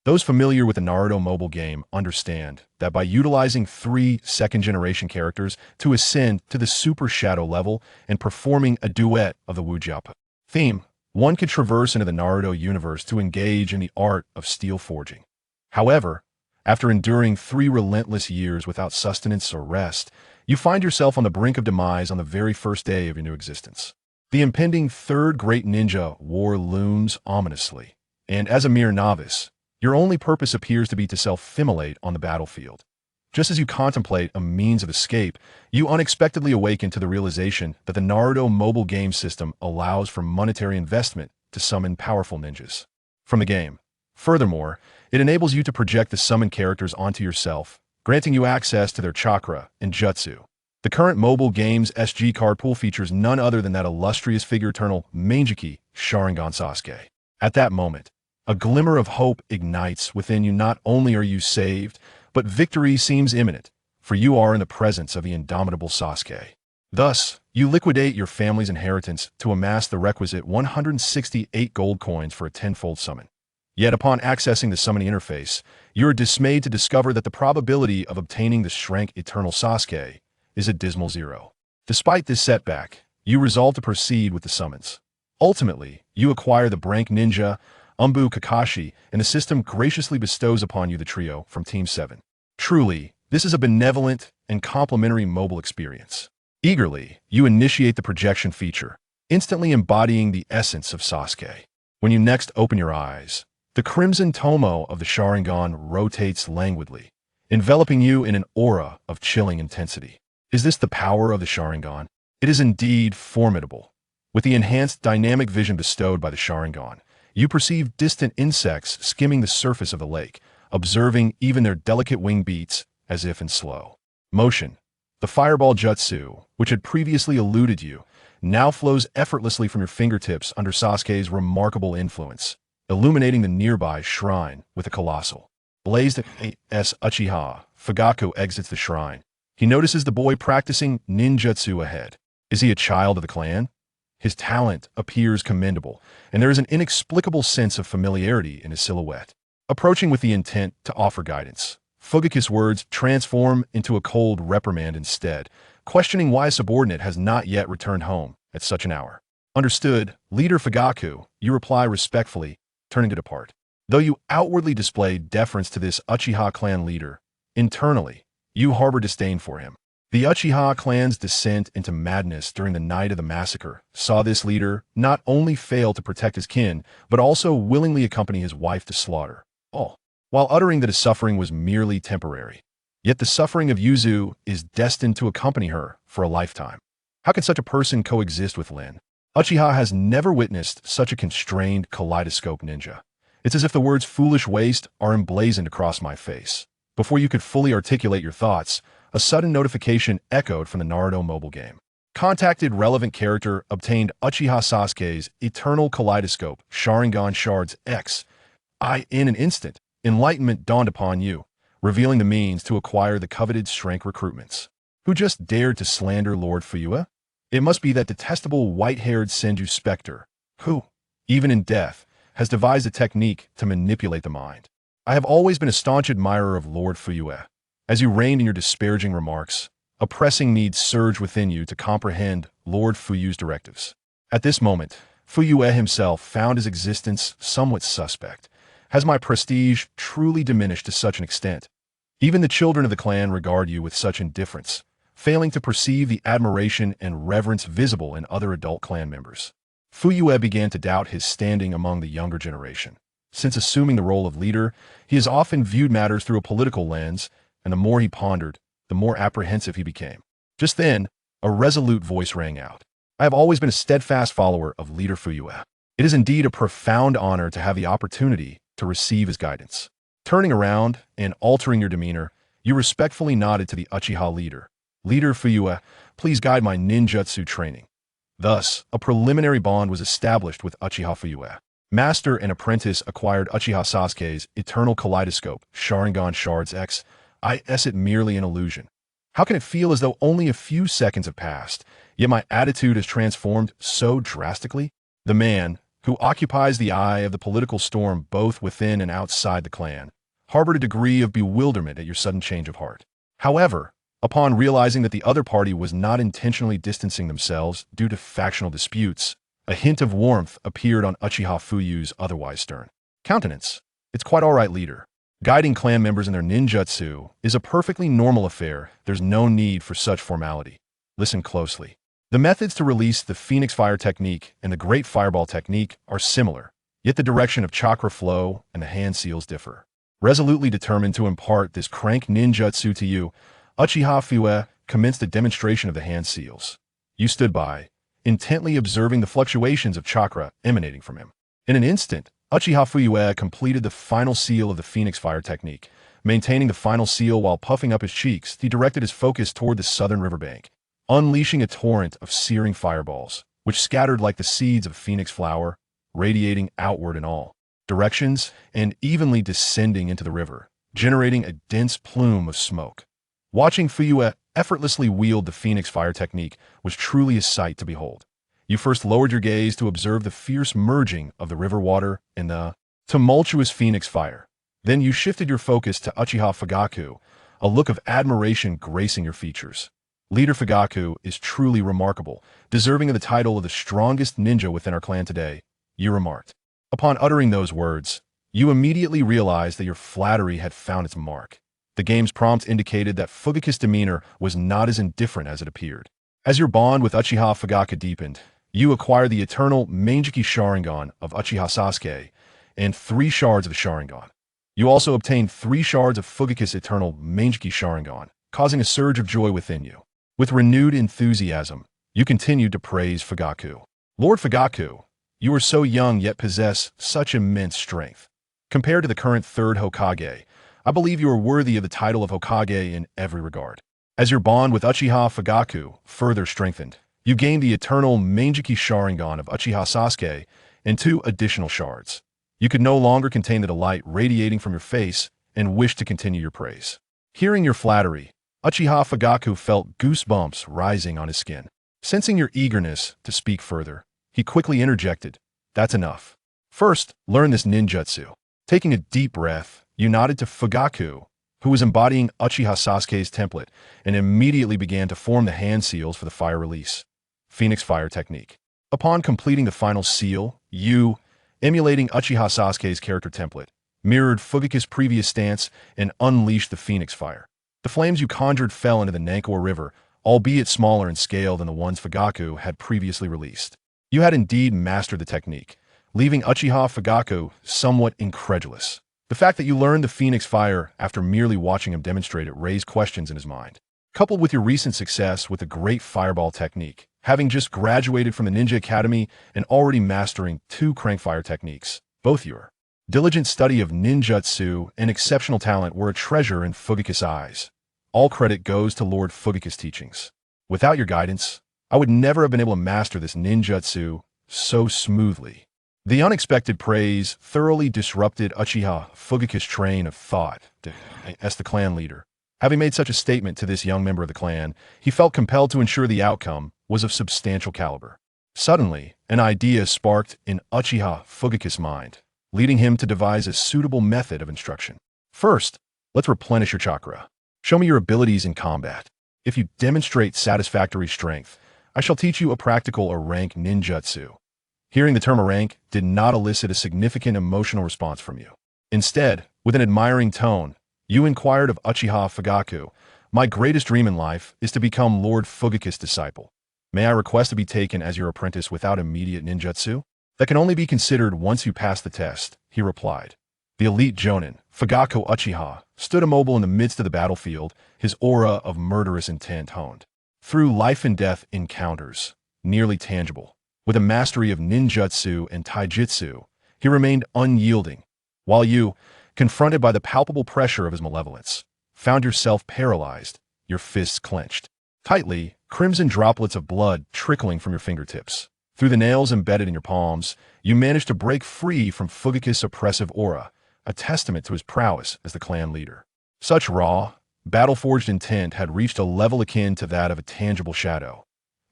Those familiar with the Naruto mobile game understand that by utilizing 3 second-generation characters to ascend to the Super Shadow level and performing a duet of the Uchiha theme, one could traverse into the Naruto universe to engage in the art of steel forging. However, after enduring 3 relentless years without sustenance or rest, you find yourself on the brink of demise on the very first day of your new existence. The impending Third Great Ninja War looms ominously, and as a mere novice, your only purpose appears to be to self-immolate on the battlefield. Just as you contemplate a means of escape, you unexpectedly awaken to the realization that the Naruto mobile game system allows for monetary investment to summon powerful ninjas from the game. Furthermore, it enables you to project the summoned characters onto yourself, granting you access to their chakra and jutsu. The current mobile game's SG card pool features none other than that illustrious figure eternal Mangekyō Sharingan Sasuke. At that moment, a glimmer of hope ignites within you. Not only are you saved, but victory seems imminent, for you are in the presence of the indomitable Sasuke. Thus, you liquidate your family's inheritance to amass the requisite 168 gold coins for a 10-fold summon. Yet upon accessing the summoning interface, you are dismayed to discover that the probability of obtaining the strength eternal Sasuke is a dismal 0. Despite this setback, you resolve to proceed with the summons. Ultimately, you acquire the Brank Ninja, Umbu Kakashi, and the system graciously bestows upon you the trio from Team 7. Truly, this is a benevolent and complimentary mobile experience. Eagerly, you initiate the projection feature, instantly embodying the essence of Sasuke. When you next open your eyes, the crimson tomoe of the Sharingan rotates languidly, enveloping you in an aura of chilling intensity. Is this the power of the Sharingan? It is indeed formidable. With the enhanced dynamic vision bestowed by the Sharingan, you perceive distant insects skimming the surface of the lake, observing even their delicate wing beats as if in slow motion. The fireball jutsu, which had previously eluded you, now flows effortlessly from your fingertips under Sasuke's remarkable influence, illuminating the nearby shrine with a colossal blaze. As Uchiha Fugaku exits the shrine, he notices the boy practicing ninjutsu ahead. Is he a child of the clan? His talent appears commendable, and there is an inexplicable sense of familiarity in his silhouette. Approaching with the intent to offer guidance, Fugaku's words transform into a cold reprimand instead, questioning why a subordinate has not yet returned home at such an hour. Understood, Leader Fugaku, you reply respectfully, turning to depart. Though you outwardly display deference to this Uchiha clan leader, internally, you harbor disdain for him. The Uchiha clan's descent into madness during the night of the massacre saw this leader not only fail to protect his kin, but also willingly accompany his wife to slaughter, all while uttering that his suffering was merely temporary. Yet the suffering of Yuzu is destined to accompany her for a lifetime. How can such a person coexist with Lin? Uchiha has never witnessed such a constrained kaleidoscope ninja. It's as if the words foolish waste are emblazoned across my face. Before you could fully articulate your thoughts, a sudden notification echoed from the Naruto mobile game. Contacted relevant character obtained Uchiha Sasuke's eternal kaleidoscope Sharingan Shards X. In an instant, enlightenment dawned upon you, revealing the means to acquire the coveted strength recruitments. Who just dared to slander Lord Fugaku? It must be that detestable white-haired Senju Spectre, who, even in death, has devised a technique to manipulate the mind. I have always been a staunch admirer of Lord Fugaku. As you reigned in your disparaging remarks, a pressing need surged within you to comprehend Lord Fugaku's directives. At this moment, Fugaku himself found his existence somewhat suspect. Has my prestige truly diminished to such an extent? Even the children of the clan regard you with such indifference, failing to perceive the admiration and reverence visible in other adult clan members. Fugaku began to doubt his standing among the younger generation. Since assuming the role of leader, he has often viewed matters through a political lens, and the more he pondered, the more apprehensive he became. Just then, a resolute voice rang out. I have always been a steadfast follower of Leader Fugaku. It is indeed a profound honor to have the opportunity to receive his guidance. Turning around and altering your demeanor, you respectfully nodded to the Uchiha leader. Leader Fugaku, please guide my ninjutsu training. Thus, a preliminary bond was established with Uchiha Fugaku. Master and apprentice acquired Uchiha Sasuke's eternal kaleidoscope, Sharingan Shards X. Is it merely an illusion? How can it feel as though only a few seconds have passed, yet my attitude has transformed so drastically? The man, who occupies the eye of the political storm both within and outside the clan, harbored a degree of bewilderment at your sudden change of heart. However, upon realizing that the other party was not intentionally distancing themselves due to factional disputes, a hint of warmth appeared on Uchiha Fuyu's otherwise stern countenance. It's quite all right, leader. Guiding clan members in their ninjutsu is a perfectly normal affair. There's no need for such formality. Listen closely. The methods to release the Phoenix Fire technique and the Great Fireball technique are similar, yet the direction of chakra flow and the hand seals differ. Resolutely determined to impart this crank ninjutsu to you, Uchiha Fuyue commenced a demonstration of the hand seals. You stood by, intently observing the fluctuations of chakra emanating from him. In an instant, Uchiha Fuyue completed the final seal of the Phoenix Fire technique. Maintaining the final seal while puffing up his cheeks, he directed his focus toward the southern riverbank, unleashing a torrent of searing fireballs, which scattered like the seeds of a phoenix flower, radiating outward in all directions and evenly descending into the river, generating a dense plume of smoke. Watching Fuyue effortlessly wield the Phoenix Fire technique was truly a sight to behold. You first lowered your gaze to observe the fierce merging of the river water in the tumultuous Phoenix Fire. Then you shifted your focus to Uchiha Fugaku, a look of admiration gracing your features. Leader Fugaku is truly remarkable, deserving of the title of the strongest ninja within our clan today, you remarked. Upon uttering those words, you immediately realized that your flattery had found its mark. The game's prompt indicated that Fugaku's demeanor was not as indifferent as it appeared. As your bond with Uchiha Fugaku deepened, you acquired the eternal Mangekyō Sharingan of Uchiha Sasuke and 3 shards of the Sharingan. You also obtained 3 shards of Fugaku's eternal Mangekyō Sharingan, causing a surge of joy within you. With renewed enthusiasm, you continued to praise Fugaku. Lord Fugaku, you are so young yet possess such immense strength. Compared to the current 3rd Hokage, I believe you are worthy of the title of Hokage in every regard. As your bond with Uchiha Fugaku further strengthened, you gained the eternal Mangekyō Sharingan of Uchiha Sasuke and 2 additional shards. You could no longer contain the delight radiating from your face and wished to continue your praise. Hearing your flattery, Uchiha Fugaku felt goosebumps rising on his skin. Sensing your eagerness to speak further, he quickly interjected, "That's enough. First, learn this ninjutsu." Taking a deep breath, you nodded to Fugaku, who was embodying Uchiha Sasuke's template, and immediately began to form the hand seals for the fire release. Phoenix Fire technique. Upon completing the final seal, you, emulating Uchiha Sasuke's character template, mirrored Fugaku's previous stance and unleashed the Phoenix Fire. The flames you conjured fell into the Nankoa River, albeit smaller in scale than the ones Fugaku had previously released. You had indeed mastered the technique, leaving Uchiha Fugaku somewhat incredulous. The fact that you learned the Phoenix Fire after merely watching him demonstrate it raised questions in his mind. Coupled with your recent success with the Great Fireball technique, having just graduated from the Ninja Academy and already mastering 2 Crankfire techniques, both your diligent study of ninjutsu and exceptional talent were a treasure in Fugaku's eyes. All credit goes to Lord Fugaku's teachings. Without your guidance, I would never have been able to master this ninjutsu so smoothly. The unexpected praise thoroughly disrupted Uchiha Fugaku's train of thought as the clan leader. Having made such a statement to this young member of the clan, he felt compelled to ensure the outcome was of substantial caliber. Suddenly, an idea sparked in Uchiha Fugaku's mind, leading him to devise a suitable method of instruction. First, let's replenish your chakra. Show me your abilities in combat. If you demonstrate satisfactory strength, I shall teach you a practical or rank ninjutsu. Hearing the term rank did not elicit a significant emotional response from you. Instead, with an admiring tone, you inquired of Uchiha Fugaku, "My greatest dream in life is to become Lord Fugaku's disciple. May I request to be taken as your apprentice without immediate ninjutsu? That can only be considered once you pass the test," he replied. The elite jonin, Fugaku Uchiha, stood immobile in the midst of the battlefield, his aura of murderous intent honed. Through life-and-death encounters, nearly tangible, with a mastery of ninjutsu and taijutsu, he remained unyielding, while you, confronted by the palpable pressure of his malevolence, found yourself paralyzed, your fists clenched tightly, crimson droplets of blood trickling from your fingertips. Through the nails embedded in your palms, you managed to break free from Fugaku's oppressive aura, a testament to his prowess as the clan leader. Such raw, battle-forged intent had reached a level akin to that of a tangible shadow.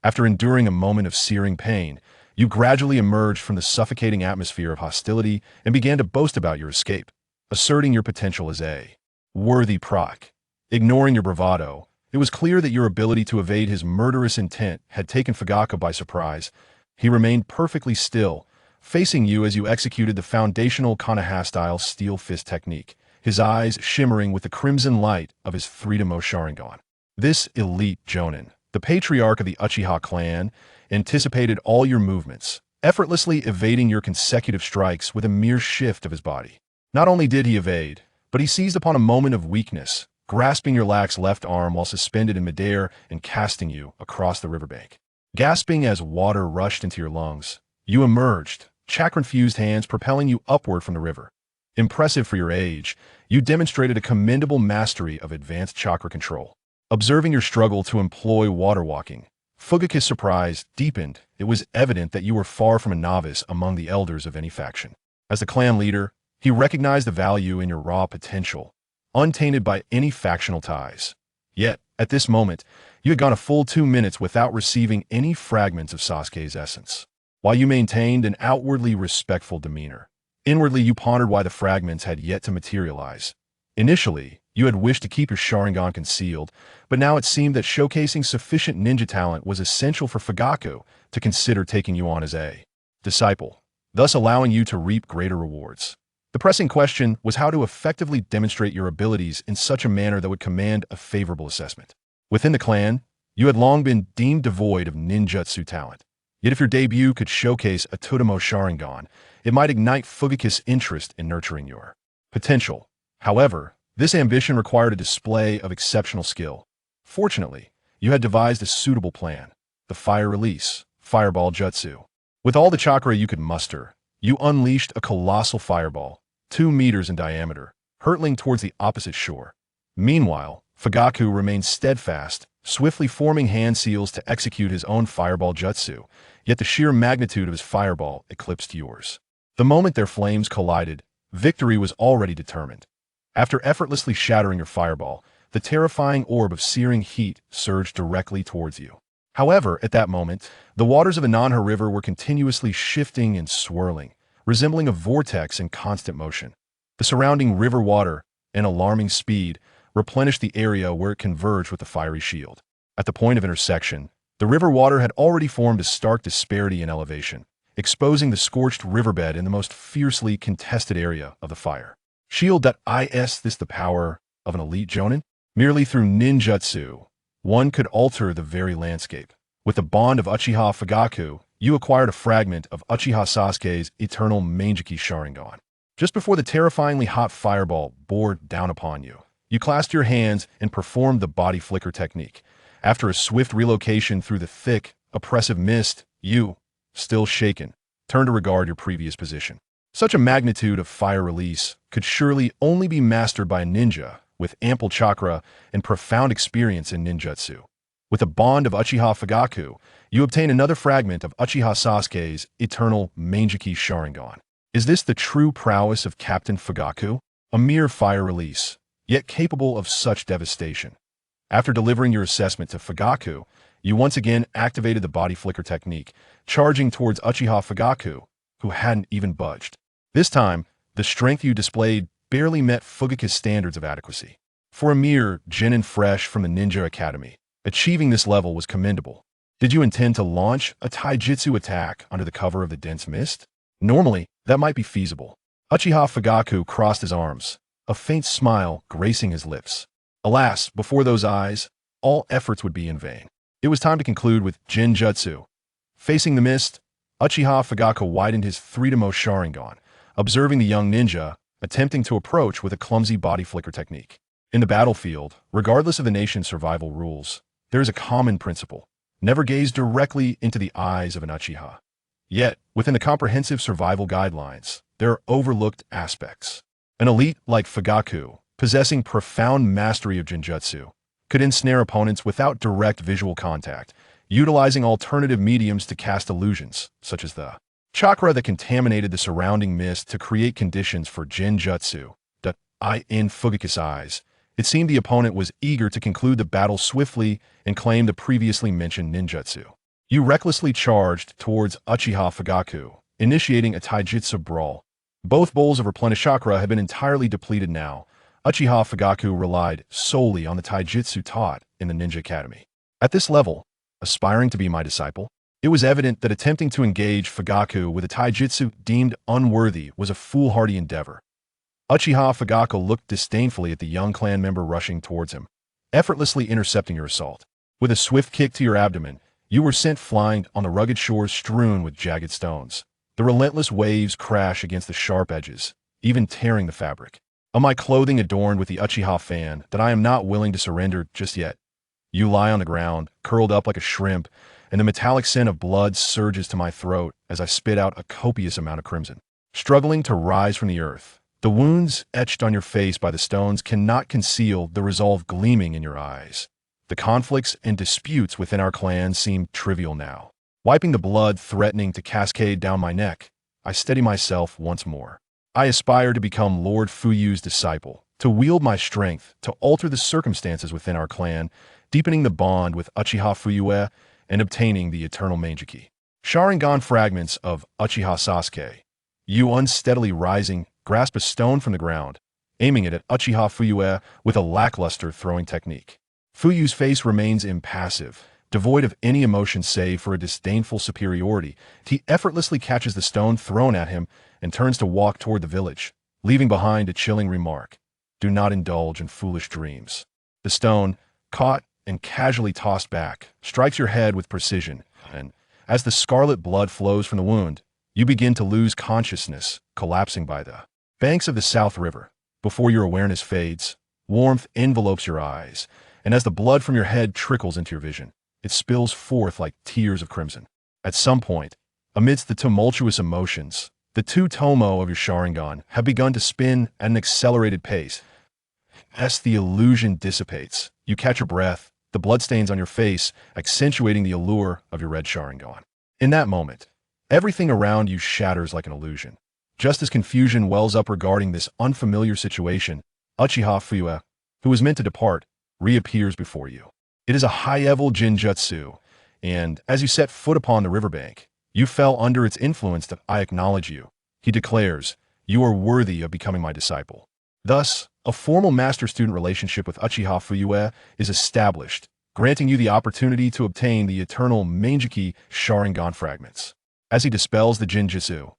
After enduring a moment of searing pain, You gradually emerged from the suffocating atmosphere of hostility and began to boast about your escape, asserting your potential as a worthy proc. Ignoring your bravado, it was clear that your ability to evade his murderous intent had taken Fugaku by surprise. He remained perfectly still, facing you as you executed the foundational Konoha-style steel fist technique, his eyes shimmering with the crimson light of his tomoe Sharingan. This elite jonin, the patriarch of the Uchiha clan, anticipated all your movements, effortlessly evading your consecutive strikes with a mere shift of his body. Not only did he evade, but he seized upon a moment of weakness, grasping your lax left arm while suspended in midair and casting you across the riverbank. Gasping as water rushed into your lungs, you emerged, chakra-infused hands propelling you upward from the river. Impressive for your age, you demonstrated a commendable mastery of advanced chakra control. Observing your struggle to employ water walking, Fugaku's surprise deepened. It was evident that you were far from a novice among the elders of any faction. As the clan leader, he recognized the value in your raw potential, untainted by any factional ties. Yet, at this moment, you had gone a full 2 minutes without receiving any fragments of Sasuke's essence. While you maintained an outwardly respectful demeanor, inwardly you pondered why the fragments had yet to materialize. Initially, you had wished to keep your Sharingan concealed, but now it seemed that showcasing sufficient ninja talent was essential for Fugaku to consider taking you on as a disciple, thus allowing you to reap greater rewards. The pressing question was how to effectively demonstrate your abilities in such a manner that would command a favorable assessment. Within the clan, you had long been deemed devoid of ninjutsu talent. Yet if your debut could showcase a tomoe Sharingan, it might ignite Fugaku's interest in nurturing your potential. However, this ambition required a display of exceptional skill. Fortunately, you had devised a suitable plan, the fire release, fireball jutsu. With all the chakra you could muster, you unleashed a colossal fireball, 2 meters in diameter, hurtling towards the opposite shore. Meanwhile, Fugaku remained steadfast, swiftly forming hand seals to execute his own fireball jutsu, yet the sheer magnitude of his fireball eclipsed yours. The moment their flames collided, victory was already determined. After effortlessly shattering your fireball, the terrifying orb of searing heat surged directly towards you. However, at that moment, the waters of Konoha River were continuously shifting and swirling, resembling a vortex in constant motion. The surrounding river water, at alarming speed, replenished the area where it converged with the fiery shield. At the point of intersection, the river water had already formed a stark disparity in elevation, exposing the scorched riverbed in the most fiercely contested area of the fire. Shield.is this the power of an elite jonin? Merely through ninjutsu, one could alter the very landscape. With the bond of Uchiha Fugaku, you acquired a fragment of Uchiha Sasuke's eternal Mangekyō Sharingan. Just before the terrifyingly hot fireball bore down upon you, you clasped your hands and performed the body flicker technique. After a swift relocation through the thick, oppressive mist, you, still shaken, turned to regard your previous position. Such a magnitude of fire release could surely only be mastered by a ninja with ample chakra and profound experience in ninjutsu. With the bond of Uchiha Fugaku, you obtain another fragment of Uchiha Sasuke's eternal Mangekyō Sharingan. Is this the true prowess of Captain Fugaku? A mere fire release, yet capable of such devastation. After delivering your assessment to Fugaku, you once again activated the body flicker technique, charging towards Uchiha Fugaku, who hadn't even budged. This time, the strength you displayed barely met Fugaku's standards of adequacy. For a mere genin fresh from the Ninja Academy, achieving this level was commendable. Did you intend to launch a taijutsu attack under the cover of the dense mist? Normally, that might be feasible. Uchiha Fugaku crossed his arms, a faint smile gracing his lips. Alas, before those eyes, all efforts would be in vain. It was time to conclude with genjutsu. Facing the mist, Uchiha Fugaku widened his tomoe Sharingan, observing the young ninja attempting to approach with a clumsy body flicker technique. In the battlefield, regardless of the nation's survival rules, there is a common principle: never gaze directly into the eyes of an Uchiha. Yet, within the comprehensive survival guidelines, there are overlooked aspects. An elite like Fugaku, possessing profound mastery of genjutsu, could ensnare opponents without direct visual contact, utilizing alternative mediums to cast illusions, such as the chakra that contaminated the surrounding mist to create conditions for genjutsu. In Fugaku's eyes, it seemed the opponent was eager to conclude the battle swiftly and claim the previously mentioned ninjutsu. You recklessly charged towards Uchiha Fugaku, initiating a taijutsu brawl. Both bowls of replenished chakra had been entirely depleted now. Uchiha Fugaku relied solely on the taijutsu taught in the Ninja Academy. At this level, aspiring to be my disciple, it was evident that attempting to engage Fugaku with a taijutsu deemed unworthy was a foolhardy endeavor. Uchiha Fugaku looked disdainfully at the young clan member rushing towards him, effortlessly intercepting your assault. With a swift kick to your abdomen, you were sent flying on the rugged shores strewn with jagged stones. The relentless waves crash against the sharp edges, even tearing the fabric. Of my clothing adorned with the Uchiha fan that I am not willing to surrender just yet. You lie on the ground, curled up like a shrimp, and the metallic scent of blood surges to my throat as I spit out a copious amount of crimson. Struggling to rise from the earth, the wounds etched on your face by the stones cannot conceal the resolve gleaming in your eyes. The conflicts and disputes within our clan seem trivial now. Wiping the blood threatening to cascade down my neck, I steady myself once more. I aspire to become Lord Fuyu's disciple, to wield my strength to alter the circumstances within our clan, deepening the bond with Uchiha Fuyue and obtaining the eternal Mangekyō Sharingan fragments of Uchiha Sasuke. You unsteadily rising, grasp a stone from the ground, aiming it at Uchiha Fuyue with a lackluster throwing technique. Fuyu's face remains impassive, devoid of any emotion save for a disdainful superiority. He effortlessly catches the stone thrown at him and turns to walk toward the village, leaving behind a chilling remark: "Do not indulge in foolish dreams." The stone, caught and casually tossed back, strikes your head with precision, and as the scarlet blood flows from the wound, you begin to lose consciousness, collapsing by the banks of the South River. Before your awareness fades, warmth envelopes your eyes, and as the blood from your head trickles into your vision, it spills forth like tears of crimson. At some point, amidst the tumultuous emotions, the two tomoe of your Sharingan have begun to spin at an accelerated pace. As the illusion dissipates, you catch your breath, the bloodstains on your face accentuating the allure of your red Sharingan. In that moment, everything around you shatters like an illusion. Just as confusion wells up regarding this unfamiliar situation, Uchiha Fuyue, who was meant to depart, reappears before you. It is a high-level genjutsu, and as you set foot upon the riverbank, you fell under its influence. That I acknowledge you, he declares. You are worthy of becoming my disciple. Thus, a formal master-student relationship with Uchiha Fuyue is established, granting you the opportunity to obtain the eternal Mangekyō Sharingan fragments. As he dispels the genjutsu,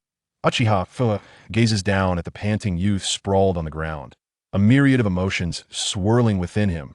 Uchiha Fuyue gazes down at the panting youth sprawled on the ground, a myriad of emotions swirling within him.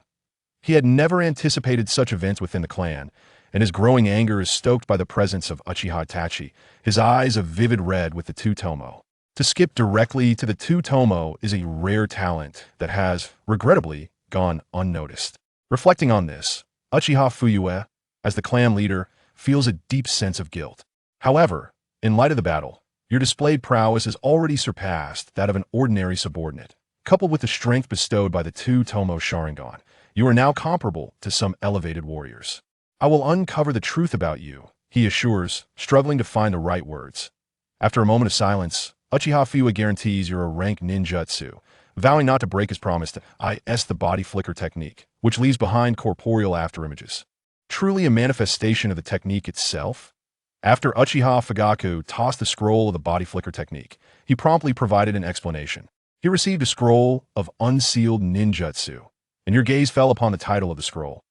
He had never anticipated such events within the clan, and his growing anger is stoked by the presence of Uchiha Itachi, his eyes a vivid red with the two tomoe. To skip directly to the two tomoe is a rare talent that has, regrettably, gone unnoticed. Reflecting on this, Uchiha Fuyue, as the clan leader, feels a deep sense of guilt. However, in light of the battle, your displayed prowess has already surpassed that of an ordinary subordinate. Coupled with the strength bestowed by the two tomoe Sharingan, you are now comparable to some elevated warriors. I will uncover the truth about you, he assures, struggling to find the right words. After a moment of silence, Uchiha Fuyue guarantees you're a rank ninjutsu, vowing not to break his promise to the body flicker technique, which leaves behind corporeal afterimages. Truly a manifestation of the technique itself? After Uchiha Fugaku tossed the scroll of the body flicker technique, he promptly provided an explanation. He received a scroll of unsealed ninjutsu, and your gaze fell upon the title of the scroll.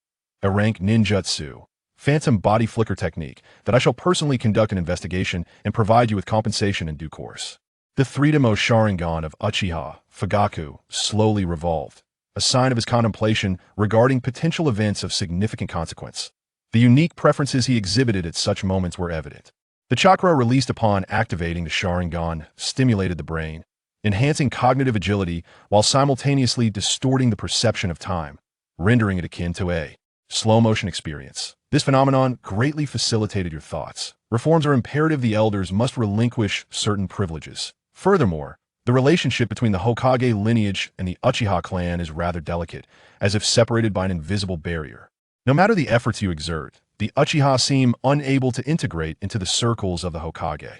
A rank ninjutsu, phantom body flicker technique, that I shall personally conduct an investigation and provide you with compensation in due course. The three-tomoe Sharingan of Uchiha Fugaku slowly revolved, a sign of his contemplation regarding potential events of significant consequence. The unique preferences he exhibited at such moments were evident. The chakra released upon activating the Sharingan stimulated the brain, enhancing cognitive agility while simultaneously distorting the perception of time, rendering it akin to a slow-motion experience. This phenomenon greatly facilitated your thoughts. Reforms are imperative. The elders must relinquish certain privileges. Furthermore, the relationship between the Hokage lineage and the Uchiha clan is rather delicate, as if separated by an invisible barrier. No matter the efforts you exert, the Uchiha seem unable to integrate into the circles of the Hokage.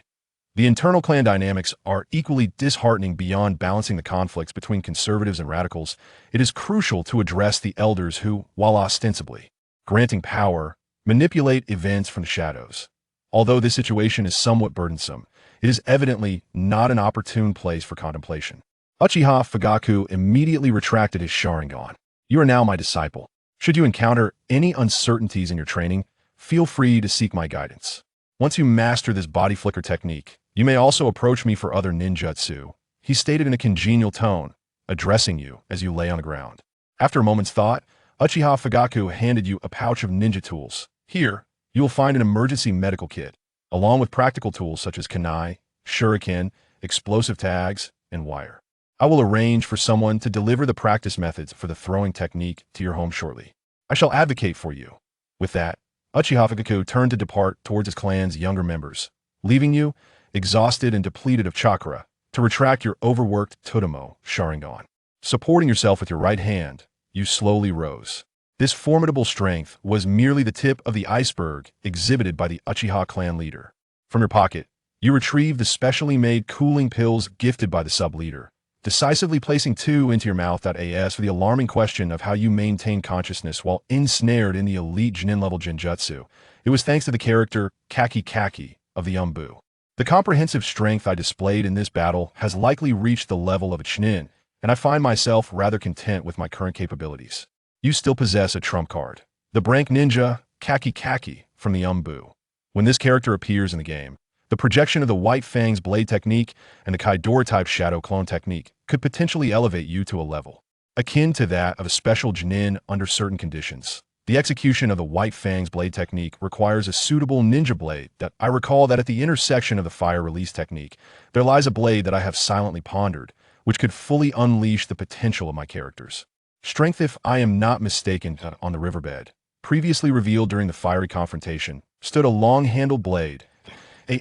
The internal clan dynamics are equally disheartening. Beyond balancing the conflicts between conservatives and radicals, it is crucial to address the elders who, while ostensibly granting power, Manipulate events from the shadows. Although this situation is somewhat burdensome, it is evidently not an opportune place for contemplation. Uchiha Fugaku immediately retracted his Sharingan. You are now my disciple. Should you encounter any uncertainties in your training, feel free to seek my guidance. Once you master this body flicker technique, you may also approach me for other ninjutsu, he stated in a congenial tone, addressing you as you lay on the ground. After a moment's thought, Uchiha Fugaku handed you a pouch of ninja tools. Here, you will find an emergency medical kit, along with practical tools such as kunai, shuriken, explosive tags, and wire. I will arrange for someone to deliver the practice methods for the throwing technique to your home shortly. I shall advocate for you. With that, Uchiha Fugaku turned to depart towards his clan's younger members, leaving you, exhausted and depleted of chakra, to retract your overworked tomoe Sharingan. Supporting yourself with your right hand, you slowly rose. This formidable strength was merely the tip of the iceberg exhibited by the Uchiha clan leader. From your pocket, you retrieved the specially made cooling pills gifted by the sub-leader, decisively placing 2 into your mouth.as for the alarming question of how you maintain consciousness while ensnared in the elite genin-level genjutsu. It was thanks to the character Kaki of the Umbu. The comprehensive strength I displayed in this battle has likely reached the level of a Chunin, and I find myself rather content with my current capabilities. You still possess a trump card, the Brank Ninja Kaki from the Umbu. When this character appears in the game, the projection of the White Fang's blade technique and the Kaidora-type shadow clone technique could potentially elevate you to a level akin to that of a special genin under certain conditions. The execution of the White Fang's blade technique requires a suitable ninja blade that I recall that at the intersection of the fire release technique, there lies a blade that I have silently pondered, which could fully unleash the potential of my characters. Strength, if I am not mistaken, on the riverbed, previously revealed during the fiery confrontation, stood a long-handled blade.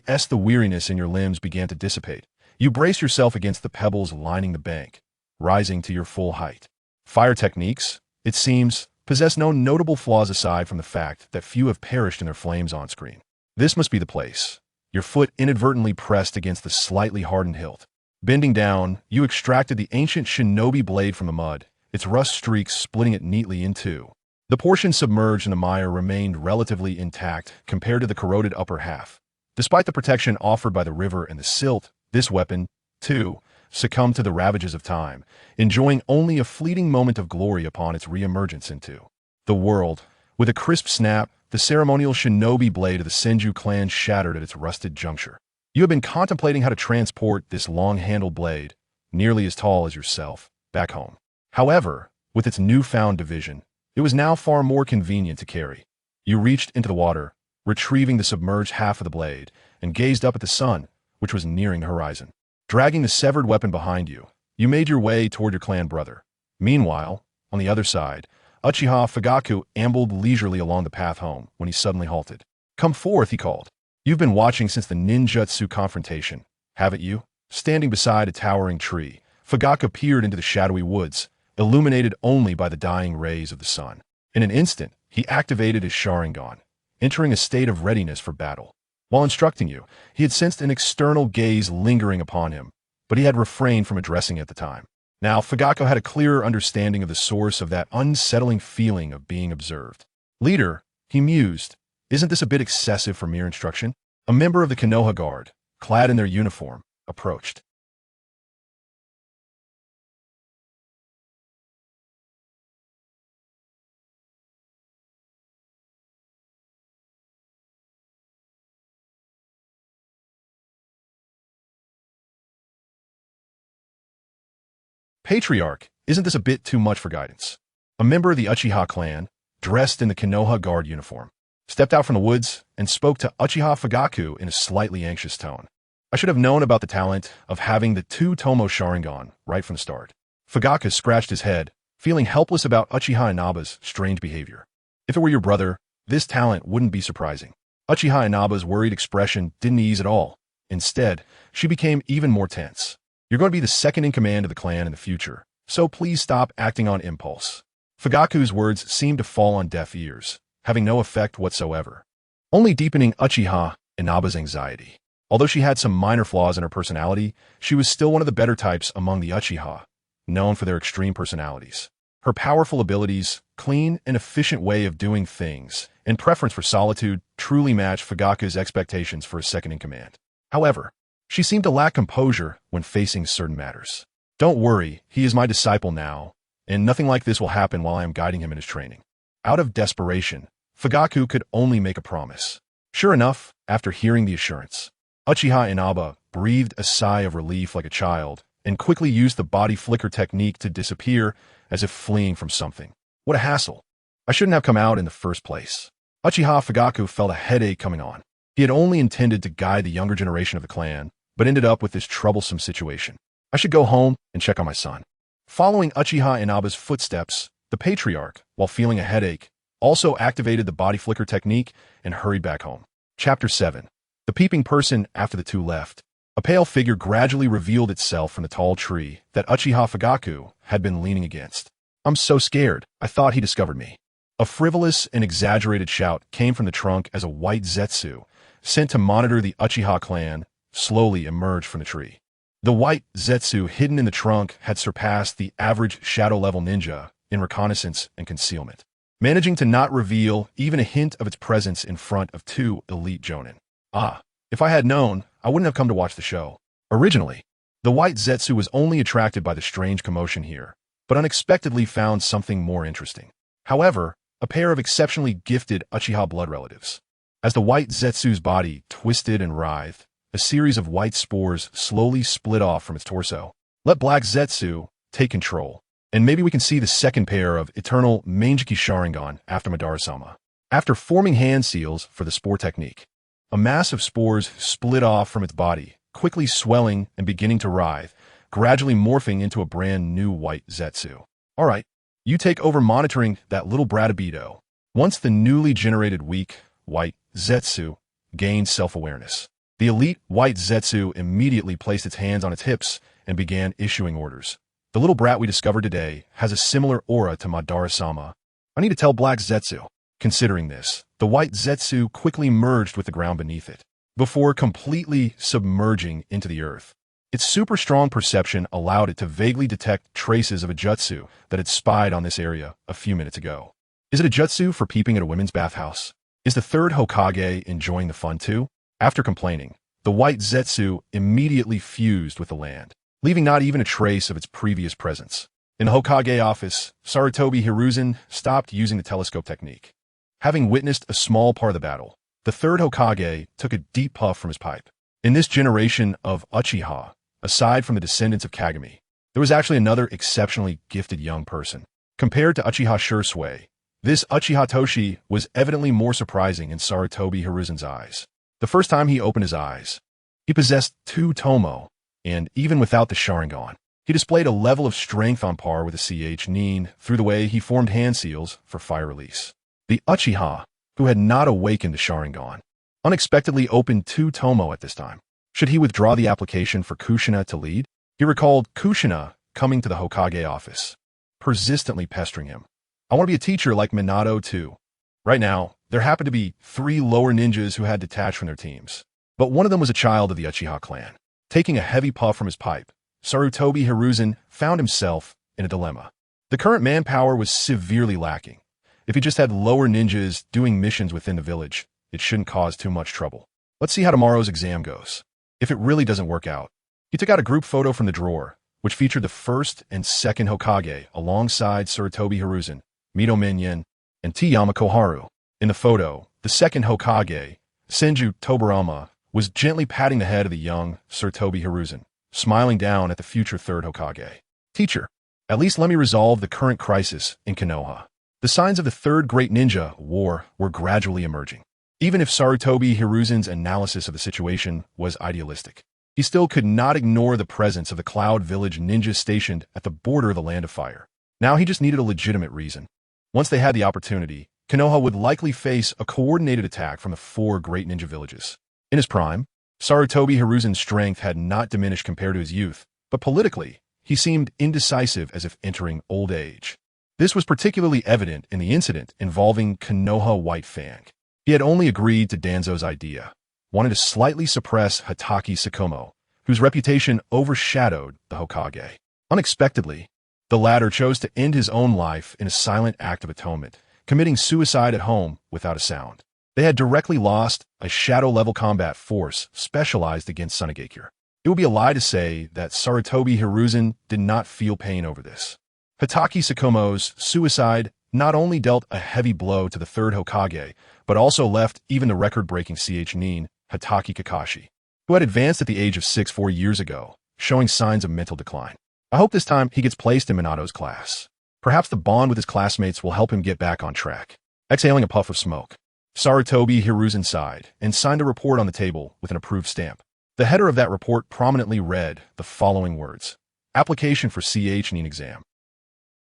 As the weariness in your limbs began to dissipate, you braced yourself against the pebbles lining the bank, rising to your full height. Fire techniques, it seems, possess no notable flaws aside from the fact that few have perished in their flames on screen. This must be the place. Your foot inadvertently pressed against the slightly hardened hilt. Bending down, you extracted the ancient shinobi blade from the mud, its rust streaks splitting it neatly in two. The portion submerged in the mire remained relatively intact compared to the corroded upper half. Despite the protection offered by the river and the silt, this weapon, too, succumbed to the ravages of time, enjoying only a fleeting moment of glory upon its reemergence into the world. With a crisp snap, the ceremonial shinobi blade of the Senju clan shattered at its rusted juncture. You have been contemplating how to transport this long-handled blade, nearly as tall as yourself, back home. However, with its newfound division, it was now far more convenient to carry. You reached into the water, retrieving the submerged half of the blade, and gazed up at the sun, which was nearing the horizon. Dragging the severed weapon behind you, you made your way toward your clan brother. Meanwhile, on the other side, Uchiha Fugaku ambled leisurely along the path home when he suddenly halted. "Come forth," he called. "You've been watching since the ninjutsu confrontation, haven't you?" Standing beside a towering tree, Fugaku peered into the shadowy woods, illuminated only by the dying rays of the sun. In an instant, he activated his Sharingan, entering a state of readiness for battle. While instructing you, he had sensed an external gaze lingering upon him, but he had refrained from addressing it at the time. Now, Fugaku had a clearer understanding of the source of that unsettling feeling of being observed. "Leader," he mused, "isn't this a bit excessive for mere instruction?" A member of the Konoha guard, clad in their uniform, approached. "Patriarch, isn't this a bit too much for guidance?" A member of the Uchiha clan, dressed in the Konoha guard uniform, stepped out from the woods and spoke to Uchiha Fugaku in a slightly anxious tone. "I should have known about the talent of having the two tomoe Sharingan right from the start." Fugaku scratched his head, feeling helpless about Uchiha Inaba's strange behavior. If it were your brother, this talent wouldn't be surprising. Uchiha Inaba's worried expression didn't ease at all. Instead, she became even more tense. "You're going to be the second in command of the clan in the future, so please stop acting on impulse." Fugaku's words seemed to fall on deaf ears, having no effect whatsoever, only deepening Uchiha Inaba's anxiety. Although she had some minor flaws in her personality, she was still one of the better types among the Uchiha, known for their extreme personalities. Her powerful abilities, clean and efficient way of doing things, and preference for solitude truly matched Fugaku's expectations for a second-in-command. However, she seemed to lack composure when facing certain matters. "Don't worry, he is my disciple now, and nothing like this will happen while I am guiding him in his training." Out of desperation, Fugaku could only make a promise. Sure enough, after hearing the assurance, Uchiha Inaba breathed a sigh of relief like a child and quickly used the body flicker technique to disappear as if fleeing from something. What a hassle. I shouldn't have come out in the first place. Uchiha Fugaku felt a headache coming on. He had only intended to guide the younger generation of the clan, but ended up with this troublesome situation. I should go home and check on my son. Following Uchiha Inaba's footsteps, the patriarch, while feeling a headache, also activated the body flicker technique and hurried back home. Chapter 7. The peeping person after the two left. A pale figure gradually revealed itself from the tall tree that Uchiha Fugaku had been leaning against. "I'm so scared, I thought he discovered me." A frivolous and exaggerated shout came from the trunk as a white Zetsu, sent to monitor the Uchiha clan, slowly emerged from the tree. The white Zetsu hidden in the trunk had surpassed the average shadow-level ninja in reconnaissance and concealment, managing to not reveal even a hint of its presence in front of two elite jonin. If I had known, I wouldn't have come to watch the show. Originally, the white Zetsu was only attracted by the strange commotion here, but unexpectedly found something more interesting. However, a pair of exceptionally gifted Uchiha blood relatives. As the white Zetsu's body twisted and writhed, a series of white spores slowly split off from its torso. Let Black Zetsu take control, and maybe we can see the second pair of eternal Mangekyō Sharingan after Madara-sama. After forming hand seals for the spore technique, a mass of spores split off from its body, quickly swelling and beginning to writhe, gradually morphing into a brand new white Zetsu. All right, you take over monitoring that little Bratabedo. Once the newly generated weak, white Zetsu gained self-awareness, the elite white Zetsu immediately placed its hands on its hips and began issuing orders. The little brat we discovered today has a similar aura to Madara-sama. I need to tell Black Zetsu. Considering this, the white Zetsu quickly merged with the ground beneath it, before completely submerging into the earth. Its super strong perception allowed it to vaguely detect traces of a jutsu that had spied on this area a few minutes ago. Is it a jutsu for peeping at a women's bathhouse? Is the third Hokage enjoying the fun too? After complaining, the white Zetsu immediately fused with the land, leaving not even a trace of its previous presence. In the Hokage office, Sarutobi Hiruzen stopped using the telescope technique. Having witnessed a small part of the battle, the third Hokage took a deep puff from his pipe. In this generation of Uchiha, aside from the descendants of Kagami, there was actually another exceptionally gifted young person. Compared to Uchiha Shursui, this Uchiha Toshi was evidently more surprising in Sarutobi Hiruzen's eyes. The first time he opened his eyes, he possessed two tomoe, and even without the Sharingan, he displayed a level of strength on par with the CH Nin through the way he formed hand seals for fire release. The Uchiha, who had not awakened the Sharingan, unexpectedly opened two tomoe at this time. Should he withdraw the application for Kushina to lead? He recalled Kushina coming to the Hokage office, persistently pestering him. "I want to be a teacher like Minato too." Right now, there happened to be 3 lower ninjas who had detached from their teams, but one of them was a child of the Uchiha clan. Taking a heavy puff from his pipe, Sarutobi Hiruzen found himself in a dilemma. The current manpower was severely lacking. If he just had lower ninjas doing missions within the village, it shouldn't cause too much trouble. Let's see how tomorrow's exam goes. If it really doesn't work out, he took out a group photo from the drawer, which featured the first and second Hokage alongside Sarutobi Hiruzen, Mito Minyan, and Tiyama Koharu. In the photo, the second Hokage, Senju Tobarama, was gently patting the head of the young Sarutobi Hiruzen, smiling down at the future third Hokage. "Teacher, at least let me resolve the current crisis in Konoha." The signs of the third great ninja war were gradually emerging. Even if Sarutobi Hiruzen's analysis of the situation was idealistic, he still could not ignore the presence of the Cloud Village ninjas stationed at the border of the Land of Fire. Now he just needed a legitimate reason. Once they had the opportunity, Konoha would likely face a coordinated attack from the 4 great ninja villages. In his prime, Sarutobi Hiruzen's strength had not diminished compared to his youth, but politically, he seemed indecisive as if entering old age. This was particularly evident in the incident involving Konoha White Fang. He had only agreed to Danzo's idea, wanted to slightly suppress Hatake Sakomo, whose reputation overshadowed the Hokage. Unexpectedly, the latter chose to end his own life in a silent act of atonement, committing suicide at home without a sound. They had directly lost a shadow-level combat force specialized against Sunagakure. It would be a lie to say that Sarutobi Hiruzen did not feel pain over this. Hitaki Sakumo's suicide not only dealt a heavy blow to the third Hokage, but also left even the record-breaking nin, Hitaki Kakashi, who had advanced at the age of 6 4 years ago, showing signs of mental decline. I hope this time he gets placed in Minato's class. Perhaps the bond with his classmates will help him get back on track. Exhaling a puff of smoke, Sarutobi Hiruzen sighed and signed a report on the table with an approved stamp. The header of that report prominently read the following words: Application for Chunin Exam.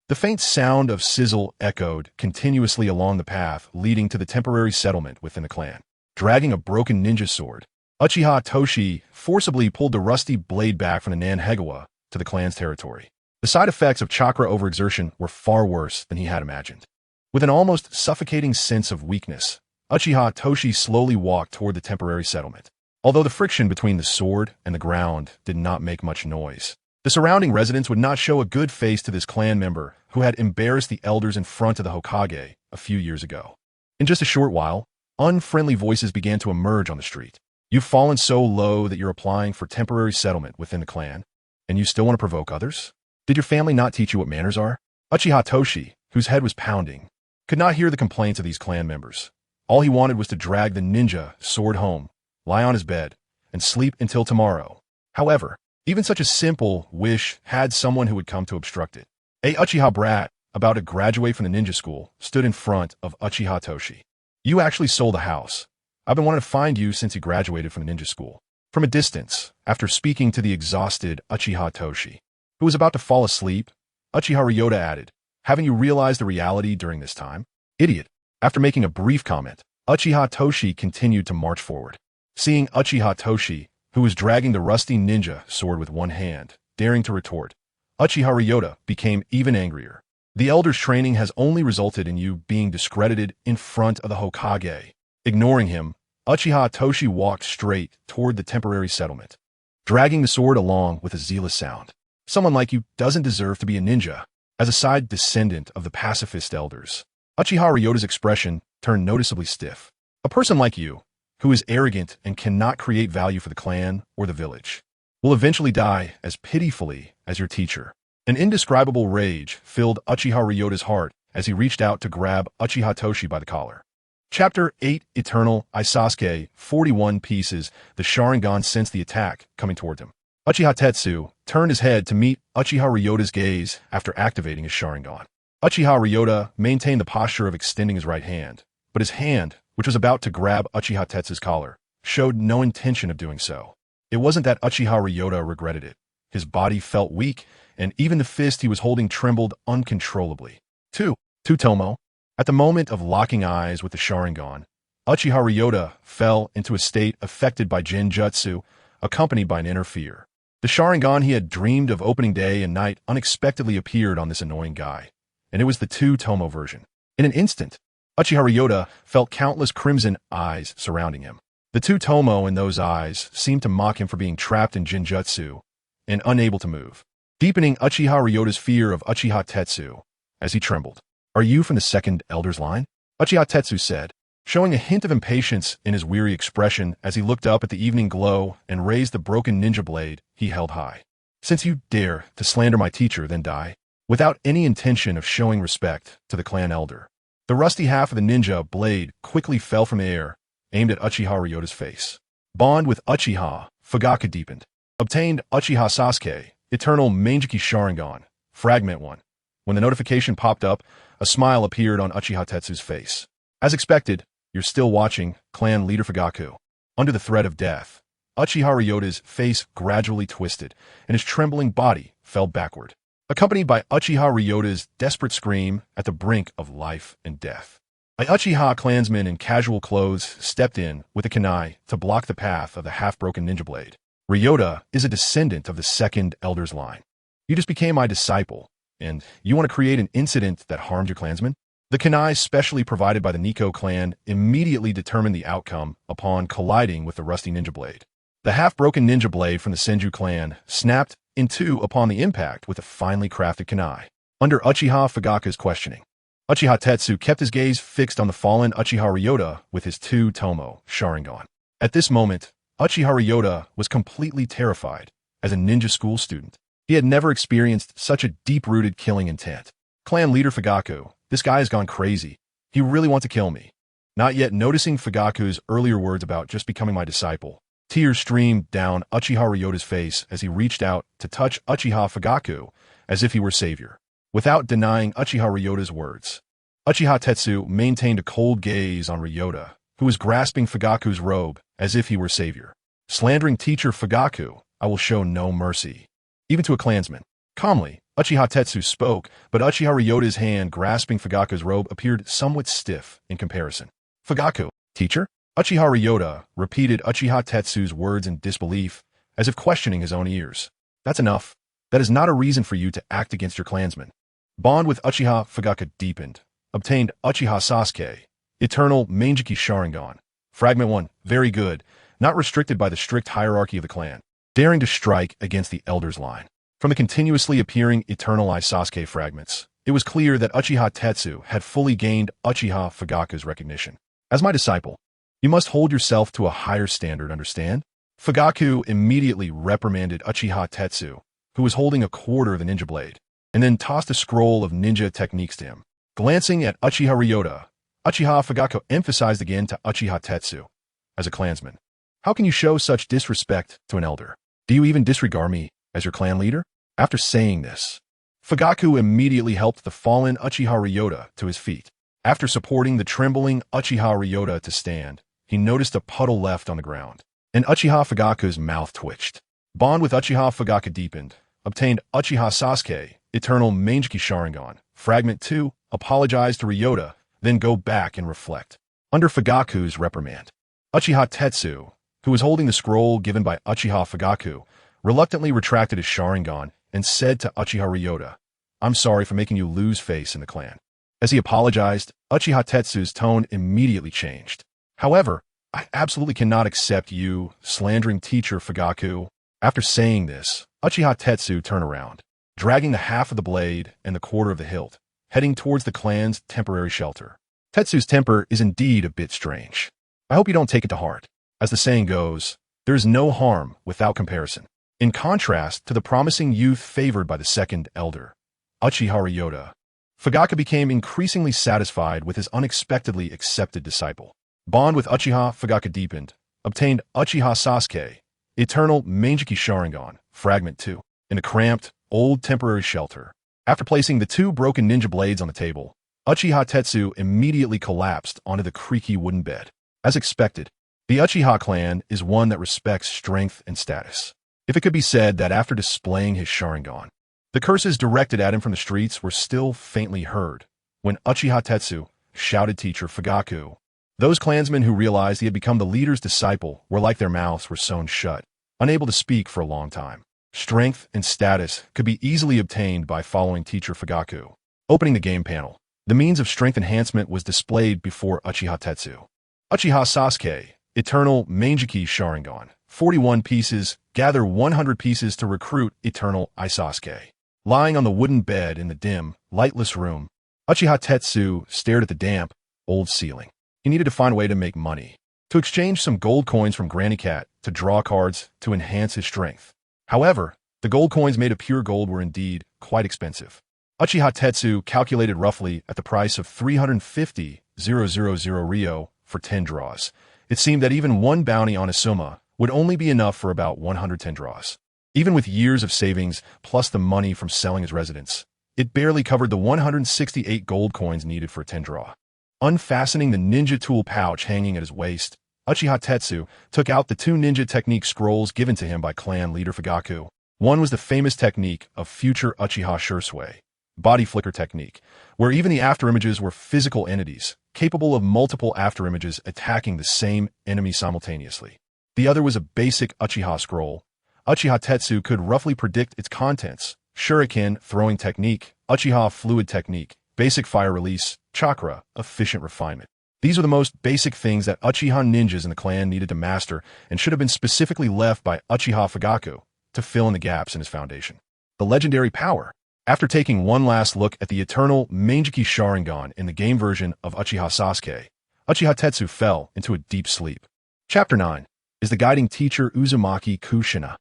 The faint sound of sizzle echoed continuously along the path leading to the temporary settlement within the clan. Dragging a broken ninja sword, Uchiha Itachi forcibly pulled the rusty blade back from the Nanhegawa to the clan's territory. The side effects of chakra overexertion were far worse than he had imagined. With an almost suffocating sense of weakness, Uchiha Itachi slowly walked toward the temporary settlement. Although the friction between the sword and the ground did not make much noise, the surrounding residents would not show a good face to this clan member who had embarrassed the elders in front of the Hokage a few years ago. In just a short while, unfriendly voices began to emerge on the street. You've fallen so low that you're applying for temporary settlement within the clan, and you still want to provoke others? Did your family not teach you what manners are? Uchiha Itachi, whose head was pounding, could not hear the complaints of these clan members. All he wanted was to drag the ninja sword home, lie on his bed, and sleep until tomorrow. However, even such a simple wish had someone who would come to obstruct it. A Uchiha brat, about to graduate from the ninja school, stood in front of Uchiha Itachi. You actually sold the house. I've been wanting to find you since you graduated from the ninja school. From a distance, after speaking to the exhausted Uchiha Itachi, who was about to fall asleep, Uchiha Ryota added, Haven't you realized the reality during this time? Idiot. After making a brief comment, Uchiha Itachi continued to march forward. Seeing Uchiha Itachi, who was dragging the rusty ninja sword with one hand, daring to retort, Uchiha Ryota became even angrier. The elder's training has only resulted in you being discredited in front of the Hokage. Ignoring him, Uchiha Itachi walked straight toward the temporary settlement, dragging the sword along with a zealous sound. Someone like you doesn't deserve to be a ninja. As a side descendant of the pacifist elders, Uchiha Ryota's expression turned noticeably stiff. A person like you, who is arrogant and cannot create value for the clan or the village, will eventually die as pitifully as your teacher. An indescribable rage filled Uchiha Ryota's heart as he reached out to grab Uchiha Itachi by the collar. Chapter 8 Eternal Sasuke 41 pieces. The Sharingan sensed the attack coming toward him. Uchiha Tetsu turned his head to meet Uchiha Ryota's gaze after activating his Sharingan. Uchiha Ryota maintained the posture of extending his right hand, but his hand, which was about to grab Uchiha Tetsu's collar, showed no intention of doing so. It wasn't that Uchiha Ryota regretted it. His body felt weak, and even the fist he was holding trembled uncontrollably. Two tomoe. At the moment of locking eyes with the Sharingan, Uchiha Ryota fell into a state affected by genjutsu, accompanied by an inner fear. The Sharingan he had dreamed of opening day and night unexpectedly appeared on this annoying guy, and it was the tomoe version. In an instant, Uchiha Ryota felt countless crimson eyes surrounding him. The tomoe in those eyes seemed to mock him for being trapped in genjutsu and unable to move, deepening Uchiha Ryota's fear of Uchiha Tetsu as he trembled. Are you from the second elder's line? Uchiha Tetsu said, showing a hint of impatience in his weary expression as he looked up at the evening glow and raised the broken ninja blade he held high. Since you dare to slander my teacher, then die, without any intention of showing respect to the clan elder. The rusty half of the ninja blade quickly fell from the air, aimed at Uchiha Ryota's face. Bond with Uchiha, Fugaku deepened. Obtained Uchiha Sasuke, Eternal Mangekyō Sharingan, Fragment 1. When the notification popped up, a smile appeared on Uchiha Tetsu's face. As expected, you're still watching, clan leader Fugaku. Under the threat of death, Uchiha Ryota's face gradually twisted, and his trembling body fell backward, accompanied by Uchiha Ryota's desperate scream at the brink of life and death. A Uchiha clansman in casual clothes stepped in with a kunai to block the path of the half-broken ninja blade. Ryota is a descendant of the second elder's line. You just became my disciple, and you want to create an incident that harmed your clansman? The kunai specially provided by the Nico clan immediately determined the outcome upon colliding with the rusty ninja blade. The half-broken ninja blade from the Senju clan snapped in two upon the impact with a finely crafted kunai. Under Uchiha Fugaku's questioning, Uchiha Tetsu kept his gaze fixed on the fallen Uchiha Ryota with his two tomoe Sharingan. At this moment, Uchiha Ryota was completely terrified. As a ninja school student, he had never experienced such a deep-rooted killing intent. Clan leader Fugaku, this guy has gone crazy. He really wants to kill me. Not yet noticing Fugaku's earlier words about just becoming my disciple, tears streamed down Uchiha Ryota's face as he reached out to touch Uchiha Fugaku as if he were savior. Without denying Uchiha Ryota's words, Uchiha Tetsu maintained a cold gaze on Ryota, who was grasping Fugaku's robe as if he were savior. Slandering teacher Fugaku, I will show no mercy. Even to a clansman. Calmly, Uchiha Tetsu spoke, but Uchiha Ryota's hand grasping Fugaku's robe appeared somewhat stiff in comparison. Fugaku, teacher? Uchiha Ryota repeated Uchiha Tetsu's words in disbelief, as if questioning his own ears. That's enough. That is not a reason for you to act against your clansman. Bond with Uchiha Fugaku deepened. Obtained Uchiha Sasuke. Eternal Mangekyō Sharingan. Fragment 1. Very good. Not restricted by the strict hierarchy of the clan. Daring to strike against the Elder's line. From the continuously appearing Eternal Eye Sasuke fragments, it was clear that Uchiha Tetsu had fully gained Uchiha Fugaku's recognition. As my disciple, you must hold yourself to a higher standard, understand? Fugaku immediately reprimanded Uchiha Tetsu, who was holding a quarter of the ninja blade, and then tossed a scroll of ninja techniques to him. Glancing at Uchiha Ryota, Uchiha Fugaku emphasized again to Uchiha Tetsu, as a clansman, how can you show such disrespect to an elder? Do you even disregard me as your clan leader? After saying this, Fugaku immediately helped the fallen Uchiha Ryota to his feet. After supporting the trembling Uchiha Ryota to stand, he noticed a puddle left on the ground, and Uchiha Fugaku's mouth twitched. Bond with Uchiha Fugaku deepened. Obtained Uchiha Sasuke, Eternal Mangekyō Sharingan. Fragment 2, apologized to Ryota, then go back and reflect. Under Fugaku's reprimand, Uchiha Tetsu, who was holding the scroll given by Uchiha Fugaku, reluctantly retracted his Sharingan and said to Uchiha Ryota, I'm sorry for making you lose face in the clan. As he apologized, Uchiha Tetsu's tone immediately changed. However, I absolutely cannot accept you slandering teacher Fugaku. After saying this, Uchiha Tetsu turned around, dragging the half of the blade and the quarter of the hilt, heading towards the clan's temporary shelter. Tetsu's temper is indeed a bit strange. I hope you don't take it to heart. As the saying goes, there is no harm without comparison. In contrast to the promising youth favored by the second elder, Uchiha Ryota, Fugaku became increasingly satisfied with his unexpectedly accepted disciple. Bond with Uchiha Fugaku deepened. Obtained Uchiha Sasuke, Eternal Mangekyō Sharingan. Fragment 2. In a cramped, old temporary shelter. After placing the two broken ninja blades on the table, Uchiha Tetsu immediately collapsed onto the creaky wooden bed. As expected, the Uchiha clan is one that respects strength and status. If it could be said that after displaying his Sharingan, the curses directed at him from the streets were still faintly heard, when Uchiha Tetsu shouted teacher Fugaku. Those clansmen who realized he had become the leader's disciple were like their mouths were sewn shut, unable to speak for a long time. Strength and status could be easily obtained by following teacher Fugaku. Opening the game panel, the means of strength enhancement was displayed before Uchiha Tetsu. Uchiha Sasuke, Eternal Mangekyō Sharingan. 41 pieces, gather 100 pieces to recruit Eternal Eye Sasuke. Lying on the wooden bed in the dim, lightless room, Uchiha Tetsu stared at the damp, old ceiling. He needed to find a way to make money, to exchange some gold coins from Granny Cat, to draw cards, to enhance his strength. However, the gold coins made of pure gold were indeed quite expensive. Uchiha Tetsu calculated roughly at the price of 350,000 ryo for 10 draws. It seemed that even one bounty on Isuma would only be enough for about 110 draws. Even with years of savings plus the money from selling his residence, it barely covered the 168 gold coins needed for a 10 draw. Unfastening the ninja tool pouch hanging at his waist, Uchiha Tetsu took out the two ninja technique scrolls given to him by clan leader Fugaku. One was the famous technique of future Uchiha Shursui, body flicker technique, where even the afterimages were physical entities, capable of multiple afterimages attacking the same enemy simultaneously. The other was a basic Uchiha scroll. Uchiha Tetsu could roughly predict its contents: shuriken, throwing technique; Uchiha fluid technique, basic fire release; chakra, efficient refinement. These were the most basic things that Uchiha ninjas in the clan needed to master and should have been specifically left by Uchiha Fugaku to fill in the gaps in his foundation. The legendary power. After taking one last look at the eternal Mangekyō Sharingan in the game version of Uchiha Sasuke, Uchiha Tetsu fell into a deep sleep. Chapter 9 is the guiding teacher Uzumaki Kushina.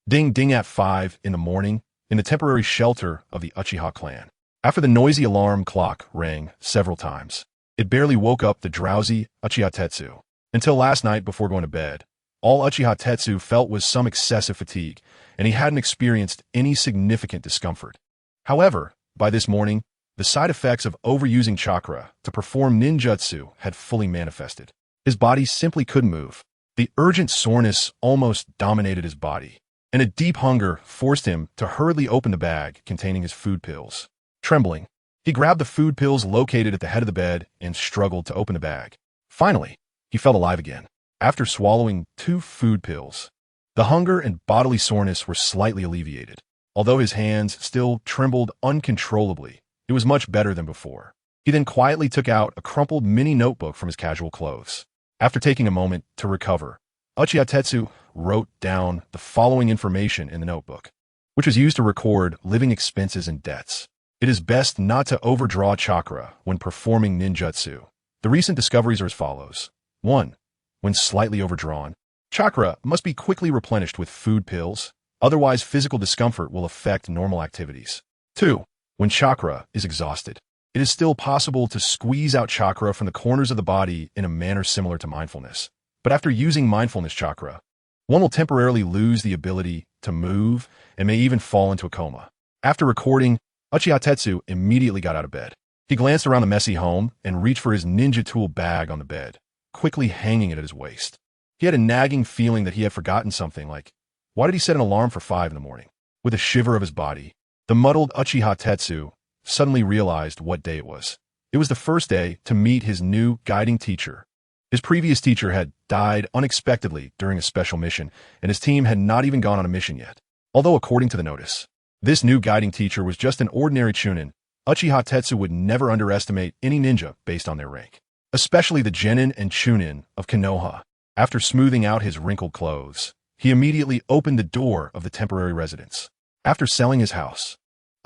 Ding ding at 5 in the morning in the temporary shelter of the Uchiha clan. After the noisy alarm clock rang several times, it barely woke up the drowsy Uchiha Tetsu. Until last night before going to bed, all Uchiha Tetsu felt was some excessive fatigue, and he hadn't experienced any significant discomfort. However, by this morning, the side effects of overusing chakra to perform ninjutsu had fully manifested. His body simply couldn't move. The urgent soreness almost dominated his body, and a deep hunger forced him to hurriedly open the bag containing his food pills. Trembling, he grabbed the food pills located at the head of the bed and struggled to open the bag. Finally, he felt alive again. After swallowing 2 food pills, the hunger and bodily soreness were slightly alleviated. Although his hands still trembled uncontrollably, it was much better than before. He then quietly took out a crumpled mini notebook from his casual clothes. After taking a moment to recover, Uchiha Tetsu wrote down the following information in the notebook, which was used to record living expenses and debts. It is best not to overdraw chakra when performing ninjutsu. The recent discoveries are as follows. 1. When slightly overdrawn, chakra must be quickly replenished with food pills. Otherwise, physical discomfort will affect normal activities. 2. When chakra is exhausted, it is still possible to squeeze out chakra from the corners of the body in a manner similar to mindfulness. But after using mindfulness chakra, one will temporarily lose the ability to move and may even fall into a coma. After recording, Uchiha Tetsu immediately got out of bed. He glanced around the messy home and reached for his ninja tool bag on the bed, quickly hanging it at his waist. He had a nagging feeling that he had forgotten something, like, why did he set an alarm for 5 in the morning? With a shiver of his body, the muddled Uchiha Tetsu suddenly realized what day it was. It was the first day to meet his new guiding teacher. His previous teacher had died unexpectedly during a special mission, and his team had not even gone on a mission yet. Although according to the notice, this new guiding teacher was just an ordinary Chunin, Uchiha Tetsu would never underestimate any ninja based on their rank, especially the genin and Chunin of Konoha. After smoothing out his wrinkled clothes, he immediately opened the door of the temporary residence. After selling his house,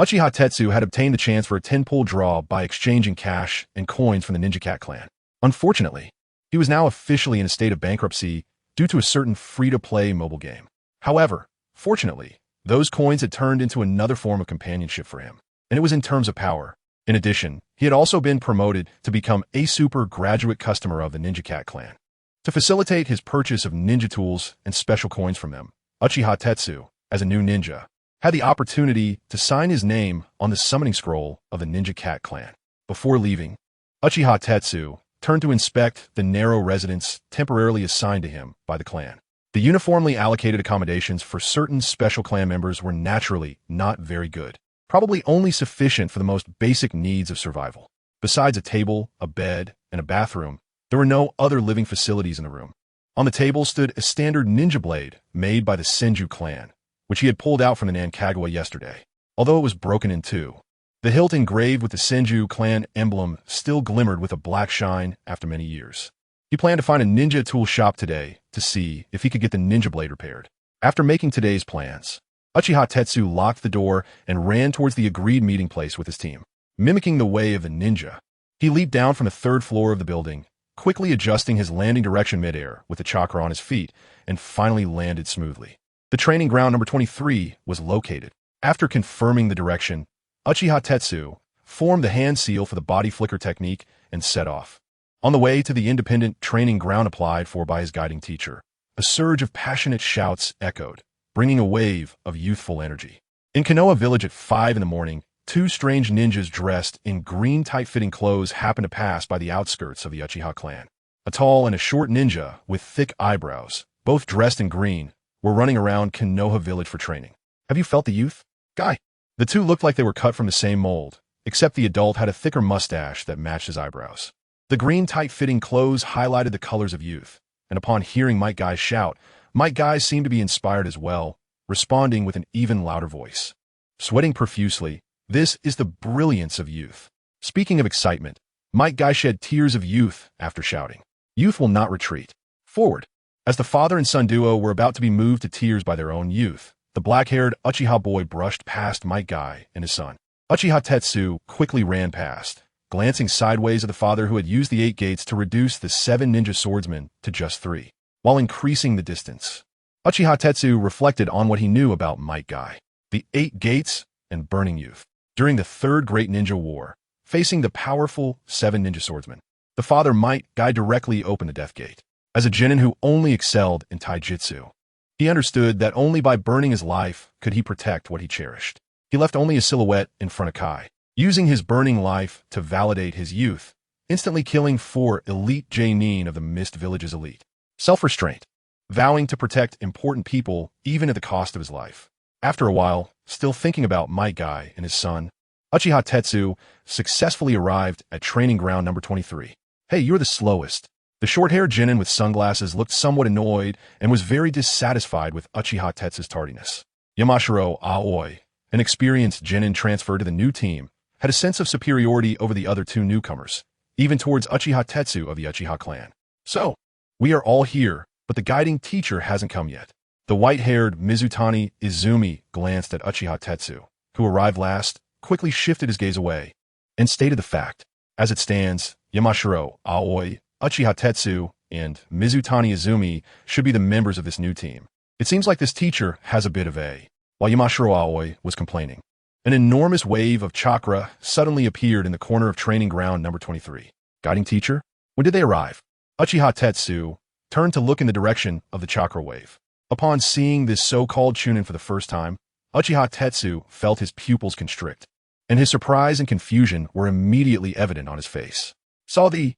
Uchiha Tetsu had obtained the chance for a 10-pull draw by exchanging cash and coins from the Ninja Cat clan. Unfortunately, he was now officially in a state of bankruptcy due to a certain free-to-play mobile game. However, fortunately, those coins had turned into another form of companionship for him, and it was in terms of power. In addition, he had also been promoted to become a super graduate customer of the Ninja Cat clan. To facilitate his purchase of ninja tools and special coins from them, Uchiha Tetsu, as a new ninja, had the opportunity to sign his name on the summoning scroll of the Ninja Cat clan. Before leaving, Uchiha Tetsu turned to inspect the narrow residence temporarily assigned to him by the clan. The uniformly allocated accommodations for certain special clan members were naturally not very good, probably only sufficient for the most basic needs of survival. Besides a table, a bed, and a bathroom, there were no other living facilities in the room. On the table stood a standard ninja blade made by the Senju clan, which he had pulled out from the Nankagawa yesterday. Although it was broken in 2, the hilt engraved with the Senju clan emblem still glimmered with a black shine after many years. He planned to find a ninja tool shop today to see if he could get the ninja blade repaired. After making today's plans, Uchiha Tetsu locked the door and ran towards the agreed meeting place with his team. Mimicking the way of the ninja, he leaped down from the 3rd floor of the building, quickly adjusting his landing direction midair with the chakra on his feet, and finally landed smoothly. The training ground number 23 was located. After confirming the direction, Uchiha Tetsu formed the hand seal for the body flicker technique and set off. On the way to the independent training ground applied for by his guiding teacher, a surge of passionate shouts echoed, bringing a wave of youthful energy. In Konoha village at 5 in the morning, 2 strange ninjas dressed in green tight-fitting clothes happened to pass by the outskirts of the Uchiha clan. A tall and a short ninja with thick eyebrows, both dressed in green, were running around Konoha village for training. Have you felt the youth? Guy. The 2 looked like they were cut from the same mold, except the adult had a thicker mustache that matched his eyebrows. The green tight-fitting clothes highlighted the colors of youth, and upon hearing Mike Guy's shout, Mike Guy seemed to be inspired as well, responding with an even louder voice. Sweating profusely, this is the brilliance of youth. Speaking of excitement, Mike Guy shed tears of youth after shouting. Youth will not retreat. Forward. As the father and son duo were about to be moved to tears by their own youth, the black-haired Uchiha boy brushed past Mike Guy and his son. Uchiha Tetsu quickly ran past, glancing sideways at the father who had used the 8 gates to reduce the 7 ninja swordsmen to just 3, while increasing the distance. Uchiha Tetsu reflected on what he knew about Might Guy, the 8 gates, and burning youth. During the Third Great Ninja War, facing the powerful 7 ninja swordsmen, the father Might Guy directly opened the Death Gate. As a genin who only excelled in taijutsu, he understood that only by burning his life could he protect what he cherished. He left only a silhouette in front of Kai, using his burning life to validate his youth, instantly killing 4 elite genin of the Mist Village's elite. Self-restraint, vowing to protect important people even at the cost of his life. After a while, still thinking about Might Guy and his son, Uchiha Tetsu successfully arrived at training ground number 23. Hey, you're the slowest. The short-haired genin with sunglasses looked somewhat annoyed and was very dissatisfied with Uchiha Tetsu's tardiness. Yamashiro Aoi, an experienced genin transferred to the new team, had a sense of superiority over the other 2 newcomers, even towards Uchiha Tetsu of the Uchiha clan. So, we are all here, but the guiding teacher hasn't come yet. The white-haired Mizutani Izumi glanced at Uchiha Tetsu, who arrived last, quickly shifted his gaze away, and stated the fact. As it stands, Yamashiro Aoi, Uchiha Tetsu, and Mizutani Izumi should be the members of this new team. It seems like this teacher has a bit of a... While Yamashiro Aoi was complaining, an enormous wave of chakra suddenly appeared in the corner of training ground number 23. Guiding teacher? When did they arrive? Uchiha Tetsu turned to look in the direction of the chakra wave. Upon seeing this so-called Chunin for the first time, Uchiha Tetsu felt his pupils constrict, and his surprise and confusion were immediately evident on his face. Saw the...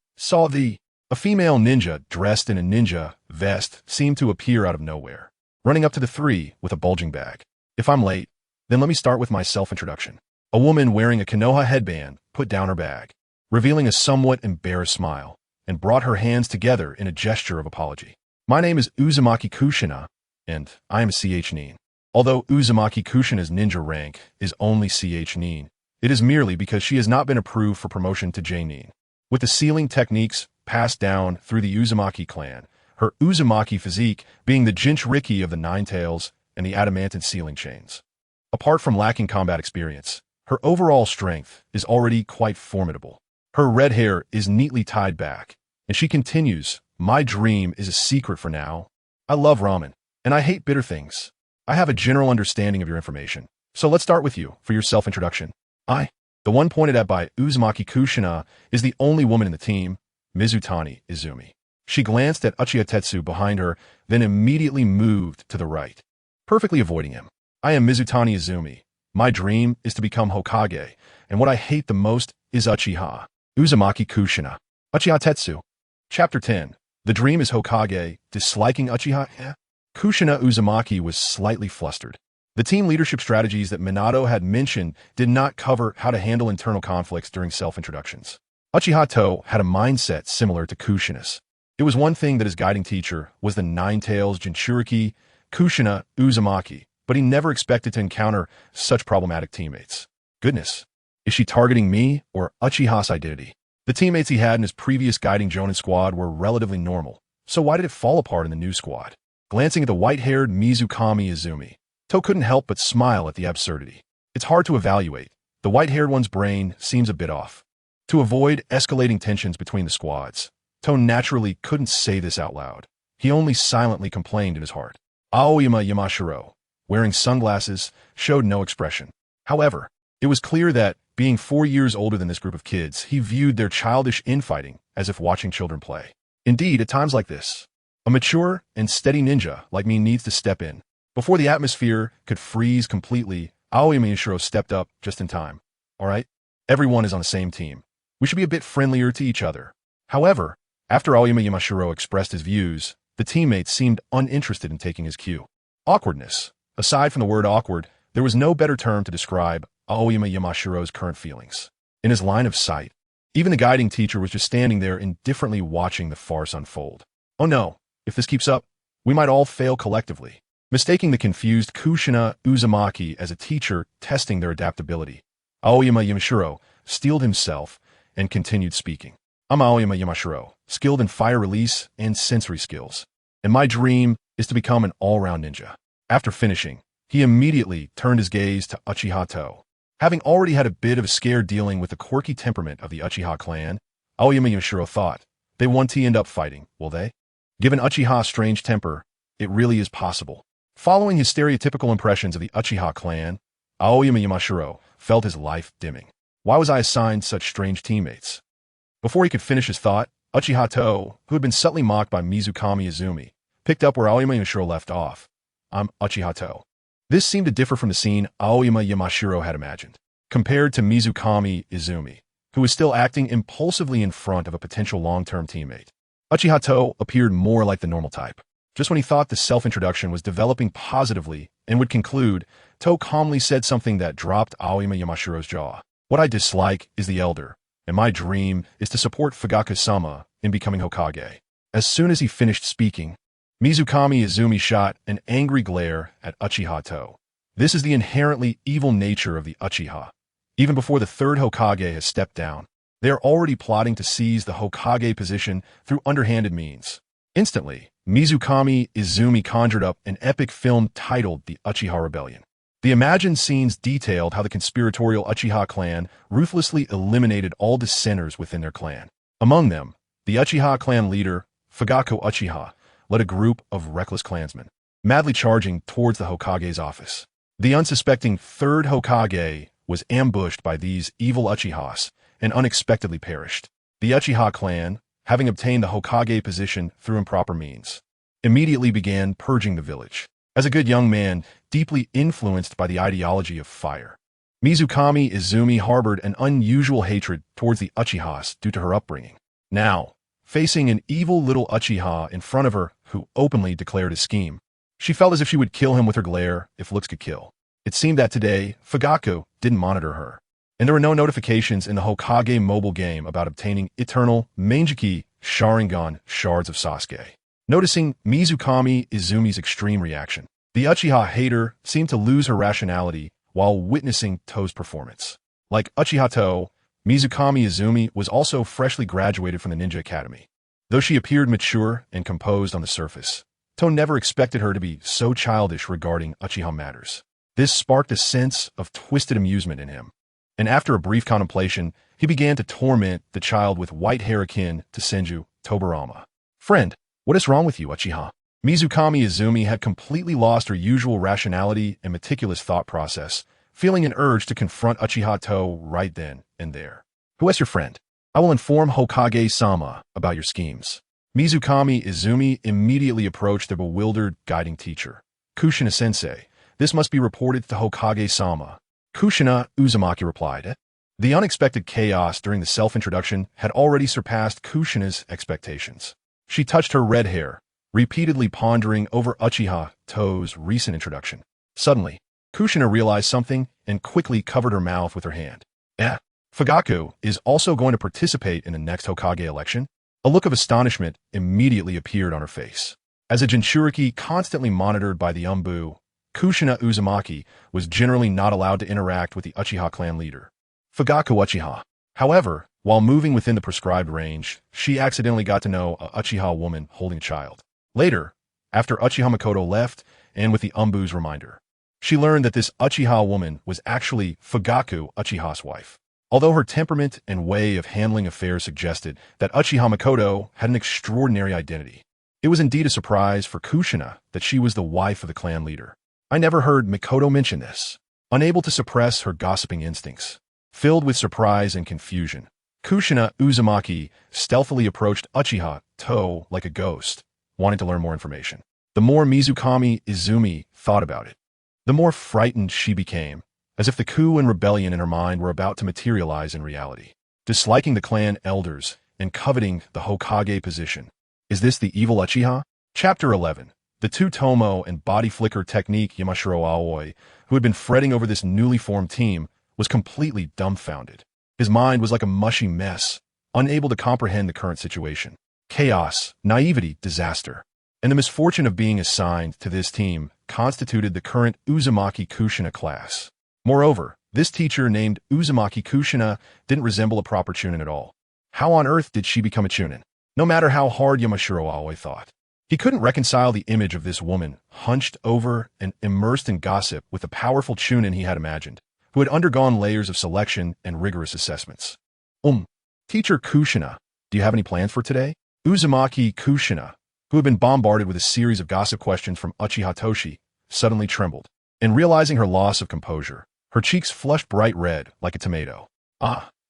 A female ninja dressed in a ninja vest seemed to appear out of nowhere, running up to the 3 with a bulging bag. If I'm late, then let me start with my self-introduction. A woman wearing a Konoha headband put down her bag, revealing a somewhat embarrassed smile, and brought her hands together in a gesture of apology. My name is Uzumaki Kushina, and I am a CH Nin. Although Uzumaki Kushina's ninja rank is only CH Nin, it is merely because she has not been approved for promotion to J Nin. With the sealing techniques passed down through the Uzumaki clan, her Uzumaki physique being the Jinchuriki of the Nine Tails and the adamantine sealing chains. Apart from lacking combat experience, her overall strength is already quite formidable. Her red hair is neatly tied back, and she continues, my dream is a secret for now. I love ramen, and I hate bitter things. I have a general understanding of your information, so let's start with you for your self-introduction. The one pointed at by Uzumaki Kushina, is the only woman in the team, Mizutani Izumi. She glanced at Uchiha Tetsu behind her, then immediately moved to the right, perfectly avoiding him. I am Mizutani Izumi. My dream is to become Hokage, and what I hate the most is Uchiha. Uzumaki Kushina. Uchiha Tetsu. Chapter 10. The dream is Hokage, disliking Uchiha? Kushina Uzumaki was slightly flustered. The team leadership strategies that Minato had mentioned did not cover how to handle internal conflicts during self-introductions. Uchiha To had a mindset similar to Kushina's. It was one thing that his guiding teacher was the Nine Tails Jinchuriki, Kushina Uzumaki, but he never expected to encounter such problematic teammates. Goodness, is she targeting me or Uchiha's identity? The teammates he had in his previous guiding Jonin squad were relatively normal, so why did it fall apart in the new squad? Glancing at the white-haired Mizukami Izumi, To couldn't help but smile at the absurdity. It's hard to evaluate. The white-haired one's brain seems a bit off. To avoid escalating tensions between the squads, To naturally couldn't say this out loud. He only silently complained in his heart. Aoyama Yamashiro, wearing sunglasses, showed no expression. However, it was clear that, being 4 years older than this group of kids, he viewed their childish infighting as if watching children play. Indeed, at times like this, a mature and steady ninja like me needs to step in. Before the atmosphere could freeze completely, Aoyama Yamashiro stepped up just in time. All right? Everyone is on the same team. We should be a bit friendlier to each other. However, after Aoyama Yamashiro expressed his views, the teammates seemed uninterested in taking his cue. Awkwardness. Aside from the word awkward, there was no better term to describe Aoyama Yamashiro's current feelings. In his line of sight, even the guiding teacher was just standing there indifferently watching the farce unfold. Oh no, if this keeps up, we might all fail collectively. Mistaking the confused Kushina Uzumaki as a teacher testing their adaptability, Aoyama Yamashiro steeled himself and continued speaking. I'm Aoyama Yamashiro, skilled in fire release and sensory skills, and my dream is to become an all-round ninja. After finishing, he immediately turned his gaze to Uchiha To. Having already had a bit of a scare dealing with the quirky temperament of the Uchiha clan, Aoyama Yamashiro thought, they won't end up fighting, will they? Given Uchiha's strange temper, it really is possible. Following his stereotypical impressions of the Uchiha clan, Aoyama Yamashiro felt his life dimming. Why was I assigned such strange teammates? Before he could finish his thought, Uchiha Toh, who had been subtly mocked by Mizukami Izumi, picked up where Aoyama Yamashiro left off. I'm Uchiha Toh. This seemed to differ from the scene Aoyama Yamashiro had imagined. Compared to Mizukami Izumi, who was still acting impulsively in front of a potential long-term teammate, Uchiha Toh appeared more like the normal type. Just when he thought the self-introduction was developing positively and would conclude, Toh calmly said something that dropped Aoyama Yamashiro's jaw. What I dislike is the elder, and my dream is to support Fugaku-sama in becoming Hokage. As soon as he finished speaking, Mizukami Izumi shot an angry glare at Uchiha Toh. This is the inherently evil nature of the Uchiha. Even before the third Hokage has stepped down, they are already plotting to seize the Hokage position through underhanded means. Instantly, Mizukami Izumi conjured up an epic film titled The Uchiha Rebellion. The imagined scenes detailed how the conspiratorial Uchiha clan ruthlessly eliminated all dissenters within their clan. Among them, the Uchiha clan leader, Fugaku Uchiha, led a group of reckless clansmen, madly charging towards the Hokage's office. The unsuspecting third Hokage was ambushed by these evil Uchihas and unexpectedly perished. The Uchiha clan, having obtained the Hokage position through improper means, immediately began purging the village. As a good young man, deeply influenced by the ideology of fire, Mizukami Izumi harbored an unusual hatred towards the Uchihas due to her upbringing. Now, facing an evil little Uchiha in front of her who openly declared his scheme, she felt as if she would kill him with her glare if looks could kill. It seemed that today, Fugaku didn't monitor her, and there were no notifications in the Hokage mobile game about obtaining eternal Mangekyō Sharingan shards of Sasuke. Noticing Mizukami Izumi's extreme reaction, the Uchiha hater seemed to lose her rationality while witnessing Toh's performance. Like Uchiha Toh, Mizukami Izumi was also freshly graduated from the Ninja Academy. Though she appeared mature and composed on the surface, Toh never expected her to be so childish regarding Uchiha matters. This sparked a sense of twisted amusement in him, and after a brief contemplation, he began to torment the child with white hair akin to Senju Tobarama. Friend, what is wrong with you, Uchiha? Mizukami Izumi had completely lost her usual rationality and meticulous thought process, feeling an urge to confront Uchiha Toh right then and there. Who is your friend? I will inform Hokage-sama about your schemes. Mizukami Izumi immediately approached the bewildered guiding teacher. Kushina sensei, this must be reported to Hokage-sama. Kushina Uzumaki replied. The unexpected chaos during the self-introduction had already surpassed Kushina's expectations. She touched her red hair, repeatedly pondering over Uchiha Toh's recent introduction. Suddenly, Kushina realized something and quickly covered her mouth with her hand. Fugaku is also going to participate in the next Hokage election? A look of astonishment immediately appeared on her face. As a Jinchuriki constantly monitored by the Umbu, Kushina Uzumaki was generally not allowed to interact with the Uchiha clan leader, Fugaku Uchiha. However, while moving within the prescribed range, she accidentally got to know a Uchiha woman holding a child. Later, after Uchiha Makoto left and with the Umbu's reminder, she learned that this Uchiha woman was actually Fugaku Uchiha's wife. Although her temperament and way of handling affairs suggested that Uchiha Makoto had an extraordinary identity, it was indeed a surprise for Kushina that she was the wife of the clan leader. I never heard Makoto mention this. Unable to suppress her gossiping instincts, filled with surprise and confusion, Kushina Uzumaki stealthily approached Uchiha Toh like a ghost, wanting to learn more information. The more Mizukami Izumi thought about it, the more frightened she became, as if the coup and rebellion in her mind were about to materialize in reality. Disliking the clan elders and coveting the Hokage position. Is this the evil Uchiha? Chapter 11. The two tomoe and body flicker technique. Yamashiro Aoi, who had been fretting over this newly formed team, was completely dumbfounded. His mind was like a mushy mess, unable to comprehend the current situation. Chaos, naivety, disaster, and the misfortune of being assigned to this team constituted the current Uzumaki Kushina class. Moreover, this teacher named Uzumaki Kushina didn't resemble a proper Chunin at all. How on earth did she become a Chunin? No matter how hard Yamashiro Aoi thought, he couldn't reconcile the image of this woman, hunched over and immersed in gossip with the powerful Chunin he had imagined, who had undergone layers of selection and rigorous assessments. Teacher Kushina, do you have any plans for today? Uzumaki Kushina, who had been bombarded with a series of gossip questions from Uchiha Itachi, suddenly trembled. And realizing her loss of composure, her cheeks flushed bright red like a tomato.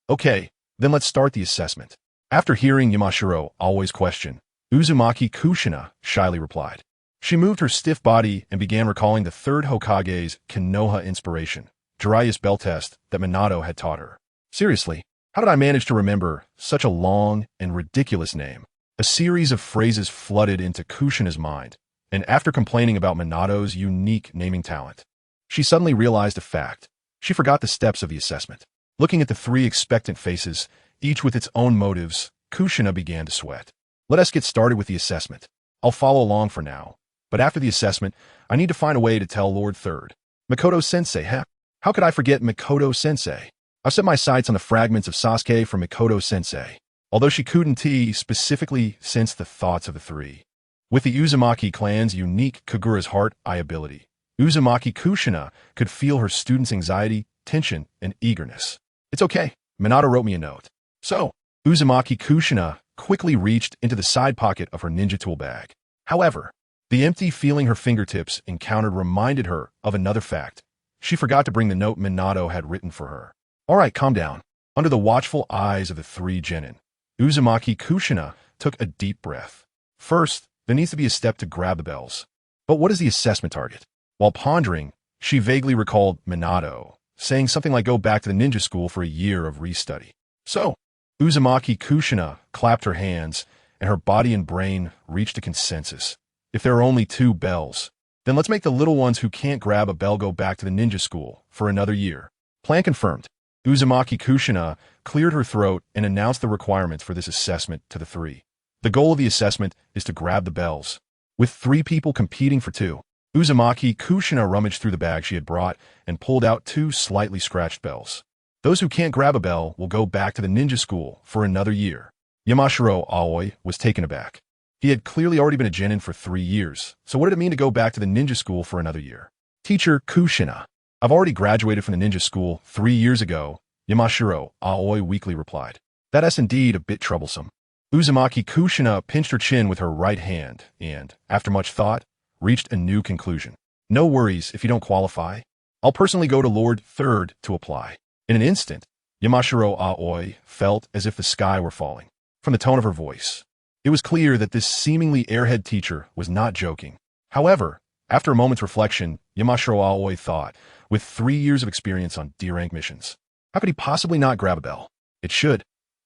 Okay, then let's start the assessment. After hearing Yamashiro always question, Uzumaki Kushina shyly replied. She moved her stiff body and began recalling the third Hokage's Konoha inspiration, Jiraiya's bell test that Minato had taught her. Seriously, how did I manage to remember such a long and ridiculous name? A series of phrases flooded into Kushina's mind, and after complaining about Minato's unique naming talent, she suddenly realized a fact. She forgot the steps of the assessment. Looking at the three expectant faces, each with its own motives, Kushina began to sweat. Let us get started with the assessment. I'll follow along for now, but after the assessment, I need to find a way to tell Lord Third. Mikoto-sensei, how could I forget Mikoto-sensei? I've set my sights on the fragments of Sasuke from Mikoto-sensei, although she couldn't specifically sense the thoughts of the three. With the Uzumaki clan's unique Kagura's heart-eye ability, Uzumaki Kushina could feel her students' anxiety, tension, and eagerness. It's okay, Minato wrote me a note. So, Uzumaki Kushina quickly reached into the side pocket of her ninja tool bag. However, the empty feeling her fingertips encountered reminded her of another fact. She forgot to bring the note Minato had written for her. All right, calm down. Under the watchful eyes of the three genin, Uzumaki Kushina took a deep breath. First, there needs to be a step to grab the bells. But what is the assessment target? While pondering, she vaguely recalled Minato saying something like go back to the ninja school for a year of restudy. So, Uzumaki Kushina clapped her hands, and her body and brain reached a consensus. If there are only 2 bells, then let's make the little ones who can't grab a bell go back to the ninja school for another year. Plan confirmed. Uzumaki Kushina cleared her throat and announced the requirements for this assessment to the three. The goal of the assessment is to grab the bells. With 3 people competing for 2, Uzumaki Kushina rummaged through the bag she had brought and pulled out 2 slightly scratched bells. Those who can't grab a bell will go back to the ninja school for another year. Yamashiro Aoi was taken aback. He had clearly already been a genin for 3 years, so what did it mean to go back to the ninja school for another year? Teacher Kushina, I've already graduated from the ninja school 3 years ago, Yamashiro Aoi weakly replied. That's indeed a bit troublesome. Uzumaki Kushina pinched her chin with her right hand and, after much thought, reached a new conclusion. No worries if you don't qualify. I'll personally go to Lord Third to apply. In an instant, Yamashiro Aoi felt as if the sky were falling. From the tone of her voice, it was clear that this seemingly airhead teacher was not joking. However, after a moment's reflection, Yamashiro Aoi thought, with 3 years of experience on D-rank missions, how could he possibly not grab a bell? It should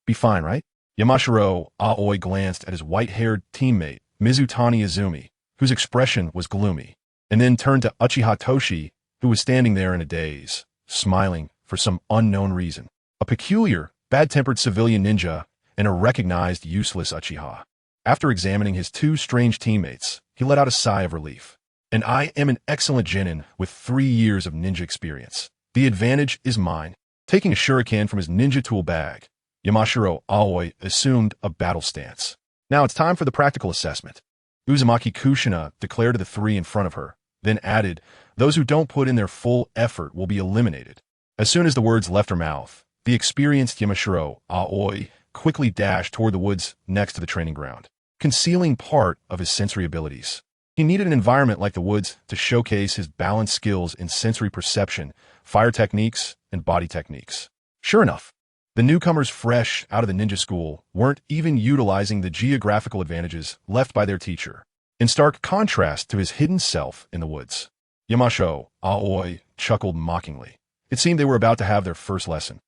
be fine, right? Yamashiro Aoi glanced at his white-haired teammate, Mizutani Izumi, whose expression was gloomy, and then turned to Uchiha Itachi, who was standing there in a daze, smiling for some unknown reason. A peculiar, bad-tempered civilian ninja and a recognized useless Uchiha. After examining his 2 strange teammates, he let out a sigh of relief. And I am an excellent genin with 3 years of ninja experience. The advantage is mine. Taking a shuriken from his ninja tool bag, Yamashiro Aoi assumed a battle stance. Now it's time for the practical assessment. Uzumaki Kushina declared to the 3 in front of her, then added, those who don't put in their full effort will be eliminated. As soon as the words left her mouth, the experienced Yamashiro Aoi quickly dashed toward the woods next to the training ground, concealing part of his sensory abilities. He needed an environment like the woods to showcase his balanced skills in sensory perception, fire techniques, and body techniques. Sure enough, the newcomers fresh out of the ninja school weren't even utilizing the geographical advantages left by their teacher, in stark contrast to his hidden self in the woods. Yamashiro Aoi chuckled mockingly. It seemed they were about to have their first lesson.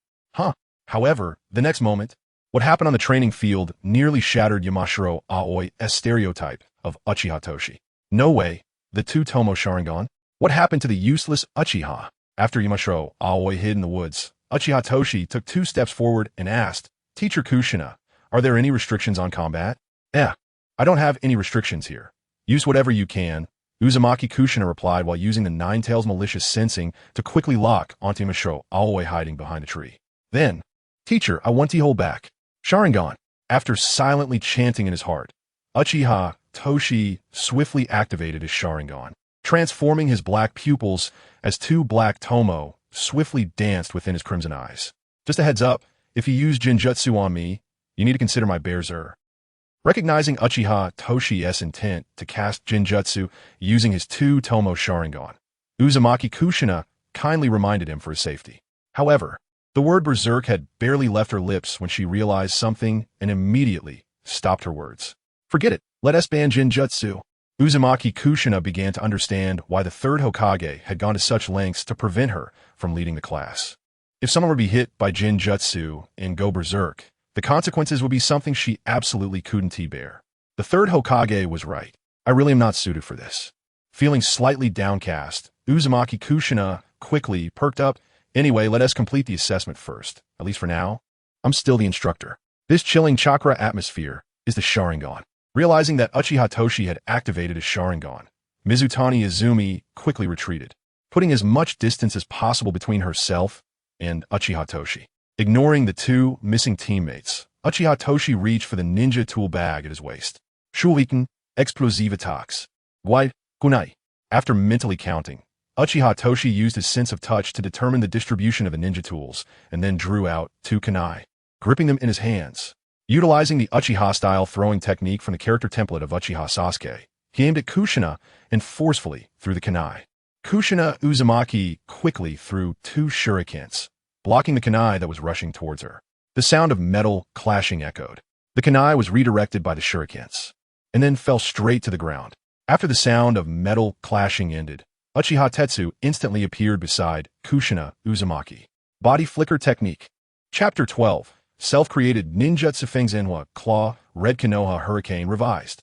However, the next moment, what happened on the training field nearly shattered Yamashiro Aoi's stereotype of Uchiha Itachi. No way, the 2 tomoe Sharingan? What happened to the useless Uchiha? After Yamashiro Aoi hid in the woods, Uchiha Itachi took 2 steps forward and asked, Teacher Kushina, are there any restrictions on combat? I don't have any restrictions here. Use whatever you can, Uzumaki Kushina replied while using the Ninetales malicious sensing to quickly lock onto Yamashiro Aoi hiding behind a tree. Then, Teacher, I want to hold back. Sharingan. After silently chanting in his heart, Uchiha Itachi swiftly activated his Sharingan, transforming his black pupils as 2 black tomoe swiftly danced within his crimson eyes. Just a heads up, if you use genjutsu on me, you need to consider my berserker. Recognizing Uchiha Itachi's intent to cast genjutsu using his two tomoe Sharingan, Uzumaki Kushina kindly reminded him for his safety. However, the word berserk had barely left her lips when she realized something and immediately stopped her words. Forget it, let us ban genjutsu. Uzumaki Kushina began to understand why the third Hokage had gone to such lengths to prevent her from leading the class. If someone were to be hit by genjutsu and go berserk, the consequences would be something she absolutely couldn't bear. The third Hokage was right. I really am not suited for this. Feeling slightly downcast, Uzumaki Kushina quickly perked up. Anyway, let us complete the assessment first. At least for now, I'm still the instructor. This chilling chakra atmosphere is the Sharingan. Realizing that Uchiha Itachi had activated his Sharingan, Mizutani Izumi quickly retreated, putting as much distance as possible between herself and Uchiha Itachi. Ignoring the two missing teammates, Uchiha Itachi reached for the ninja tool bag at his waist. Shuriken, explosive attacks. Why, kunai. After mentally counting, Uchiha Itachi used his sense of touch to determine the distribution of the ninja tools and then drew out two kunai, gripping them in his hands. Utilizing the Uchiha-style throwing technique from the character template of Uchiha Sasuke, he aimed at Kushina and forcefully threw the kunai. Kushina Uzumaki quickly threw two shurikens, blocking the kunai that was rushing towards her. The sound of metal clashing echoed. The kunai was redirected by the shurikens, and then fell straight to the ground. After the sound of metal clashing ended, Uchiha Zetsu instantly appeared beside Kushina Uzumaki. Body Flicker Technique. Chapter 12. Self-created Ninjutsu Fengzenhua Claw Red Konoha Hurricane Revised.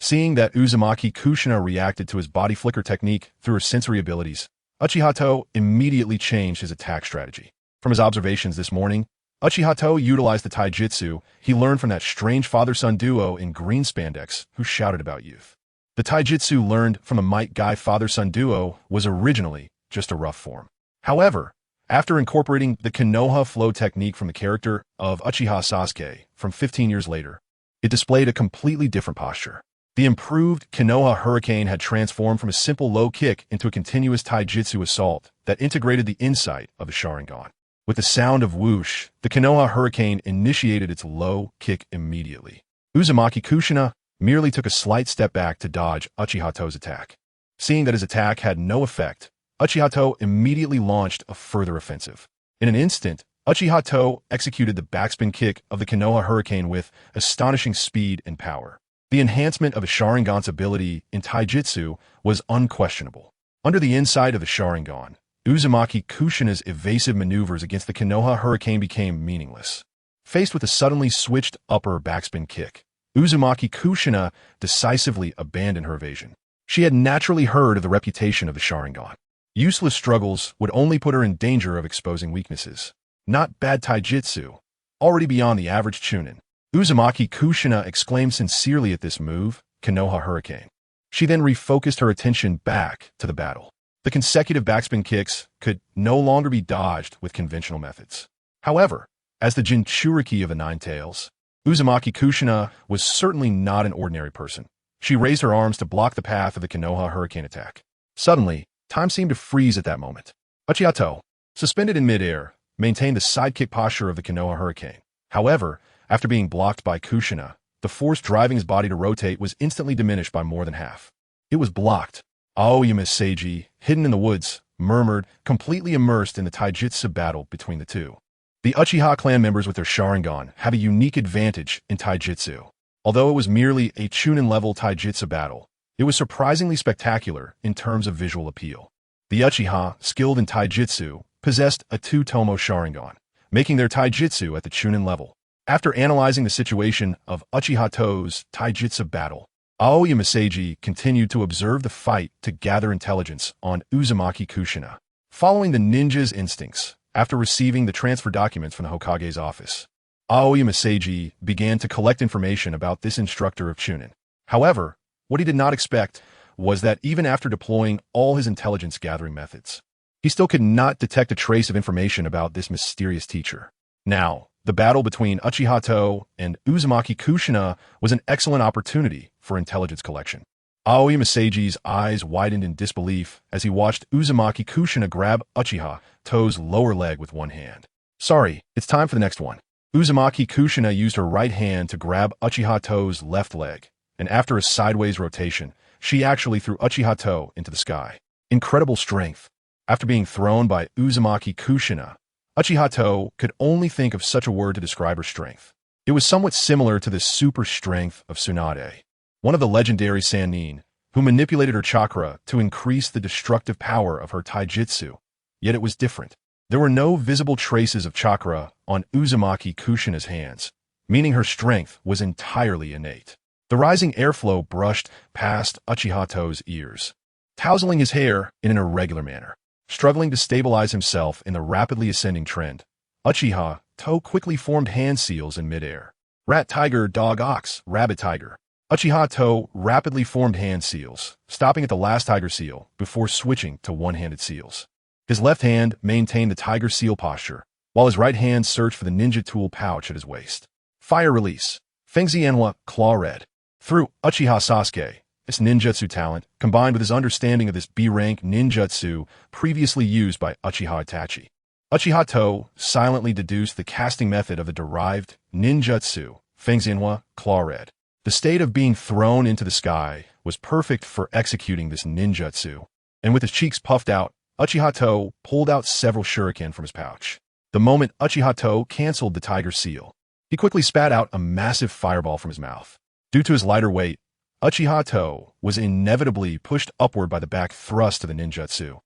Seeing that Uzumaki Kushina reacted to his body flicker technique through her sensory abilities, Uchiha Itachi immediately changed his attack strategy. From his observations this morning, Uchiha Itachi utilized the taijutsu he learned from that strange father-son duo in green spandex who shouted about youth. The taijutsu learned from the Might Guy father-son duo was originally just a rough form. However, after incorporating the Konoha flow technique from the character of Uchiha Sasuke from 15 years later, it displayed a completely different posture. The improved Konoha Hurricane had transformed from a simple low kick into a continuous taijutsu assault that integrated the insight of the Sharingan. With the sound of whoosh, the Konoha Hurricane initiated its low kick immediately. Uzumaki Kushina merely took a slight step back to dodge Uchiha Itachi's attack. Seeing that his attack had no effect, Uchiha Itachi immediately launched a further offensive. In an instant, Uchiha Itachi executed the backspin kick of the Konoha Hurricane with astonishing speed and power. The enhancement of the Sharingan's ability in taijutsu was unquestionable. Under the insight of the Sharingan, Uzumaki Kushina's evasive maneuvers against the Konoha Hurricane became meaningless. Faced with a suddenly switched upper backspin kick, Uzumaki Kushina decisively abandoned her evasion. She had naturally heard of the reputation of the Sharingan. Useless struggles would only put her in danger of exposing weaknesses. Not bad taijutsu, already beyond the average Chunin. Uzumaki Kushina exclaimed sincerely at this move, Konoha Hurricane. She then refocused her attention back to the battle. The consecutive backspin kicks could no longer be dodged with conventional methods. However, as the Jinchuriki of the Nine Tails, Uzumaki Kushina was certainly not an ordinary person. She raised her arms to block the path of the Konoha Hurricane attack. Suddenly, time seemed to freeze at that moment. Uchiha Itachi, suspended in midair, maintained the sidekick posture of the Konoha Hurricane. However, after being blocked by Kushina, the force driving his body to rotate was instantly diminished by more than half. It was blocked. Aoyama Seiji, hidden in the woods, murmured, completely immersed in the taijutsu battle between the two. The Uchiha clan members with their Sharingan have a unique advantage in taijutsu. Although it was merely a Chunin-level taijutsu battle, it was surprisingly spectacular in terms of visual appeal. The Uchiha, skilled in taijutsu, possessed a two tomoe Sharingan, making their taijutsu at the Chunin level. After analyzing the situation of Uchiha Itachi's taijutsu battle, Aoyama Seiji continued to observe the fight to gather intelligence on Uzumaki Kushina. Following the ninja's instincts, after receiving the transfer documents from the Hokage's office, Aoyama Seiji began to collect information about this instructor of Chunin. However, what he did not expect was that even after deploying all his intelligence-gathering methods, he still could not detect a trace of information about this mysterious teacher. Now, the battle between Uchiha Itachi and Uzumaki Kushina was an excellent opportunity for intelligence collection. Aoi Masaji's eyes widened in disbelief as he watched Uzumaki Kushina grab Uchiha To's lower leg with one hand. Sorry, it's time for the next one. Uzumaki Kushina used her right hand to grab Uchiha To's left leg, and after a sideways rotation, she actually threw Uchiha To into the sky. Incredible strength. After being thrown by Uzumaki Kushina, Uchiha To could only think of such a word to describe her strength. It was somewhat similar to the super strength of Tsunade, one of the legendary Sannin, who manipulated her chakra to increase the destructive power of her taijutsu. Yet it was different. There were no visible traces of chakra on Uzumaki Kushina's hands, meaning her strength was entirely innate. The rising airflow brushed past Uchiha To's ears, tousling his hair in an irregular manner. Struggling to stabilize himself in the rapidly ascending trend, Uchiha To quickly formed hand seals in midair. Rat tiger, dog ox, rabbit tiger. Uchiha To rapidly formed hand seals, stopping at the last tiger seal before switching to one-handed seals. His left hand maintained the tiger seal posture, while his right hand searched for the ninja tool pouch at his waist. Fire release. Fengxianhua, claw red. Through Uchiha Sasuke, this ninjutsu talent, combined with his understanding of this B-rank ninjutsu previously used by Uchiha Itachi. Uchiha To silently deduced the casting method of the derived ninjutsu, Fengxianhua, claw red. The state of being thrown into the sky was perfect for executing this ninjutsu, and with his cheeks puffed out, Uchiha To pulled out several shuriken from his pouch. The moment Uchiha To canceled the tiger seal, he quickly spat out a massive fireball from his mouth. Due to his lighter weight, Uchiha To was inevitably pushed upward by the back thrust of the ninjutsu.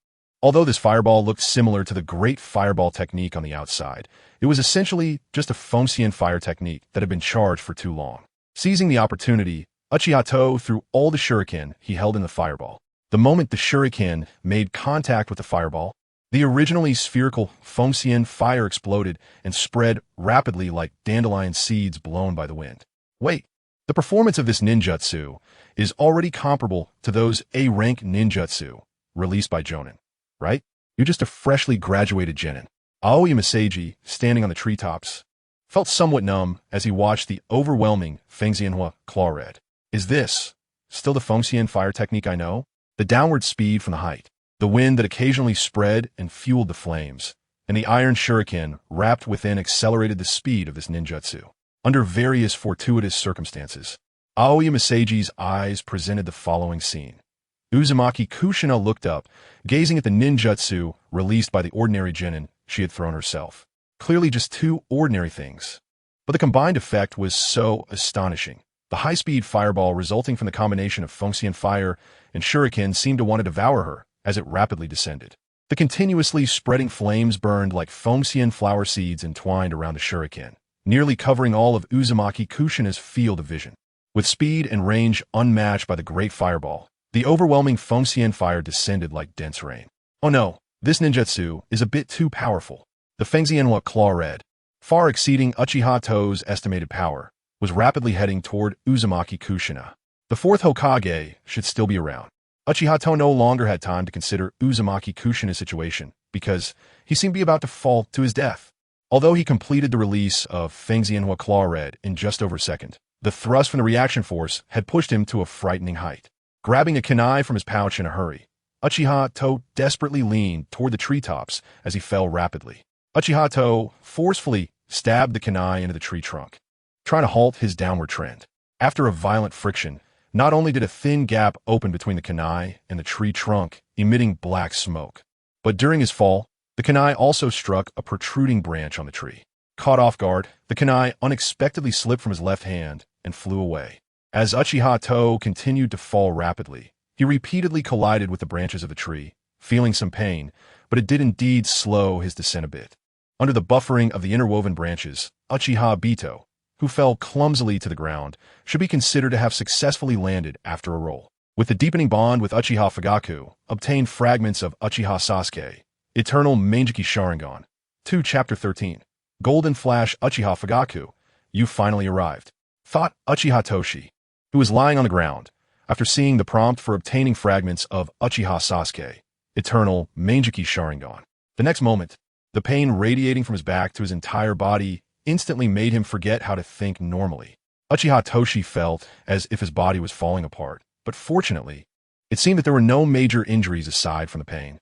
Although this fireball looked similar to the great fireball technique on the outside, it was essentially just a Fengxian fire technique that had been charged for too long. Seizing the opportunity, Uchiha To threw all the shuriken he held in the fireball. The moment the shuriken made contact with the fireball, the originally spherical Fengxian fire exploded and spread rapidly like dandelion seeds blown by the wind. Wait, the performance of this ninjutsu is already comparable to those A-rank ninjutsu released by Jonin, right? You're just a freshly graduated genin. Aoi Masaji, standing on the treetops, felt somewhat numb as he watched the overwhelming Fengxianhua claw red. Is this still the Fengxian fire technique I know? The downward speed from the height, the wind that occasionally spread and fueled the flames, and the iron shuriken wrapped within accelerated the speed of this ninjutsu. Under various fortuitous circumstances, Aoi Masaji's eyes presented the following scene. Uzumaki Kushina looked up, gazing at the ninjutsu released by the ordinary genin she had thrown herself. Clearly just two ordinary things. But the combined effect was so astonishing. The high-speed fireball resulting from the combination of Fengxian fire and shuriken seemed to want to devour her as it rapidly descended. The continuously spreading flames burned like Fengxian flower seeds entwined around the shuriken, nearly covering all of Uzumaki Kushina's field of vision. With speed and range unmatched by the great fireball, the overwhelming Fengxian fire descended like dense rain. Oh no, this ninjutsu is a bit too powerful. The Fengxianhua claw red, far exceeding Uchiha To's estimated power, was rapidly heading toward Uzumaki Kushina. The fourth Hokage should still be around. Uchiha To no longer had time to consider Uzumaki Kushina's situation because he seemed to be about to fall to his death. Although he completed the release of Fengxianhua claw red in just over a second, the thrust from the reaction force had pushed him to a frightening height. Grabbing a kunai from his pouch in a hurry, Uchiha To desperately leaned toward the treetops as he fell rapidly. Uchiha To forcefully stabbed the kunai into the tree trunk, trying to halt his downward trend. After a violent friction, not only did a thin gap open between the kunai and the tree trunk, emitting black smoke, but during his fall, the kunai also struck a protruding branch on the tree. Caught off guard, the kunai unexpectedly slipped from his left hand and flew away. As Uchiha To continued to fall rapidly, he repeatedly collided with the branches of the tree, feeling some pain, but it did indeed slow his descent a bit. Under the buffering of the interwoven branches, Uchiha Bito, who fell clumsily to the ground, should be considered to have successfully landed after a roll. With the deepening bond with Uchiha Fugaku, obtained fragments of Uchiha Sasuke, Eternal Mangekyō Sharingan. 2 Chapter 13. Golden Flash Uchiha Fugaku, you finally arrived, thought Uchiha Toshi, who was lying on the ground, after seeing the prompt for obtaining fragments of Uchiha Sasuke, Eternal Mangekyō Sharingan. The next moment, the pain radiating from his back to his entire body instantly made him forget how to think normally. Uchiha Toshi felt as if his body was falling apart, but fortunately, it seemed that there were no major injuries aside from the pain.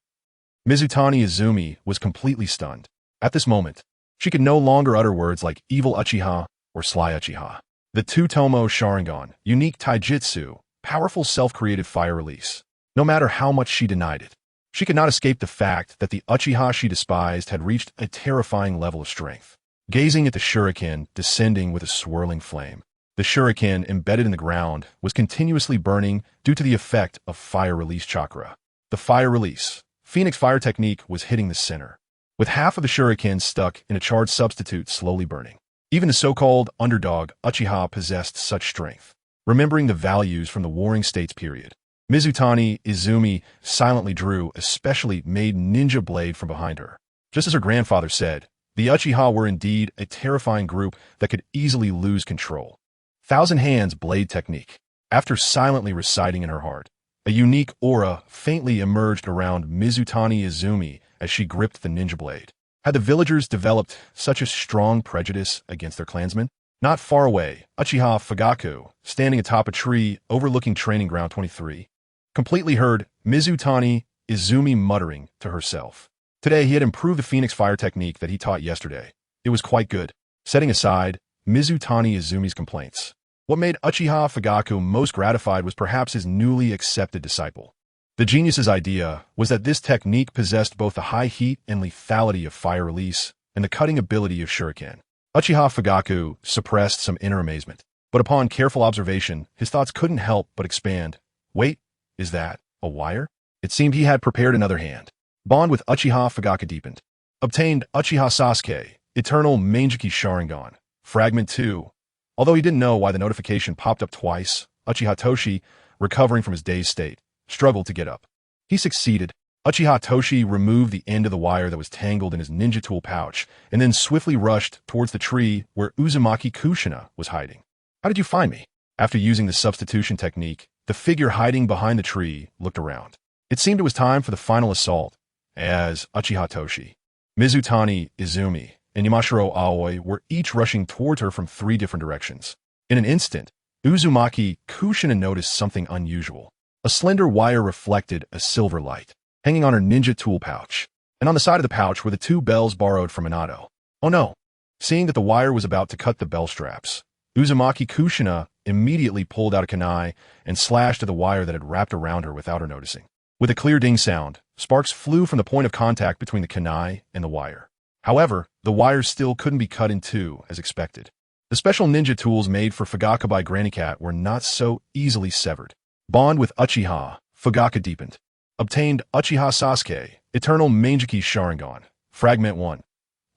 Mizutani Izumi was completely stunned. At this moment, she could no longer utter words like evil Uchiha or sly Uchiha. The two tomoe Sharingan, unique taijutsu, powerful self-created fire release. No matter how much she denied it, she could not escape the fact that the Uchiha she despised had reached a terrifying level of strength. Gazing at the shuriken descending with a swirling flame, the shuriken embedded in the ground was continuously burning due to the effect of fire release chakra. The fire release, Phoenix fire technique was hitting the center, with half of the shuriken stuck in a charged substitute slowly burning. Even the so-called underdog Uchiha possessed such strength. Remembering the values from the Warring States period, Mizutani Izumi silently drew a specially made ninja blade from behind her. Just as her grandfather said, the Uchiha were indeed a terrifying group that could easily lose control. Thousand Hands blade technique. After silently reciting in her heart, a unique aura faintly emerged around Mizutani Izumi as she gripped the ninja blade. Had the villagers developed such a strong prejudice against their clansmen? Not far away, Uchiha Fugaku, standing atop a tree overlooking Training Ground 23, completely heard Mizutani Izumi muttering to herself. Today he had improved the Phoenix fire technique that he taught yesterday. It was quite good. Setting aside Mizutani Izumi's complaints, what made Uchiha Fugaku most gratified was perhaps his newly accepted disciple. The genius's idea was that this technique possessed both the high heat and lethality of fire release and the cutting ability of shuriken. Uchiha Fugaku suppressed some inner amazement, but upon careful observation, his thoughts couldn't help but expand. Wait, is that a wire? It seemed he had prepared another hand. Bond with Uchiha Fugaku deepened. Obtained Uchiha Sasuke, Eternal Mangekyō Sharingan, Fragment 2. Although he didn't know why the notification popped up twice, Uchiha Toshi, recovering from his dazed state, struggled to get up. He succeeded. Uchiha Toshi removed the end of the wire that was tangled in his ninja tool pouch and then swiftly rushed towards the tree where Uzumaki Kushina was hiding. How did you find me? After using the substitution technique, the figure hiding behind the tree looked around. It seemed it was time for the final assault, as Uchiha Toshi, Mizutani Izumi, and Yamashiro Aoi were each rushing towards her from 3 different directions. In an instant, Uzumaki Kushina noticed something unusual. A slender wire reflected a silver light, hanging on her ninja tool pouch, and on the side of the pouch were the 2 bells borrowed from Minato. Oh no! Seeing that the wire was about to cut the bell straps, Uzumaki Kushina immediately pulled out a kunai and slashed at the wire that had wrapped around her without her noticing. With a clear ding sound, sparks flew from the point of contact between the kunai and the wire. However, the wires still couldn't be cut in 2 as expected. The special ninja tools made for Fugaku by Granny Cat were not so easily severed. Bond with Uchiha, Fugaku deepened. Obtained Uchiha Sasuke, Eternal Mangekyō Sharingan, Fragment 1.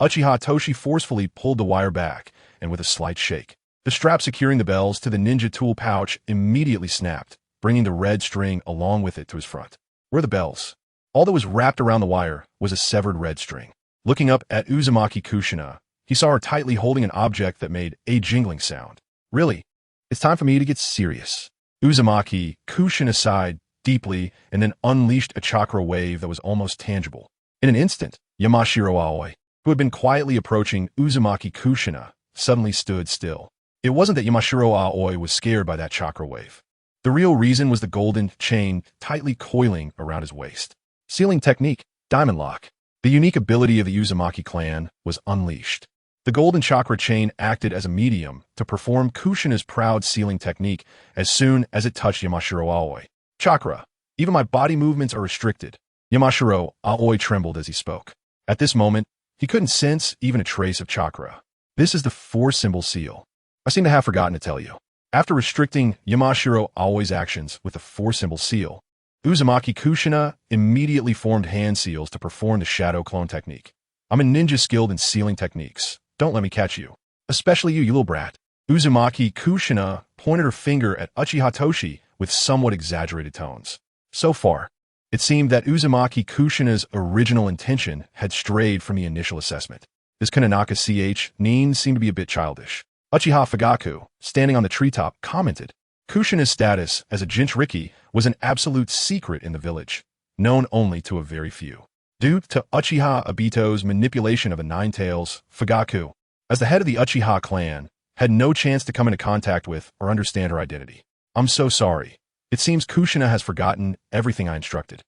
Uchiha Toshi forcefully pulled the wire back, and with a slight shake, the strap securing the bells to the ninja tool pouch immediately snapped, bringing the red string along with it to his front. Where the bells? All that was wrapped around the wire was a severed red string. Looking up at Uzumaki Kushina, he saw her tightly holding an object that made a jingling sound. Really? It's time for me to get serious. Uzumaki Kushina sighed deeply and then unleashed a chakra wave that was almost tangible. In an instant, Yamashiro Aoi, who had been quietly approaching Uzumaki Kushina, suddenly stood still. It wasn't that Yamashiro Aoi was scared by that chakra wave. The real reason was the golden chain tightly coiling around his waist. Sealing technique, Diamond Lock. The unique ability of the Uzumaki clan was unleashed. The golden chakra chain acted as a medium to perform Kushina's proud sealing technique as soon as it touched Yamashiro Aoi. Chakra. Even my body movements are restricted. Yamashiro Aoi trembled as he spoke. At this moment, he couldn't sense even a trace of chakra. This is the 4-symbol seal. I seem to have forgotten to tell you. After restricting Yamashiro Aoi's actions with the 4-symbol seal, Uzumaki Kushina immediately formed hand seals to perform the shadow clone technique. I'm a ninja skilled in sealing techniques. Don't let me catch you. Especially you little brat. Uzumaki Kushina pointed her finger at Uchiha Toshi with somewhat exaggerated tones. So far, it seemed that Uzumaki Kushina's original intention had strayed from the initial assessment. This Kononaka nin seemed to be a bit childish. Uchiha Fugaku, standing on the treetop, commented, Kushina's status as a Jinchuriki was an absolute secret in the village, known only to a very few. Due to Uchiha Obito's manipulation of the Nine Tails, Fugaku, as the head of the Uchiha clan, had no chance to come into contact with or understand her identity. I'm so sorry. It seems Kushina has forgotten everything I instructed.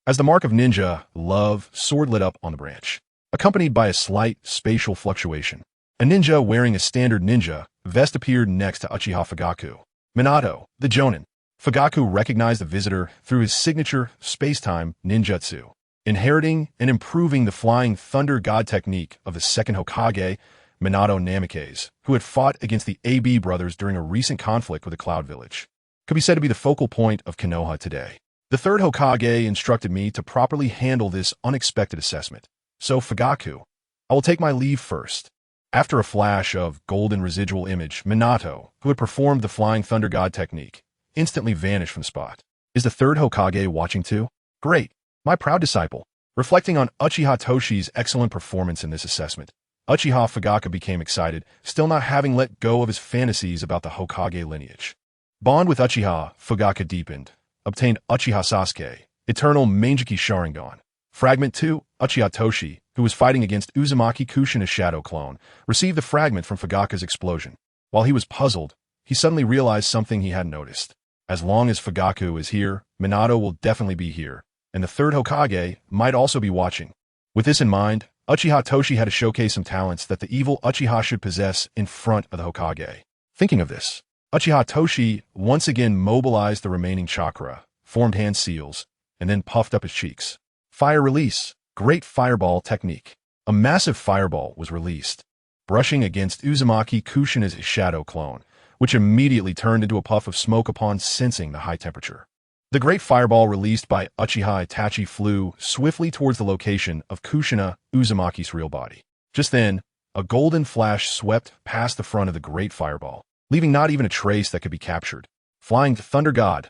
As the mark of ninja, love, sword lit up on the branch, accompanied by a slight spatial fluctuation. A ninja wearing a standard ninja vest appeared next to Uchiha Fugaku. Minato, the Jonin. Fugaku recognized the visitor through his signature space-time ninjutsu, inheriting and improving the flying thunder god technique of the second Hokage, Minato Namikaze, who had fought against the AB brothers during a recent conflict with the Cloud Village. Could be said to be the focal point of Konoha today. The third Hokage instructed me to properly handle this unexpected assessment. So, Fugaku, I will take my leave first. After a flash of golden residual image, Minato, who had performed the flying thunder god technique, instantly vanished from the spot. Is the third Hokage watching too? Great, my proud disciple. Reflecting on Uchiha Toshi's excellent performance in this assessment, Uchiha Fugaku became excited, still not having let go of his fantasies about the Hokage lineage. Bond with Uchiha Fugaku deepened, obtained Uchiha Sasuke, eternal Mangekyō Sharingan. Fragment 2, Uchiha Toshi, who was fighting against Uzumaki Kushina's shadow clone, received the fragment from Fugaku's explosion. While he was puzzled, he suddenly realized something he hadn't noticed. As long as Fugaku is here, Minato will definitely be here, and the third Hokage might also be watching. With this in mind, Uchiha Toshi had to showcase some talents that the evil Uchiha should possess in front of the Hokage. Thinking of this, Uchiha Toshi once again mobilized the remaining chakra, formed hand seals, and then puffed up his cheeks. Fire release, great fireball technique. A massive fireball was released, brushing against Uzumaki Kushina's shadow clone, which immediately turned into a puff of smoke upon sensing the high temperature. The great fireball released by Uchiha Itachi flew swiftly towards the location of Kushina Uzumaki's real body. Just then, a golden flash swept past the front of the great fireball, leaving not even a trace that could be captured. Flying Thunder God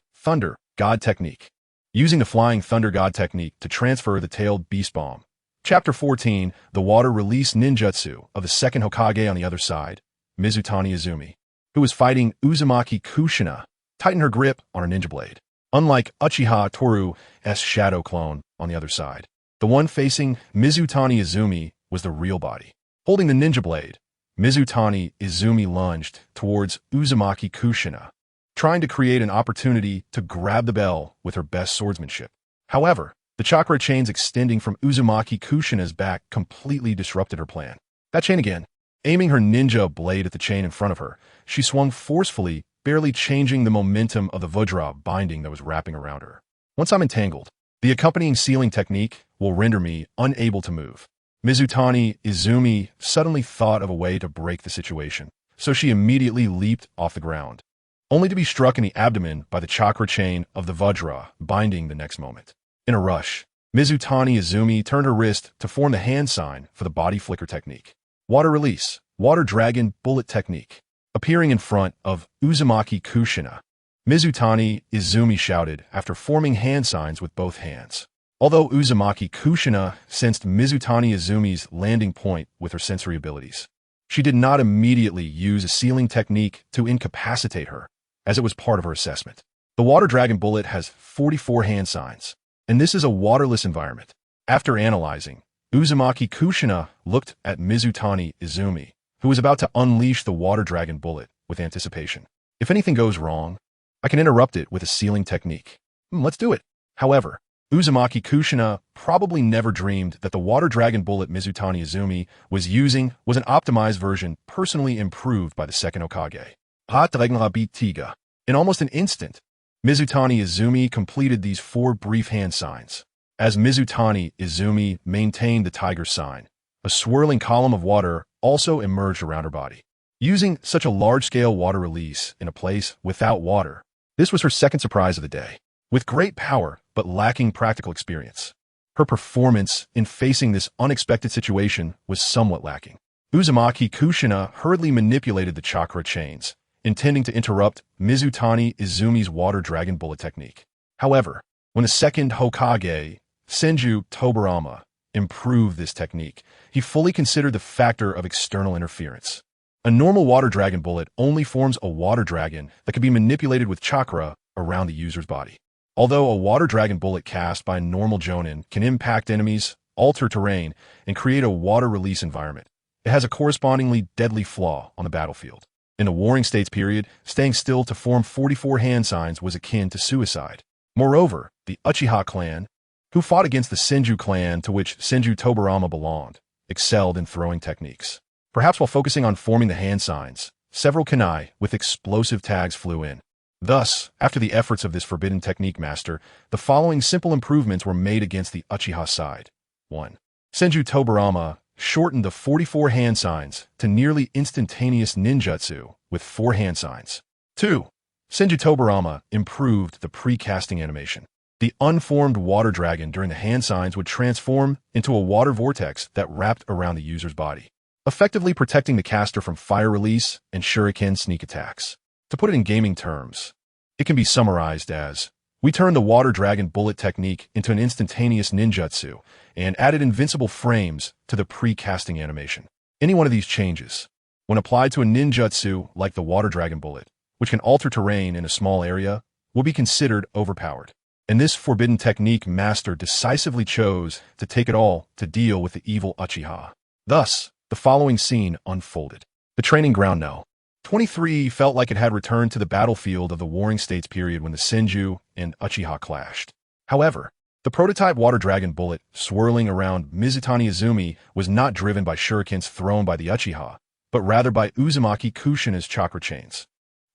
technique. Using the Flying Thunder God technique to transfer the tailed beast bomb. Chapter 14, the water release ninjutsu of the second Hokage on the other side, Mizutani Izumi, who was fighting Uzumaki Kushina, tightened her grip on her ninja blade. Unlike Uchiha Toru's shadow clone on the other side, the one facing Mizutani Izumi was the real body. Holding the ninja blade, Mizutani Izumi lunged towards Uzumaki Kushina, trying to create an opportunity to grab the bell with her best swordsmanship. However, the chakra chains extending from Uzumaki Kushina's back completely disrupted her plan. That chain again. Aiming her ninja blade at the chain in front of her, she swung forcefully, barely changing the momentum of the vajra binding that was wrapping around her. Once I'm entangled, the accompanying sealing technique will render me unable to move. Mizutani Izumi suddenly thought of a way to break the situation, so she immediately leaped off the ground, only to be struck in the abdomen by the chakra chain of the vajra binding the next moment. In a rush, Mizutani Izumi turned her wrist to form the hand sign for the body flicker technique. Water release, water dragon bullet technique. Appearing in front of Uzumaki Kushina, Mizutani Izumi shouted after forming hand signs with both hands. Although Uzumaki Kushina sensed Mizutani Izumi's landing point with her sensory abilities, she did not immediately use a sealing technique to incapacitate her, as it was part of her assessment. The water dragon bullet has 44 hand signs, and this is a waterless environment. After analyzing, Uzumaki Kushina looked at Mizutani Izumi, who was about to unleash the water dragon bullet with anticipation. If anything goes wrong, I can interrupt it with a sealing technique. Let's do it. However, Uzumaki Kushina probably never dreamed that the water dragon bullet Mizutani Izumi was using was an optimized version personally improved by the second Hokage. In almost an instant, Mizutani Izumi completed these 4 brief hand signs. As Mizutani Izumi maintained the tiger sign, a swirling column of water also emerged around her body. Using such a large-scale water release in a place without water, this was her second surprise of the day. With great power, but lacking practical experience, her performance in facing this unexpected situation was somewhat lacking. Uzumaki Kushina hurriedly manipulated the chakra chains, intending to interrupt Mizutani Izumi's water dragon bullet technique. However, when the second Hokage, Senju Tobarama, improved this technique, he fully considered the factor of external interference. A normal water dragon bullet only forms a water dragon that can be manipulated with chakra around the user's body. Although a water dragon bullet cast by a normal jonin can impact enemies, alter terrain, and create a water release environment, it has a correspondingly deadly flaw on the battlefield. In the Warring States period, staying still to form 44 hand signs was akin to suicide. Moreover, the Uchiha clan, who fought against the Senju clan to which Senju Tobarama belonged, excelled in throwing techniques. Perhaps while focusing on forming the hand signs, several kunai with explosive tags flew in. Thus, after the efforts of this forbidden technique master, the following simple improvements were made against the Uchiha side. 1. Senju Tobarama shortened the 44 hand signs to nearly instantaneous ninjutsu with 4 hand signs. 2. Senju Tobarama improved the pre-casting animation. The unformed water dragon during the hand signs would transform into a water vortex that wrapped around the user's body, effectively protecting the caster from fire release and shuriken sneak attacks. To put it in gaming terms, it can be summarized as, we turned the water dragon bullet technique into an instantaneous ninjutsu and added invincible frames to the pre-casting animation. Any one of these changes, when applied to a ninjutsu like the water dragon bullet, which can alter terrain in a small area, will be considered overpowered. And this forbidden technique master decisively chose to take it all to deal with the evil Uchiha. Thus, the following scene unfolded. The training ground No. 23 felt like it had returned to the battlefield of the Warring States period when the Senju and Uchiha clashed. However, the prototype water dragon bullet swirling around Mizutani Izumi was not driven by shurikens thrown by the Uchiha, but rather by Uzumaki Kushina's chakra chains.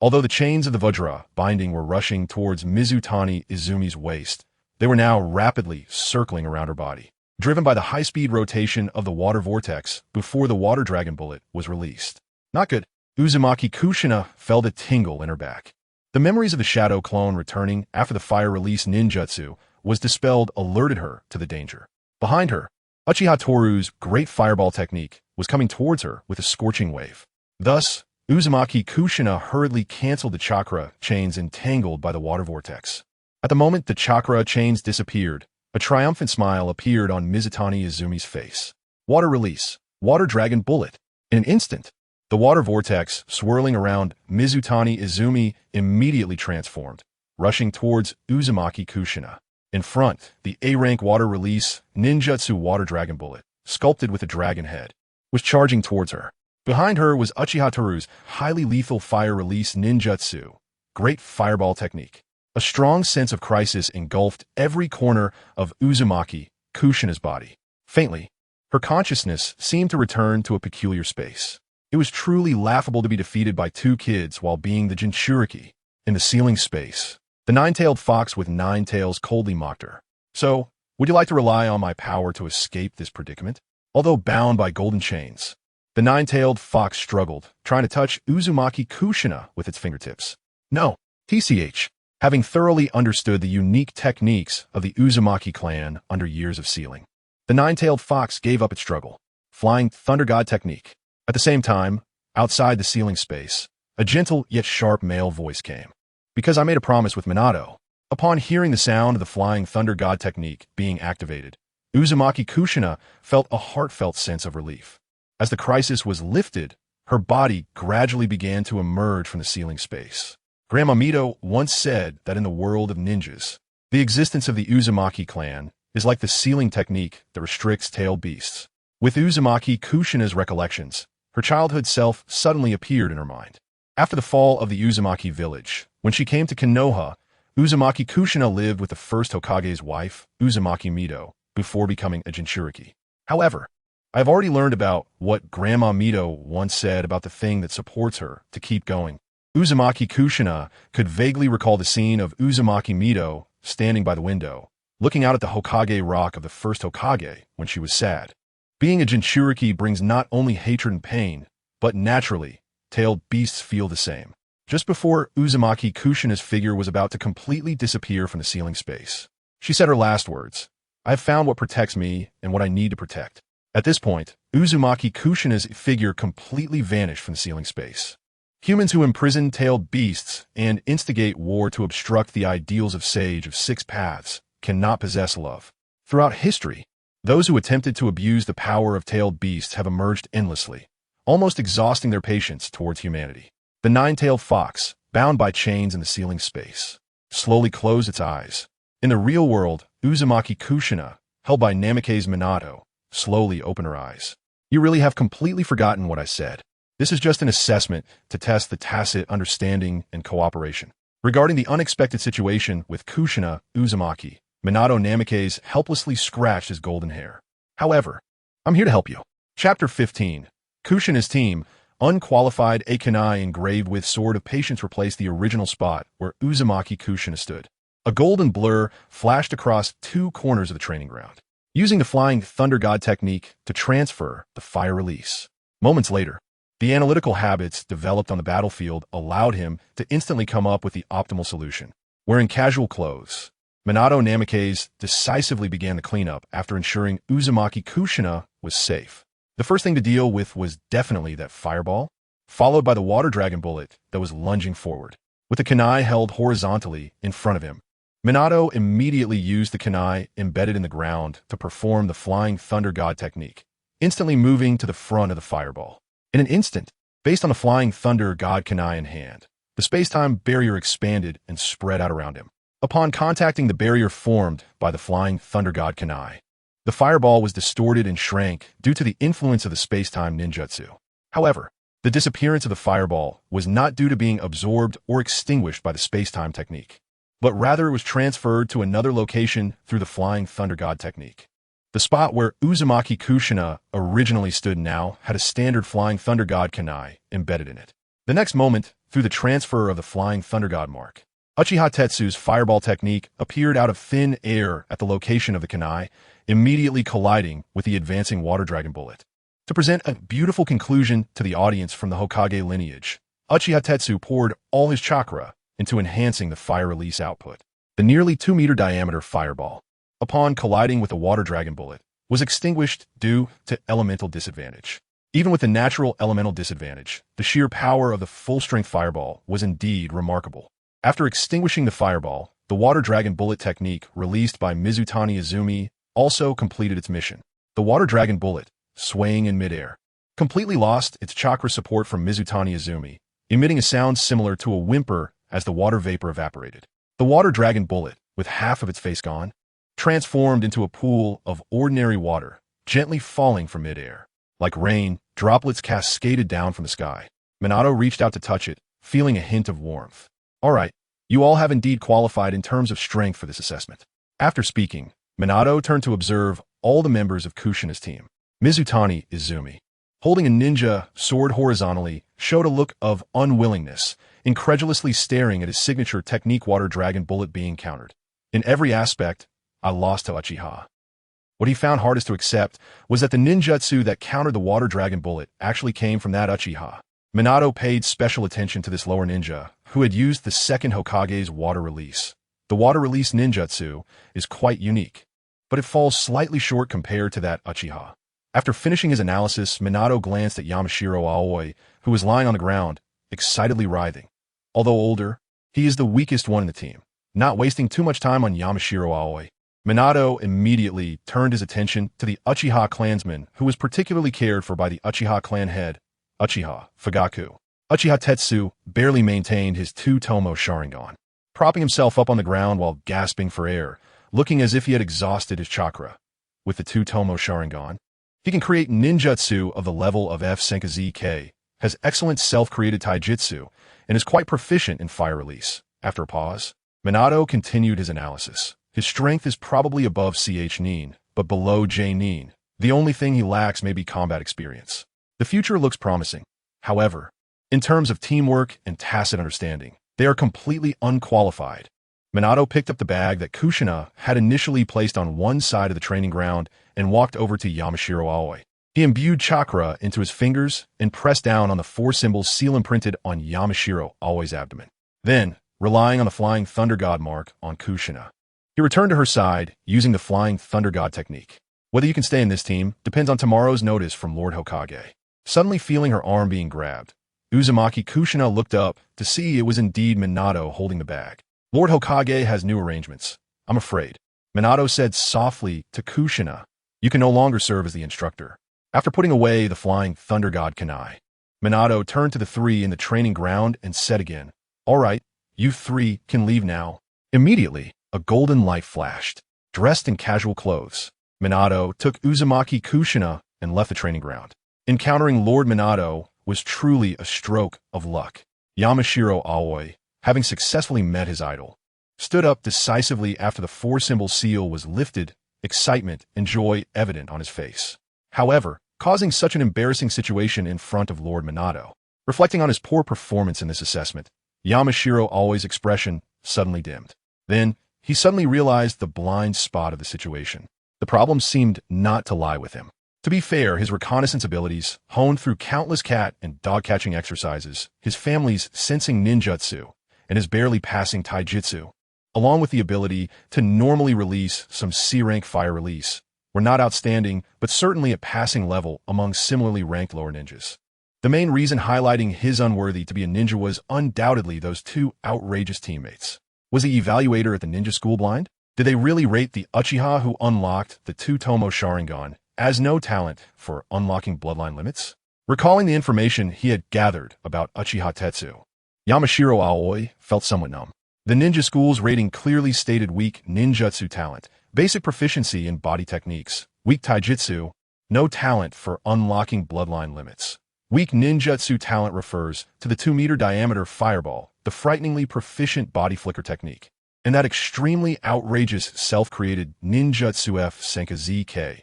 Although the chains of the Vajra binding were rushing towards Mizutani Izumi's waist, they were now rapidly circling around her body, driven by the high-speed rotation of the water vortex before the water dragon bullet was released. Not good. Uzumaki Kushina felt a tingle in her back. The memories of the shadow clone returning after the fire release ninjutsu was dispelled alerted her to the danger. Behind her, Uchiha Toru's great fireball technique was coming towards her with a scorching wave. Thus, Uzumaki Kushina hurriedly canceled the chakra chains entangled by the water vortex. At the moment the chakra chains disappeared, a triumphant smile appeared on Mizutani Izumi's face. Water release. Water dragon bullet. In an instant, the water vortex swirling around Mizutani Izumi immediately transformed, rushing towards Uzumaki Kushina. In front, the A-rank water release ninjutsu water dragon bullet, sculpted with a dragon head, was charging towards her. Behind her was Uchiha Toru's highly lethal fire release ninjutsu, great fireball technique. A strong sense of crisis engulfed every corner of Uzumaki Kushina's body. Faintly, her consciousness seemed to return to a peculiar space. It was truly laughable to be defeated by 2 kids while being the Jinchuriki. In the ceiling space, the 9-tailed fox with 9 tails coldly mocked her. So, would you like to rely on my power to escape this predicament? Although bound by golden chains, the 9-tailed fox struggled, trying to touch Uzumaki Kushina with its fingertips. No, TCH. Having thoroughly understood the unique techniques of the Uzumaki clan under years of sealing, the 9-tailed fox gave up its struggle. Flying Thunder God technique. At the same time, outside the ceiling space, a gentle yet sharp male voice came. Because I made a promise with Minato. Upon hearing the sound of the Flying Thunder God technique being activated, Uzumaki Kushina felt a heartfelt sense of relief. As the crisis was lifted, her body gradually began to emerge from the ceiling space. Grandma Mito once said that in the world of ninjas, the existence of the Uzumaki clan is like the sealing technique that restricts tailed beasts. With Uzumaki Kushina's recollections, her childhood self suddenly appeared in her mind. After the fall of the Uzumaki village, when she came to Konoha, Uzumaki Kushina lived with the first Hokage's wife, Uzumaki Mito, before becoming a Jinchuriki. However, I have already learned about what Grandma Mito once said about the thing that supports her to keep going. Uzumaki Kushina could vaguely recall the scene of Uzumaki Mito standing by the window, looking out at the Hokage rock of the first Hokage when she was sad. Being a Jinchuriki brings not only hatred and pain, but naturally, tailed beasts feel the same. Just before Uzumaki Kushina's figure was about to completely disappear from the ceiling space, she said her last words, I have found what protects me and what I need to protect. At this point, Uzumaki Kushina's figure completely vanished from the ceiling space. Humans who imprison tailed beasts and instigate war to obstruct the ideals of Sage of 6 Paths cannot possess love. Throughout history, those who attempted to abuse the power of tailed beasts have emerged endlessly, almost exhausting their patience towards humanity. The 9-tailed fox, bound by chains in the ceiling space, slowly closed its eyes. In the real world, Uzumaki Kushina, held by Namikaze Minato, slowly opened her eyes. You really have completely forgotten what I said. This is just an assessment to test the tacit understanding and cooperation. Regarding the unexpected situation with Kushina Uzumaki, Minato Namikaze helplessly scratched his golden hair. However, I'm here to help you. Chapter 15. Kushina's team, unqualified a kunai engraved with Sword of Patience replaced the original spot where Uzumaki Kushina stood. A golden blur flashed across two corners of the training ground, using the Flying Thunder God technique to transfer the fire release. Moments later, the analytical habits developed on the battlefield allowed him to instantly come up with the optimal solution. Wearing casual clothes, Minato Namikaze decisively began the cleanup after ensuring Uzumaki Kushina was safe. The first thing to deal with was definitely that fireball, followed by the water dragon bullet that was lunging forward. With the kunai held horizontally in front of him, Minato immediately used the kunai embedded in the ground to perform the Flying Thunder God technique, instantly moving to the front of the fireball. In an instant, based on the Flying Thunder God kunai in hand, the space-time barrier expanded and spread out around him. Upon contacting the barrier formed by the Flying Thunder God kunai, the fireball was distorted and shrank due to the influence of the space-time ninjutsu. However, the disappearance of the fireball was not due to being absorbed or extinguished by the space-time technique, but rather it was transferred to another location through the Flying Thunder God technique. The spot where Uzumaki Kushina originally stood now had a standard Flying Thunder God kunai embedded in it. The next moment, through the transfer of the Flying Thunder God mark, Uchiha Tetsu's fireball technique appeared out of thin air at the location of the kunai, immediately colliding with the advancing water dragon bullet. To present a beautiful conclusion to the audience from the Hokage lineage, Uchiha Tetsu poured all his chakra into enhancing the fire release output. The nearly 2-meter diameter fireball, upon colliding with the water dragon bullet, was extinguished due to elemental disadvantage. Even with the natural elemental disadvantage, the sheer power of the full-strength fireball was indeed remarkable. After extinguishing the fireball, the water dragon bullet technique released by Mizutani Izumi also completed its mission. The water dragon bullet, swaying in midair, completely lost its chakra support from Mizutani Izumi, emitting a sound similar to a whimper as the water vapor evaporated. The water dragon bullet, with half of its face gone, transformed into a pool of ordinary water, gently falling from midair. Like rain, droplets cascaded down from the sky. Minato reached out to touch it, feeling a hint of warmth. All right, you all have indeed qualified in terms of strength for this assessment. After speaking, Minato turned to observe all the members of Kushina's team. Mizutani Izumi, holding a ninja sword horizontally, showed a look of unwillingness, incredulously staring at his signature technique water dragon bullet being countered. In every aspect, I lost to Uchiha. What he found hardest to accept was that the ninjutsu that countered the water dragon bullet actually came from that Uchiha. Minato paid special attention to this lower ninja, who had used the second Hokage's water release. The water release ninjutsu is quite unique, but it falls slightly short compared to that Uchiha. After finishing his analysis, Minato glanced at Yamashiro Aoi, who was lying on the ground, excitedly writhing. Although older, he is the weakest one in the team. Not wasting too much time on Yamashiro Aoi, Minato immediately turned his attention to the Uchiha Clansman, who was particularly cared for by the Uchiha clan head, Uchiha Fugaku. Uchiha Tetsu barely maintained his 2 tomoe Sharingan, propping himself up on the ground while gasping for air, looking as if he had exhausted his chakra. With the 2 tomoe Sharingan, he can create ninjutsu of the level of F Senkaze, has excellent self-created taijutsu, and is quite proficient in fire release. After a pause, Minato continued his analysis. His strength is probably above Ch Nin, but below J Nin. The only thing he lacks may be combat experience. The future looks promising. However, in terms of teamwork and tacit understanding, they are completely unqualified. Minato picked up the bag that Kushina had initially placed on one side of the training ground and walked over to Yamashiro Aoi. He imbued chakra into his fingers and pressed down on the 4 symbols seal imprinted on Yamashiro Aoi's abdomen. Then, relying on the Flying Thunder God mark on Kushina, he returned to her side using the Flying Thunder God technique. Whether you can stay in this team depends on tomorrow's notice from Lord Hokage. Suddenly feeling her arm being grabbed, Uzumaki Kushina looked up to see it was indeed Minato holding the bag. Lord Hokage has new arrangements, I'm afraid. Minato said softly to Kushina, you can no longer serve as the instructor. After putting away the Flying Thunder God kunai, Minato turned to the 3 in the training ground and said again, all right, you 3 can leave now. Immediately, a golden light flashed. Dressed in casual clothes, Minato took Uzumaki Kushina and left the training ground. Encountering Lord Minato was truly a stroke of luck. Yamashiro Aoi, having successfully met his idol, stood up decisively after the four-symbol seal was lifted, excitement and joy evident on his face. However, causing such an embarrassing situation in front of Lord Minato. Reflecting on his poor performance in this assessment, Yamashiro Aoi's expression suddenly dimmed. Then, he suddenly realized the blind spot of the situation. The problem seemed not to lie with him. To be fair, his reconnaissance abilities, honed through countless cat and dog-catching exercises, his family's sensing ninjutsu, and his barely passing taijutsu, along with the ability to normally release some C-rank fire release, were not outstanding, but certainly a passing level among similarly ranked lower ninjas. The main reason highlighting his unworthy to be a ninja was undoubtedly those two outrageous teammates. Was the evaluator at the ninja school blind? Did they really rate the Uchiha who unlocked the tomoe Sharingan as no talent for unlocking bloodline limits? Recalling the information he had gathered about Uchiha Tetsu, Yamashiro Aoi felt somewhat numb. The ninja school's rating clearly stated weak ninjutsu talent, basic proficiency in body techniques, weak taijutsu, no talent for unlocking bloodline limits. Weak ninjutsu talent refers to the 2-meter diameter fireball, the frighteningly proficient body flicker technique, and that extremely outrageous self-created ninjutsu F Senka ZK.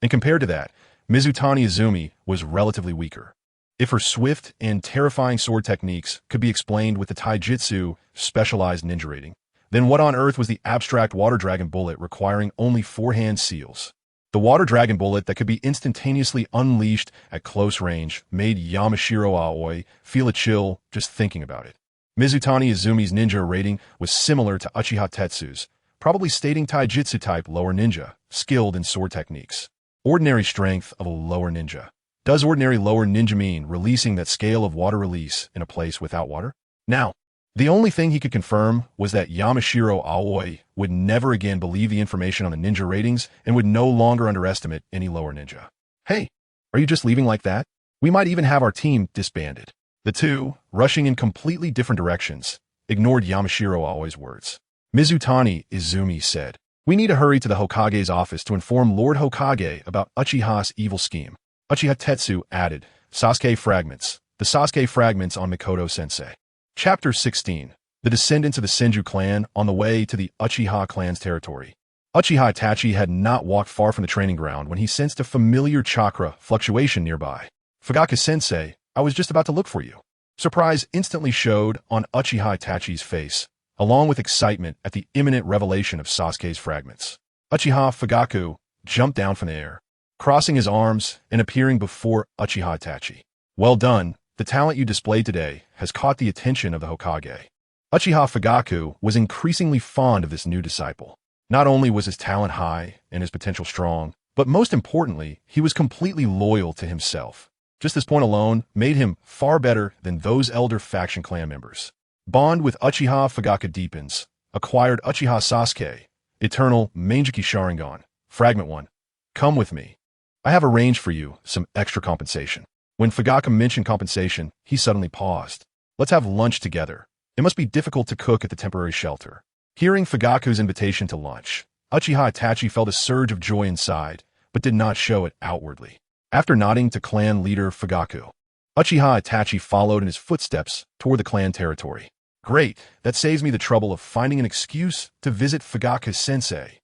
And compared to that, Mizutani Izumi was relatively weaker. If her swift and terrifying sword techniques could be explained with the taijutsu specialized ninja rating, then what on earth was the abstract water dragon bullet requiring only 4-hand seals? The water dragon bullet that could be instantaneously unleashed at close range made Yamashiro Aoi feel a chill just thinking about it. Mizutani Izumi's ninja rating was similar to Uchiha Tetsu's, probably stating taijutsu type lower ninja, skilled in sword techniques. Ordinary strength of a lower ninja. Does ordinary lower ninja mean releasing that scale of water release in a place without water? Now, the only thing he could confirm was that Yamashiro Aoi would never again believe the information on the ninja ratings and would no longer underestimate any lower ninja. Hey, are you just leaving like that? We might even have our team disbanded. The two, rushing in completely different directions, ignored Yamashiro Aoi's words. Mizutani Izumi said, "We need to hurry to the Hokage's office to inform Lord Hokage about Uchiha's evil scheme." Uchiha Tetsu added, Sasuke fragments. The Sasuke fragments on Mikoto-sensei. Chapter 16. The descendants of the Senju clan on the way to the Uchiha clan's territory. Uchiha Itachi had not walked far from the training ground when he sensed a familiar chakra fluctuation nearby. Fugaku-sensei, I was just about to look for you. Surprise instantly showed on Uchiha Itachi's face, along with excitement at the imminent revelation of Sasuke's fragments. Uchiha Fugaku jumped down from the air, crossing his arms and appearing before Uchiha Itachi. Well done. The talent you displayed today has caught the attention of the Hokage. Uchiha Fugaku was increasingly fond of this new disciple. Not only was his talent high and his potential strong, but most importantly, he was completely loyal to himself. Just this point alone made him far better than those elder faction clan members. Bond with Uchiha Fugaku deepens. Acquired Uchiha Sasuke. Eternal Mangekyō Sharingan. Fragment 1. Come with me. I have arranged for you some extra compensation. When Fugaku mentioned compensation, he suddenly paused. Let's have lunch together. It must be difficult to cook at the temporary shelter. Hearing Fugaku's invitation to lunch, Uchiha Itachi felt a surge of joy inside, but did not show it outwardly. After nodding to clan leader Fugaku, Uchiha Itachi followed in his footsteps toward the clan territory. Great, that saves me the trouble of finding an excuse to visit Fugaku-sensei.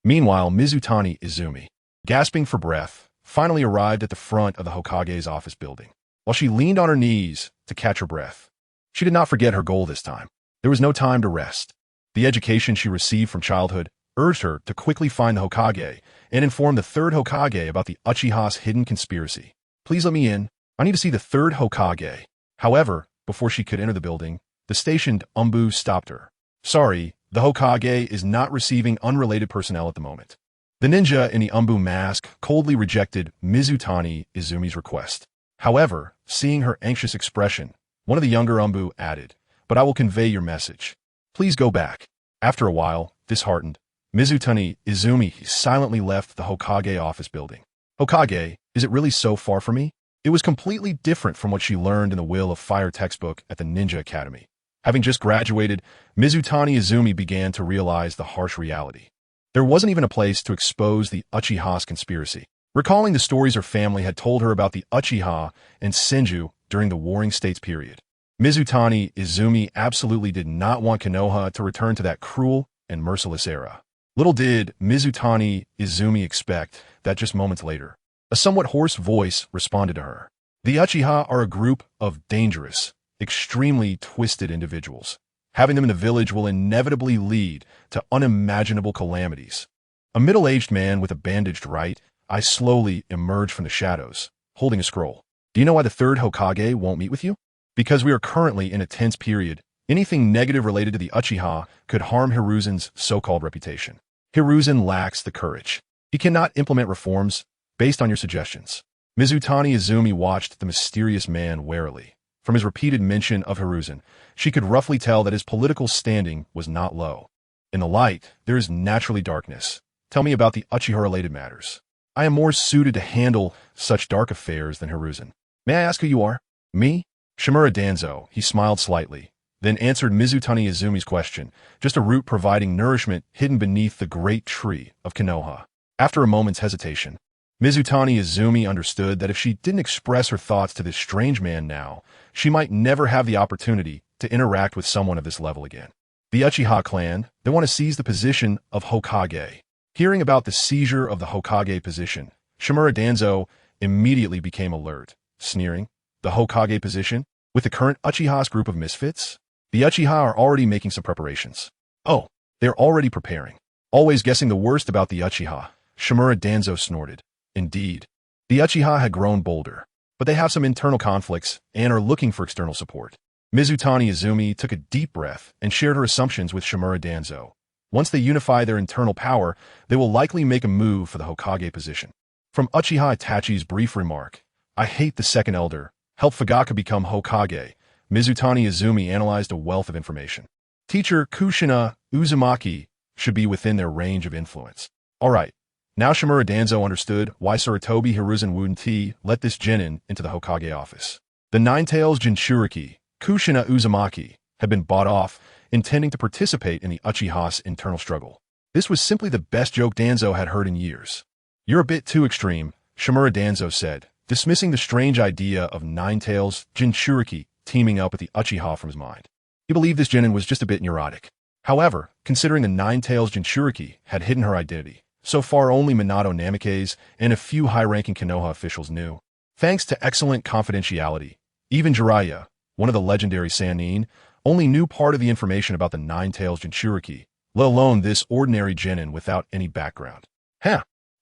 Meanwhile, Mizutani Izumi, gasping for breath, finally arrived at the front of the Hokage's office building. While she leaned on her knees to catch her breath, she did not forget her goal this time. There was no time to rest. The education she received from childhood urged her to quickly find the Hokage and inform the third Hokage about the Uchiha's hidden conspiracy. Please let me in. I need to see the third Hokage. However, before she could enter the building, the stationed Umbu stopped her. Sorry, the Hokage is not receiving unrelated personnel at the moment. The ninja in the Umbu mask coldly rejected Mizutani Izumi's request. However, seeing her anxious expression, one of the younger Umbu added, "But I will convey your message. Please go back." After a while, disheartened, Mizutani Izumi silently left the Hokage office building. Hokage, is it really so far from me? It was completely different from what she learned in the Will of Fire textbook at the Ninja Academy. Having just graduated, Mizutani Izumi began to realize the harsh reality. There wasn't even a place to expose the Uchiha's conspiracy. Recalling the stories her family had told her about the Uchiha and Senju during the Warring States period. Mizutani Izumi absolutely did not want Konoha to return to that cruel and merciless era. Little did Mizutani Izumi expect that just moments later, a somewhat hoarse voice responded to her. The Uchiha are a group of dangerous, extremely twisted individuals. Having them in the village will inevitably lead to unimaginable calamities. A middle-aged man with a bandaged right eye slowly emerged from the shadows, holding a scroll. Do you know why the third Hokage won't meet with you? Because we are currently in a tense period. Anything negative related to the Uchiha could harm Hiruzen's so-called reputation. Hiruzen lacks the courage. He cannot implement reforms based on your suggestions. Mizutani Izumi watched the mysterious man warily. From his repeated mention of Hiruzen, she could roughly tell that his political standing was not low. In the light, there is naturally darkness. Tell me about the Uchiha-related matters. I am more suited to handle such dark affairs than Hiruzen. May I ask who you are? Me? Shimura Danzo, he smiled slightly, then answered Mizutani Izumi's question, just a root providing nourishment hidden beneath the great tree of Konoha. After a moment's hesitation, Mizutani Izumi understood that if she didn't express her thoughts to this strange man now, she might never have the opportunity to interact with someone of this level again. The Uchiha clan, they want to seize the position of Hokage. Hearing about the seizure of the Hokage position, Shimura Danzo immediately became alert, sneering, "The Hokage position? With the current Uchiha's group of misfits? The Uchiha are already making some preparations." "Oh, they're already preparing." Always guessing the worst about the Uchiha, Shimura Danzo snorted. Indeed, the Uchiha had grown bolder, but they have some internal conflicts and are looking for external support. Mizutani Izumi took a deep breath and shared her assumptions with Shimura Danzo. Once they unify their internal power, they will likely make a move for the Hokage position. From Uchiha Itachi's brief remark, "I hate the second elder, help Fugaku become Hokage," Mizutani Izumi analyzed a wealth of information. Teacher Kushina Uzumaki should be within their range of influence. All right, now Shimura Danzo understood why Sarutobi Hiruzen Wunti let this genin into the Hokage office. The Nine-Tails Jinchuriki, Kushina Uzumaki, had been bought off, intending to participate in the Uchiha's internal struggle. This was simply the best joke Danzo had heard in years. "You're a bit too extreme," Shimura Danzo said, dismissing the strange idea of Nine-Tails Jinchuriki teaming up with the Uchiha from his mind. He believed this genin was just a bit neurotic. However, considering the Nine-Tails Jinchuriki had hidden her identity, so far only Minato Namikaze and a few high-ranking Konoha officials knew. Thanks to excellent confidentiality, even Jiraiya, one of the legendary Sannin, only knew part of the information about the Nine-Tails Jinchuriki, let alone this ordinary genin without any background.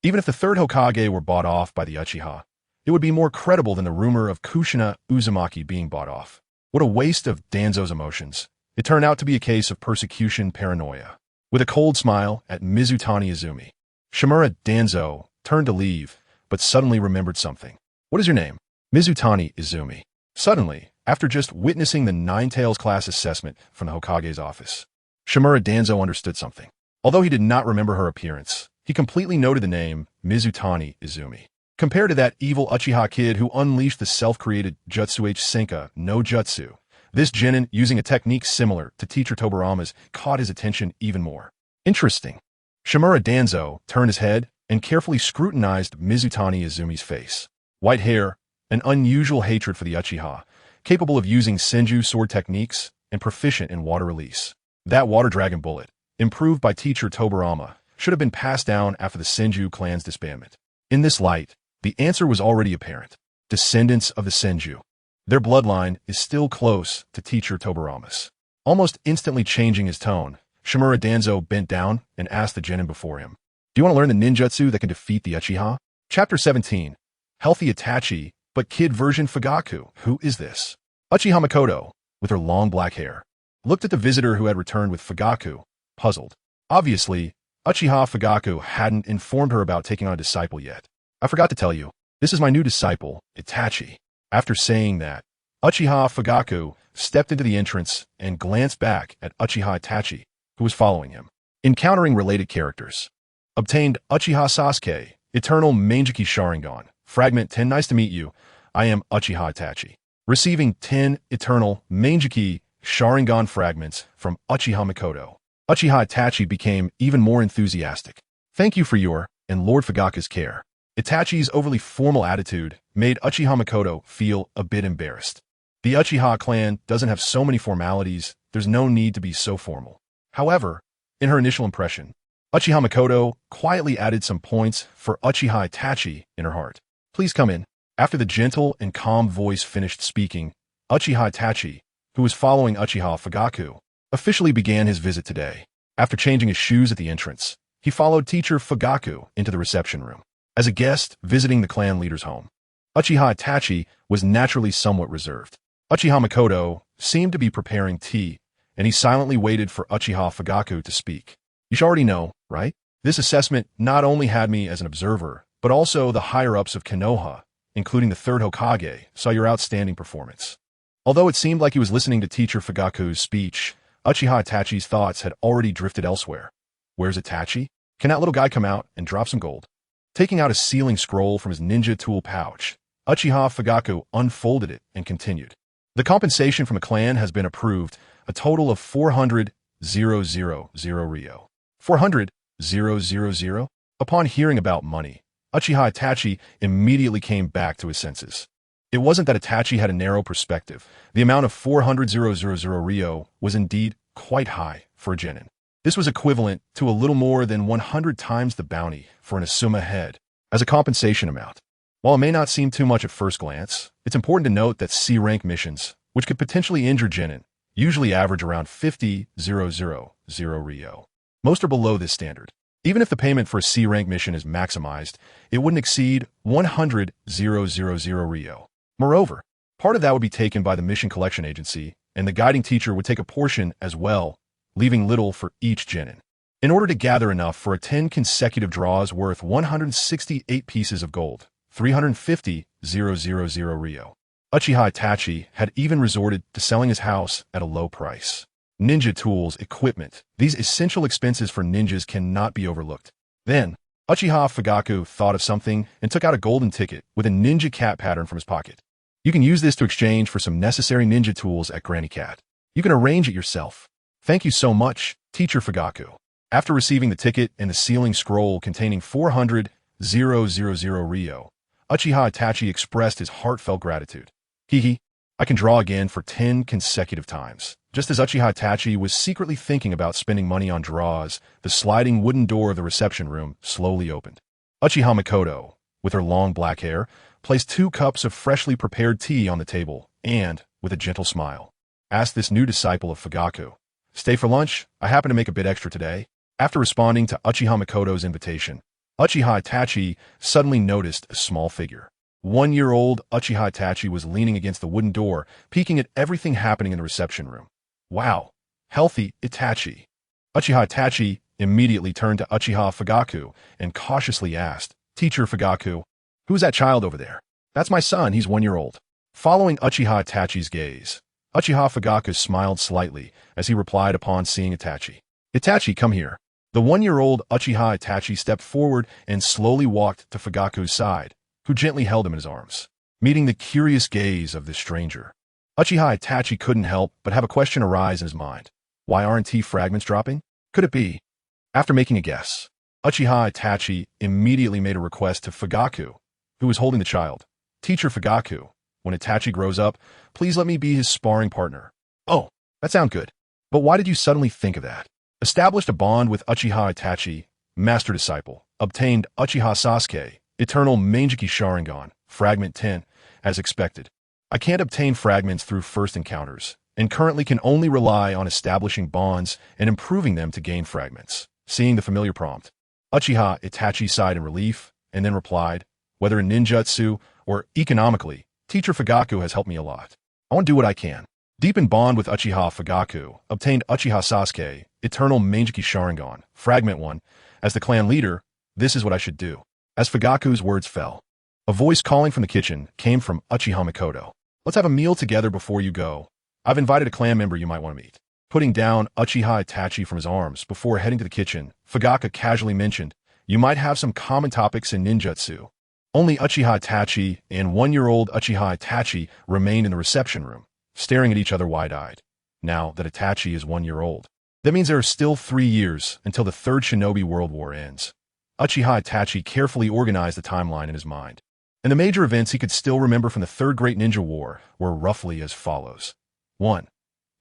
Even if the third Hokage were bought off by the Uchiha, it would be more credible than the rumor of Kushina Uzumaki being bought off. What a waste of Danzo's emotions. It turned out to be a case of persecution paranoia. With a cold smile at Mizutani Izumi, Shimura Danzo turned to leave, but suddenly remembered something. "What is your name?" "Mizutani Izumi." Suddenly, after just witnessing the Nine-Tails class assessment from the Hokage's office, Shimura Danzo understood something. Although he did not remember her appearance, he completely noted the name Mizutani Izumi. Compared to that evil Uchiha kid who unleashed the self-created Jutsu H Senka no Jutsu, this genin, using a technique similar to Teacher Tobarama's, caught his attention even more. Interesting. Shimura Danzo turned his head and carefully scrutinized Mizutani Izumi's face. White hair, an unusual hatred for the Uchiha, capable of using senju sword techniques, and proficient in water release. That water dragon bullet, improved by Teacher Tobarama, should have been passed down after the Senju clan's disbandment. In this light, the answer was already apparent. Descendants of the Senju. Their bloodline is still close to Teacher Tobarama's. Almost instantly changing his tone, Shimura Danzo bent down and asked the genin before him, "Do you want to learn the ninjutsu that can defeat the Uchiha?" Chapter 17. Healthy Itachi, but kid version Fugaku. Who is this? Uchiha Makoto, with her long black hair, looked at the visitor who had returned with Fugaku, puzzled. Obviously, Uchiha Fugaku hadn't informed her about taking on a disciple yet. "I forgot to tell you, this is my new disciple, Itachi." After saying that, Uchiha Fugaku stepped into the entrance and glanced back at Uchiha Itachi, who was following him. Encountering related characters. Obtained Uchiha Sasuke, Eternal Mangekyō Sharingan. Fragment 10. Nice to meet you. I am Uchiha Itachi. Receiving 10 Eternal Mangekyō Sharingan fragments from Uchiha Makoto. Uchiha Itachi became even more enthusiastic. "Thank you for your and Lord Fugaku's care. Itachi's overly formal attitude made Uchiha Makoto feel a bit embarrassed. The Uchiha clan doesn't have so many formalities, there's no need to be so formal. However, in her initial impression, Uchiha Makoto quietly added some points for Uchiha Itachi in her heart. Please come in. After the gentle and calm voice finished speaking, Uchiha Itachi, who was following Uchiha Fugaku, officially began his visit today. After changing his shoes at the entrance, he followed teacher Fugaku into the reception room. As a guest visiting the clan leader's home, Uchiha Itachi was naturally somewhat reserved. Uchiha Makoto seemed to be preparing tea, and he silently waited for Uchiha Fugaku to speak. You should already know, right? This assessment not only had me as an observer, but also the higher-ups of Konoha, including the third Hokage, saw your outstanding performance. Although it seemed like he was listening to teacher Fugaku's speech, Uchiha Itachi's thoughts had already drifted elsewhere. Where's Itachi? Can that little guy come out and drop some gold? Taking out a sealing scroll from his ninja tool pouch, Uchiha Fugaku unfolded it and continued. The compensation from a clan has been approved, a total of 400,000 ryo. 400,000? Upon hearing about money, Uchiha Itachi immediately came back to his senses. It wasn't that Itachi had a narrow perspective. The amount of 400,000 ryo was indeed quite high for a genin. This was equivalent to a little more than 100 times the bounty for an Asuma head as a compensation amount. While it may not seem too much at first glance, it's important to note that C-rank missions, which could potentially injure genin, usually average around 50,000 ryo. Most are below this standard. Even if the payment for a C-rank mission is maximized, it wouldn't exceed 100,000 ryo. Moreover, part of that would be taken by the mission collection agency, and the guiding teacher would take a portion as well, leaving little for each genin. In order to gather enough for a 10 consecutive draws worth 168 pieces of gold, 350,000 ryo. Uchiha Itachi had even resorted to selling his house at a low price. Ninja tools, equipment, these essential expenses for ninjas cannot be overlooked. Then, Uchiha Fugaku thought of something and took out a golden ticket with a ninja cat pattern from his pocket. You can use this to exchange for some necessary ninja tools at Granny Cat. You can arrange it yourself. Thank you so much, teacher Fugaku. After receiving the ticket and the sealing scroll containing 400,000 ryo, Uchiha Itachi expressed his heartfelt gratitude. Hehe, I can draw again for 10 consecutive times. Just as Uchiha Itachi was secretly thinking about spending money on draws, the sliding wooden door of the reception room slowly opened. Uchiha Makoto, with her long black hair, placed 2 cups of freshly prepared tea on the table and, with a gentle smile, asked this new disciple of Fugaku, "Stay for lunch? I happen to make a bit extra today." After responding to Uchiha Makoto's invitation, Uchiha Itachi suddenly noticed a small figure. 1-year-old Uchiha Itachi was leaning against the wooden door, peeking at everything happening in the reception room. Wow, healthy Itachi. Uchiha Itachi immediately turned to Uchiha Fugaku and cautiously asked, "Teacher Fugaku, who's that child over there?" "That's my son, he's 1 year old." Following Uchiha Itachi's gaze, Uchiha Fugaku smiled slightly as he replied upon seeing Itachi. "Itachi, come here." The 1-year-old Uchiha Itachi stepped forward and slowly walked to Fugaku's side, who gently held him in his arms. Meeting the curious gaze of this stranger, Uchiha Itachi couldn't help but have a question arise in his mind. Why aren't tea fragments dropping? Could it be? After making a guess, Uchiha Itachi immediately made a request to Fugaku, who was holding the child. "Teacher Fugaku, when Itachi grows up, please let me be his sparring partner." "Oh, that sounds good. But why did you suddenly think of that?" Established a bond with Uchiha Itachi, master disciple, obtained Uchiha Sasuke, eternal Mangekyō Sharingan, fragment 10, as expected. I can't obtain fragments through first encounters, and currently can only rely on establishing bonds and improving them to gain fragments. Seeing the familiar prompt, Uchiha Itachi sighed in relief, and then replied, "Whether in ninjutsu or economically, teacher Fugaku has helped me a lot. I want to do what I can." Deep in bond with Uchiha Fugaku, obtained Uchiha Sasuke, eternal Mangekyō Sharingan, fragment 1, as the clan leader, this is what I should do. As Fugaku's words fell, a voice calling from the kitchen came from Uchiha Makoto. "Let's have a meal together before you go. I've invited a clan member you might want to meet." Putting down Uchiha Itachi from his arms before heading to the kitchen, Fugaku casually mentioned, "You might have some common topics in ninjutsu." Only Uchiha Itachi and 1-year-old Uchiha Itachi remained in the reception room, staring at each other wide-eyed. Now that Itachi is 1 year old, that means there are still 3 years until the Third Shinobi World War ends. Uchiha Itachi carefully organized the timeline in his mind. And the major events he could still remember from the Third Great Ninja War were roughly as follows. 1.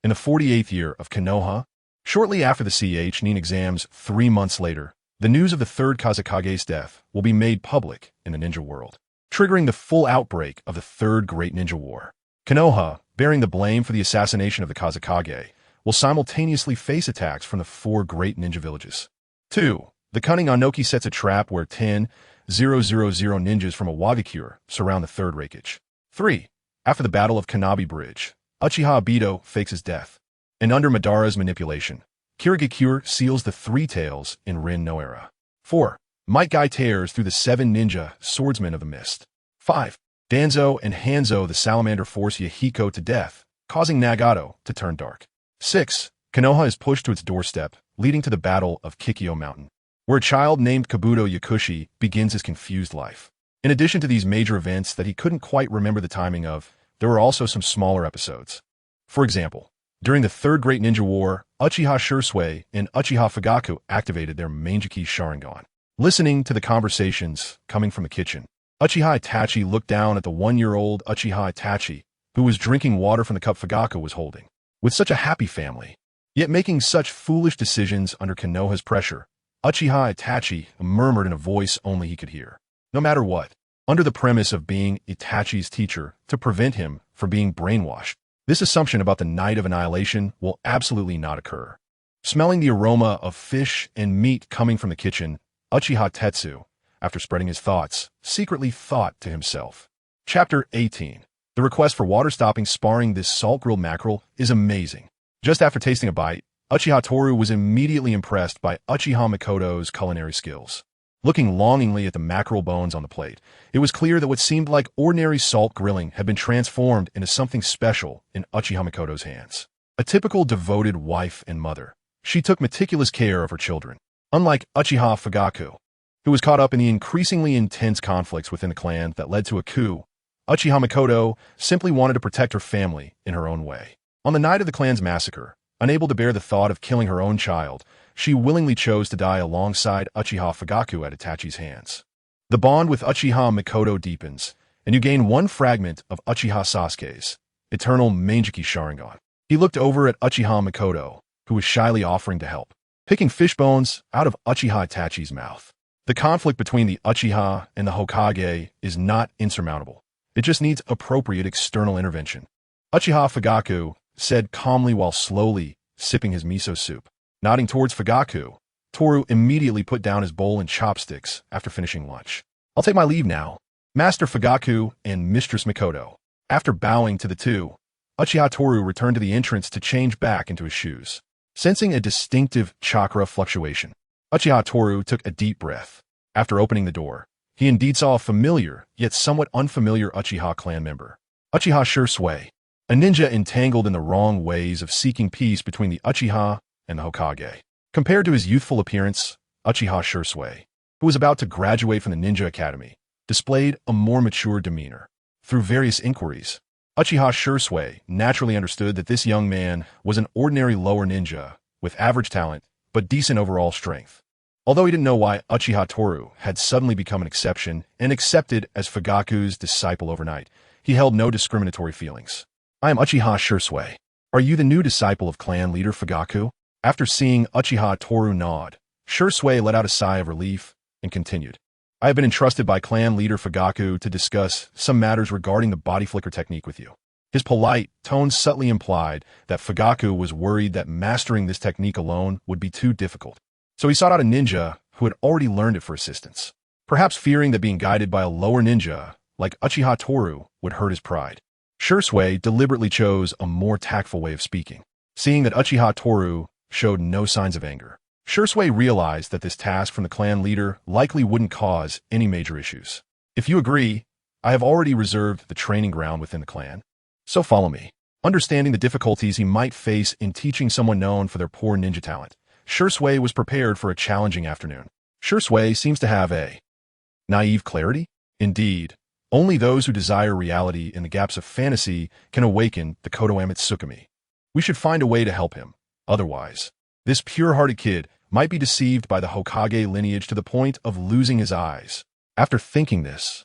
In the 48th year of Konoha, shortly after the Chunin Exams 3 months later, the news of the third Kazekage's death will be made public in the ninja world, triggering the full outbreak of the Third Great Ninja War. Konoha, bearing the blame for the assassination of the Kazekage, will simultaneously face attacks from the 4 great ninja villages. 2. The cunning Anoki sets a trap where 10,000 ninjas from a Wagakure surround the third Reikage. 3. After the Battle of Kanabi Bridge, Uchiha Obito fakes his death, and under Madara's manipulation, Kirigakure seals the 3 tails in Rin no Era. 4. Might Guy tears through the 7 ninja swordsmen of the mist. 5. Danzo and Hanzo the salamander force Yahiko to death, causing Nagato to turn dark. 6. Konoha is pushed to its doorstep, leading to the Battle of Kikyo Mountain, where a child named Kabuto Yakushi begins his confused life. In addition to these major events that he couldn't quite remember the timing of, there were also some smaller episodes. For example, during the Third Great Ninja War, Uchiha Sasuke and Uchiha Fugaku activated their Mangekyō Sharingan. Listening to the conversations coming from the kitchen, Uchiha Itachi looked down at the 1-year-old Uchiha Itachi, who was drinking water from the cup Fugaku was holding. With such a happy family, yet making such foolish decisions under Konoha's pressure, Uchiha Itachi murmured in a voice only he could hear. No matter what, under the premise of being Itachi's teacher to prevent him from being brainwashed, this assumption about the Night of Annihilation will absolutely not occur. Smelling the aroma of fish and meat coming from the kitchen, Uchiha Tetsu, after spreading his thoughts, secretly thought to himself. Chapter 18. The request for water-stopping sparring this salt-grilled mackerel is amazing. Just after tasting a bite, Uchiha Toru was immediately impressed by Uchiha Mikoto's culinary skills. Looking longingly at the mackerel bones on the plate, it was clear that what seemed like ordinary salt grilling had been transformed into something special in Uchiha Mikoto's hands. A typical devoted wife and mother, she took meticulous care of her children. Unlike Uchiha Fugaku, who was caught up in the increasingly intense conflicts within the clan that led to a coup, Uchiha Mikoto simply wanted to protect her family in her own way. On the night of the clan's massacre, unable to bear the thought of killing her own child, she willingly chose to die alongside Uchiha Fugaku at Itachi's hands. The bond with Uchiha Mikoto deepens, and you gain one fragment of Uchiha Sasuke's eternal Mangekyō Sharingan. He looked over at Uchiha Mikoto, who was shyly offering to help, picking fish bones out of Uchiha Itachi's mouth. The conflict between the Uchiha and the Hokage is not insurmountable. It just needs appropriate external intervention. Uchiha Fugaku said calmly while slowly sipping his miso soup. Nodding towards Fugaku, Toru immediately put down his bowl and chopsticks after finishing lunch. I'll take my leave now, Master Fugaku and Mistress Mikoto. After bowing to the two, Uchiha Toru returned to the entrance to change back into his shoes. Sensing a distinctive chakra fluctuation, Uchiha Toru took a deep breath. After opening the door, he indeed saw a familiar, yet somewhat unfamiliar Uchiha clan member. Uchiha Sasuke, a ninja entangled in the wrong ways of seeking peace between the Uchiha and the Hokage. Compared to his youthful appearance, Uchiha Sasuke, who was about to graduate from the Ninja Academy, displayed a more mature demeanor. Through various inquiries, Uchiha Sasuke naturally understood that this young man was an ordinary lower ninja with average talent but decent overall strength. Although he didn't know why Uchiha Toru had suddenly become an exception and accepted as Fugaku's disciple overnight, he held no discriminatory feelings. I am Uchiha Sasuke. Are you the new disciple of clan leader Fugaku? After seeing Uchiha Toru nod, Sasuke let out a sigh of relief and continued. I have been entrusted by clan leader Fugaku to discuss some matters regarding the body flicker technique with you. His polite tone subtly implied that Fugaku was worried that mastering this technique alone would be too difficult. So he sought out a ninja who had already learned it for assistance, perhaps fearing that being guided by a lower ninja like Uchiha Toru would hurt his pride. Sasuke deliberately chose a more tactful way of speaking. Seeing that Uchiha Toru showed no signs of anger, Sasuke realized that this task from the clan leader likely wouldn't cause any major issues. If you agree, I have already reserved the training ground within the clan, so follow me. Understanding the difficulties he might face in teaching someone known for their poor ninja talent, Sasuke was prepared for a challenging afternoon. Sasuke seems to have a naive clarity. Indeed, only those who desire reality in the gaps of fantasy can awaken the Kodoamitsu Tsukumi. We should find a way to help him. Otherwise, this pure-hearted kid might be deceived by the Hokage lineage to the point of losing his eyes. After thinking this,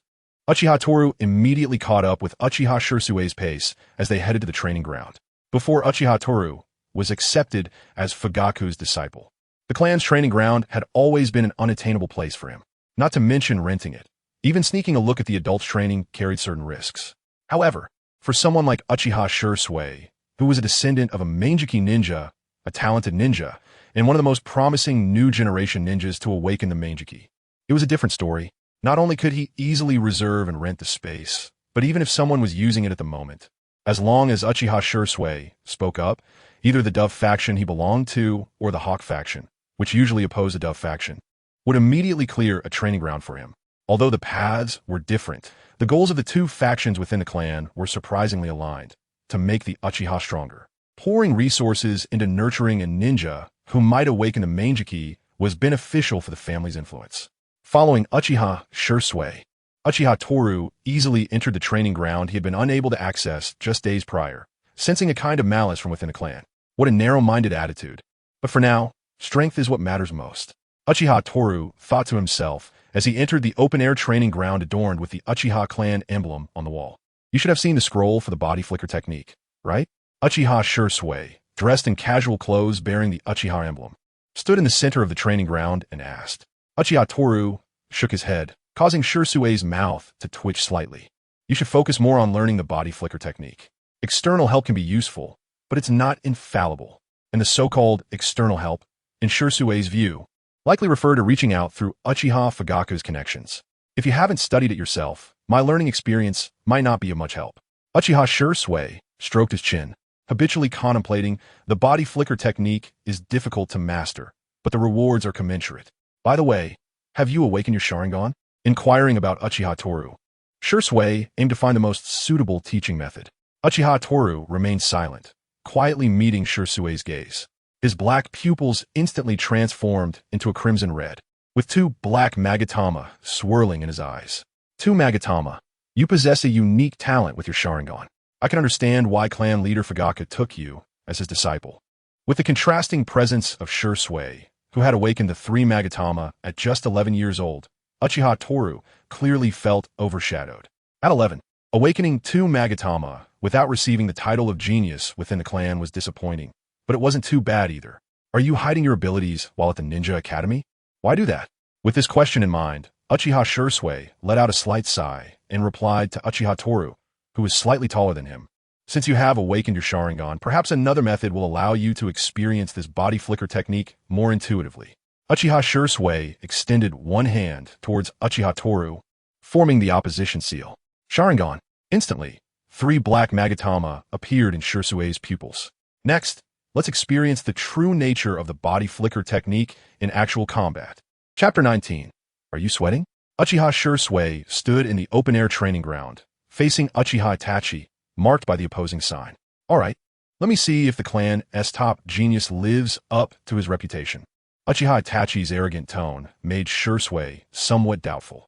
Uchiha Toru immediately caught up with Uchiha Sasuke's pace as they headed to the training ground. Before Uchiha Toru was accepted as Fugaku's disciple, the clan's training ground had always been an unattainable place for him, not to mention renting it. Even sneaking a look at the adults' training carried certain risks. However, for someone like Uchiha Sasuke, who was a descendant of a Mangekyō ninja, a talented ninja, and one of the most promising new generation ninjas to awaken the Mangekyō, it was a different story. Not only could he easily reserve and rent the space, but even if someone was using it at the moment, as long as Uchiha Sasuke spoke up, either the Dove faction he belonged to or the Hawk faction, which usually opposed the Dove faction, would immediately clear a training ground for him. Although the paths were different, the goals of the two factions within the clan were surprisingly aligned: to make the Uchiha stronger. Pouring resources into nurturing a ninja who might awaken the Mangekyō was beneficial for the family's influence. Following Uchiha Sasuke, Uchiha Toru easily entered the training ground he had been unable to access just days prior, sensing a kind of malice from within the clan. What a narrow-minded attitude. But for now, strength is what matters most, Uchiha Toru thought to himself as he entered the open-air training ground adorned with the Uchiha clan emblem on the wall. You should have seen the scroll for the body flicker technique, right? Uchiha Sasuke, dressed in casual clothes bearing the Uchiha emblem, stood in the center of the training ground and asked. Uchiha Toru shook his head, causing Sasuke's mouth to twitch slightly. You should focus more on learning the body flicker technique. External help can be useful, but it's not infallible. And the so-called external help, in Sasuke's view, likely refer to reaching out through Uchiha Fugaku's connections. If you haven't studied it yourself, my learning experience might not be of much help. Uchiha Sasuke stroked his chin, habitually contemplating the body flicker technique is difficult to master, but the rewards are commensurate. By the way, have you awakened your Sharingan? Inquiring about Uchiha Toru, Sasuke aimed to find the most suitable teaching method. Uchiha Toru remained silent, quietly meeting Sasuke's gaze. His black pupils instantly transformed into a crimson red, with two black magatama swirling in his eyes. Two magatama, you possess a unique talent with your Sharingan. I can understand why clan leader Fugaku took you as his disciple. With the contrasting presence of Sasuke, who had awakened the three magatama at just 11 years old, Uchiha Toru clearly felt overshadowed. At 11, awakening two magatama without receiving the title of genius within the clan was disappointing, but it wasn't too bad either. Are you hiding your abilities while at the Ninja Academy? Why do that? With this question in mind, Uchiha Sasuke let out a slight sigh and replied to Uchiha Toru, who was slightly taller than him. Since you have awakened your Sharingan, perhaps another method will allow you to experience this body flicker technique more intuitively. Uchiha Sasuke extended one hand towards Uchiha Toru, forming the opposition seal. Sharingan. Instantly, three black magatama appeared in Sasuke's pupils. Next, let's experience the true nature of the body flicker technique in actual combat. Chapter 19. Are you sweating? Uchiha Sasuke stood in the open-air training ground, facing Uchiha Itachi, marked by the opposing sign. Alright, let me see if the clan's top genius lives up to his reputation. Uchiha Itachi's arrogant tone made Sasuke somewhat doubtful.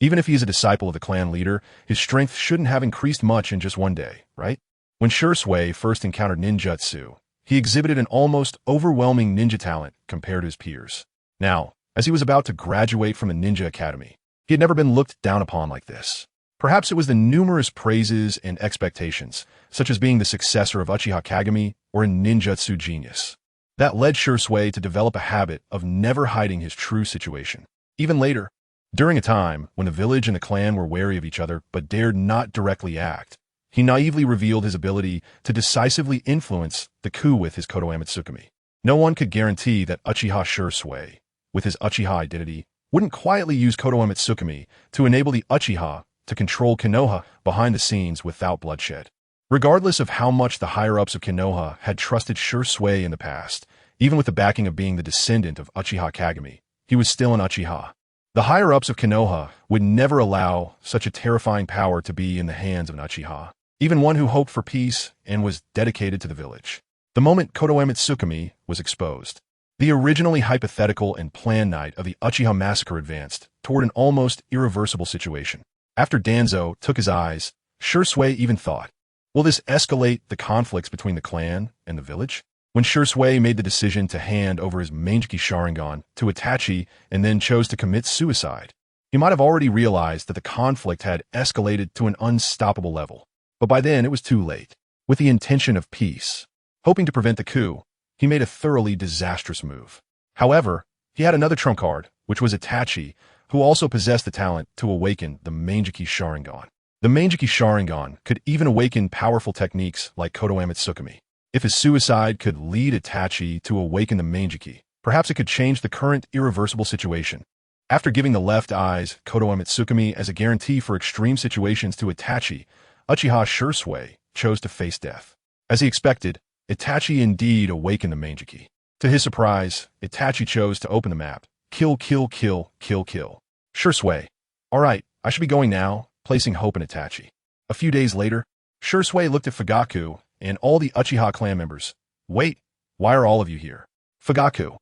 Even if he is a disciple of the clan leader, his strength shouldn't have increased much in just one day, right? When Sasuke first encountered ninjutsu, he exhibited an almost overwhelming ninja talent compared to his peers. Now, as he was about to graduate from the Ninja Academy, he had never been looked down upon like this. Perhaps it was the numerous praises and expectations, such as being the successor of Uchiha Kagami or a ninjutsu genius, that led Sasuke to develop a habit of never hiding his true situation. Even later, during a time when the village and the clan were wary of each other but dared not directly act, he naively revealed his ability to decisively influence the coup with his Konoha Mitsukami. No one could guarantee that Uchiha Sasuke, with his Uchiha identity, wouldn't quietly use Konoha Mitsukami to enable the Uchiha to control Konoha behind the scenes without bloodshed. Regardless of how much the higher-ups of Konoha had trusted Sasuke in the past, even with the backing of being the descendant of Uchiha Kagami, he was still an Uchiha. The higher-ups of Konoha would never allow such a terrifying power to be in the hands of an Uchiha, even one who hoped for peace and was dedicated to the village. The moment Konoha Mitsukami was exposed, the originally hypothetical and planned night of the Uchiha massacre advanced toward an almost irreversible situation. After Danzo took his eyes, Sasuke even thought, will this escalate the conflicts between the clan and the village? When Shursui made the decision to hand over his Mangekyō Sharingan to Itachi and then chose to commit suicide, he might have already realized that the conflict had escalated to an unstoppable level. But by then it was too late. With the intention of peace, hoping to prevent the coup, he made a thoroughly disastrous move. However, he had another trump card, which was Itachi, who also possessed the talent to awaken the Mangekyō Sharingan. The Mangekyō Sharingan could even awaken powerful techniques like Konoha Tsukumi. If his suicide could lead Itachi to awaken the Mangekyō, perhaps it could change the current irreversible situation. After giving the left eye's Konoha Tsukumi as a guarantee for extreme situations to Itachi, Uchiha Shursui chose to face death. As he expected, Itachi indeed awakened the Mangekyō. To his surprise, Itachi chose to open the map. Kill, kill, kill, kill, kill. Shursui. Alright, I should be going now, placing hope in Itachi. A few days later, Shursui looked at Fugaku and all the Uchiha clan members. Wait, why are all of you here? Fugaku.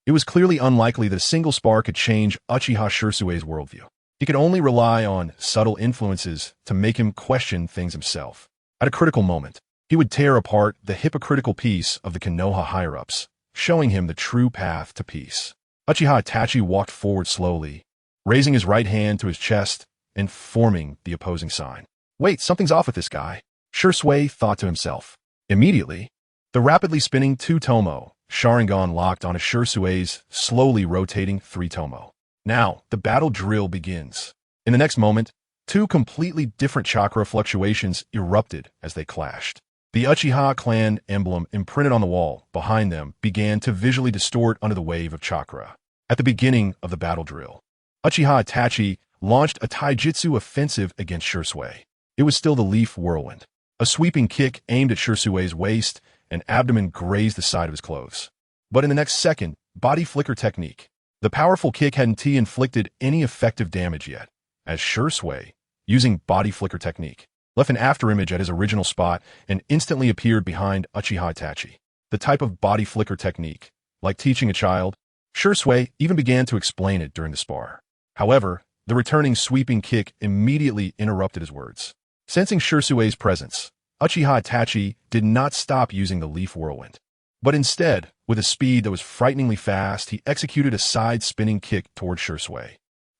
It was clearly unlikely that a single spark could change Uchiha Shursui's worldview. He could only rely on subtle influences to make him question things himself. At a critical moment, he would tear apart the hypocritical piece of the Konoha higher-ups, showing him the true path to peace. Uchiha Itachi walked forward slowly, raising his right hand to his chest and forming the opposing sign. Wait, something's off with this guy, Shursui thought to himself. Immediately, the rapidly spinning two tomoe Sharingan locked onto Shursui's slowly rotating three tomoe. Now, the battle drill begins. In the next moment, two completely different chakra fluctuations erupted as they clashed. The Uchiha clan emblem imprinted on the wall behind them began to visually distort under the wave of chakra. At the beginning of the battle drill, Uchiha Itachi launched a taijutsu offensive against Shursui. It was still the leaf whirlwind. A sweeping kick aimed at Shursui's waist and abdomen grazed the side of his clothes. But in the next second, body flicker technique. The powerful kick hadn't inflicted any effective damage yet, as Shursui, using body flicker technique, left an afterimage at his original spot and instantly appeared behind Uchiha Itachi. The type of body flicker technique, like teaching a child, Shursui even began to explain it during the spar. However, the returning sweeping kick immediately interrupted his words. Sensing Shursui's presence, Uchiha Itachi did not stop using the leaf whirlwind. But instead, with a speed that was frighteningly fast, he executed a side-spinning kick toward Shursui.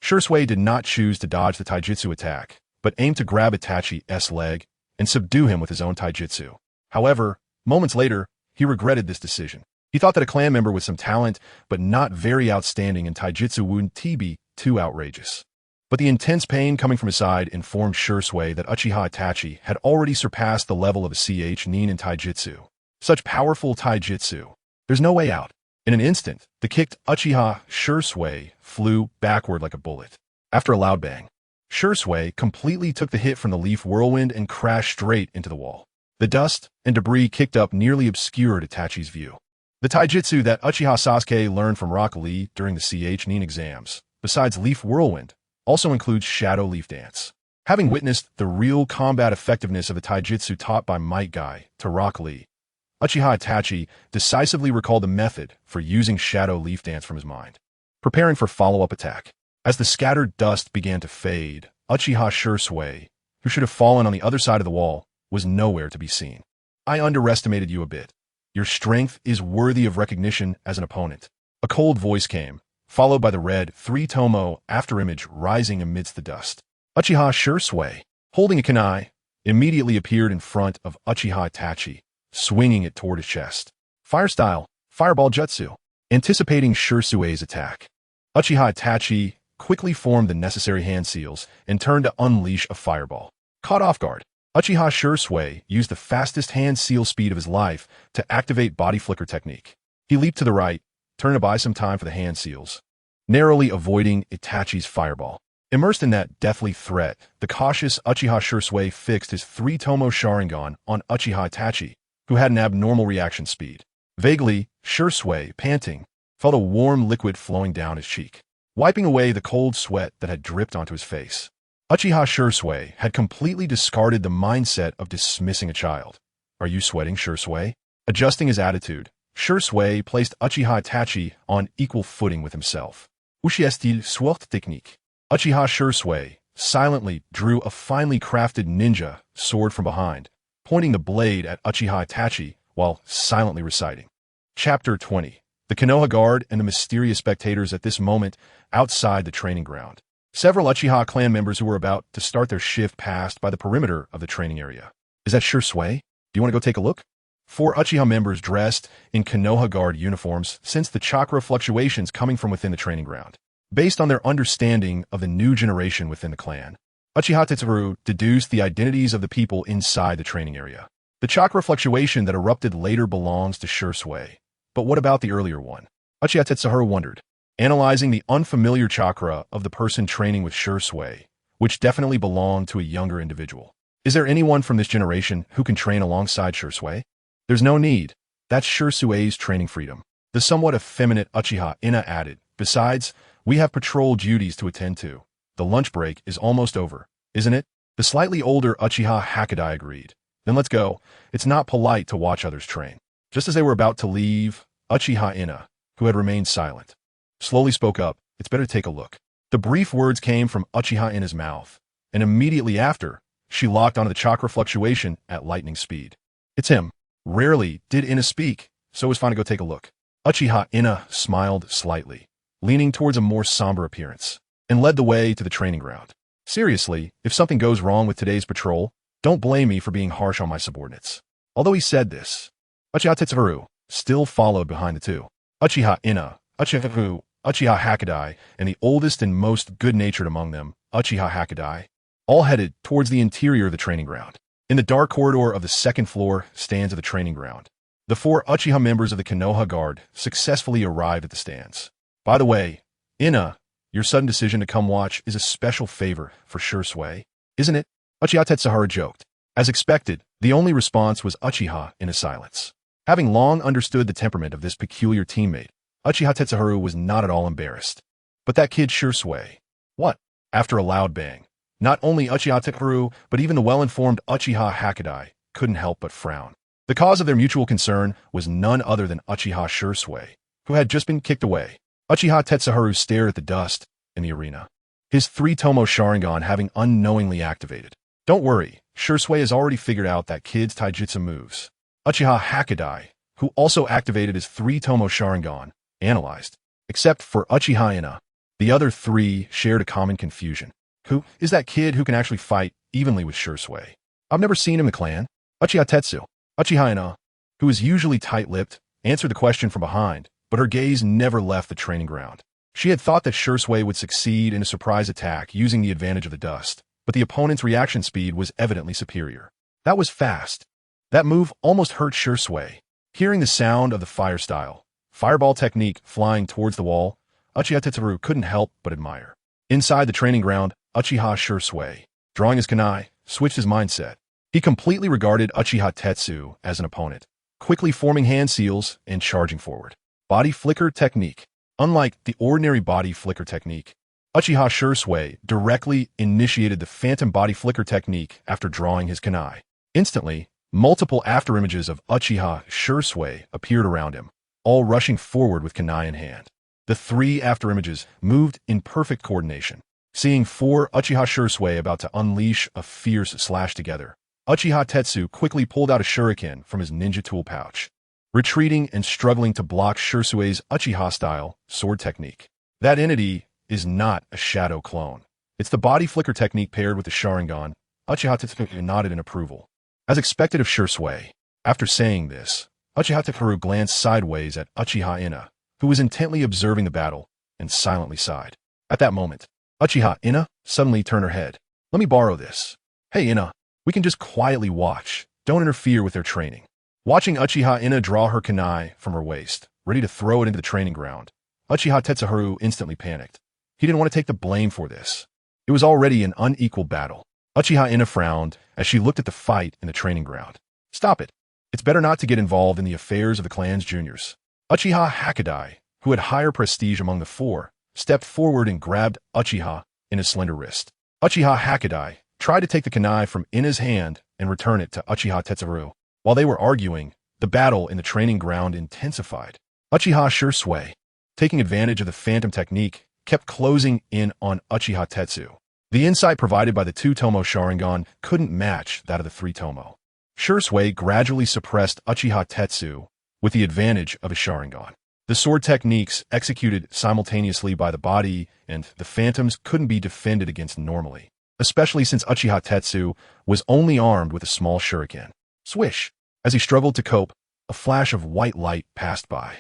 Shursui did not choose to dodge the taijutsu attack, but aimed to grab Itachi's leg and subdue him with his own taijutsu. However, moments later, he regretted this decision. He thought that a clan member with some talent, but not very outstanding in taijutsu wouldn't be too outrageous. But the intense pain coming from his side informed Shursui that Uchiha Itachi had already surpassed the level of a genin in taijutsu. Such powerful taijutsu. There's no way out. In an instant, the kicked Uchiha Shursui flew backward like a bullet. After a loud bang, Shursui completely took the hit from the leaf whirlwind and crashed straight into the wall. The dust and debris kicked up nearly obscured Itachi's view. The taijutsu that Uchiha Sasuke learned from Rock Lee during the Chunin Exams, besides leaf whirlwind, also includes shadow leaf dance. Having witnessed the real combat effectiveness of the taijutsu taught by Might Guy to Rock Lee, Uchiha Itachi decisively recalled the method for using shadow leaf dance from his mind, preparing for follow-up attack. As the scattered dust began to fade, Uchiha Shursui, who should have fallen on the other side of the wall, was nowhere to be seen. I underestimated you a bit. Your strength is worthy of recognition as an opponent. A cold voice came, followed by the red three tomoe afterimage rising amidst the dust. Uchiha Shursui, holding a kunai, immediately appeared in front of Uchiha Itachi, swinging it toward his chest. Fire style, fireball jutsu. Anticipating Shursui's attack, Uchiha Itachi quickly formed the necessary hand seals and turned to unleash a fireball. Caught off guard, Uchiha Shursui used the fastest hand seal speed of his life to activate body flicker technique. He leaped to the right, turned to buy some time for the hand seals, narrowly avoiding Itachi's fireball. Immersed in that deathly threat, the cautious Uchiha Shursui fixed his three tomoe Sharingan on Uchiha Itachi, who had an abnormal reaction speed. Vaguely, Shursui, panting, felt a warm liquid flowing down his cheek, wiping away the cold sweat that had dripped onto his face. Uchiha Shursui had completely discarded the mindset of dismissing a child. Are you sweating, Shursui? Adjusting his attitude, Shursui placed Uchiha Itachi on equal footing with himself. Uchiha Sasuke. Uchiha Shursui silently drew a finely crafted ninja sword from behind, pointing the blade at Uchiha Itachi while silently reciting, Chapter 20. The Konoha Guard and the mysterious spectators at this moment outside the training ground. Several Uchiha clan members who were about to start their shift passed by the perimeter of the training area. Is that sure Sway? Do you want to go take a look? 4 Uchiha members dressed in Konoha Guard uniforms sensed the chakra fluctuations coming from within the training ground. Based on their understanding of the new generation within the clan, Uchiha Tetsuru deduced the identities of the people inside the training area. The chakra fluctuation that erupted later belongs to Sure Sway. But what about the earlier one? Uchiha Tetsuru wondered, analyzing the unfamiliar chakra of the person training with Sure Sway, which definitely belonged to a younger individual. Is there anyone from this generation who can train alongside Sure Sway? There's no need. That's Sure Sway's training freedom. The somewhat effeminate Uchiha Ina added. Besides, we have patrol duties to attend to. The lunch break is almost over, isn't it? The slightly older Uchiha Hokage agreed. Then let's go. It's not polite to watch others train. Just as they were about to leave, Uchiha Ina, who had remained silent, slowly spoke up. It's better to take a look. The brief words came from Uchiha Ina's mouth, and immediately after, she locked onto the chakra fluctuation at lightning speed. It's him. Rarely did Ina speak, so it was fine to go take a look. Uchiha Ina smiled slightly, leaning towards a more somber appearance, and led the way to the training ground. Seriously, if something goes wrong with today's patrol, don't blame me for being harsh on my subordinates. Although he said this, Uchiha Tetsuru still followed behind the two. Uchiha Ina, Uchiha Hokage, and the oldest and most good-natured among them, Uchiha Hokage, all headed towards the interior of the training ground. In the dark corridor of the second floor stands of the training ground, the 4 Uchiha members of the Konoha Guard successfully arrived at the stands. By the way, Ina, your sudden decision to come watch is a special favor for Sure Sway, isn't it? Uchiha Tetsuru joked. As expected, the only response was Uchiha Ina's silence. Having long understood the temperament of this peculiar teammate, Uchiha Tetsuru was not at all embarrassed. But that kid Sure Sway. What? After a loud bang, not only Uchiha Tetsuru, but even the well-informed Uchiha Hokage couldn't help but frown. The cause of their mutual concern was none other than Uchiha Sure Sway, who had just been kicked away. Uchiha Tetsuru stared at the dust in the arena, his 3 tomoe Sharingan having unknowingly activated. Don't worry, Sure Sway has already figured out that kid's taijutsu moves. Uchiha Hokage, who also activated his 3 tomoe Sharingan, analyzed. Except for Uchiha Ina, the other 3 shared a common confusion. Who is that kid who can actually fight evenly with Sure Sway? I've never seen him in the clan. Uchiha Tetsu. Uchiha Ina, who is usually tight-lipped, answered the question from behind, but her gaze never left the training ground. She had thought that Sure Sway would succeed in a surprise attack using the advantage of the dust, but the opponent's reaction speed was evidently superior. That was fast. That move almost hurt Sure Sway. Hearing the sound of the fireball technique flying towards the wall, Uchiha Tetsuru couldn't help but admire. Inside the training ground, Uchiha Sure Sway, drawing his kunai, switched his mindset. He completely regarded Uchiha Tetsu as an opponent, quickly forming hand seals and charging forward. Body flicker technique. Unlike the ordinary body flicker technique, Uchiha Sure Sway directly initiated the phantom body flicker technique after drawing his kunai. Instantly, multiple afterimages of Uchiha Sure Sway appeared around him, all rushing forward with kunai in hand. The 3 afterimages moved in perfect coordination. Seeing 4 Uchiha Sure Sway about to unleash a fierce slash together, Uchiha Tetsu quickly pulled out a shuriken from his ninja tool pouch, retreating and struggling to block Sure Sway's Uchiha-style sword technique. That entity is not a shadow clone. It's the body flicker technique paired with the Sharingan. Uchiha Tetsu nodded in approval. As expected of Sure Sway, after saying this, Uchiha Tetsuru glanced sideways at Uchiha Ina, who was intently observing the battle, and silently sighed. At that moment, Uchiha Ina suddenly turned her head. Let me borrow this. Hey Ina, we can just quietly watch. Don't interfere with their training. Watching Uchiha Ina draw her kunai from her waist, ready to throw it into the training ground, Uchiha Tetsuru instantly panicked. He didn't want to take the blame for this. It was already an unequal battle. Uchiha Ina frowned as she looked at the fight in the training ground. Stop it. It's better not to get involved in the affairs of the clan's juniors. Uchiha Hokage, who had higher prestige among the 4, stepped forward and grabbed Uchiha in his slender wrist. Uchiha Hokage tried to take the kunai from Ina's hand and return it to Uchiha Tetsuru. While they were arguing, the battle in the training ground intensified. Uchiha Sure Sway, taking advantage of the phantom technique, kept closing in on Uchiha Tetsu. The insight provided by the 2 tomoe Sharingan couldn't match that of the 3 tomoe. Sure Sway gradually suppressed Uchiha Tetsu with the advantage of a Sharingan. The sword techniques executed simultaneously by the body and the phantoms couldn't be defended against normally, especially since Uchiha Tetsu was only armed with a small shuriken. Swish! As he struggled to cope, a flash of white light passed by.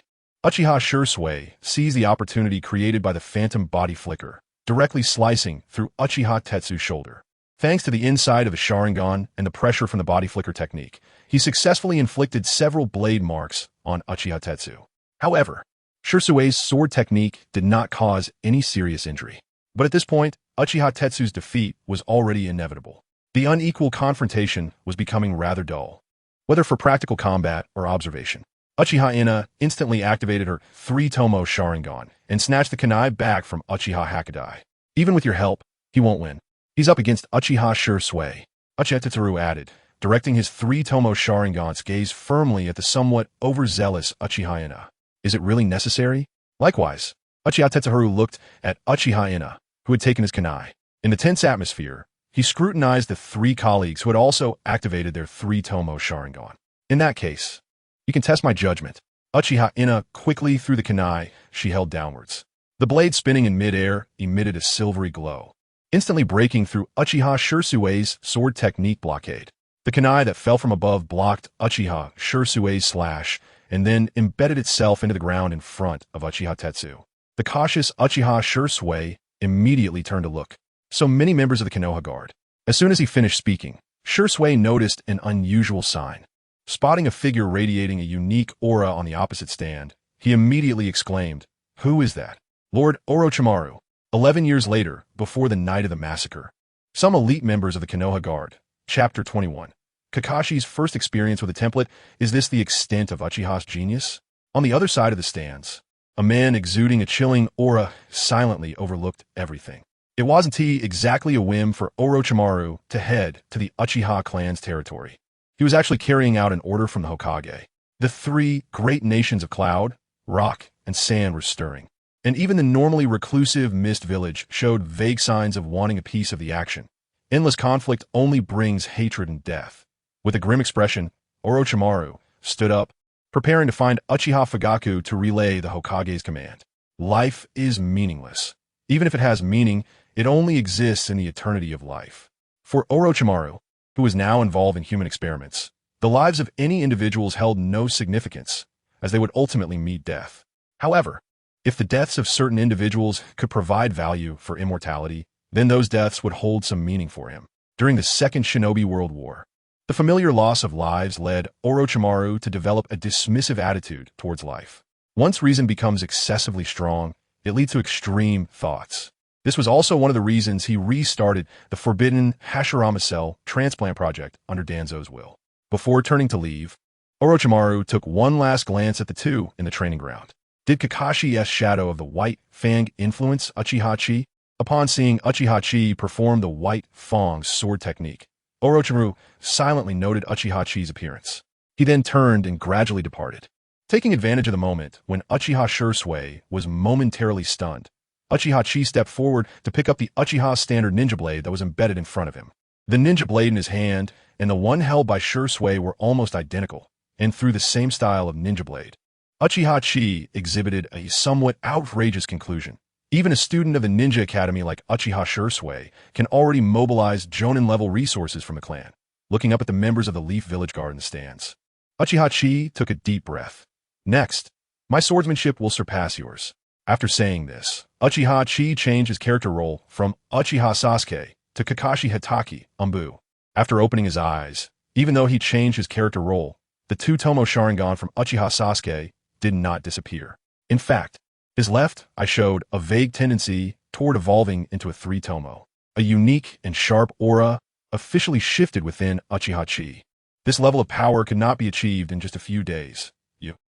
Uchiha Sasuke seized the opportunity created by the phantom body flicker, directly slicing through Uchiha Tetsu's shoulder. Thanks to the inside of a Sharingan and the pressure from the body flicker technique, he successfully inflicted several blade marks on Uchiha Tetsu. However, Sasuke's sword technique did not cause any serious injury. But at this point, Uchiha Tetsu's defeat was already inevitable. The unequal confrontation was becoming rather dull. Whether for practical combat or observation, Uchiha Ina instantly activated her 3 tomoe Sharingan and snatched the kunai back from Uchiha Hakadai. Even with your help, he won't win. He's up against Uchiha Sasuke, Uchiha Tetsu added, directing his 3 tomoe Sharingan's gaze firmly at the somewhat overzealous Uchiha Ina. Is it really necessary? Likewise, Uchiha Tetsuharu looked at Uchiha Ina, who had taken his kunai. In the tense atmosphere, he scrutinized the 3 colleagues who had also activated their 3 tomoe Sharingan. In that case, you can test my judgment. Uchiha Ina quickly threw the kunai she held downwards. The blade spinning in midair emitted a silvery glow, instantly breaking through Uchiha Sasuke's sword technique blockade. The kunai that fell from above blocked Uchiha Sasuke's slash and then embedded itself into the ground in front of Uchiha Tetsu. The cautious Uchiha Sasuke immediately turned to look. So many members of the Konoha guard. As soon as he finished speaking, Sasuke noticed an unusual sign. Spotting a figure radiating a unique aura on the opposite stand, he immediately exclaimed, "Who is that?" Lord Orochimaru. 11 years later, before the night of the massacre. Some elite members of the Konoha guard. Chapter 21. Kakashi's first experience with a template. Is this the extent of Uchiha's genius? On the other side of the stands, a man exuding a chilling aura silently overlooked everything. It wasn't exactly a whim for Orochimaru to head to the Uchiha clan's territory. He was actually carrying out an order from the Hokage. The 3 great nations of cloud, rock, and sand were stirring, and even the normally reclusive Mist Village showed vague signs of wanting a piece of the action. Endless conflict only brings hatred and death. With a grim expression, Orochimaru stood up, preparing to find Uchiha Fugaku to relay the Hokage's command. Life is meaningless. Even if it has meaning, it only exists in the eternity of life. For Orochimaru, who was now involved in human experiments, the lives of any individuals held no significance, as they would ultimately meet death. However, if the deaths of certain individuals could provide value for immortality, then those deaths would hold some meaning for him. During the Second Shinobi World War, the familiar loss of lives led Orochimaru to develop a dismissive attitude towards life. Once reason becomes excessively strong, it leads to extreme thoughts. This was also one of the reasons he restarted the forbidden Hashirama cell transplant project under Danzo's will. Before turning to leave, Orochimaru took one last glance at the 2 in the training ground. Did Kakashi's shadow of the White Fang influence Uchiha Chi? Upon seeing Uchiha Chi perform the White Fang's sword technique, Orochimaru silently noted Uchiha Chi's appearance. He then turned and gradually departed. Taking advantage of the moment when Uchiha Sasuke was momentarily stunned, Uchiha Chi stepped forward to pick up the Uchiha standard ninja blade that was embedded in front of him. The ninja blade in his hand and the one held by Sasuke were almost identical, and through the same style of ninja blade. Uchiha Chi exhibited a somewhat outrageous conclusion. Even a student of the ninja academy like Uchiha Sasuke can already mobilize Jonin-level resources from the clan. Looking up at the members of the Leaf Village Guard in the stands, Uchiha Chi took a deep breath. Next, my swordsmanship will surpass yours. After saying this, Uchiha Chi changed his character role from Uchiha Sasuke to Kakashi Hitaki Umbu. After opening his eyes, even though he changed his character role, the 2 tomoe Sharingan from Uchiha Sasuke did not disappear. In fact, his left eye showed a vague tendency toward evolving into a 3 tomoe. A unique and sharp aura officially shifted within Uchiha Chi. This level of power could not be achieved in just a few days.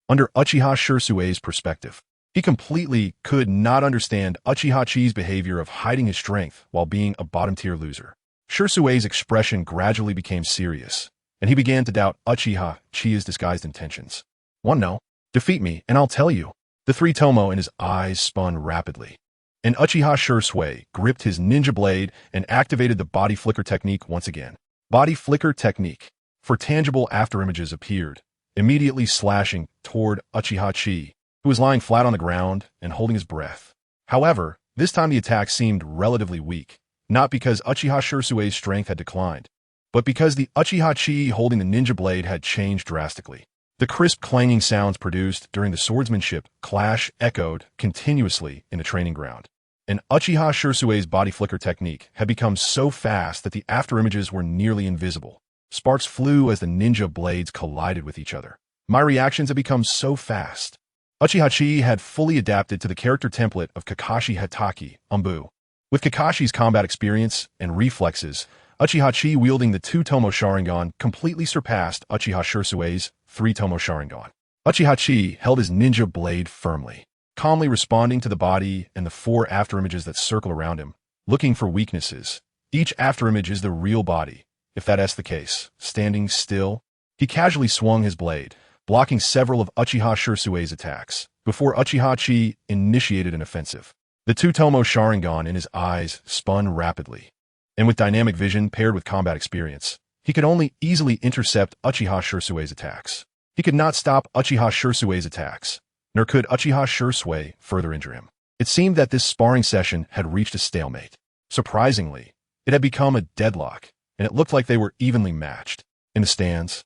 Under Uchiha Sasuke's perspective, he completely could not understand Uchiha Chi's behavior of hiding his strength while being a bottom-tier loser. Sasuke's expression gradually became serious, and he began to doubt Uchiha Chi's disguised intentions. No, defeat me, and I'll tell you. The 3 tomoe in his eyes spun rapidly, and Uchiha Sasuke gripped his ninja blade and activated the body flicker technique once again. Body flicker technique. For tangible afterimages appeared, immediately slashing toward Uchiha Chi, who was lying flat on the ground and holding his breath. However, this time the attack seemed relatively weak, not because Uchiha Shirsue's strength had declined, but because the Uchiha Chi holding the ninja blade had changed drastically. The crisp clanging sounds produced during the swordsmanship clash echoed continuously in the training ground. And Uchiha Shirsue's body flicker technique had become so fast that the afterimages were nearly invisible. Sparks flew as the ninja blades collided with each other. My reactions had become so fast. Uchiha Chi had fully adapted to the character template of Kakashi Hatake, Umbu. With Kakashi's combat experience and reflexes, Uchiha Chi wielding the 2 tomoe Sharingan completely surpassed Uchiha Shirsue's 3 tomoe Sharingan. Uchiha Chi held his ninja blade firmly, calmly responding to the body and the 4 afterimages that circle around him, looking for weaknesses. Each afterimage is the real body, if that's the case. Standing still, he casually swung his blade, blocking several of Uchiha Shirsue's attacks, before Uchiha Chi initiated an offensive. The 2 tomoe Sharingan in his eyes spun rapidly, and with dynamic vision paired with combat experience, he could only easily intercept Uchiha Shirsue's attacks. He could not stop Uchiha Shirsue's attacks, nor could Uchiha Shirsue further injure him. It seemed that this sparring session had reached a stalemate. Surprisingly, it had become a deadlock, and it looked like they were evenly matched. In the stands,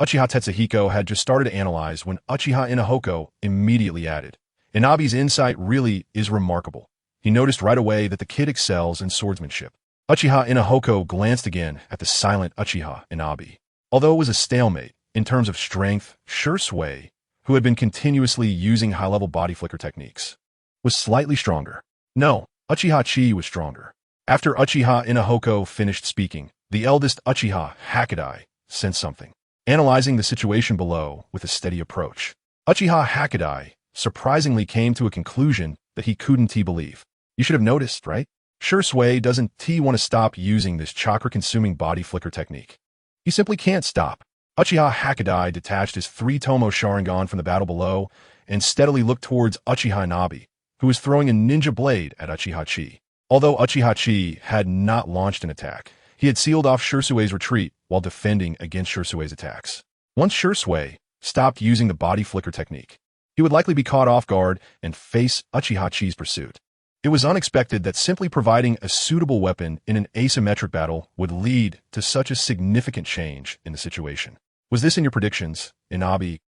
Uchiha Tetsuhiko had just started to analyze when Uchiha Inahoko immediately added, "Inabe's insight really is remarkable." He noticed right away that the kid excels in swordsmanship. Uchiha Inahoko glanced again at the silent Uchiha Inabe. Although it was a stalemate, in terms of strength, Shirsue, who had been continuously using high-level body flicker techniques, was slightly stronger. No, Uchiha Chi was stronger. After Uchiha Inahoko finished speaking, the eldest Uchiha, Hakadai, sensed something, analyzing the situation below with a steady approach. Uchiha Hakadai surprisingly came to a conclusion that he couldn't believe. You should have noticed, right? Shirsue doesn't want to stop using this chakra-consuming body flicker technique. He simply can't stop. Uchiha Hakadai detached his 3 tomoe Sharingan from the battle below and steadily looked towards Uchiha Inabe, who was throwing a ninja blade at Uchiha Chi. Although Uchiha Chi had not launched an attack, he had sealed off Shirsue's retreat while defending against Shirsue's attacks. Once Shirsue stopped using the body flicker technique, he would likely be caught off guard and face Uchiha Chi's pursuit. It was unexpected that simply providing a suitable weapon in an asymmetric battle would lead to such a significant change in the situation. Was this in your predictions, Inabe?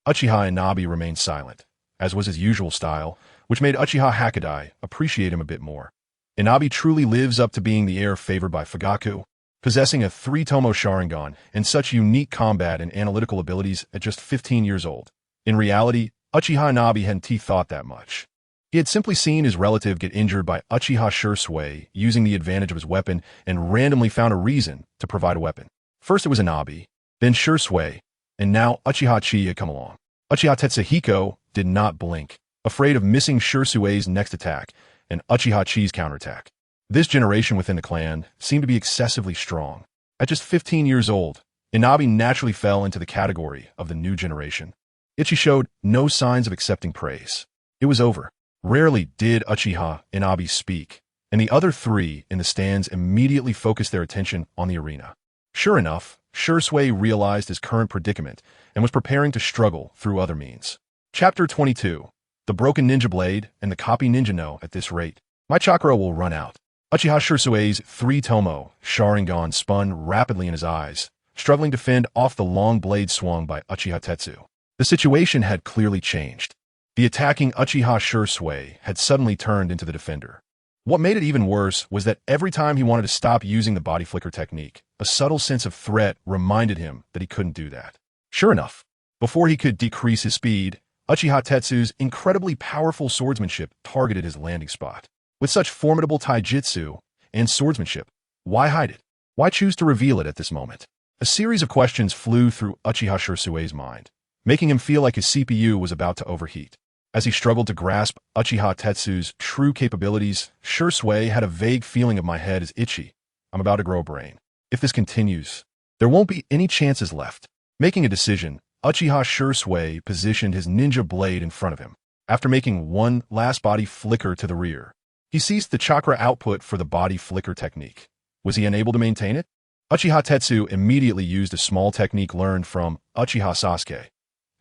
Uchiha Inabe remained silent, as was his usual style, which made Uchiha Hakadai appreciate him a bit more. Inabe truly lives up to being the heir favored by Fugaku, possessing a 3 tomoe Sharingan and such unique combat and analytical abilities at just 15 years old. In reality, Uchiha Inabe hadn't thought that much. He had simply seen his relative get injured by Uchiha Shirsue using the advantage of his weapon and randomly found a reason to provide a weapon. First it was Inabe, then Shirsue, and now Uchiha Chi had come along. Uchiha Tetsuhiko did not blink, afraid of missing Shirsue's next attack and Uchiha Chi's counterattack. This generation within the clan seemed to be excessively strong. At just 15 years old, Inabe naturally fell into the category of the new generation. Yet she showed no signs of accepting praise. It was over. Rarely did Uchiha Inabe speak, and the other 3 in the stands immediately focused their attention on the arena. Sure enough, Shirsue realized his current predicament and was preparing to struggle through other means. Chapter 22. The Broken Ninja Blade and the Copy Ninja No. At this rate, my chakra will run out. Uchiha Shirsue's 3 tomoe Sharingan spun rapidly in his eyes, struggling to fend off the long blade swung by Uchiha Tetsu. The situation had clearly changed. The attacking Uchiha Shirsue had suddenly turned into the defender. What made it even worse was that every time he wanted to stop using the body flicker technique, a subtle sense of threat reminded him that he couldn't do that. Sure enough, before he could decrease his speed, Uchiha Tetsu's incredibly powerful swordsmanship targeted his landing spot. With such formidable taijutsu and swordsmanship, why hide it? Why choose to reveal it at this moment? A series of questions flew through Uchiha Shirsue's mind, making him feel like his CPU was about to overheat. As he struggled to grasp Uchiha Tetsu's true capabilities, Shirsue had a vague feeling of my head is itchy. I'm about to grow a brain. If this continues, there won't be any chances left. Making a decision, Uchiha Shirsue positioned his ninja blade in front of him. After making one last body flicker to the rear, he ceased the chakra output for the body flicker technique. Was he unable to maintain it? Uchiha Tetsu immediately used a small technique learned from Uchiha Sasuke,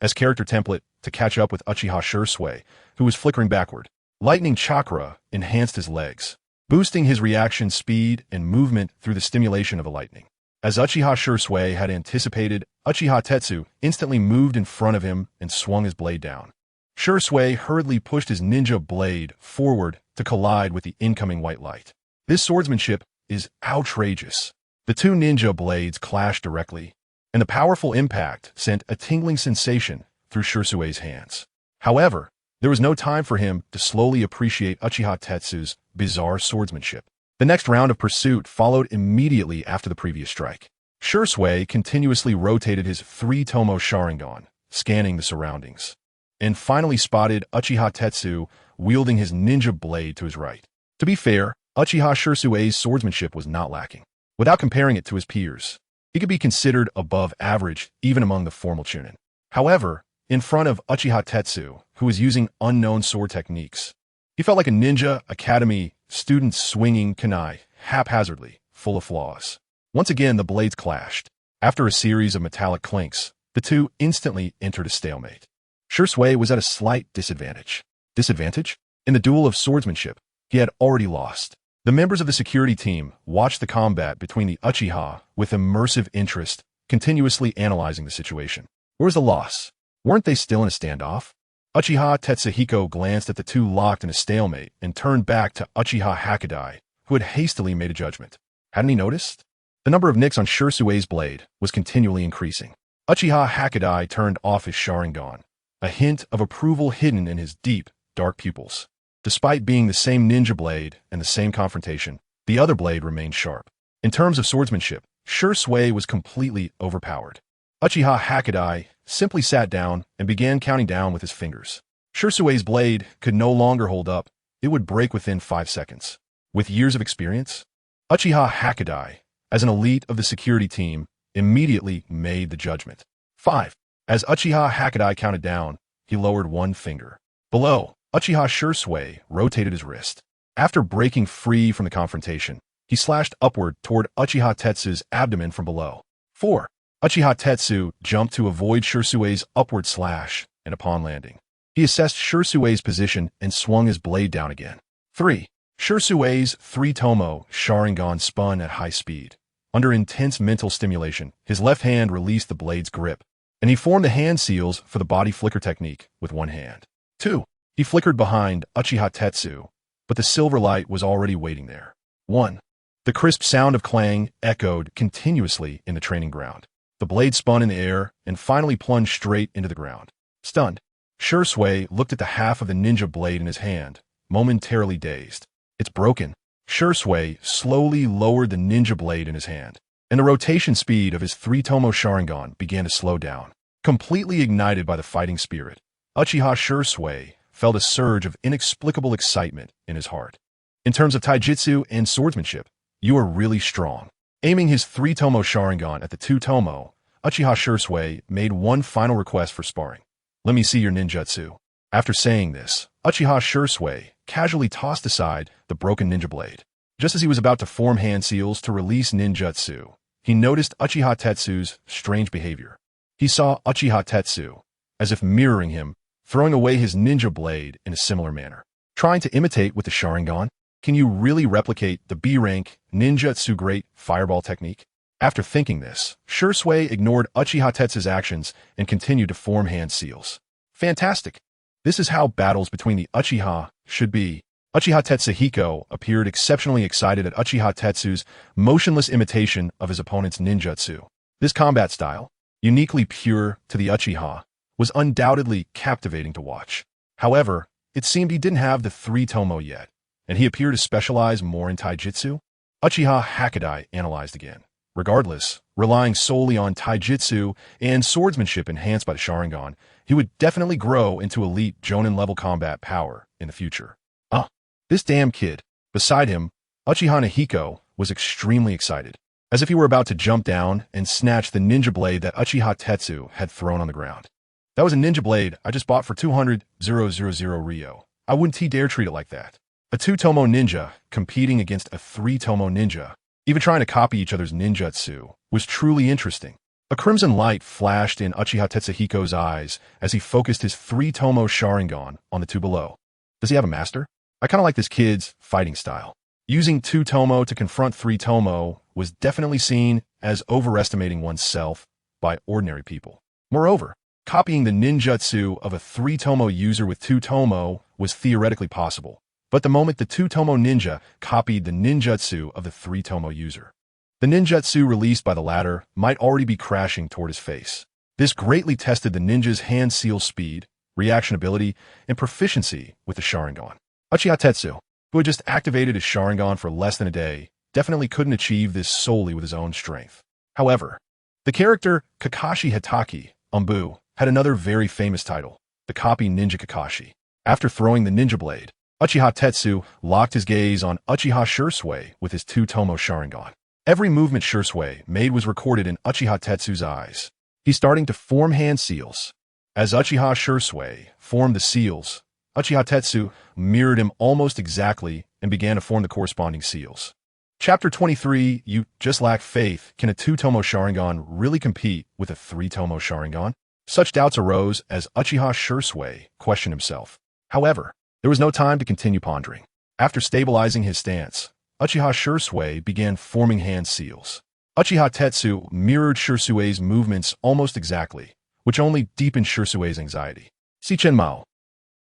as character template to catch up with Uchiha Sasuke, who was flickering backward. Lightning Chakra enhanced his legs, boosting his reaction speed and movement through the stimulation of a lightning. As Uchiha Sasuke had anticipated, Uchiha Tetsu instantly moved in front of him and swung his blade down. Sasuke hurriedly pushed his ninja blade forward to collide with the incoming white light. This swordsmanship is outrageous. The two ninja blades clashed directly, and the powerful impact sent a tingling sensation through Sasuke's hands. However, there was no time for him to slowly appreciate Uchiha Tetsu's bizarre swordsmanship. The next round of pursuit followed immediately after the previous strike. Sasuke continuously rotated his tomoe Sharingan, scanning the surroundings, and finally spotted Uchiha Tetsu wielding his ninja blade to his right. To be fair, Uchiha Sasuke's swordsmanship was not lacking. Without comparing it to his peers, he could be considered above average even among the formal Chunin. However, in front of Uchiha Tetsu, who was using unknown sword techniques, he felt like a ninja academy student swinging kunai haphazardly, full of flaws. Once again, the blades clashed. After a series of metallic clinks, the two instantly entered a stalemate. Sasuke was at a slight disadvantage. Disadvantage? In the duel of swordsmanship, he had already lost. The members of the security team watched the combat between the Uchiha with immersive interest, continuously analyzing the situation. Where was the loss? Weren't they still in a standoff? Uchiha Tetsuhiko glanced at the two locked in a stalemate and turned back to Uchiha Hakadai, who had hastily made a judgment. Hadn't he noticed? The number of nicks on Sasuke's blade was continually increasing. Uchiha Hakadai turned off his Sharingan, a hint of approval hidden in his deep, dark pupils. Despite being the same ninja blade and the same confrontation, the other blade remained sharp. In terms of swordsmanship, Sasuke was completely overpowered. Uchiha Hakadai simply sat down and began counting down with his fingers. Sasuke's blade could no longer hold up. It would break within 5 seconds. With years of experience, Uchiha Hakadai, as an elite of the security team, immediately made the judgment. 5. As Uchiha Hakadai counted down, he lowered one finger. Below, Uchiha Sasuke rotated his wrist. After breaking free from the confrontation, he slashed upward toward Uchiha Tetsu's abdomen from below. 4. Uchiha Tetsu jumped to avoid Sasuke's upward slash, and upon landing, he assessed Sasuke's position and swung his blade down again. 3. Sasuke's tomoe Sharingan spun at high speed. Under intense mental stimulation, his left hand released the blade's grip, and he formed the hand seals for the body flicker technique with one hand. 2. He flickered behind Uchiha Tetsu, but the silver light was already waiting there. 1. The crisp sound of clang echoed continuously in the training ground. The blade spun in the air and finally plunged straight into the ground. Stunned, Sasuke looked at the half of the ninja blade in his hand, momentarily dazed. It's broken. Sasuke slowly lowered the ninja blade in his hand, and the rotation speed of his tomoe Sharingan began to slow down. Completely ignited by the fighting spirit, Uchiha Sasuke felt a surge of inexplicable excitement in his heart. In terms of taijutsu and swordsmanship, you are really strong. Aiming his tomoe Sharingan at the tomoe, Uchiha Sasuke made one final request for sparring. Let me see your ninjutsu. After saying this, Uchiha Sasuke casually tossed aside the broken ninja blade. Just as he was about to form hand seals to release ninjutsu, he noticed Uchiha Tetsu's strange behavior. He saw Uchiha Tetsu, as if mirroring him, throwing away his ninja blade in a similar manner. Trying to imitate with the Sharingan? Can you really replicate the B-rank ninjutsu great fireball technique? After thinking this, Sasuke ignored Uchiha Tetsu's actions and continued to form hand seals. Fantastic! This is how battles between the Uchiha should be. Uchiha Tetsuhiko appeared exceptionally excited at Uchiha Tetsu's motionless imitation of his opponent's ninjutsu. This combat style, uniquely pure to the Uchiha, was undoubtedly captivating to watch. However, it seemed he didn't have the tomoe yet, and he appeared to specialize more in taijutsu. Uchiha Hakadai analyzed again. Regardless, relying solely on taijutsu and swordsmanship enhanced by the Sharingan, he would definitely grow into elite Jonin-level combat power in the future. This damn kid. Beside him, Uchiha Nahiko was extremely excited, as if he were about to jump down and snatch the ninja blade that Uchiha Tetsu had thrown on the ground. That was a ninja blade I just bought for 200,000 Ryo. I wouldn't dare treat it like that. A tomoe ninja competing against a tomoe ninja, even trying to copy each other's ninjutsu, was truly interesting. A crimson light flashed in Uchiha Tetsuhiko's eyes as he focused his 3 tomoe Sharingan on the two below. Does he have a master? I kinda like this kid's fighting style. Using 2 tomoe to confront 3 tomoe was definitely seen as overestimating oneself by ordinary people. Moreover, copying the ninjutsu of a 3 tomoe user with 2 tomoe was theoretically possible, but the moment the 2 tomoe ninja copied the ninjutsu of the 3 tomoe user, the ninjutsu released by the latter might already be crashing toward his face. This greatly tested the ninja's hand seal speed, reaction ability, and proficiency with the Sharingan. Uchiha Tetsu, who had just activated his Sharingan for less than a day, definitely couldn't achieve this solely with his own strength. However, the character Kakashi Hatake, Umbu, had another very famous title, the Copy Ninja Kakashi. After throwing the ninja blade, Uchiha Tetsu locked his gaze on Uchiha Sasuke with his 2 tomoe Sharingan. Every movement Sasuke made was recorded in Uchiha Tetsu's eyes. He's starting to form hand seals. As Uchiha Sasuke formed the seals, Uchiha Tetsu mirrored him almost exactly and began to form the corresponding seals. Chapter 23, You Just Lack Faith. Can a 2 tomoe Sharingan really compete with a 3 tomoe Sharingan? Such doubts arose as Uchiha Sasuke questioned himself. However, there was no time to continue pondering. After stabilizing his stance, Uchiha Sasuke began forming hand seals. Uchiha Tetsu mirrored Sasuke's movements almost exactly, which only deepened Sasuke's anxiety. Sichenmao.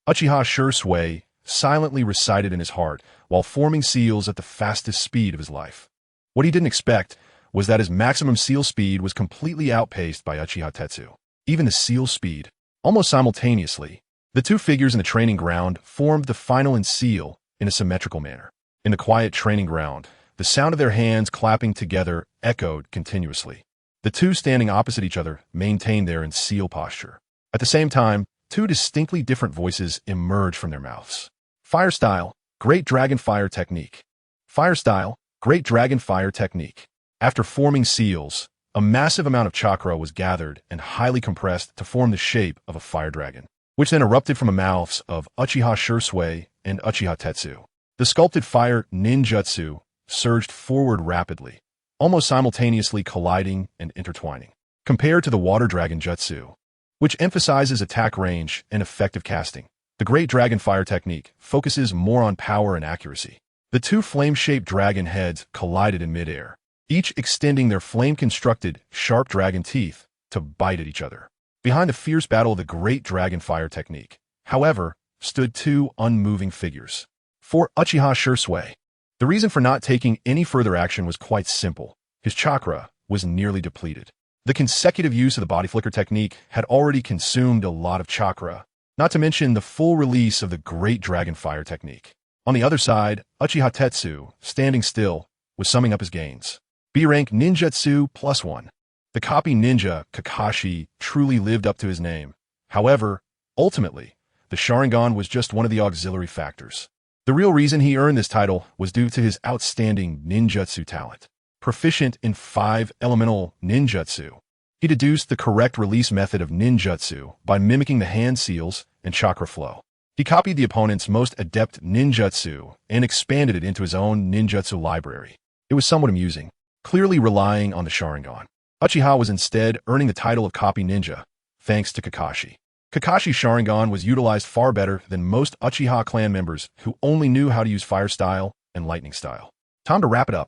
Uchiha Sasuke silently recited in his heart while forming seals at the fastest speed of his life. What he didn't expect was that his maximum seal speed was completely outpaced by Uchiha Tetsu. Even the seal speed, almost simultaneously, the 2 figures in the training ground formed the final and seal in a symmetrical manner. In the quiet training ground, the sound of their hands clapping together echoed continuously. The 2 standing opposite each other maintained their in seal posture. At the same time, 2 distinctly different voices emerged from their mouths. Fire Style, Great Dragon Fire Technique. Fire Style, Great Dragon Fire Technique. After forming seals, a massive amount of chakra was gathered and highly compressed to form the shape of a fire dragon, which then erupted from the mouths of Uchiha Sasuke and Uchiha Tetsu. The sculpted fire ninjutsu surged forward rapidly, almost simultaneously colliding and intertwining. Compared to the water dragon jutsu, which emphasizes attack range and effective casting, the Great Dragon Fire Technique focuses more on power and accuracy. The 2 flame-shaped dragon heads collided in midair, each extending their flame-constructed, sharp dragon teeth to bite at each other. Behind the fierce battle of the Great Dragon Fire Technique, however, stood 2 unmoving figures. For Uchiha Sasuke, the reason for not taking any further action was quite simple. His chakra was nearly depleted. The consecutive use of the body flicker technique had already consumed a lot of chakra, not to mention the full release of the Great Dragon Fire Technique. On the other side, Uchiha Tetsu, standing still, was summing up his gains. B-rank ninjutsu +1. The copy ninja, Kakashi, truly lived up to his name. However, ultimately, the Sharingan was just one of the auxiliary factors. The real reason he earned this title was due to his outstanding ninjutsu talent. Proficient in 5 elemental ninjutsu, he deduced the correct release method of ninjutsu by mimicking the hand seals and chakra flow. He copied the opponent's most adept ninjutsu and expanded it into his own ninjutsu library. It was somewhat amusing, clearly relying on the Sharingan. Uchiha was instead earning the title of Copy Ninja, thanks to Kakashi. Kakashi's Sharingan was utilized far better than most Uchiha clan members who only knew how to use Fire Style and Lightning Style. Time to wrap it up.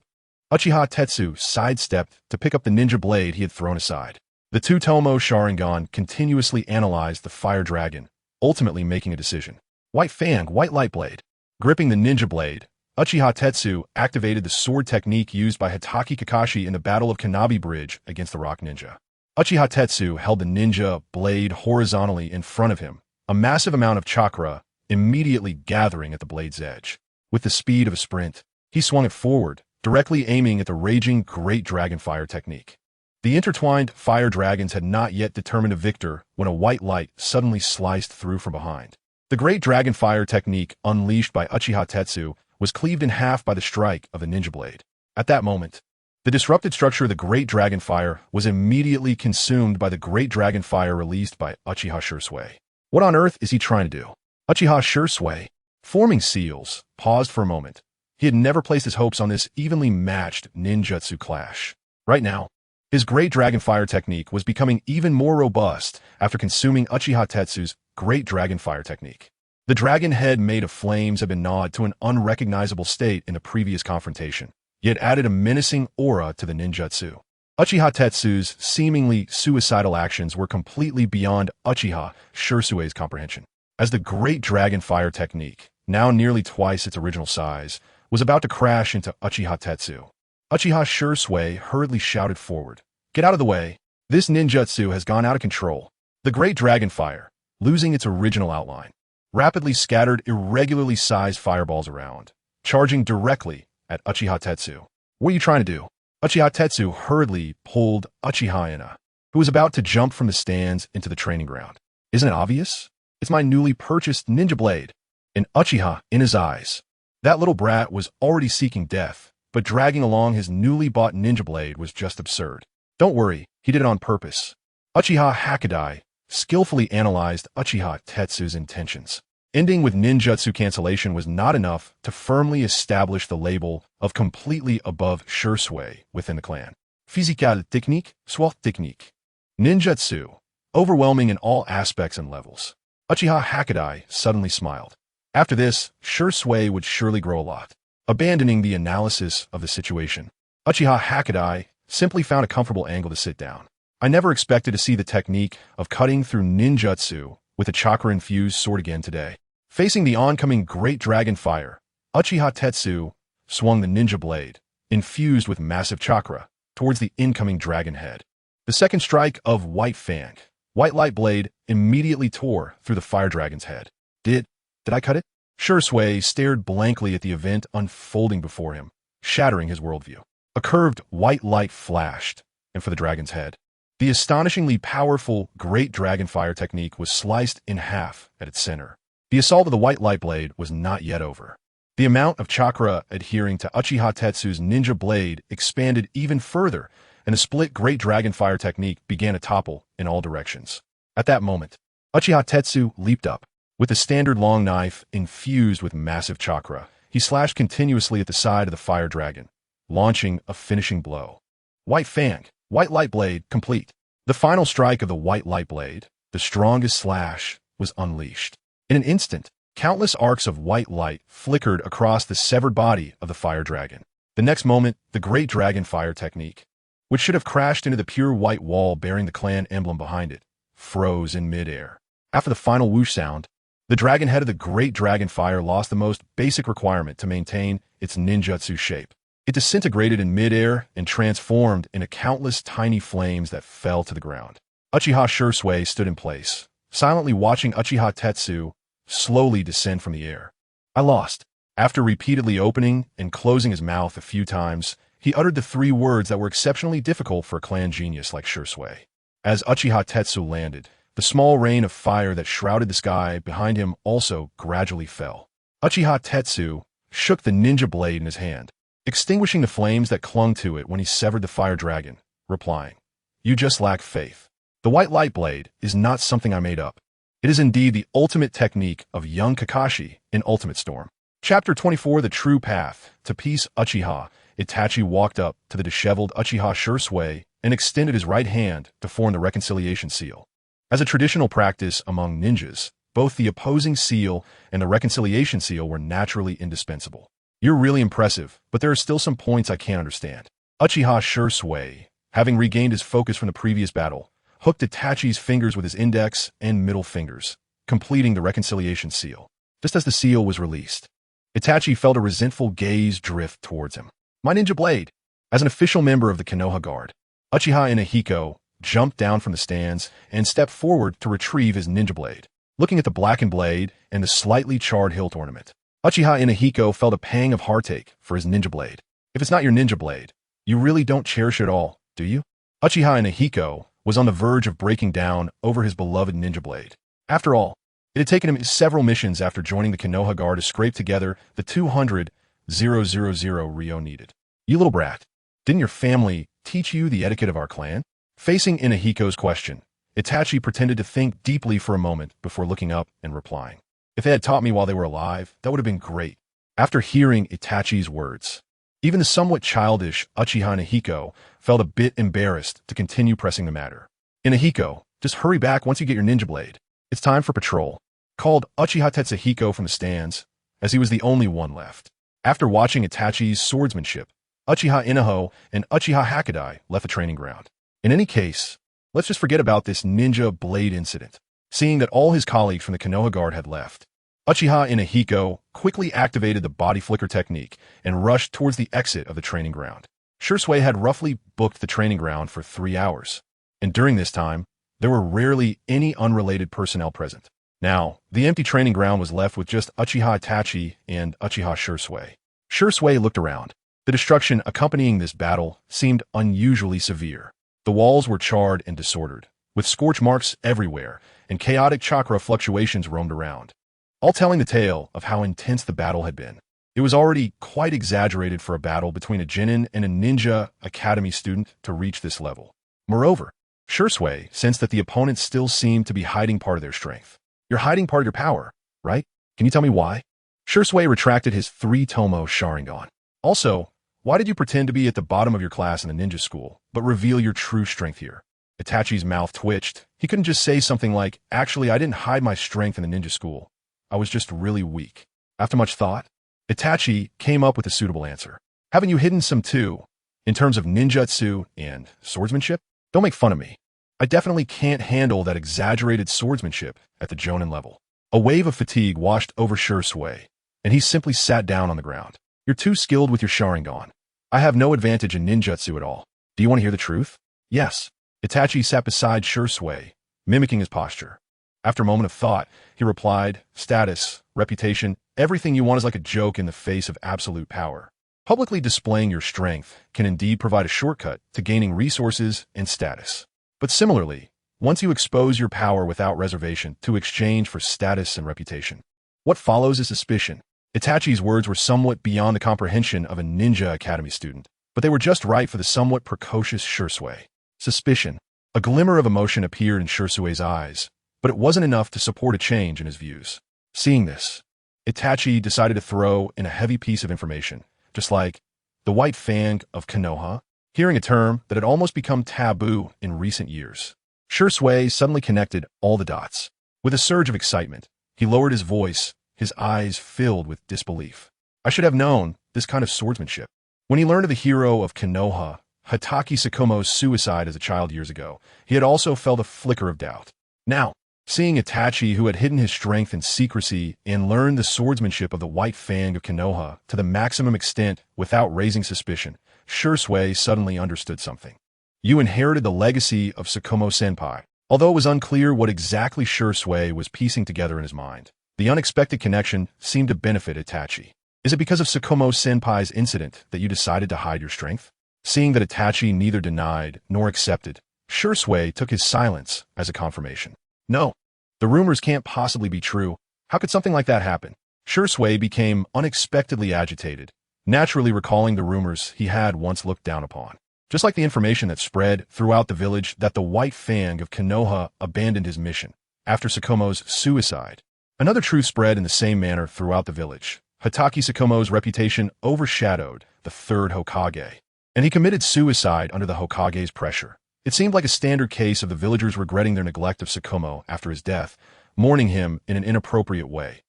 Uchiha Tetsu sidestepped to pick up the ninja blade he had thrown aside. The 2 tomoe Sharingan continuously analyzed the fire dragon, ultimately making a decision. White Fang, White Light Blade. Gripping the ninja blade, Uchiha Tetsu activated the sword technique used by Hatake Kakashi in the Battle of Kanabi Bridge against the Rock Ninja. Uchiha Tetsu held the ninja blade horizontally in front of him, a massive amount of chakra immediately gathering at the blade's edge. With the speed of a sprint, he swung it forward, directly aiming at the raging Great Dragon Fire Technique. The intertwined fire dragons had not yet determined a victor when a white light suddenly sliced through from behind. The Great Dragon Fire Technique, unleashed by Uchiha Tetsu, was cleaved in half by the strike of the ninja blade. At that moment, the disrupted structure of the Great Dragon Fire was immediately consumed by the Great Dragon Fire released by Uchiha Sasuke. What on earth is he trying to do? Uchiha Sasuke, forming seals, paused for a moment. He had never placed his hopes on this evenly matched ninjutsu clash. Right now, His Great Dragon Fire technique was becoming even more robust after consuming Uchiha Tetsu's Great Dragon Fire technique. The dragon head made of flames had been gnawed to an unrecognizable state in the previous confrontation, yet added a menacing aura to the ninjutsu. Uchiha Tetsu's seemingly suicidal actions were completely beyond Uchiha Shirsue's comprehension. As the Great Dragon Fire technique, now nearly twice its original size, was about to crash into Uchiha Tetsu, Uchiha Shisui hurriedly shouted forward, "Get out of the way! This ninjutsu has gone out of control." The Great Dragon Fire, losing its original outline, rapidly scattered irregularly sized fireballs around, charging directly at Uchiha Tetsu. "What are you trying to do?" Uchiha Tetsu hurriedly pulled Uchiha Ina, who was about to jump from the stands into the training ground. "Isn't it obvious? It's my newly purchased ninja blade." In Uchiha Ina's eyes, that little brat was already seeking death, but dragging along his newly bought ninja blade was just absurd. "Don't worry, he did it on purpose." Uchiha Hokage skillfully analyzed Uchiha Tetsu's intentions. Ending with ninjutsu cancellation was not enough to firmly establish the label of completely above Shisui within the clan. Physical technique, sweat technique. Ninjutsu, overwhelming in all aspects and levels. Uchiha Hokage suddenly smiled. After this, Shisui would surely grow a lot. Abandoning the analysis of the situation, Uchiha Hokage simply found a comfortable angle to sit down. "I never expected to see the technique of cutting through ninjutsu with a chakra-infused sword again today." Facing the oncoming Great Dragon Fire, Uchiha Tetsu swung the ninja blade, infused with massive chakra, towards the incoming dragon head. The second strike of White Fang, White Light Blade, immediately tore through the fire dragon's head. Did I cut it? Shisui stared blankly at the event unfolding before him, shattering his worldview. A curved white light flashed, and for the dragon's head. The astonishingly powerful Great Dragon Fire technique was sliced in half at its center. The assault of the White Light Blade was not yet over. The amount of chakra adhering to Uchiha Tetsu's ninja blade expanded even further, and a split Great Dragon Fire technique began to topple in all directions. At that moment, Uchiha Tetsu leaped up. With the standard long knife infused with massive chakra, he slashed continuously at the side of the fire dragon, launching a finishing blow. White Fang, White Light Blade, complete. The final strike of the White Light Blade, the strongest slash, was unleashed. In an instant, countless arcs of white light flickered across the severed body of the fire dragon. The next moment, the Great Dragon Fire technique, which should have crashed into the pure white wall bearing the clan emblem behind it, froze in midair. After the final whoosh sound, the dragon head of the Great Dragon Fire lost the most basic requirement to maintain its ninjutsu shape. It disintegrated in midair and transformed into countless tiny flames that fell to the ground. Uchiha Shisui stood in place, silently watching Uchiha Tetsu slowly descend from the air. "I lost." After repeatedly opening and closing his mouth a few times, he uttered the three words that were exceptionally difficult for a clan genius like Shisui. As Uchiha Tetsu landed, the small rain of fire that shrouded the sky behind him also gradually fell. Uchiha Tetsu shook the ninja blade in his hand, extinguishing the flames that clung to it when he severed the fire dragon, replying, "You just lack faith. The White Light Blade is not something I made up. It is indeed the ultimate technique of young Kakashi in Ultimate Storm." Chapter 24, The True Path to Peace. Uchiha Itachi walked up to the disheveled Uchiha Shisui and extended his right hand to form the reconciliation seal. As a traditional practice among ninjas, both the opposing seal and the reconciliation seal were naturally indispensable. "You're really impressive, but there are still some points I can't understand." Uchiha Shisui, having regained his focus from the previous battle, hooked Itachi's fingers with his index and middle fingers, completing the reconciliation seal. Just as the seal was released, Itachi felt a resentful gaze drift towards him. "My ninja blade!" As an official member of the Konoha Guard, Uchiha Inahiko jumped down from the stands and stepped forward to retrieve his ninja blade. Looking at the blackened blade and the slightly charred hilt ornament, Uchiha Inahiko felt a pang of heartache for his ninja blade. If it's not your ninja blade, you really don't cherish it at all, do you? Uchiha Inahiko was on the verge of breaking down over his beloved ninja blade. After all, it had taken him several missions after joining the Konoha Guard to scrape together the 200,000 Ryo needed. "You little brat, didn't your family teach you the etiquette of our clan?" Facing Inahiko's question, Itachi pretended to think deeply for a moment before looking up and replying, "If they had taught me while they were alive, that would have been great." After hearing Itachi's words, Even the somewhat childish Uchiha Nahiko felt a bit embarrassed to continue pressing the matter. Nahiko, just hurry back once you get your ninja blade. It's time for patrol, called Uchiha Tetsuhiko from the stands, as he was the only one left. After watching Itachi's swordsmanship, Uchiha Inaho and Uchiha Hakadai left the training ground. In any case, let's just forget about this ninja blade incident. Seeing that all his colleagues from the Konoha guard had left, Uchiha Inahiko quickly activated the body flicker technique and rushed towards the exit of the training ground. Shursui had roughly booked the training ground for 3 hours, and during this time, there were rarely any unrelated personnel present. Now, the empty training ground was left with just Uchiha Itachi and Uchiha Shursui. Shursui looked around. The destruction accompanying this battle seemed unusually severe. The walls were charred and disordered, with scorch marks everywhere, and chaotic chakra fluctuations roamed around, all telling the tale of how intense the battle had been. It was already quite exaggerated for a battle between a genin and a ninja academy student to reach this level. Moreover, Shursui sensed that the opponents still seemed to be hiding part of their strength. You're hiding part of your power, right? Can you tell me why? Shursui retracted his 3 tomoe Sharingan. Also, why did you pretend to be at the bottom of your class in the ninja school, but reveal your true strength here? Itachi's mouth twitched. He couldn't just say something like, actually, I didn't hide my strength in the ninja school. I was just really weak. After much thought, Itachi came up with a suitable answer. Haven't you hidden some too, in terms of ninjutsu and swordsmanship? Don't make fun of me. I definitely can't handle that exaggerated swordsmanship at the jonin level. A wave of fatigue washed over Shursui, and he simply sat down on the ground. You're too skilled with your Sharingan. I have no advantage in ninjutsu at all. Do you want to hear the truth? Yes. Itachi sat beside Shursui, mimicking his posture. After a moment of thought, he replied, status, reputation, everything you want is like a joke in the face of absolute power. Publicly displaying your strength can indeed provide a shortcut to gaining resources and status. But similarly, once you expose your power without reservation to exchange for status and reputation, what follows is suspicion. Itachi's words were somewhat beyond the comprehension of a ninja academy student, but they were just right for the somewhat precocious Shursui. Suspicion. A glimmer of emotion appeared in Shursui's eyes, but it wasn't enough to support a change in his views. Seeing this, Itachi decided to throw in a heavy piece of information, just like the white fang of Konoha, hearing a term that had almost become taboo in recent years. Shursui suddenly connected all the dots. With a surge of excitement, he lowered his voice, his eyes filled with disbelief. I should have known this kind of swordsmanship. When he learned of the hero of Konoha, Hatake Tsukumo's suicide as a child years ago, he had also felt a flicker of doubt. Now, seeing Itachi, who had hidden his strength in secrecy and learned the swordsmanship of the white fang of Konoha to the maximum extent without raising suspicion, Shursui suddenly understood something. You inherited the legacy of Tsukumo-senpai. Although it was unclear what exactly Shursui was piecing together in his mind, the unexpected connection seemed to benefit Itachi. Is it because of Tsukumo-senpai's incident that you decided to hide your strength? Seeing that Itachi neither denied nor accepted, Shursui took his silence as a confirmation. No, the rumors can't possibly be true. How could something like that happen? Shursui became unexpectedly agitated, naturally recalling the rumors he had once looked down upon. Just like the information that spread throughout the village that the white fang of Konoha abandoned his mission after Tsukumo's suicide. Another truth spread in the same manner throughout the village. Hatake Tsukumo's reputation overshadowed the third Hokage, and he committed suicide under the Hokage's pressure. It seemed like a standard case of the villagers regretting their neglect of Tsukumo after his death, mourning him in an inappropriate way.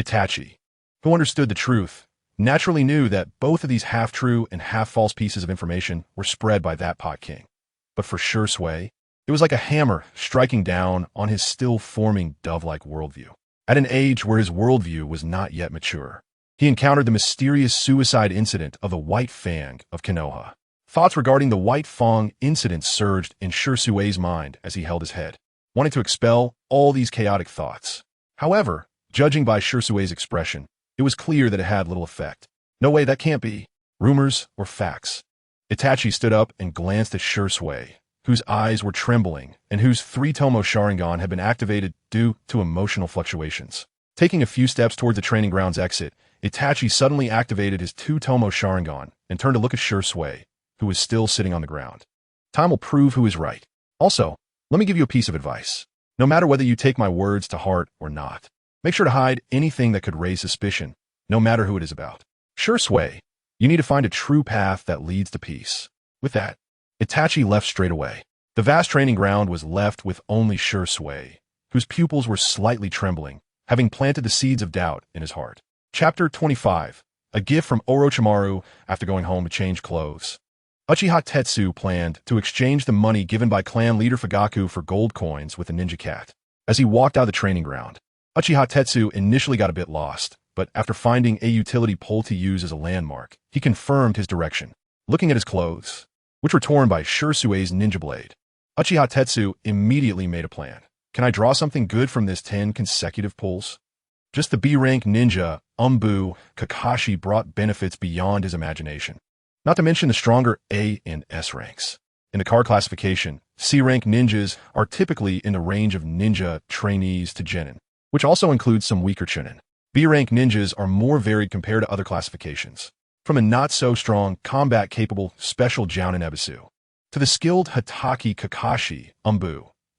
Itachi, who understood the truth, naturally knew that both of these half-true and half-false pieces of information were spread by that pot king. But for Shursui, it was like a hammer striking down on his still-forming dove-like worldview. At an age where his worldview was not yet mature, he encountered the mysterious suicide incident of the White Fang of Konoha. Thoughts regarding the White Fang incident surged in Shursui's mind as he held his head, wanting to expel all these chaotic thoughts. However, judging by Shursui's expression, it was clear that it had little effect. No way, that can't be rumors or facts. Itachi stood up and glanced at Shursui, whose eyes were trembling and whose 3 tomoe Sharingan had been activated due to emotional fluctuations. Taking a few steps towards the training ground's exit, Itachi suddenly activated his 2 tomoe Sharingan and turned to look at Shursui, who was still sitting on the ground. Time will prove who is right. Also, let me give you a piece of advice. No matter whether you take my words to heart or not, make sure to hide anything that could raise suspicion, no matter who it is about. Shursui, You need to find a true path that leads to peace. With that, Itachi left straight away. The vast training ground was left with only Sasuke, whose pupils were slightly trembling, having planted the seeds of doubt in his heart. Chapter 25. A gift from Orochimaru after going home to change clothes. Uchiha Tetsu planned to exchange the money given by clan leader Fugaku for gold coins with the ninja cat. As he walked out of the training ground, Uchiha Tetsu initially got a bit lost, but after finding a utility pole to use as a landmark, he confirmed his direction. Looking at his clothes, which were torn by Sasuke's ninja blade, Uchiha Tetsu immediately made a plan. Can I draw something good from this 10 consecutive pulls? Just the B-rank ninja, Kakashi brought benefits beyond his imagination. Not to mention the stronger A and S ranks. In the card classification, C-rank ninjas are typically in the range of ninja trainees to genin, which also includes some weaker chunin. B-rank ninjas are more varied compared to other classifications, from a not-so-strong, combat-capable special Jounin Ebisu, to the skilled Hatake Kakashi,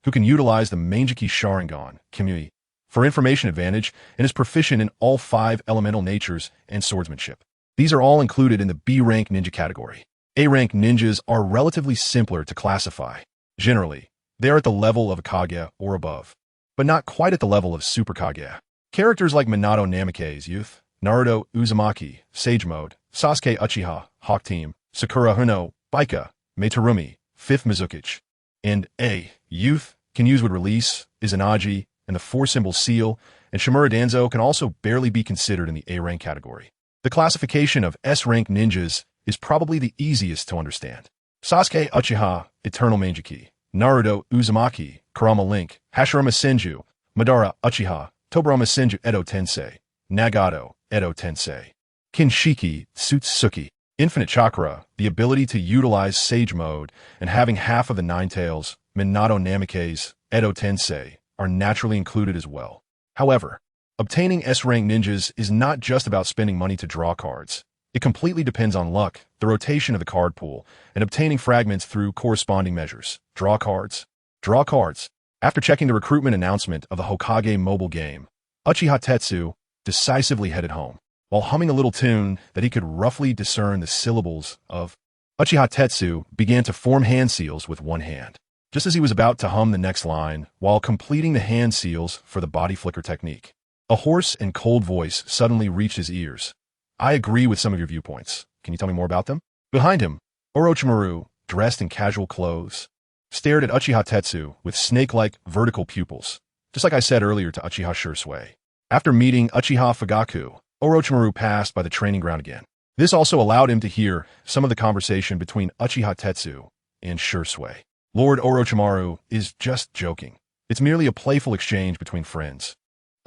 who can utilize the Mangekyō Sharingan, Kimui, for information advantage and is proficient in all 5 elemental natures and swordsmanship. These are all included in the B-rank ninja category. A-rank ninjas are relatively simpler to classify. Generally, they are at the level of a Kage or above, but not quite at the level of Super Kage. Characters like Minato Namikaze, Youth, Naruto Uzumaki, Sage Mode, Sasuke Uchiha, Hawk Team, Sakura Huno, Baika, Meiterumi, 5th Mizukichi, and A, Youth, can use with release, Izanagi, and the 4-symbol seal, and Shimura Danzo can also barely be considered in the A-rank category. The classification of S-rank ninjas is probably the easiest to understand. Sasuke Uchiha, Eternal Mangekyō, Naruto Uzumaki, Kurama Link, Hashirama Senju, Madara Uchiha, Tobirama Senju Edo Tensei, Nagato, Edo Tensei, Kinshiki, Tsutsuki, Infinite Chakra, the ability to utilize Sage Mode, and having half of the 9 tails, Minato Namikaze, Edo Tensei, are naturally included as well. However, obtaining S-rank ninjas is not just about spending money to draw cards. It completely depends on luck, the rotation of the card pool, and obtaining fragments through corresponding measures. Draw cards. Draw cards. After checking the recruitment announcement of the Hokage mobile game, Uchiha Tetsu decisively headed home, while humming a little tune that he could roughly discern the syllables of. Uchiha Tetsu began to form hand seals with one hand, just as he was about to hum the next line while completing the hand seals for the body flicker technique. A hoarse and cold voice suddenly reached his ears. I agree with some of your viewpoints. Can you tell me more about them? Behind him, Orochimaru, dressed in casual clothes, stared at Uchiha Tetsu with snake-like vertical pupils, just like I said earlier to Uchiha Sasuke. After meeting Uchiha Fugaku, Orochimaru passed by the training ground again. This also allowed him to hear some of the conversation between Uchiha Tetsu and Sasuke. Lord Orochimaru is just joking. It's merely a playful exchange between friends.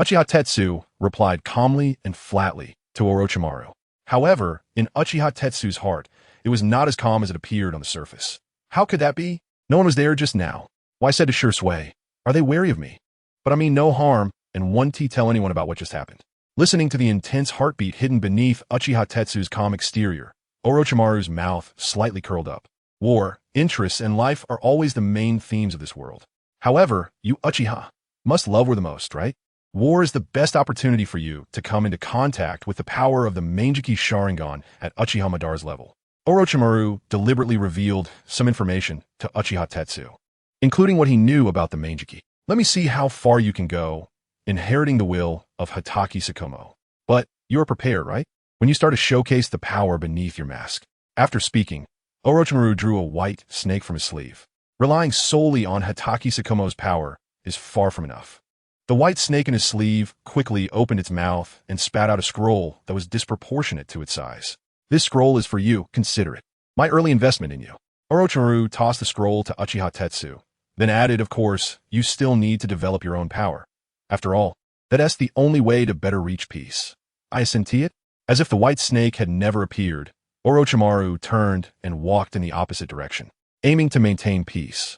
Uchiha Tetsu replied calmly and flatly to Orochimaru. However, in Uchiha Tetsu's heart, it was not as calm as it appeared on the surface. How could that be? No one was there just now. Why, I said to Sasuke, are they wary of me? But I mean no harm, and won't tell anyone about what just happened. Listening to the intense heartbeat hidden beneath Uchiha Tetsu's calm exterior, Orochimaru's mouth slightly curled up. War, interests, and life are always the main themes of this world. However, you Uchiha must love war the most, right? War is the best opportunity for you to come into contact with the power of the Mangekyō Sharingan at Uchiha Madara's level. Orochimaru deliberately revealed some information to Uchiha Tetsu, including what he knew about the Mangekyō. Let me see how far you can go, inheriting the will of Hatake Sakomo. But you are prepared, right? When you start to showcase the power beneath your mask. After speaking, Orochimaru drew a white snake from his sleeve. Relying solely on Hatake Sakomo's power is far from enough. The white snake in his sleeve quickly opened its mouth and spat out a scroll that was disproportionate to its size. This scroll is for you, consider it. My early investment in you. Orochimaru tossed the scroll to Uchiha Tetsu, then added, of course, you still need to develop your own power. After all, that's the only way to better reach peace. I assenti it? As if the white snake had never appeared, Orochimaru turned and walked in the opposite direction, aiming to maintain peace.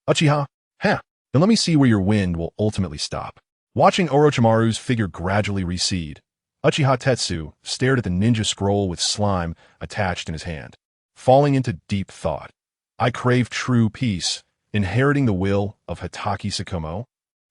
Uchiha, then let me see where your wind will ultimately stop. Watching Orochimaru's figure gradually recede, Uchiha Tetsu stared at the ninja scroll with slime attached in his hand, falling into deep thought. I crave true peace, inheriting the will of Hatake Sakomo.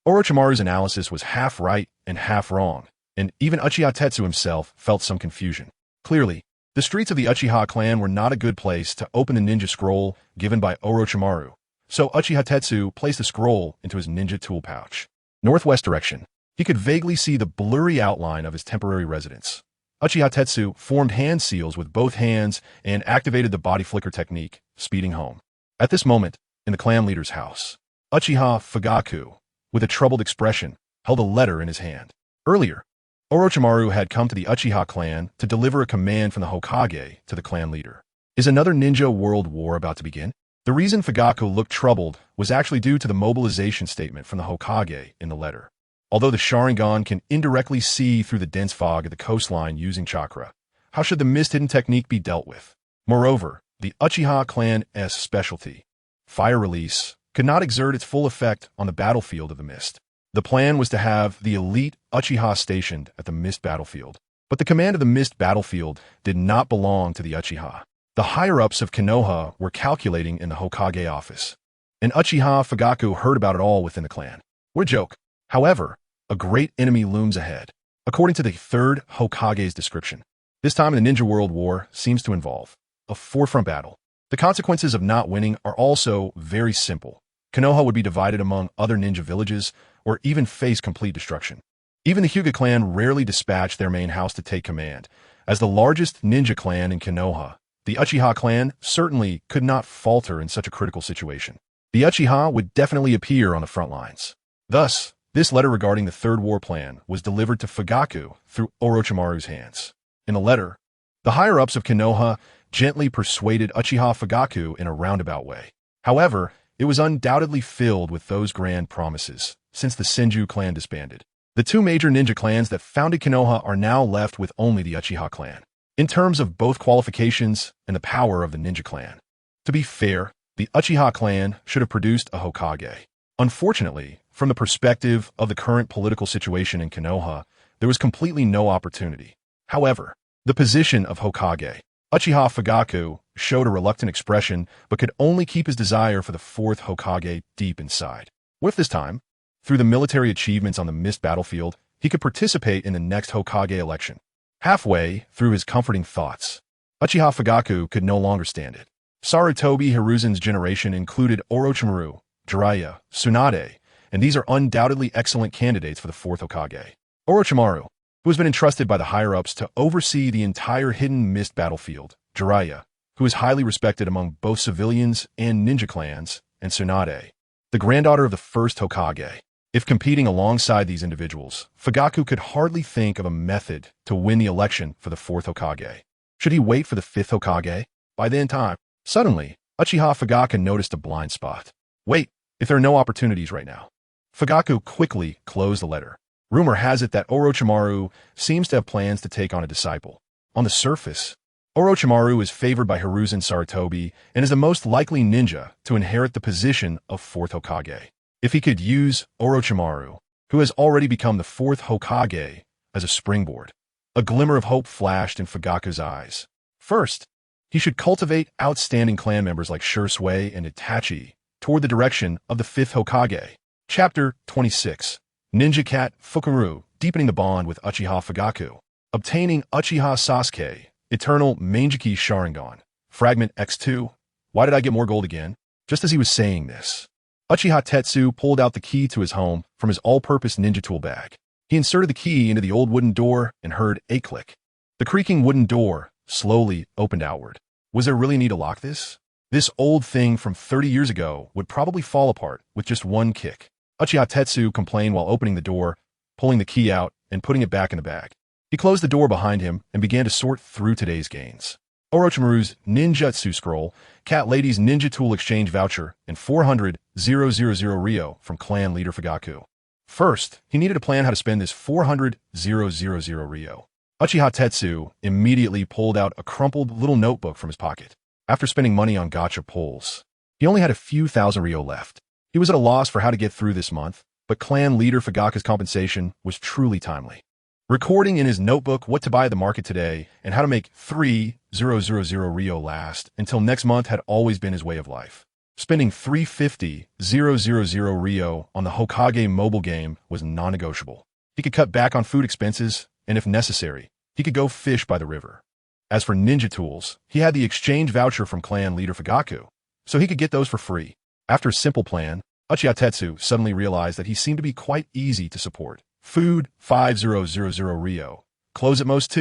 Orochimaru's analysis was half right and half wrong, and even Uchiha Tetsu himself felt some confusion. Clearly, The streets of the Uchiha clan were not a good place to open the ninja scroll given by Orochimaru, so Uchiha Tetsu placed the scroll into his ninja tool pouch. Northwest direction. He could vaguely see the blurry outline of his temporary residence. Uchiha Tetsu formed hand seals with both hands and activated the body flicker technique, speeding home. At this moment, in the clan leader's house, Uchiha Fugaku, with a troubled expression, held a letter in his hand. Earlier, Orochimaru had come to the Uchiha clan to deliver a command from the Hokage to the clan leader. Is another ninja world war about to begin? The reason Fugaku looked troubled was actually due to the mobilization statement from the Hokage in the letter. Although the Sharingan can indirectly see through the dense fog of the coastline using Chakra, how should the mist-hidden technique be dealt with? Moreover, the Uchiha clan's specialty, fire release, could not exert its full effect on the battlefield of the mist. The plan was to have the elite Uchiha stationed at the mist battlefield, but the command of the mist battlefield did not belong to the Uchiha. The higher-ups of Konoha were calculating in the Hokage office, and Uchiha Fugaku heard about it all within the clan. What a joke. However, a great enemy looms ahead. According to the third Hokage's description, this time in the Ninja World War seems to involve a forefront battle. The consequences of not winning are also very simple. Konoha would be divided among other ninja villages or even face complete destruction. Even the Hyuga clan rarely dispatched their main house to take command. As the largest ninja clan in Konoha, the Uchiha clan certainly could not falter in such a critical situation. The Uchiha would definitely appear on the front lines. Thus, this letter regarding the Third War Plan was delivered to Fugaku through Orochimaru's hands. In the letter, the higher-ups of Konoha gently persuaded Uchiha Fugaku in a roundabout way. However, it was undoubtedly filled with those grand promises, since the Senju clan disbanded. The two major ninja clans that founded Konoha are now left with only the Uchiha clan, in terms of both qualifications and the power of the ninja clan. To be fair, the Uchiha clan should have produced a Hokage. Unfortunately, from the perspective of the current political situation in Konoha, there was completely no opportunity. However, the position of Hokage, Uchiha Fugaku showed a reluctant expression but could only keep his desire for the fourth Hokage deep inside. What if this time, through the military achievements on the mist battlefield, he could participate in the next Hokage election? Halfway through his comforting thoughts, Uchiha Fugaku could no longer stand it. Sarutobi Hiruzen's generation included Orochimaru, Jiraiya, Tsunade, and these are undoubtedly excellent candidates for the fourth Hokage. Orochimaru, who has been entrusted by the higher-ups to oversee the entire hidden mist battlefield, Jiraiya, who is highly respected among both civilians and ninja clans, and Tsunade, the granddaughter of the first Hokage. If competing alongside these individuals, Fugaku could hardly think of a method to win the election for the fourth Hokage. Should he wait for the fifth Hokage? By then time, suddenly, Uchiha Fugaku noticed a blind spot. Wait, if there are no opportunities right now. Fugaku quickly closed the letter. Rumor has it that Orochimaru seems to have plans to take on a disciple. On the surface, Orochimaru is favored by Hiruzen Sarutobi and is the most likely ninja to inherit the position of fourth Hokage. If he could use Orochimaru, who has already become the fourth Hokage, as a springboard, a glimmer of hope flashed in Fugaku's eyes. First, he should cultivate outstanding clan members like Shursui and Itachi toward the direction of the fifth Hokage. Chapter 26. Ninja Cat Fukaru, deepening the bond with Uchiha Fugaku. Obtaining Uchiha Sasuke, Eternal Mangekyō Sharingan. Fragment X2. Why did I get more gold again? Just as he was saying this, Uchiha Tetsu pulled out the key to his home from his all-purpose ninja tool bag. He inserted the key into the old wooden door and heard a click. The creaking wooden door slowly opened outward. Was there really a need to lock this? This old thing from 30 years ago would probably fall apart with just one kick. Uchiha Tetsu complained while opening the door, pulling the key out, and putting it back in the bag. He closed the door behind him and began to sort through today's gains. Orochimaru's ninjutsu scroll, Cat Lady's ninja tool exchange voucher, and 400,000 Ryo from clan leader Fugaku. First, he needed to plan how to spend this 400,000 Ryo. Uchiha Tetsu immediately pulled out a crumpled little notebook from his pocket. After spending money on gacha pulls, he only had a few thousand Ryo left. He was at a loss for how to get through this month, but clan leader Fugaku's compensation was truly timely. Recording in his notebook what to buy at the market today and how to make 3,000 Ryo last until next month had always been his way of life. Spending 350,000 Ryo on the Hokage mobile game was non-negotiable. He could cut back on food expenses, and if necessary, he could go fish by the river. As for ninja tools, he had the exchange voucher from clan leader Fugaku, so he could get those for free. After a simple plan, Uchiha Itachi suddenly realized that he seemed to be quite easy to support. Food, 5000 Ryo. Clothes at most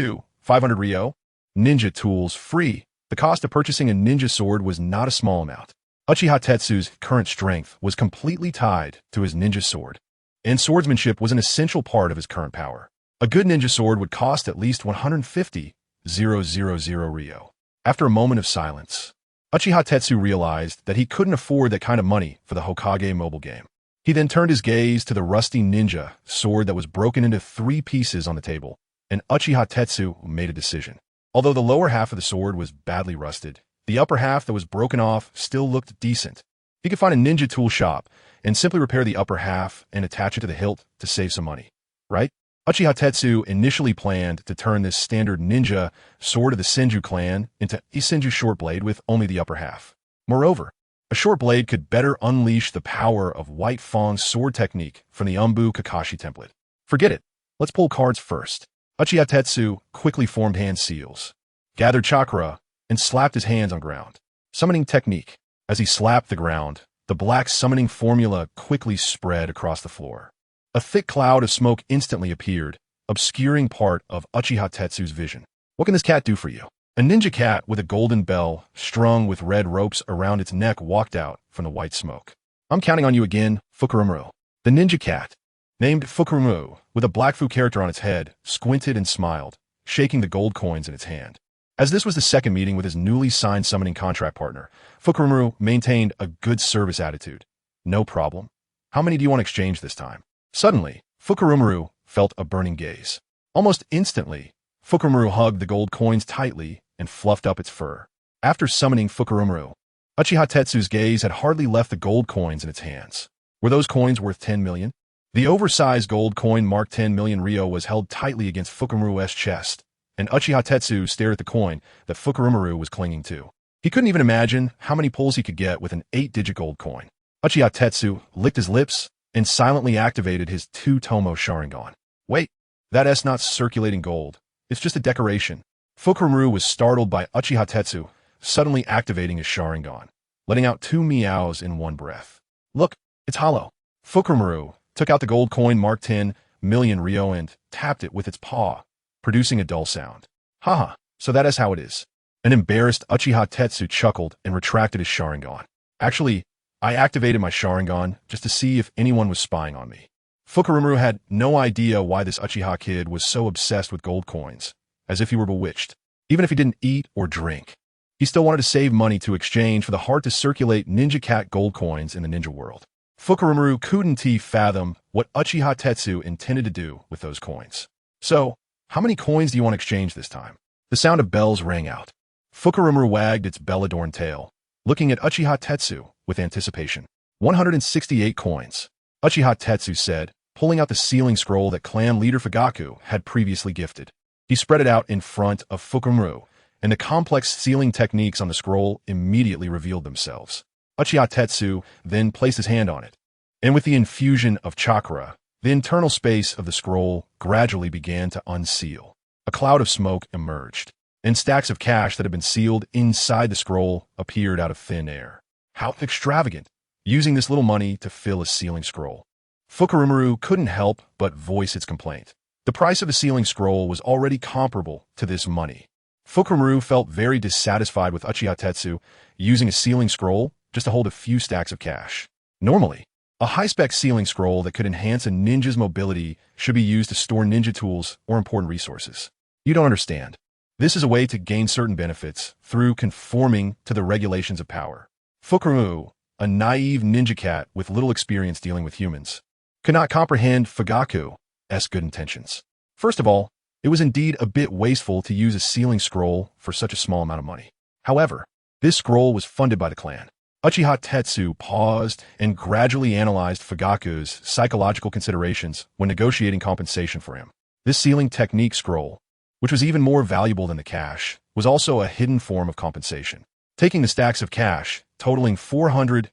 500 Ryo. Ninja tools, free. The cost of purchasing a ninja sword was not a small amount. Uchiha Itachi's current strength was completely tied to his ninja sword, and swordsmanship was an essential part of his current power. A good ninja sword would cost at least 150,000 Ryo. After a moment of silence, Uchiha Itachi realized that he couldn't afford that kind of money for the Hokage mobile game. He then turned his gaze to the rusty ninja sword that was broken into 3 pieces on the table, and Uchiha Itachi made a decision. Although the lower half of the sword was badly rusted, the upper half that was broken off still looked decent. He could find a ninja tool shop and simply repair the upper half and attach it to the hilt to save some money, right? Uchiha Itachi initially planned to turn this standard ninja sword of the Senju clan into a Senju short blade with only the upper half. Moreover, a short blade could better unleash the power of White Fang's sword technique from the Umbu Kakashi template. Forget it. Let's pull cards first. Uchiha Itachi quickly formed hand seals, gathered chakra, and slapped his hands on ground. Summoning technique. As he slapped the ground, the black summoning formula quickly spread across the floor. A thick cloud of smoke instantly appeared, obscuring part of Uchiha Itachi's vision. What can this cat do for you? A ninja cat with a golden bell strung with red ropes around its neck walked out from the white smoke. I'm counting on you again, Fugaku. The ninja cat, named Fugaku, with a black Fu character on its head, squinted and smiled, shaking the gold coins in its hand. As this was the second meeting with his newly signed summoning contract partner, Fugaku maintained a good service attitude. No problem. How many do you want to exchange this time? Suddenly, Fugaku felt a burning gaze. Almost instantly, Fugaku hugged the gold coins tightly and fluffed up its fur. After summoning Fugaku, Uchiha Itachi's gaze had hardly left the gold coins in its hands. Were those coins worth 10 million? The oversized gold coin marked 10 million Ryo was held tightly against Fugaku's chest, and Uchiha Itachi stared at the coin that Fugaku was clinging to. He couldn't even imagine how many pulls he could get with an 8-digit gold coin. Uchiha Itachi licked his lips and silently activated his 2 tomoe Sharingan. Wait, that's not circulating gold. It's just a decoration. Fugaku was startled by Uchiha Itachi suddenly activating his Sharingan, letting out 2 meows in one breath. Look, it's hollow. Fugaku took out the gold coin marked 10 million Ryo and tapped it with its paw, producing a dull sound. Haha, so that is how it is. An embarrassed Uchiha Itachi chuckled and retracted his Sharingan. Actually, I activated my Sharingan just to see if anyone was spying on me. Fugaku had no idea why this Uchiha kid was so obsessed with gold coins, as if he were bewitched. Even if he didn't eat or drink, he still wanted to save money to exchange for the hard-to-circulate ninja cat gold coins in the ninja world. Fugaku couldn't fathom what Uchiha Itachi intended to do with those coins. So, how many coins do you want to exchange this time? The sound of bells rang out. Fugaku wagged its bell-adorned tail, looking at Uchiha Itachi with anticipation. 168 coins, Uchiha Itachi said, pulling out the sealing scroll that clan leader Fugaku had previously gifted. He spread it out in front of Fugaku, and the complex sealing techniques on the scroll immediately revealed themselves. Uchiha Itachi then placed his hand on it, and with the infusion of chakra, the internal space of the scroll gradually began to unseal. A cloud of smoke emerged, and stacks of cash that had been sealed inside the scroll appeared out of thin air. How extravagant, using this little money to fill a sealing scroll. Fugaku couldn't help but voice its complaint. The price of a sealing scroll was already comparable to this money. Fugaku felt very dissatisfied with Uchiha Itachi using a sealing scroll just to hold a few stacks of cash. Normally, a high-spec sealing scroll that could enhance a ninja's mobility should be used to store ninja tools or important resources. You don't understand. This is a way to gain certain benefits through conforming to the regulations of power. Fugaku, a naive ninja cat with little experience dealing with humans, could not comprehend Fugaku's good intentions. First of all, it was indeed a bit wasteful to use a sealing scroll for such a small amount of money. However, this scroll was funded by the clan. Uchiha Itachi paused and gradually analyzed Fugaku's psychological considerations when negotiating compensation for him. This sealing technique scroll, which was even more valuable than the cash, was also a hidden form of compensation. Taking the stacks of cash, totaling 400,000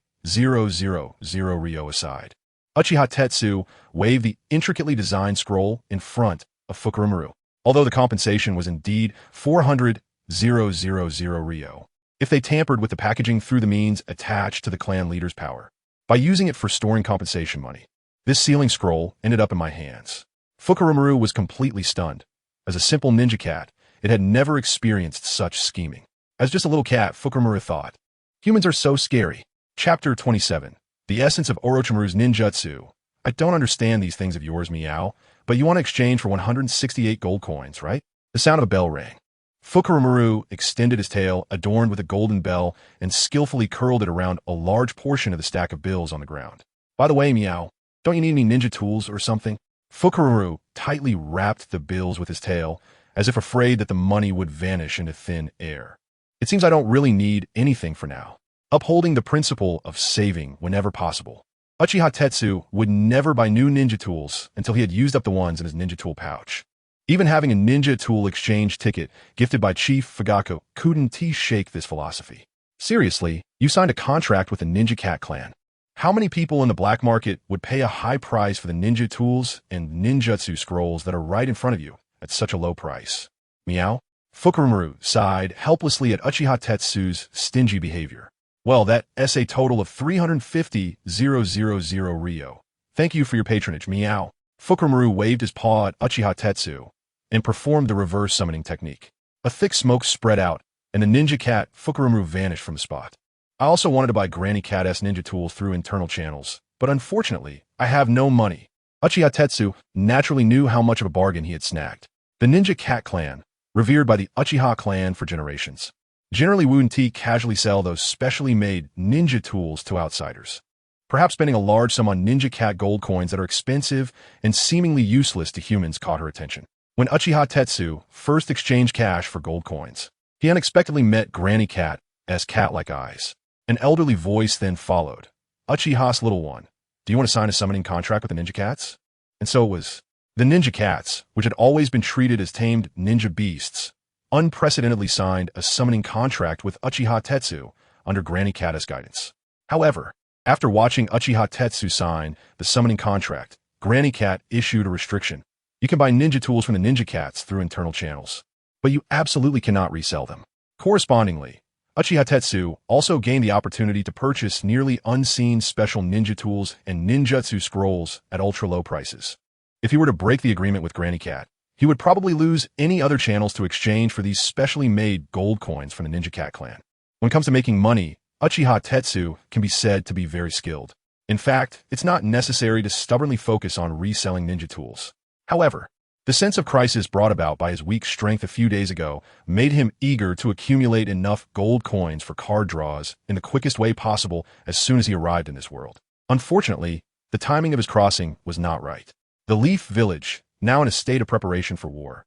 Ryo aside, Uchiha Itachi waved the intricately designed scroll in front of Fugaku. Although the compensation was indeed 400,000 Rio if they tampered with the packaging through the means attached to the clan leader's power, by using it for storing compensation money. This sealing scroll ended up in my hands. Fukaru was completely stunned. As a simple ninja cat, it had never experienced such scheming. As just a little cat, Fukaru thought, "Humans are so scary." Chapter 27. The essence of Orochimaru's ninjutsu. I don't understand these things of yours, Meow, but you want to exchange for 168 gold coins, right? The sound of a bell rang. Fukaru extended his tail, adorned with a golden bell, and skillfully curled it around a large portion of the stack of bills on the ground. By the way, Meow, don't you need any ninja tools or something? Fukaru tightly wrapped the bills with his tail, as if afraid that the money would vanish into thin air. It seems I don't really need anything for now. Upholding the principle of saving whenever possible. Uchiha Tetsu would never buy new ninja tools until he had used up the ones in his ninja tool pouch. Even having a ninja tool exchange ticket gifted by Chief Fugaku couldn't shake this philosophy. Seriously, you signed a contract with the Ninja Cat clan. How many people in the black market would pay a high price for the ninja tools and ninjutsu scrolls that are right in front of you at such a low price? Meow? Fukaru sighed helplessly at Uchiha Tetsu's stingy behavior. Well, that's a total of 350,000 Rio. Thank you for your patronage, Meow. Fukaru waved his paw at Uchiha Tetsu and performed the reverse summoning technique. A thick smoke spread out, and the ninja cat Fukaru vanished from the spot. I also wanted to buy Granny Cat-S ninja tools through internal channels, but unfortunately, I have no money. Uchiha Tetsu naturally knew how much of a bargain he had snagged. The Ninja Cat clan, revered by the Uchiha clan for generations, generally wouldn't casually sell those specially made ninja tools to outsiders. Perhaps spending a large sum on Ninja Cat gold coins that are expensive and seemingly useless to humans caught her attention. When Uchiha Tetsu first exchanged cash for gold coins, he unexpectedly met Granny Cat-S cat-like eyes. An elderly voice then followed. "Uchiha's little one, do you want to sign a summoning contract with the Ninja Cats?" And so it was. The Ninja Cats, which had always been treated as tamed ninja beasts, unprecedentedly signed a summoning contract with Uchiha Tetsu under Granny Cat-S guidance. However, after watching Uchiha Tetsu sign the summoning contract, Granny Cat issued a restriction. You can buy ninja tools from the Ninja Cats through internal channels, but you absolutely cannot resell them. Correspondingly, Uchiha Tetsu also gained the opportunity to purchase nearly unseen special ninja tools and ninjutsu scrolls at ultra-low prices. If he were to break the agreement with Granny Cat, he would probably lose any other channels to exchange for these specially made gold coins from the Ninja Cat clan. When it comes to making money, Uchiha Tetsu can be said to be very skilled. In fact, it's not necessary to stubbornly focus on reselling ninja tools. However, the sense of crisis brought about by his weak strength a few days ago made him eager to accumulate enough gold coins for card draws in the quickest way possible as soon as he arrived in this world. Unfortunately, the timing of his crossing was not right. The Leaf Village, now in a state of preparation for war,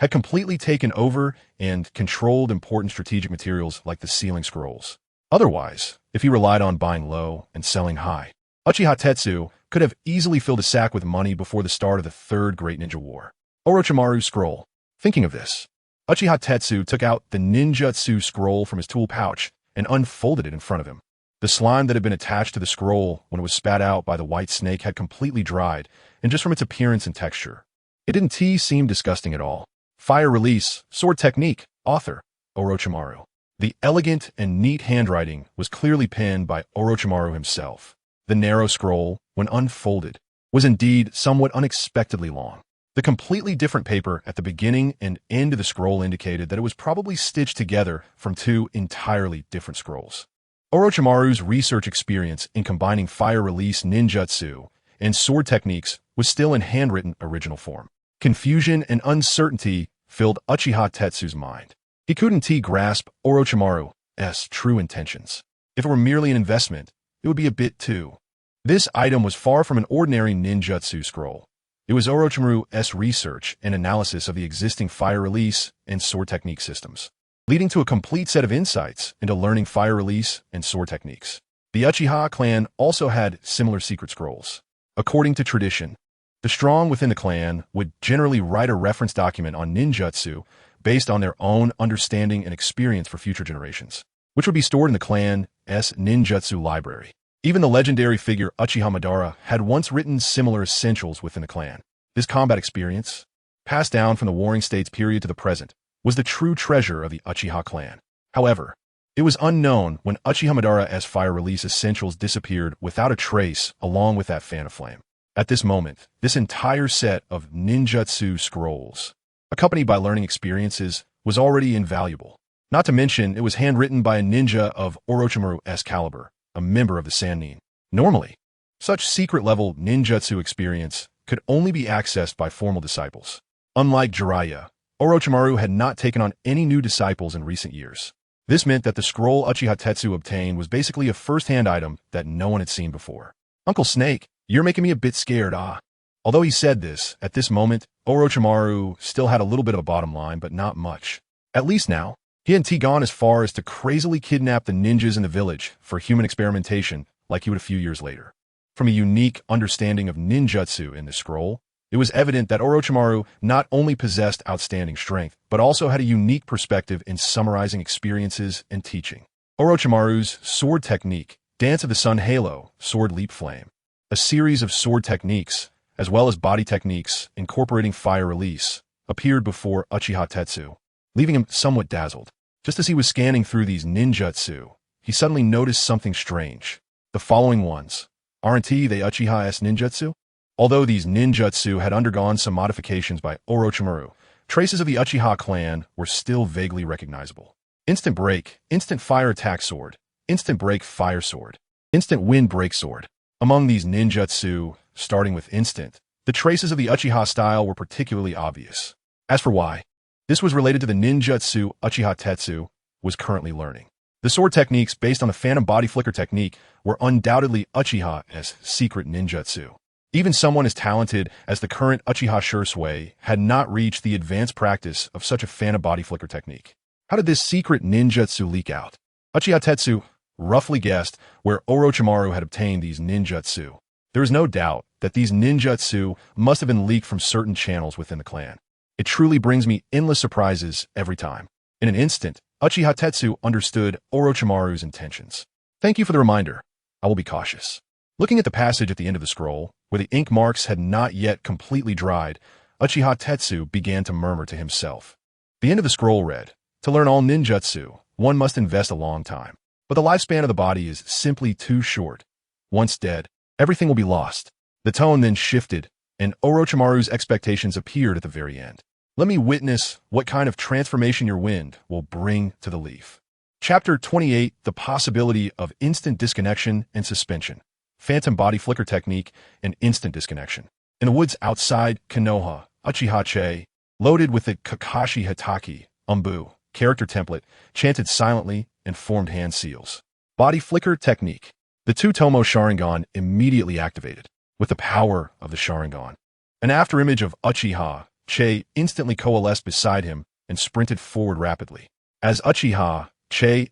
had completely taken over and controlled important strategic materials like the sealing scrolls. Otherwise, if he relied on buying low and selling high, Uchiha Tetsu could have easily filled a sack with money before the start of the Third Great Ninja War. Orochimaru's scroll. Thinking of this, Uchiha Tetsu took out the ninjutsu scroll from his tool pouch and unfolded it in front of him. The slime that had been attached to the scroll when it was spat out by the white snake had completely dried, and just from its appearance and texture, it didn't seem disgusting at all. Fire Release, Sword Technique, Author, Orochimaru. The elegant and neat handwriting was clearly penned by Orochimaru himself. The narrow scroll, when unfolded, was indeed somewhat unexpectedly long. The completely different paper at the beginning and end of the scroll indicated that it was probably stitched together from two entirely different scrolls. Orochimaru's research experience in combining fire release ninjutsu and sword techniques was still in handwritten original form. Confusion and uncertainty filled Uchiha Tetsu's mind. He couldn't grasp Orochimaru's true intentions. If it were merely an investment, it would be a bit too. This item was far from an ordinary ninjutsu scroll. It was Orochimaru's research and analysis of the existing fire release and sword technique systems, leading to a complete set of insights into learning fire release and sword techniques. The Uchiha clan also had similar secret scrolls. According to tradition, the strong within the clan would generally write a reference document on ninjutsu based on their own understanding and experience for future generations, which would be stored in the clan's ninjutsu library. Even the legendary figure Uchiha Madara had once written similar essentials within the clan. This combat experience, passed down from the Warring States period to the present, was the true treasure of the Uchiha clan. However, it was unknown when Uchiha Madara's fire release essentials disappeared without a trace along with that fan of flame. At this moment, this entire set of ninjutsu scrolls, accompanied by learning experiences, was already invaluable. Not to mention, it was handwritten by a ninja of Orochimaru's caliber, a member of the Sannin. Normally, such secret-level ninjutsu experience could only be accessed by formal disciples. Unlike Jiraiya, Orochimaru had not taken on any new disciples in recent years. This meant that the scroll Uchiha Tetsu obtained was basically a first-hand item that no one had seen before. Uncle Snake, you're making me a bit scared, ah. Although he said this, at this moment, Orochimaru still had a little bit of a bottom line, but not much. At least now, he hadn't gone as far as to crazily kidnap the ninjas in the village for human experimentation like he would a few years later. From a unique understanding of ninjutsu in this scroll, it was evident that Orochimaru not only possessed outstanding strength, but also had a unique perspective in summarizing experiences and teaching. Orochimaru's sword technique, Dance of the Sun Halo, Sword Leap Flame, a series of sword techniques, as well as body techniques incorporating fire release, appeared before Uchiha Tetsu, leaving him somewhat dazzled. Just as he was scanning through these ninjutsu, he suddenly noticed something strange. The following ones. Aren't they Uchiha's ninjutsu? Although these ninjutsu had undergone some modifications by Orochimaru, traces of the Uchiha clan were still vaguely recognizable. Instant break, instant fire attack sword, instant break fire sword, instant wind break sword. Among these ninjutsu, starting with instant, the traces of the Uchiha style were particularly obvious. As for why, this was related to the ninjutsu Uchiha Tetsu was currently learning. The sword techniques based on the phantom body flicker technique were undoubtedly Uchiha's secret ninjutsu. Even someone as talented as the current Uchiha Shursui had not reached the advanced practice of such a phantom body flicker technique. How did this secret ninjutsu leak out? Uchiha Tetsu roughly guessed where Orochimaru had obtained these ninjutsu. There is no doubt that these ninjutsu must have been leaked from certain channels within the clan. It truly brings me endless surprises every time. In an instant, Uchiha Tetsu understood Orochimaru's intentions. Thank you for the reminder. I will be cautious. Looking at the passage at the end of the scroll, where the ink marks had not yet completely dried, Uchiha Tetsu began to murmur to himself. The end of the scroll read, "To learn all ninjutsu, one must invest a long time. But the lifespan of the body is simply too short. Once dead, everything will be lost." The tone then shifted, and Orochimaru's expectations appeared at the very end. Let me witness what kind of transformation your wind will bring to the leaf. Chapter 28, The Possibility of Instant Disconnection and Suspension. Phantom Body Flicker Technique and Instant Disconnection. In the woods outside Konoha, Uchiha, loaded with the Kakashi Hitaki, Umbu, character template, chanted silently and formed hand seals. Body Flicker Technique. The two tomoe Sharingan immediately activated. With the power of the Sharingan, an afterimage of Uchiha instantly coalesced beside him and sprinted forward rapidly. As Uchiha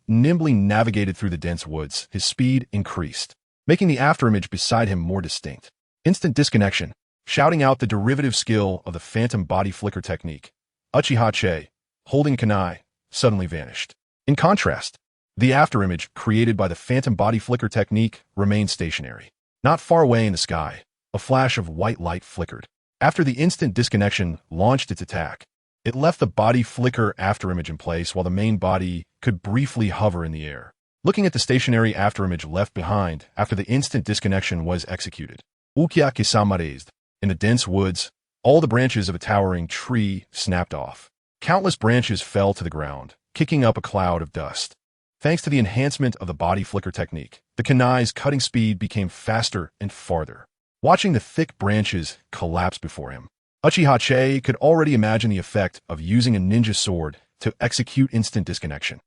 nimbly navigated through the dense woods, his speed increased, making the afterimage beside him more distinct. Instant disconnection. Shouting out the derivative skill of the phantom body flicker technique, Uchiha, holding kunai, suddenly vanished. In contrast, the afterimage created by the phantom body flicker technique remained stationary. Not far away in the sky, a flash of white light flickered. After the instant disconnection launched its attack, it left the body flicker afterimage in place while the main body could briefly hover in the air. Looking at the stationary afterimage left behind after the instant disconnection was executed, Uchiha Itachi, in the dense woods, all the branches of a towering tree snapped off. Countless branches fell to the ground, kicking up a cloud of dust. Thanks to the enhancement of the body flicker technique, the kunai's cutting speed became faster and farther. Watching the thick branches collapse before him, Uchiha could already imagine the effect of using a ninja sword to execute instant disconnection.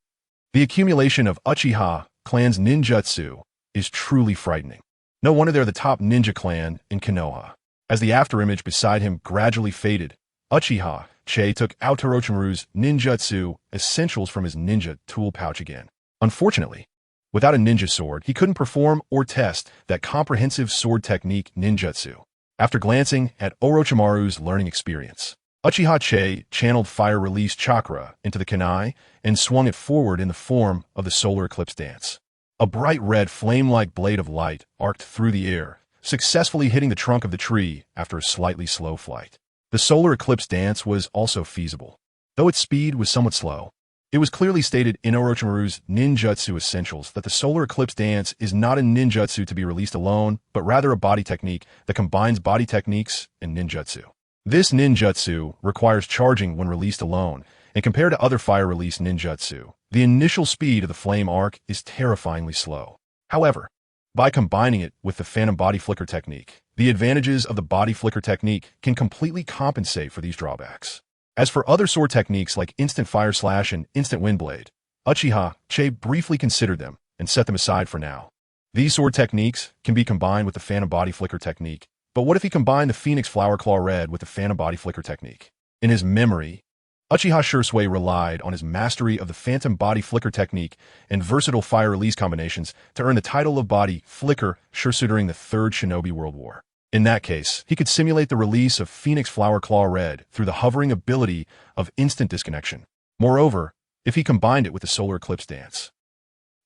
The accumulation of Uchiha clan's ninjutsu is truly frightening. No wonder they're the top ninja clan in Konoha. As the afterimage beside him gradually faded, Uchiha took out Orochimaru's ninjutsu essentials from his ninja tool pouch again. Unfortunately, without a ninja sword, he couldn't perform or test that comprehensive sword technique ninjutsu. After glancing at Orochimaru's learning experience, Uchiha channeled fire release Chakra into the kunai and swung it forward in the form of the solar eclipse dance. A bright red flame-like blade of light arced through the air, successfully hitting the trunk of the tree after a slightly slow flight. The solar eclipse dance was also feasible. though its speed was somewhat slow. It was clearly stated in Orochimaru's Ninjutsu Essentials that the solar eclipse dance is not a ninjutsu to be released alone, but rather a body technique that combines body techniques and ninjutsu. This ninjutsu requires charging when released alone, and compared to other fire-release ninjutsu, the initial speed of the flame arc is terrifyingly slow. However, by combining it with the phantom body flicker technique, the advantages of the body flicker technique can completely compensate for these drawbacks. As for other sword techniques like instant fire slash and instant wind blade, Uchiha Itachi briefly considered them and set them aside for now. These sword techniques can be combined with the phantom body flicker technique, but what if he combined the Phoenix Flower Claw Red with the phantom body flicker technique? In his memory, Uchiha Sasuke relied on his mastery of the phantom body flicker technique and versatile fire release combinations to earn the title of body flicker Sasuke during the Third Shinobi World War. In that case, he could simulate the release of Phoenix Flower Claw Red through the hovering ability of instant disconnection. Moreover, if he combined it with the solar eclipse dance.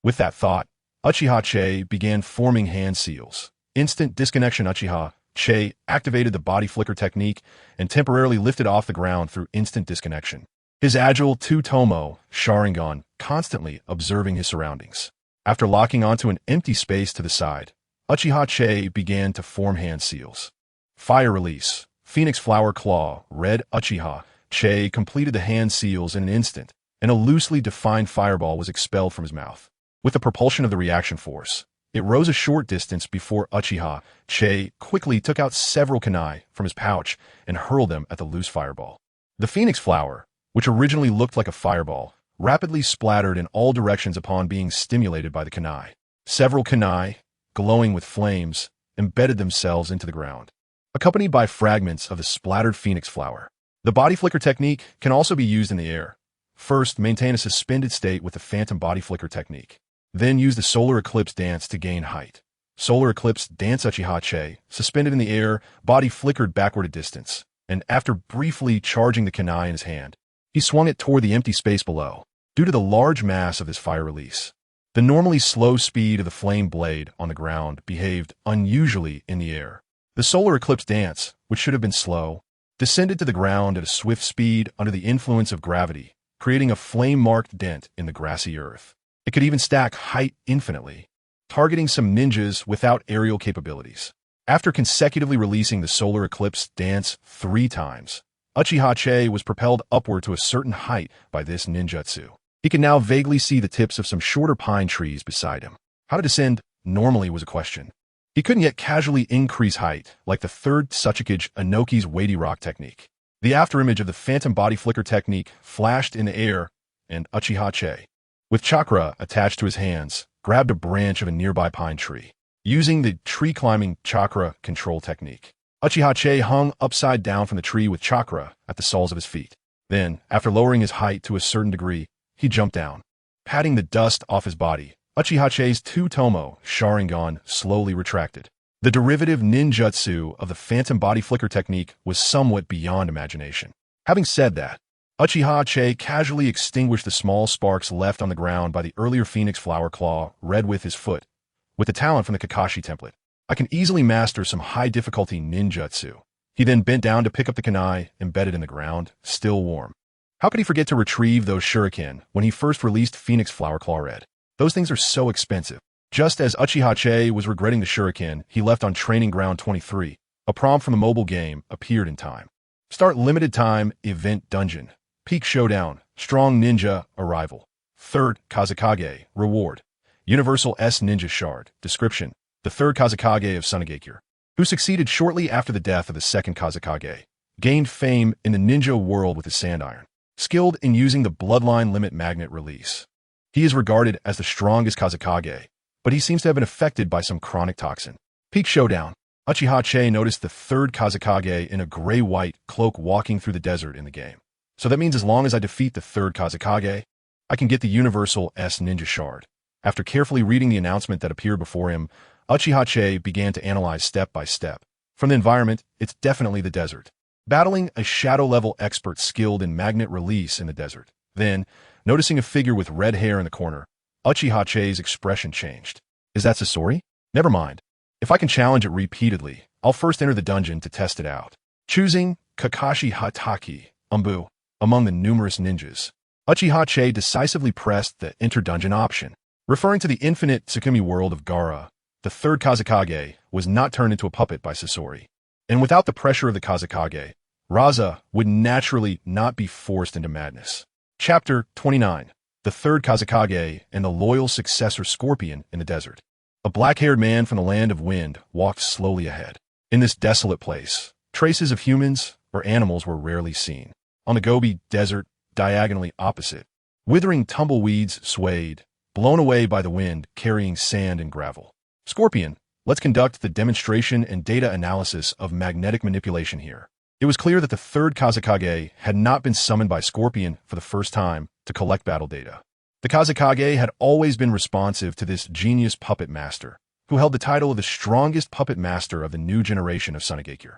With that thought, Uchiha Itachi began forming hand seals. Instant disconnection. Uchiha Itachi activated the body flicker technique and temporarily lifted off the ground through instant disconnection. His agile tomoe Sharingan constantly observing his surroundings. After locking onto an empty space to the side, Uchiha Itachi began to form hand seals. Fire release. Phoenix Flower Claw Red. Uchiha Itachi completed the hand seals in an instant, and a loosely defined fireball was expelled from his mouth. With the propulsion of the reaction force, it rose a short distance before Uchiha Itachi quickly took out several kunai from his pouch and hurled them at the loose fireball. The Phoenix Flower, which originally looked like a fireball, rapidly splattered in all directions upon being stimulated by the kunai. Several kunai, glowing with flames, embedded themselves into the ground, accompanied by fragments of the splattered phoenix flower. The body flicker technique can also be used in the air. First, maintain a suspended state with the phantom body flicker technique. Then use the solar eclipse dance to gain height. Solar eclipse dance. Uchiha Itachi, suspended in the air, body flickered backward a distance, and after briefly charging the kunai in his hand, he swung it toward the empty space below. Due to the large mass of his fire release, the normally slow speed of the flame blade on the ground behaved unusually in the air. The solar eclipse dance, which should have been slow, descended to the ground at a swift speed under the influence of gravity, creating a flame-marked dent in the grassy earth. It could even stack height infinitely, targeting some ninjas without aerial capabilities. After consecutively releasing the solar eclipse dance 3 times, Uchiha Itachi was propelled upward to a certain height by this ninjutsu. He could now vaguely see the tips of some shorter pine trees beside him. How to descend normally was a question. He couldn't yet casually increase height like the third Tsuchikage Inoki's weighty rock technique. The afterimage of the phantom body flicker technique flashed in the air, and Uchiha Itachi, with Chakra attached to his hands, grabbed a branch of a nearby pine tree. Using the tree-climbing Chakra control technique, Uchiha Itachi hung upside down from the tree with Chakra at the soles of his feet. Then, after lowering his height to a certain degree, he jumped down. Patting the dust off his body, Uchiha Itachi's tomoe Sharingan slowly retracted. The derivative ninjutsu of the phantom body flicker technique was somewhat beyond imagination. Having said that, Uchiha Itachi casually extinguished the small sparks left on the ground by the earlier Phoenix Flower Claw Red with his foot. With the talent from the Kakashi template, I can easily master some high-difficulty ninjutsu. He then bent down to pick up the kunai embedded in the ground, still warm. How could he forget to retrieve those shuriken when he first released Phoenix Flower Claw Red? Those things are so expensive. Just as Uchiha Itachi was regretting the shuriken he left on Training Ground 23, a prompt from the mobile game appeared in time. Start limited time event dungeon. Peak showdown. Strong ninja arrival. Third Kazekage reward. Universal S Ninja Shard. Description: the third Kazekage of Sunagakure, who succeeded shortly after the death of the second Kazekage, gained fame in the ninja world with his sand iron. Skilled in using the bloodline limit magnet release. He is regarded as the strongest Kazekage, but he seems to have been affected by some chronic toxin. Peak showdown. Uchiha Itachi noticed the third Kazekage in a gray-white cloak walking through the desert in the game. So that means as long as I defeat the third Kazekage, I can get the Universal S Ninja Shard. After carefully reading the announcement that appeared before him, Uchiha Itachi began to analyze step by step. From the environment, it's definitely the desert. Battling a shadow-level expert skilled in magnet release in the desert. Then, noticing a figure with red hair in the corner, Uchiha Itachi's expression changed. Is that Sasori? Never mind. If I can challenge it repeatedly, I'll first enter the dungeon to test it out. Choosing Kakashi Hatake, Umbu. among the numerous ninjas. Uchiha Itachi decisively pressed the inter-dungeon option. Referring to the infinite Tsukumi world of Gaara, the third Kazekage was not turned into a puppet by Sasori. And without the pressure of the Kazekage, Raza would naturally not be forced into madness. Chapter 29. The third Kazekage and the loyal successor Scorpion in the desert. A black-haired man from the land of wind walked slowly ahead. In this desolate place, traces of humans or animals were rarely seen. On the Gobi Desert, diagonally opposite, withering tumbleweeds swayed, blown away by the wind carrying sand and gravel. Scorpion, let's conduct the demonstration and data analysis of magnetic manipulation here. It was clear that the third Kazekage had not been summoned by Scorpion for the first time to collect battle data. The Kazekage had always been responsive to this genius puppet master, who held the title of the strongest puppet master of the new generation of Sangekyō.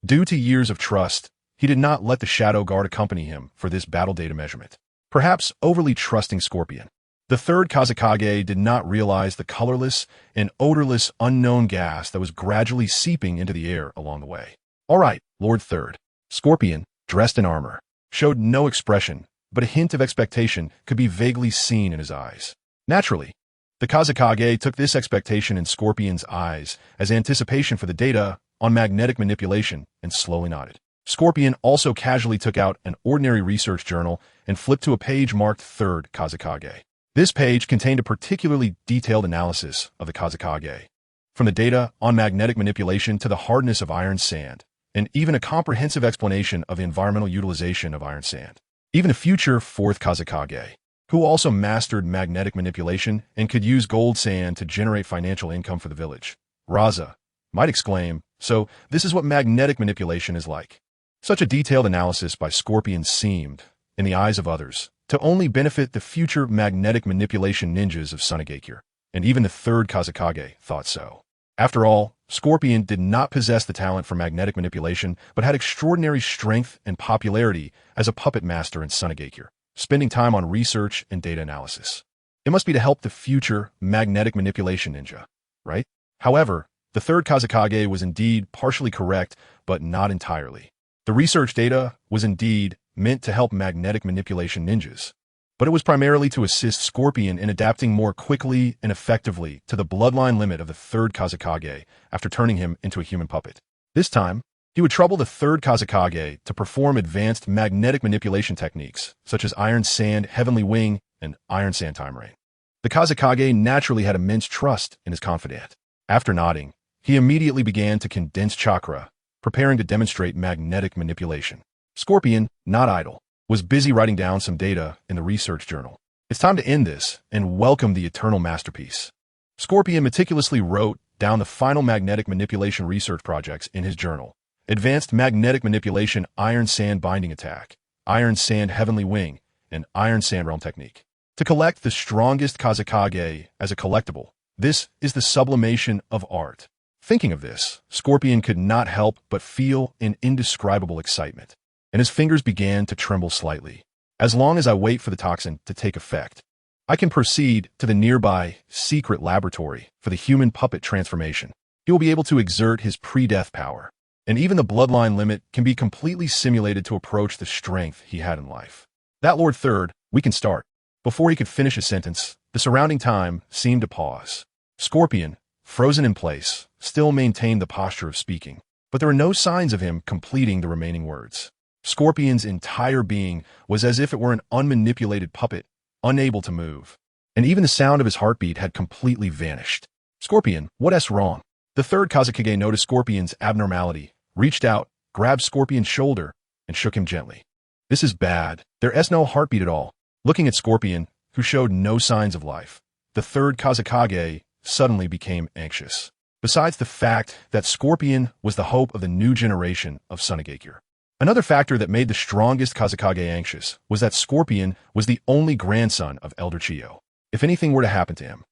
Due to years of trust, he did not let the Shadow Guard accompany him for this battle data measurement, perhaps overly trusting Scorpion. The third Kazekage did not realize the colorless and odorless unknown gas that was gradually seeping into the air along the way. All right, Lord Third. Scorpion, dressed in armor, showed no expression, but a hint of expectation could be vaguely seen in his eyes. Naturally, the Kazekage took this expectation in Scorpion's eyes as anticipation for the data on magnetic manipulation and slowly nodded. Scorpion also casually took out an ordinary research journal and flipped to a page marked Third Kazekage. This page contained a particularly detailed analysis of the Kazekage, from the data on magnetic manipulation to the hardness of iron sand, and even a comprehensive explanation of the environmental utilization of iron sand. Even a future fourth Kazekage, who also mastered magnetic manipulation and could use gold sand to generate financial income for the village, Raza, might exclaim, "So this is what magnetic manipulation is like." Such a detailed analysis by Scorpion seemed, in the eyes of others, to only benefit the future magnetic manipulation ninjas of Sangekyō, and even the third Kazekage thought so. After all, Scorpion did not possess the talent for magnetic manipulation, but had extraordinary strength and popularity as a puppet master in Sangekyō, spending time on research and data analysis. It must be to help the future magnetic manipulation ninja, right? However, the third Kazekage was indeed partially correct, but not entirely. The research data was indeed meant to help magnetic manipulation ninjas, but it was primarily to assist Scorpion in adapting more quickly and effectively to the bloodline limit of the third Kazekage after turning him into a human puppet. This time, he would trouble the third Kazekage to perform advanced magnetic manipulation techniques, such as Iron Sand Heavenly Wing and Iron Sand Time Rain. The Kazekage naturally had immense trust in his confidant. After nodding, he immediately began to condense chakra, preparing to demonstrate magnetic manipulation. Scorpion, not idle, was busy writing down some data in the research journal. It's time to end this and welcome the eternal masterpiece. Scorpion meticulously wrote down the final magnetic manipulation research projects in his journal. Advanced magnetic manipulation Iron Sand Binding Attack, Iron Sand Heavenly Wing, and Iron Sand Realm Technique. To collect the strongest Kazekage as a collectible, this is the sublimation of art. Thinking of this, Scorpion could not help but feel an indescribable excitement, and his fingers began to tremble slightly. As long as I wait for the toxin to take effect, I can proceed to the nearby secret laboratory for the human puppet transformation. He will be able to exert his pre-death power, and even the bloodline limit can be completely simulated to approach the strength he had in life. That Lord Third, we can start. Before he could finish his sentence, the surrounding time seemed to pause. Scorpion, frozen in place, still maintained the posture of speaking, but there were no signs of him completing the remaining words. Scorpion's entire being was as if it were an unmanipulated puppet, unable to move, and even the sound of his heartbeat had completely vanished. Scorpion, what's wrong? The third Kazekage noticed Scorpion's abnormality, reached out, grabbed Scorpion's shoulder, and shook him gently. This is bad. There's no heartbeat at all. Looking at Scorpion, who showed no signs of life, the third Kazekage suddenly became anxious. Besides the fact that Scorpion was the hope of the new generation of Sangekyō. Another factor that made the strongest Kazekage anxious was that Scorpion was the only grandson of Elder Chiyo. If anything were to happen to him.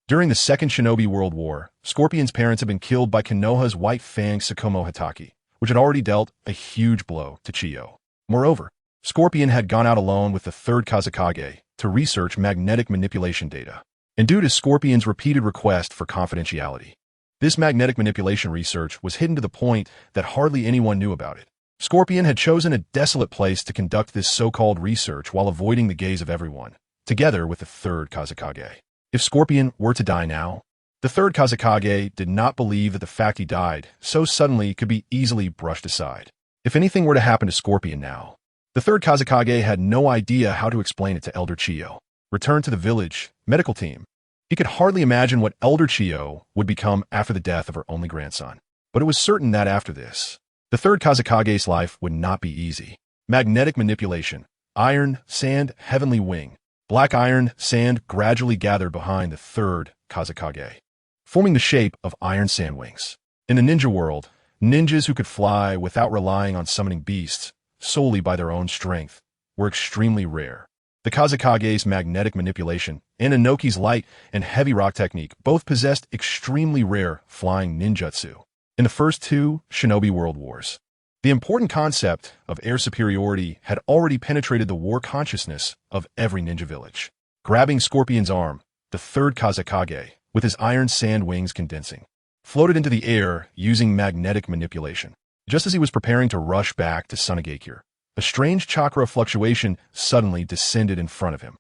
During the Second Shinobi World War, Scorpion's parents had been killed by Konoha's White Fang Tsukumo Hitaki, which had already dealt a huge blow to Chiyo. Moreover, Scorpion had gone out alone with the third Kazekage to research magnetic manipulation data. And due to Scorpion's repeated request for confidentiality, this magnetic manipulation research was hidden to the point that hardly anyone knew about it. Scorpion had chosen a desolate place to conduct this so-called research while avoiding the gaze of everyone, together with the third Kazekage. If Scorpion were to die now, the third Kazekage did not believe that the fact he died so suddenly could be easily brushed aside. If anything were to happen to Scorpion now, the third Kazekage had no idea how to explain it to Elder Chiyo. Returned to the village medical team, he could hardly imagine what Elder Chiyo would become after the death of her only grandson. But it was certain that after this, the third Kazekage's life would not be easy. Magnetic manipulation, iron, sand, heavenly wing. Black iron, sand gradually gathered behind the third Kazekage, forming the shape of iron sand wings. In the ninja world, ninjas who could fly without relying on summoning beasts solely by their own strength were extremely rare. The Kazekage's magnetic manipulation and Inoki's light and heavy rock technique both possessed extremely rare flying ninjutsu. In the first two Shinobi World Wars, the important concept of air superiority had already penetrated the war consciousness of every ninja village. Grabbing Scorpion's arm, the third Kazekage, with his iron sand wings condensing, floated into the air using magnetic manipulation. Just as he was preparing to rush back to Sunagakure, a strange chakra fluctuation suddenly descended in front of him.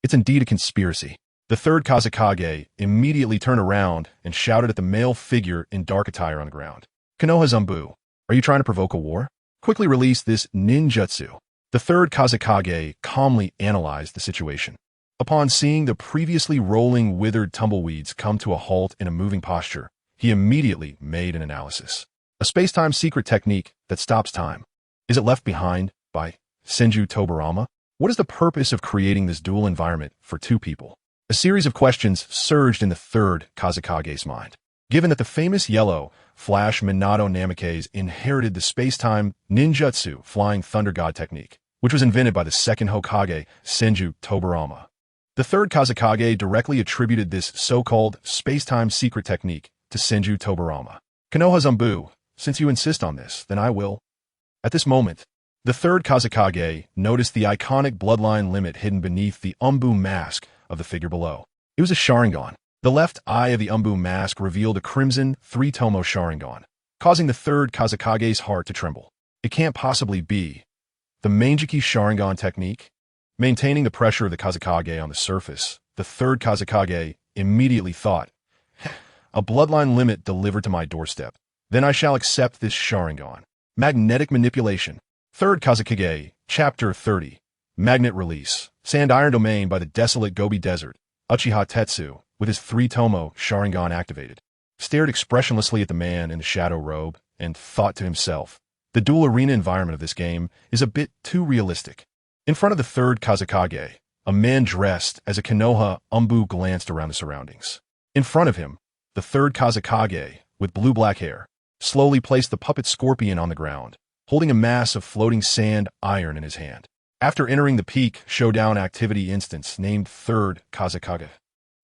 It's indeed a conspiracy. The third Kazekage immediately turned around and shouted at the male figure in dark attire on the ground. Konoha Zumbu, are you trying to provoke a war? Quickly release this ninjutsu. The third Kazekage calmly analyzed the situation. Upon seeing the previously rolling withered tumbleweeds come to a halt in a moving posture, he immediately made an analysis. A space-time secret technique that stops time. Is it left behind by Senju Tobarama? What is the purpose of creating this dual environment for two people? A series of questions surged in the third Kazekage's mind. Given that the famous yellow Flash Minato Namikaze inherited the space-time ninjutsu flying thunder god technique, which was invented by the second Hokage, Senju Tobarama. The third Kazekage directly attributed this so-called space-time secret technique to Senju Tobarama. Konoha Zumbu, since you insist on this, then I will. At this moment, the third Kazekage noticed the iconic bloodline limit hidden beneath the Umbu mask of the figure below. It was a Sharingan. The left eye of the Umbu mask revealed a crimson three-tomoe Sharingan, causing the third Kazekage's heart to tremble. It can't possibly be the Mangekyō Sharingan technique. Maintaining the pressure of the Kazekage on the surface, the third Kazekage immediately thought, a bloodline limit delivered to my doorstep. Then I shall accept this Sharingan. Magnetic manipulation. Third Kazekage, Chapter 30. Magnet release. Sand iron domain by the desolate Gobi Desert. Uchiha Tetsu, with his three-tomoe Sharingan activated, stared expressionlessly at the man in the shadow robe and thought to himself, the dual arena environment of this game is a bit too realistic. In front of the third Kazekage, a man dressed as a Konoha Umbu glanced around the surroundings. In front of him, the third Kazekage, with blue-black hair, slowly placed the puppet Scorpion on the ground, holding a mass of floating sand iron in his hand. After entering the peak showdown activity instance named third Kazekage,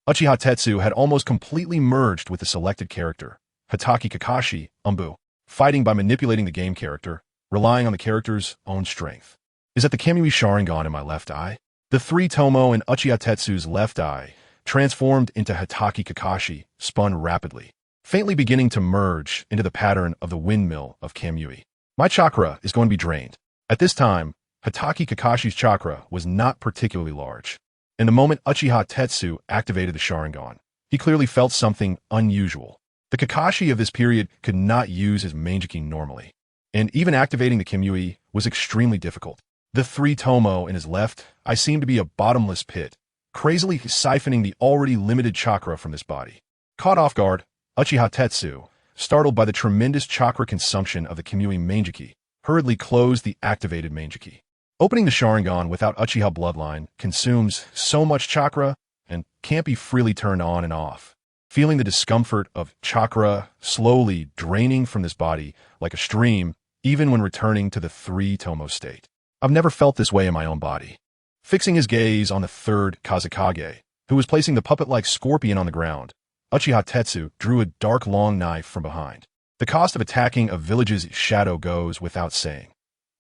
Uchiha Tetsu had almost completely merged with the selected character, Hatake Kakashi Umbu, fighting by manipulating the game character, relying on the character's own strength. Is that the Kamui Sharingan in my left eye? The three-tomoe in Uchiha Tetsu's left eye, transformed into Hatake Kakashi, spun rapidly, faintly beginning to merge into the pattern of the windmill of Kamui. My chakra is going to be drained. At this time, Hatake Kakashi's chakra was not particularly large. In the moment Uchiha Tetsu activated the Sharingan, he clearly felt something unusual. The Kakashi of this period could not use his Mangekyō normally, and even activating the Kamui was extremely difficult. The three-tomoe in his left eye seemed to be a bottomless pit, crazily siphoning the already limited chakra from this body. Caught off guard, Uchiha Tetsu, startled by the tremendous chakra consumption of the Kamui Mangekyō, hurriedly closed the activated Mangekyō. Opening the Sharingan without Uchiha bloodline consumes so much chakra and can't be freely turned on and off. Feeling the discomfort of chakra slowly draining from this body like a stream, even when returning to the three-tomoe state. I've never felt this way in my own body. Fixing his gaze on the third Kazekage, who was placing the puppet-like Scorpion on the ground, Uchiha Tetsu drew a dark long knife from behind. The cost of attacking a village's shadow goes without saying.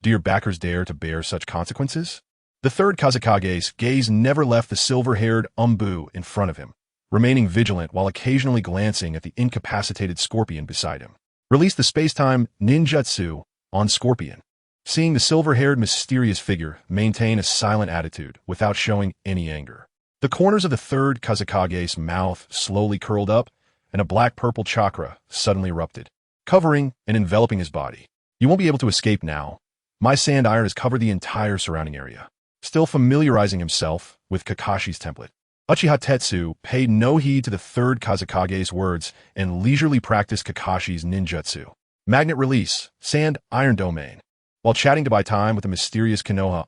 Do your backers dare to bear such consequences? The third Kazekage's gaze never left the silver-haired Umbu in front of him, remaining vigilant while occasionally glancing at the incapacitated Scorpion beside him. Release the space-time ninjutsu on Scorpion. Seeing the silver-haired mysterious figure maintain a silent attitude without showing any anger. The corners of the third Kazekage's mouth slowly curled up, and a black-purple chakra suddenly erupted, covering and enveloping his body. You won't be able to escape now. My sand iron has covered the entire surrounding area. Still familiarizing himself with Kakashi's template, Uchiha Zetsu paid no heed to the third Kazekage's words and leisurely practiced Kakashi's ninjutsu. Magnet release, sand iron domain. While chatting to buy time with the mysterious Konoha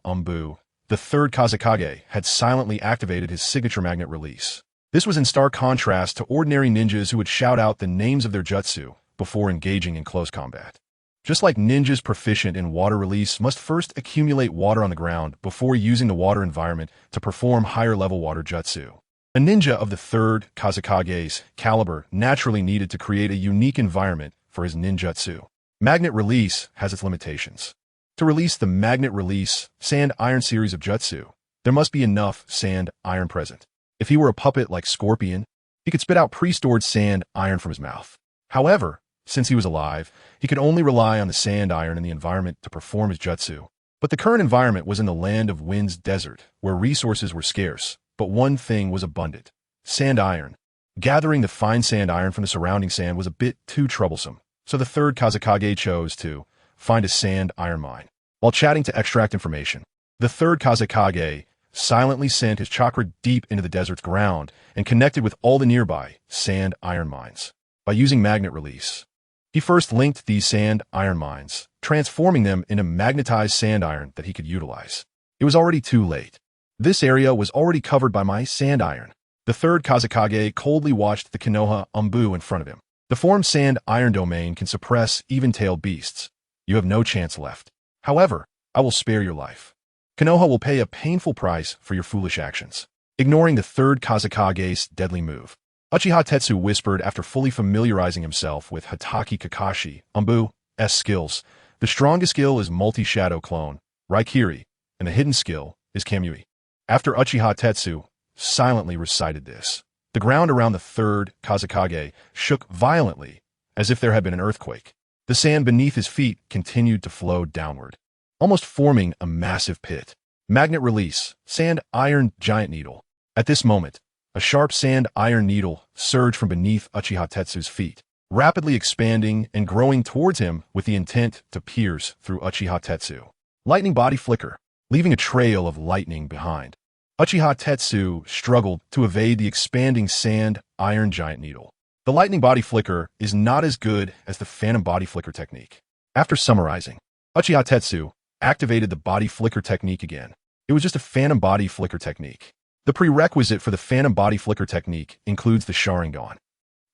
the third Kazekage had silently activated his signature magnet release. This was in stark contrast to ordinary ninjas who would shout out the names of their jutsu before engaging in close combat. Just like ninjas proficient in water release must first accumulate water on the ground before using the water environment to perform higher-level water jutsu. A ninja of the third Kazekage's caliber naturally needed to create a unique environment for his ninjutsu. Magnet release has its limitations. To release the magnet release sand iron series of jutsu, there must be enough sand iron present. If he were a puppet like Scorpion, he could spit out pre-stored sand iron from his mouth. However, since he was alive, he could only rely on the sand iron in the environment to perform his jutsu. But the current environment was in the land of Wind's desert, where resources were scarce, but one thing was abundant: sand iron. Gathering the fine sand iron from the surrounding sand was a bit too troublesome, so the third Kazekage chose to find a sand iron mine. While chatting to extract information, the third Kazekage silently sent his chakra deep into the desert's ground and connected with all the nearby sand iron mines. By using magnet release, he first linked these sand iron mines, transforming them into magnetized sand iron that he could utilize. It was already too late. This area was already covered by my sand iron. The third Kazekage coldly watched the Konoha in front of him. The formed sand iron domain can suppress even-tailed beasts. You have no chance left. However, I will spare your life. Konoha will pay a painful price for your foolish actions. Ignoring the third Kazekage's deadly move, Uchiha Zetsu whispered after fully familiarizing himself with Hatake Kakashi's skills. The strongest skill is multi-shadow clone, Raikiri, and the hidden skill is Kamui. After Uchiha Zetsu silently recited this, the ground around the third Kazekage shook violently, as if there had been an earthquake. The sand beneath his feet continued to flow downward, almost forming a massive pit. Magnet release, sand iron giant needle. At this moment, a sharp sand iron needle surged from beneath Uchiha Zetsu's feet, rapidly expanding and growing towards him with the intent to pierce through Uchiha Zetsu. Lightning body flicker, leaving a trail of lightning behind. Uchiha Zetsu struggled to evade the expanding sand iron giant needle. The lightning body flicker is not as good as the phantom body flicker technique. After summarizing, Uchiha Zetsu activated the body flicker technique again. It was just a phantom body flicker technique. The prerequisite for the phantom body flicker technique includes the Sharingan,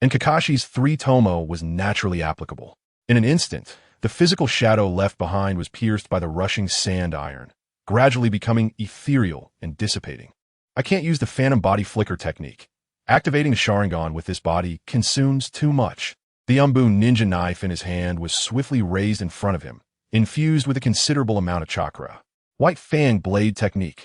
and Kakashi's 3 tomoe was naturally applicable. In an instant, the physical shadow left behind was pierced by the rushing sand iron, gradually becoming ethereal and dissipating. I can't use the phantom body flicker technique. Activating the Sharingan with this body consumes too much. The ninja knife in his hand was swiftly raised in front of him, infused with a considerable amount of chakra. White Fang Blade Technique.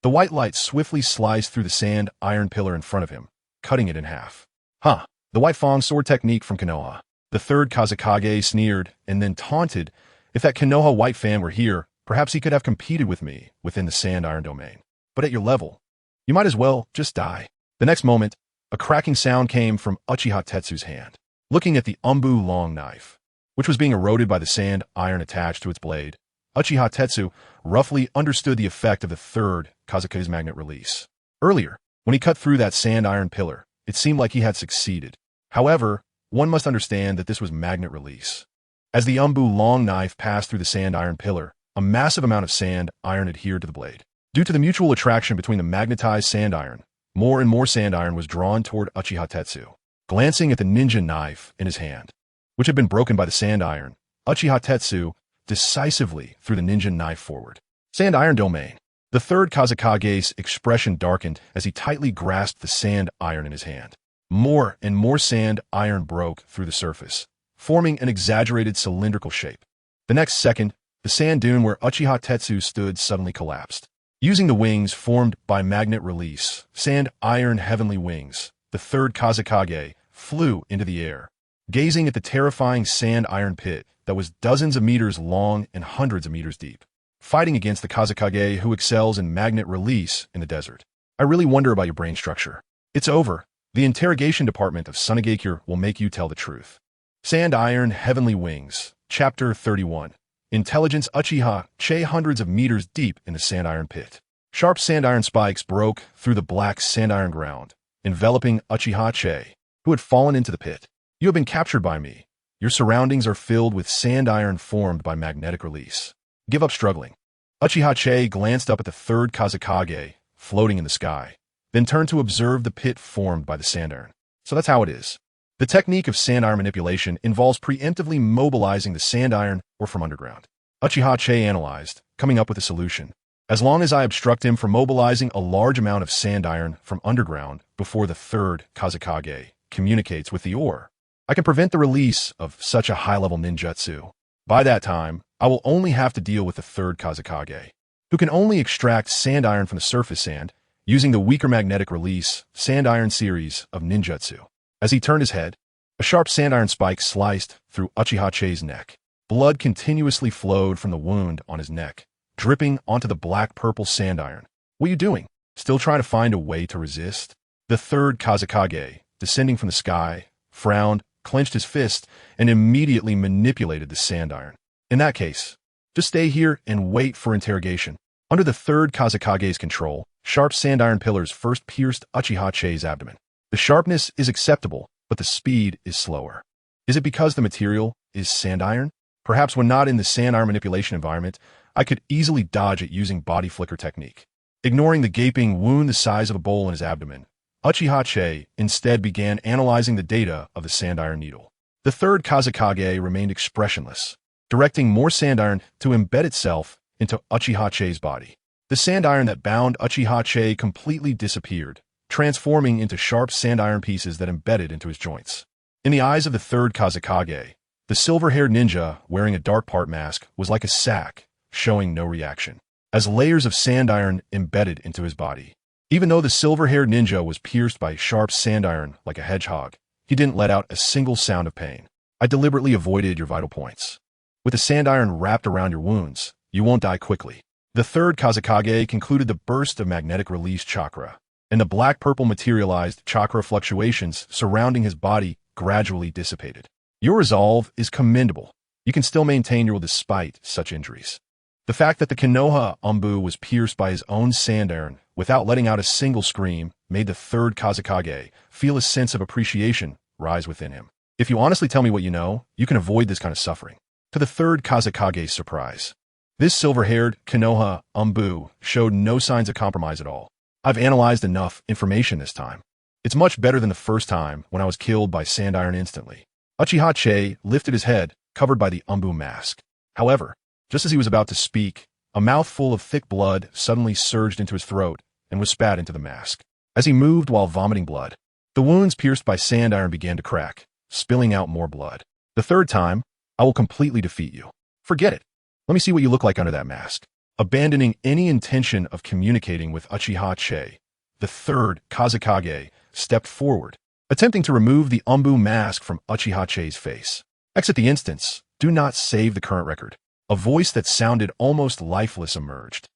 The white light swiftly sliced through the sand iron pillar in front of him, cutting it in half. The White Fang Sword Technique from Konoha. The third Kazekage sneered and then taunted, if that Konoha White Fang were here, perhaps he could have competed with me within the sand iron domain. But at your level, you might as well just die. The next moment, a cracking sound came from Uchiha Tetsu's hand. Looking at the long knife, which was being eroded by the sand iron attached to its blade, Uchiha Zetsu roughly understood the effect of the third Kazekage's magnet release. Earlier, when he cut through that sand iron pillar, it seemed like he had succeeded. However, one must understand that this was magnet release. As the long knife passed through the sand iron pillar, a massive amount of sand iron adhered to the blade. Due to the mutual attraction between the magnetized sand iron, more and more sand iron was drawn toward Uchiha Zetsu. Glancing at the ninja knife in his hand, which had been broken by the sand iron, Uchiha Zetsu decisively threw the ninja knife forward. Sand iron domain. The third Kazekage's expression darkened as he tightly grasped the sand iron in his hand. More and more sand iron broke through the surface, forming an exaggerated cylindrical shape. The next second, the sand dune where Uchiha Zetsu stood suddenly collapsed. Using the wings formed by magnet release, sand iron heavenly wings, the third Kazekage flew into the air. Gazing at the terrifying sand iron pit, that was dozens of meters long and hundreds of meters deep, fighting against the Kazekage who excels in magnet release in the desert. I really wonder about your brain structure. It's over. The interrogation department of Sunagakure will make you tell the truth. Sand Iron Heavenly Wings, Chapter 31. Intelligence Uchiha Che hundreds of meters deep in the sand iron pit. Sharp sand iron spikes broke through the black sand iron ground, enveloping Uchiha Che, who had fallen into the pit. You have been captured by me. Your surroundings are filled with sand iron formed by magnetic release. Give up struggling. Uchiha Che glanced up at the third Kazekage, floating in the sky, then turned to observe the pit formed by the sand iron. So that's how it is. The technique of sand iron manipulation involves preemptively mobilizing the sand iron or from underground. Uchiha Che analyzed, coming up with a solution. As long as I obstruct him from mobilizing a large amount of sand iron from underground before the third Kazekage communicates with the ore, I can prevent the release of such a high-level ninjutsu. By that time, I will only have to deal with the third Kazekage, who can only extract sand iron from the surface sand using the weaker magnetic release sand iron series of ninjutsu. As he turned his head, a sharp sand iron spike sliced through Uchiha Che's neck. Blood continuously flowed from the wound on his neck, dripping onto the black-purple sand iron. What are you doing? Still trying to find a way to resist? The third Kazekage, descending from the sky, frowned, clenched his fist, and immediately manipulated the sand iron. In that case, just stay here and wait for interrogation. Under the third Kazekage's control, sharp sand iron pillars first pierced Uchiha Che's abdomen. The sharpness is acceptable, but the speed is slower. Is it because the material is sand iron? Perhaps when not in the sand iron manipulation environment, I could easily dodge it using body flicker technique. Ignoring the gaping wound the size of a bowl in his abdomen, Uchiha Che instead began analyzing the data of the sand iron needle. The third Kazekage remained expressionless, directing more sand iron to embed itself into Uchiha Che's body. The sand iron that bound Uchiha Che completely disappeared, transforming into sharp sand iron pieces that embedded into his joints. In the eyes of the third Kazekage, the silver-haired ninja wearing a dark part mask was like a sack, showing no reaction, as layers of sand iron embedded into his body. Even though the silver-haired ninja was pierced by sharp sand iron like a hedgehog, he didn't let out a single sound of pain. I deliberately avoided your vital points. With the sand iron wrapped around your wounds, you won't die quickly. The third Kazekage concluded the burst of magnetic release chakra, and the black-purple materialized chakra fluctuations surrounding his body gradually dissipated. Your resolve is commendable. You can still maintain your will despite such injuries. The fact that the Konoha Umbu was pierced by his own sand iron without letting out a single scream made the third Kazekage feel a sense of appreciation rise within him. If you honestly tell me what you know, you can avoid this kind of suffering. To the third Kazekage's surprise, this silver-haired Konoha Umbu showed no signs of compromise at all. I've analyzed enough information this time. It's much better than the first time when I was killed by sand iron instantly. Uchiha Che lifted his head, covered by the Umbu mask. However, just as he was about to speak, a mouthful of thick blood suddenly surged into his throat and was spat into the mask. As he moved while vomiting blood, the wounds pierced by sand iron began to crack, spilling out more blood. The third time, I will completely defeat you. Forget it. Let me see what you look like under that mask. Abandoning any intention of communicating with Uchiha Che, the third Kazekage stepped forward, attempting to remove the Umbu mask from Uchiha Che's face. Exit the instance. Do not save the current record. A voice that sounded almost lifeless emerged,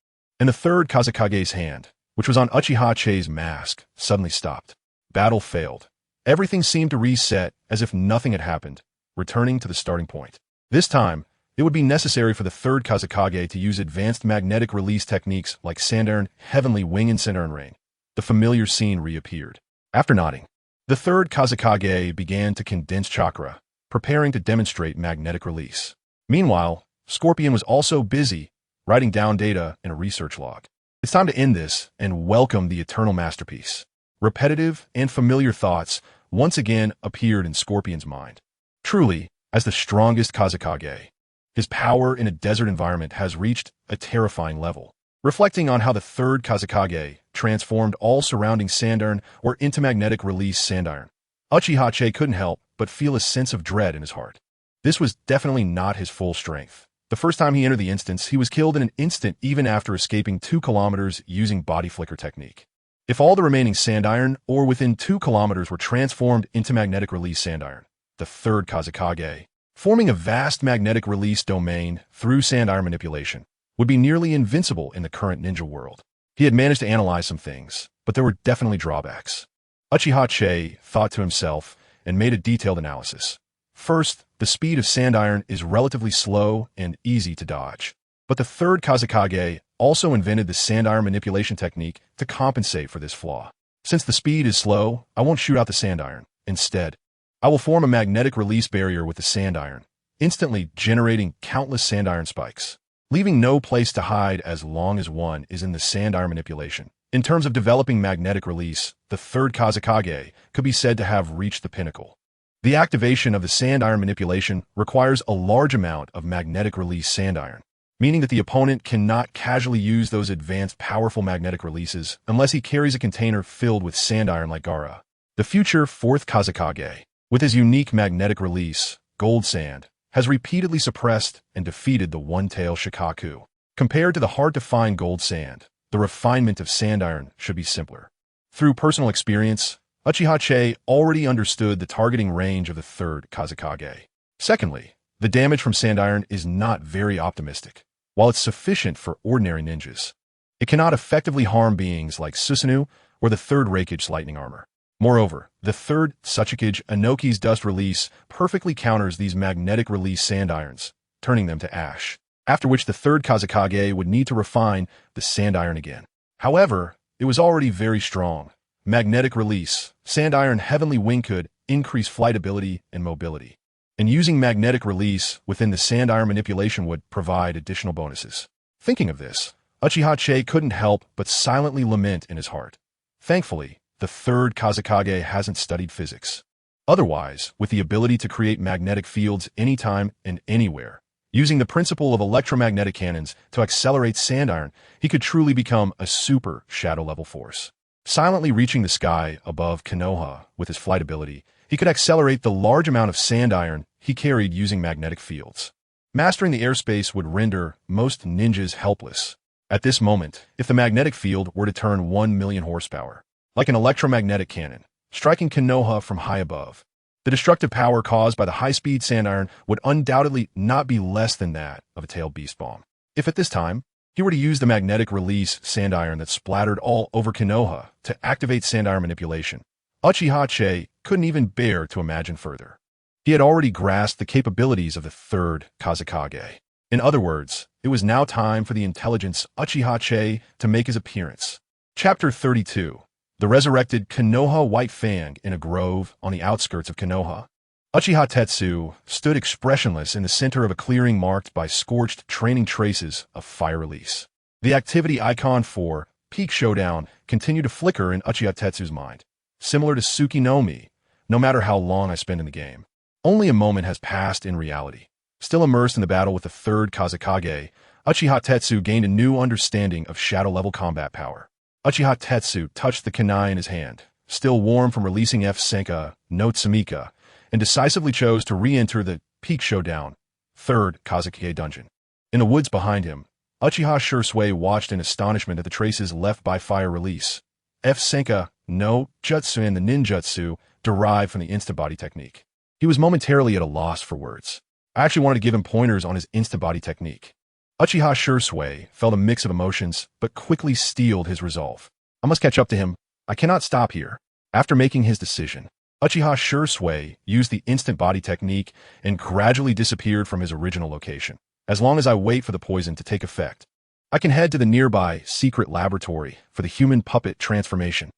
and the third Kazekage's hand, which was on Uchiha Che's mask, suddenly stopped. Battle failed. Everything seemed to reset as if nothing had happened, returning to the starting point. This time, it would be necessary for the third Kazekage to use advanced magnetic release techniques like sand iron, heavenly wing, and sand iron rain. The familiar scene reappeared. After nodding, the third Kazekage began to condense chakra, preparing to demonstrate magnetic release. Meanwhile, Scorpion was also busy writing down data in a research log. It's time to end this and welcome the eternal masterpiece. Repetitive and familiar thoughts once again appeared in Scorpion's mind. Truly, as the strongest Kazekage, his power in a desert environment has reached a terrifying level. Reflecting on how the third Kazekage transformed all surrounding sand iron or into magnetic release sand iron, Uchiha Che couldn't help but feel a sense of dread in his heart. This was definitely not his full strength. The first time he entered the instance, he was killed in an instant even after escaping 2 kilometers using body flicker technique. If all the remaining sand iron or within 2 kilometers were transformed into magnetic release sand iron, the third Kazekage, Forming a vast magnetic release domain through sand iron manipulation would be nearly invincible in the current ninja world. He had managed to analyze some things, but there were definitely drawbacks. Uchiha Itachi thought to himself and made a detailed analysis. First, the speed of sand iron is relatively slow and easy to dodge. But the third Kazekage also invented the sand iron manipulation technique to compensate for this flaw. Since the speed is slow, I won't shoot out the sand iron. Instead, I will form a magnetic release barrier with the sand iron, instantly generating countless sand iron spikes, leaving no place to hide as long as one is in the sand iron manipulation. In terms of developing magnetic release, the third Kazekage could be said to have reached the pinnacle. The activation of the sand iron manipulation requires a large amount of magnetic release sand iron, meaning that the opponent cannot casually use those advanced powerful magnetic releases unless he carries a container filled with sand iron like Gaara. The future fourth Kazekage, with his unique magnetic release, gold sand, has repeatedly suppressed and defeated the one-tail Shikaku. Compared to the hard-to-find gold sand, the refinement of sand iron should be simpler. Through personal experience, Uchiha Itachi already understood the targeting range of the third Kazekage. Secondly, the damage from sand iron is not very optimistic. While it's sufficient for ordinary ninjas, it cannot effectively harm beings like Susanoo or the third Raikage's lightning armor. Moreover, the third Tsuchikage Inoki's dust release perfectly counters these magnetic release sand irons, turning them to ash, after which the third Kazekage would need to refine the sand iron again. However, it was already very strong. Magnetic release, sand iron heavenly wing could increase flight ability and mobility, and using magnetic release within the sand iron manipulation would provide additional bonuses. Thinking of this, Uchiha Itachi couldn't help but silently lament in his heart. Thankfully, the third Kazekage hasn't studied physics. Otherwise, with the ability to create magnetic fields anytime and anywhere, using the principle of electromagnetic cannons to accelerate sand iron, he could truly become a super shadow-level force. Silently reaching the sky above Konoha with his flight ability, he could accelerate the large amount of sand iron he carried using magnetic fields. Mastering the airspace would render most ninjas helpless. At this moment, if the magnetic field were to turn 1 million horsepower, like an electromagnetic cannon, striking Konoha from high above, the destructive power caused by the high-speed sand iron would undoubtedly not be less than that of a tailed beast bomb. If at this time, he were to use the magnetic release sand iron that splattered all over Konoha to activate sand iron manipulation, Uchiha Itachi couldn't even bear to imagine further. He had already grasped the capabilities of the third Kazekage. In other words, it was now time for the intelligence Uchiha Itachi to make his appearance. Chapter 32. The resurrected Konoha White Fang in a grove on the outskirts of Konoha. Uchiha Tetsu stood expressionless in the center of a clearing marked by scorched training traces of fire release. The activity icon for Peak Showdown continued to flicker in Uchiha Tetsu's mind. Similar to Tsuki no Mi, no matter how long I spend in the game, only a moment has passed in reality. Still immersed in the battle with the third Kazekage, Uchiha Tetsu gained a new understanding of shadow-level combat power. Uchiha Tetsu touched the kunai in his hand, still warm from releasing F. Senka no Tsamika, and decisively chose to re-enter the Peak Showdown, third Kazekage dungeon. In the woods behind him, Uchiha Sasuke watched in astonishment at the traces left by fire release. F. Senka no jutsu and the ninjutsu derived from the instant body technique. He was momentarily at a loss for words. I actually wanted to give him pointers on his instant body technique. Uchiha Sasuke felt a mix of emotions, but quickly steeled his resolve. I must catch up to him. I cannot stop here. After making his decision, Uchiha Sasuke used the instant body technique and gradually disappeared from his original location. As long as I wait for the poison to take effect, I can head to the nearby secret laboratory for the human puppet transformation.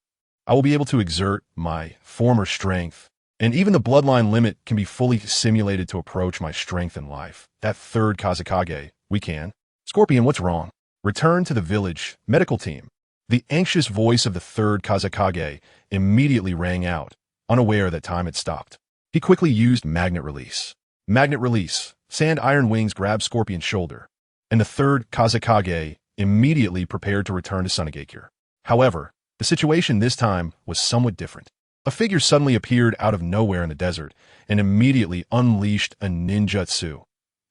I will be able to exert my former strength, and even the bloodline limit can be fully simulated to approach my strength in life. That third Kazekage, we can. Scorpion, what's wrong? Return to the village, medical team. The anxious voice of the third Kazekage immediately rang out, unaware that time had stopped. He quickly used magnet release. Magnet release. Sand iron wings grabbed Scorpion's shoulder, and the third Kazekage immediately prepared to return to Sunagakure. However, the situation this time was somewhat different. A figure suddenly appeared out of nowhere in the desert and immediately unleashed a ninjutsu.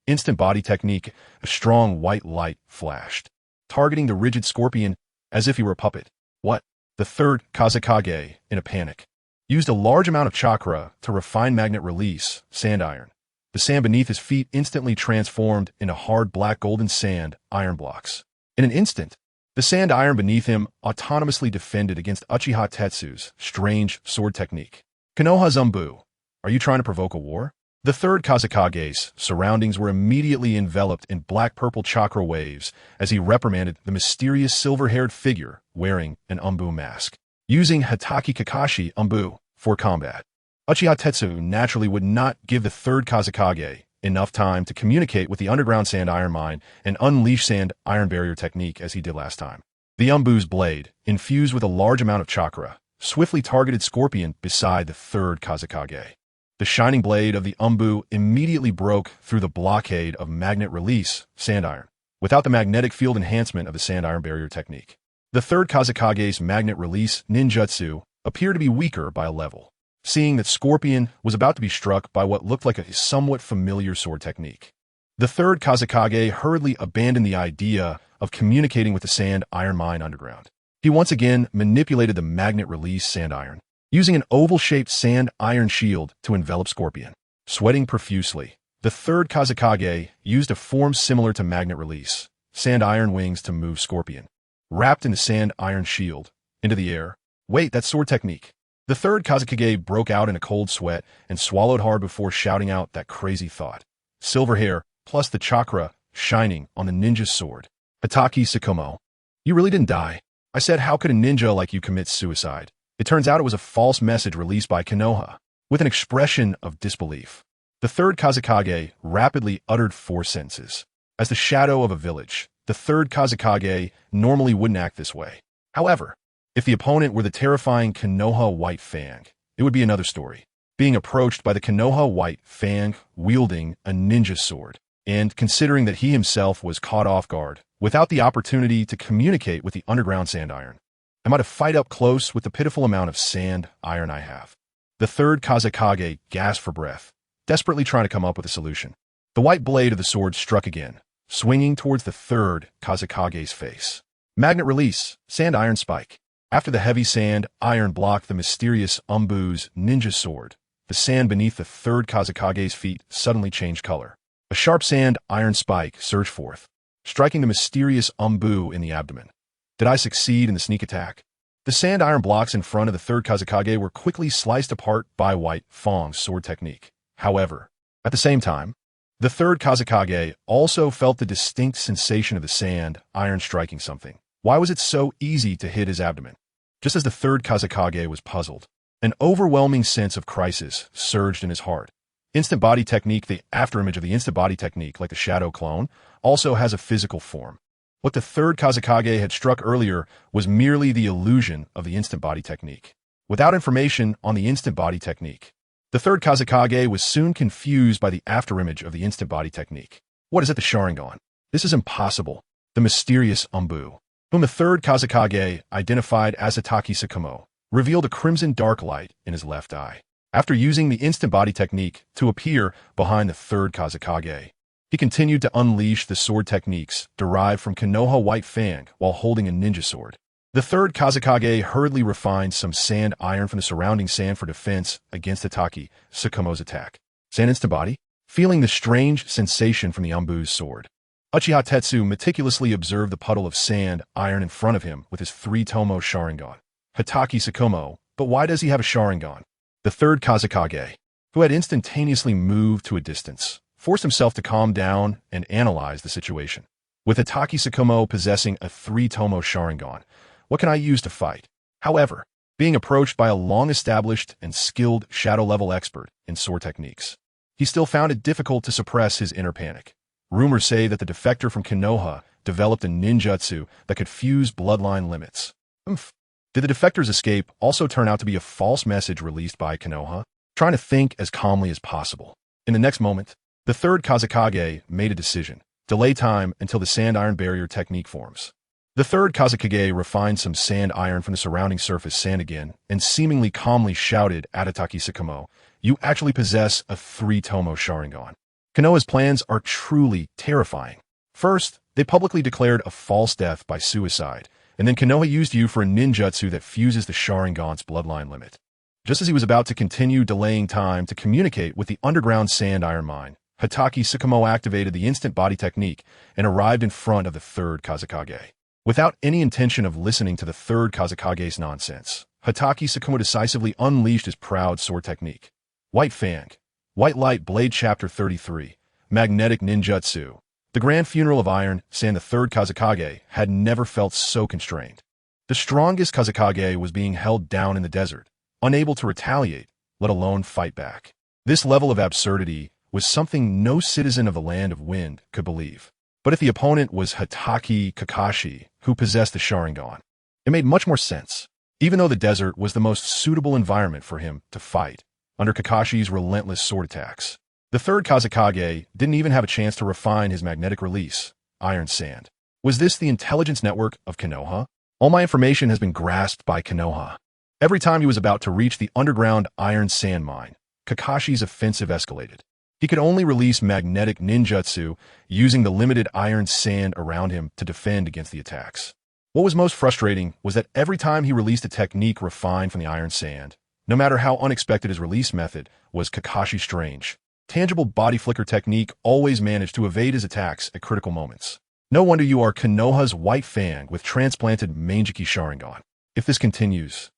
Instant body technique, a strong white light flashed, targeting the rigid Scorpion as if he were a puppet. What? The third Kazekage, in a panic, used a large amount of chakra to refine magnet release, sand iron, The sand beneath his feet instantly transformed into hard black golden sand iron blocks. In an instant, the sand iron beneath him autonomously defended against Uchiha Tetsu's strange sword technique. Konoha Zumbu, are you trying to provoke a war? The third Kazekage's surroundings were immediately enveloped in black-purple chakra waves as he reprimanded the mysterious silver-haired figure wearing an Umbu mask. Using Hataki Kakashi Umbu for combat, Uchiha Tetsu naturally would not give the third Kazekage enough time to communicate with the underground sand iron mine and unleash sand iron barrier technique as he did last time. The Umbu's blade, infused with a large amount of chakra, swiftly targeted Scorpion beside the third Kazekage. The shining blade of the Umbu immediately broke through the blockade of magnet release sand iron, without the magnetic field enhancement of the sand iron barrier technique. The third Kazekage's magnet release ninjutsu appeared to be weaker by a level, seeing that Scorpion was about to be struck by what looked like a somewhat familiar sword technique. The third Kazekage hurriedly abandoned the idea of communicating with the sand iron mine underground. He once again manipulated the magnet release sand iron, using an oval-shaped sand iron shield to envelop Scorpion. Sweating profusely, the third Kazekage used a form similar to magnet release sand iron wings to move Scorpion, wrapped in the sand iron shield, into the air. Wait, that's sword technique. The third Kazekage broke out in a cold sweat and swallowed hard before shouting out that crazy thought. Silver hair, plus the chakra, shining on the ninja's sword. Hataki Sakumo. You really didn't die. I said, how could a ninja like you commit suicide? It turns out it was a false message released by Konoha. With an expression of disbelief, the third Kazekage rapidly uttered 4 sentences. As the shadow of a village, the third Kazekage normally wouldn't act this way. However, if the opponent were the terrifying Konoha White Fang, it would be another story. Being approached by the Konoha White Fang wielding a ninja sword, and considering that he himself was caught off guard, without the opportunity to communicate with the underground sand iron, am I to fight up close with the pitiful amount of sand iron I have? The third Kazekage gasped for breath, desperately trying to come up with a solution. The white blade of the sword struck again, swinging towards the third Kazekage's face. Magnet release, sand iron spike. After the heavy sand iron blocked the mysterious Umbu's ninja sword, the sand beneath the third Kazekage's feet suddenly changed color. A sharp sand iron spike surged forth, striking the mysterious Umbu in the abdomen. Did I succeed in the sneak attack? The sand iron blocks in front of the third Kazekage were quickly sliced apart by White Fang's sword technique. However, at the same time, the third Kazekage also felt the distinct sensation of the sand iron striking something. Why was it so easy to hit his abdomen? Just as the third Kazekage was puzzled, an overwhelming sense of crisis surged in his heart. Instant body technique, the afterimage of the instant body technique, like the shadow clone, also has a physical form. What the third Kazekage had struck earlier was merely the illusion of the instant body technique. Without information on the instant body technique, the third Kazekage was soon confused by the afterimage of the instant body technique. What is it, the Sharingan? This is impossible. The mysterious Umbu, whom the third Kazekage identified as Hataki Sakumo, revealed a crimson dark light in his left eye. After using the instant body technique to appear behind the third Kazekage, he continued to unleash the sword techniques derived from Konoha White Fang while holding a ninja sword. The third Kazekage hurriedly refined some sand iron from the surrounding sand for defense against Hataki Sakumo's attack. Sand instant body? Feeling the strange sensation from the Umbu's sword, Uchiha Tetsu meticulously observed the puddle of sand iron in front of him with his 3 tomoe Sharingan. Hataki Sakumo, but why does he have a Sharingan? The third Kazekage, who had instantaneously moved to a distance, forced himself to calm down and analyze the situation. With Hataki Sakumo possessing a 3 tomoe Sharingan, what can I use to fight? However, being approached by a long-established and skilled shadow-level expert in sword techniques, he still found it difficult to suppress his inner panic. Rumors say that the defector from Konoha developed a ninjutsu that could fuse bloodline limits. Did the defector's escape also turn out to be a false message released by Konoha? Trying to think as calmly as possible. In the next moment, the third Kazekage made a decision. Delay time until the sand iron barrier technique forms. The third Kazekage refined some sand iron from the surrounding surface sand again and seemingly calmly shouted at Hataki Sakumo, "You actually possess a 3 tomoe Sharingan." Konoha's plans are truly terrifying. First, they publicly declared a false death by suicide, and then Konoha used you for a ninjutsu that fuses the Sharingan's bloodline limit. Just as he was about to continue delaying time to communicate with the underground sand iron mine, Hitachi Susanoo activated the instant body technique and arrived in front of the third Kazekage. Without any intention of listening to the third Kazekage's nonsense, Hitachi Susanoo decisively unleashed his proud sword technique. White Fang. White Light Blade Chapter 33. Magnetic Ninjutsu. The grand funeral of Iron Sand, the third Kazekage, had never felt so constrained. The strongest Kazekage was being held down in the desert, unable to retaliate, let alone fight back. This level of absurdity was something no citizen of the Land of Wind could believe. But if the opponent was Hitachi Kakashi, who possessed the Sharingan, it made much more sense. Even though the desert was the most suitable environment for him to fight, under Kakashi's relentless sword attacks, the third Kazekage didn't even have a chance to refine his magnetic release, Iron Sand. Was this the intelligence network of Konoha? All my information has been grasped by Konoha. Every time he was about to reach the underground Iron Sand mine, Kakashi's offensive escalated. He could only release magnetic ninjutsu, using the limited iron sand around him to defend against the attacks. What was most frustrating was that every time he released a technique refined from the iron sand, no matter how unexpected his release method, was Kakashi's strange, tangible body flicker technique always managed to evade his attacks at critical moments. No wonder you are Konoha's White Fang with transplanted Mangekyō Sharingan. If this continues,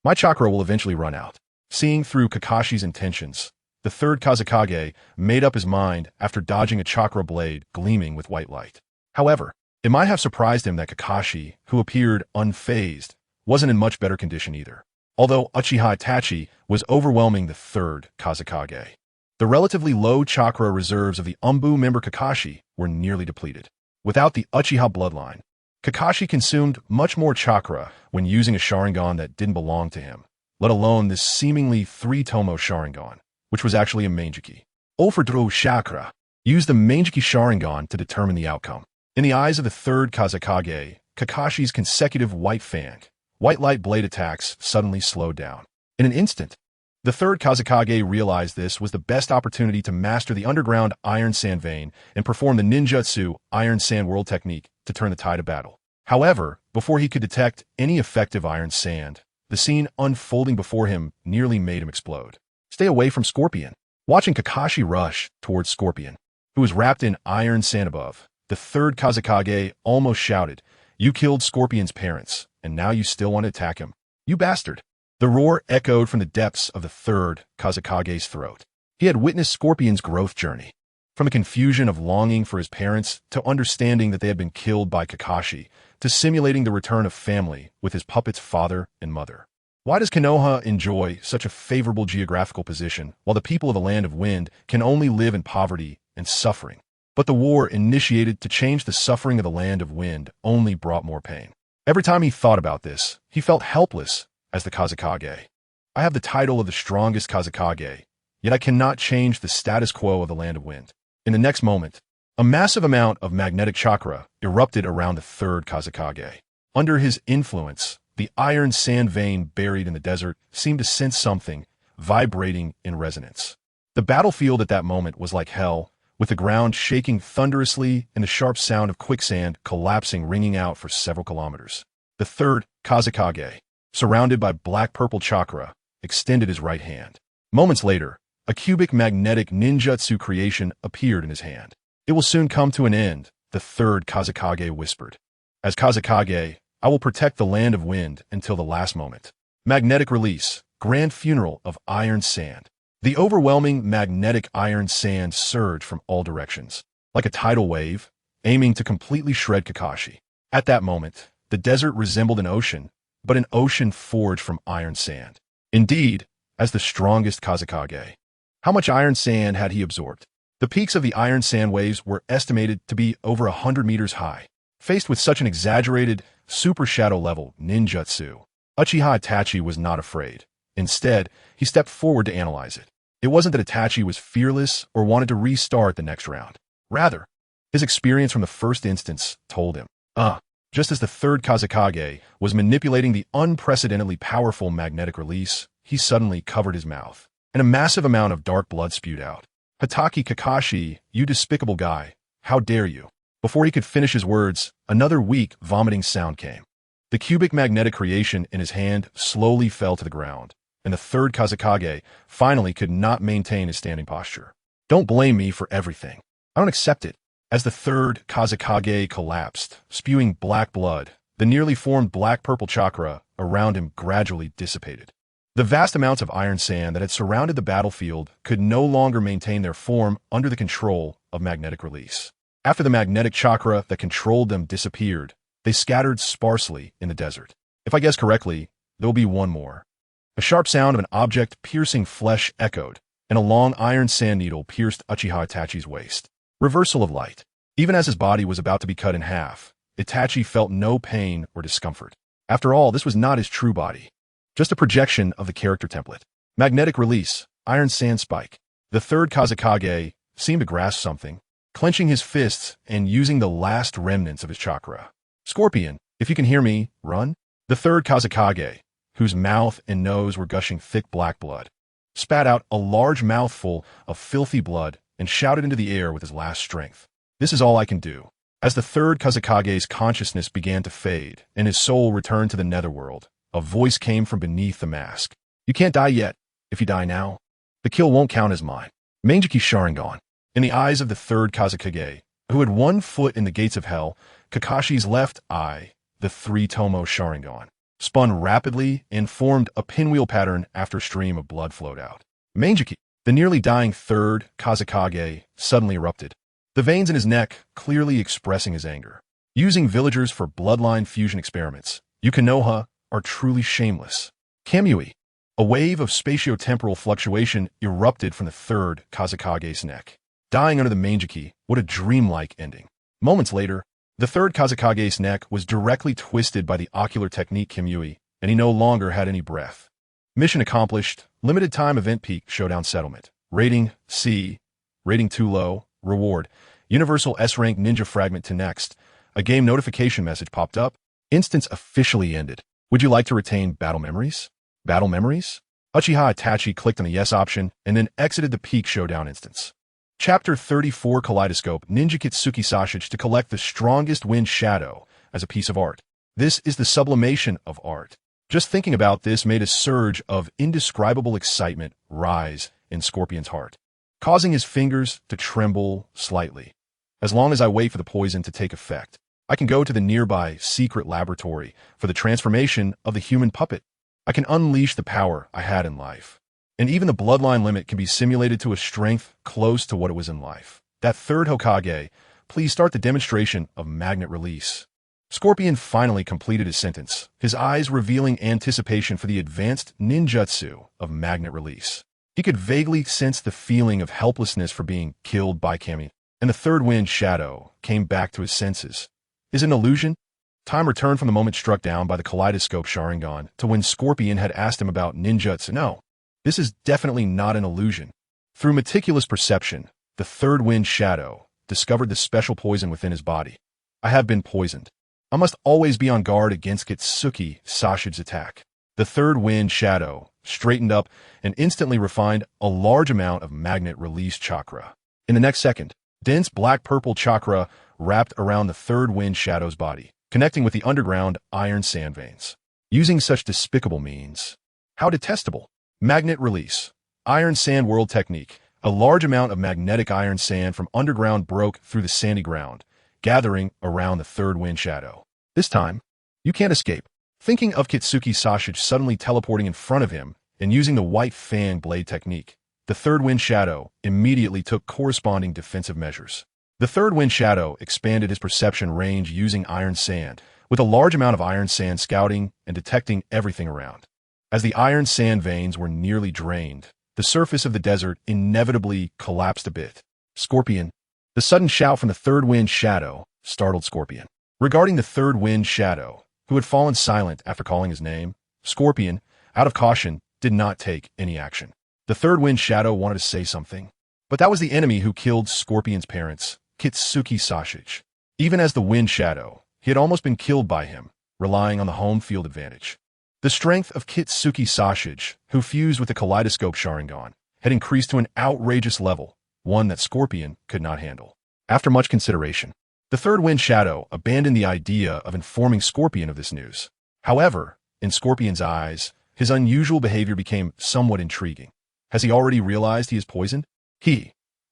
my chakra will eventually run out. Seeing through Kakashi's intentions, the third Kazekage made up his mind after dodging a chakra blade gleaming with white light. However, it might have surprised him that Kakashi, who appeared unfazed, wasn't in much better condition either. Although Uchiha Itachi was overwhelming the third Kazekage, the relatively low chakra reserves of the Umbu member Kakashi were nearly depleted. Without the Uchiha bloodline, Kakashi consumed much more chakra when using a Sharingan that didn't belong to him, let alone this seemingly three-tomoe Sharingan, which was actually a Mangekyō. Oferdro Chakra used the Mangekyō Sharingan to determine the outcome. In the eyes of the third Kazekage, Kakashi's consecutive White Fang, White Light Blade attacks suddenly slowed down. In an instant, the third Kazekage realized this was the best opportunity to master the underground Iron Sand vein and perform the ninjutsu Iron Sand World technique to turn the tide of battle. However, before he could detect any effective Iron Sand, the scene unfolding before him nearly made him explode. Stay away from Scorpion. Watching Kakashi rush towards Scorpion, who was wrapped in iron sand above, the third Kazekage almost shouted, "You killed Scorpion's parents, and now you still want to attack him? You bastard!" The roar echoed from the depths of the third Kazekage's throat. He had witnessed Scorpion's growth journey, from a confusion of longing for his parents to understanding that they had been killed by Kakashi, to simulating the return of family with his puppet's father and mother. Why does Konoha enjoy such a favorable geographical position while the people of the Land of Wind can only live in poverty and suffering? But the war initiated to change the suffering of the Land of Wind only brought more pain. Every time he thought about this, he felt helpless as the Kazekage. I have the title of the strongest Kazekage, yet I cannot change the status quo of the Land of Wind. In the next moment, a massive amount of magnetic chakra erupted around the third Kazekage. Under his influence, the iron sand vein buried in the desert seemed to sense something, vibrating in resonance. The battlefield at that moment was like hell, with the ground shaking thunderously and the sharp sound of quicksand collapsing ringing out for several kilometers. The third Kazekage, surrounded by black-purple chakra, extended his right hand. Moments later, a cubic magnetic ninjutsu creation appeared in his hand. "It will soon come to an end," the third Kazekage whispered. "As Kazekage, I will protect the Land of Wind until the last moment." Magnetic release, grand funeral of iron sand. The overwhelming magnetic iron sand surged from all directions, like a tidal wave, aiming to completely shred Kakashi. At that moment, the desert resembled an ocean, but an ocean forged from iron sand. Indeed, as the strongest Kazekage. How much iron sand had he absorbed? The peaks of the iron sand waves were estimated to be over 100 meters high. Faced with such an exaggerated, super shadow level ninjutsu, Uchiha Itachi was not afraid. Instead, he stepped forward to analyze it. It wasn't that Itachi was fearless or wanted to restart the next round. Rather, his experience from the first instance told him, just as the third Kazekage was manipulating the unprecedentedly powerful magnetic release, he suddenly covered his mouth, and a massive amount of dark blood spewed out. "Hitachi Kakashi, you despicable guy, how dare you?" Before he could finish his words, another weak, vomiting sound came. The cubic magnetic creation in his hand slowly fell to the ground, and the third Kazekage finally could not maintain his standing posture. Don't blame me for everything. I don't accept it. As the third Kazekage collapsed, spewing black blood, the nearly formed black-purple chakra around him gradually dissipated. The vast amounts of iron sand that had surrounded the battlefield could no longer maintain their form under the control of magnetic release. After the magnetic chakra that controlled them disappeared, they scattered sparsely in the desert. If I guess correctly, there will be one more. A sharp sound of an object piercing flesh echoed, and a long iron sand needle pierced Uchiha Itachi's waist. Reversal of light. Even as his body was about to be cut in half, Itachi felt no pain or discomfort. After all, this was not his true body. Just a projection of the character template. Magnetic release, iron sand spike. The third Kazekage seemed to grasp something, clenching his fists and using the last remnants of his chakra. Scorpion, if you can hear me, run. The third Kazekage, whose mouth and nose were gushing thick black blood, spat out a large mouthful of filthy blood and shouted into the air with his last strength. This is all I can do. As the third Kazekage's consciousness began to fade and his soul returned to the netherworld, a voice came from beneath the mask. You can't die yet. If you die now, the kill won't count as mine. Mangekyō Sharingan. In the eyes of the third Kazekage, who had one foot in the gates of hell, Kakashi's left eye, the three tomoe Sharingan, spun rapidly and formed a pinwheel pattern after a stream of blood flowed out. Mangekyō, the nearly dying third Kazekage, suddenly erupted, the veins in his neck clearly expressing his anger. Using villagers for bloodline fusion experiments, Konoha are truly shameless. Kamui. A wave of spatio-temporal fluctuation erupted from the third Kazekage's neck. Dying under the Mangekyō, what a dreamlike ending. Moments later, the third Kazekage's neck was directly twisted by the ocular technique Kamui, and he no longer had any breath. Mission accomplished. Limited time event peak showdown settlement. Rating C. Rating too low. Reward. Universal S-rank ninja fragment to next. A game notification message popped up. Instance officially ended. Would you like to retain battle memories? Battle memories? Uchiha Itachi clicked on the yes option and then exited the peak showdown instance. Chapter 34 Kaleidoscope Ninja Kitsuki Sasuke to collect the strongest wind shadow as a piece of art. This is the sublimation of art. Just thinking about this made a surge of indescribable excitement rise in Scorpion's heart, causing his fingers to tremble slightly. As long as I wait for the poison to take effect, I can go to the nearby secret laboratory for the transformation of the human puppet. I can unleash the power I had in life. And even the bloodline limit can be simulated to a strength close to what it was in life. That third Hokage, please start the demonstration of magnet release. Scorpion finally completed his sentence, his eyes revealing anticipation for the advanced ninjutsu of magnet release. He could vaguely sense the feeling of helplessness for being killed by Kami, and the third wind shadow came back to his senses. Is it an illusion? Time returned from the moment struck down by the kaleidoscope Sharingan to when Scorpion had asked him about ninjutsu. No, this is definitely not an illusion. Through meticulous perception, the third wind shadow discovered the special poison within his body. I have been poisoned. I must always be on guard against Kitsuki Sasuke's attack. The third wind shadow straightened up and instantly refined a large amount of magnet release chakra. In the next second, dense black-purple chakra wrapped around the third wind shadow's body, connecting with the underground iron sand veins. Using such despicable means. How detestable. Magnet release. Iron sand world technique. A large amount of magnetic iron sand from underground broke through the sandy ground, gathering around the third wind shadow. This time, you can't escape. Thinking of Kitsuki Sasuke suddenly teleporting in front of him and using the white fang blade technique, the third wind shadow immediately took corresponding defensive measures. The third wind shadow expanded his perception range using iron sand, with a large amount of iron sand scouting and detecting everything around. As the iron sand veins were nearly drained, the surface of the desert inevitably collapsed a bit. Scorpion. The sudden shout from the third wind shadow startled Scorpion. Regarding the third wind shadow, who had fallen silent after calling his name, Scorpion, out of caution, did not take any action. The third wind shadow wanted to say something, but that was the enemy who killed Scorpion's parents, Kitsuki Sasuke. Even as the wind shadow, he had almost been killed by him, relying on the home field advantage. The strength of Kitsuki Sasuke, who fused with the kaleidoscope Sharingan, had increased to an outrageous level, one that Scorpion could not handle. After much consideration, the third wind shadow abandoned the idea of informing Scorpion of this news. However, in Scorpion's eyes, his unusual behavior became somewhat intriguing. Has he already realized he is poisoned?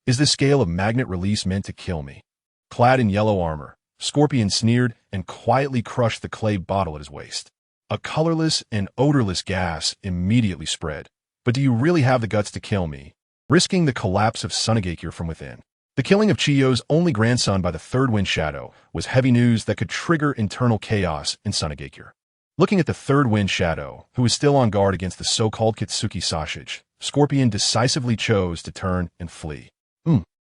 Is this scale of magnet release meant to kill me? Clad in yellow armor, Scorpion sneered and quietly crushed the clay bottle at his waist. A colorless and odorless gas immediately spread. But do you really have the guts to kill me? Risking the collapse of Sunagakure from within. The killing of Chiyo's only grandson by the third wind shadow was heavy news that could trigger internal chaos in Sunagakure. Looking at the third wind shadow, who was still on guard against the so-called Kitsuki Sasuke, Scorpion decisively chose to turn and flee.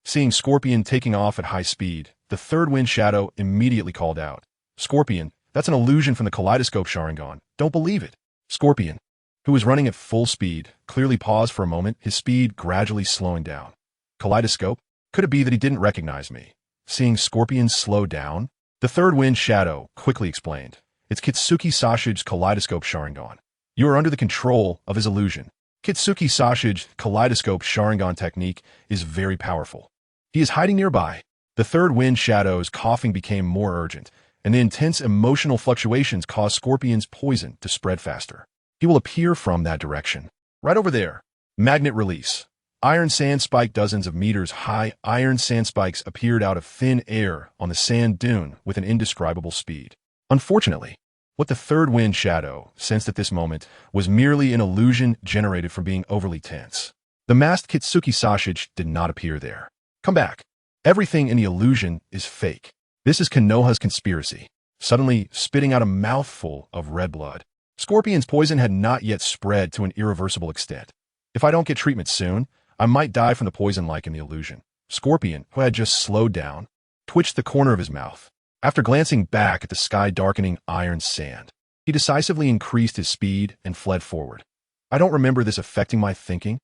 Seeing Scorpion taking off at high speed, the third wind shadow immediately called out, "Scorpion, that's an illusion from the Kaleidoscope Sharingan. Don't believe it." Scorpion, who was running at full speed, clearly paused for a moment, his speed gradually slowing down. Kaleidoscope? Could it be that he didn't recognize me? Seeing Scorpion slow down, the third wind shadow quickly explained, "It's Kitsuki Sasuke's Kaleidoscope Sharingan. You are under the control of his illusion." Kitsuki Sasuke's Kaleidoscope Sharingan technique is very powerful. He is hiding nearby. The third wind shadow's coughing became more urgent, and the intense emotional fluctuations caused Scorpion's poison to spread faster. He will appear from that direction. Right over there. Magnet release. Iron sand spike dozens of meters high. Iron sand spikes appeared out of thin air on the sand dune with an indescribable speed. Unfortunately, what the third wind shadow sensed at this moment was merely an illusion generated from being overly tense. The masked Kitsuki Sasuke did not appear there. Come back. Everything in the illusion is fake. This is Konoha's conspiracy. Suddenly spitting out a mouthful of red blood. Scorpion's poison had not yet spread to an irreversible extent. If I don't get treatment soon, I might die from the poison like in the illusion. Scorpion, who had just slowed down, twitched the corner of his mouth. After glancing back at the sky-darkening iron sand, he decisively increased his speed and fled forward. I don't remember this affecting my thinking.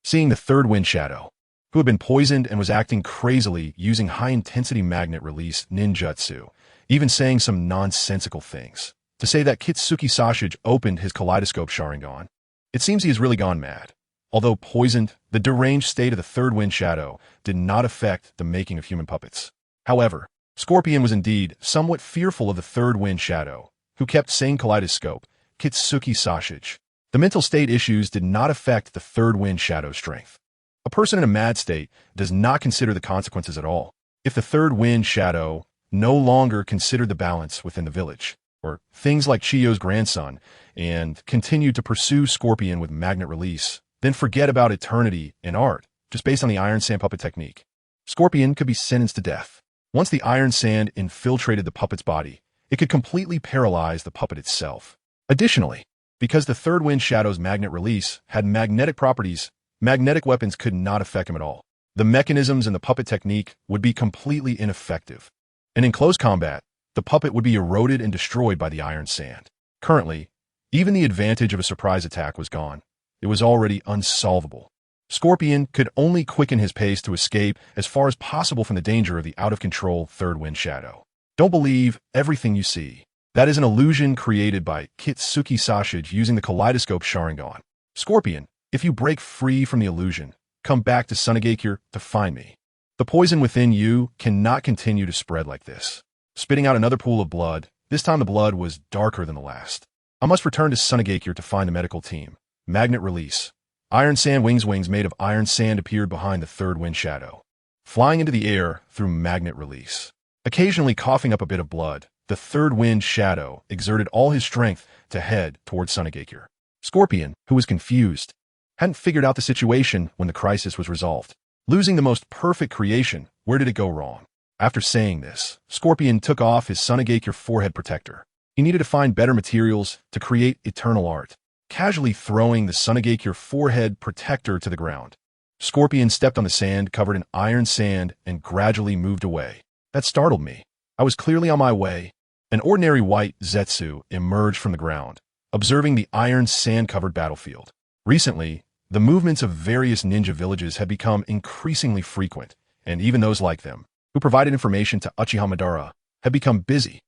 Seeing the third wind shadow, who had been poisoned and was acting crazily using high-intensity magnet release ninjutsu, even saying some nonsensical things. To say that Kitsuki Sasuke opened his Kaleidoscope Sharingan, it seems he has really gone mad. Although poisoned, the deranged state of the third wind shadow did not affect the making of human puppets. However, Scorpion was indeed somewhat fearful of the third wind shadow, who kept saying Kaleidoscope, Kitsuki Sasuke. The mental state issues did not affect the third wind shadow's strength. A person in a mad state does not consider the consequences at all. If the third wind shadow no longer considered the balance within the village, or things like Chiyo's grandson, and continued to pursue Scorpion with magnet release, then forget about eternity and art, just based on the iron sand puppet technique. Scorpion could be sentenced to death. Once the iron sand infiltrated the puppet's body, it could completely paralyze the puppet itself. Additionally, because the third wind shadow's magnet release had magnetic properties, magnetic weapons could not affect him at all. The mechanisms in the puppet technique would be completely ineffective. And in close combat, the puppet would be eroded and destroyed by the iron sand. Currently, even the advantage of a surprise attack was gone. It was already unsolvable. Scorpion could only quicken his pace to escape as far as possible from the danger of the out-of-control third wind shadow. Don't believe everything you see. That is an illusion created by Kitsuki Sasuke using the Kaleidoscope Sharingan. Scorpion, if you break free from the illusion, come back to Sunagakure to find me. The poison within you cannot continue to spread like this. Spitting out another pool of blood, this time the blood was darker than the last. I must return to Sunagakure to find the medical team. Magnet release. Iron sand wings made of iron sand appeared behind the third wind shadow, flying into the air through magnet release. Occasionally coughing up a bit of blood, the third wind shadow exerted all his strength to head towards Sunagakure. Scorpion, who was confused, hadn't figured out the situation when the crisis was resolved. Losing the most perfect creation, where did it go wrong? After saying this, Scorpion took off his Sunagakure forehead protector. He needed to find better materials to create eternal art. Casually throwing the Sunagakure forehead protector to the ground, Scorpion stepped on the sand covered in iron sand and gradually moved away. That startled me. I was clearly on my way. An ordinary white Zetsu emerged from the ground, observing the iron sand-covered battlefield. Recently, the movements of various ninja villages had become increasingly frequent, and even those like them, who provided information to Uchiha Madara, had become busy.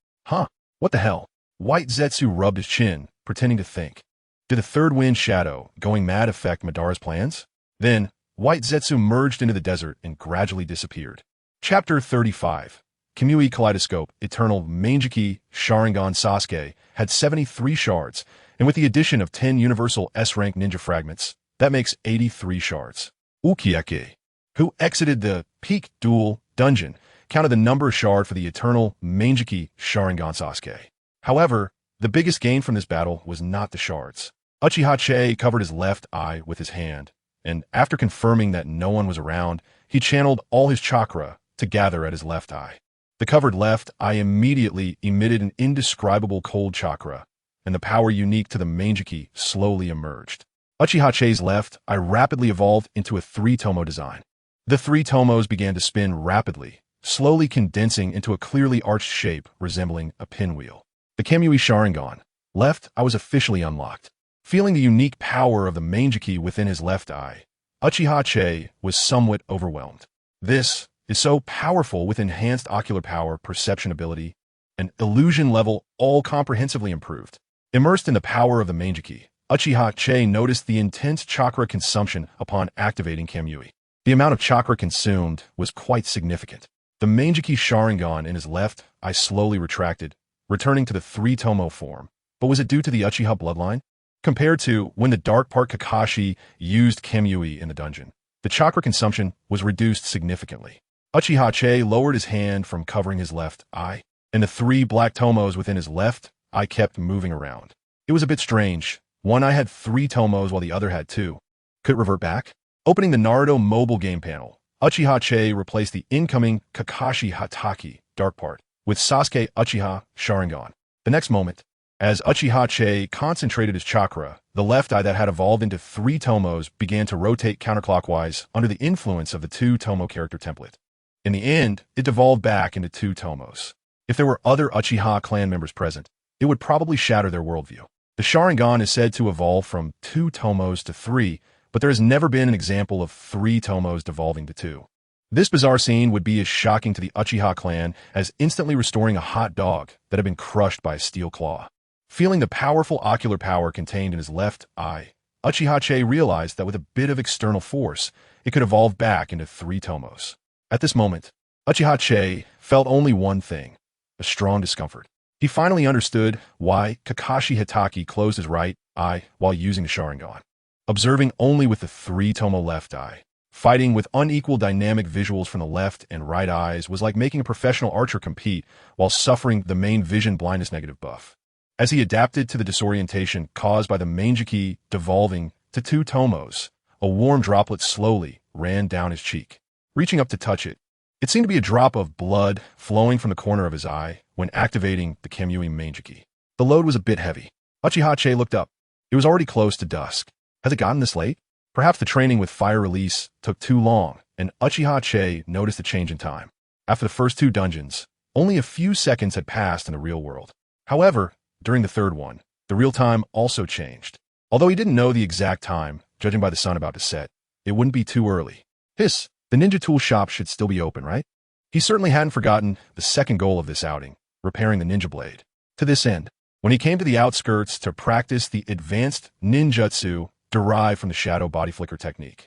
What the hell? White Zetsu rubbed his chin, pretending to think. Did the third wind shadow going mad affect Madara's plans? Then, White Zetsu merged into the desert and gradually disappeared. Chapter 35. Kamui Kaleidoscope, Eternal Mangekyō Sharingan Sasuke had 73 shards, and with the addition of 10 universal S-rank ninja fragments, that makes 83 shards. Uchiha who exited the peak duel dungeon, counted the number of shard for the eternal Mangekyō Sharingan Sasuke. However, the biggest gain from this battle was not the shards. Uchiha Itachi covered his left eye with his hand, and after confirming that no one was around, he channeled all his chakra to gather at his left eye. The covered left eye immediately emitted an indescribable cold chakra, and the power unique to the Mangekyō slowly emerged. Uchiha Itachi's left eye rapidly evolved into a 3-tomoe design. The 3 tomos began to spin rapidly, slowly condensing into a clearly arched shape resembling a pinwheel. The Kamui Sharingan left eye was officially unlocked. Feeling the unique power of the Mangekyō within his left eye, Uchiha Itachi was somewhat overwhelmed. This is so powerful with enhanced ocular power, perception ability, and illusion level all comprehensively improved. Immersed in the power of the Mangekyō, Uchiha Itachi noticed the intense chakra consumption upon activating Kamui. The amount of chakra consumed was quite significant. The Mangekyō Sharingan in his left eye slowly retracted, returning to the 3-tomoe form. But was it due to the Uchiha bloodline? Compared to when the dark part Kakashi used Kamui in the dungeon, the chakra consumption was reduced significantly. Uchiha Itachi lowered his hand from covering his left eye, and the 3 black tomos within his left eye kept moving around. It was a bit strange. One eye had 3 tomos while the other had 2. Could it revert back? Opening the Naruto mobile game panel, Uchiha Itachi replaced the incoming Kakashi Hatake dark part with Sasuke Uchiha Sharingan. The next moment, as Uchiha Itachi concentrated his chakra, the left eye that had evolved into 3 tomos began to rotate counterclockwise under the influence of the 2-tomoe character template. In the end, it devolved back into 2 tomos. If there were other Uchiha clan members present, it would probably shatter their worldview. The Sharingan is said to evolve from 2 tomos to 3, but there has never been an example of 3 tomos devolving to 2. This bizarre scene would be as shocking to the Uchiha clan as instantly restoring a hot dog that had been crushed by a steel claw. Feeling the powerful ocular power contained in his left eye, Uchiha Itachi realized that with a bit of external force, it could evolve back into 3 tomos. At this moment, Uchiha Itachi felt only one thing, a strong discomfort. He finally understood why Kakashi Hatake closed his right eye while using the Sharingan. Observing only with the 3-tomoe left eye, fighting with unequal dynamic visuals from the left and right eyes was like making a professional archer compete while suffering the main vision blindness negative buff. As he adapted to the disorientation caused by the Mangekyō devolving to 2 tomos, a warm droplet slowly ran down his cheek. Reaching up to touch it, it seemed to be a drop of blood flowing from the corner of his eye when activating the Kamui Mangekyō. The load was a bit heavy. Uchiha Itachi looked up. It was already close to dusk. Has it gotten this late? Perhaps the training with fire release took too long, and Uchiha Itachi noticed a change in time. After the first 2 dungeons, only a few seconds had passed in the real world. However, during the 3rd one, the real time also changed. Although he didn't know the exact time, judging by the sun about to set, it wouldn't be too early. Hiss, the ninja tool shop should still be open, right? He certainly hadn't forgotten the second goal of this outing, repairing the ninja blade. To this end, when he came to the outskirts to practice the advanced ninjutsu derived from the shadow body flicker technique,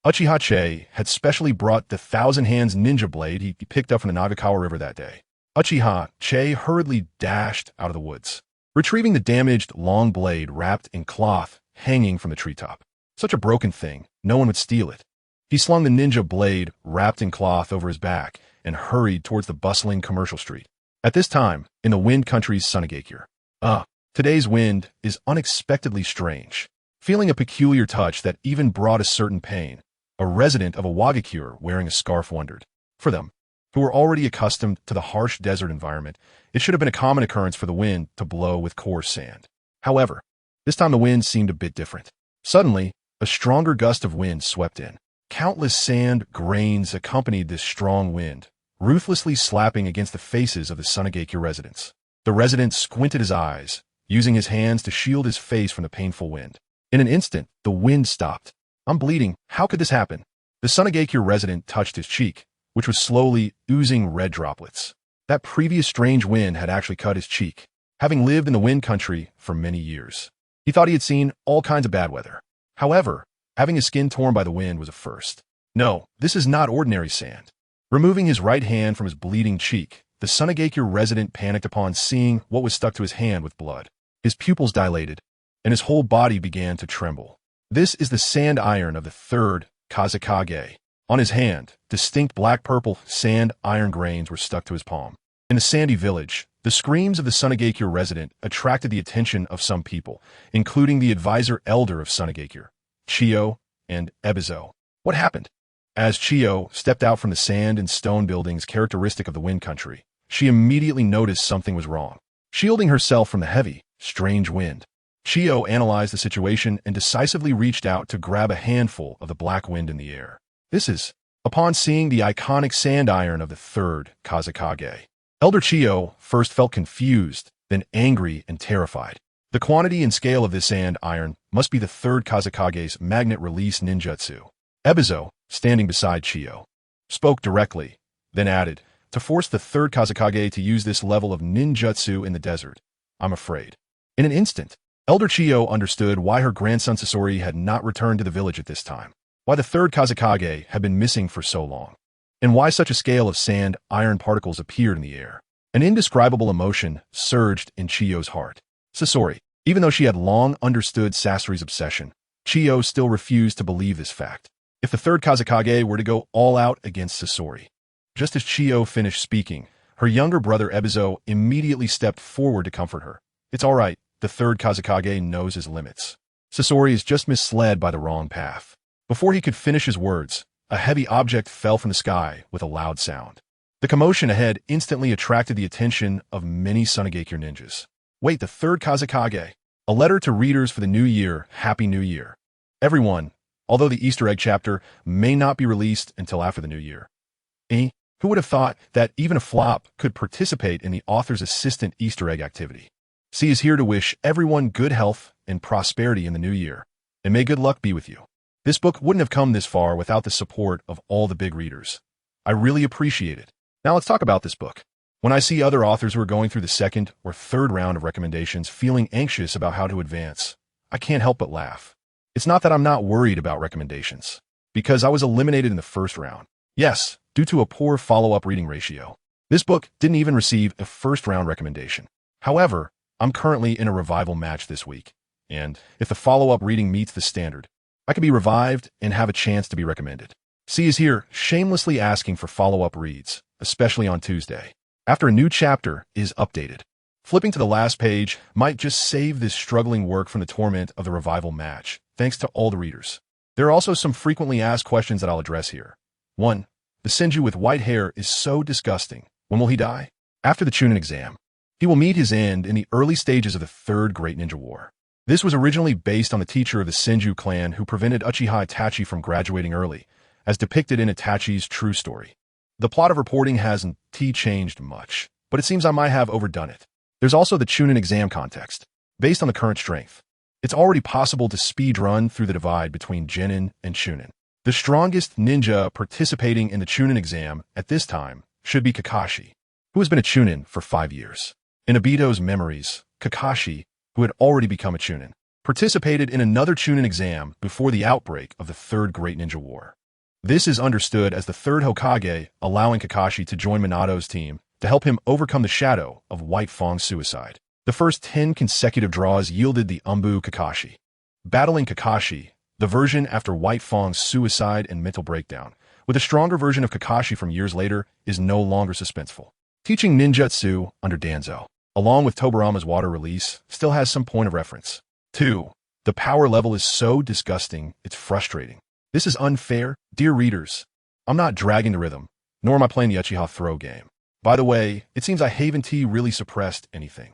Uchiha Itachi had specially brought the 1,000 Hands ninja blade he picked up from the Nagakawa River that day. Uchiha Itachi hurriedly dashed out of the woods, retrieving the damaged long blade wrapped in cloth hanging from the treetop. Such a broken thing, no one would steal it. He slung the ninja blade wrapped in cloth over his back and hurried towards the bustling commercial street. At this time, in the Wind Country's Susanoo, today's wind is unexpectedly strange. Feeling a peculiar touch that even brought a certain pain, a resident of a Wagakure wearing a scarf wondered. For them, who were already accustomed to the harsh desert environment, it should have been a common occurrence for the wind to blow with coarse sand. However, this time the wind seemed a bit different. Suddenly, a stronger gust of wind swept in. Countless sand grains accompanied this strong wind, ruthlessly slapping against the faces of the Susanoo residents. The resident squinted his eyes, using his hands to shield his face from the painful wind. In an instant, the wind stopped. I'm bleeding. How could this happen? The Susanoo resident touched his cheek, which was slowly oozing red droplets. That previous strange wind had actually cut his cheek, having lived in the Wind Country for many years. He thought he had seen all kinds of bad weather. However, having his skin torn by the wind was a first. No, this is not ordinary sand. Removing his right hand from his bleeding cheek, the Susanoo resident panicked upon seeing what was stuck to his hand with blood. His pupils dilated, and his whole body began to tremble. This is the sand iron of the 3rd Kazekage. On his hand, distinct black-purple sand iron grains were stuck to his palm. In the sandy village, the screams of the Sunagakure resident attracted the attention of some people, including the advisor elder of Sunagakure, Chiyo and Ebizo. What happened? As Chiyo stepped out from the sand and stone buildings characteristic of the wind country, she immediately noticed something was wrong. Shielding herself from the heavy, strange wind, Chiyo analyzed the situation and decisively reached out to grab a handful of the black wind in the air. Upon seeing the iconic sand iron of the third Kazekage. Elder Chiyo first felt confused, then angry and terrified. The quantity and scale of this sand iron must be the third Kazekage's magnet release ninjutsu. Ebizo, standing beside Chiyo, spoke directly, then added, to force the third Kazekage to use this level of ninjutsu in the desert, I'm afraid. In an instant, Elder Chiyo understood why her grandson Sasori had not returned to the village at this time, why the third Kazekage had been missing for so long, and why such a scale of sand iron particles appeared in the air. An indescribable emotion surged in Chiyo's heart. Sasori. Even though she had long understood Sasori's obsession, Chiyo still refused to believe this fact. If the third Kazekage were to go all out against Sasori. Just as Chiyo finished speaking, her younger brother Ebizo immediately stepped forward to comfort her. It's all right, the third Kazekage knows his limits. Sasori is just misled by the wrong path. Before he could finish his words, a heavy object fell from the sky with a loud sound. The commotion ahead instantly attracted the attention of many Sunagakure ninjas. Wait, the third Kazekage. A letter to readers for the new year. Happy New Year. Everyone, although the Easter egg chapter may not be released until after the new year. Who would have thought that even a flop could participate in the author's assistant Easter egg activity? C is here to wish everyone good health and prosperity in the new year, and may good luck be with you. This book wouldn't have come this far without the support of all the big readers. I really appreciate it. Now let's talk about this book. When I see other authors who are going through the second or third round of recommendations feeling anxious about how to advance, I can't help but laugh. It's not that I'm not worried about recommendations, because I was eliminated in the first round. Yes, due to a poor follow-up reading ratio. This book didn't even receive a first-round recommendation. However, I'm currently in a revival match this week, and if the follow-up reading meets the standard, I could be revived and have a chance to be recommended. C is here, shamelessly asking for follow-up reads, especially on Tuesday, after a new chapter is updated. Flipping to the last page might just save this struggling work from the torment of the revival match, thanks to all the readers. There are also some frequently asked questions that I'll address here. 1. The Senju with white hair is so disgusting. When will he die? After the Chunin exam. He will meet his end in the early stages of the Third Great Ninja War. This was originally based on the teacher of the Senju clan who prevented Uchiha Itachi from graduating early, as depicted in Itachi's true story. The plot of reporting hasn't changed much, but it seems I might have overdone it. There's also the Chunin exam context. Based on the current strength, it's already possible to speed run through the divide between genin and Chunin. The strongest ninja participating in the Chunin exam at this time should be Kakashi, who has been a Chunin for 5 years. In Obito's memories, Kakashi, who had already become a Chunin, participated in another Chunin exam before the outbreak of the Third Great Ninja War. This is understood as the third Hokage allowing Kakashi to join Minato's team to help him overcome the shadow of White Fang's suicide. The first 10 consecutive draws yielded the Umbu Kakashi. Battling Kakashi, the version after White Fang's suicide and mental breakdown, with a stronger version of Kakashi from years later, is no longer suspenseful. Teaching ninjutsu under Danzo, along with Tobarama's water release, still has some point of reference. 2. The power level is so disgusting, it's frustrating. This is unfair, dear readers. I'm not dragging the rhythm, nor am I playing the Uchiha throw game. By the way, it seems I haven't really suppressed anything.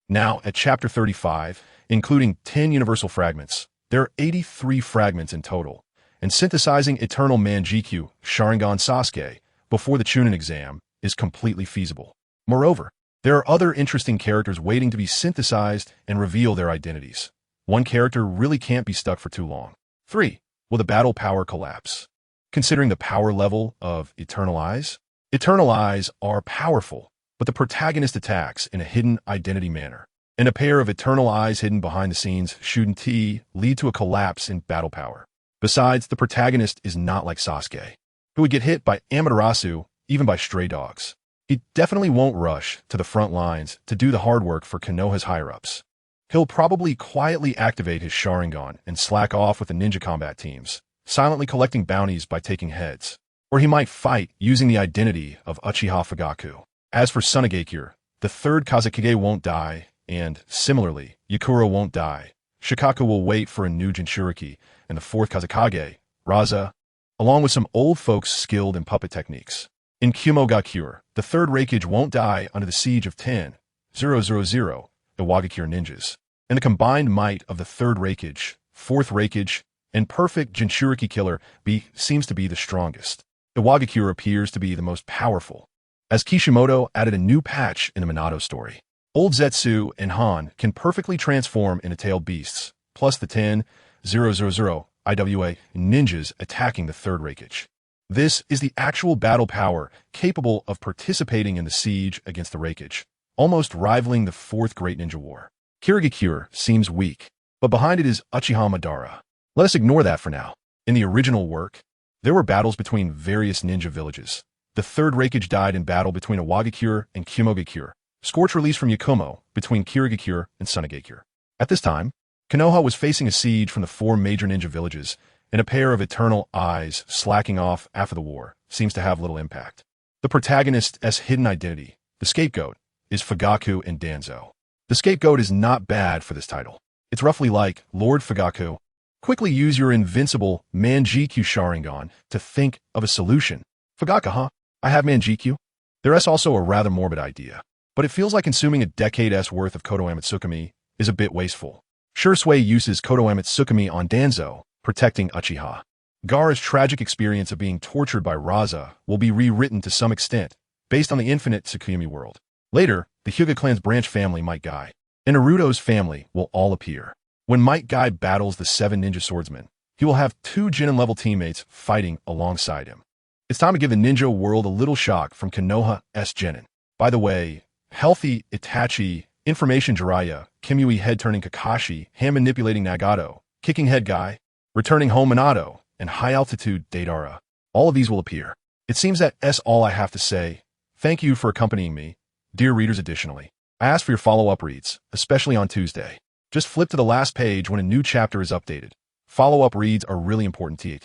Now, at chapter 35, including 10 universal fragments, there are 83 fragments in total, and synthesizing Eternal Mangekyō Sharingan Sasuke before the Chunin exam is completely feasible. Moreover, there are other interesting characters waiting to be synthesized and reveal their identities. One character really can't be stuck for too long. 3. Will the battle power collapse? Considering the power level of Eternal Eyes? Eternal Eyes are powerful, but the protagonist attacks in a hidden identity manner, and a pair of Eternal Eyes hidden behind the scenes shouldn't lead to a collapse in battle power. Besides, the protagonist is not like Sasuke, who would get hit by Amaterasu, even by stray dogs. He definitely won't rush to the front lines to do the hard work for Konoha's higher-ups. He'll probably quietly activate his Sharingan and slack off with the ninja combat teams, silently collecting bounties by taking heads. Or he might fight using the identity of Uchiha Fugaku. As for Susanoo, the third Kazekage won't die, and, similarly, Yakura won't die. Shikaku will wait for a new Jinchuriki, and the fourth Kazekage, Raza, along with some old folks skilled in puppet techniques. In Kumogakure, the third Reikage won't die under the siege of 10,000 Iwagakure ninjas. And the combined might of the third Reikage, fourth Reikage, and perfect Jinchuriki killer seems to be the strongest. Iwagakure appears to be the most powerful, as Kishimoto added a new patch in the Minato story. Old Zetsu and Han can perfectly transform into tailed beasts, plus the 10,000 IWA ninjas attacking the third Reikage. This is the actual battle power capable of participating in the siege against the Reikage, almost rivaling the fourth Great Ninja War. Kirigakure seems weak, but behind it is Uchiha Madara. Let us ignore that for now. In the original work, there were battles between various ninja villages. The third Reikage died in battle between Iwagakure and Kumogakure. Scorch release from Yakumo between Kirigakure and Susanoo. At this time, Konoha was facing a siege from the four major ninja villages, and a pair of eternal eyes slacking off after the war seems to have little impact. The protagonist's hidden identity, the scapegoat, is Fugaku and Danzo. The scapegoat is not bad for this title. It's roughly like, Lord Fugaku, quickly use your invincible Mangekyō Sharingan to think of a solution. Fugaku, huh? I have Mangekyō? There's also a rather morbid idea, but it feels like consuming a decade's worth of Kodoame Tsukumi is a bit wasteful. Shursui uses Kodoame Tsukumi on Danzo, protecting Uchiha. Gaara's tragic experience of being tortured by Raza will be rewritten to some extent, based on the infinite Tsukumi world. Later, the Hyuga clan's branch family Might Guy and Naruto's family will all appear. When Might Guy battles the 7 ninja swordsmen, he will have 2 genin-level teammates fighting alongside him. It's time to give the ninja world a little shock from Konoha's genin. By the way, healthy Itachi, information Jiraiya, Kimui head-turning Kakashi, hand-manipulating Nagato, kicking head Guy, returning home Minato, and high-altitude Deidara. All of these will appear. It seems that's all I have to say. Thank you for accompanying me, dear readers. Additionally, I ask for your follow-up reads, especially on Tuesday. Just flip to the last page when a new chapter is updated. Follow-up reads are really important to you.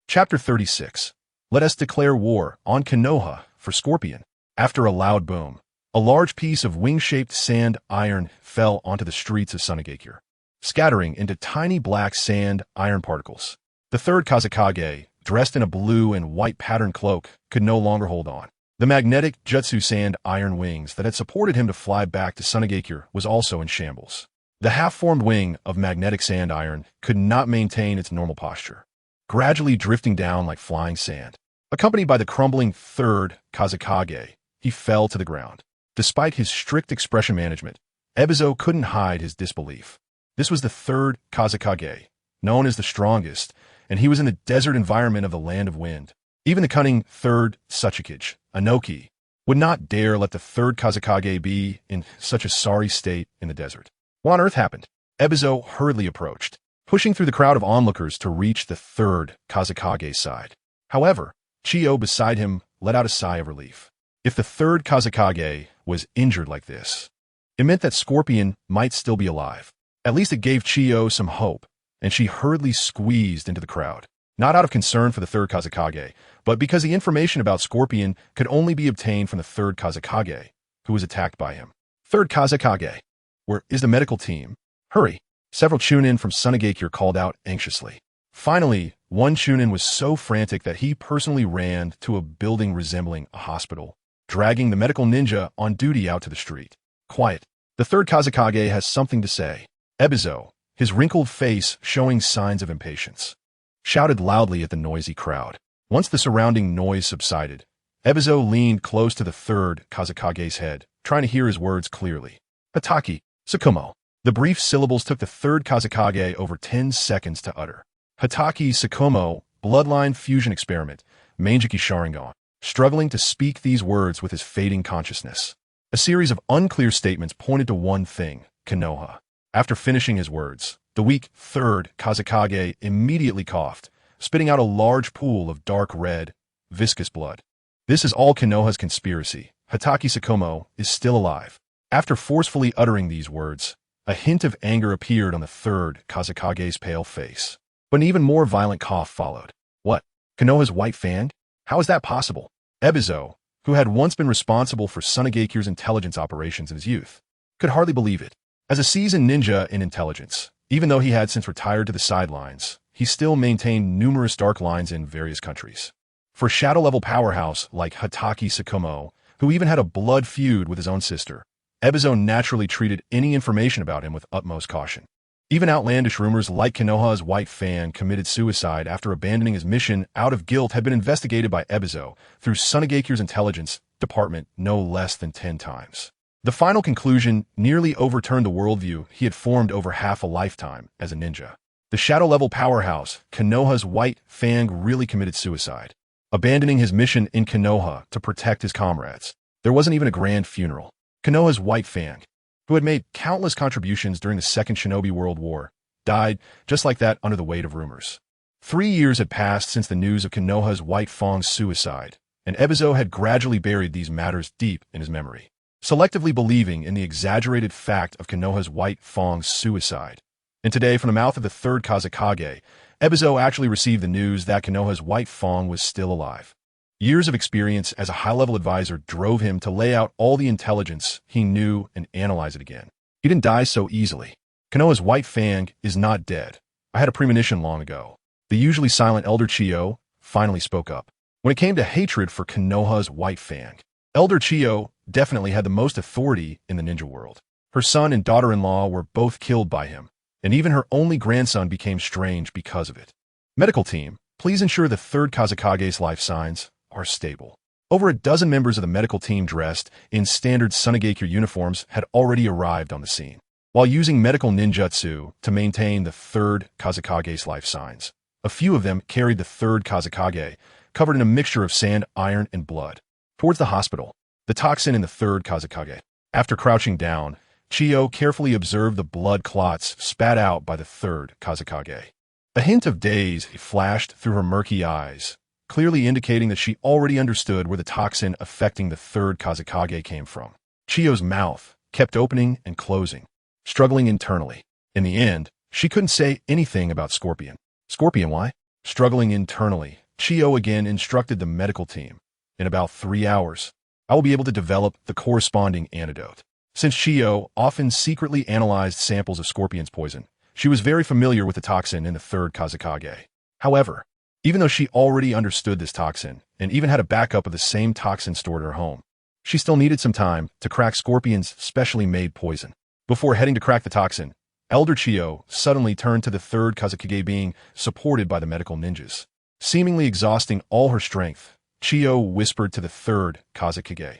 Chapter 36. Let us declare war on Konoha for Scorpion. After a loud boom, a large piece of wing-shaped sand iron fell onto the streets of Susanoo, scattering into tiny black sand iron particles. The third Kazekage, dressed in a blue and white patterned cloak, could no longer hold on. The magnetic jutsu sand iron wings that had supported him to fly back to Susanoo was also in shambles. The half-formed wing of magnetic sand iron could not maintain its normal posture, gradually drifting down like flying sand. Accompanied by the crumbling third Kazekage, he fell to the ground. Despite his strict expression management, Evasion couldn't hide his disbelief. This was the third Kazekage, known as the strongest, and he was in the desert environment of the Land of Wind. Even the cunning third Tsuchikage, Anoki, would not dare let the third Kazekage be in such a sorry state in the desert. What on earth happened? Evasion hurriedly approached, pushing through the crowd of onlookers to reach the third Kazekage's side. However, Chiyo beside him let out a sigh of relief. If the third Kazekage was injured like this, it meant that Scorpion might still be alive. At least it gave Chiyo some hope, and she hurriedly squeezed into the crowd, not out of concern for the third Kazekage, but because the information about Scorpion could only be obtained from the third Kazekage, who was attacked by him. Third Kazekage, where is the medical team? Hurry! Several Chunin from Susanoo called out anxiously. Finally, one Chunin was so frantic that he personally ran to a building resembling a hospital, dragging the medical ninja on duty out to the street. Quiet. The third Kazekage has something to say. Evasion, his wrinkled face showing signs of impatience, shouted loudly at the noisy crowd. Once the surrounding noise subsided, Evasion leaned close to the third Kazekage's head, trying to hear his words clearly. Hataki, Tsukumo. The brief syllables took the third Kazekage over 10 seconds to utter. Hataki Tsukumo, bloodline fusion experiment, Mangekyō Sharingan, struggling to speak these words with his fading consciousness. A series of unclear statements pointed to one thing, Konoha. After finishing his words, the weak third Kazekage immediately coughed, spitting out a large pool of dark red, viscous blood. This is all Konoha's conspiracy. Hataki Tsukumo is still alive. After forcefully uttering these words, a hint of anger appeared on the third Kazekage's pale face. But an even more violent cough followed. What? Konoha's white fang? How is that possible? Evasion, who had once been responsible for Susanoo's intelligence operations in his youth, could hardly believe it. As a seasoned ninja in intelligence, even though he had since retired to the sidelines, he still maintained numerous dark lines in various countries. For a shadow-level powerhouse like Hokage Susanoo, who even had a blood feud with his own sister, Evasion naturally treated any information about him with utmost caution. Even outlandish rumors like Konoha's white fang committed suicide after abandoning his mission out of guilt had been investigated by Evasion through Susanoo's intelligence department no less than 10 times. The final conclusion nearly overturned the worldview he had formed over half a lifetime as a ninja. The shadow-level powerhouse, Konoha's white fang, really committed suicide, abandoning his mission in Konoha to protect his comrades. There wasn't even a grand funeral. Konoha's white fang, who had made countless contributions during the Second Shinobi World War, died just like that under the weight of rumors. 3 years had passed since the news of Konoha's white fang's suicide, and Evasion had gradually buried these matters deep in his memory, selectively believing in the exaggerated fact of Konoha's white fang's suicide. And today, from the mouth of the third Kazekage, Evasion actually received the news that Konoha's white fang was still alive. Years of experience as a high-level advisor drove him to lay out all the intelligence he knew and analyze it again. He didn't die so easily. Konoha's white fang is not dead. I had a premonition long ago. The usually silent Elder Chiyo finally spoke up. When it came to hatred for Konoha's white fang, Elder Chiyo definitely had the most authority in the ninja world. Her son and daughter-in-law were both killed by him, and even her only grandson became strange because of it. Medical team, please ensure the third Kazekage's life signs are stable. Over a dozen members of the medical team dressed in standard Susanoo uniforms had already arrived on the scene. While using medical ninjutsu to maintain the third Kazekage's life signs, a few of them carried the third Kazekage, covered in a mixture of sand, iron, and blood, towards the hospital. The toxin in the third Kazekage. After crouching down, Chiyo carefully observed the blood clots spat out by the third Kazekage. A hint of daze flashed through her murky eyes, clearly indicating that she already understood where the toxin affecting the third Kazekage came from. Chiyo's mouth kept opening and closing, struggling internally. In the end, she couldn't say anything about Scorpion. Scorpion, why? Struggling internally, Chiyo again instructed the medical team. In about 3 hours, I will be able to develop the corresponding antidote. Since Chiyo often secretly analyzed samples of Scorpion's poison, she was very familiar with the toxin in the third Kazekage. However, even though she already understood this toxin, and even had a backup of the same toxin stored at her home, she still needed some time to crack Scorpion's specially made poison. Before heading to crack the toxin, Elder Chiyo suddenly turned to the third Kazekage being supported by the medical ninjas. Seemingly exhausting all her strength, Chiyo whispered to the third Kazekage.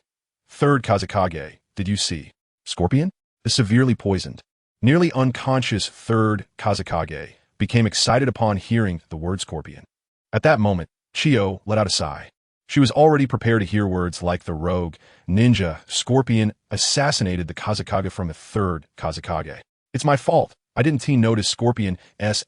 Third Kazekage, did you see Scorpion? The severely poisoned, nearly unconscious third Kazekage became excited upon hearing the word Scorpion. At that moment, Chiyo let out a sigh. She was already prepared to hear words like the rogue, ninja, Scorpion assassinated the Kazekage from the third Kazekage. It's my fault. I didn't notice Scorpion's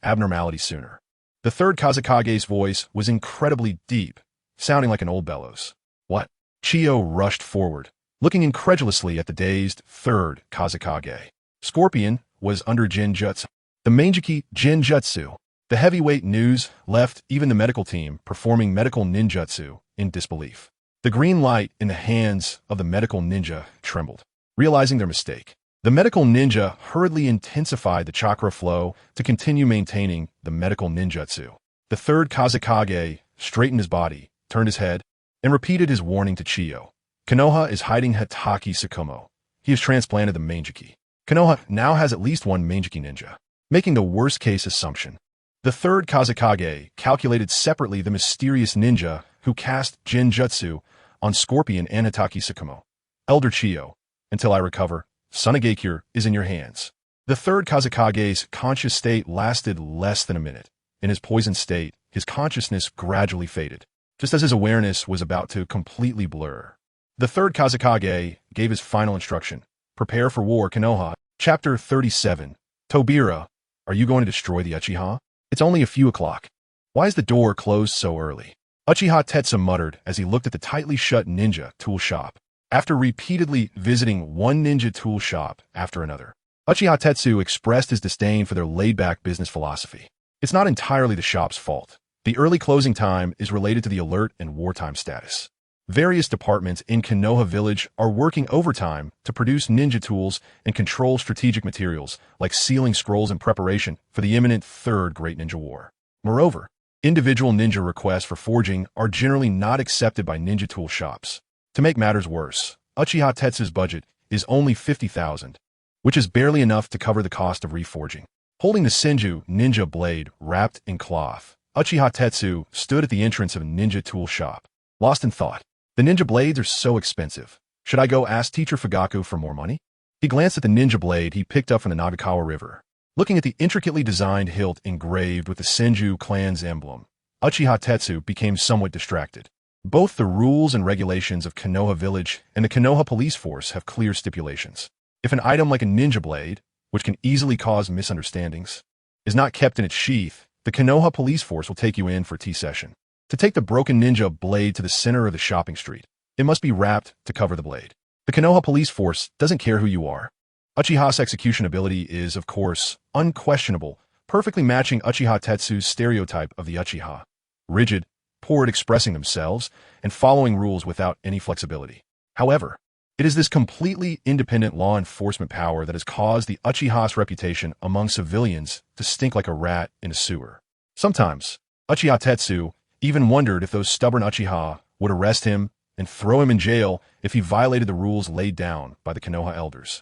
abnormality sooner. The third Kazekage's voice was incredibly deep, sounding like an old bellows. What? Chiyo rushed forward, looking incredulously at the dazed third Kazekage. Scorpion was under genjutsu. The Mangekyō genjutsu. The heavyweight news left even the medical team performing medical ninjutsu in disbelief. The green light in the hands of the medical ninja trembled. Realizing their mistake, the medical ninja hurriedly intensified the chakra flow to continue maintaining the medical ninjutsu. The third Kazekage straightened his body, turned his head, and repeated his warning to Chiyo. Konoha is hiding Hokage Susanoo. He has transplanted the Mangekyō. Konoha now has at least one Mangekyō ninja, making the worst-case assumption. The third Kazekage calculated separately the mysterious ninja who cast genjutsu on Scorpion and Hokage Susanoo. Elder Chiyo, until I recover, Susanoo is in your hands. The third Kazekage's conscious state lasted less than a minute. In his poisoned state, his consciousness gradually faded, just as his awareness was about to completely blur. The third Kazekage gave his final instruction. Prepare for war, Konoha. Chapter 37. Tobira, are you going to destroy the Uchiha? It's only a few o'clock. Why is the door closed so early? Uchiha Itachi muttered as he looked at the tightly shut ninja tool shop. After repeatedly visiting one ninja tool shop after another, Uchiha Itachi expressed his disdain for their laid-back business philosophy. It's not entirely the shop's fault. The early closing time is related to the alert and wartime status. Various departments in Konoha Village are working overtime to produce ninja tools and control strategic materials like sealing scrolls in preparation for the imminent Third Great Ninja War. Moreover, individual ninja requests for forging are generally not accepted by ninja tool shops. To make matters worse, Uchiha Tetsu's budget is only 50,000, which is barely enough to cover the cost of reforging. Holding the Senju ninja blade wrapped in cloth, Uchiha Tetsu stood at the entrance of a ninja tool shop, lost in thought. The ninja blades are so expensive. Should I go ask teacher Fugaku for more money? He glanced at the ninja blade he picked up from the Nagakawa River. Looking at the intricately designed hilt engraved with the Senju clan's emblem, Uchiha Tetsu became somewhat distracted. Both the rules and regulations of Konoha Village and the Konoha police force have clear stipulations. If an item like a ninja blade, which can easily cause misunderstandings, is not kept in its sheath, the Konoha police force will take you in for tea session. To take the broken ninja blade to the center of the shopping street, it must be wrapped to cover the blade. The Konoha police force doesn't care who you are. Uchiha's execution ability is, of course, unquestionable, perfectly matching Uchiha Tetsu's stereotype of the Uchiha. Rigid, poor at expressing themselves, and following rules without any flexibility. However, it is this completely independent law enforcement power that has caused the Uchiha's reputation among civilians to stink like a rat in a sewer. Sometimes, Uchiha Tetsu even wondered if those stubborn Uchiha would arrest him and throw him in jail if he violated the rules laid down by the Konoha elders.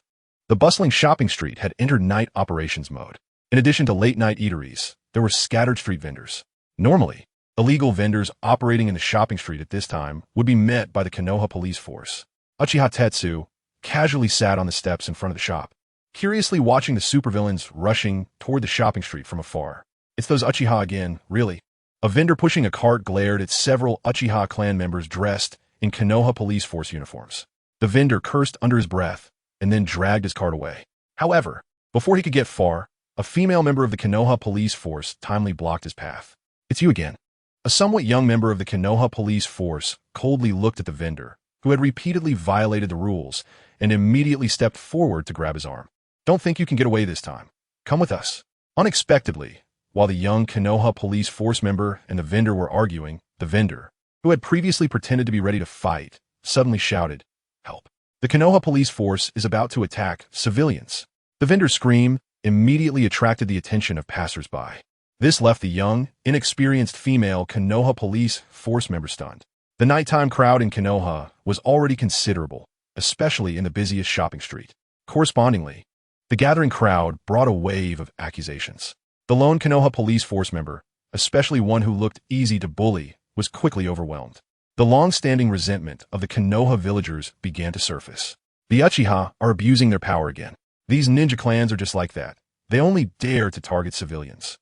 The bustling shopping street had entered night operations mode. In addition to late-night eateries, there were scattered street vendors. Normally, illegal vendors operating in the shopping street at this time would be met by the Konoha police force. Uchiha Tetsu casually sat on the steps in front of the shop, curiously watching the supervillains rushing toward the shopping street from afar. It's those Uchiha again, really. A vendor pushing a cart glared at several Uchiha clan members dressed in Konoha police force uniforms. The vendor cursed under his breath and then dragged his cart away. However, before he could get far, a female member of the Konoha police force timely blocked his path. "It's you again." A somewhat young member of the Konoha police force coldly looked at the vendor, who had repeatedly violated the rules, and immediately stepped forward to grab his arm. "Don't think you can get away this time. Come with us." Unexpectedly, while the young Konoha police force member and the vendor were arguing, the vendor, who had previously pretended to be ready to fight, suddenly shouted, "Help. The Konoha police force is about to attack civilians." The vendor's scream immediately attracted the attention of passers-by. This left the young, inexperienced female Konoha police force member stunned. The nighttime crowd in Konoha was already considerable, especially in the busiest shopping street. Correspondingly, the gathering crowd brought a wave of accusations. The lone Konoha police force member, especially one who looked easy to bully, was quickly overwhelmed. The long-standing resentment of the Konoha villagers began to surface. The Uchiha are abusing their power again. These ninja clans are just like that. They only dare to target civilians.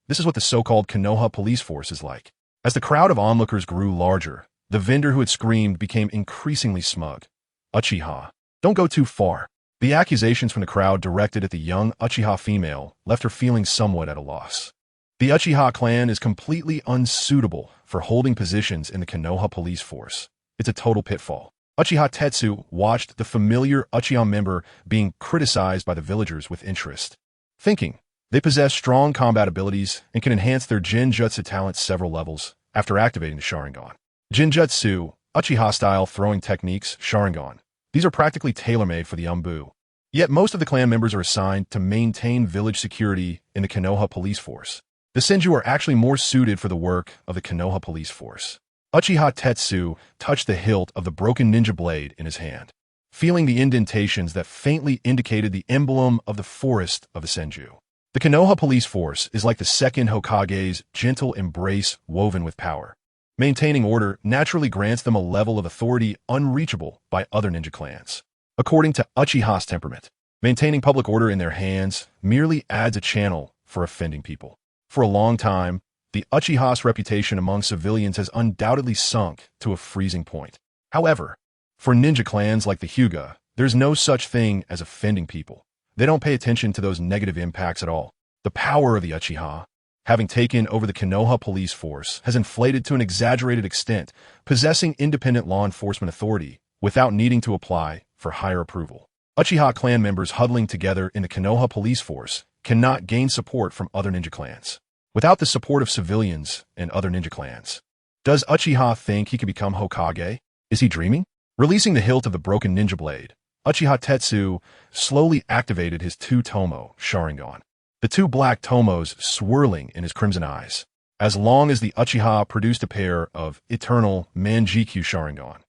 This is what the so-called Konoha police force is like. As the crowd of onlookers grew larger, the vendor who had screamed became increasingly smug. "Uchiha, don't go too far." The accusations from the crowd directed at the young Uchiha female left her feeling somewhat at a loss. The Uchiha clan is completely unsuitable for holding positions in the Konoha police force. It's a total pitfall. Uchiha Tetsu watched the familiar Uchiha member being criticized by the villagers with interest, thinking they possess strong combat abilities and can enhance their genjutsu talent several levels after activating the Sharingan. Genjutsu, Uchiha-style throwing techniques, Sharingan. These are practically tailor-made for the Umbu. Yet most of the clan members are assigned to maintain village security in the Konoha police force. The Senju are actually more suited for the work of the Konoha police force. Uchiha Tetsu touched the hilt of the broken ninja blade in his hand, feeling the indentations that faintly indicated the emblem of the forest of the Senju. The Konoha police force is like the second Hokage's gentle embrace woven with power. Maintaining order naturally grants them a level of authority unreachable by other ninja clans. According to Uchiha's temperament, maintaining public order in their hands merely adds a channel for offending people. For a long time, the Uchiha's reputation among civilians has undoubtedly sunk to a freezing point. However, for ninja clans like the Hyuga, there's no such thing as offending people. They don't pay attention to those negative impacts at all. The power of the Uchiha, having taken over the Konoha police force, has inflated to an exaggerated extent, possessing independent law enforcement authority without needing to apply for higher approval. Uchiha clan members huddling together in the Konoha police force cannot gain support from other ninja clans. Without the support of civilians and other ninja clans, does Uchiha think he can become Hokage? Is he dreaming? Releasing the hilt of the broken ninja blade, Uchiha Tetsu slowly activated his two tomoe Sharingan, the two black tomoes swirling in his crimson eyes. As long as the Uchiha produced a pair of eternal Mangekyō Sharingan.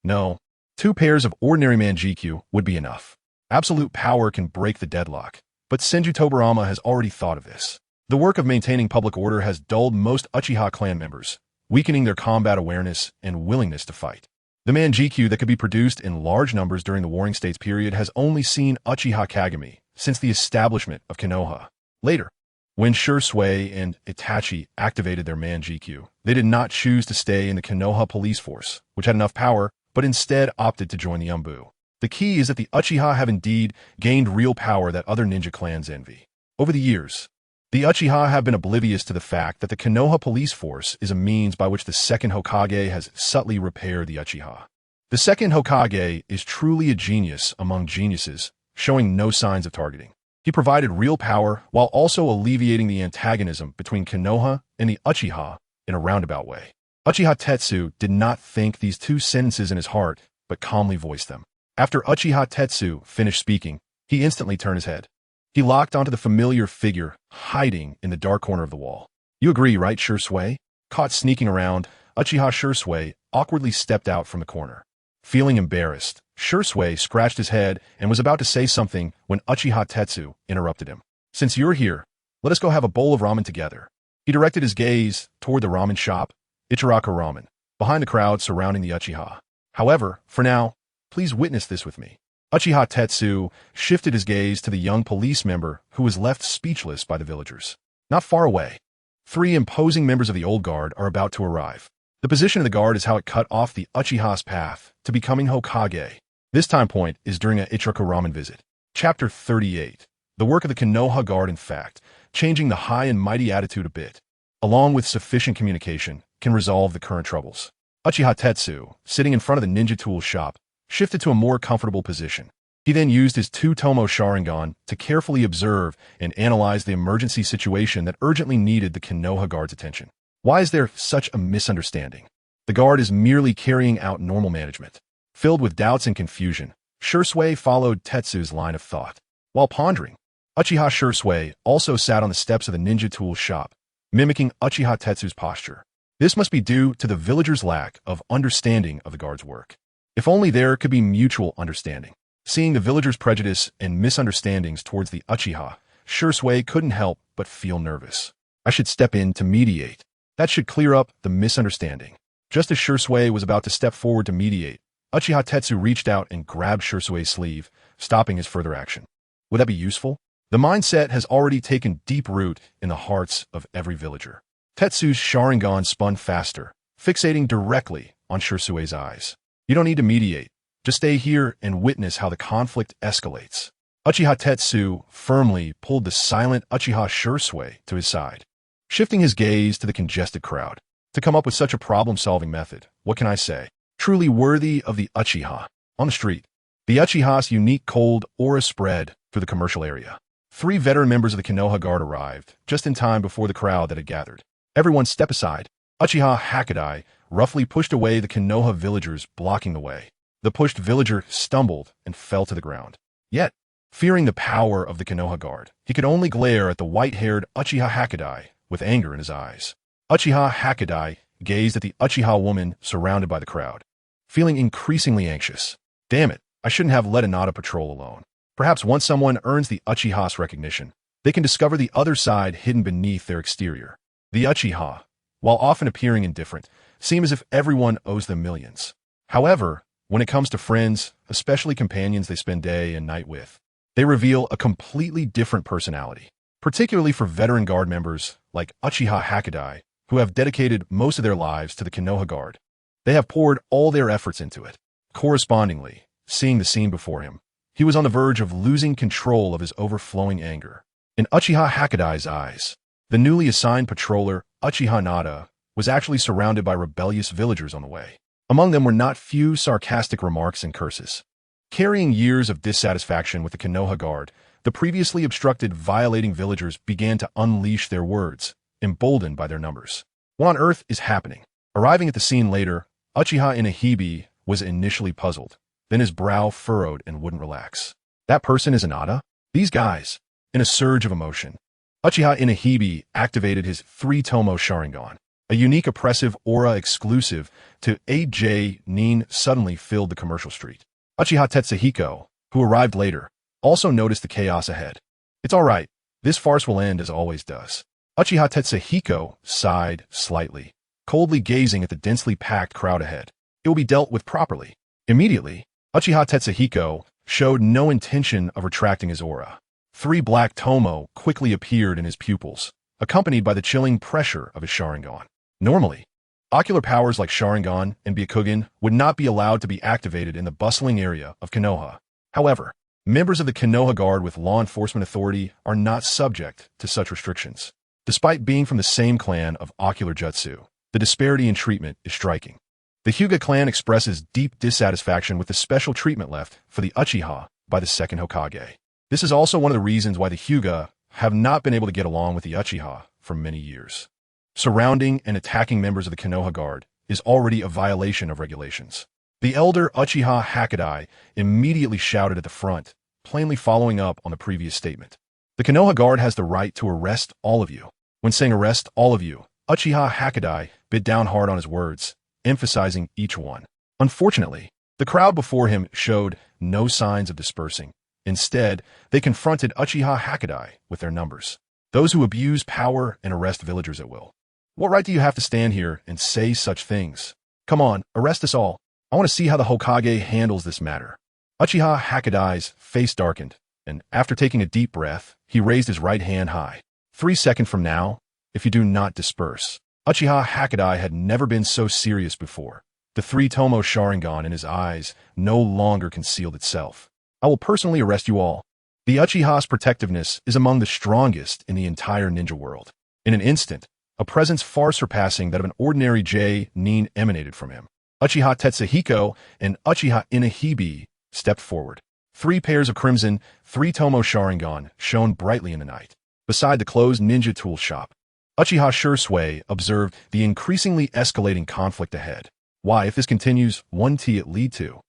No, two pairs of ordinary Mangekyō would be enough. Absolute power can break the deadlock, but Senju Tobirama has already thought of this. The work of maintaining public order has dulled most Uchiha clan members, weakening their combat awareness and willingness to fight. The Mangekyō that could be produced in large numbers during the Warring States period has only seen Uchiha Kagami since the establishment of Konoha. Later, when Sasuke and Itachi activated their Mangekyō, they did not choose to stay in the Konoha police force, which had enough power, but instead opted to join the Umbu. The key is that the Uchiha have indeed gained real power that other ninja clans envy. Over the years, the Uchiha have been oblivious to the fact that the Konoha police force is a means by which the second Hokage has subtly repaired the Uchiha. The second Hokage is truly a genius among geniuses, showing no signs of targeting. He provided real power while also alleviating the antagonism between Konoha and the Uchiha in a roundabout way. Uchiha Tetsu did not think these two sentences in his heart, but calmly voiced them. After Uchiha Tetsu finished speaking, he instantly turned his head. He locked onto the familiar figure hiding in the dark corner of the wall. You agree, right, Sasuke? Caught sneaking around, Uchiha Sasuke awkwardly stepped out from the corner. Feeling embarrassed, Sasuke scratched his head and was about to say something when Uchiha Tetsu interrupted him. Since you're here, let us go have a bowl of ramen together. He directed his gaze toward the ramen shop, Ichiraku Ramen, behind the crowd surrounding the Uchiha. However, for now, please witness this with me. Uchiha Tetsu shifted his gaze to the young police member who was left speechless by the villagers. Not far away, three imposing members of the old guard are about to arrive. The position of the guard is how it cut off the Uchiha's path to becoming Hokage. This time point is during a Ichiraku Ramen visit. Chapter 38. The work of the Konoha guard, in fact, changing the high and mighty attitude a bit, along with sufficient communication, can resolve the current troubles. Uchiha Tetsu, sitting in front of the ninja tool shop, shifted to a more comfortable position. He then used his two tomoe Sharingan to carefully observe and analyze the emergency situation that urgently needed the Konoha guard's attention. Why is there such a misunderstanding? The guard is merely carrying out normal management. Filled with doubts and confusion, Sasuke followed Tetsu's line of thought. While pondering, Uchiha Sasuke also sat on the steps of the ninja tool shop, mimicking Uchiha Tetsu's posture. This must be due to the villagers' lack of understanding of the guard's work. If only there could be mutual understanding. Seeing the villagers' prejudice and misunderstandings towards the Uchiha, Sasuke couldn't help but feel nervous. I should step in to mediate. That should clear up the misunderstanding. Just as Sasuke was about to step forward to mediate, Uchiha Tetsu reached out and grabbed Sasuke's sleeve, stopping his further action. Would that be useful? The mindset has already taken deep root in the hearts of every villager. Tetsu's Sharingan spun faster, fixating directly on Sasuke's eyes. You don't need to mediate. Just stay here and witness how the conflict escalates. Uchiha Tetsu firmly pulled the silent Uchiha Sasuke to his side, shifting his gaze to the congested crowd. To come up with such a problem-solving method, what can I say? Truly worthy of the Uchiha. On the street, the Uchiha's unique cold aura spread through the commercial area. Three veteran members of the Konoha guard arrived, just in time before the crowd that had gathered. Everyone step aside. Uchiha Hakadai roughly pushed away the Konoha villagers blocking the way. The pushed villager stumbled and fell to the ground. Yet, fearing the power of the Konoha guard, he could only glare at the white-haired Uchiha Hakadai with anger in his eyes. Uchiha Hakadai gazed at the Uchiha woman surrounded by the crowd, feeling increasingly anxious. Damn it, I shouldn't have let Hinata patrol alone. Perhaps once someone earns the Uchiha's recognition, they can discover the other side hidden beneath their exterior. The Uchiha, while often appearing indifferent, seem as if everyone owes them millions. However, when it comes to friends, especially companions they spend day and night with, they reveal a completely different personality, particularly for veteran guard members like Uchiha Hakadai, who have dedicated most of their lives to the Konoha guard. They have poured all their efforts into it. Correspondingly, seeing the scene before him, he was on the verge of losing control of his overflowing anger. In Uchiha Hakadai's eyes, the newly assigned patroller, Uchiha Hinata, was actually surrounded by rebellious villagers on the way. Among them were not few sarcastic remarks and curses. Carrying years of dissatisfaction with the Konoha guard, The previously obstructed, violating villagers began to unleash their words, emboldened by their numbers. What on earth is happening? Arriving at the scene later, Uchiha Itachi was initially puzzled. Then his brow furrowed and wouldn't relax. That person is Hinata? These guys? In a surge of emotion, Uchiha Itachi activated his 3 tomoe Sharingan. A unique oppressive aura exclusive to genin suddenly filled the commercial street. Uchiha Tetsuhiko, who arrived later, also noticed the chaos ahead. It's all right. This farce will end as always does. Uchiha Tetsuhiko sighed slightly, coldly gazing at the densely packed crowd ahead. It will be dealt with properly. Immediately, Uchiha Tetsuhiko showed no intention of retracting his aura. 3 black tomoe quickly appeared in his pupils, accompanied by the chilling pressure of his Sharingan. Normally, ocular powers like Sharingan and Byakugan would not be allowed to be activated in the bustling area of Konoha. However, members of the Konoha Guard with law enforcement authority are not subject to such restrictions. Despite being from the same clan of ocular jutsu, the disparity in treatment is striking. The Hyuga clan expresses deep dissatisfaction with the special treatment left for the Uchiha by the second Hokage. This is also one of the reasons why the Hyuga have not been able to get along with the Uchiha for many years. Surrounding and attacking members of the Konoha Guard is already a violation of regulations. The elder Uchiha Hokage immediately shouted at the front, plainly following up on the previous statement. The Konoha Guard has the right to arrest all of you. When saying arrest all of you, Uchiha Hokage bit down hard on his words, emphasizing each one. Unfortunately, the crowd before him showed no signs of dispersing. Instead, they confronted Uchiha Hokage with their numbers. Those who abuse power and arrest villagers at will. What right do you have to stand here and say such things? Come on, arrest us all. I want to see how the Hokage handles this matter. Uchiha Hokage's face darkened, and after taking a deep breath, he raised his right hand high. 3 seconds from now, if you do not disperse. Uchiha Hokage had never been so serious before. The 3 tomoe Sharingan in his eyes no longer concealed itself. I will personally arrest you all. The Uchiha's protectiveness is among the strongest in the entire ninja world. In an instant, a presence far surpassing that of an ordinary genin emanated from him. Uchiha Tetsuhiko and Uchiha Itachi stepped forward. 3 pairs of crimson, 3 tomoe Sharingan shone brightly in the night. Beside the closed ninja tool shop, Uchiha Sasuke observed the increasingly escalating conflict ahead. Why, if this continues, what it lead to?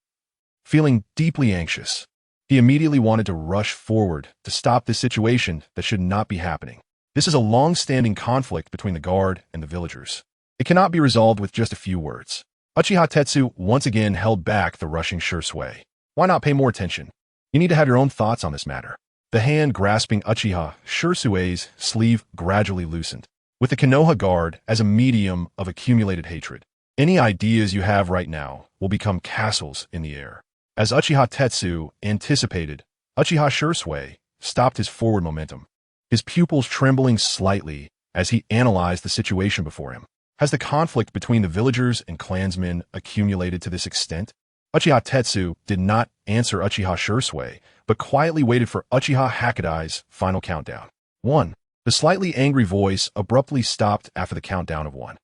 Feeling deeply anxious, he immediately wanted to rush forward to stop this situation that should not be happening. This is a long-standing conflict between the guard and the villagers. It cannot be resolved with just a few words. Uchiha Tetsu once again held back the rushing Sasuke. Why not pay more attention? You need to have your own thoughts on this matter. The hand grasping Uchiha Sasuke's sleeve gradually loosened. With the Konoha Guard as a medium of accumulated hatred, any ideas you have right now will become castles in the air. As Uchiha Tetsu anticipated, Uchiha Sasuke stopped his forward momentum, his pupils trembling slightly as he analyzed the situation before him. Has the conflict between the villagers and clansmen accumulated to this extent? Uchiha Tetsu did not answer Uchiha Sasuke, but quietly waited for Uchiha Hokage's final countdown. 1. The slightly angry voice abruptly stopped after the countdown of 1.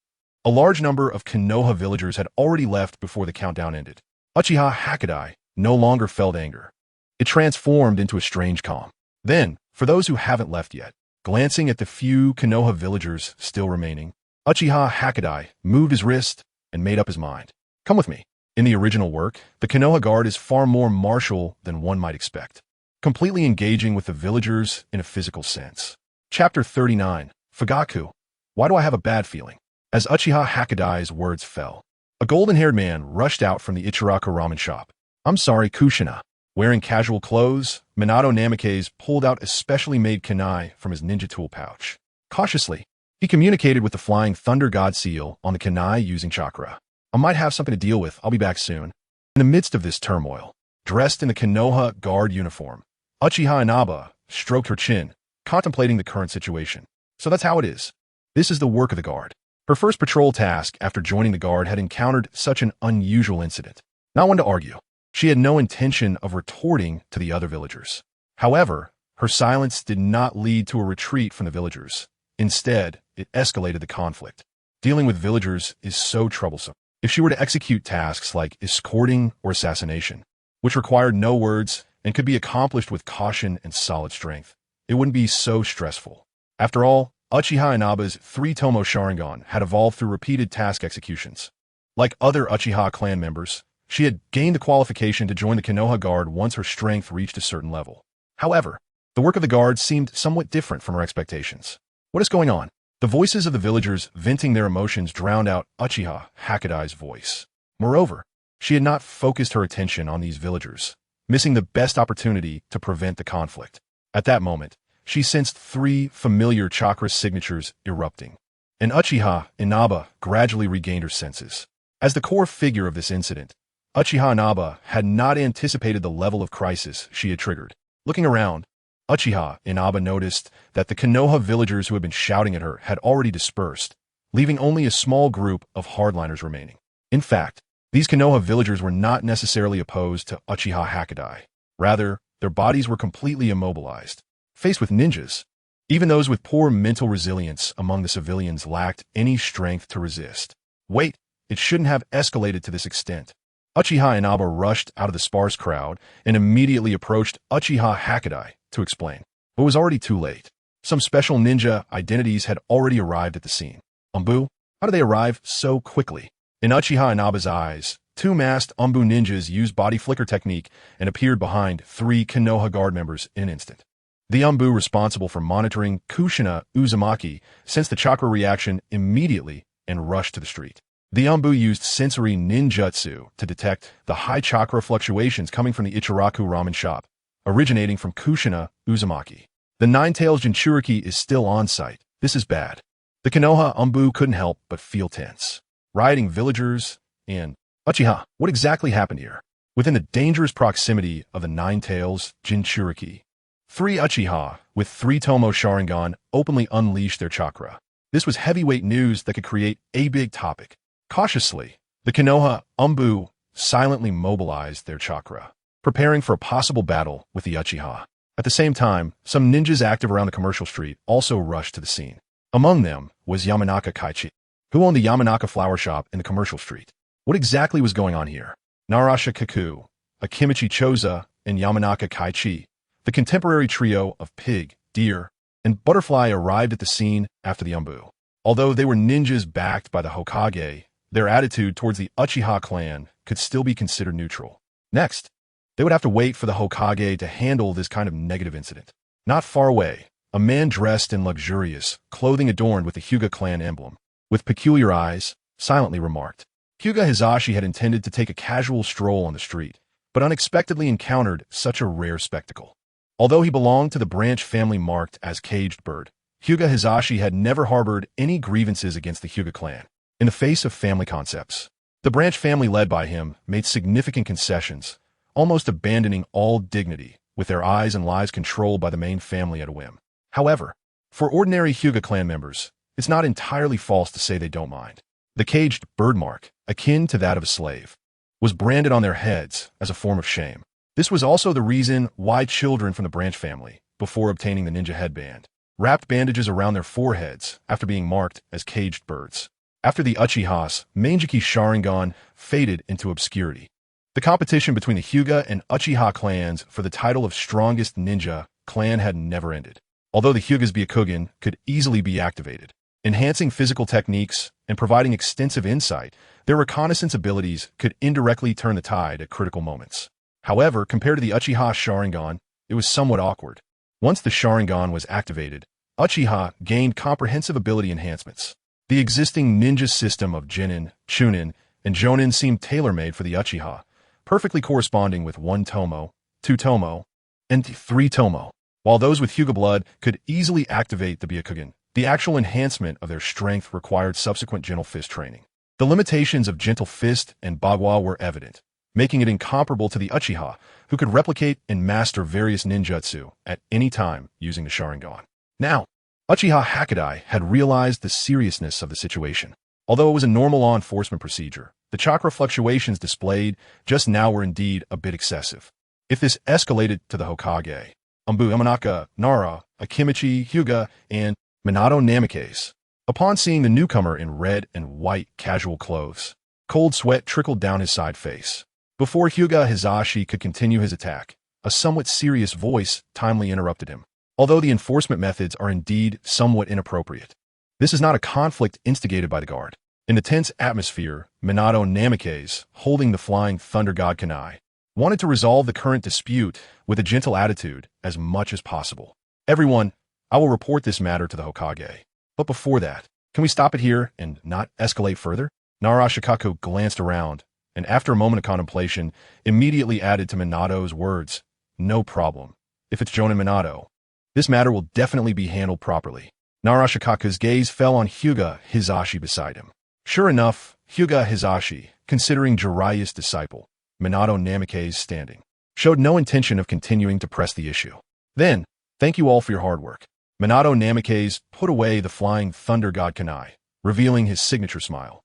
A large number of Konoha villagers had already left before the countdown ended. Uchiha Hokage no longer felt anger. It transformed into a strange calm. Then, for those who haven't left yet, glancing at the few Konoha villagers still remaining, Uchiha Hokage moved his wrist and made up his mind. Come with me. In the original work, the Konoha Guard is far more martial than one might expect, completely engaging with the villagers in a physical sense. Chapter 39, Fugaku. Why do I have a bad feeling? As Uchiha Hokage's words fell, a golden-haired man rushed out from the Ichiraku ramen shop. I'm sorry, Kushina. Wearing casual clothes, Minato Namikaze pulled out a specially made kunai from his ninja tool pouch. Cautiously, he communicated with the flying thunder god seal on the kunai using Chakra. I might have something to deal with. I'll be back soon. In the midst of this turmoil, dressed in the Konoha Guard uniform, Uchiha Inaba stroked her chin, contemplating the current situation. So that's how it is. This is the work of the Guard. Her first patrol task after joining the Guard had encountered such an unusual incident. Not one to argue. She had no intention of retorting to the other villagers. However, her silence did not lead to a retreat from the villagers. Instead, it escalated the conflict. Dealing with villagers is so troublesome. If she were to execute tasks like escorting or assassination, which required no words, and could be accomplished with caution and solid strength. It wouldn't be so stressful. After all, Uchiha Inaba's 3 tomoe Sharingan had evolved through repeated task executions. Like other Uchiha clan members, she had gained the qualification to join the Konoha Guard once her strength reached a certain level. However, the work of the guard seemed somewhat different from her expectations. What is going on? The voices of the villagers venting their emotions drowned out Uchiha Hakuda's voice. Moreover, she had not focused her attention on these villagers, missing the best opportunity to prevent the conflict. At that moment, she sensed 3 familiar chakra signatures erupting, and Uchiha Inaba gradually regained her senses. As the core figure of this incident, Uchiha Inaba had not anticipated the level of crisis she had triggered. Looking around, Uchiha Inaba noticed that the Konoha villagers who had been shouting at her had already dispersed, leaving only a small group of hardliners remaining. In fact, these Konoha villagers were not necessarily opposed to Uchiha Hakuda. Rather, their bodies were completely immobilized. Faced with ninjas, even those with poor mental resilience among the civilians lacked any strength to resist. Wait, it shouldn't have escalated to this extent. Uchiha Inaba rushed out of the sparse crowd and immediately approached Uchiha Hakuda to explain, but it was already too late. Some special ninja identities had already arrived at the scene. Umbu? How did they arrive so quickly? In Uchiha Inaba's eyes, 2 masked Umbu ninjas used body flicker technique and appeared behind 3 Konoha guard members in an instant. The Umbu responsible for monitoring Kushina Uzumaki sensed the chakra reaction immediately and rushed to the street. The Umbu used sensory ninjutsu to detect the high chakra fluctuations coming from the Ichiraku ramen shop, originating from Kushina Uzumaki. The Nine-Tails Jinchuriki is still on site. This is bad. The Konoha Umbu couldn't help but feel tense. Rioting villagers and Uchiha, what exactly happened here? Within the dangerous proximity of the Nine-Tails Jinchuriki, 3 Uchiha with 3 tomoe Sharingan openly unleashed their chakra. This was heavyweight news that could create a big topic. Cautiously, the Konoha Umbu silently mobilized their chakra, preparing for a possible battle with the Uchiha. At the same time, some ninjas active around the commercial street also rushed to the scene. Among them was Yamanaka Kaichi, who owned the Yamanaka flower shop in the commercial street. What exactly was going on here? Narasha Kaku, Akimichi Choza, and Yamanaka Kaichi, the contemporary trio of pig, deer, and butterfly arrived at the scene after the Umbu. Although they were ninjas backed by the Hokage, their attitude towards the Uchiha clan could still be considered neutral. Next, they would have to wait for the Hokage to handle this kind of negative incident. Not far away, a man dressed in luxurious clothing adorned with the Hyuga clan emblem, with peculiar eyes, silently remarked. Hyuga Hizashi had intended to take a casual stroll on the street, but unexpectedly encountered such a rare spectacle. Although he belonged to the branch family marked as Caged Bird, Hyuga Hizashi had never harbored any grievances against the Hyuga clan. In the face of family concepts, the branch family led by him made significant concessions, almost abandoning all dignity, with their eyes and lives controlled by the main family at a whim. However, for ordinary Hyuga clan members, it's not entirely false to say they don't mind. The Caged Bird mark, akin to that of a slave, was branded on their heads as a form of shame. This was also the reason why children from the branch family, before obtaining the ninja headband, wrapped bandages around their foreheads after being marked as caged birds. After the Uchiha's Mangekyō Sharingan faded into obscurity, the competition between the Hyuga and Uchiha clans for the title of strongest ninja clan had never ended. Although the Hyuga's Byakugan could easily be activated, enhancing physical techniques and providing extensive insight, their reconnaissance abilities could indirectly turn the tide at critical moments. However, compared to the Uchiha Sharingan, it was somewhat awkward. Once the Sharingan was activated, Uchiha gained comprehensive ability enhancements. The existing ninja system of genin, chunin, and jonin seemed tailor-made for the Uchiha, perfectly corresponding with 1 tomoe, 2 tomoe, and 3 tomoe. While those with Hyuga blood could easily activate the Byakugan, the actual enhancement of their strength required subsequent gentle fist training. The limitations of gentle fist and bagua were evident, making it incomparable to the Uchiha, who could replicate and master various ninjutsu at any time using the Sharingan. Now, Uchiha Hakuda had realized the seriousness of the situation. Although it was a normal law enforcement procedure, the chakra fluctuations displayed just now were indeed a bit excessive. If this escalated to the Hokage, Umbu Yamanaka, Nara, Akimichi, Hyuga, and Minato Namikaze, upon seeing the newcomer in red and white casual clothes, cold sweat trickled down his side face. Before Hyuga Hizashi could continue his attack, a somewhat serious voice timely interrupted him. Although the enforcement methods are indeed somewhat inappropriate, this is not a conflict instigated by the guard. In the tense atmosphere, Minato Namikaze, holding the flying thunder god kunai, wanted to resolve the current dispute with a gentle attitude as much as possible. Everyone, I will report this matter to the Hokage. But before that, can we stop it here and not escalate further? Narashikaku glanced around, and after a moment of contemplation, immediately added to Minato's words, "No problem. If it's Jonin Minato, this matter will definitely be handled properly." Narashikaku's gaze fell on Hyuga Hisashi beside him. Sure enough, Hyuga Hisashi, considering Jiraiya's disciple, Minato Namikaze standing, showed no intention of continuing to press the issue. Then, thank you all for your hard work. Minato Namikaze put away the flying thunder god kunai, revealing his signature smile.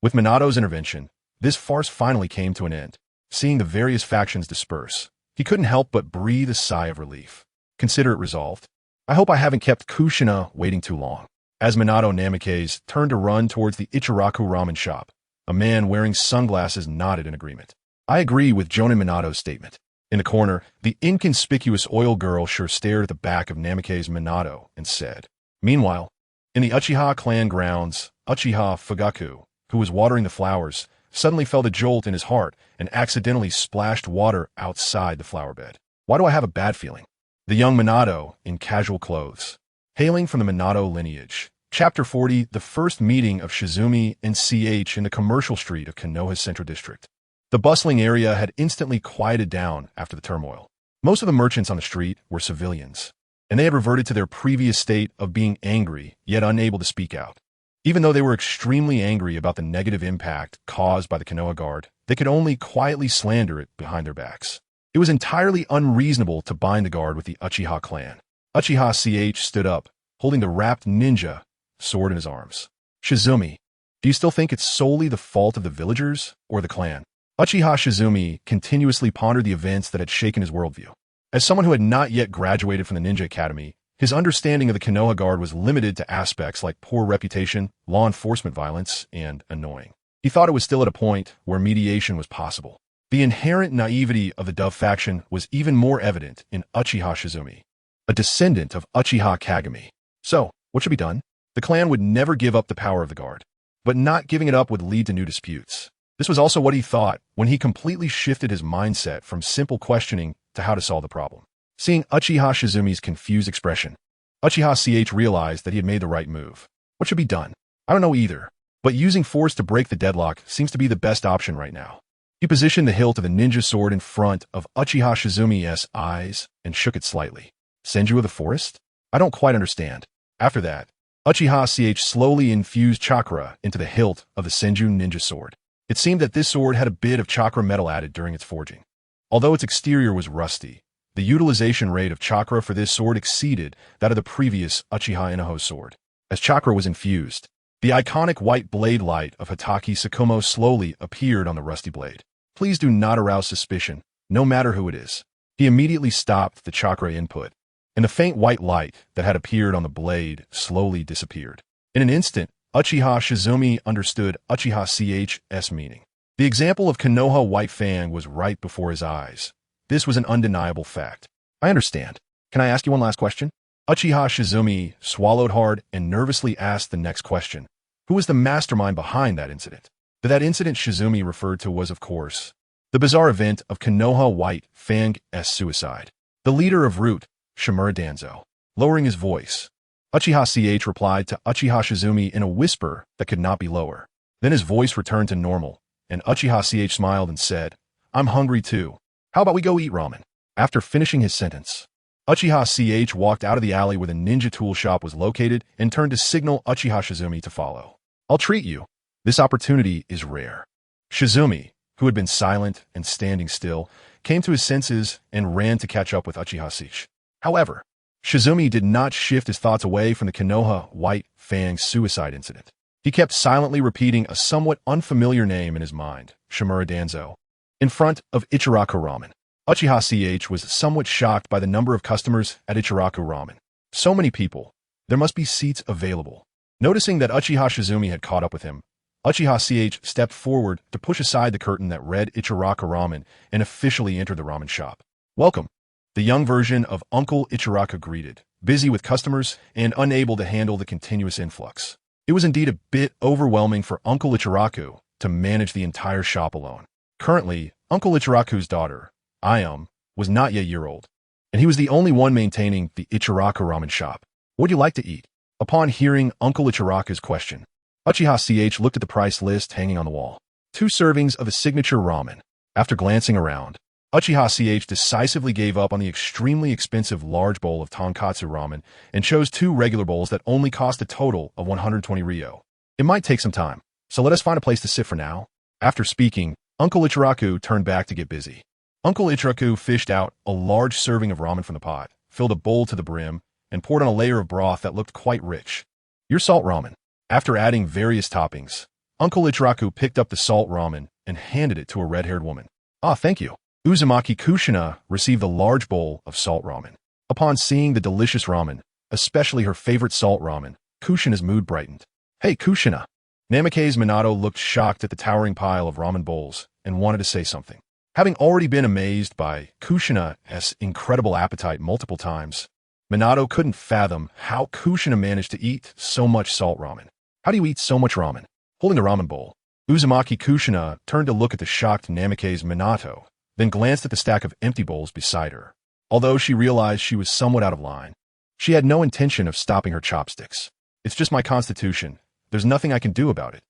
With Minato's intervention, this farce finally came to an end. Seeing the various factions disperse, he couldn't help but breathe a sigh of relief. Consider it resolved. I hope I haven't kept Kushina waiting too long. As Minato Namikaze turned to run towards the Ichiraku ramen shop, a man wearing sunglasses nodded in agreement. I agree with Jonin Minato's statement. In the corner, the inconspicuous oil girl sure stared at the back of Namikaze Minato and said. Meanwhile, in the Uchiha clan grounds, Uchiha Fugaku, who was watering the flowers, suddenly felt a jolt in his heart and accidentally splashed water outside the flower bed. Why do I have a bad feeling? The young Minato, in casual clothes. Hailing from the Minato lineage. Chapter 40, the first meeting of Shizumi and CH in the commercial street of Konoha's Central District. The bustling area had instantly quieted down after the turmoil. Most of the merchants on the street were civilians, and they had reverted to their previous state of being angry, yet unable to speak out. Even though they were extremely angry about the negative impact caused by the Konoha guard, they could only quietly slander it behind their backs. It was entirely unreasonable to bind the guard with the Uchiha clan. Uchiha CH stood up, holding the wrapped ninja sword in his arms. Shizumi, do you still think it's solely the fault of the villagers or the clan? Uchiha Shizumi continuously pondered the events that had shaken his worldview. As someone who had not yet graduated from the Ninja Academy, his understanding of the Konoha Guard was limited to aspects like poor reputation, law enforcement violence, and annoying. He thought it was still at a point where mediation was possible. The inherent naivety of the Dove faction was even more evident in Uchiha Shizumi, a descendant of Uchiha Kagami. So, what should be done? The clan would never give up the power of the Guard, but not giving it up would lead to new disputes. This was also what he thought when he completely shifted his mindset from simple questioning to how to solve the problem. Seeing Uchiha Shizumi's confused expression, Uchiha CH realized that he had made the right move. What should be done? I don't know either, but using force to break the deadlock seems to be the best option right now. He positioned the hilt of the ninja sword in front of Uchiha Shizumi's eyes and shook it slightly. Senju of the forest? I don't quite understand. After that, Uchiha CH slowly infused chakra into the hilt of the Senju ninja sword. It seemed that this sword had a bit of chakra metal added during its forging. Although its exterior was rusty, the utilization rate of chakra for this sword exceeded that of the previous Uchiha Inoho sword. As chakra was infused, the iconic white blade light of Hatake Tsukumo slowly appeared on the rusty blade. Please do not arouse suspicion, no matter who it is. He immediately stopped the chakra input, and the faint white light that had appeared on the blade slowly disappeared. In an instant, Uchiha Shizumi understood Uchiha CH's meaning. The example of Konoha White Fang was right before his eyes. This was an undeniable fact. I understand. Can I ask you one last question? Uchiha Shizumi swallowed hard and nervously asked the next question. Who was the mastermind behind that incident? That incident Shizumi referred to was, of course, the bizarre event of Konoha White Fang's suicide. The leader of Root, Shimura Danzo. Lowering his voice, Uchiha CH replied to Uchiha Shizumi in a whisper that could not be lower. Then his voice returned to normal, and Uchiha CH smiled and said, I'm hungry too. How about we go eat ramen? After finishing his sentence, Uchiha CH walked out of the alley where the ninja tool shop was located and turned to signal Uchiha Shizumi to follow. I'll treat you. This opportunity is rare. Shizumi, who had been silent and standing still, came to his senses and ran to catch up with Uchiha CH. However, Shizumi did not shift his thoughts away from the Konoha White Fang suicide incident. He kept silently repeating a somewhat unfamiliar name in his mind, Shimura Danzo. In front of Ichiraku Ramen, Uchiha CH was somewhat shocked by the number of customers at Ichiraku Ramen. So many people. There must be seats available. Noticing that Uchiha Shizumi had caught up with him, Uchiha CH stepped forward to push aside the curtain that read Ichiraku Ramen and officially entered the ramen shop. Welcome. the young version of Uncle Ichiraku greeted, busy with customers and unable to handle the continuous influx. It was indeed a bit overwhelming for Uncle Ichiraku to manage the entire shop alone. Currently, Uncle Ichiraku's daughter, Ayum, was not yet a year old, and he was the only one maintaining the Ichiraku ramen shop. What do you like to eat? Upon hearing Uncle Ichiraku's question, Uchiha looked at the price list hanging on the wall. 2 servings of a signature ramen. After glancing around, Uchiha decisively gave up on the extremely expensive large bowl of tonkatsu ramen and chose 2 regular bowls that only cost a total of 120 ryo. It might take some time, so let us find a place to sit for now. After speaking, Uncle Ichiraku turned back to get busy. Uncle Ichiraku fished out a large serving of ramen from the pot, filled a bowl to the brim, and poured on a layer of broth that looked quite rich. Your salt ramen. After adding various toppings, Uncle Ichiraku picked up the salt ramen and handed it to a red-haired woman. Ah, thank you. Uzumaki Kushina received a large bowl of salt ramen. Upon seeing the delicious ramen, especially her favorite salt ramen, Kushina's mood brightened. Hey, Kushina. Namikaze Minato looked shocked at the towering pile of ramen bowls and wanted to say something. Having already been amazed by Kushina's incredible appetite multiple times, Minato couldn't fathom how Kushina managed to eat so much salt ramen. How do you eat so much ramen? Holding the ramen bowl, Uzumaki Kushina turned to look at the shocked Namikaze Minato, then glanced at the stack of empty bowls beside her. Although she realized she was somewhat out of line, she had no intention of stopping her chopsticks. It's just my constitution. There's nothing I can do about it,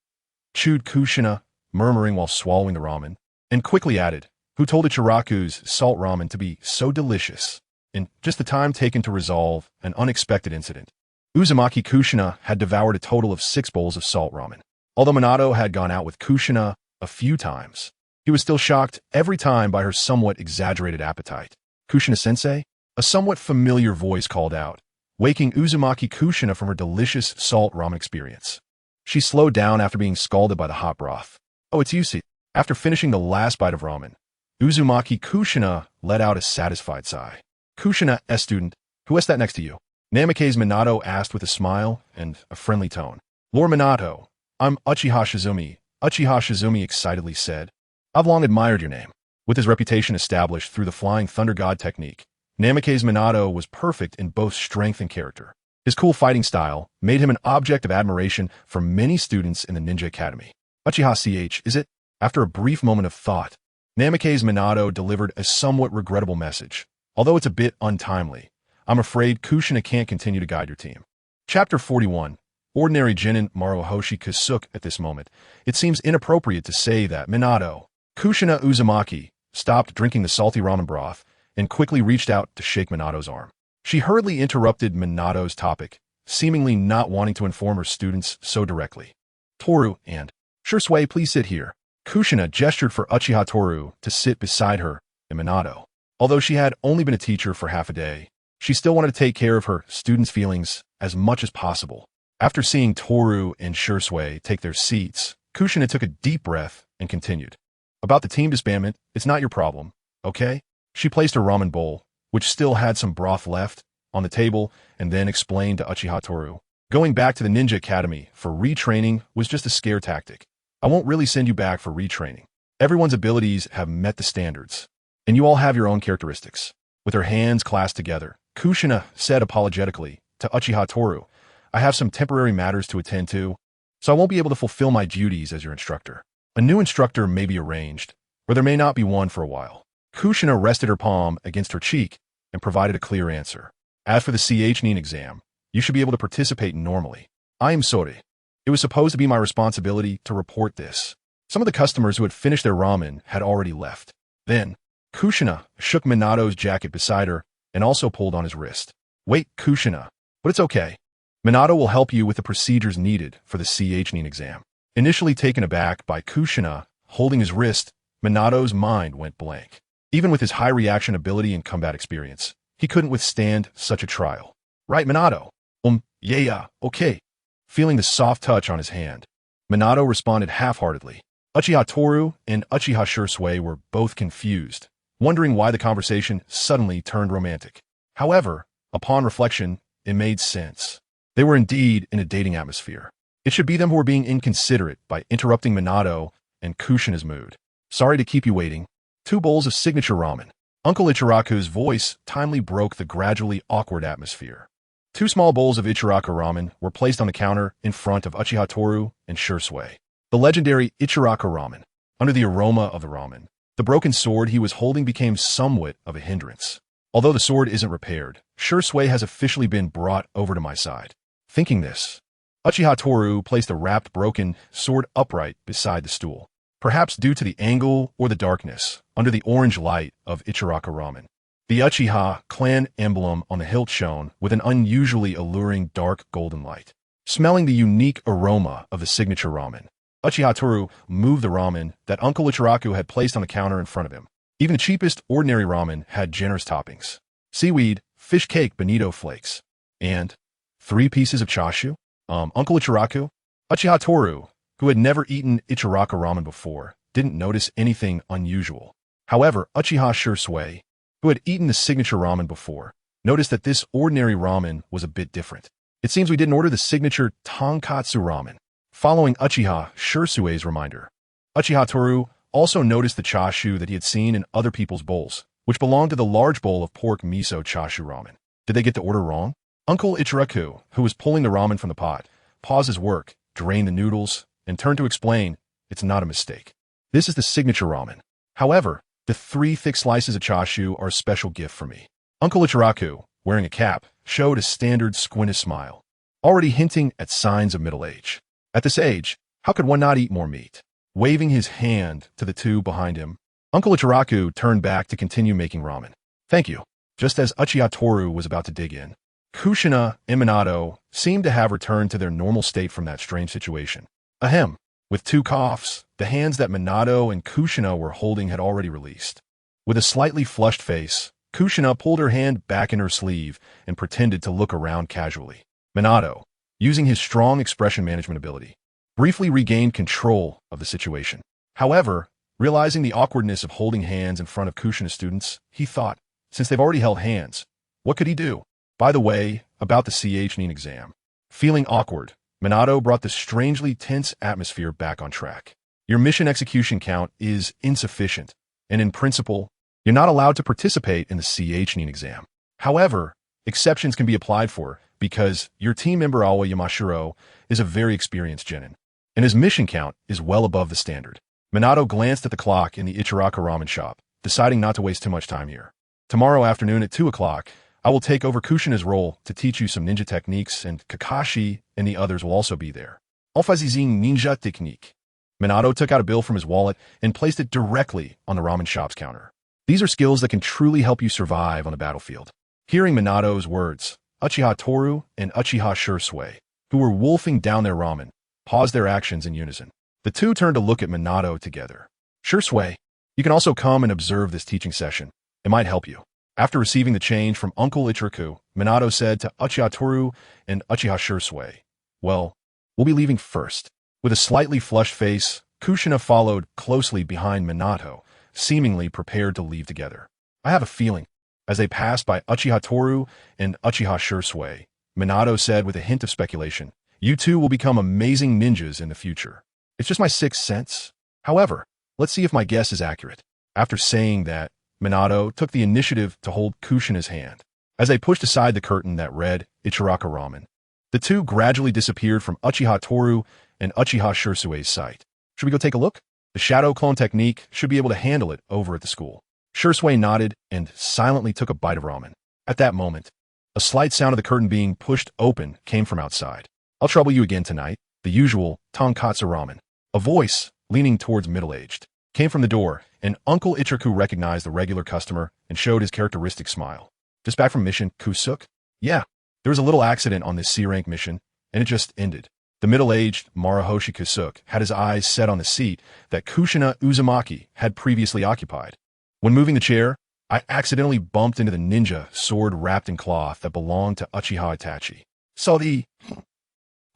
chewed Kushina, murmuring while swallowing the ramen, and quickly added, who told Ichiraku's salt ramen to be so delicious in just the time taken to resolve an unexpected incident. Uzumaki Kushina had devoured a total of 6 bowls of salt ramen. Although Minato had gone out with Kushina a few times, he was still shocked every time by her somewhat exaggerated appetite. Kushina-sensei? A somewhat familiar voice called out, waking Uzumaki Kushina from her delicious salt ramen experience. She slowed down after being scalded by the hot broth. Oh, it's Uchi. After finishing the last bite of ramen, Uzumaki Kushina let out a satisfied sigh. Kushina, student, who is that next to you? Namikaze Minato asked with a smile and a friendly tone. Lord Minato, I'm Uchiha Shizumi, Uchiha Shizumi excitedly said. I've long admired your name. With his reputation established through the Flying Thunder God technique, Namikaze Minato was perfect in both strength and character. His cool fighting style made him an object of admiration for many students in the Ninja Academy. Uchiha is it? After a brief moment of thought, Namikaze Minato delivered a somewhat regrettable message. Although it's a bit untimely, I'm afraid Kushina can't continue to guide your team. Chapter 41. Ordinary genin Maruhoshi Kasuke. At this moment, it seems inappropriate to say that Minato, Kushina Uzumaki, stopped drinking the salty ramen broth and quickly reached out to shake Minato's arm. She hurriedly interrupted Minato's topic, seemingly not wanting to inform her students so directly. Toru and Shursui, please sit here. Kushina gestured for Uchiha Toru to sit beside her and Minato. Although she had only been a teacher for half a day, she still wanted to take care of her students' feelings as much as possible. After seeing Toru and Shursui take their seats, Kushina took a deep breath and continued. About the team disbandment, it's not your problem, okay? She placed her ramen bowl, which still had some broth left, on the table and then explained to Uchiha Toru. Going back to the Ninja Academy for retraining was just a scare tactic. I won't really send you back for retraining. Everyone's abilities have met the standards, and you all have your own characteristics. With her hands clasped together, Kushina said apologetically to Uchiha Toru, I have some temporary matters to attend to, so I won't be able to fulfill my duties as your instructor. A new instructor may be arranged, or there may not be one for a while. Kushina rested her palm against her cheek and provided a clear answer. As for the Chunin exam, you should be able to participate normally. I am sorry. It was supposed to be my responsibility to report this. Some of the customers who had finished their ramen had already left. Then, Kushina shook Minato's jacket beside her and also pulled on his wrist. Wait, Kushina, but it's okay. Minato will help you with the procedures needed for the Chunin exam. Initially taken aback by Kushina holding his wrist, Minato's mind went blank. Even with his high reaction ability and combat experience, he couldn't withstand such a trial. Right, Minato? Yeah, okay. Feeling the soft touch on his hand, Minato responded half-heartedly. Uchiha Toru and Uchiha Shursui were both confused, wondering why the conversation suddenly turned romantic. However, upon reflection, it made sense. They were indeed in a dating atmosphere. It should be them who were being inconsiderate by interrupting Minato and Kushina's mood. Sorry to keep you waiting. 2 bowls of signature ramen. Uncle Ichiraku's voice timely broke the gradually awkward atmosphere. 2 small bowls of Ichiraku ramen were placed on the counter in front of Uchiha Toru and Shursui. The legendary Ichiraku ramen. Under the aroma of the ramen, the broken sword he was holding became somewhat of a hindrance. Although the sword isn't repaired, Shursui has officially been brought over to my side. Thinking this, Uchiha Toru placed the wrapped broken sword upright beside the stool. Perhaps due to the angle or the darkness, under the orange light of Ichiraku ramen. The Uchiha clan emblem on the hilt shone with an unusually alluring dark golden light. Smelling the unique aroma of the signature ramen, Uchiha Toru moved the ramen that Uncle Ichiraku had placed on the counter in front of him. Even the cheapest ordinary ramen had generous toppings. Seaweed, fish cake bonito flakes, and 3 pieces of chashu. Uncle Ichiraku? Uchiha Toru, who had never eaten Ichiraku ramen before, didn't notice anything unusual. However, Uchiha Shursui, who had eaten the signature ramen before, noticed that this ordinary ramen was a bit different. It seems we didn't order the signature tonkatsu ramen. Following Uchiha Shursui's reminder, Uchiha Toru also noticed the chashu that he had seen in other people's bowls, which belonged to the large bowl of pork miso chashu ramen. Did they get the order wrong? Uncle Ichiraku, who was pulling the ramen from the pot, paused his work, drained the noodles, and turned to explain, it's not a mistake. This is the signature ramen. However, the 3 thick slices of chashu are a special gift for me. Uncle Ichiraku, wearing a cap, showed a standard squinted smile, already hinting at signs of middle age. At this age, how could one not eat more meat? Waving his hand to the 2 behind him, Uncle Ichiraku turned back to continue making ramen. Thank you. Just as Uchiha Toru was about to dig in, Kushina and Minato seemed to have returned to their normal state from that strange situation. Ahem. With 2 coughs, the hands that Minato and Kushina were holding had already released. With a slightly flushed face, Kushina pulled her hand back in her sleeve and pretended to look around casually. Minato, using his strong expression management ability, briefly regained control of the situation. However, realizing the awkwardness of holding hands in front of Kushina's students, he thought, since they've already held hands, what could he do? By the way, about the Chunin exam. Feeling awkward, Minato brought the strangely tense atmosphere back on track. Your mission execution count is insufficient, and in principle, you're not allowed to participate in the Chunin exam. However, exceptions can be applied for because your team member Awa Yamashiro is a very experienced genin, and his mission count is well above the standard. Minato glanced at the clock in the Ichiraku ramen shop, deciding not to waste too much time here. Tomorrow afternoon at 2 o'clock, I will take over Kushina's role to teach you some ninja techniques, and Kakashi and the others will also be there. Alfazizing ninja technique. Minato took out a bill from his wallet and placed it directly on the ramen shop's counter. These are skills that can truly help you survive on the battlefield. Hearing Minato's words, Uchiha Toru and Uchiha Shursui, who were wolfing down their ramen, paused their actions in unison. The 2 turned to look at Minato together. Shursui, you can also come and observe this teaching session. It might help you. After receiving the change from Uncle Ichiraku, Minato said to Uchiha Toru and Uchiha Shursui, well, we'll be leaving first. With a slightly flushed face, Kushina followed closely behind Minato, seemingly prepared to leave together. I have a feeling. As they passed by Uchiha Toru and Uchiha Shursui, Minato said with a hint of speculation, you 2 will become amazing ninjas in the future. It's just my 6th sense. However, let's see if my guess is accurate. After saying that, Minato took the initiative to hold Kushina's hand. As they pushed aside the curtain that read Ichiraku ramen, the 2 gradually disappeared from Uchiha Toru and Uchiha Shursui's sight. Should we go take a look? The shadow clone technique should be able to handle it over at the school. Shursui nodded and silently took a bite of ramen. At that moment, a slight sound of the curtain being pushed open came from outside. I'll trouble you again tonight. The usual tonkatsu ramen. A voice, leaning towards middle-aged, came from the door, and Uncle Ichiraku recognized the regular customer and showed his characteristic smile. Just back from mission, Kusuk? Yeah, there was a little accident on this C-rank mission, and it just ended. The middle-aged Maruhoshi Kusuk had his eyes set on the seat that Kushina Uzumaki had previously occupied. When moving the chair, I accidentally bumped into the ninja sword wrapped in cloth that belonged to Uchiha Itachi.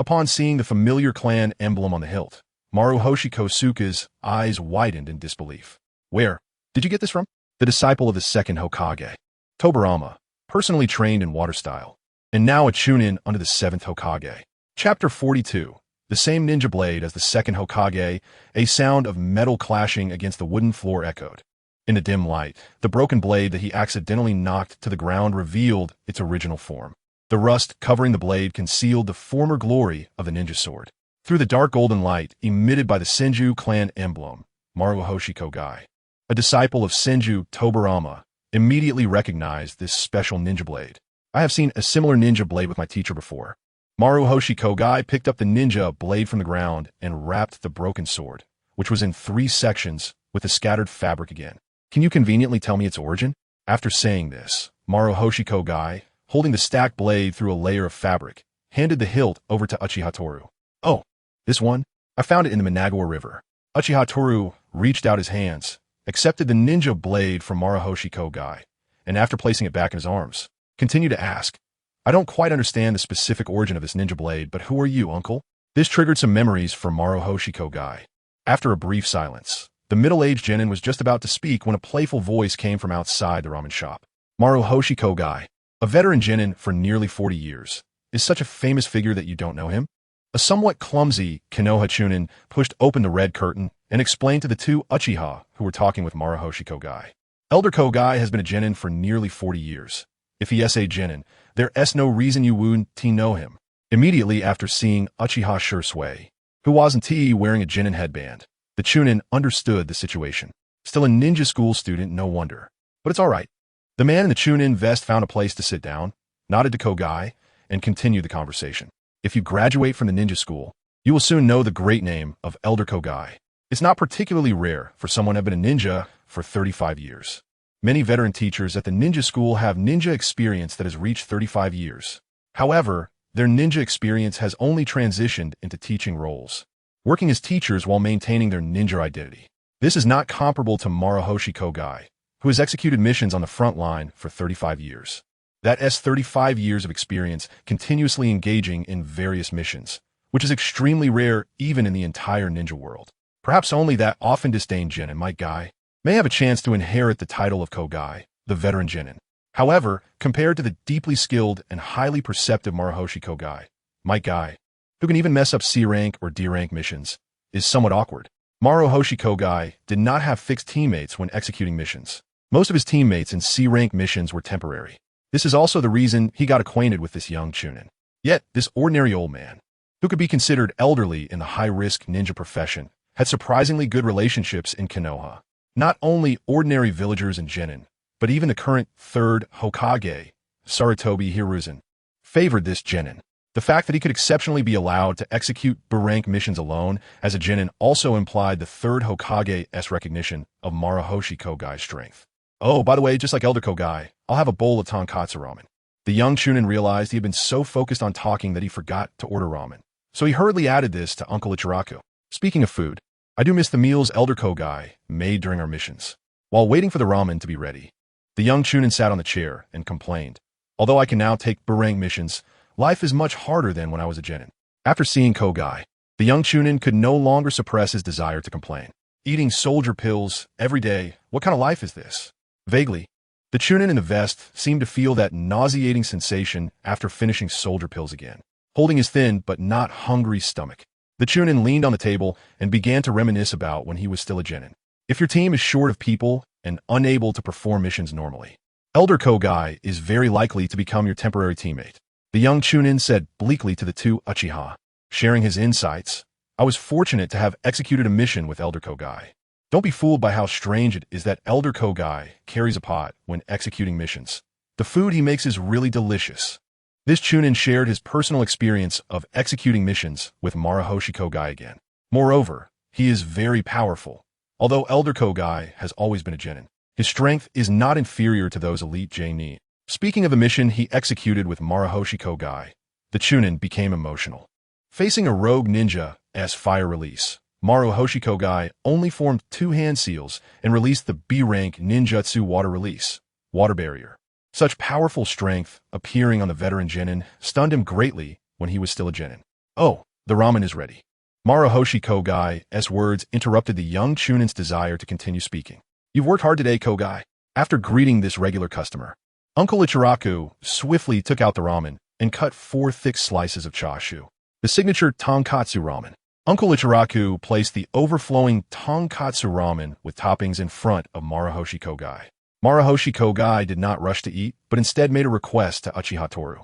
Upon seeing the familiar clan emblem on the hilt, Maruhoshi Kosuke's eyes widened in disbelief. Where did you get this from? The disciple of the second Hokage, Tobarama, personally trained in water style, and now a Chunin under the 7th Hokage. Chapter 42. The same ninja blade as the second Hokage, a sound of metal clashing against the wooden floor echoed. In the dim light, the broken blade that he accidentally knocked to the ground revealed its original form. The rust covering the blade concealed the former glory of the ninja sword. Through the dark golden light emitted by the Senju clan emblem, Maruhoshi Kogai, a disciple of Senju Tobarama, immediately recognized this special ninja blade. I have seen a similar ninja blade with my teacher before. Maruhoshi Kogai picked up the ninja blade from the ground and wrapped the broken sword, which was in 3 sections, with the scattered fabric again. Can you conveniently tell me its origin? After saying this, Maruhoshi Kogai, holding the stacked blade through a layer of fabric, handed the hilt over to Uchiha Toru. Oh, this one? I found it in the Mangekyō River. Uchiha Toru reached out his hands, accepted the ninja blade from Maruhoshi Kogai, and after placing it back in his arms, continued to ask, I don't quite understand the specific origin of this ninja blade, but who are you, uncle? This triggered some memories for Maruhoshi Kogai. After a brief silence, the middle-aged genin was just about to speak when a playful voice came from outside the ramen shop. Maruhoshi Kogai, a veteran genin for nearly 40 years, is such a famous figure that you don't know him? A somewhat clumsy Konoha Chunin pushed open the red curtain and explained to the 2 Uchiha who were talking with Maruhoshi Kogai. Elder Kogai has been a genin for nearly 40 years. If he is a genin, there's no reason you wouldn't know him. Immediately after seeing Uchiha Sasuke, who wasn't wearing a genin headband, the Chunin understood the situation. Still a ninja school student, no wonder. But it's all right. The man in the Chunin vest found a place to sit down, nodded to Kogai, and continued the conversation. If you graduate from the ninja school, you will soon know the great name of Elder Kogai. It's not particularly rare for someone to have been a ninja for 35 years. Many veteran teachers at the ninja school have ninja experience that has reached 35 years. However, their ninja experience has only transitioned into teaching roles, working as teachers while maintaining their ninja identity. This is not comparable to Maruhoshi Kogai, who has executed missions on the front line for 35 years. That's 35 years of experience continuously engaging in various missions, which is extremely rare even in the entire ninja world. Perhaps only that often disdained genin, my guy, may have a chance to inherit the title of Kogai, the veteran genin. However, compared to the deeply skilled and highly perceptive Maruhoshi Kogai, my guy, who can even mess up C-rank or D-rank missions, is somewhat awkward. Maruhoshi Kogai did not have fixed teammates when executing missions. Most of his teammates in C-rank missions were temporary. This is also the reason he got acquainted with this young Chunin. Yet, this ordinary old man, who could be considered elderly in the high-risk ninja profession, had surprisingly good relationships in Konoha. Not only ordinary villagers and genin, but even the current 3rd Hokage, Sarutobi Hiruzen, favored this genin. The fact that he could exceptionally be allowed to execute B-rank missions alone as a genin also implied the 3rd Hokage's recognition of Maruhoshi Kogai's strength. Oh, by the way, just like Elder Kogai, I'll have a bowl of tonkatsu ramen. The young Chunin realized he had been so focused on talking that he forgot to order ramen, so he hurriedly added this to Uncle Ichiraku. Speaking of food, I do miss the meals Elder Kogai made during our missions. While waiting for the ramen to be ready, the young Chunin sat on the chair and complained. Although I can now take B-rank missions, life is much harder than when I was a genin. After seeing Kogai, the young Chunin could no longer suppress his desire to complain. Eating soldier pills every day, what kind of life is this? Vaguely, the Chunin in the vest seemed to feel that nauseating sensation after finishing soldier pills again. Holding his thin but not hungry stomach, the Chunin leaned on the table and began to reminisce about when he was still a genin. If your team is short of people and unable to perform missions normally, Elder Kogai is very likely to become your temporary teammate. The young Chunin said bleakly to the 2 Uchiha, sharing his insights. I was fortunate to have executed a mission with Elder Kogai. Don't be fooled by how strange it is that Elder Kogai carries a pot when executing missions. The food he makes is really delicious. This Chunin shared his personal experience of executing missions with Maruhoshi Kogai again. Moreover, he is very powerful. Although Elder Kogai has always been a genin, his strength is not inferior to those elite genin. Speaking of a mission he executed with Maruhoshi Kogai, the Chunin became emotional. Facing a rogue ninja's fire release, Maruhoshi Kogai only formed 2 hand seals and released the B-rank ninjutsu water release, water barrier. Such powerful strength appearing on the veteran genin stunned him greatly when he was still a genin. Oh, the ramen is ready. Maruhoshi Kogai's words interrupted the young Chunin's desire to continue speaking. You've worked hard today, Kogai. After greeting this regular customer, Uncle Ichiraku swiftly took out the ramen and cut 4 thick slices of chashu, the signature tonkatsu ramen. Uncle Ichiraku placed the overflowing tonkatsu ramen with toppings in front of Maruhoshi Kogai. Maruhoshi Kogai did not rush to eat, but instead made a request to Uchiha Toru.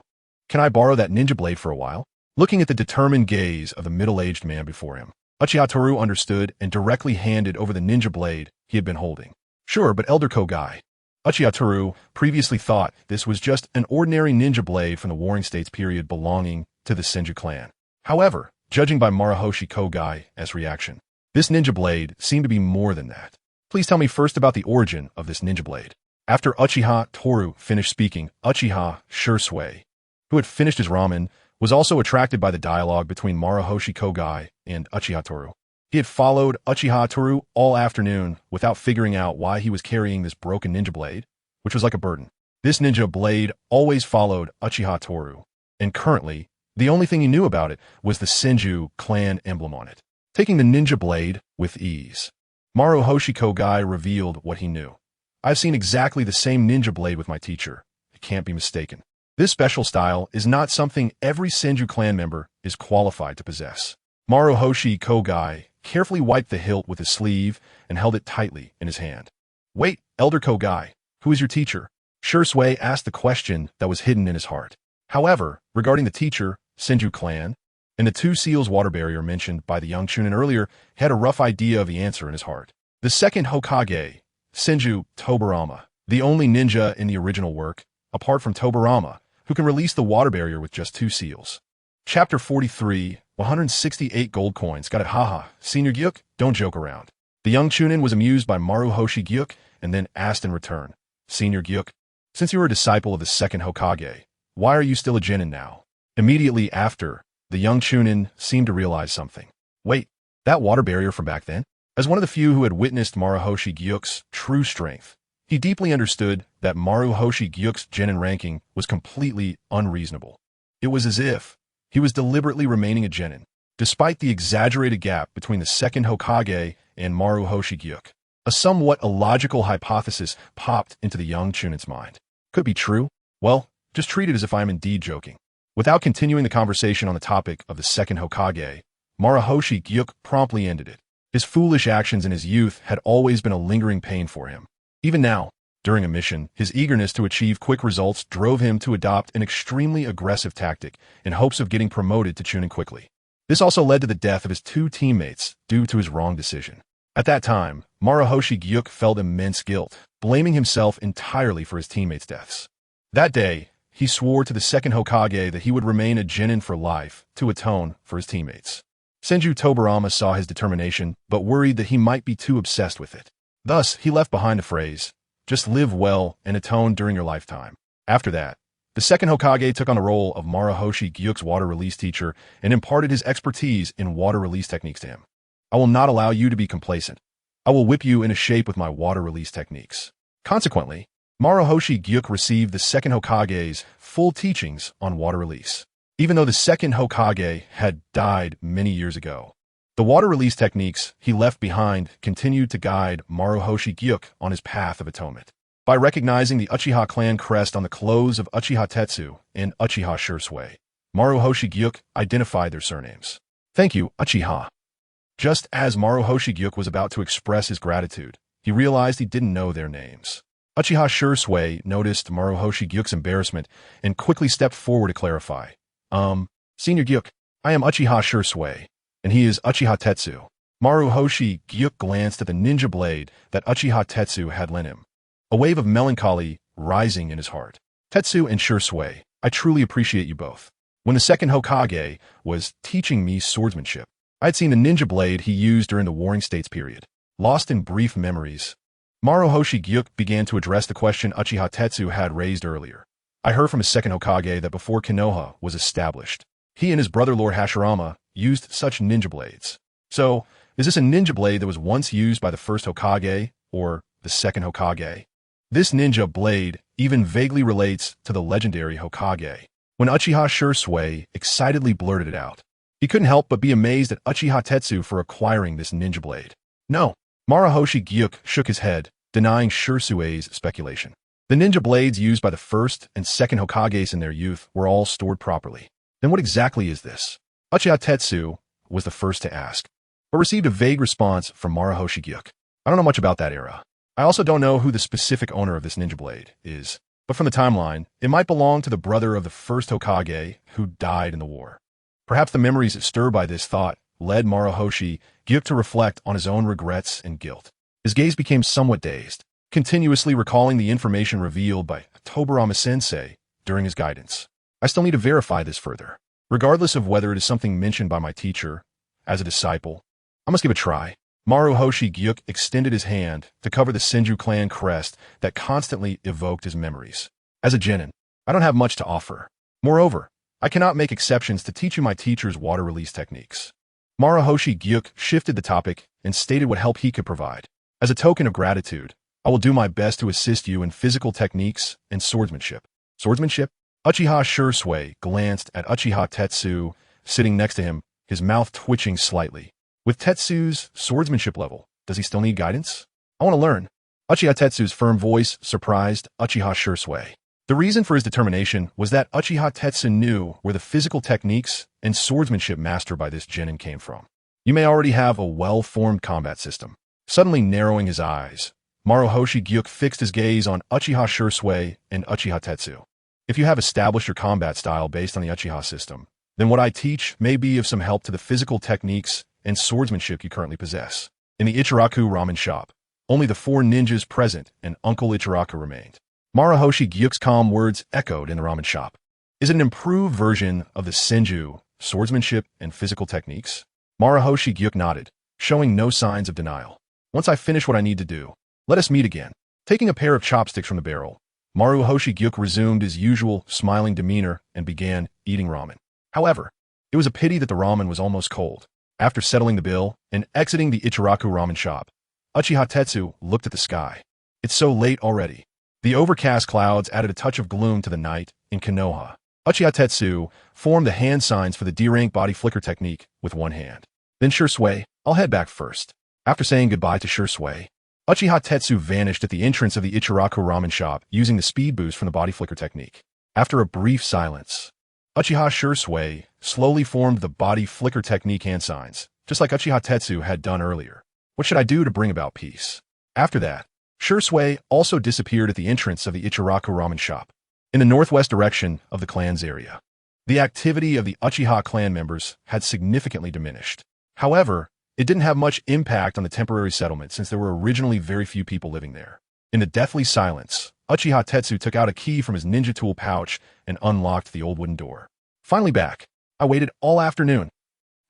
"Can I borrow that ninja blade for a while?" Looking at the determined gaze of the middle-aged man before him, Uchiha Toru understood and directly handed over the ninja blade he had been holding. "Sure, but Elder Kogai." Uchiha Toru previously thought this was just an ordinary ninja blade from the Warring States period belonging to the Senju clan. However, judging by Maruhoshi Kogai's reaction, this ninja blade seemed to be more than that. "Please tell me first about the origin of this ninja blade." After Uchiha Toru finished speaking, Uchiha Sasuke, who had finished his ramen, was also attracted by the dialogue between Maruhoshi Kogai and Uchiha Toru. He had followed Uchiha Toru all afternoon without figuring out why he was carrying this broken ninja blade, which was like a burden. This ninja blade always followed Uchiha Toru, and currently, the only thing he knew about it was the Senju clan emblem on it. Taking the ninja blade with ease, Maruhoshi Kogai revealed what he knew. "I've seen exactly the same ninja blade with my teacher. It can't be mistaken. This special style is not something every Senju clan member is qualified to possess." Maruhoshi Kogai carefully wiped the hilt with his sleeve and held it tightly in his hand. "Wait, Elder Kogai, who is your teacher?" Sasuke asked the question that was hidden in his heart. However, regarding the teacher, Senju clan, and the two seals water barrier mentioned by the young Chunin earlier, he had a rough idea of the answer in his heart. The second Hokage, Senju Tobirama, the only ninja in the original work, apart from Tobirama, who can release the water barrier with just 2 seals. Chapter 43, 168 gold coins. Got it, haha. Senior Gyuk, don't joke around. The young Chunin was amused by Maruhoshi Gyuk and then asked in return, "Senior Gyuk, since you were a disciple of the second Hokage, why are you still a genin now?" Immediately after, the young Chunin seemed to realize something. Wait, that water barrier from back then? As one of the few who had witnessed Maruhoshi Gyuk's true strength, he deeply understood that Maruhoshi Gyuk's genin ranking was completely unreasonable. It was as if he was deliberately remaining a genin, despite the exaggerated gap between the second Hokage and Maruhoshi Gyuk. A somewhat illogical hypothesis popped into the young Chunin's mind. Could be true? Well, just treat it as if I am indeed joking. Without continuing the conversation on the topic of the second Hokage, Maruhoshi Gyuk promptly ended it. His foolish actions in his youth had always been a lingering pain for him. Even now, during a mission, his eagerness to achieve quick results drove him to adopt an extremely aggressive tactic in hopes of getting promoted to Chunin quickly. This also led to the death of his 2 teammates due to his wrong decision. At that time, Maruhoshi Gyuk felt immense guilt, blaming himself entirely for his teammates' deaths. That day, he swore to the second Hokage that he would remain a genin for life to atone for his teammates. Senju Tobirama saw his determination, but worried that he might be too obsessed with it. Thus, he left behind the phrase, "Just live well and atone during your lifetime." After that, the second Hokage took on the role of Maruhoshi Gyuk's water release teacher and imparted his expertise in water release techniques to him. "I will not allow you to be complacent. I will whip you into shape with my water release techniques." Consequently, Maruhoshi Gyuk received the second Hokage's full teachings on water release. Even though the second Hokage had died many years ago, the water release techniques he left behind continued to guide Maruhoshi Gyuk on his path of atonement. By recognizing the Uchiha clan crest on the clothes of Uchiha Tetsu and Uchiha Sasuke, Maruhoshi Gyuk identified their surnames. "Thank you, Uchiha." Just as Maruhoshi Gyuk was about to express his gratitude, he realized he didn't know their names. Uchiha Sasuke noticed Maruhoshi Gyuk's embarrassment and quickly stepped forward to clarify. Senior Gyuk, I am Uchiha Sasuke, and he is Uchiha Tetsu." Maruhoshi Gyuk glanced at the ninja blade that Uchiha Tetsu had lent him, a wave of melancholy rising in his heart. "Tetsu and Sasuke, I truly appreciate you both. When the second Hokage was teaching me swordsmanship, I had seen the ninja blade he used during the Warring States period. Lost in brief memories, Maruhoshi Gyuk began to address the question Uchiha Tetsu had raised earlier. "I heard from his second Hokage that before Konoha was established, he and his brother Lord Hashirama used such ninja blades. So, is this a ninja blade that was once used by the first Hokage, or the second Hokage?" This ninja blade even vaguely relates to the legendary Hokage. When Uchiha Sasuke excitedly blurted it out, he couldn't help but be amazed at Uchiha Tetsu for acquiring this ninja blade. "No." Maruhoshi Gyuk shook his head, denying Sasuke's speculation. The ninja blades used by the first and second Hokages in their youth were all stored properly. Then what exactly is this? Uchiha Tetsu was the first to ask, but received a vague response from Maruhoshi Gyuk. I don't know much about that era. I also don't know who the specific owner of this ninja blade is, but from the timeline, it might belong to the brother of the first Hokage who died in the war. Perhaps the memories stirred by this thought led Maruhoshi Gyuk to reflect on his own regrets and guilt. His gaze became somewhat dazed, continuously recalling the information revealed by Tobarama-sensei during his guidance. I still need to verify this further. Regardless of whether it is something mentioned by my teacher, as a disciple, I must give it a try. Maruhoshi Gyuk extended his hand to cover the Senju clan crest that constantly evoked his memories. As a genin, I don't have much to offer. Moreover, I cannot make exceptions to teach you my teacher's water release techniques. Maruhoshi Gyuk shifted the topic and stated what help he could provide. As a token of gratitude, I will do my best to assist you in physical techniques and swordsmanship. Swordsmanship? Uchiha Sasuke glanced at Uchiha Tetsu, sitting next to him, his mouth twitching slightly. With Tetsu's swordsmanship level, does he still need guidance? I want to learn. Uchiha Tetsu's firm voice surprised Uchiha Sasuke. The reason for his determination was that Uchiha Tetsu knew where the physical techniques and swordsmanship mastered by this genin came from. You may already have a well-formed combat system. Suddenly narrowing his eyes, Maruhoshi Gyuk fixed his gaze on Uchiha Sasuke and Uchiha Tetsu. If you have established your combat style based on the Uchiha system, then what I teach may be of some help to the physical techniques and swordsmanship you currently possess. In the Ichiraku ramen shop, only the 4 ninjas present and Uncle Ichiraku remained. Maruhoshi Gyuk's calm words echoed in the ramen shop. Is it an improved version of the Senju, swordsmanship and physical techniques? Maruhoshi Gyuk nodded, showing no signs of denial. Once I finish what I need to do, let us meet again. Taking a pair of chopsticks from the barrel, Maruhoshi Gyuk resumed his usual smiling demeanor and began eating ramen. However, it was a pity that the ramen was almost cold. After settling the bill and exiting the Ichiraku ramen shop, Uchiha Tetsu looked at the sky. It's so late already. The overcast clouds added a touch of gloom to the night in Konoha. Uchiha Tetsu formed the hand signs for the D-rank body flicker technique with one hand. Then Sasuke, I'll head back first. After saying goodbye to Sasuke, Uchiha Tetsu vanished at the entrance of the Ichiraku ramen shop using the speed boost from the body flicker technique. After a brief silence, Uchiha Sasuke slowly formed the body flicker technique hand signs, just like Uchiha Tetsu had done earlier. What should I do to bring about peace? After that, Sasuke also disappeared at the entrance of the Ichiraku ramen shop, in the northwest direction of the clan's area. The activity of the Uchiha clan members had significantly diminished. However, it didn't have much impact on the temporary settlement since there were originally very few people living there. In the deathly silence, Uchiha Tetsu took out a key from his ninja tool pouch and unlocked the old wooden door. Finally back, I waited all afternoon.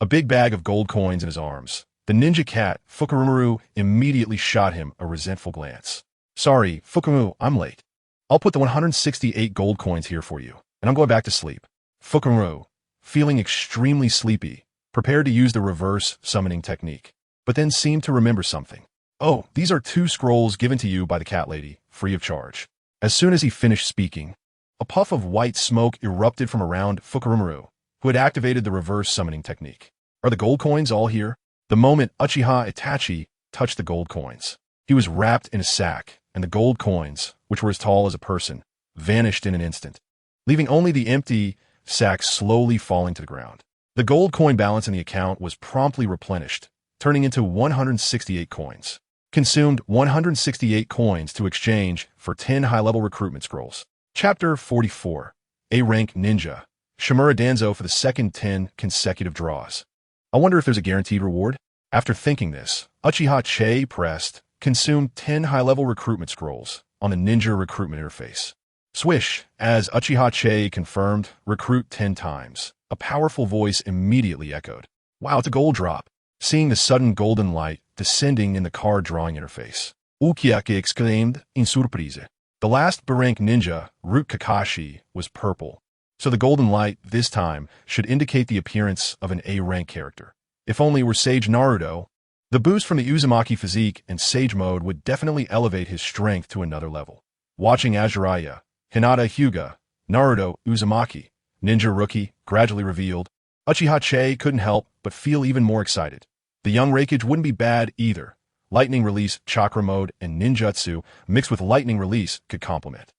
A big bag of gold coins in his arms, the ninja cat, Fukaru, immediately shot him a resentful glance. Sorry, Fukaru, I'm late. I'll put the 168 gold coins here for you, and I'm going back to sleep. Fukaru, feeling extremely sleepy, prepared to use the reverse summoning technique, but then seemed to remember something. Oh, these are 2 scrolls given to you by the cat lady, free of charge. As soon as he finished speaking, a puff of white smoke erupted from around Fukaru, who had activated the reverse summoning technique. Are the gold coins all here? The moment Uchiha Itachi touched the gold coins, he was wrapped in a sack, and the gold coins, which were as tall as a person, vanished in an instant, leaving only the empty sack slowly falling to the ground. The gold coin balance in the account was promptly replenished, turning into 168 coins. Consumed 168 coins to exchange for 10 high-level recruitment scrolls. Chapter 44. A-Rank Ninja. Shimura Danzo for the second 10 consecutive draws. I wonder if there's a guaranteed reward? After thinking this, Uchiha Che pressed, consumed 10 high-level recruitment scrolls on the ninja recruitment interface. Swish, as Uchiha Che confirmed, recruit 10 times. A powerful voice immediately echoed. Wow, it's a gold drop. Seeing the sudden golden light descending in the card drawing interface, Uchiha exclaimed in surprise. The last B-rank ninja, Root Kakashi, was purple, so the golden light this time should indicate the appearance of an A-rank character. If only it were Sage Naruto, the boost from the Uzumaki physique and Sage mode would definitely elevate his strength to another level. Watching Ajiraya, Hinata Hyuga, Naruto, Uzumaki, Ninja Rookie, gradually revealed, Uchiha Che couldn't help but feel even more excited. The young Raikage wouldn't be bad either. Lightning Release, Chakra mode, and ninjutsu mixed with Lightning Release could complement.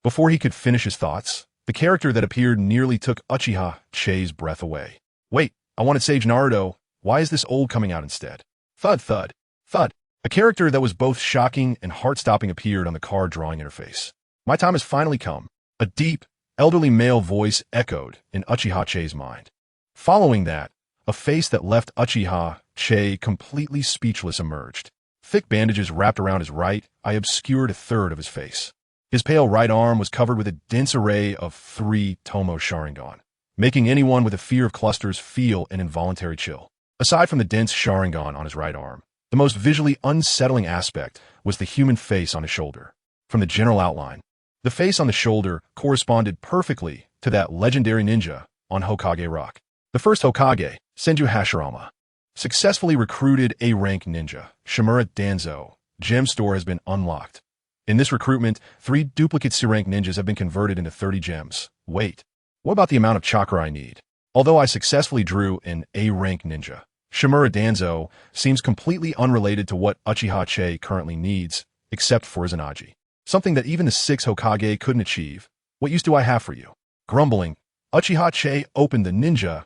Before he could finish his thoughts, the character that appeared nearly took Uchiha Che's breath away. Wait, I wanted Sage Naruto. Why is this old coming out instead? Thud, thud, thud. A character that was both shocking and heart-stopping appeared on the card drawing interface. My time has finally come. A deep, elderly male voice echoed in Uchiha Che's mind. Following that, a face that left Uchiha Che completely speechless emerged. Thick bandages wrapped around his right eye obscured a third of his face. His pale right arm was covered with a dense array of 3 tomoe Sharingan, making anyone with a fear of clusters feel an involuntary chill. Aside from the dense Sharingan on his right arm, the most visually unsettling aspect was the human face on his shoulder. From the general outline, the face on the shoulder corresponded perfectly to that legendary ninja on Hokage Rock. The first Hokage, Senju Hashirama, successfully recruited A-rank ninja, Shimura Danzo. Gem store has been unlocked. In this recruitment, 3 duplicate C-rank ninjas have been converted into 30 gems. Wait, what about the amount of chakra I need? Although I successfully drew an A-rank ninja, Shimura Danzo seems completely unrelated to what Uchiha Che currently needs, except for Izanagi. Something that even the 6 Hokage couldn't achieve. What use do I have for you? Grumbling, Uchiha Che opened the ninja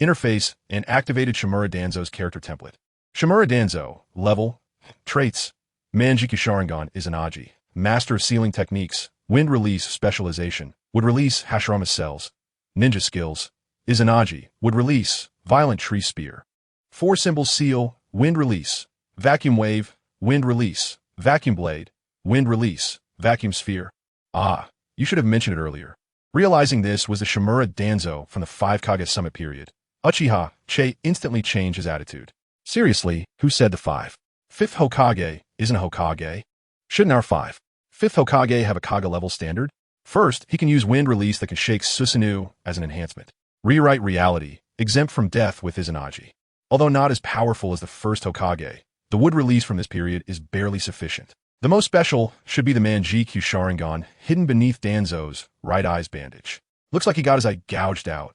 interface and activated Shimura Danzo's character template. Shimura Danzo, level, traits, Mangekyō Sharingan Izanagi, master of sealing techniques, wind release specialization, would release Hashirama cells, ninja skills, Izanagi, would release violent tree spear, 4 symbol seal, wind release, vacuum wave, wind release, vacuum blade, wind release, vacuum sphere. Ah, you should have mentioned it earlier. Realizing this was the Shimura Danzo from the 5 Kage Summit period, Uchiha Che instantly changed his attitude. Seriously, who said the 5th Hokage isn't a Hokage? Shouldn't our 5th Hokage have a Kage level standard? First, he can use wind release that can shake Susanoo as an enhancement. Rewrite reality, exempt from death with Izanagi. Although not as powerful as the first Hokage, the wood release from this period is barely sufficient. The most special should be the Mangekyō Sharingan hidden beneath Danzo's right eye's bandage. Looks like he got his eye gouged out.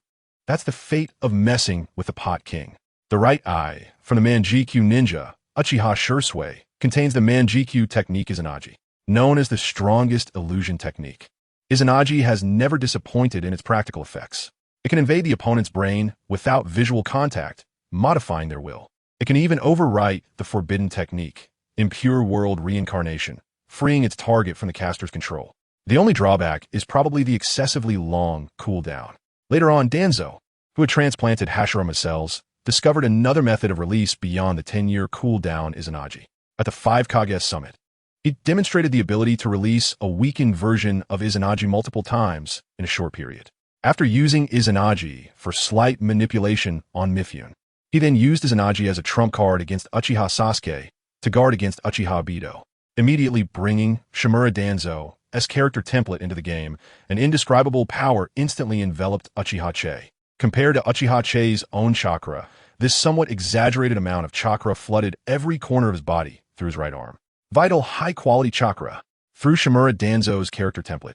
That's the fate of messing with the Pot King. The right eye, from the Mangekyō ninja, Uchiha Sasuke, contains the Mangekyō technique Izanagi, known as the strongest illusion technique. Izanagi has never disappointed in its practical effects. It can invade the opponent's brain without visual contact, modifying their will. It can even overwrite the forbidden technique, impure world reincarnation, freeing its target from the caster's control. The only drawback is probably the excessively long cooldown. Later on, Danzo, who had transplanted Hashirama cells, discovered another method of release beyond the 10-year cooldown Izanagi. At the 5 Kage Summit, he demonstrated the ability to release a weakened version of Izanagi multiple times in a short period. After using Izanagi for slight manipulation on Mifune, he then used Izanagi as a trump card against Uchiha Sasuke to guard against Uchiha Obito, immediately bringing Shimura Danzo as character template into the game. An indescribable power instantly enveloped Uchiha Che. Compared to Uchiha Che's own chakra, this somewhat exaggerated amount of chakra flooded every corner of his body through his right arm. Vital, high-quality chakra through Shimura Danzo's character template.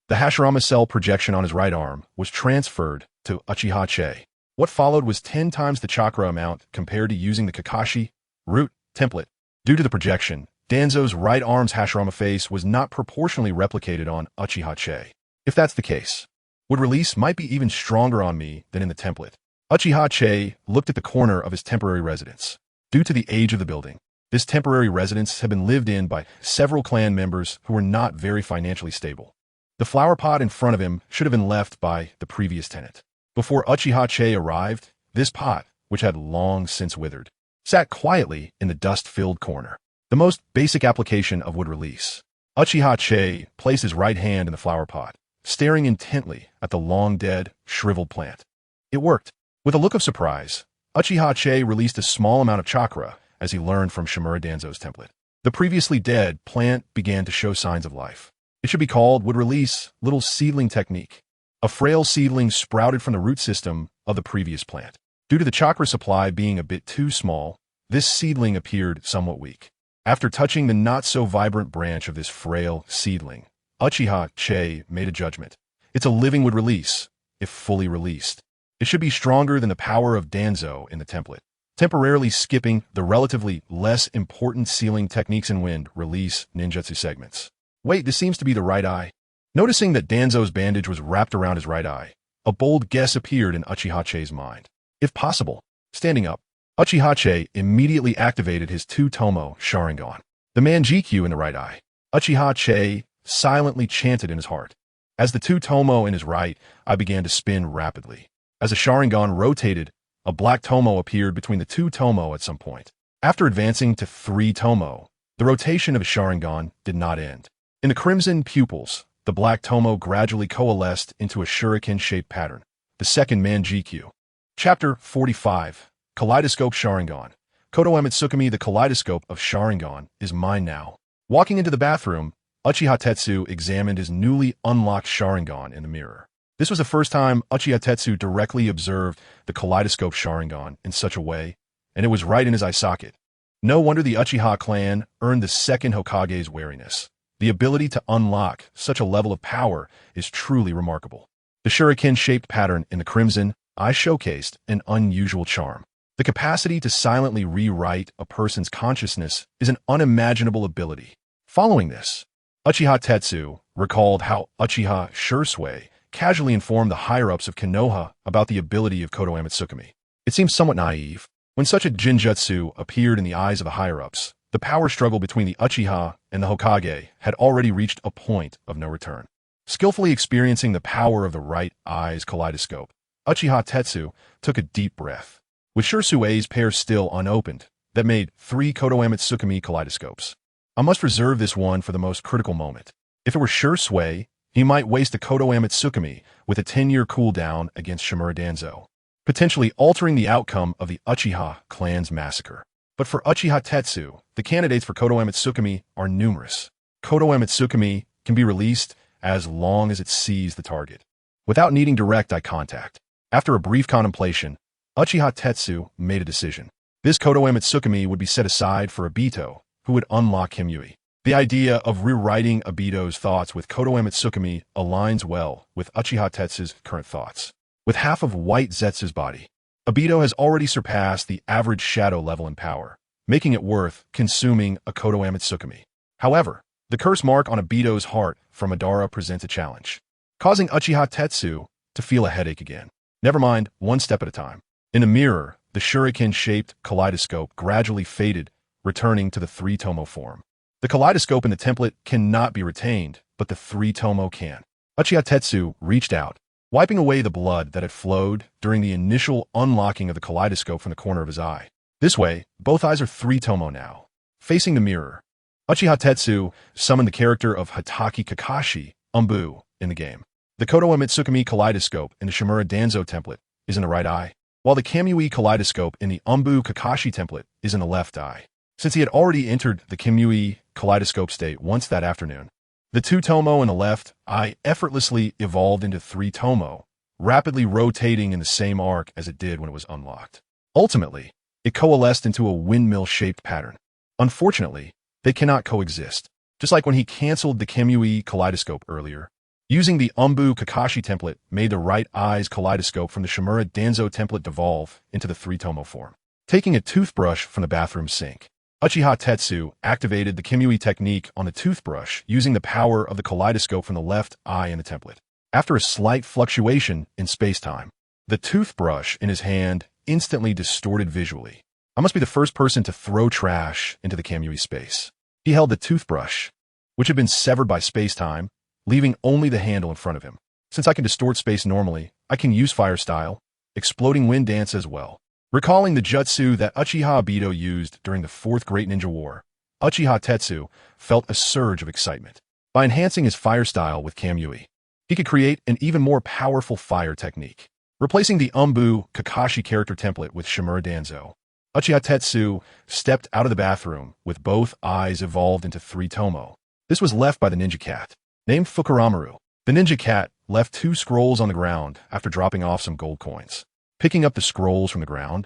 The Hashirama cell projection on his right arm was transferred to Uchiha Che. What followed was 10 times the chakra amount compared to using the Kakashi root template. Due to the projection, Danzo's right arm's Hashirama face was not proportionally replicated on Uchiha Che. If that's the case, would release might be even stronger on me than in the template. Uchiha Che looked at the corner of his temporary residence. Due to the age of the building, this temporary residence had been lived in by several clan members who were not very financially stable. The flower pot in front of him should have been left by the previous tenant. Before Uchiha Che arrived, this pot, which had long since withered, sat quietly in the dust-filled corner. The most basic application of wood release. Uchiha Che placed his right hand in the flower pot, staring intently at the long-dead, shriveled plant. It worked. With a look of surprise, Uchiha Che released a small amount of chakra as he learned from Shimura Danzo's template. The previously dead plant began to show signs of life. It should be called wood release little seedling technique. A frail seedling sprouted from the root system of the previous plant. Due to the chakra supply being a bit too small, this seedling appeared somewhat weak. After touching the not-so-vibrant branch of this frail seedling, Uchiha Che made a judgment. It's a living wood release, if fully released. It should be stronger than the power of Danzo in the template, temporarily skipping the relatively less important sealing techniques and wind release ninjutsu segments. Wait, this seems to be the right eye. Noticing that Danzo's bandage was wrapped around his right eye, a bold guess appeared in Uchiha Che's mind. if possible. Standing up, Uchiha immediately activated his two tomoe Sharingan, the Mangekyō in the right eye. Uchiha silently chanted in his heart. As the two tomoe in his right eye began to spin rapidly. As the Sharingan rotated, a black tomoe appeared between the two tomoe at some point. After advancing to 3 tomoe, the rotation of his Sharingan did not end. In the crimson pupils, the black tomoe gradually coalesced into a shuriken-shaped pattern, the second Mangekyō. Chapter 45. Kaleidoscope Sharingan. Konoha Tsukimi. The kaleidoscope of Sharingan is mine now. Walking into the bathroom, Uchiha examined his newly unlocked Sharingan in the mirror. This was the first time Uchiha directly observed the kaleidoscope Sharingan in such a way, and it was right in his eye socket. No wonder the Uchiha clan earned the second Hokage's wariness. The ability to unlock such a level of power is truly remarkable. The shuriken-shaped pattern in the crimson eye showcased an unusual charm. The capacity to silently rewrite a person's consciousness is an unimaginable ability. Following this, Uchiha recalled how Uchiha Sasuke casually informed the higher-ups of Konoha about the ability of Konoha Tsukimi. It seems somewhat naive. When such a genjutsu appeared in the eyes of the higher-ups, the power struggle between the Uchiha and the Hokage had already reached a point of no return. Skillfully experiencing the power of the right eye's kaleidoscope, Uchiha took a deep breath. With Sasuke's pair still unopened, that made 3 Konoha Tsukimi kaleidoscopes. I must reserve this one for the most critical moment. If it were Sasuke, he might waste a Konoha Tsukimi with a 10-year cooldown against Shimura Danzo, potentially altering the outcome of the Uchiha clan's massacre. But for Uchiha the candidates for Konoha Tsukimi are numerous. Konoha Tsukimi can be released as long as it sees the target, without needing direct eye contact. After a brief contemplation, Uchiha made a decision. This Konoha Tsukimi would be set aside for Obito, who would unlock Kimui. The idea of rewriting Obito's thoughts with Konoha Tsukimi aligns well with Uchiha current thoughts. With half of white Zetsu's body, Obito has already surpassed the average shadow level in power, making it worth consuming a Konoha Tsukimi. However, the curse mark on Obito's heart from Madara presents a challenge, causing Uchiha to feel a headache again. Never mind, one step at a time. In a mirror, the shuriken-shaped kaleidoscope gradually faded, returning to the 3 tomoe form. The kaleidoscope in the template cannot be retained, but the 3 tomoe can. Uchiha reached out, wiping away the blood that had flowed during the initial unlocking of the kaleidoscope from the corner of his eye. This way, both eyes are 3 tomoe now. Facing the mirror, Uchiha summoned the character of Hatake Kakashi, Umbu, in the game. The Konoha Tsukimi kaleidoscope in the Shimura Danzo template is in the right eye, while the Kimui kaleidoscope in the Umbu Kakashi template is in the left eye. Since he had already entered the Kimui kaleidoscope state once that afternoon, the 2 tomoe in the left eye effortlessly evolved into 3 tomoe, rapidly rotating in the same arc as it did when it was unlocked. Ultimately, it coalesced into a windmill-shaped pattern. Unfortunately, they cannot coexist. Just like when he canceled the Kimui kaleidoscope earlier, using the Umbu Kakashi template made the right eye's kaleidoscope from the Shimura Danzo template devolve into the 3 tomoe form. Taking a toothbrush from the bathroom sink, Uchiha activated the Kimui technique on the toothbrush using the power of the kaleidoscope from the left eye in the template. After a slight fluctuation in space-time, the toothbrush in his hand instantly distorted visually. I must be the first person to throw trash into the Kimui space. He held the toothbrush, which had been severed by space-time, leaving only the handle in front of him. Since I can distort space normally, I can use fire style, exploding wind dance as well. Recalling the jutsu that Uchiha Obito used during the 4th Great Ninja War, Uchiha felt a surge of excitement. By enhancing his fire style with Kamui, he could create an even more powerful fire technique. Replacing the Umbu Kakashi character template with Shimura Danzo, Uchiha stepped out of the bathroom with both eyes evolved into 3 tomoe. This was left by the ninja cat, named Fukuramaru. The ninja cat left 2 scrolls on the ground after dropping off some gold coins. Picking up the scrolls from the ground,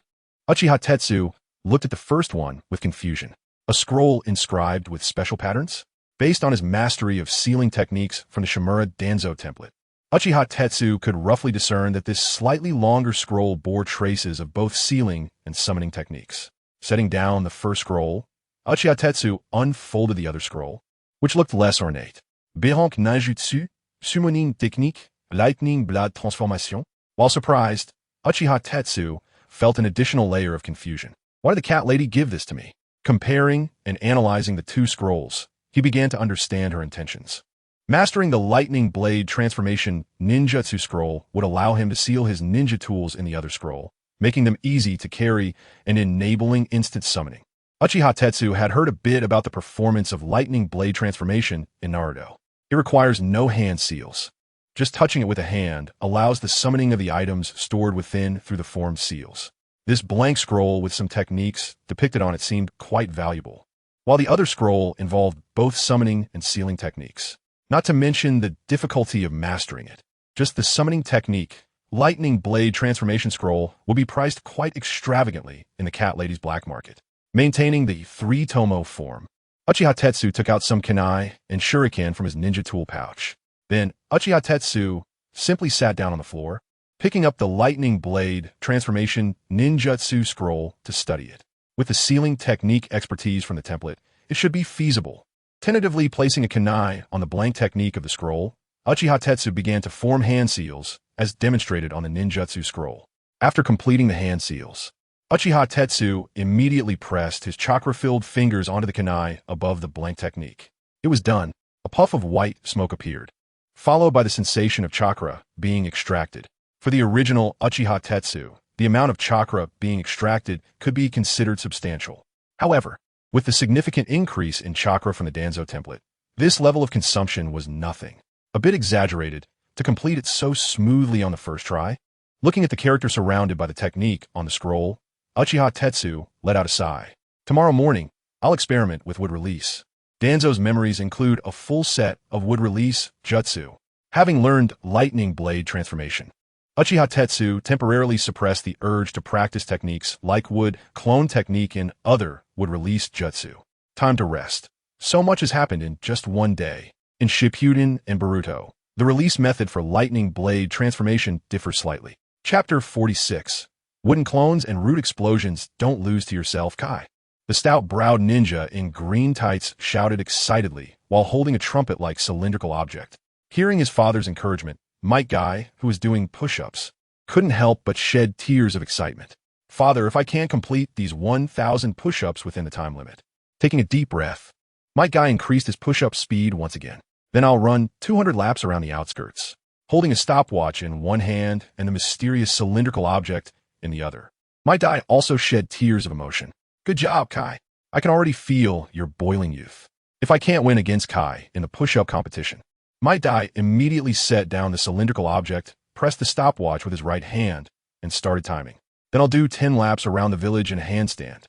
Uchiha looked at the first one with confusion. A scroll inscribed with special patterns? Based on his mastery of sealing techniques from the Shimura Danzo template, Uchiha could roughly discern that this slightly longer scroll bore traces of both sealing and summoning techniques. Setting down the first scroll, Uchiha unfolded the other scroll, which looked less ornate. Verge ninjutsu, summoning technique, lightning blood transformation. While surprised, Uchiha felt an additional layer of confusion. Why did the cat lady give this to me? Comparing and analyzing the two scrolls, he began to understand her intentions. Mastering the lightning blade transformation ninjutsu scroll would allow him to seal his ninja tools in the other scroll, making them easy to carry and enabling instant summoning. Uchiha Tetsu had heard a bit about the performance of lightning blade transformation in Naruto. It requires no hand seals. Just touching it with a hand allows the summoning of the items stored within through the formed seals. This blank scroll with some techniques depicted on it seemed quite valuable, while the other scroll involved both summoning and sealing techniques. Not to mention the difficulty of mastering it. Just the summoning technique, lightning blade transformation scroll, will be priced quite extravagantly in the cat lady's black market. Maintaining the 3 tomoe form, Uchiha Tetsu took out some kunai and shuriken from his ninja tool pouch. Then, Uchiha Tetsu simply sat down on the floor, picking up the lightning blade transformation ninjutsu scroll to study it. With the sealing technique expertise from the template, it should be feasible. Tentatively placing a kunai on the blank technique of the scroll, Uchiha Tetsu began to form hand seals as demonstrated on the ninjutsu scroll. After completing the hand seals, Uchiha Tetsu immediately pressed his chakra-filled fingers onto the kunai above the blank technique. It was done. A puff of white smoke appeared, followed by the sensation of chakra being extracted. For the original Uchiha Tetsu, the amount of chakra being extracted could be considered substantial. However, with the significant increase in chakra from the Danzo template, this level of consumption was nothing. A bit exaggerated to complete it so smoothly on the first try. Looking at the character surrounded by the technique on the scroll, Uchiha Tetsu let out a sigh. Tomorrow morning, I'll experiment with wood release. Danzo's memories include a full set of wood release jutsu. Having learned lightning blade transformation, Uchiha Tetsu temporarily suppressed the urge to practice techniques like wood clone technique and other wood release jutsu. Time to rest. So much has happened in just one day. In Shippuden and Boruto, the release method for lightning blade transformation differs slightly. Chapter 46. Wooden clones and root explosions. Don't lose to yourself, Kai. The stout-browed ninja in green tights shouted excitedly while holding a trumpet-like cylindrical object. Hearing his father's encouragement, Might Guy, who was doing push-ups, couldn't help but shed tears of excitement. Father, if I can't complete these 1,000 push-ups within the time limit. Taking a deep breath, Might Guy increased his push-up speed once again. Then I'll run 200 laps around the outskirts, holding a stopwatch in one hand and the mysterious cylindrical object in the other. Might Guy also shed tears of emotion. Good job, Kai. I can already feel your boiling youth. If I can't win against Kai in the push-up competition, Might Guy immediately set down the cylindrical object, pressed the stopwatch with his right hand, and started timing. Then I'll do 10 laps around the village in a handstand.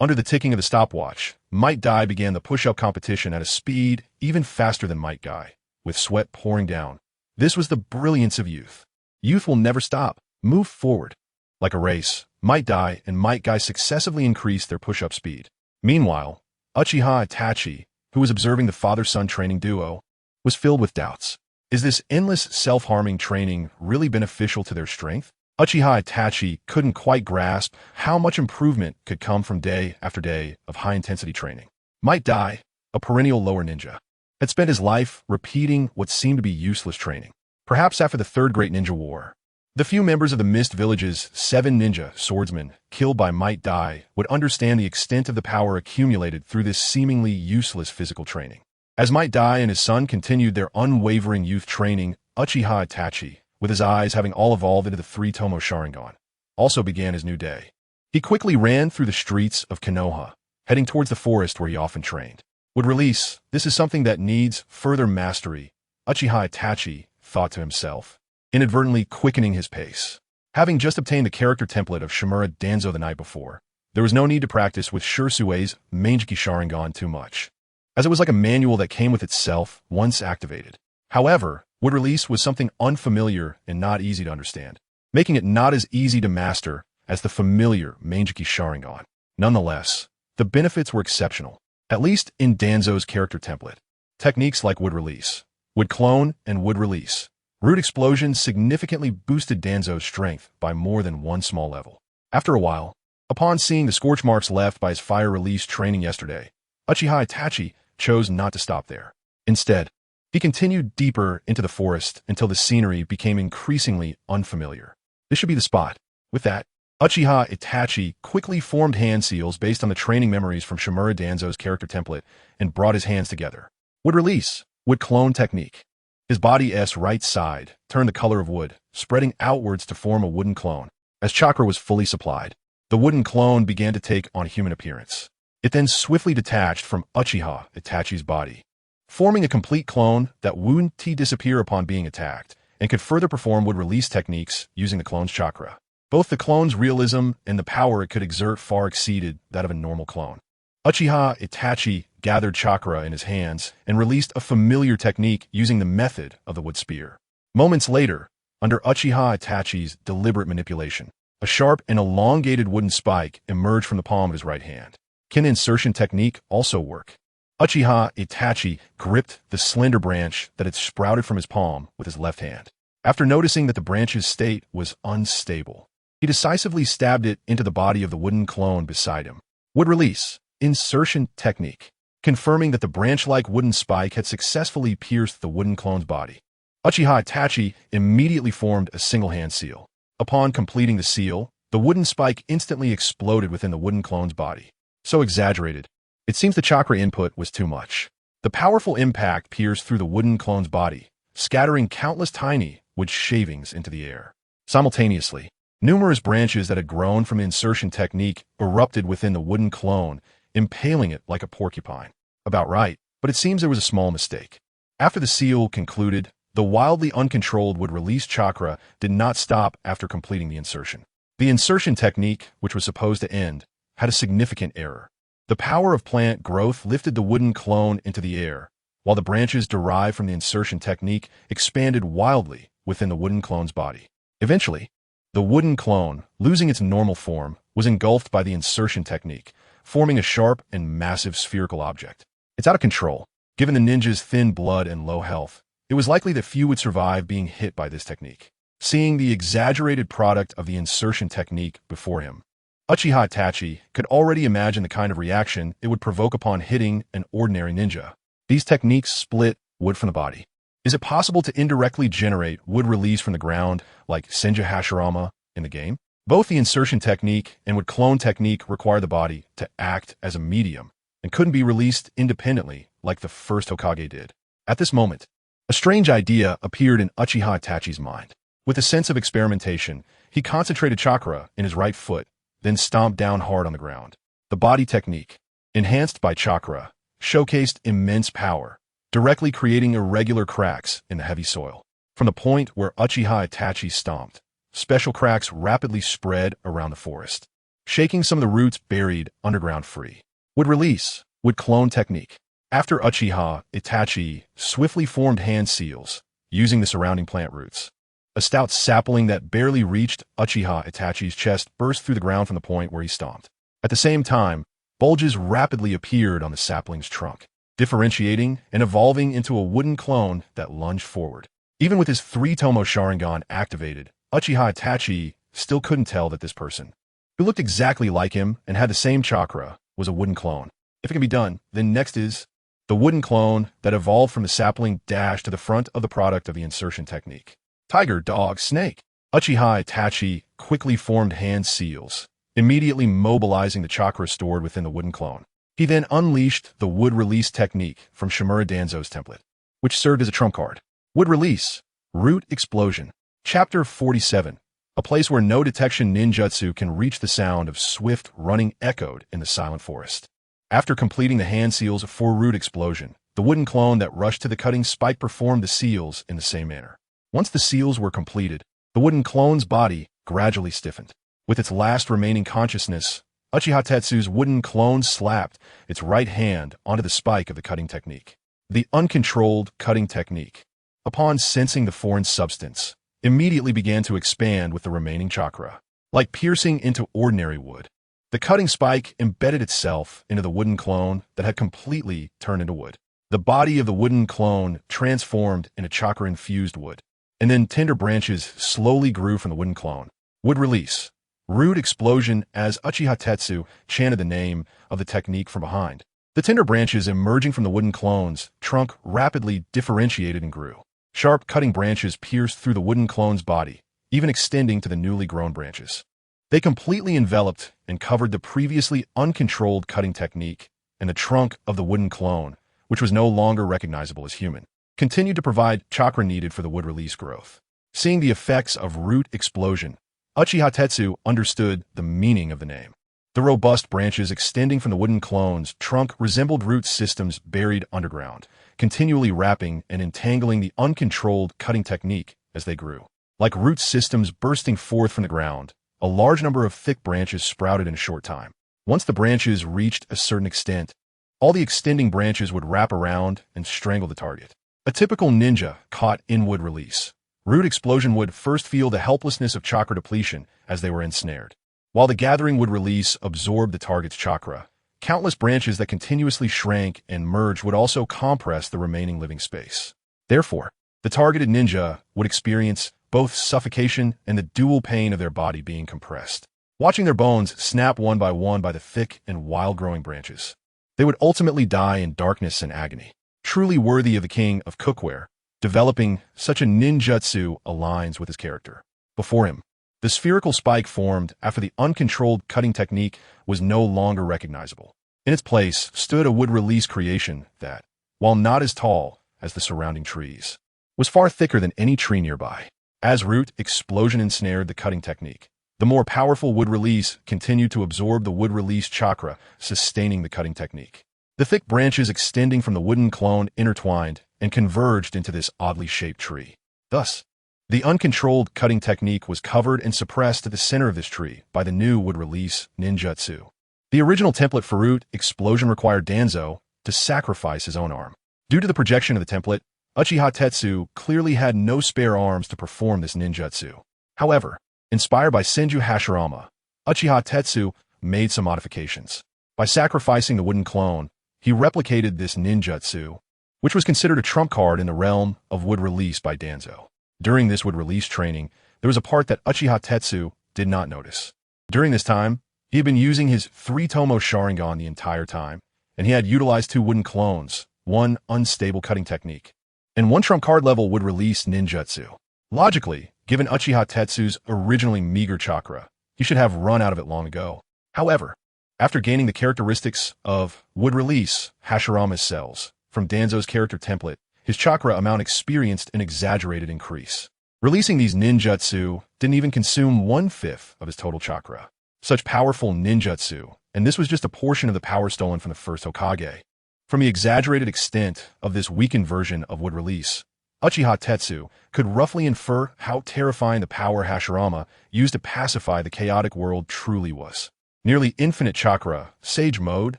Under the ticking of the stopwatch, Might Guy began the push-up competition at a speed even faster than Might Guy, with sweat pouring down. This was the brilliance of youth. Youth will never stop. Move forward. Like a race, Might Guy and Might Guy successively increased their push-up speed. Meanwhile, Uchiha Itachi, who was observing the father-son training duo, was filled with doubts. Is this endless self-harming training really beneficial to their strength? Uchiha Itachi couldn't quite grasp how much improvement could come from day after day of high-intensity training. Might Guy, a perennial lower ninja, had spent his life repeating what seemed to be useless training. Perhaps after the Third Great Ninja War, the few members of the Mist Village's 7 ninja swordsmen killed by Might Guy would understand the extent of the power accumulated through this seemingly useless physical training. As Might Guy and his son continued their unwavering youth training, Uchiha Itachi, with his eyes having all evolved into the 3 tomoe Sharingan, also began his new day. He quickly ran through the streets of Konoha, heading towards the forest where he often trained. Would release, this is something that needs further mastery, Uchiha Itachi thought to himself, inadvertently quickening his pace. Having just obtained the character template of Shimura Danzo the night before, there was no need to practice with Shursue's Mangekyō Sharingan too much, as it was like a manual that came with itself once activated. However, wood release was something unfamiliar and not easy to understand, making it not as easy to master as the familiar Mangekyō Sharingan. Nonetheless, the benefits were exceptional, at least in Danzo's character template. Techniques like wood release, wood clone, and wood release. Root explosion significantly boosted Danzo's strength by more than one small level. After a while, upon seeing the scorch marks left by his fire release training yesterday, Uchiha Itachi chose not to stop there. Instead, he continued deeper into the forest until the scenery became increasingly unfamiliar. This should be the spot. With that, Uchiha Itachi quickly formed hand seals based on the training memories from Shimura Danzo's character template and brought his hands together. Would release. Would clone technique. His body's right side turned the color of wood, spreading outwards to form a wooden clone. As chakra was fully supplied, the wooden clone began to take on human appearance. It then swiftly detached from Uchiha Itachi's body, forming a complete clone that wouldn't disappear upon being attacked, and could further perform would-release techniques using the clone's chakra. Both the clone's realism and the power it could exert far exceeded that of a normal clone. Uchiha Itachi gathered chakra in his hands and released a familiar technique using the method of the wood spear. Moments later, under Uchiha Itachi's deliberate manipulation, a sharp and elongated wooden spike emerged from the palm of his right hand. Can insertion technique also work? Uchiha Itachi gripped the slender branch that had sprouted from his palm with his left hand. After noticing that the branch's state was unstable, he decisively stabbed it into the body of the wooden clone beside him. Would release. Insertion technique. Confirming that the branch-like wooden spike had successfully pierced the wooden clone's body. Uchiha Itachi immediately formed a single-hand seal. Upon completing the seal, the wooden spike instantly exploded within the wooden clone's body. So exaggerated, it seems the chakra input was too much. The powerful impact pierced through the wooden clone's body, scattering countless tiny wood shavings into the air. Simultaneously, numerous branches that had grown from the insertion technique erupted within the wooden clone, impaling it like a porcupine. About right, but it seems there was a small mistake. After the seal concluded, the wildly uncontrolled would-release chakra did not stop after completing the insertion. The insertion technique, which was supposed to end, had a significant error. The power of plant growth lifted the wooden clone into the air, while the branches derived from the insertion technique expanded wildly within the wooden clone's body. Eventually, the wooden clone, losing its normal form, was engulfed by the insertion technique, forming a sharp and massive spherical object. It's out of control. Given the ninja's thin blood and low health, it was likely that few would survive being hit by this technique. Seeing the exaggerated product of the insertion technique before him, Uchiha Itachi could already imagine the kind of reaction it would provoke upon hitting an ordinary ninja. These techniques split wood from the body. Is it possible to indirectly generate wood release from the ground like Senju Hashirama in the game? Both the insertion technique and wood clone technique require the body to act as a medium and couldn't be released independently like the first Hokage did. At this moment, a strange idea appeared in Uchiha Itachi's mind. With a sense of experimentation, he concentrated chakra in his right foot, then stomped down hard on the ground. The body technique, enhanced by chakra, showcased immense power, directly creating irregular cracks in the heavy soil. From the point where Uchiha Itachi stomped, special cracks rapidly spread around the forest, shaking some of the roots buried underground free. Would release. Would clone technique. After Uchiha Itachi swiftly formed hand seals, using the surrounding plant roots, a stout sapling that barely reached Uchiha Itachi's chest burst through the ground from the point where he stomped. At the same time, bulges rapidly appeared on the sapling's trunk, differentiating and evolving into a wooden clone that lunged forward. Even with his 3 tomoe Sharingan activated, Uchiha Itachi still couldn't tell that this person, who looked exactly like him and had the same chakra, was a wooden clone. If it can be done, then next is the wooden clone that evolved from the sapling dash to the front of the product of the insertion technique. Tiger, dog, snake. Uchiha Itachi quickly formed hand seals, immediately mobilizing the chakra stored within the wooden clone. He then unleashed the wood release technique from Shimura Danzo's template, which served as a trump card. Wood release. Root explosion. Chapter 47. A place where no detection ninjutsu can reach the sound of swift running echoed in the silent forest. After completing the hand seals for root explosion, the wooden clone that rushed to the cutting spike performed the seals in the same manner. Once the seals were completed, the wooden clone's body gradually stiffened. With its last remaining consciousness, Uchiha Tetsu's wooden clone slapped its right hand onto the spike of the cutting technique. The uncontrolled cutting technique, upon sensing the foreign substance, immediately began to expand with the remaining chakra. Like piercing into ordinary wood, the cutting spike embedded itself into the wooden clone that had completely turned into wood. The body of the wooden clone transformed into chakra-infused wood, and then tender branches slowly grew from the wooden clone. Wood release. Root explosion as Uchiha Tetsu chanted the name of the technique from behind. The tender branches emerging from the wooden clone's trunk rapidly differentiated and grew. Sharp cutting branches pierced through the wooden clone's body, even extending to the newly grown branches. They completely enveloped and covered the previously uncontrolled cutting technique, and the trunk of the wooden clone, which was no longer recognizable as human, continued to provide chakra needed for the wood release growth. Seeing the effects of root explosion, Uchiha Tetsu understood the meaning of the name. The robust branches extending from the wooden clone's trunk resembled root systems buried underground, continually wrapping and entangling the uncontrolled cutting technique as they grew. Like root systems bursting forth from the ground, a large number of thick branches sprouted in a short time. Once the branches reached a certain extent, all the extending branches would wrap around and strangle the target. A typical ninja caught in wood release. Root explosion would first feel the helplessness of chakra depletion as they were ensnared. While the gathering would release absorb the target's chakra, countless branches that continuously shrank and merged would also compress the remaining living space. Therefore, the targeted ninja would experience both suffocation and the dual pain of their body being compressed, watching their bones snap one by the thick and wild-growing branches. They would ultimately die in darkness and agony. Truly worthy of the king of cookware, developing such a ninjutsu aligns with his character. Before him, the spherical spike formed after the uncontrolled cutting technique was no longer recognizable. In its place stood a wood release creation that, while not as tall as the surrounding trees, was far thicker than any tree nearby. As root explosion ensnared the cutting technique, the more powerful wood release continued to absorb the wood release chakra, sustaining the cutting technique. The thick branches extending from the wooden clone intertwined and converged into this oddly shaped tree. Thus, the uncontrolled cutting technique was covered and suppressed at the center of this tree by the new wood release ninjutsu. The original template for root explosion required Danzo to sacrifice his own arm. Due to the projection of the template, Uchiha Tetsu clearly had no spare arms to perform this ninjutsu. However, inspired by Senju Hashirama, Uchiha Tetsu made some modifications. By sacrificing the wooden clone, he replicated this ninjutsu, which was considered a trump card in the realm of wood release by Danzo. During this wood release training, there was a part that Uchiha Tetsu did not notice. During this time, he had been using his 3 tomoe Sharingan the entire time, and he had utilized 2 wooden clones, 1 unstable cutting technique, and 1 trump card level wood release ninjutsu. Logically, given Uchiha Tetsu's originally meager chakra, he should have run out of it long ago. However, after gaining the characteristics of wood release Hashirama's cells from Danzo's character template, his chakra amount experienced an exaggerated increase. Releasing these ninjutsu didn't even consume 1/5 of his total chakra. Such powerful ninjutsu, and this was just a portion of the power stolen from the first Hokage. From the exaggerated extent of this weakened version of wood release, Uchiha Tetsu could roughly infer how terrifying the power Hashirama used to pacify the chaotic world truly was. Nearly infinite chakra, sage mode,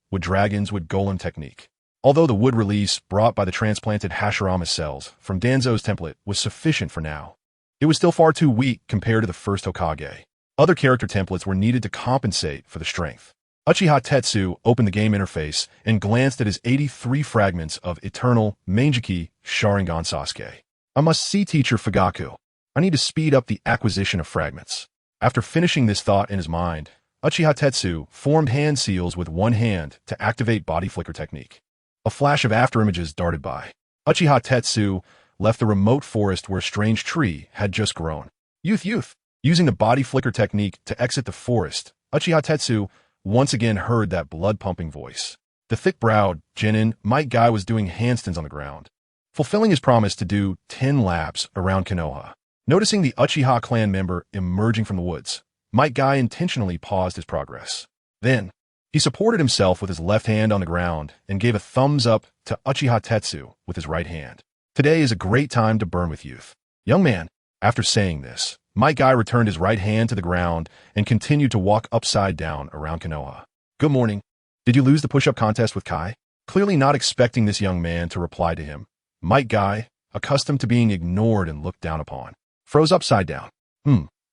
wood dragons would golem technique. Although the wood release brought by the transplanted Hashirama cells from Danzo's template was sufficient for now, it was still far too weak compared to the first Hokage. Other character templates were needed to compensate for the strength. Uchiha Tetsu opened the game interface and glanced at his 83 fragments of eternal Mangekyō Sharingan Sasuke. I must see teacher Fugaku. I need to speed up the acquisition of fragments. After finishing this thought in his mind, Uchiha Tetsu formed hand seals with one hand to activate body flicker technique. A flash of afterimages darted by. Uchiha Tetsu left the remote forest where a strange tree had just grown. Youth! Using the body flicker technique to exit the forest, Uchiha Tetsu once again heard that blood-pumping voice. The thick-browed genin Might Guy was doing handstands on the ground, fulfilling his promise to do 10 laps around Konoha. Noticing the Uchiha clan member emerging from the woods, Might Guy intentionally paused his progress. Then, he supported himself with his left hand on the ground and gave a thumbs up to Uchiha Tetsu with his right hand. Today is a great time to burn with youth. Young man, after saying this, Might Guy returned his right hand to the ground and continued to walk upside down around Konoha. Good morning. Did you lose the push-up contest with Kai? Clearly not expecting this young man to reply to him, Might Guy, accustomed to being ignored and looked down upon, froze upside down.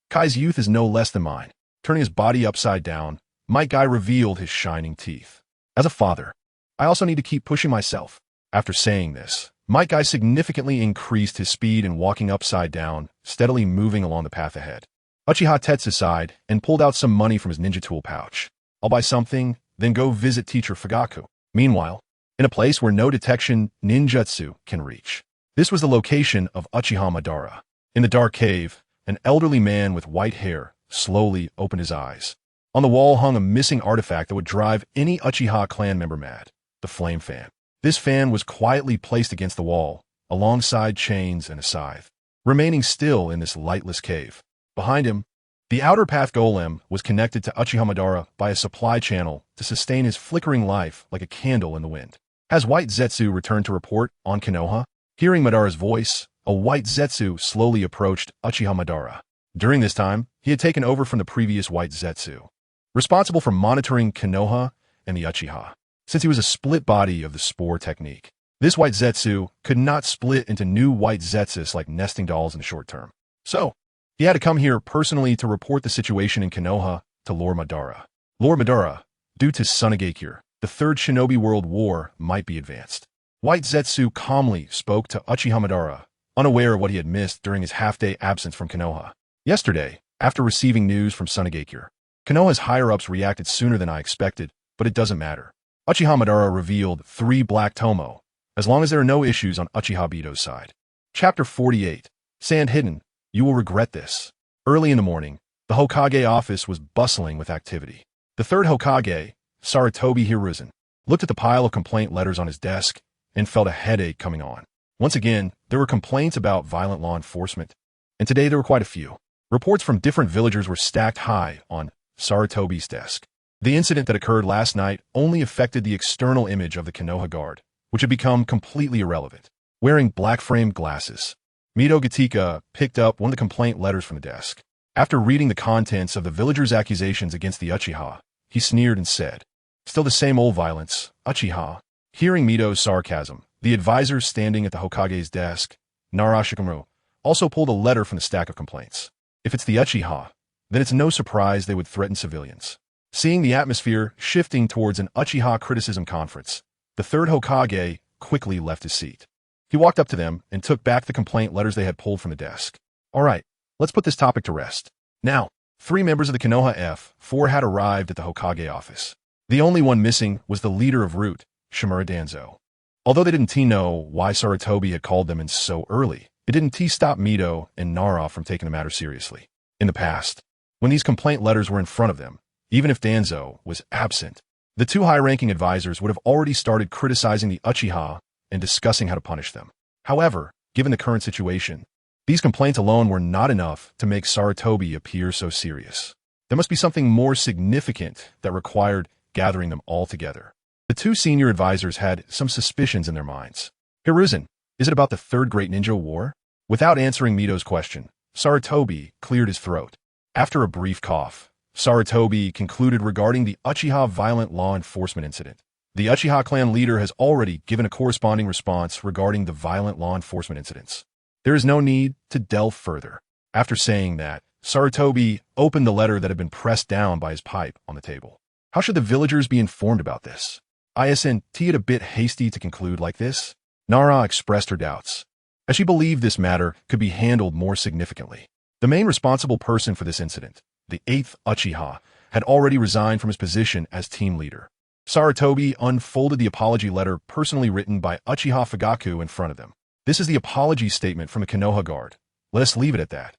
Kai's youth is no less than mine. Turning his body upside down, Might Guy revealed his shining teeth. As a father, I also need to keep pushing myself. After saying this, Might Guy significantly increased his speed in walking upside down, steadily moving along the path ahead. Uchiha Tetsu sighed and pulled out some money from his ninja tool pouch. I'll buy something, then go visit teacher Fugaku. Meanwhile, in a place where no detection ninjutsu can reach. This was the location of Uchiha Madara. In the dark cave, an elderly man with white hair slowly opened his eyes. On the wall hung a missing artifact that would drive any Uchiha clan member mad, the flame fan. This fan was quietly placed against the wall, alongside chains and a scythe, remaining still in this lightless cave. Behind him, the outer path golem was connected to Uchiha Madara by a supply channel to sustain his flickering life like a candle in the wind. Has White Zetsu returned to report on Konoha? Hearing Madara's voice, a White Zetsu slowly approached Uchiha Madara. During this time, he had taken over from the previous White Zetsu, responsible for monitoring Konoha and the Uchiha. Since he was a split body of the spore technique, this White Zetsu could not split into new White Zetsus like nesting dolls in the short term. So, he had to come here personally to report the situation in Konoha to Lord Madara. Lord Madara, due to Sangekyō, the Third Shinobi World War might be advanced. White Zetsu calmly spoke to Uchiha Madara, unaware of what he had missed during his half-day absence from Konoha. Yesterday, after receiving news from Sangekyō, Konoha's higher-ups reacted sooner than I expected, but it doesn't matter. Uchiha Madara revealed 3 black tomoe, as long as there are no issues on Uchiha Bito's side. Chapter 48. Sand Hidden. You will regret this. Early in the morning, the Hokage office was bustling with activity. The third Hokage, Sarutobi Hiruzen, looked at the pile of complaint letters on his desk and felt a headache coming on. Once again, there were complaints about violent law enforcement, and today there were quite a few. Reports from different villagers were stacked high on Sarutobi's desk. The incident that occurred last night only affected the external image of the Konoha guard, which had become completely irrelevant. Wearing black-framed glasses, Mito Gatika picked up one of the complaint letters from the desk. After reading the contents of the villagers' accusations against the Uchiha, he sneered and said, "Still the same old violence, Uchiha." Hearing Mito's sarcasm, the advisor standing at the Hokage's desk, Nara Shikamaru, also pulled a letter from the stack of complaints. If it's the Uchiha, then it's no surprise they would threaten civilians. Seeing the atmosphere shifting towards an Uchiha criticism conference, the third Hokage quickly left his seat. He walked up to them and took back the complaint letters they had pulled from the desk. All right, let's put this topic to rest. Now, 3 members of the Konoha F4 had arrived at the Hokage office. The only one missing was the leader of Root, Shimura Danzo. Although they didn't know why Sarutobi had called them in so early, it didn't stop Mito and Nara from taking the matter seriously. In the past, when these complaint letters were in front of them, even if Danzo was absent, the 2 high-ranking advisors would have already started criticizing the Uchiha and discussing how to punish them. However, given the current situation, these complaints alone were not enough to make Sarutobi appear so serious. There must be something more significant that required gathering them all together. The 2 senior advisors had some suspicions in their minds. Hiruzen, is it about the Third Great Ninja War? Without answering Mito's question, Sarutobi cleared his throat. After a brief cough, Sarutobi concluded regarding the Uchiha violent law enforcement incident. The Uchiha clan leader has already given a corresponding response regarding the violent law enforcement incidents. There is no need to delve further. After saying that, Sarutobi opened the letter that had been pressed down by his pipe on the table. How should the villagers be informed about this? Isn't it a bit hasty to conclude like this? Nara expressed her doubts, as she believed this matter could be handled more significantly. The main responsible person for this incident, the 8th Uchiha, had already resigned from his position as team leader. Sarutobi unfolded the apology letter personally written by Uchiha Fugaku in front of them. This is the apology statement from the Konoha Guard. Let us leave it at that.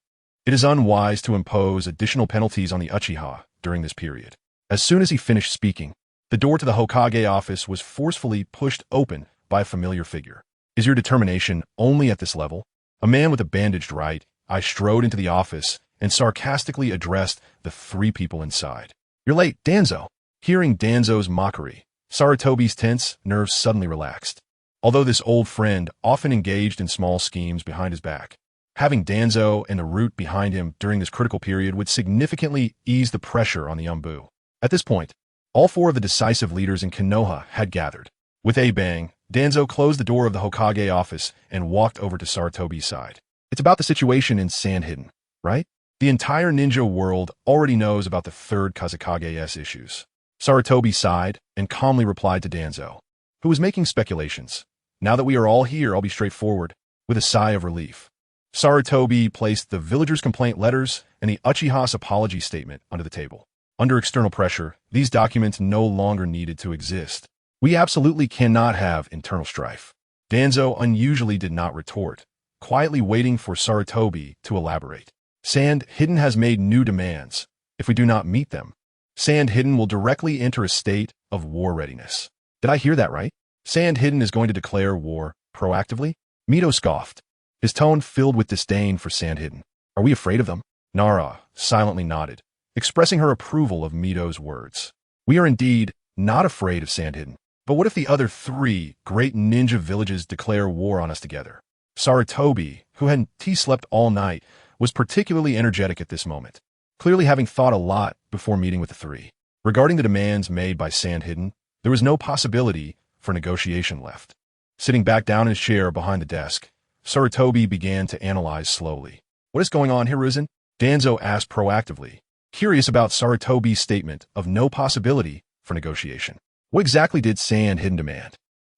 It is unwise to impose additional penalties on the Uchiha during this period. As soon as he finished speaking, the door to the Hokage office was forcefully pushed open by a familiar figure. Is your determination only at this level? A man with a bandaged right eye strode into the office and sarcastically addressed the 3 people inside. You're late, Danzo. Hearing Danzo's mockery, Sarutobi's tense nerves suddenly relaxed. Although this old friend often engaged in small schemes behind his back, having Danzo and the Root behind him during this critical period would significantly ease the pressure on the Umbu. At this point, all 4 of the decisive leaders in Konoha had gathered. With a bang, Danzo closed the door of the Hokage office and walked over to Sarutobi's side. It's about the situation in Sand Hidden, right? The entire ninja world already knows about the 3rd Kazekage's issues. Sarutobi sighed and calmly replied to Danzo, who was making speculations. Now that we are all here, I'll be straightforward. With a sigh of relief, Sarutobi placed the villagers' complaint letters and the Uchiha's apology statement under the table. Under external pressure, these documents no longer needed to exist. We absolutely cannot have internal strife. Danzo unusually did not retort, quietly waiting for Sarutobi to elaborate. Sand Hidden has made new demands. If we do not meet them, Sand Hidden will directly enter a state of war readiness. Did I hear that right? Sand Hidden is going to declare war proactively? Mito scoffed, his tone filled with disdain for Sand Hidden. Are we afraid of them? Nara silently nodded, expressing her approval of Mito's words. We are indeed not afraid of Sand Hidden. But what if the other 3 great ninja villages declare war on us together? Sarutobi, who had slept all night, was particularly energetic at this moment, clearly having thought a lot before meeting with the 3. Regarding the demands made by Sand Hidden, there was no possibility for negotiation left. Sitting back down in his chair behind the desk, Sarutobi began to analyze slowly. What is going on, Hiruzen? Danzo asked proactively, curious about Sarutobi's statement of no possibility for negotiation. What exactly did Sand Hidden demand?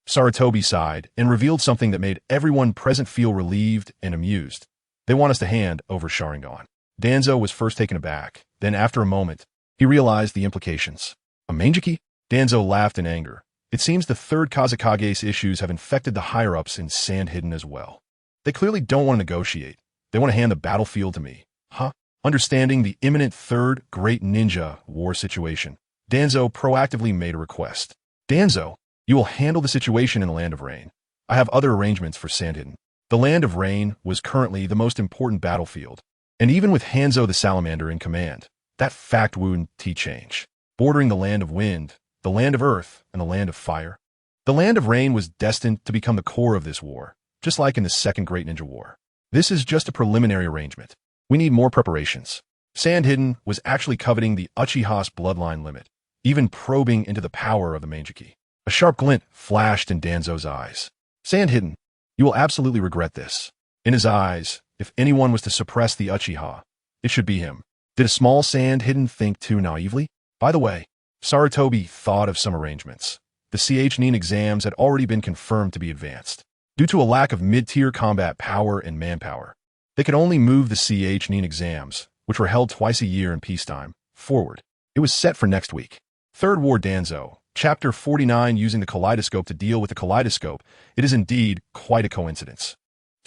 Sarutobi sighed and revealed something that made everyone present feel relieved and amused. They want us to hand over Sharingan. Danzo was first taken aback. Then, after a moment, he realized the implications. A Mangekyō? Danzo laughed in anger. It seems the 3rd Kazekage's issues have infected the higher-ups in Sand Hidden as well. They clearly don't want to negotiate. They want to hand the battlefield to me. Huh? Understanding the imminent 3rd Great Ninja War situation, Danzo proactively made a request. Danzo, you will handle the situation in the Land of Rain. I have other arrangements for Sand Hidden. The Land of Rain was currently the most important battlefield, and even with Hanzo the Salamander in command, that fact wouldn't change. Bordering the Land of Wind, the Land of Earth, and the Land of Fire, the Land of Rain was destined to become the core of this war, just like in the 2nd Great Ninja War. This is just a preliminary arrangement. We need more preparations. Sand Hidden was actually coveting the Uchiha's bloodline limit, even probing into the power of the Mangekyō. A sharp glint flashed in Danzo's eyes. Sand Hidden, you will absolutely regret this. In his eyes, if anyone was to suppress the Uchiha, it should be him. Did a small Sand Hidden think too naively? By the way, Sarutobi thought of some arrangements. The Chunin Exams had already been confirmed to be advanced. Due to a lack of mid-tier combat power and manpower, they could only move the Chunin Exams, which were held twice a year in peacetime, forward. It was set for next week. 3rd War Danzo, Chapter 49, using the kaleidoscope to deal with the kaleidoscope. It is indeed quite a coincidence.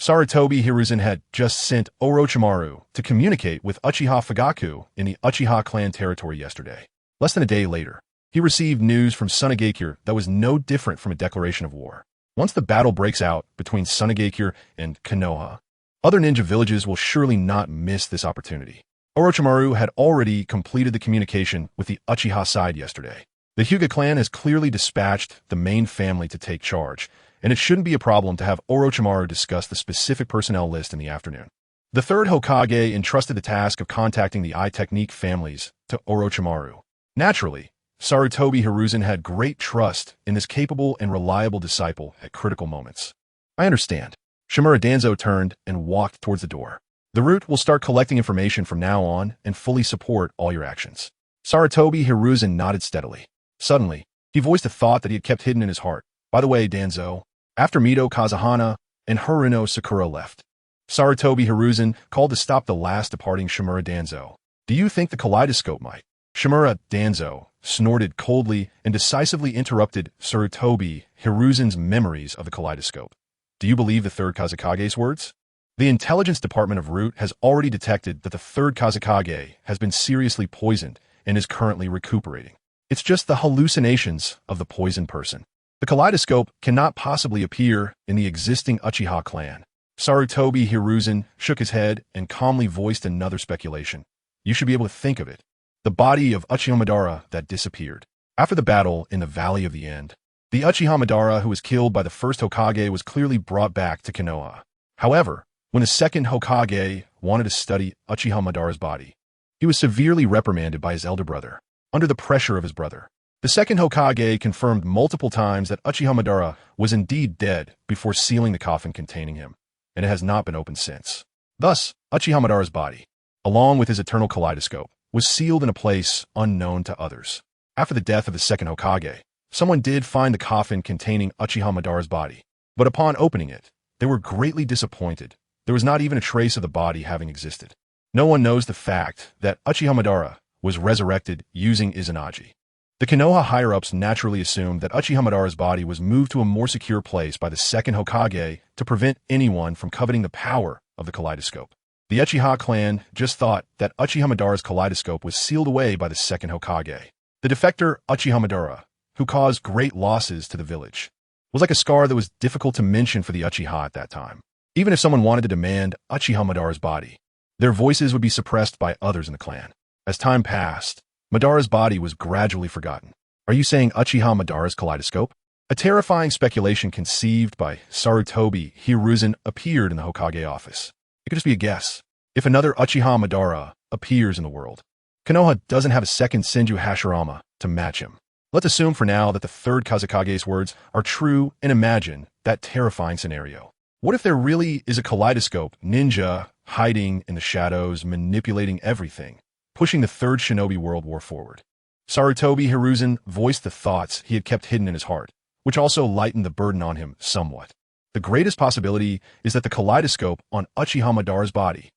Sarutobi Hiruzen had just sent Orochimaru to communicate with Uchiha Fugaku in the Uchiha clan territory yesterday. Less than a day later, he received news from Susanoo that was no different from a declaration of war. Once the battle breaks out between Susanoo and Konoha, other ninja villages will surely not miss this opportunity. Orochimaru had already completed the communication with the Uchiha side yesterday. The Hyuga clan has clearly dispatched the main family to take charge, and it shouldn't be a problem to have Orochimaru discuss the specific personnel list in the afternoon. The 3rd Hokage entrusted the task of contacting the Eye Technique families to Orochimaru. Naturally, Sarutobi Hiruzen had great trust in this capable and reliable disciple at critical moments. I understand. Shimura Danzo turned and walked towards the door. The route will start collecting information from now on and fully support all your actions. Sarutobi Hiruzen nodded steadily. Suddenly, he voiced a thought that he had kept hidden in his heart. By the way, Danzo, after Mito Kazahana and Haruno Sakura left, Sarutobi Hiruzen called to stop the last departing Shimura Danzo. Do you think the kaleidoscope might? Shimura Danzo snorted coldly and decisively interrupted Sarutobi Hiruzen's memories of the kaleidoscope. Do you believe the 3rd Kazekage's words? The intelligence department of Root has already detected that the 3rd Kazekage has been seriously poisoned and is currently recuperating. It's just the hallucinations of the poisoned person. The kaleidoscope cannot possibly appear in the existing Uchiha clan. Sarutobi Hiruzen shook his head and calmly voiced another speculation. You should be able to think of it. The body of Uchiha Madara that disappeared. After the battle in the Valley of the End, the Uchiha Madara who was killed by the 1st Hokage was clearly brought back to Konoha. However, when the 2nd Hokage wanted to study Uchiha Madara's body, he was severely reprimanded by his elder brother. Under the pressure of his brother, the 2nd Hokage confirmed multiple times that Uchiha Madara was indeed dead before sealing the coffin containing him, and it has not been opened since. Thus, Uchiha Madara's body, along with his eternal kaleidoscope, was sealed in a place unknown to others. After the death of the 2nd Hokage, someone did find the coffin containing Uchiha Madara's body, but upon opening it, they were greatly disappointed. There was not even a trace of the body having existed. No one knows the fact that Uchiha Madara was resurrected using Izanagi. The Konoha higher-ups naturally assumed that Uchiha Madara's body was moved to a more secure place by the 2nd Hokage to prevent anyone from coveting the power of the kaleidoscope. The Uchiha clan just thought that Uchiha Madara's kaleidoscope was sealed away by the second Hokage. The defector Uchiha Madara, who caused great losses to the village, was like a scar that was difficult to mention for the Uchiha at that time. Even if someone wanted to demand Uchiha Madara's body, their voices would be suppressed by others in the clan. As time passed, Madara's body was gradually forgotten. Are you saying Uchiha Madara's kaleidoscope? A terrifying speculation conceived by Sarutobi Hiruzen appeared in the Hokage office. It could just be a guess. If another Uchiha Madara appears in the world, Konoha doesn't have a second Senju Hashirama to match him. Let's assume for now that the third Kazekage's words are true and imagine that terrifying scenario. What if there really is a kaleidoscope ninja hiding in the shadows, manipulating everything, pushing the third shinobi world war forward? Sarutobi Hiruzen voiced the thoughts he had kept hidden in his heart, which also lightened the burden on him somewhat. The greatest possibility is that the kaleidoscope on Uchiha Madara's body.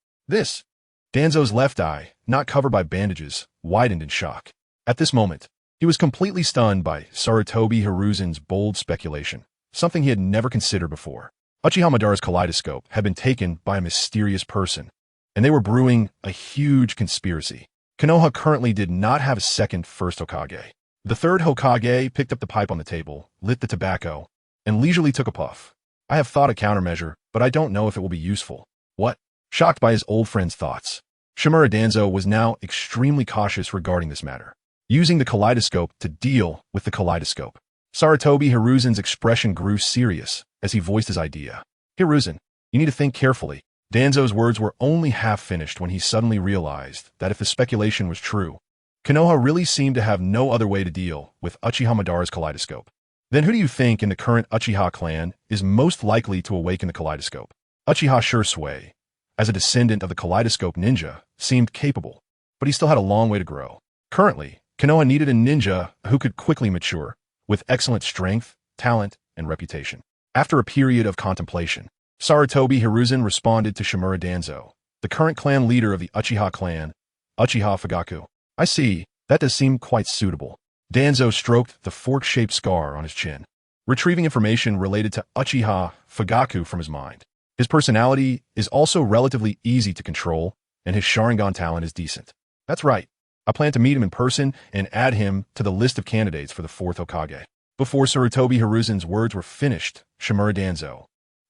Danzo's left eye, not covered by bandages, widened in shock. At this moment, he was completely stunned by Sarutobi Hiruzen's bold speculation, something he had never considered before. Uchiha Madara's kaleidoscope had been taken by a mysterious person, and they were brewing a huge conspiracy. Konoha currently did not have a second first Hokage. The third Hokage picked up the pipe on the table, lit the tobacco, and leisurely took a puff. I have thought a countermeasure, but I don't know if it will be useful. What? Shocked by his old friend's thoughts, Shimura Danzo was now extremely cautious regarding this matter, using the kaleidoscope to deal with the kaleidoscope. Sarutobi Hiruzen's expression grew serious as he voiced his idea. Hiruzen, you need to think carefully. Danzo's words were only half finished when he suddenly realized that if the speculation was true, Konoha really seemed to have no other way to deal with Uchiha Madara's kaleidoscope. Then who do you think in the current Uchiha clan is most likely to awaken the kaleidoscope? Uchiha Sasuke, as a descendant of the kaleidoscope ninja, seemed capable, but he still had a long way to grow. Currently, Konoha needed a ninja who could quickly mature, with excellent strength, talent, and reputation. After a period of contemplation, Sarutobi Hiruzen responded to Shimura Danzo, the current clan leader of the Uchiha clan, Uchiha Fugaku. I see, that does seem quite suitable. Danzo stroked the fork-shaped scar on his chin, retrieving information related to Uchiha Fugaku from his mind. His personality is also relatively easy to control, and his Sharingan talent is decent. That's right. I plan to meet him in person and add him to the list of candidates for the fourth Hokage. Before Sarutobi Hiruzen's words were finished, Shimura Danzo,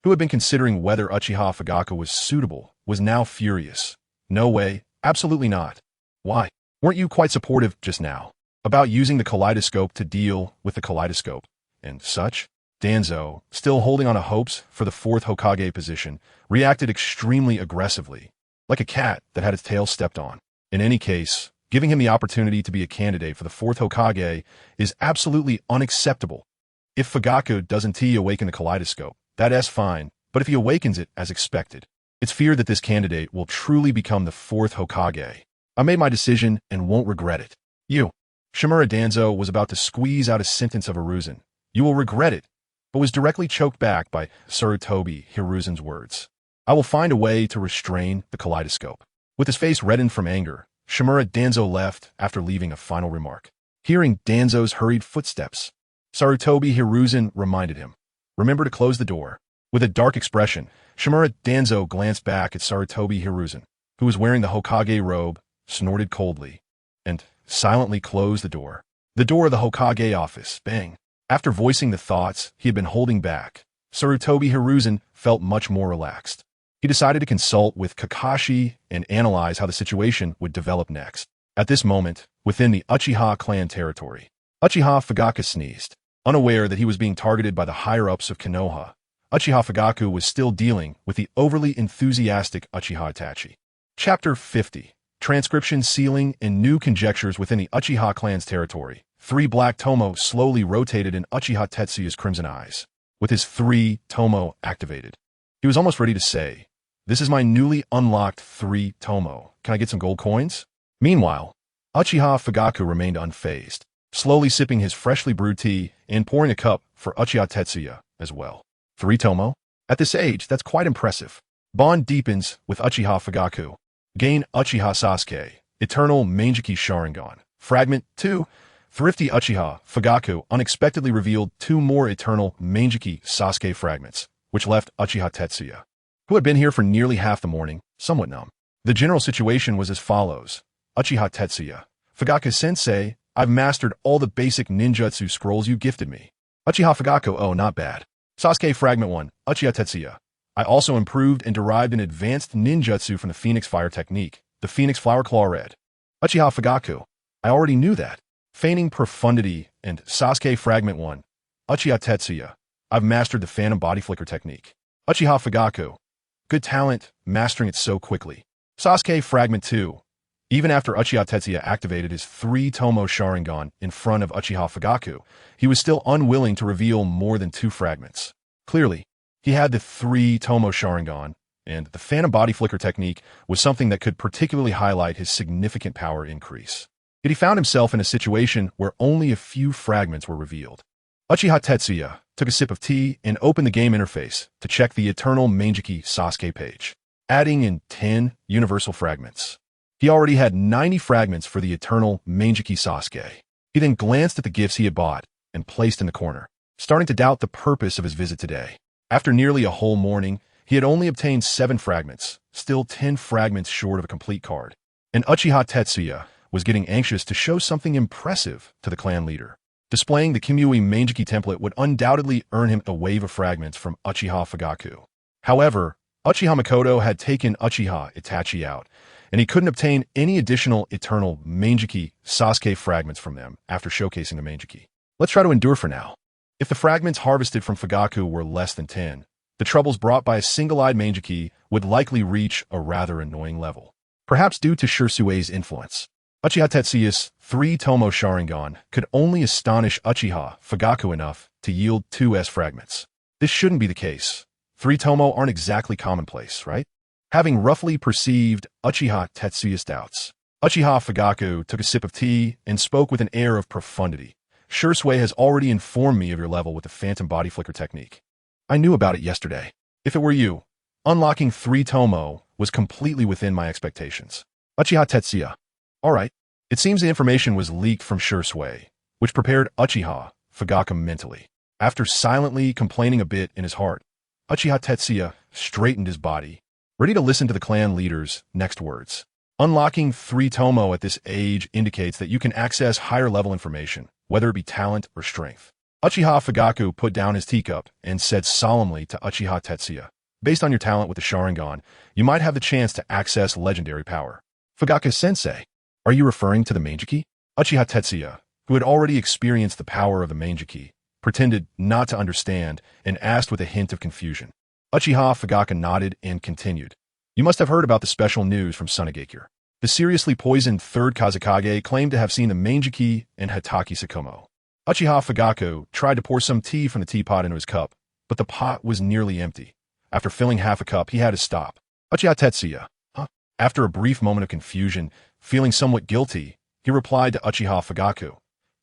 who had been considering whether Uchiha Fugaku was suitable, was now furious. No way, absolutely not. Why? Weren't you quite supportive just now about using the kaleidoscope to deal with the kaleidoscope and such? Danzo, still holding on to hopes for the fourth Hokage position, reacted extremely aggressively, like a cat that had its tail stepped on. In any case, giving him the opportunity to be a candidate for the fourth Hokage is absolutely unacceptable. If Fugaku doesn't awaken the kaleidoscope, that's fine, but if he awakens it as expected, it's feared that this candidate will truly become the fourth Hokage. I made my decision and won't regret it. You. Shimura Danzo was about to squeeze out a sentence of Hiruzen. You will regret it, but was directly choked back by Sarutobi Hiruzen's words. I will find a way to restrain the kaleidoscope. With his face reddened from anger, Shimura Danzo left after leaving a final remark. Hearing Danzo's hurried footsteps, Sarutobi Hiruzen reminded him, remember to close the door. With a dark expression, Shimura Danzo glanced back at Sarutobi Hiruzen, who was wearing the Hokage robe, snorted coldly, and silently closed the door. The door of the Hokage office, bang. After voicing the thoughts he had been holding back, Sarutobi Hiruzen felt much more relaxed. He decided to consult with Kakashi and analyze how the situation would develop next. At this moment, within the Uchiha clan territory, Uchiha Fugaku sneezed. Unaware that he was being targeted by the higher-ups of Konoha, Uchiha Fugaku was still dealing with the overly enthusiastic Uchiha Itachi. Chapter 50. Transcription Sealing and New Conjectures Within the Uchiha clan's territory. 3 black tomoe slowly rotated in Uchiha Tetsuya's crimson eyes. With his 3 tomoe activated, he was almost ready to say, "This is my newly unlocked 3 tomoe. Can I get some gold coins?" Meanwhile, Uchiha Fugaku remained unfazed, slowly sipping his freshly brewed tea and pouring a cup for Uchiha Tetsuya as well. 3 tomoe? At this age, that's quite impressive. Bond deepens with Uchiha Fugaku. Gain Uchiha Sasuke, Eternal Mangekyō Sharingan. Fragment 2. Thrifty Uchiha Fugaku unexpectedly revealed 2 more Eternal Mangekyō Sasuke fragments, which left Uchiha Tetsuya who had been here for nearly half the morning, somewhat numb. The general situation was as follows. Uchiha Tetsuya. Fugaku-sensei, I've mastered all the basic ninjutsu scrolls you gifted me. Uchiha Fugaku, oh, not bad. Sasuke Fragment 1, Uchiha Tetsuya. I also improved and derived an advanced ninjutsu from the Phoenix Fire technique, the Phoenix Flower Claw Red. Uchiha Fugaku. I already knew that. Feigning Profundity and Sasuke Fragment 1, Uchiha Tetsuya. I've mastered the Phantom Body Flicker technique. Uchiha Fugaku. Good talent, mastering it so quickly. Sasuke Fragment 2. Even after Uchiha Tetsuya activated his 3 tomoe Sharingan in front of Uchiha Fugaku, he was still unwilling to reveal more than 2 fragments. Clearly, he had the 3 tomoe Sharingan, and the Phantom Body Flicker technique was something that could particularly highlight his significant power increase. Yet he found himself in a situation where only a few fragments were revealed. Uchiha Tetsuya took a sip of tea and opened the game interface to check the Eternal Mangekyō Sasuke page, adding in 10 universal fragments. He already had 90 fragments for the Eternal Mangekyō Sasuke. He then glanced at the gifts he had bought and placed in the corner, starting to doubt the purpose of his visit today. After nearly a whole morning, he had only obtained 7 fragments, still 10 fragments short of a complete card. And Uchiha Tetsuya was getting anxious to show something impressive to the clan leader. Displaying the Kimui Mangekyō template would undoubtedly earn him a wave of fragments from Uchiha Fugaku. However, Uchiha Mikoto had taken Uchiha Itachi out, and he couldn't obtain any additional Eternal Mangekyō Sasuke fragments from them after showcasing the Mangekyō. Let's try to endure for now. If the fragments harvested from Fugaku were less than 10, the troubles brought by a single-eyed Mangekyō would likely reach a rather annoying level. Perhaps due to Shirsue's influence. Uchiha Tetsuya's 3 tomoe Sharingan could only astonish Uchiha Fugaku enough to yield 2 fragments. This shouldn't be the case. 3 tomoe aren't exactly commonplace, right? Having roughly perceived Uchiha Tetsuya's doubts, Uchiha Fugaku took a sip of tea and spoke with an air of profundity. Shirsue has already informed me of your level with the Phantom Body Flicker technique. I knew about it yesterday. If it were you, unlocking 3 tomoe was completely within my expectations. Uchiha Tetsuya. Alright, it seems the information was leaked from Shirsue, which prepared Uchiha Fugaku mentally. After silently complaining a bit in his heart, Uchiha Tetsuya straightened his body, ready to listen to the clan leader's next words. Unlocking 3 tomoe at this age indicates that you can access higher-level information, whether it be talent or strength. Uchiha Fugaku put down his teacup and said solemnly to Uchiha Tetsuya, based on your talent with the Sharingan, you might have the chance to access legendary power. Fugaku-sensei, are you referring to the Mangekyō? Uchiha Tetsuya, who had already experienced the power of the Mangekyō, pretended not to understand and asked with a hint of confusion. Uchiha Fugaku nodded and continued. You must have heard about the special news from Susanoo. The seriously poisoned 3rd Kazekage claimed to have seen the Mangekyō and Hatake Tsukumo. Uchiha Fugaku tried to pour some tea from the teapot into his cup, but the pot was nearly empty. After filling half a cup, he had to stop. Uchiha Tetsuya, huh? After a brief moment of confusion, feeling somewhat guilty, he replied to Uchiha Fugaku.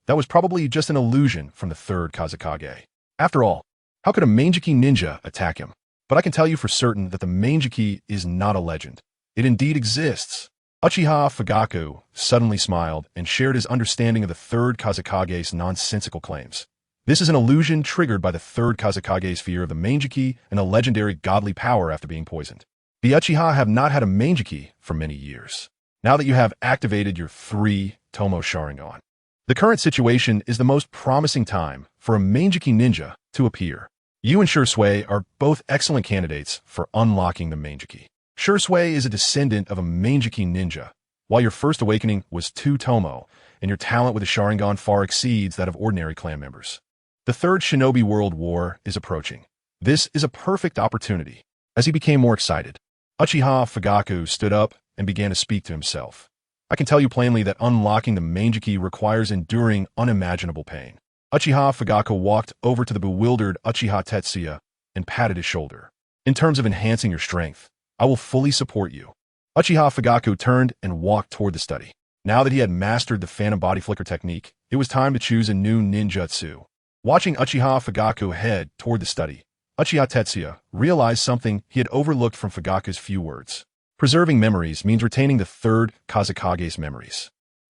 That was probably just an illusion from the 3rd Kazekage. After all, how could a Mangekyō ninja attack him? But I can tell you for certain that the Mangekyō is not a legend. It indeed exists. Uchiha Fugaku suddenly smiled and shared his understanding of the 3rd Kazekage's nonsensical claims. This is an illusion triggered by the 3rd Kazekage's fear of the Mangekyō and a legendary godly power after being poisoned. The Uchiha have not had a Mangekyō for many years. Now that you have activated your 3 tomoe Sharingan, the current situation is the most promising time for a Mangekyō ninja to appear. You and Shirsue are both excellent candidates for unlocking the Mangekyō. Shirsue is a descendant of a Mangekyō ninja, while your first awakening was 2 tomoe, and your talent with the Sharingan far exceeds that of ordinary clan members. The 3rd Shinobi World War is approaching. This is a perfect opportunity. As he became more excited, Uchiha Fugaku stood up and began to speak to himself. I can tell you plainly that unlocking the Mangekyō requires enduring unimaginable pain. Uchiha Fugaku walked over to the bewildered Uchiha Tetsuya and patted his shoulder. In terms of enhancing your strength, I will fully support you. Uchiha Fugaku turned and walked toward the study. Now that he had mastered the Phantom Body Flicker technique, it was time to choose a new ninjutsu. Watching Uchiha Fugaku head toward the study, Uchiha Tetsuya realized something he had overlooked from Fugaku's few words. Preserving memories means retaining the 3rd Kazekage's memories.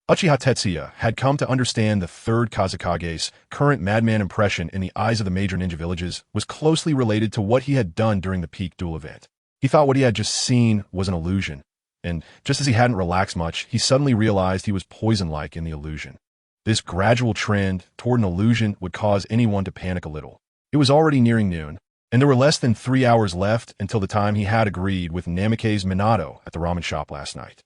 Uchiha Tetsuya had come to understand the 3rd Kazekage's current madman impression in the eyes of the major ninja villages was closely related to what he had done during the peak duel event. He thought what he had just seen was an illusion, and just as he hadn't relaxed much, he suddenly realized he was poison-like in the illusion. This gradual trend toward an illusion would cause anyone to panic a little. It was already nearing noon, and there were less than 3 hours left until the time he had agreed with Namikaze Minato at the ramen shop last night.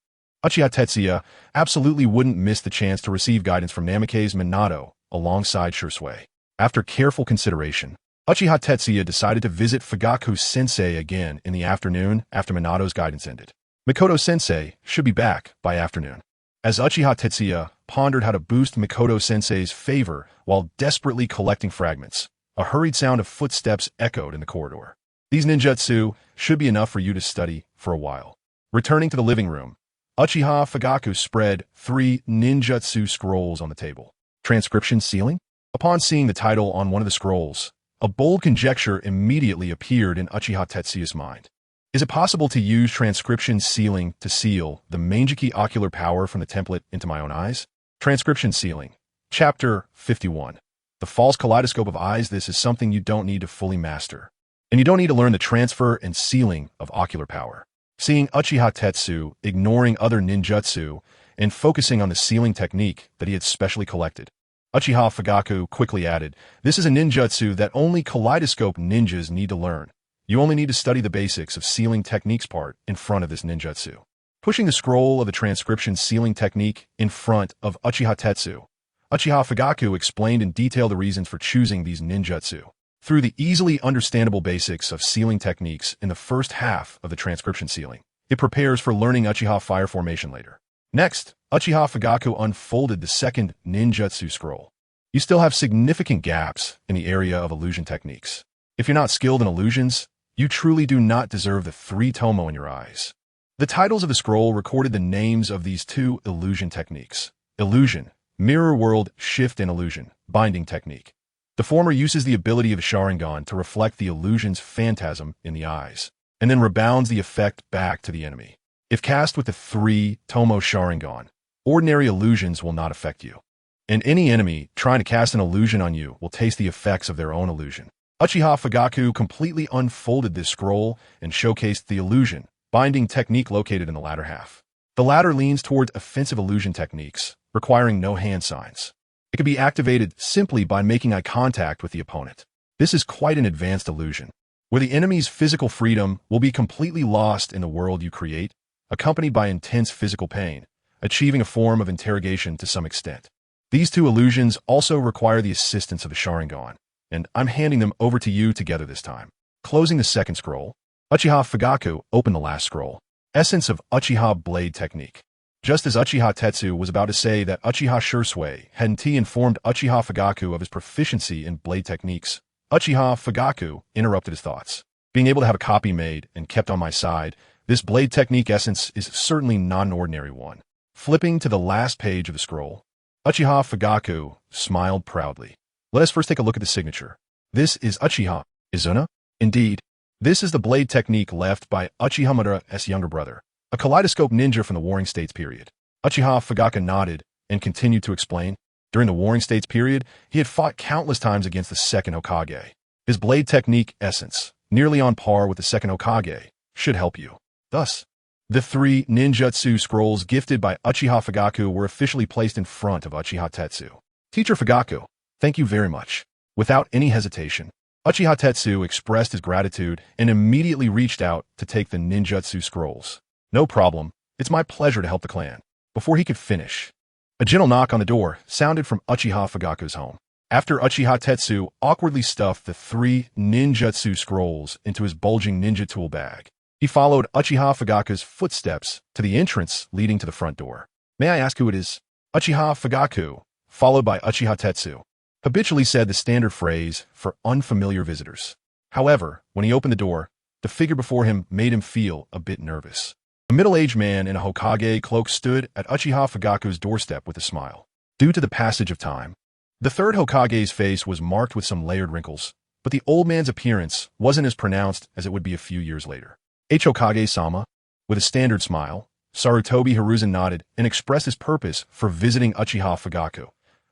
Uchiha Tetsuya absolutely wouldn't miss the chance to receive guidance from Namikaze Minato alongside Shursui. After careful consideration, Uchiha Tetsuya decided to visit Fugaku sensei again in the afternoon after Minato's guidance ended. Mikoto sensei should be back by afternoon. As Uchiha Tetsuya pondered how to boost Mikoto sensei's favor while desperately collecting fragments, a hurried sound of footsteps echoed in the corridor. These ninjutsu should be enough for you to study for a while. Returning to the living room, Uchiha Fugaku spread 3 ninjutsu scrolls on the table. Transcription Sealing? Upon seeing the title on one of the scrolls, a bold conjecture immediately appeared in Uchiha Tetsuya's mind. Is it possible to use transcription sealing to seal the Mangekyō ocular power from the template into my own eyes? Transcription Sealing. Chapter 51. The false kaleidoscope of eyes. This is something you don't need to fully master. And you don't need to learn the transfer and sealing of ocular power. Seeing Uchiha Tetsu ignoring other ninjutsu and focusing on the sealing technique that he had specially collected, Uchiha Fugaku quickly added, "This is a ninjutsu that only kaleidoscope ninjas need to learn. You only need to study the basics of sealing techniques part in front of this ninjutsu." Pushing the scroll of the transcription sealing technique in front of Uchiha Tetsu, Uchiha Fugaku explained in detail the reasons for choosing these ninjutsu. Through the easily understandable basics of sealing techniques in the first half of the transcription sealing, it prepares for learning Uchiha fire formation later. Next, Uchiha Fugaku unfolded the second ninjutsu scroll. You still have significant gaps in the area of illusion techniques. If you're not skilled in illusions, you truly do not deserve the 3 tomoe in your eyes. The titles of the scroll recorded the names of these 2 illusion techniques. Illusion, mirror world shift and illusion, binding technique. The former uses the ability of the Sharingan to reflect the illusion's phantasm in the eyes, and then rebounds the effect back to the enemy. If cast with the 3 tomoe Sharingan, ordinary illusions will not affect you, and any enemy trying to cast an illusion on you will taste the effects of their own illusion. Uchiha Fugaku completely unfolded this scroll and showcased the illusion, binding technique located in the latter half. The latter leans towards offensive illusion techniques, requiring no hand signs. It can be activated simply by making eye contact with the opponent. This is quite an advanced illusion, where the enemy's physical freedom will be completely lost in the world you create, accompanied by intense physical pain, achieving a form of interrogation to some extent. These 2 illusions also require the assistance of the Sharingan, and I'm handing them over to you together this time. Closing the second scroll, Uchiha Fugaku opened the last scroll. Essence of Uchiha Blade Technique. Just as Uchiha Tetsu was about to say that Uchiha Shursui hadn't informed Uchiha Fugaku of his proficiency in blade techniques, Uchiha Fugaku interrupted his thoughts. Being able to have a copy made and kept on my side, this blade technique essence is certainly not an ordinary one. Flipping to the last page of the scroll, Uchiha Fugaku smiled proudly. Let us first take a look at the signature. This is Uchiha Izuna. Indeed, this is the blade technique left by Uchiha Madara's younger brother, a kaleidoscope ninja from the Warring States period. Uchiha Fugaku nodded and continued to explain. During the Warring States period, he had fought countless times against the second Hokage. His blade technique essence, nearly on par with the second Hokage, should help you. Thus, the 3 ninjutsu scrolls gifted by Uchiha Fugaku were officially placed in front of Uchiha Tetsu. Teacher Fugaku, thank you very much. Without any hesitation, Uchiha Tetsu expressed his gratitude and immediately reached out to take the ninjutsu scrolls. No problem, it's my pleasure to help the clan. Before he could finish, a gentle knock on the door sounded from Uchiha Fugaku's home. After Uchiha Tetsu awkwardly stuffed the 3 ninjutsu scrolls into his bulging ninja tool bag, he followed Uchiha Fugaku's footsteps to the entrance leading to the front door. May I ask who it is? Uchiha Fugaku, followed by Uchiha Tetsu, habitually said the standard phrase for unfamiliar visitors. However, when he opened the door, the figure before him made him feel a bit nervous. A middle-aged man in a Hokage cloak stood at Uchiha Fugaku's doorstep with a smile. Due to the passage of time, the third Hokage's face was marked with some layered wrinkles, but the old man's appearance wasn't as pronounced as it would be a few years later. Hokage-sama, with a standard smile, Sarutobi Hiruzen nodded and expressed his purpose for visiting Uchiha Fugaku.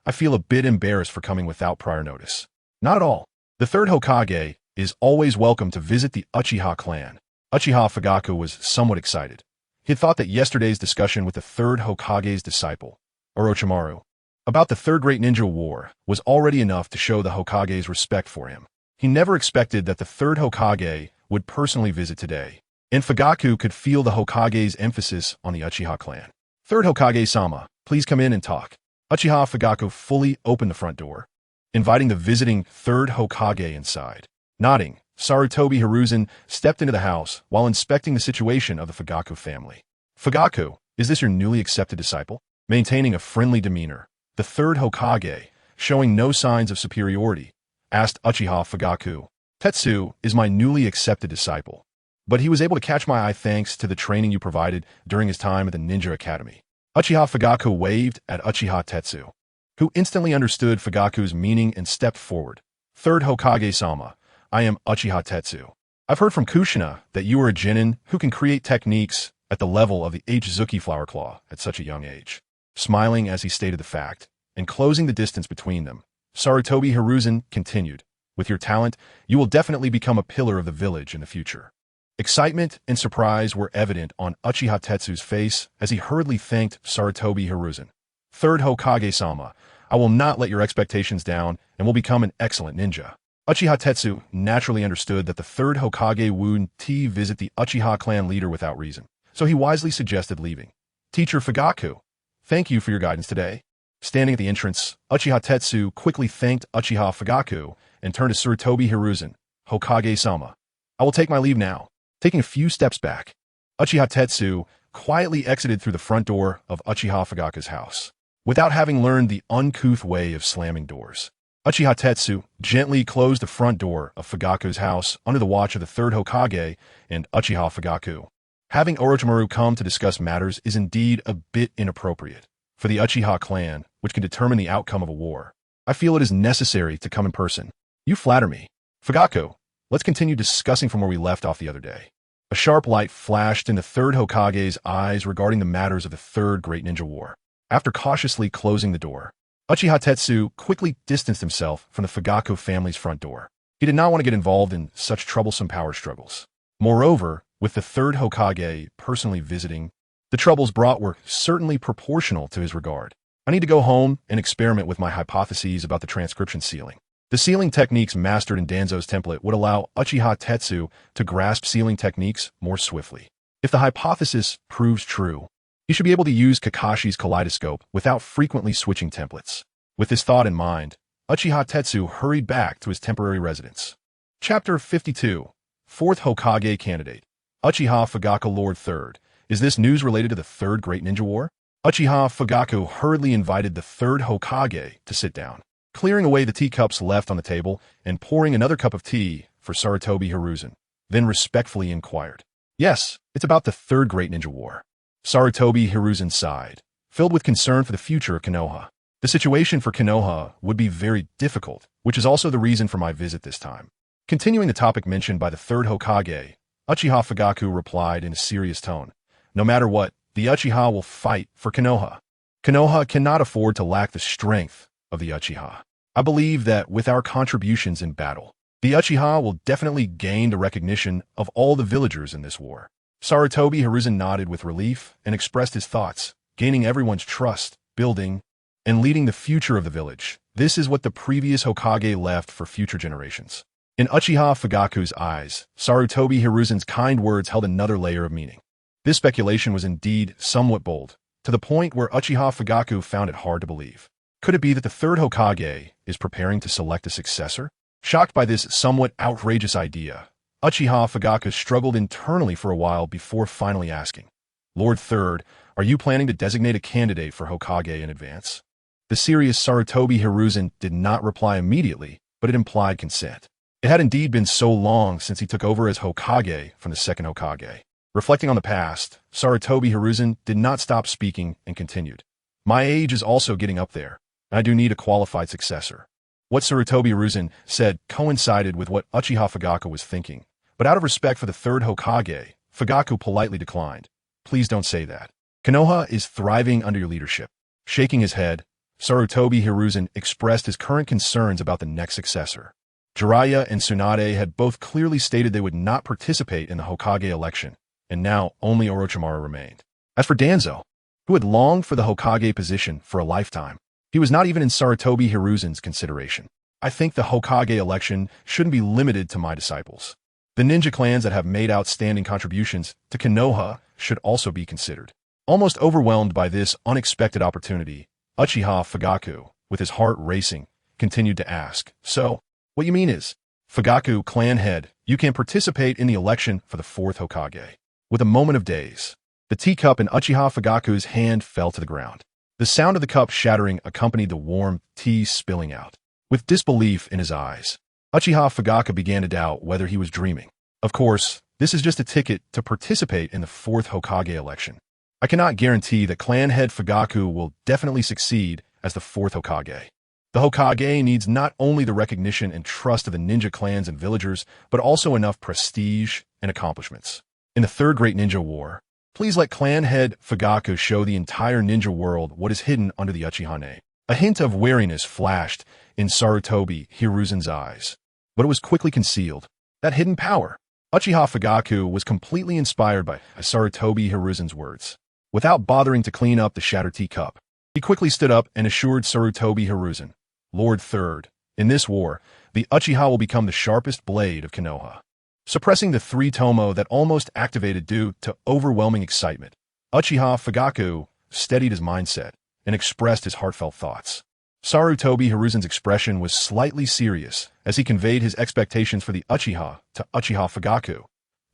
I feel a bit embarrassed for coming without prior notice. Not at all. The third Hokage is always welcome to visit the Uchiha clan. Uchiha Fugaku was somewhat excited. He had thought that yesterday's discussion with the third Hokage's disciple, Orochimaru, about the Third Great Ninja War was already enough to show the Hokage's respect for him. He never expected that the third Hokage would personally visit today, and Fugaku could feel the Hokage's emphasis on the Uchiha clan. "Third Hokage-sama, please come in and talk." Uchiha Fugaku fully opened the front door, inviting the visiting third Hokage inside. Nodding, Sarutobi Hiruzen stepped into the house while inspecting the situation of the Fugaku family. "Fugaku, is this your newly accepted disciple?" Maintaining a friendly demeanor, the third Hokage, showing no signs of superiority, asked Uchiha Fugaku. "Tetsu is my newly accepted disciple, but he was able to catch my eye thanks to the training you provided during his time at the Ninja Academy." Uchiha Fugaku waved at Uchiha Tetsu, who instantly understood Fugaku's meaning and stepped forward. "Third Hokage-sama, I am Uchiha Tetsu. I've heard from Kushina that you are a genin who can create techniques at the level of the H-Zuki flower claw at such a young age." Smiling as he stated the fact, and closing the distance between them, Sarutobi Hiruzen continued, "With your talent, you will definitely become a pillar of the village in the future." Excitement and surprise were evident on Uchiha Tetsu's face as he hurriedly thanked Sarutobi Hiruzen. "Third Hokage-sama, I will not let your expectations down and will become an excellent ninja." Uchiha Tetsu naturally understood that the third Hokage wouldn't visit the Uchiha clan leader without reason, so he wisely suggested leaving. "Teacher Fugaku, thank you for your guidance today." Standing at the entrance, Uchiha Tetsu quickly thanked Uchiha Fugaku and turned to Sarutobi Hiruzen. "Hokage-sama, I will take my leave now." Taking a few steps back, Uchiha Tetsu quietly exited through the front door of Uchiha Fugaku's house, without having learned the uncouth way of slamming doors. Uchiha Tetsu gently closed the front door of Fugaku's house under the watch of the third Hokage and Uchiha Fugaku. Having Orochimaru come to discuss matters is indeed a bit inappropriate for the Uchiha clan, which can determine the outcome of a war. "I feel it is necessary to come in person." "You flatter me." "Fugaku, let's continue discussing from where we left off the other day." A sharp light flashed in the third Hokage's eyes regarding the matters of the Third Great Ninja War. After cautiously closing the door, Uchiha Tetsu quickly distanced himself from the Fugaku family's front door. He did not want to get involved in such troublesome power struggles. Moreover, with the third Hokage personally visiting, the troubles brought were certainly proportional to his regard. "I need to go home and experiment with my hypotheses about the transcription sealing." The sealing techniques mastered in Danzo's template would allow Uchiha Tetsu to grasp sealing techniques more swiftly. If the hypothesis proves true, he should be able to use Kakashi's kaleidoscope without frequently switching templates. With this thought in mind, Uchiha Tetsu hurried back to his temporary residence. Chapter 52. Fourth Hokage Candidate. Uchiha Fugaku Lord III. Is this news related to the Third Great Ninja War? Uchiha Fugaku hurriedly invited the third Hokage to sit down, clearing away the teacups left on the table and pouring another cup of tea for Sarutobi Hiruzen, then respectfully inquired. "Yes, it's about the Third Great Ninja War." Sarutobi Hiruzen sighed, filled with concern for the future of Konoha. The situation for Konoha would be very difficult, which is also the reason for my visit this time. Continuing the topic mentioned by the third Hokage, Uchiha Fugaku replied in a serious tone. "No matter what, the Uchiha will fight for Konoha. Konoha cannot afford to lack the strength of the Uchiha. I believe that with our contributions in battle, the Uchiha will definitely gain the recognition of all the villagers in this war." Sarutobi Hiruzen nodded with relief and expressed his thoughts, gaining everyone's trust, building, and leading the future of the village. This is what the previous Hokage left for future generations. In Uchiha Fugaku's eyes, Sarutobi Hiruzen's kind words held another layer of meaning. This speculation was indeed somewhat bold, to the point where Uchiha Fugaku found it hard to believe. Could it be that the third Hokage is preparing to select a successor? Shocked by this somewhat outrageous idea, Uchiha Fugaku struggled internally for a while before finally asking, "Lord Third, are you planning to designate a candidate for Hokage in advance?" The serious Sarutobi Hiruzen did not reply immediately, but it implied consent. It had indeed been so long since he took over as Hokage from the second Hokage. Reflecting on the past, Sarutobi Hiruzen did not stop speaking and continued. "My age is also getting up there, and I do need a qualified successor." What Sarutobi Hiruzen said coincided with what Uchiha Fugaku was thinking, but out of respect for the third Hokage, Fugaku politely declined. "Please don't say that. Konoha is thriving under your leadership." Shaking his head, Sarutobi Hiruzen expressed his current concerns about the next successor. Jiraiya and Tsunade had both clearly stated they would not participate in the Hokage election, and now only Orochimaru remained. As for Danzo, who had longed for the Hokage position for a lifetime, he was not even in Sarutobi Hiruzen's consideration. I think the Hokage election shouldn't be limited to my disciples. The ninja clans that have made outstanding contributions to Konoha should also be considered. Almost overwhelmed by this unexpected opportunity, Uchiha Fugaku, with his heart racing, continued to ask, "So, what you mean is, Fugaku, clan head, you can participate in the election for the 4th Hokage." With a moment of daze, the teacup in Uchiha Fugaku's hand fell to the ground. The sound of the cup shattering accompanied the warm tea spilling out. With disbelief in his eyes, Uchiha Fugaku began to doubt whether he was dreaming. Of course, this is just a ticket to participate in the 4th Hokage election. I cannot guarantee that clan head Fugaku will definitely succeed as the 4th Hokage. The Hokage needs not only the recognition and trust of the ninja clans and villagers, but also enough prestige and accomplishments. In the Third Great Ninja War, please let clan head Fugaku show the entire ninja world what is hidden under the Uchiha name. A hint of wariness flashed in Sarutobi Hiruzen's eyes, but it was quickly concealed. That hidden power. Uchiha Fugaku was completely inspired by Sarutobi Hiruzen's words. Without bothering to clean up the shattered teacup, he quickly stood up and assured Sarutobi Hiruzen, "Lord Third, in this war, the Uchiha will become the sharpest blade of Konoha." Suppressing the 3 tomoe that almost activated due to overwhelming excitement, Uchiha Fugaku steadied his mindset and expressed his heartfelt thoughts. Sarutobi Hiruzen's expression was slightly serious as he conveyed his expectations for the Uchiha to Uchiha Fugaku.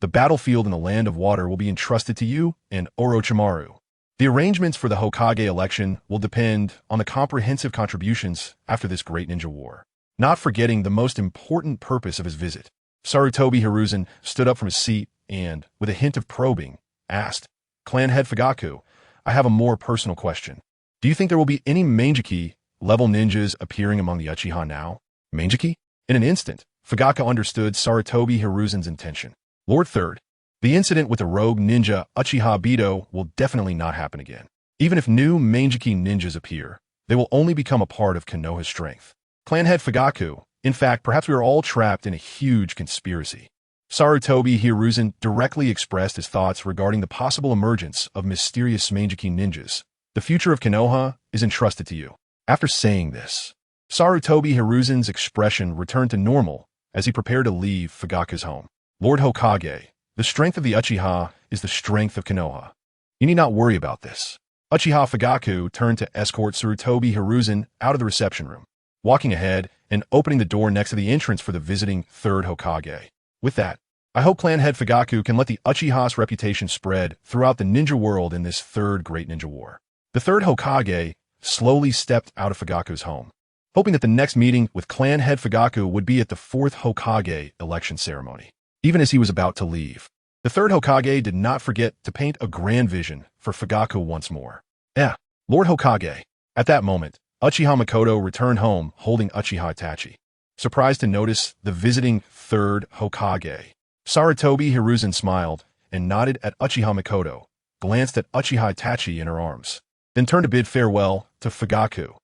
"The battlefield in the Land of Water will be entrusted to you and Orochimaru. The arrangements for the Hokage election will depend on the comprehensive contributions after this great ninja war." Not forgetting the most important purpose of his visit, Sarutobi Hiruzen stood up from his seat and, with a hint of probing, asked, "Clan head Fugaku, I have a more personal question. Do you think there will be any Mangekyō-level ninjas appearing among the Uchiha now?" Mangekyō? In an instant, Fugaku understood Sarutobi Hiruzen's intention. "Lord Third, the incident with the rogue ninja Uchiha Bito will definitely not happen again. Even if new Mangekyō ninjas appear, they will only become a part of Konoha's strength. Clan head Fugaku, in fact, perhaps we are all trapped in a huge conspiracy." Sarutobi Hiruzen directly expressed his thoughts regarding the possible emergence of mysterious Mangekyō ninjas. "The future of Konoha is entrusted to you." After saying this, Sarutobi Hiruzen's expression returned to normal as he prepared to leave Fugaku's home. "Lord Hokage, the strength of the Uchiha is the strength of Konoha. You need not worry about this." Uchiha Fugaku turned to escort Sarutobi Hiruzen out of the reception room, walking ahead and opening the door next to the entrance for the visiting 3rd Hokage. "With that, I hope clan head Fugaku can let the Uchiha's reputation spread throughout the ninja world in this 3rd Great Ninja War." The 3rd Hokage slowly stepped out of Fugaku's home, hoping that the next meeting with clan head Fugaku would be at the 4th Hokage election ceremony. Even as he was about to leave, the 3rd Hokage did not forget to paint a grand vision for Fugaku once more. Lord Hokage." At that moment, Uchiha Makoto returned home holding Uchiha Itachi. Surprised to notice the visiting 3rd Hokage, Sarutobi Hiruzen smiled and nodded at Uchiha Makoto, glanced at Uchiha Itachi in her arms, then turned to bid farewell to Fugaku.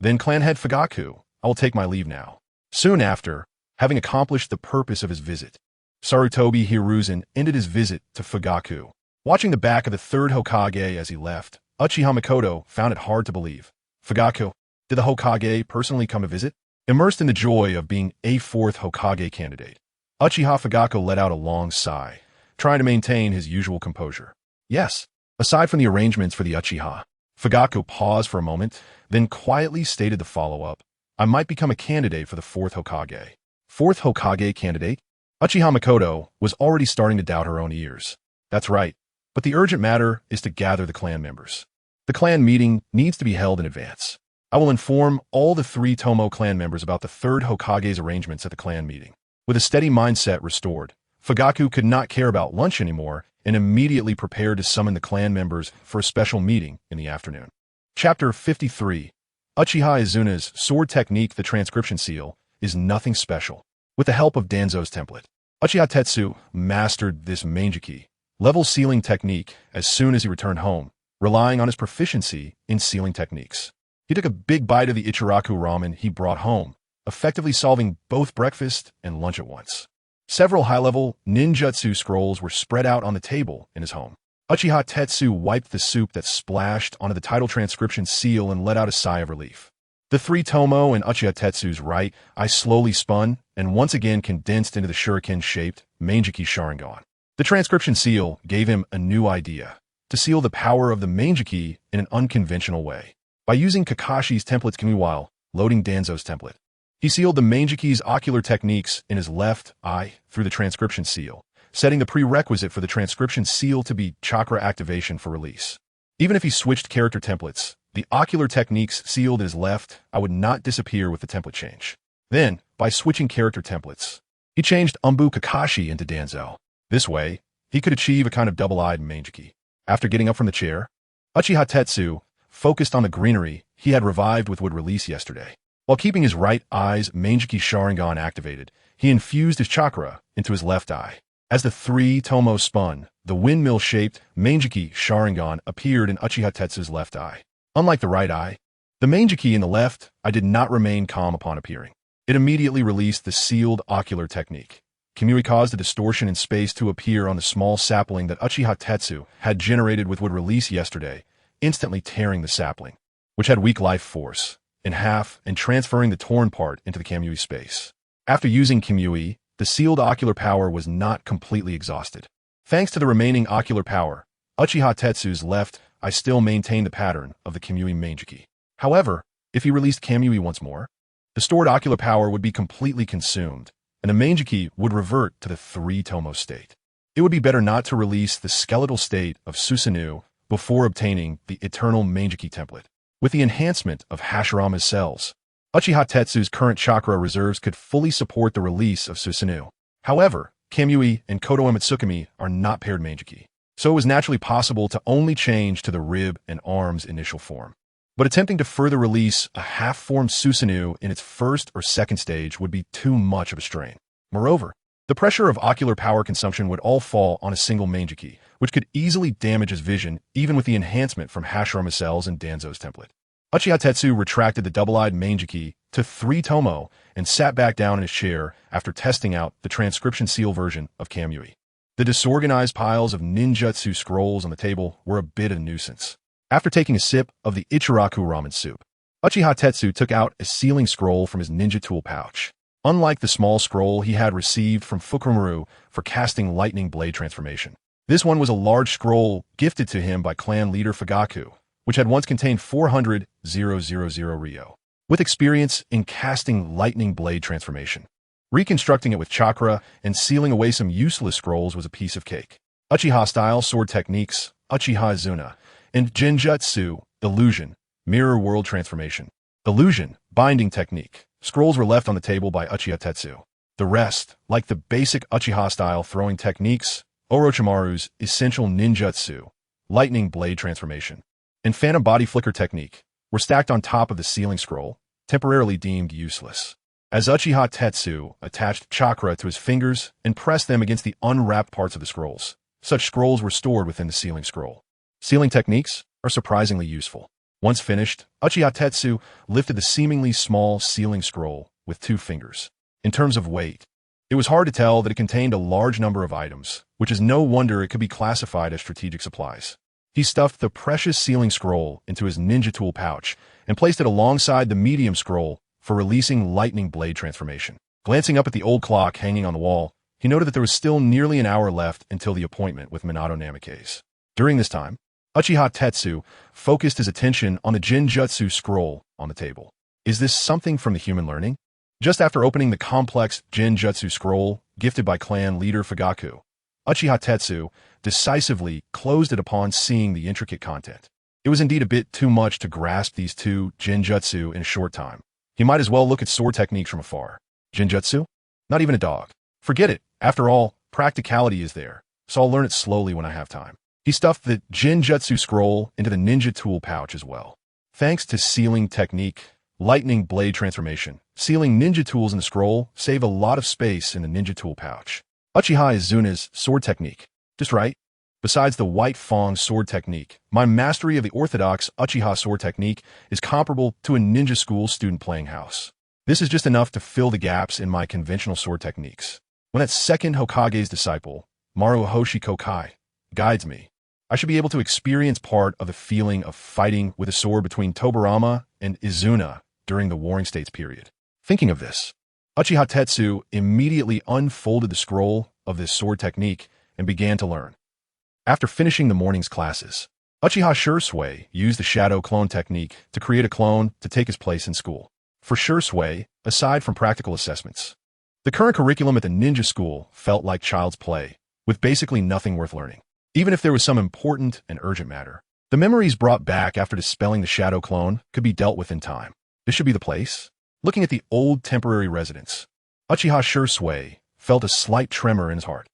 "Then clan head Fugaku, I will take my leave now." Soon after, having accomplished the purpose of his visit, Sarutobi Hiruzen ended his visit to Fugaku. Watching the back of the 3rd Hokage as he left, Uchiha Makoto found it hard to believe. "Fugaku, did the Hokage personally come to visit?" Immersed in the joy of being a 4th Hokage candidate, Uchiha Fugaku let out a long sigh, trying to maintain his usual composure. "Yes, aside from the arrangements for the Uchiha." Fugaku paused for a moment, then quietly stated the follow-up, "I might become a candidate for the 4th Hokage." 4th Hokage candidate? Uchiha Makoto was already starting to doubt her own ears. "That's right, but the urgent matter is to gather the clan members. The clan meeting needs to be held in advance. I will inform all the 3 tomoe clan members about the 3rd Hokage's arrangements at the clan meeting." With a steady mindset restored, Fugaku could not care about lunch anymore and immediately prepared to summon the clan members for a special meeting in the afternoon. Chapter 53. Uchiha Izuna's sword technique, the transcription seal, is nothing special. With the help of Danzo's template, Uchiha Tetsu mastered this Mangekyō-level sealing technique as soon as he returned home, relying on his proficiency in sealing techniques. He took a big bite of the Ichiraku ramen he brought home, effectively solving both breakfast and lunch at once. Several high-level ninjutsu scrolls were spread out on the table in his home. Uchiha Tetsu wiped the soup that splashed onto the title transcription seal and let out a sigh of relief. The three tomoe in Uchiha Tetsu's right eye slowly spun and once again condensed into the shuriken-shaped Mangekyō Sharingan. The transcription seal gave him a new idea: to seal the power of the Mangekyō in an unconventional way. By using Kakashi's template's Kamui while loading Danzo's template, he sealed the Mangekyō's ocular techniques in his left eye through the transcription seal, setting the prerequisite for the transcription seal to be chakra activation for release. Even if he switched character templates, the ocular techniques sealed in his left eye would not disappear with the template change. Then, by switching character templates, he changed Umbu Kakashi into Danzo. This way, he could achieve a kind of double-eyed Mangekyō. After getting up from the chair, Uchiha Tetsu focused on the greenery he had revived with would release yesterday. While keeping his right eye's Mangekyō Sharingan activated, he infused his chakra into his left eye. As the three tomoe spun, the windmill-shaped Mangekyō Sharingan appeared in Uchiha Tetsu's left eye. Unlike the right eye, the Mangekyō in the left eye did not remain calm upon appearing. It immediately released the sealed ocular technique. Kamui caused a distortion in space to appear on the small sapling that Uchiha Tetsu had generated with would release yesterday, instantly tearing the sapling, which had weak life force, in half and transferring the torn part into the Kamui space. After using Kamui, the sealed ocular power was not completely exhausted. Thanks to the remaining ocular power, Uchiha Tetsu's left eye still maintained the pattern of the Kamui Mangekyō. However, if he released Kamui once more, the stored ocular power would be completely consumed, and the Mangekyō would revert to the three tomoe state. It would be better not to release the skeletal state of Susanoo before obtaining the eternal Mangekyō template. With the enhancement of Hashirama's cells, Uchiha Tetsu's current chakra reserves could fully support the release of Susanoo. However, Kamui and Koto Uematsukami are not paired Mangekyō, so it was naturally possible to only change to the rib and arm's initial form. But attempting to further release a half-formed Susanoo in its first or second stage would be too much of a strain. Moreover, the pressure of ocular power consumption would all fall on a single Mangekyō, which could easily damage his vision even with the enhancement from Hashirama cells and Danzo's template. Uchiha Tetsu retracted the double-eyed Mangekyō to three tomoe and sat back down in his chair after testing out the transcription seal version of Kamui. The disorganized piles of ninjutsu scrolls on the table were a bit of a nuisance. After taking a sip of the Ichiraku ramen soup, Uchiha Tetsu took out a sealing scroll from his ninja tool pouch. Unlike the small scroll he had received from Fugaku for casting lightning blade transformation, this one was a large scroll gifted to him by clan leader Fugaku, which had once contained 400,000 ryo. With experience in casting lightning blade transformation, reconstructing it with chakra and sealing away some useless scrolls was a piece of cake. Uchiha-style sword techniques, Uchiha Izuna, and genjutsu, delusion, mirror world transformation, illusion, binding technique. Scrolls were left on the table by Uchiha Tetsu. The rest, like the basic Uchiha-style throwing techniques, Orochimaru's essential ninjutsu, lightning blade transformation, and phantom body flicker technique, were stacked on top of the sealing scroll, temporarily deemed useless. As Uchiha Tetsu attached chakra to his fingers and pressed them against the unwrapped parts of the scrolls, such scrolls were stored within the sealing scroll. Sealing techniques are surprisingly useful. Once finished, Uchiha Tetsu lifted the seemingly small sealing scroll with 2 fingers. In terms of weight, it was hard to tell that it contained a large number of items, which is no wonder it could be classified as strategic supplies. He stuffed the precious sealing scroll into his ninja tool pouch and placed it alongside the medium scroll for releasing lightning blade transformation. Glancing up at the old clock hanging on the wall, he noted that there was still nearly an hour left until the appointment with Minato Namikaze. During this time, Uchiha Tetsu focused his attention on the genjutsu scroll on the table. Is this something from the human learning? Just after opening the complex genjutsu scroll gifted by clan leader Fugaku, Uchiha Tetsu decisively closed it upon seeing the intricate content. It was indeed a bit too much to grasp these 2 genjutsu in a short time. He might as well look at sword techniques from afar. Genjutsu? Not even a dog. Forget it. After all, practicality is there, so I'll learn it slowly when I have time. He stuffed the genjutsu scroll into the ninja tool pouch as well. Thanks to sealing technique, lightning blade transformation, sealing ninja tools in the scroll save a lot of space in the ninja tool pouch. Uchiha Izuna's sword technique. Just right. Besides the white fang sword technique, my mastery of the orthodox Uchiha sword technique is comparable to a ninja school student playing house. This is just enough to fill the gaps in my conventional sword techniques. When that second Hokage's disciple, Maruhoshi Kokai, guides me, I should be able to experience part of the feeling of fighting with a sword between Tobirama and Izuna during the Warring States period. Thinking of this, Uchiha Tetsu immediately unfolded the scroll of this sword technique and began to learn. After finishing the morning's classes, Uchiha Sasuke used the shadow clone technique to create a clone to take his place in school. For Sasuke, aside from practical assessments, the current curriculum at the ninja school felt like child's play, with basically nothing worth learning. Even if there was some important and urgent matter, the memories brought back after dispelling the shadow clone could be dealt with in time. This should be the place. Looking at the old temporary residence, Uchiha Sasuke felt a slight tremor in his heart.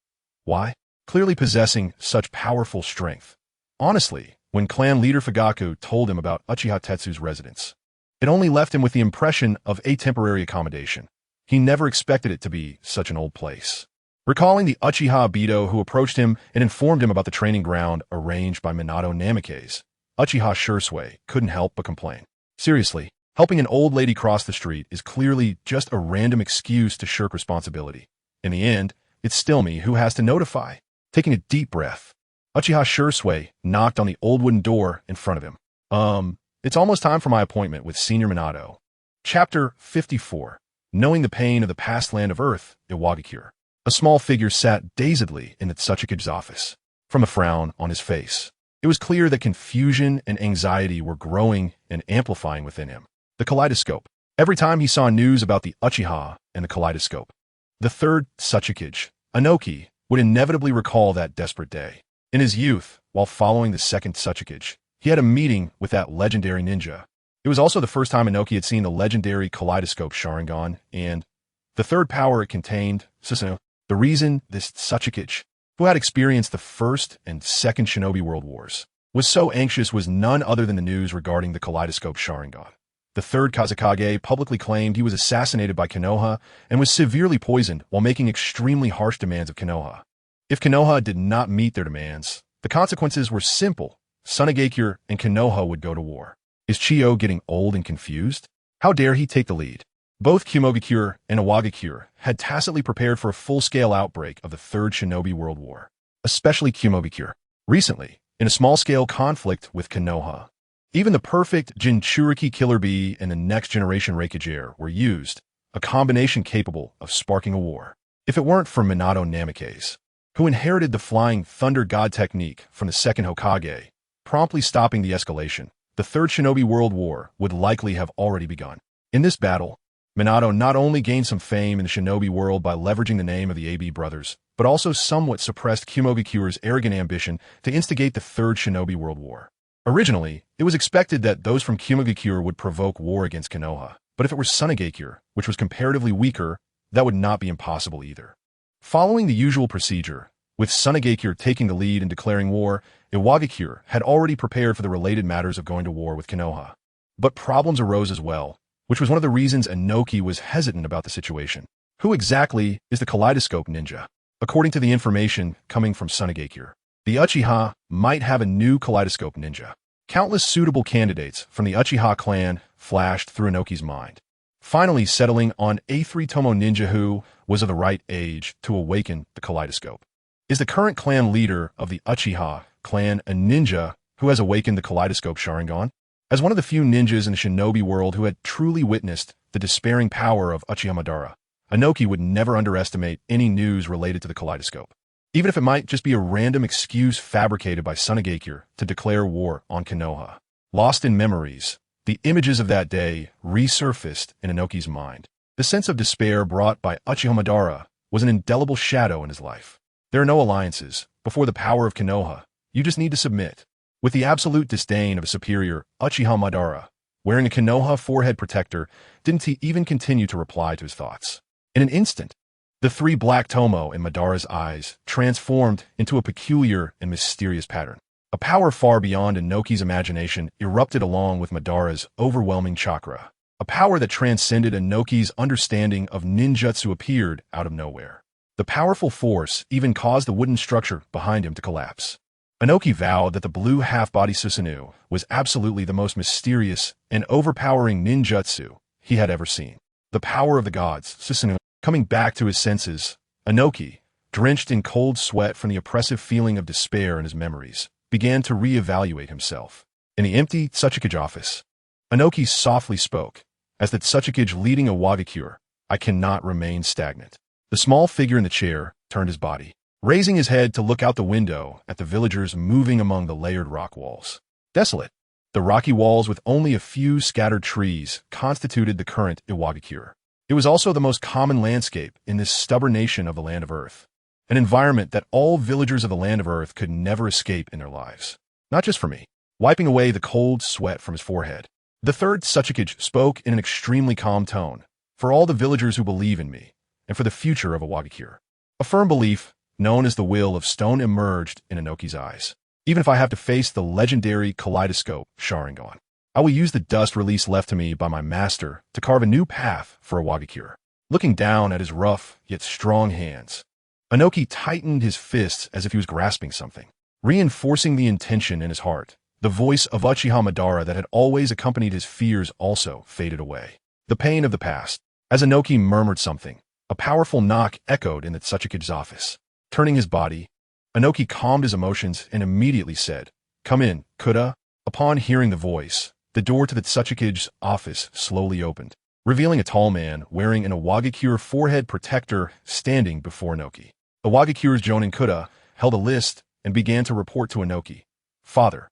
Why? Clearly possessing such powerful strength. Honestly, when clan leader Fugaku told him about Uchiha Tetsu's residence, it only left him with the impression of a temporary accommodation. He never expected it to be such an old place. Recalling the Uchiha Obito who approached him and informed him about the training ground arranged by Minato Namikaze, Uchiha Sasuke couldn't help but complain. Seriously, helping an old lady cross the street is clearly just a random excuse to shirk responsibility. In the end, it's still me who has to notify. Taking a deep breath, Uchiha Sasuke knocked on the old wooden door in front of him. It's almost time for my appointment with Senior Minato. Chapter 54. Knowing the pain of the past land of Earth, Iwagakure. A small figure sat dazedly in the Tsuchikage's office, from a frown on his face. It was clear that confusion and anxiety were growing and amplifying within him. The kaleidoscope. Every time he saw news about the Uchiha and the kaleidoscope, the third Tsuchikage, Inoki, would inevitably recall that desperate day. In his youth, while following the second Tsuchikage, he had a meeting with that legendary ninja. It was also the first time Inoki had seen the legendary kaleidoscope Sharingan and the third power it contained, Susanoo. The reason this Tsuchikage, who had experienced the First and Second Shinobi World Wars, was so anxious was none other than the news regarding the kaleidoscope Sharingan. The third Kazekage publicly claimed he was assassinated by Konoha and was severely poisoned while making extremely harsh demands of Konoha. If Konoha did not meet their demands, the consequences were simple. Sunagakure and Konoha would go to war. Is Chiyo getting old and confused? How dare he take the lead? Both Kumogakure and Iwagakure had tacitly prepared for a full-scale outbreak of the Third Shinobi World War, especially Kumogakure. Recently, in a small-scale conflict with Konoha, even the perfect Jinchuriki Killer Bee and the next-generation Raikage were used, a combination capable of sparking a war. If it weren't for Minato Namikaze, who inherited the Flying Thunder God technique from the second Hokage, promptly stopping the escalation, the Third Shinobi World War would likely have already begun. In this battle, Minato not only gained some fame in the shinobi world by leveraging the name of the AB brothers, but also somewhat suppressed Kumogakure's arrogant ambition to instigate the Third Shinobi World War. Originally, it was expected that those from Kumogakure would provoke war against Konoha, but if it were Sunagakure, which was comparatively weaker, that would not be impossible either. Following the usual procedure, with Sunagakure taking the lead in declaring war, Iwagakure had already prepared for the related matters of going to war with Konoha. But problems arose as well, which was one of the reasons Inoki was hesitant about the situation. Who exactly is the kaleidoscope ninja? According to the information coming from Sunagakure, the Uchiha might have a new kaleidoscope ninja. Countless suitable candidates from the Uchiha clan flashed through Inoki's mind, finally settling on A3 Tomoe ninja who was of the right age to awaken the kaleidoscope. Is the current clan leader of the Uchiha clan a ninja who has awakened the kaleidoscope Sharingan? As one of the few ninjas in the shinobi world who had truly witnessed the despairing power of Uchiha Madara, Inoki would never underestimate any news related to the kaleidoscope, even if it might just be a random excuse fabricated by Sunagakure to declare war on Konoha. Lost in memories, the images of that day resurfaced in Inoki's mind. The sense of despair brought by Uchiha Madara was an indelible shadow in his life. There are no alliances. Before the power of Konoha, you just need to submit. With the absolute disdain of a superior, Uchiha Madara, wearing a Konoha forehead protector, didn't he even continue to reply to his thoughts. In an instant, the three black tomoe in Madara's eyes transformed into a peculiar and mysterious pattern. A power far beyond Inoki's imagination erupted along with Madara's overwhelming chakra. A power that transcended Inoki's understanding of ninjutsu appeared out of nowhere. The powerful force even caused the wooden structure behind him to collapse. Inoki vowed that the blue half-body Susanoo was absolutely the most mysterious and overpowering ninjutsu he had ever seen. The power of the gods, Susanoo. Coming back to his senses, Inoki, drenched in cold sweat from the oppressive feeling of despair in his memories, began to re-evaluate himself. In the empty Tsukikage office, Inoki softly spoke, as the Tsukikage leading a Wagakure. I cannot remain stagnant. The small figure in the chair turned his body, raising his head to look out the window at the villagers moving among the layered rock walls. Desolate, the rocky walls with only a few scattered trees constituted the current Iwagakure. It was also the most common landscape in this stubborn nation of the Land of Earth, an environment that all villagers of the Land of Earth could never escape in their lives. Not just for me. Wiping away the cold sweat from his forehead, the third Tsukikage spoke in an extremely calm tone, for all the villagers who believe in me, and for the future of a Wagakure. A firm belief, known as the will of stone, emerged in Inoki's eyes. Even if I have to face the legendary kaleidoscope Sharingan, I will use the dust release left to me by my master to carve a new path for a Wagakure. Looking down at his rough yet strong hands, Inoki tightened his fists as if he was grasping something, reinforcing the intention in his heart. The voice of Uchiha Madara that had always accompanied his fears also faded away. The pain of the past. As Inoki murmured something, a powerful knock echoed in the Tsukikage's office. Turning his body, Inoki calmed his emotions and immediately said, "Come in, Kuda." Upon hearing the voice, the door to the Tsukikage's office slowly opened, revealing a tall man wearing an Iwagakure forehead protector standing before Inoki. Iwagakure's Jonin Kuda held a list and began to report to Inoki. Father,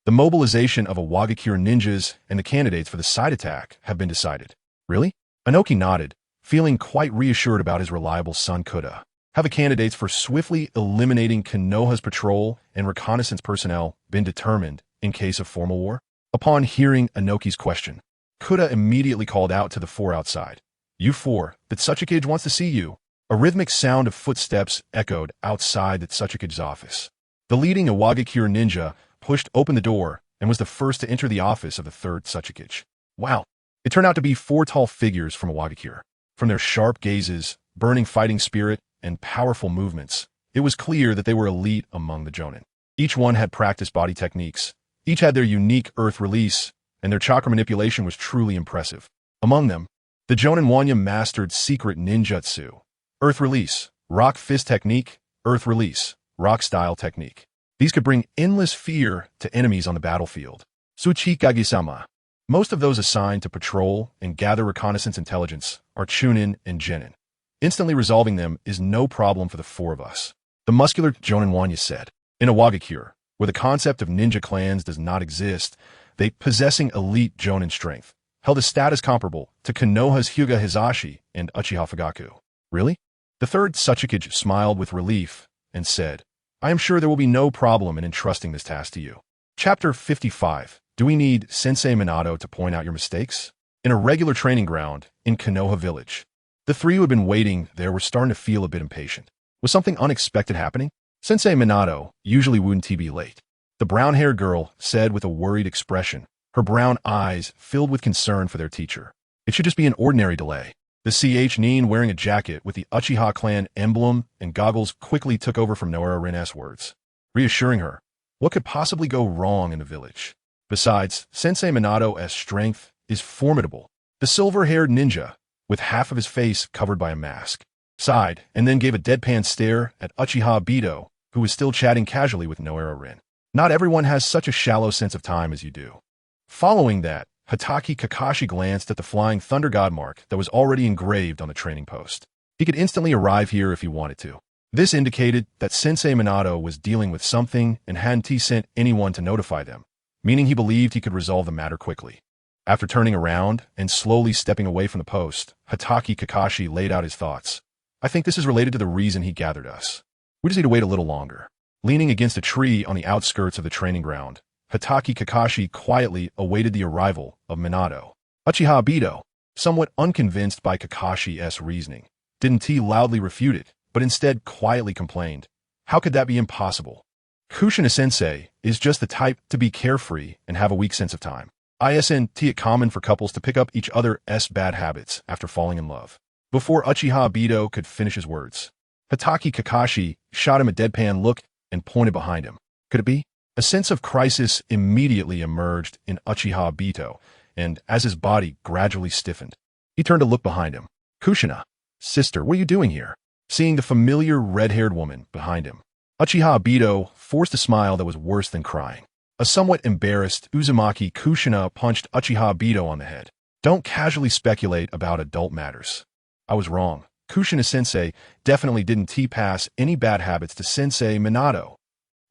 the mobilization of Iwagakure ninjas and the candidates for the side attack have been decided. Really? Inoki nodded, feeling quite reassured about his reliable son Kuda. Have the candidates for swiftly eliminating Konoha's patrol and reconnaissance personnel been determined in case of formal war? Upon hearing Inoki's question, Kuda immediately called out to the four outside. You four, the Tsukikage wants to see you. A rhythmic sound of footsteps echoed outside the Tsukikage's office. The leading Iwagakure ninja pushed open the door and was the first to enter the office of the third Tsukikage. Wow. It turned out to be four tall figures from Iwagakure. From their sharp gazes, burning fighting spirit, and powerful movements, it was clear that they were elite among the Jonin. Each one had practiced body techniques. Each had their unique earth release, and their chakra manipulation was truly impressive. Among them, the Jonin Wanya mastered secret ninjutsu, earth release, rock fist technique, earth release, rock style technique. These could bring endless fear to enemies on the battlefield. Tsuchikage-sama. Most of those assigned to patrol and gather reconnaissance intelligence are Chunin and genin. Instantly resolving them is no problem for the four of us. The muscular Jonin Wanya said. In a Wagakure, where the concept of ninja clans does not exist, they possessing elite Jonin strength, held a status comparable to Konoha's Hyuga Hizashi and Uchiha Fugaku. Really? The third Tsukikage smiled with relief and said, I am sure there will be no problem in entrusting this task to you. Chapter 55. Do we need Sensei Minato to point out your mistakes? In a regular training ground in Konoha village, the three who had been waiting there were starting to feel a bit impatient. Was something unexpected happening? Sensei Minato usually wouldn't be late. The brown-haired girl said with a worried expression, her brown eyes filled with concern for their teacher. It should just be an ordinary delay. The nin wearing a jacket with the Uchiha clan emblem and goggles quickly took over from Noara Rin's words, reassuring her. What could possibly go wrong in the village? Besides, Sensei Minato's strength is formidable. The silver-haired ninja, with half of his face covered by a mask, sighed and then gave a deadpan stare at Uchiha Itachi, who was still chatting casually with Noara Rin. Not everyone has such a shallow sense of time as you do. Following that, Hatake Kakashi glanced at the flying thunder god mark that was already engraved on the training post. He could instantly arrive here if he wanted to. This indicated that Sensei Minato was dealing with something and hadn't sent anyone to notify them, meaning he believed he could resolve the matter quickly. After turning around and slowly stepping away from the post, Hatake Kakashi laid out his thoughts. I think this is related to the reason he gathered us. We just need to wait a little longer. Leaning against a tree on the outskirts of the training ground, Hatake Kakashi quietly awaited the arrival of Minato. Uchiha Itachi, somewhat unconvinced by Kakashi's reasoning, didn't loudly refute it, but instead quietly complained. How could that be impossible? Kushina sensei is just the type to be carefree and have a weak sense of time. Isn't it common for couples to pick up each other's bad habits after falling in love? Before Uchiha Itachi could finish his words, Hatake Kakashi shot him a deadpan look and pointed behind him. Could it be? A sense of crisis immediately emerged in Uchiha Itachi, and as his body gradually stiffened, He turned to look behind him. Kushina, sister, what are you doing here? Seeing the familiar red-haired woman behind him, Uchiha Obito forced a smile that was worse than crying. A somewhat embarrassed Uzumaki Kushina punched Uchiha Obito on the head. Don't casually speculate about adult matters. I was wrong. Kushina-sensei definitely didn't T-pass any bad habits to Sensei Minato.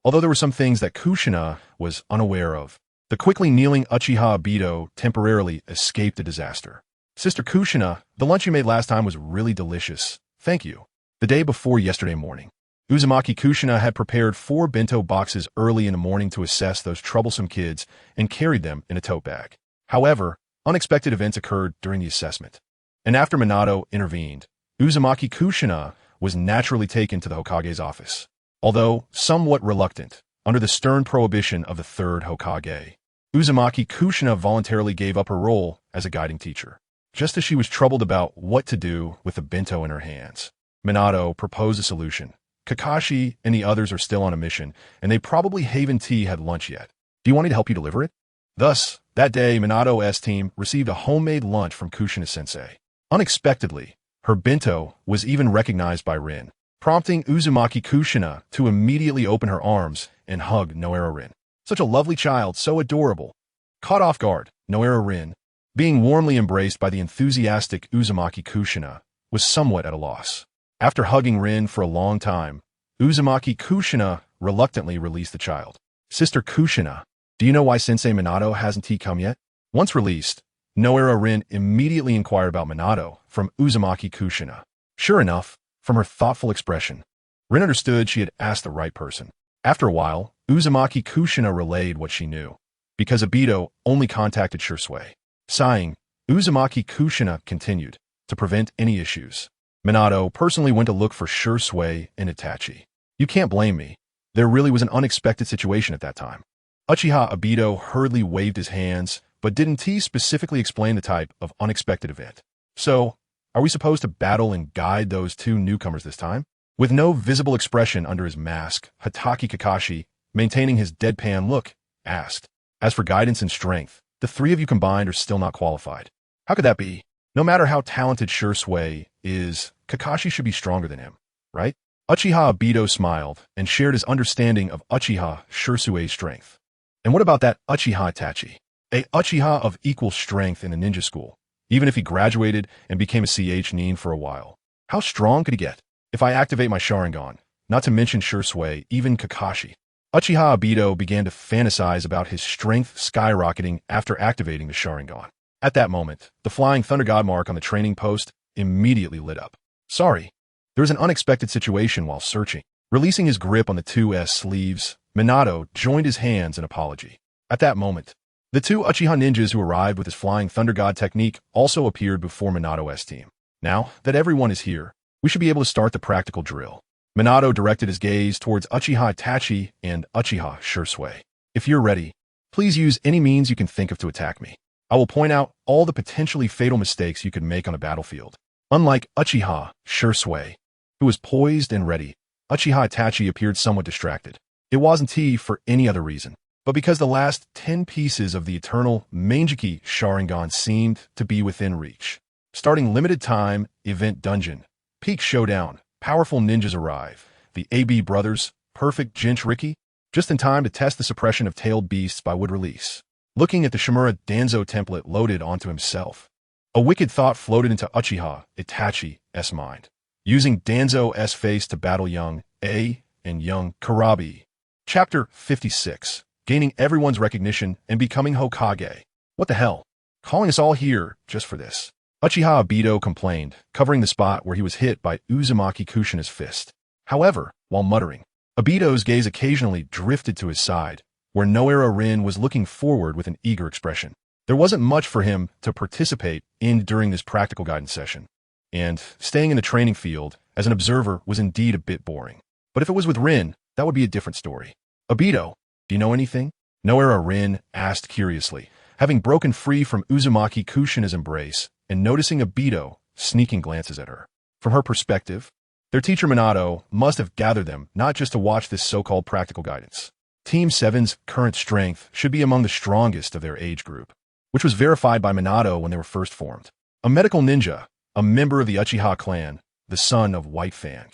Although there were some things that Kushina was unaware of. The quickly kneeling Uchiha Obito temporarily escaped a disaster. Sister Kushina, the lunch you made last time was really delicious. Thank you. The day before yesterday morning, Uzumaki Kushina had prepared 4 bento boxes early in the morning to assess those troublesome kids and carried them in a tote bag. However, unexpected events occurred during the assessment. And after Minato intervened, Uzumaki Kushina was naturally taken to the Hokage's office. Although somewhat reluctant, under the stern prohibition of the 3rd Hokage, Uzumaki Kushina voluntarily gave up her role as a guiding teacher. Just as she was troubled about what to do with the bento in her hands, Minato proposed a solution. Kakashi and the others are still on a mission, and they probably haven't had lunch yet. Do you want me to help you deliver it? Thus, that day, Minato's team received a homemade lunch from Kushina-sensei. Unexpectedly, her bento was even recognized by Rin, prompting Uzumaki Kushina to immediately open her arms and hug Noera Rin. Such a lovely child, so adorable. Caught off guard, Noera Rin, being warmly embraced by the enthusiastic Uzumaki Kushina, was somewhat at a loss. After hugging Rin for a long time, Uzumaki Kushina reluctantly released the child. Sister Kushina, do you know why Sensei Minato hasn't come yet? Once released, Noera Rin immediately inquired about Minato from Uzumaki Kushina. Sure enough, from her thoughtful expression, Rin understood she had asked the right person. After a while, Uzumaki Kushina relayed what she knew, because Obito only contacted Shursui. Sighing, Uzumaki Kushina continued, to prevent any issues. Minato personally went to look for Shursui and Itachi. You can't blame me. There really was an unexpected situation at that time. Uchiha Obito hurriedly waved his hands, but didn't specifically explain the type of unexpected event. So, are we supposed to battle and guide those 2 newcomers this time? With no visible expression under his mask, Hatake Kakashi, maintaining his deadpan look, asked, as for guidance and strength, the 3 of you combined are still not qualified. How could that be? No matter how talented Shursui is, Kakashi should be stronger than him, right? Uchiha Obito smiled and shared his understanding of Uchiha Shursui's strength. And what about that Uchiha Itachi? A Uchiha of equal strength in the ninja school, even if he graduated and became a nin for a while. How strong could he get? If I activate my Sharingan, not to mention Shursui, even Kakashi. Uchiha Obito began to fantasize about his strength skyrocketing after activating the Sharingan. At that moment, the flying Thunder God mark on the training post immediately lit up. Sorry, there was an unexpected situation while searching. Releasing his grip on the 2's sleeves, Minato joined his hands in apology. At that moment, the 2 Uchiha ninjas who arrived with his flying Thunder God technique also appeared before Minato's team. Now that everyone is here, we should be able to start the practical drill. Minato directed his gaze towards Uchiha Itachi and Uchiha Shursui. If you're ready, please use any means you can think of to attack me. I will point out all the potentially fatal mistakes you could make on the battlefield. Unlike Uchiha Shursui, who was poised and ready, Uchiha Itachi appeared somewhat distracted. It wasn't for any other reason, but because the last 10 pieces of the eternal Mangekyō Sharingan seemed to be within reach. Starting limited time, event dungeon, peak showdown, powerful ninjas arrive. The AB brothers, perfect Jinchuriki, just in time to test the suppression of tailed beasts by wood release. Looking at the Shimura Danzo template loaded onto himself, a wicked thought floated into Uchiha Itachi's mind. Using Danzo's face to battle young A and young Karabi. Chapter 56. Gaining everyone's recognition and becoming Hokage. What the hell? Calling us all here just for this. Uchiha Obito complained, covering the spot where he was hit by Uzumaki Kushina's fist. However, while muttering, Obito's gaze occasionally drifted to his side, where Noera Rin was looking forward with an eager expression. There wasn't much for him to participate in during this practical guidance session, and staying in the training field as an observer was indeed a bit boring. But if it was with Rin, that would be a different story. Obito, do you know anything? Noera Rin asked curiously, having broken free from Uzumaki Kushina's embrace and noticing Obito sneaking glances at her. From her perspective, their teacher Minato must have gathered them not just to watch this so-called practical guidance. Team 7's current strength should be among the strongest of their age group, which was verified by Minato when they were first formed. a medical ninja, a member of the Uchiha clan, the son of White Fang.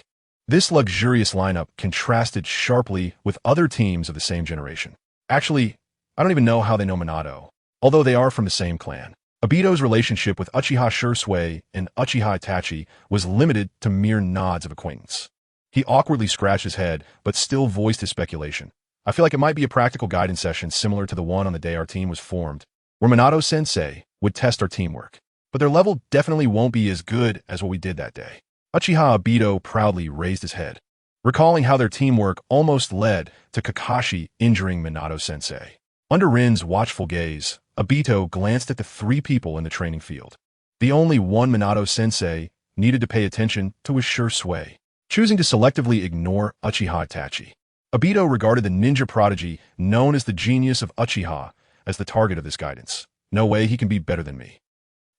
This luxurious lineup contrasted sharply with other teams of the same generation. Actually, I don't even know how they know Minato, although they are from the same clan. Obito's relationship with Uchiha Sasuke and Uchiha Itachi was limited to mere nods of acquaintance. He awkwardly scratched his head, but still voiced his speculation. I feel like it might be a practical guidance session similar to the one on the day our team was formed, where Minato-sensei would test our teamwork. But their level definitely won't be as good as what we did that day. Uchiha Obito proudly raised his head, recalling how their teamwork almost led to Kakashi injuring Minato-sensei. Under Rin's watchful gaze, Obito glanced at the three people in the training field. The only one Minato-sensei needed to pay attention to was Sasuke, choosing to selectively ignore Uchiha Itachi. Obito regarded the ninja prodigy known as the genius of Uchiha as the target of this guidance. No way he can be better than me.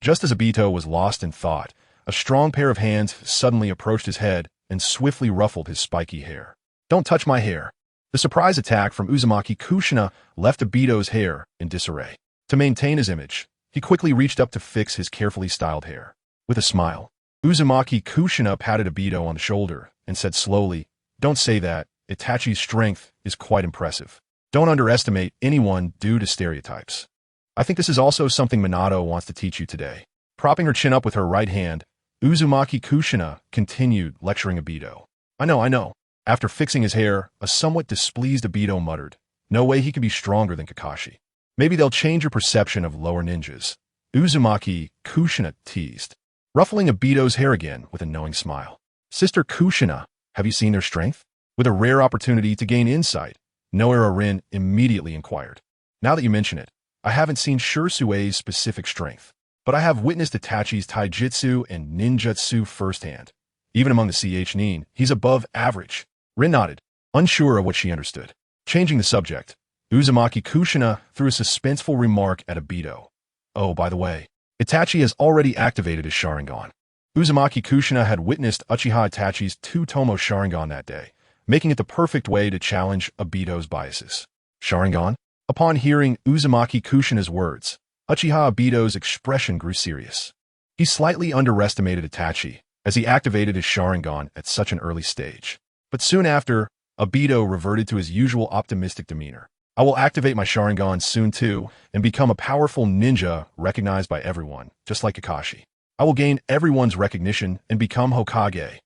Just as Obito was lost in thought, a strong pair of hands suddenly approached his head and swiftly ruffled his spiky hair. Don't touch my hair. The surprise attack from Uzumaki Kushina left Obito's hair in disarray. To maintain his image, he quickly reached up to fix his carefully styled hair. With a smile, Uzumaki Kushina patted Obito on the shoulder and said slowly, "Don't say that. Itachi's strength is quite impressive. Don't underestimate anyone due to stereotypes." I think this is also something Minato wants to teach you today. Propping her chin up with her right hand, Uzumaki Kushina continued lecturing Obito. I know. After fixing his hair, a somewhat displeased Obito muttered, "No way he can be stronger than Kakashi. Maybe they'll change your perception of lower ninjas." Uzumaki Kushina teased, ruffling Obito's hair again with a knowing smile. "Sister Kushina, have you seen their strength?" With a rare opportunity to gain insight, Rin immediately inquired. "Now that you mention it, I haven't seen Sasuke's specific strength, but I have witnessed Itachi's taijutsu and ninjutsu firsthand. Even among the nin, he's above average." Rin nodded, unsure of what she understood. Changing the subject, Uzumaki Kushina threw a suspenseful remark at Obito. "Oh, by the way, Itachi has already activated his Sharingan." Uzumaki Kushina had witnessed Uchiha Itachi's two tomoe Sharingan that day, making it the perfect way to challenge Obito's biases. Sharingan? Upon hearing Uzumaki Kushina's words, Uchiha Obito's expression grew serious. He slightly underestimated Itachi as he activated his Sharingan at such an early stage. But soon after, Obito reverted to his usual optimistic demeanor. "I will activate my Sharingan soon too and become a powerful ninja recognized by everyone, just like Kakashi. I will gain everyone's recognition and become Hokage,"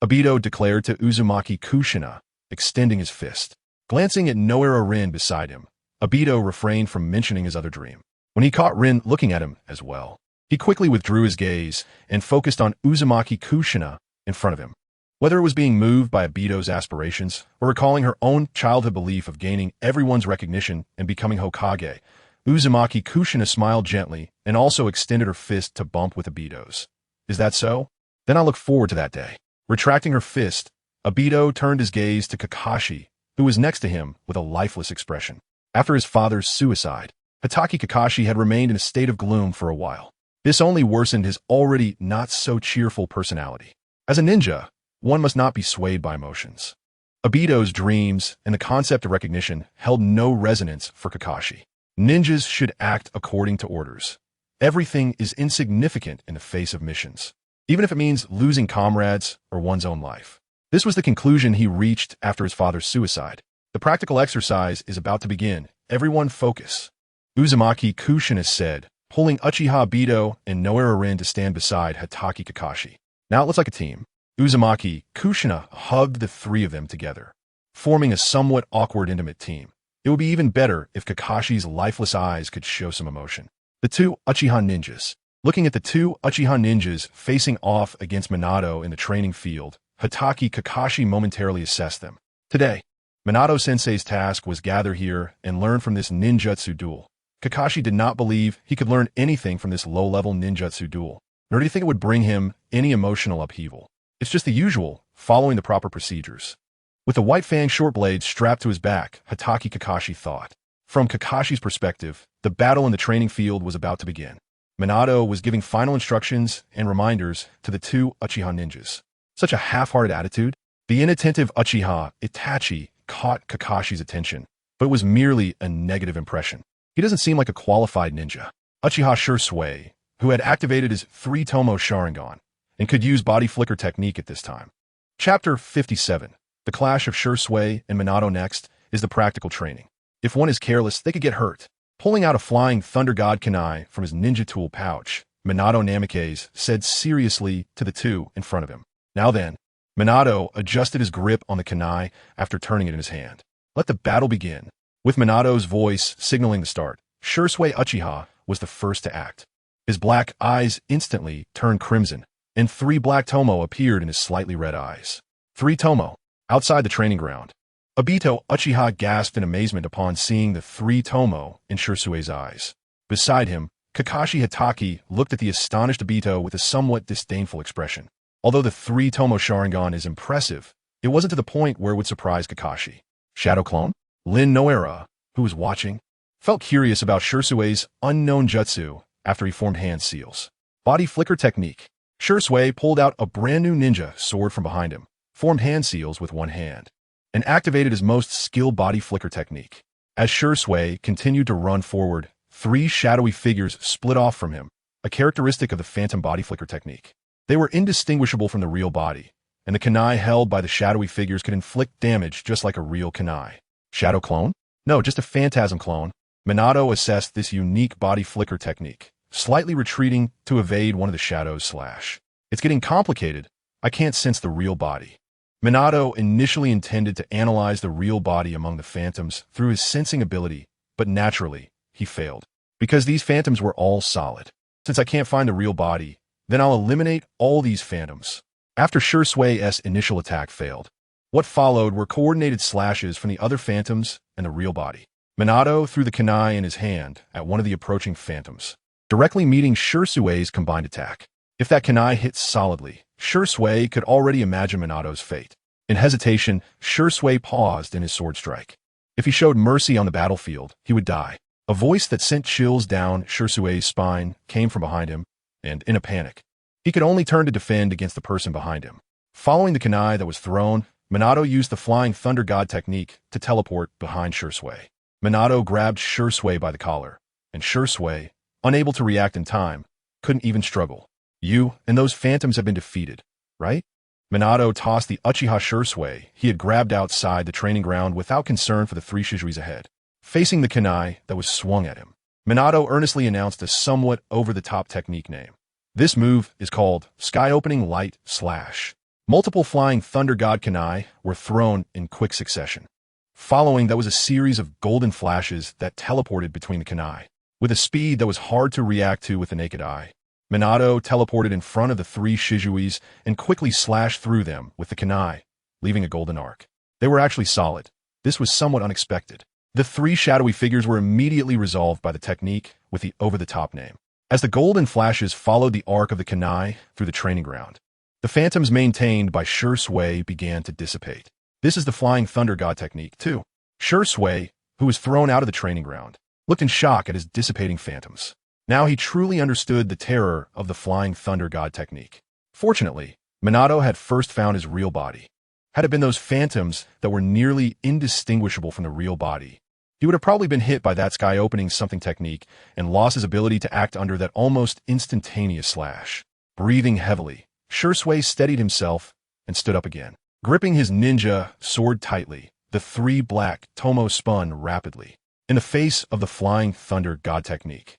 Obito declared to Uzumaki Kushina, extending his fist. Glancing at Rin beside him, Obito refrained from mentioning his other dream. When he caught Rin looking at him as well, he quickly withdrew his gaze and focused on Uzumaki Kushina in front of him. Whether it was being moved by Obito's aspirations or recalling her own childhood belief of gaining everyone's recognition and becoming Hokage, Uzumaki Kushina smiled gently and also extended her fist to bump with Obito's. "Is that so? Then I look forward to that day." Retracting her fist, Obito turned his gaze to Kakashi, who was next to him with a lifeless expression. After his father's suicide, Hitaki Kakashi had remained in a state of gloom for a while. This only worsened his already not-so-cheerful personality. As a ninja, one must not be swayed by emotions. Obito's dreams and the concept of recognition held no resonance for Kakashi. Ninjas should act according to orders. Everything is insignificant in the face of missions, even if it means losing comrades or one's own life. This was the conclusion he reached after his father's suicide. The practical exercise is about to begin. Everyone focus, Uzumaki Kushina said, pulling Uchiha Obito and Rin to stand beside Hitaki Kakashi. "Now it looks like a team." Uzumaki Kushina hugged the three of them together, forming a somewhat awkward intimate team. It would be even better if Kakashi's lifeless eyes could show some emotion. The two Uchiha ninjas. Looking at the two Uchiha ninjas facing off against Minato in the training field, Hitaki Kakashi momentarily assessed them. Today, Minato-sensei's task was gather here and learn from this ninjutsu duel. Kakashi did not believe he could learn anything from this low-level ninjutsu duel, nor did he think it would bring him any emotional upheaval. It's just the usual, following the proper procedures. With the white fang short blade strapped to his back, Hitaki Kakashi thought. From Kakashi's perspective, the battle in the training field was about to begin. Minato was giving final instructions and reminders to the two Uchiha ninjas. Such a half-hearted attitude. The inattentive Uchiha Itachi caught Kakashi's attention, but it was merely a negative impression. He doesn't seem like a qualified ninja. Uchiha Sasuke, who had activated his 3 tomoe Sharingan and could use body flicker technique at this time. Chapter 57. The clash of Shursui and Minato. Next is the practical training. If one is careless, they could get hurt. Pulling out a flying thunder god kunai from his ninja tool pouch, Minato Namikaze said seriously to the two in front of him. Now then, Minato adjusted his grip on the kunai after turning it in his hand. Let the battle begin. With Minato's voice signaling the start, Shursui Uchiha was the first to act. His black eyes instantly turned crimson, and 3 black tomoe appeared in his slightly red eyes. 3 tomoe. Outside the training ground, Obito Uchiha gasped in amazement upon seeing the 3 tomoe in Shursui's eyes. Beside him, Kakashi Hatake looked at the astonished Obito with a somewhat disdainful expression. Although the 3 tomoe Sharingan is impressive, it wasn't to the point where it would surprise Kakashi. Shadow clone? Lin Noera, who was watching, felt curious about Shursui's unknown jutsu after he formed hand seals. Body flicker technique. Shursui pulled out a brand new ninja sword from behind him, formed hand seals with one hand, and activated his most skilled body flicker technique. As Shursui continued to run forward, 3 shadowy figures split off from him, a characteristic of the phantom body flicker technique. They were indistinguishable from the real body, and the kunai held by the shadowy figures could inflict damage just like a real kunai. Shadow clone? No, just a phantasm clone. Minato assessed this unique body flicker technique, slightly retreating to evade one of the shadows. It's getting complicated. I can't sense the real body. Minato initially intended to analyze the real body among the phantoms through his sensing ability, but naturally, he failed. Because these phantoms were all solid. Since I can't find the real body, then I'll eliminate all these phantoms. After Shursui's initial attack failed, what followed were coordinated slashes from the other phantoms and the real body. Minato threw the kunai in his hand at one of the approaching phantoms, directly meeting Shursui's combined attack. If that kunai hit solidly, Shursui could already imagine Minato's fate. In hesitation, Shursui paused in his sword strike. If he showed mercy on the battlefield, he would die. A voice that sent chills down Shursui's spine came from behind him, and in a panic, he could only turn to defend against the person behind him. Following the kunai that was thrown, Minato used the flying thunder god technique to teleport behind Shursui. Minato grabbed Shursui by the collar, and Shursui, unable to react in time, couldn't even struggle. You and those phantoms have been defeated, right? Minato tossed the Uchiha Shursui he had grabbed outside the training ground without concern for the 3 shizuis ahead. Facing the kunai that was swung at him, Minato earnestly announced a somewhat over-the-top technique name. This move is called Sky-Opening Light Slash. Multiple flying thunder god kunai were thrown in quick succession. Following that was a series of golden flashes that teleported between the kunai, with a speed that was hard to react to with the naked eye. Minato teleported in front of the 3 shizuis and quickly slashed through them with the kunai, leaving a golden arc. They were actually solid. This was somewhat unexpected. The 3 shadowy figures were immediately resolved by the technique with the over-the-top name. As the golden flashes followed the arc of the kunai through the training ground, the phantoms maintained by Shursui began to dissipate. This is the flying thunder god technique, too. Shursui, who was thrown out of the training ground, looked in shock at his dissipating phantoms. Now he truly understood the terror of the flying thunder god technique. Fortunately, Minato had first found his real body. Had it been those phantoms that were nearly indistinguishable from the real body, he would have probably been hit by that sky-opening something technique and lost his ability to act under that almost instantaneous slash. Breathing heavily, Shursui steadied himself and stood up again. Gripping his ninja sword tightly, the 3 black tomoe spun rapidly in the face of the flying thunder god technique.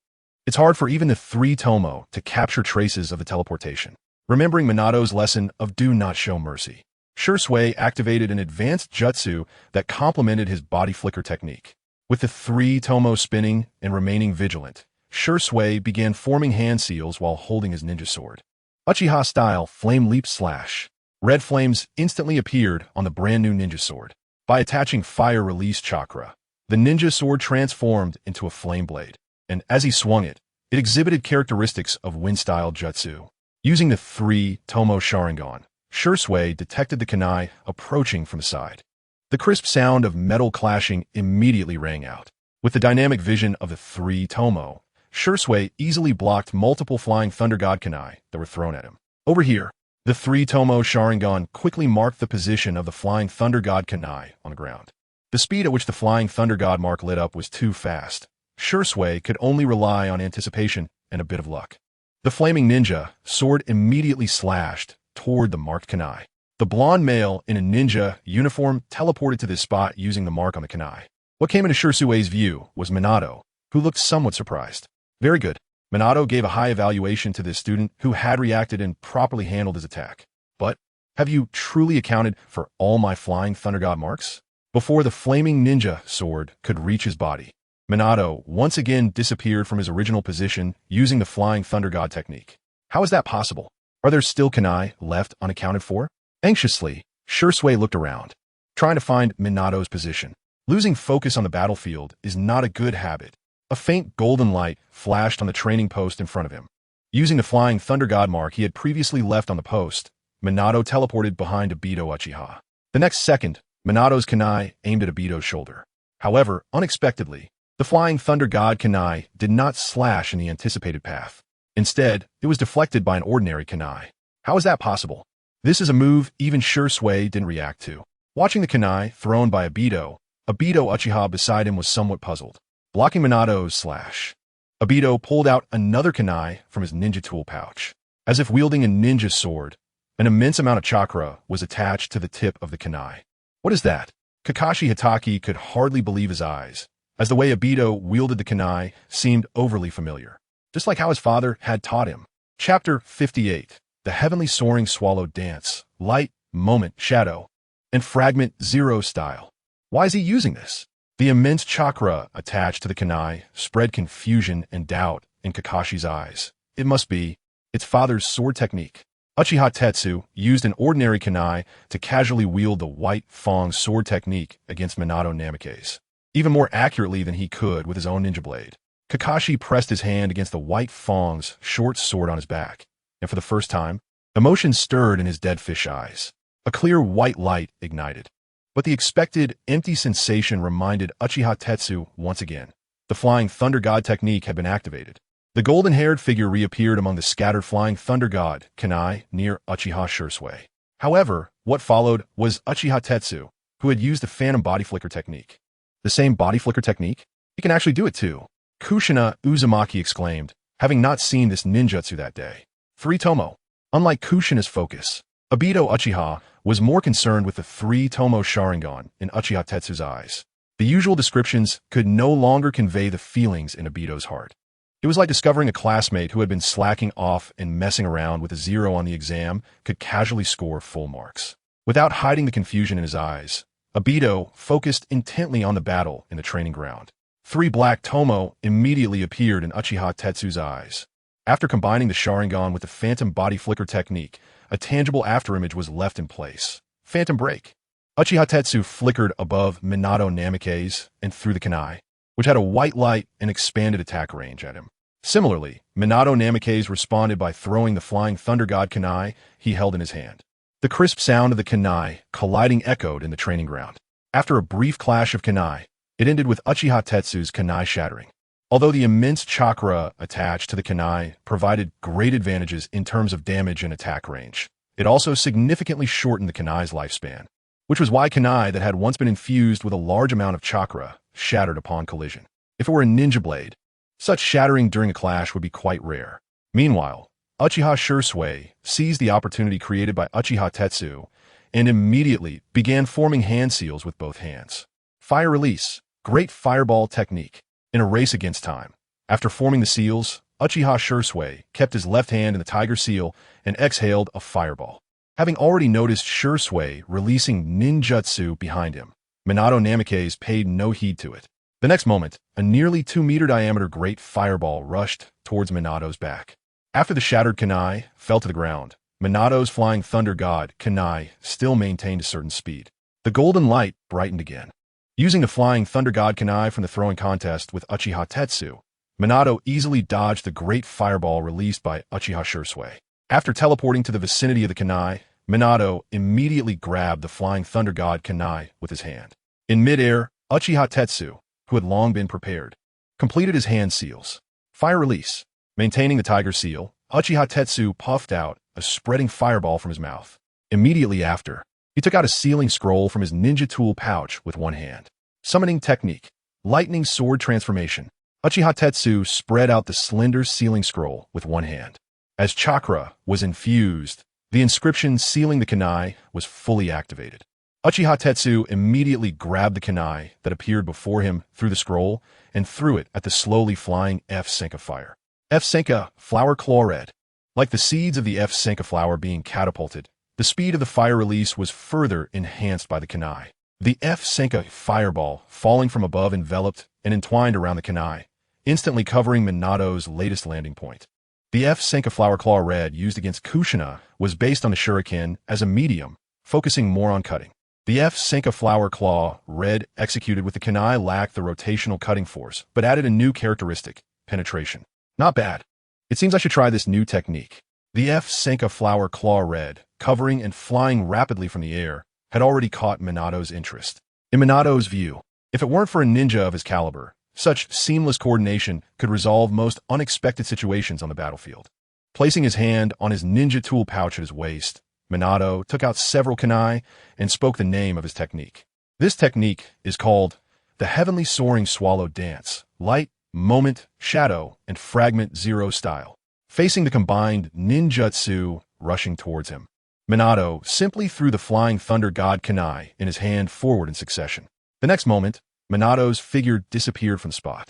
It's hard for even the 3 tomoe to capture traces of the teleportation. Remembering Minato's lesson of do not show mercy, Shursui activated an advanced jutsu that complemented his body flicker technique. With the 3 tomoe spinning and remaining vigilant, Shursui began forming hand seals while holding his ninja sword. Uchiha-style flame leap slash. Red flames instantly appeared on the brand new ninja sword. By attaching fire release chakra, the ninja sword transformed into a flame blade, and as he swung it, it exhibited characteristics of wind-style jutsu. Using the 3 tomoe Sharingan, Shursui detected the kunai approaching from the side. The crisp sound of metal clashing immediately rang out. With the dynamic vision of the 3 tomoe, Shursui easily blocked multiple flying thunder god kunai that were thrown at him. Over here, the 3 tomoe Sharingan quickly marked the position of the flying thunder god kunai on the ground. The speed at which the flying thunder god mark lit up was too fast. Shursui could only rely on anticipation and a bit of luck. The flaming ninja sword immediately slashed toward the marked kunai. The blonde male in a ninja uniform teleported to this spot using the mark on the kunai. What came into Shirsue's view was Minato, who looked somewhat surprised. Very good. Minato gave a high evaluation to this student who had reacted and properly handled his attack. But, have you truly accounted for all my flying thunder god marks? Before the flaming ninja sword could reach his body, Minato once again disappeared from his original position using the flying thunder god technique. How is that possible? Are there still kunai left unaccounted for? Anxiously, Shisui looked around, trying to find Minato's position. Losing focus on the battlefield is not a good habit. A faint golden light flashed on the training post in front of him. Using the flying thunder god mark he had previously left on the post, Minato teleported behind Obito Uchiha. The next second, Minato's kunai aimed at Obito's shoulder. However, unexpectedly, the flying thunder god kunai did not slash in the anticipated path. Instead, it was deflected by an ordinary kunai. How is that possible? This is a move even Shisui didn't react to. Watching the kunai thrown by Obito Uchiha beside him was somewhat puzzled. Blocking Minato's slash, Obito pulled out another kunai from his ninja tool pouch. As if wielding a ninja sword, an immense amount of chakra was attached to the tip of the kunai. What is that? Kakashi Hatake could hardly believe his eyes, as the way Obito wielded the kunai seemed overly familiar, just like how his father had taught him. Chapter 58. The Heavenly Soaring Swallow Dance, Light, Moment, Shadow, and Fragment 0 style. Why is he using this? The immense chakra attached to the kunai spread confusion and doubt in Kakashi's eyes. It must be its father's sword technique. Uchiha Tetsu used an ordinary kunai to casually wield the white fong sword technique against Minato Namikaze, even more accurately than he could with his own ninja blade. Kakashi pressed his hand against the white fong's short sword on his back, and for the first time, emotion stirred in his dead fish eyes. A clear white light ignited. But the expected empty sensation reminded Uchiha Tetsu once again. The flying thunder god technique had been activated. The golden-haired figure reappeared among the scattered flying thunder god kunai near Uchiha Shisui. However, what followed was Uchiha Tetsu, who had used the phantom body flicker technique. The same body flicker technique? He can actually do it too. Kushina Uzumaki exclaimed, having not seen this ninjutsu that day. 3 tomoe. Unlike Kushina's focus, Obito Uchiha was more concerned with the 3 tomoe Sharingan in Uchiha Tetsu's eyes. The usual descriptions could no longer convey the feelings in Obito's heart. It was like discovering a classmate who had been slacking off and messing around with a 0 on the exam could casually score full marks. Without hiding the confusion in his eyes, Obito focused intently on the battle in the training ground. 3 black tomoe immediately appeared in Uchiha Tetsu's eyes. After combining the Sharingan with the phantom body flicker technique, a tangible afterimage was left in place. Phantom break. Uchiha Tetsu flickered above Minato Namikaze and threw the kunai, which had a white light and expanded attack range at him. Similarly, Minato Namikaze responded by throwing the flying thunder god kunai he held in his hand. The crisp sound of the kunai colliding echoed in the training ground. After a brief clash of kunai, it ended with Uchiha Tetsu's kunai shattering. Although the immense chakra attached to the kunai provided great advantages in terms of damage and attack range, it also significantly shortened the kunai's lifespan, which was why kunai that had once been infused with a large amount of chakra shattered upon collision. If it were a ninja blade, such shattering during a clash would be quite rare. Meanwhile, Uchiha Shisui seized the opportunity created by Uchiha Tetsu and immediately began forming hand seals with both hands. Fire release, great fireball technique. In a race against time, after forming the seals, Uchiha Shisui kept his left hand in the tiger seal and exhaled a fireball. Having already noticed Shisui releasing ninjutsu behind him, Minato Namikaze paid no heed to it. The next moment, a nearly 2-meter diameter great fireball rushed towards Minato's back. After the shattered kunai fell to the ground, Minato's flying thunder god kunai still maintained a certain speed. The golden light brightened again. Using the flying thunder god kunai from the throwing contest with Uchiha Tetsu, Minato easily dodged the great fireball released by Uchiha Shisui. After teleporting to the vicinity of the kunai, Minato immediately grabbed the flying thunder god kunai with his hand. In midair, Uchiha Tetsu, who had long been prepared, completed his hand seals. Fire release. Maintaining the tiger seal, Uchiha Tetsu puffed out a spreading fireball from his mouth. Immediately after, he took out a sealing scroll from his ninja tool pouch with one hand. Summoning technique. Lightning sword transformation. Uchiha Tetsu spread out the slender sealing scroll with one hand. As Chakra was infused, the inscription sealing the kunai was fully activated. Uchiha Tetsu immediately grabbed the kunai that appeared before him through the scroll and threw it at the slowly flying F Senka fire. F Senka flower claw red. Like the seeds of the F Senka flower being catapulted, the speed of the fire release was further enhanced by the kunai. The F Senka fireball falling from above enveloped and entwined around the kunai, instantly covering Minato's latest landing point. The F Senka flower claw red used against Kushina was based on the shuriken as a medium, focusing more on cutting. The F Senka flower claw red executed with the kunai lacked the rotational cutting force, but added a new characteristic, penetration. Not bad. It seems I should try this new technique. The F Senka flower claw red, covering and flying rapidly from the air, had already caught Minato's interest. In Minato's view, if it weren't for a ninja of his caliber, such seamless coordination could resolve most unexpected situations on the battlefield. Placing his hand on his ninja tool pouch at his waist, Minato took out several kunai and spoke the name of his technique. This technique is called the Heavenly Soaring Swallow Dance, Light, Moment, Shadow, and Fragment Zero style. Facing the combined ninjutsu rushing towards him, Minato simply threw the Flying Thunder God kunai in his hand forward in succession. The next moment, Minato's figure disappeared from the spot,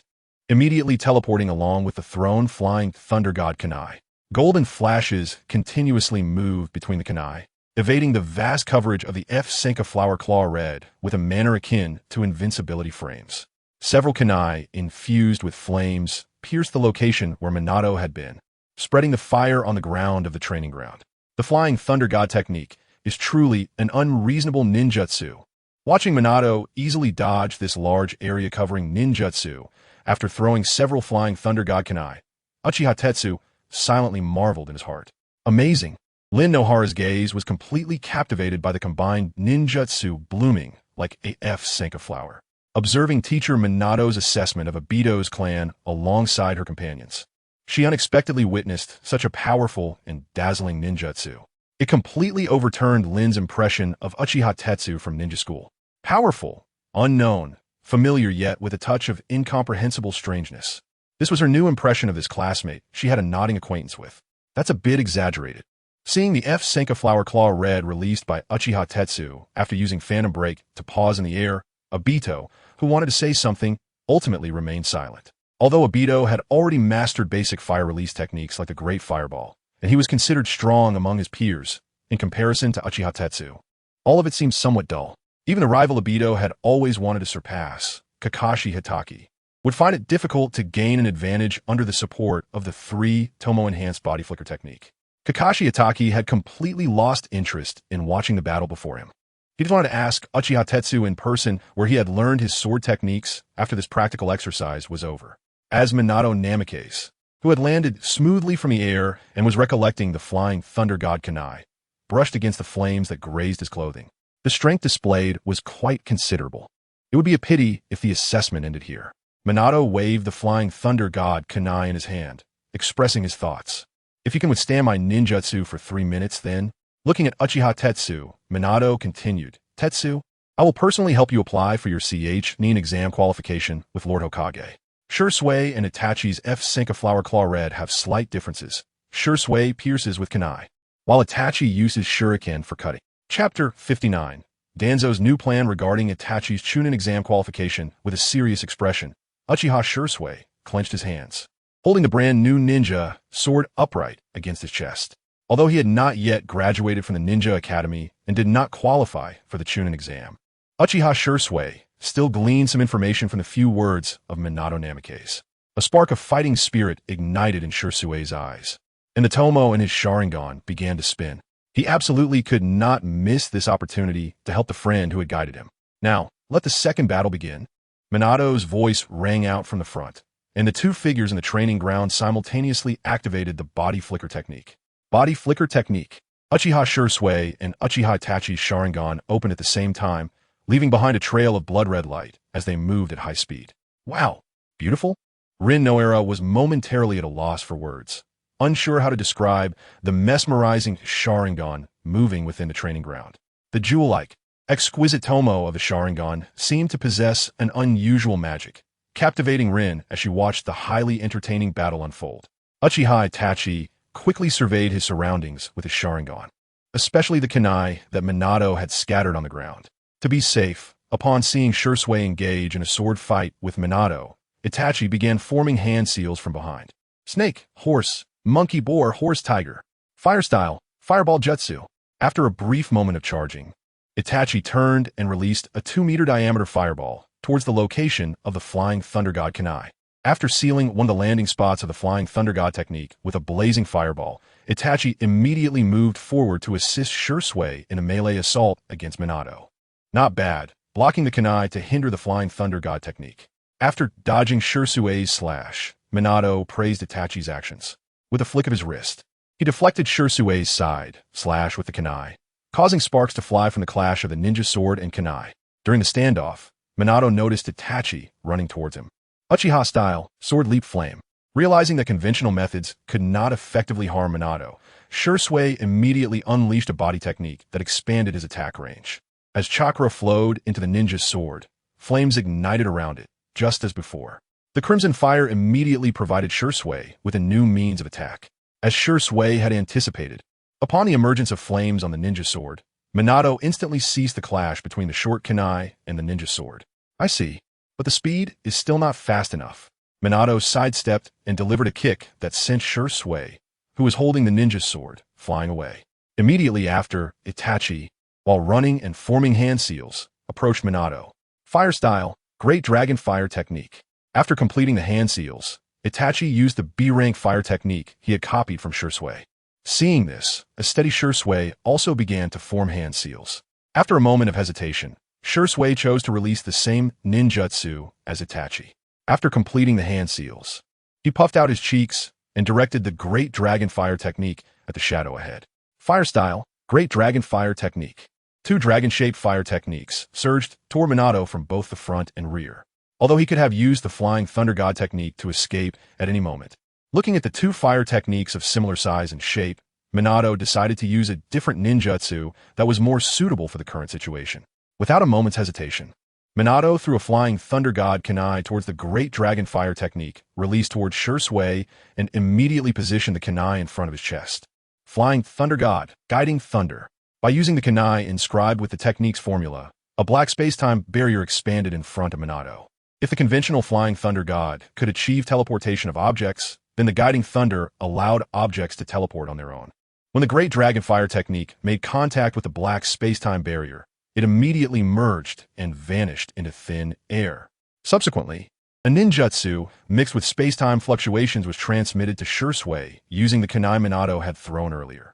immediately teleporting along with the thrown Flying Thunder God kunai. Golden flashes continuously moved between the kunai, evading the vast coverage of the F Senka flower claw red with a manner akin to invincibility frames. Several kunai, infused with flames, pierced the location where Minato had been, spreading the fire on the ground of the training ground. The Flying Thunder God technique is truly an unreasonable ninjutsu. Watching Minato easily dodge this large area-covering ninjutsu after throwing several Flying Thunder God kunai, Uchiha Tetsu silently marveled in his heart. Amazing! Lin Nohara's gaze was completely captivated by the combined ninjutsu blooming like a F Senka flower, observing teacher Minato's assessment of Obito's clan alongside her companions. She unexpectedly witnessed such a powerful and dazzling ninjutsu. It completely overturned Lin's impression of Uchiha Tetsu from ninja school. Powerful, unknown, familiar yet with a touch of incomprehensible strangeness. This was her new impression of this classmate she had a nodding acquaintance with. That's a bit exaggerated. Seeing the F Senka flower claw red released by Uchiha Tetsu after using Phantom Break to pause in the air, Obito, who wanted to say something, ultimately remained silent. Although Obito had already mastered basic fire release techniques like the Great Fireball, and he was considered strong among his peers, in comparison to Uchiha Tetsu, all of it seemed somewhat dull. Even the rival Obito had always wanted to surpass, Kakashi Hitaki, would find it difficult to gain an advantage under the support of the 3 tomoe-enhanced body flicker technique. Kakashi Itachi had completely lost interest in watching the battle before him. He just wanted to ask Uchiha Tetsu in person where he had learned his sword techniques after this practical exercise was over. As Minato Namikaze, who had landed smoothly from the air and was recollecting the Flying Thunder God kunai, brushed against the flames that grazed his clothing. The strength displayed was quite considerable. It would be a pity if the assessment ended here. Minato waved the Flying Thunder God kunai in his hand, expressing his thoughts. If you can withstand my ninjutsu for 3 minutes, then, looking at Uchiha Tetsu, Minato continued, Tetsu, I will personally help you apply for your Chunin exam qualification with Lord Hokage. Shursui and Itachi's F Senka flower claw red have slight differences. Shursui pierces with kunai, while Itachi uses shuriken for cutting. Chapter 59. Danzo's new plan regarding Itachi's Chunin exam qualification. With a serious expression, Uchiha Shursui clenched his hands, holding the brand new ninja sword upright against his chest. Although he had not yet graduated from the Ninja Academy and did not qualify for the Chunin exam, Uchiha Shursui still gleaned some information from the few words of Minato Namikaze. A spark of fighting spirit ignited in Shursui's eyes, and the tomoe in his Sharingan began to spin. He absolutely could not miss this opportunity to help the friend who had guided him. Now, let the second battle begin. Minato's voice rang out from the front, and the 2 figures in the training ground simultaneously activated the body flicker technique. Body flicker technique. Uchiha Shursui and Uchiha Itachi's Sharingan opened at the same time, leaving behind a trail of blood-red light as they moved at high speed. Wow, beautiful? Rin Noara was momentarily at a loss for words, unsure how to describe the mesmerizing Sharingan moving within the training ground. The jewel-like, exquisite tomoe of the Sharingan seemed to possess an unusual magic, captivating Rin as she watched the highly entertaining battle unfold. Uchiha Itachi quickly surveyed his surroundings with his Sharingan, especially the kunai that Minato had scattered on the ground. To be safe, upon seeing Shursui engage in a sword fight with Minato, Itachi began forming hand seals from behind. Snake, horse, monkey, boar, horse, tiger. Fire style, fireball jutsu. After a brief moment of charging, Itachi turned and released a 2-meter diameter fireball towards the location of the Flying Thunder God kunai. After sealing one of the landing spots of the Flying Thunder God technique with a blazing fireball, Itachi immediately moved forward to assist Shursui in a melee assault against Minato. Not bad, blocking the kunai to hinder the Flying Thunder God technique. After dodging Shursui's slash, Minato praised Itachi's actions. With a flick of his wrist, he deflected Shursui's side slash with the kunai, causing sparks to fly from the clash of the ninja sword and kunai. During the standoff, Minato noticed Itachi running towards him. Uchiha style, sword leap flame. Realizing that conventional methods could not effectively harm Minato, Shursui immediately unleashed a body technique that expanded his attack range. As Chakra flowed into the ninja's sword, flames ignited around it, just as before. The Crimson Fire immediately provided Shursui with a new means of attack. As Shursui had anticipated, upon the emergence of flames on the ninja sword, Minato instantly ceased the clash between the short kunai and the ninja sword. I see, but the speed is still not fast enough. Minato sidestepped and delivered a kick that sent Shursui, who was holding the ninja sword, flying away. Immediately after, Itachi, while running and forming hand seals, approached Minato. Fire style, Great Dragon Fire technique. After completing the hand seals, Itachi used the B-rank fire technique he had copied from Shursui. Seeing this, a steady Shursui also began to form hand seals. After a moment of hesitation, Shursui chose to release the same ninjutsu as Itachi. After completing the hand seals, he puffed out his cheeks and directed the Great Dragon Fire technique at the shadow ahead. Fire style, Great Dragon Fire technique. 2 dragon-shaped fire techniques surged toward Minato from both the front and rear, although he could have used the Flying Thunder God technique to escape at any moment. Looking at the 2 fire techniques of similar size and shape, Minato decided to use a different ninjutsu that was more suitable for the current situation. Without a moment's hesitation, Minato threw a Flying Thunder God kunai towards the Great Dragon Fire technique, released towards Shursui, and immediately positioned the kunai in front of his chest. Flying Thunder God, Guiding Thunder. By using the kunai inscribed with the technique's formula, a black space-time barrier expanded in front of Minato. If the conventional Flying Thunder God could achieve teleportation of objects, then the Guiding Thunder allowed objects to teleport on their own. When the Great Dragon Fire technique made contact with the black space-time barrier, it immediately merged and vanished into thin air. Subsequently, a ninjutsu mixed with space-time fluctuations was transmitted to Shursui using the kunai Minato had thrown earlier.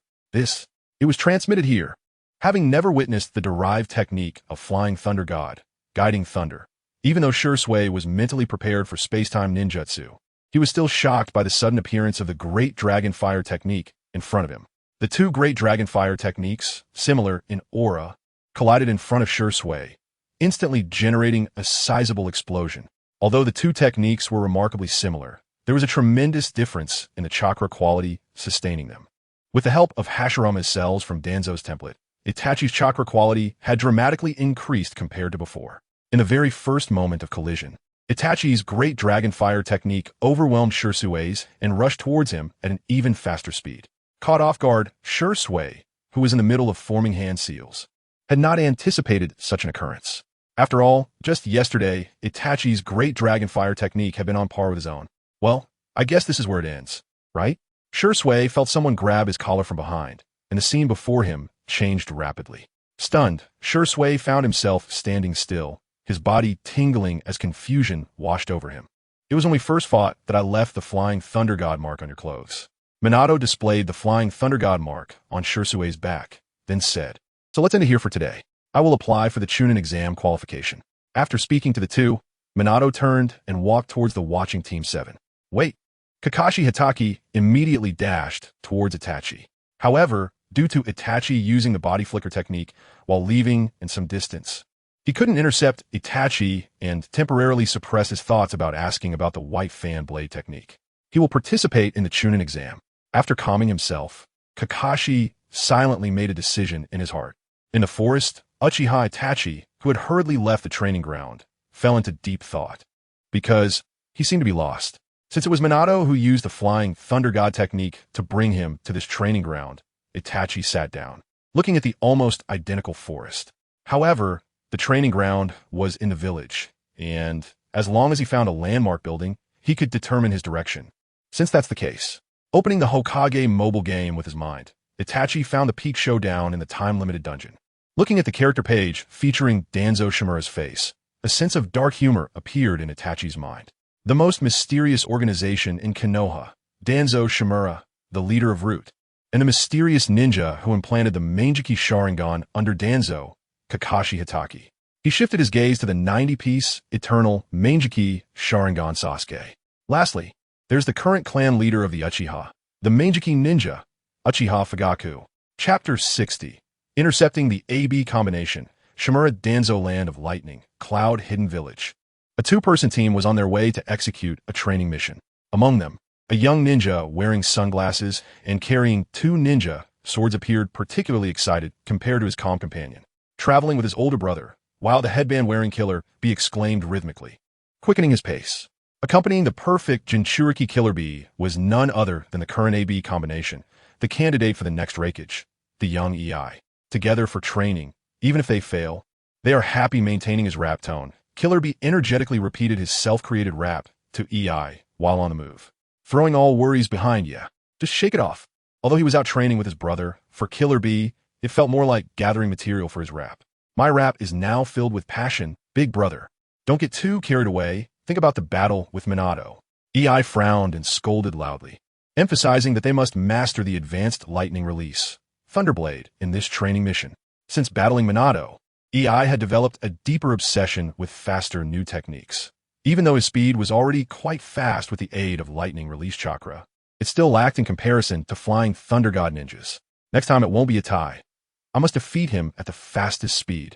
It was transmitted here. Having never witnessed the derived technique of Flying Thunder God, Guiding Thunder, even though Shursui was mentally prepared for space-time ninjutsu, he was still shocked by the sudden appearance of the Great Dragon Fire technique in front of him. The 2 Great Dragon Fire techniques, similar in aura, collided in front of Shursui, instantly generating a sizable explosion. Although the 2 techniques were remarkably similar, there was a tremendous difference in the chakra quality sustaining them. With the help of Hashirama's cells from Danzo's template, Itachi's chakra quality had dramatically increased compared to before. In the very first moment of collision, Itachi's Great Dragon Fire technique overwhelmed Shursui's and rushed towards him at an even faster speed. Caught off guard, Shursui, who was in the middle of forming hand seals, had not anticipated such an occurrence. After all, just yesterday, Itachi's Great Dragon Fire technique had been on par with his own. Well, I guess this is where it ends, right? Shursui felt someone grab his collar from behind, and the scene before him changed rapidly. Stunned, Shursui found himself standing still, his body tingling as confusion washed over him. It was when we first fought that I left the Flying Thunder God mark on your clothes. Minato displayed the Flying Thunder God mark on Shursui's back, then said, "So let's end it here for today. I will apply for the Chunin exam qualification." After speaking to the 2, Minato turned and walked towards the watching Team 7. Wait. Kakashi Hatake immediately dashed towards Itachi. However, due to Itachi using the body flicker technique while leaving in some distance, he couldn't intercept Itachi and temporarily suppress his thoughts about asking about the white fan blade technique. He will participate in the Chunin exam. After calming himself, Kakashi silently made a decision in his heart. In the forest, Uchiha Itachi, who had hurriedly left the training ground, fell into deep thought, because he seemed to be lost. Since it was Minato who used the flying thunder god technique to bring him to this training ground, Itachi sat down, looking at the almost identical forest. However, the training ground was in the village, and as long as he found a landmark building, he could determine his direction. Since that's the case, opening the Hokage mobile game with his mind, Itachi found the peak showdown in the time-limited dungeon. Looking at the character page featuring Danzo Shimura's face, a sense of dark humor appeared in Itachi's mind. The most mysterious organization in Konoha, Danzo Shimura, the leader of Root, and the mysterious ninja who implanted the Mangekyō Sharingan under Danzo, Kakashi Hatake. He shifted his gaze to the 90-piece, eternal Mangekyō Sharingan Sasuke. Lastly, there's the current clan leader of the Uchiha, the Mangekyō ninja, Uchiha Fugaku. Chapter 60. Intercepting the AB combination, Shimura Danzo Land of Lightning, Cloud Hidden Village. A two-person team was on their way to execute a training mission. Among them, a young ninja wearing sunglasses and carrying two ninja swords appeared particularly excited compared to his calm companion, traveling with his older brother, while the headband-wearing Killer Bee exclaimed rhythmically, quickening his pace. Accompanying the perfect Jinchuriki Killer Bee was none other than the current AB combination, the candidate for the next Reikage, the young EI. Together for training, even if they fail, they are happy maintaining his rap tone. Killer Bee energetically repeated his self-created rap to EI while on the move. Throwing all worries behind you. Just shake it off. Although he was out training with his brother, for Killer Bee, it felt more like gathering material for his rap. My rap is now filled with passion, big brother. Don't get too carried away. Think about the battle with Minato. EI frowned and scolded loudly, emphasizing that they must master the advanced lightning release, Thunderblade, in this training mission. Since battling Minato, EI had developed a deeper obsession with faster new techniques. Even though his speed was already quite fast with the aid of lightning release chakra, it still lacked in comparison to flying thunder god ninjas. Next time it won't be a tie. I must defeat him at the fastest speed.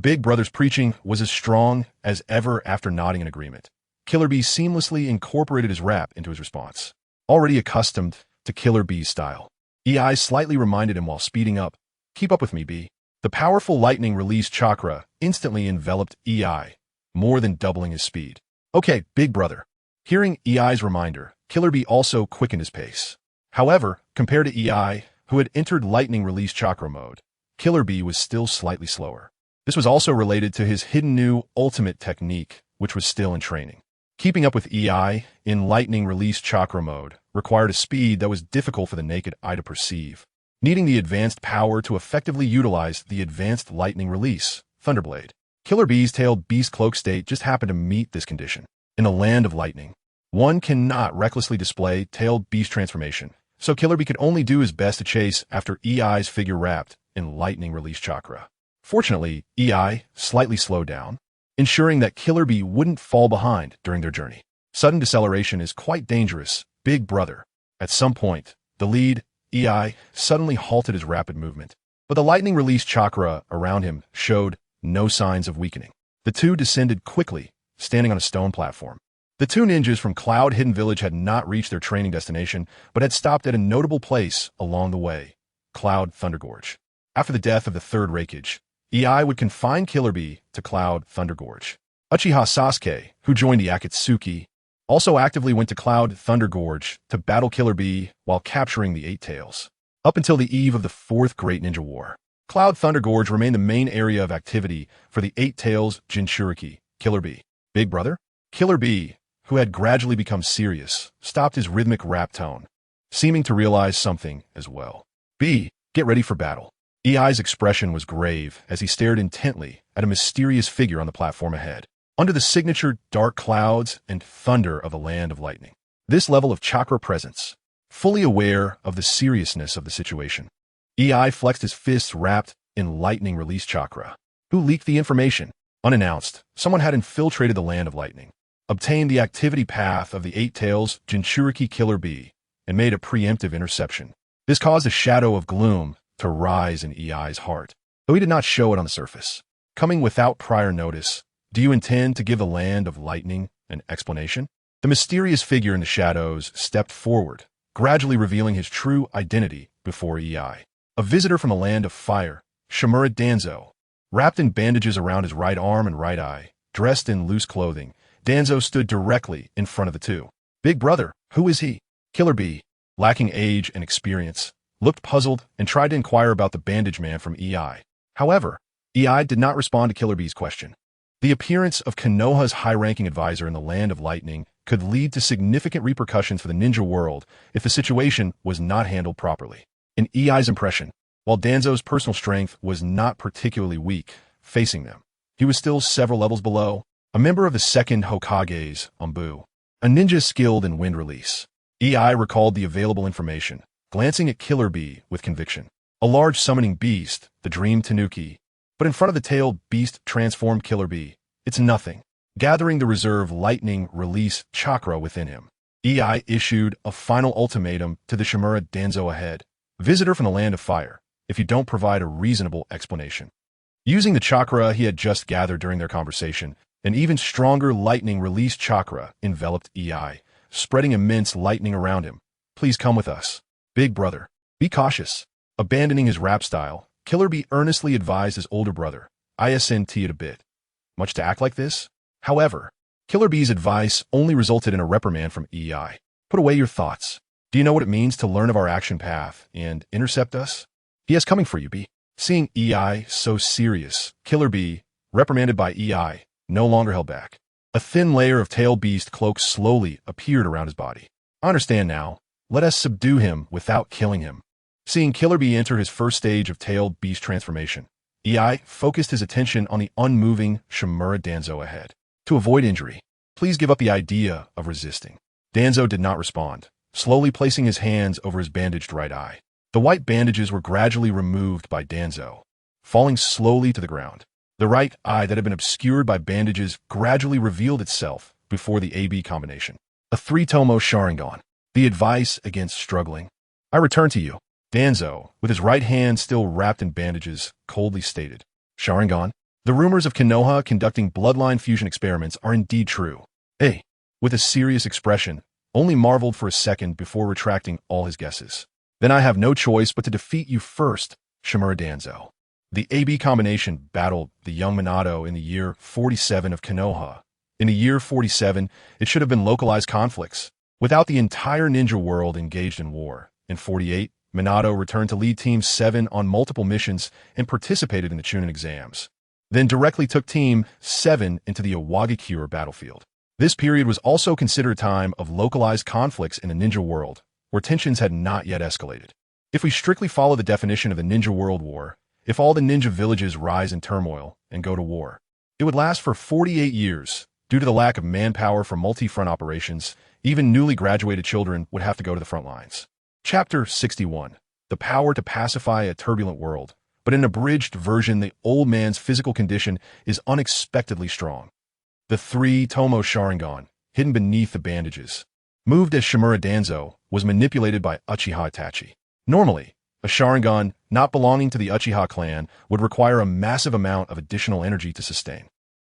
Big Brother's preaching was as strong as ever after nodding in agreement. Killer Bee seamlessly incorporated his rap into his response. Already accustomed to Killer Bee's style, EI slightly reminded him while speeding up, "Keep up with me, Bee." The powerful lightning release chakra instantly enveloped EI, more than doubling his speed. "Okay, Big Brother." Hearing EI's reminder, Killer Bee also quickened his pace. However, compared to EI, who had entered lightning release chakra mode, Killer Bee was still slightly slower. This was also related to his hidden new ultimate technique, which was still in training. Keeping up with EI in lightning release chakra mode required a speed that was difficult for the naked eye to perceive, needing the advanced power to effectively utilize the advanced lightning release, Thunderblade. Killer Bee's tailed beast cloak state just happened to meet this condition. In the land of lightning, one cannot recklessly display tailed beast transformation, so Killer Bee could only do his best to chase after EI's figure wrapped in lightning release chakra. Fortunately, EI slightly slowed down, ensuring that Killer Bee wouldn't fall behind during their journey. Sudden deceleration is quite dangerous, Big Brother. At some point, the lead, EI, suddenly halted his rapid movement, but the lightning release chakra around him showed no signs of weakening. The two descended quickly, standing on a stone platform. The two ninjas from Cloud Hidden Village had not reached their training destination, but had stopped at a notable place along the way, Cloud Thunder Gorge. After the death of the third Reikage, EI would confine Killer Bee to Cloud Thunder Gorge. Uchiha Sasuke, who joined the Akatsuki, also actively went to Cloud Thunder Gorge to battle Killer Bee while capturing the Eight Tails. Up until the eve of the Fourth Great Ninja War, Cloud Thunder Gorge remained the main area of activity for the Eight Tails Jinchuriki, Killer Bee. Big Brother? Killer Bee, who had gradually become serious, stopped his rhythmic rap tone, seeming to realize something as well. "Bee, get ready for battle." EI's expression was grave as he stared intently at a mysterious figure on the platform ahead, under the signature dark clouds and thunder of the land of lightning. This level of chakra presence, fully aware of the seriousness of the situation, EI flexed his fists wrapped in lightning release chakra. Who leaked the information? Unannounced, someone had infiltrated the land of lightning, obtained the activity path of the Eight Tails Jinchuriki Killer Bee, and made a preemptive interception. This caused a shadow of gloom to rise in EI's heart, though he did not show it on the surface. Coming without prior notice, do you intend to give the land of lightning an explanation? The mysterious figure in the shadows stepped forward, gradually revealing his true identity before EI. A visitor from the land of fire, Shimura Danzo. Wrapped in bandages around his right arm and right eye, dressed in loose clothing, Danzo stood directly in front of the two. Big brother, who is he? Killer B, lacking age and experience, looked puzzled and tried to inquire about the bandage man from EI. However, EI did not respond to Killer B's question. The appearance of Konoha's high-ranking advisor in the Land of Lightning could lead to significant repercussions for the ninja world if the situation was not handled properly. In EI's impression, while Danzo's personal strength was not particularly weak facing them, he was still several levels below, a member of the second Hokage's Ombu, a ninja skilled in wind release. EI recalled the available information, glancing at Killer B with conviction. A large summoning beast, the Dream Tanuki, but in front of the tailed beast transformed Killer B. It's nothing. Gathering the reserve lightning release chakra within him, EI issued a final ultimatum to the Shimura Danzo ahead. Visitor from the Land of Fire, if you don't provide a reasonable explanation. Using the chakra he had just gathered during their conversation, an even stronger lightning release chakra enveloped EI, spreading immense lightning around him. Please come with us. Big brother, be cautious. Abandoning his rap style, Killer B earnestly advised his older brother, ISNT it a bit. Much to act like this? However, Killer B's advice only resulted in a reprimand from EI. Put away your thoughts. Do you know what it means to learn of our action path and intercept us? He is coming for you, B. Seeing EI so serious, Killer B, reprimanded by EI, no longer held back. A thin layer of tail beast cloak slowly appeared around his body. I understand now. Let us subdue him without killing him. Seeing Killer B enter his first stage of tailed beast transformation, EI focused his attention on the unmoving Shimura Danzo ahead. To avoid injury, please give up the idea of resisting. Danzo did not respond, slowly placing his hands over his bandaged right eye. The white bandages were gradually removed by Danzo, falling slowly to the ground. The right eye that had been obscured by bandages gradually revealed itself before the AB combination. A 3-tomoe Sharingan. The advice against struggling. I return to you. Danzo, with his right hand still wrapped in bandages, coldly stated. Sharingan. The rumors of Konoha conducting bloodline fusion experiments are indeed true. A, with a serious expression, only marveled for a second before retracting all his guesses. Then I have no choice but to defeat you first, Shimura Danzo. The AB combination battled the young Minato in the year 47 of Konoha. In the year 47, it should have been localized conflicts, without the entire ninja world engaged in war. In 48, Minato returned to lead Team 7 on multiple missions and participated in the Chunin Exams, then directly took Team 7 into the Iwagakure battlefield. This period was also considered a time of localized conflicts in the ninja world, where tensions had not yet escalated. If we strictly follow the definition of the Ninja World War, if all the ninja villages rise in turmoil and go to war, it would last for 48 years. Due to the lack of manpower for multi-front operations, even newly graduated children would have to go to the front lines. Chapter 61. The power to pacify a turbulent world. But in an abridged version, the old man's physical condition is unexpectedly strong. The 3-tomoe Sharingan, hidden beneath the bandages, moved as Shimura Danzo, was manipulated by Uchiha Itachi. Normally, a Sharingan not belonging to the Uchiha clan would require a massive amount of additional energy to sustain.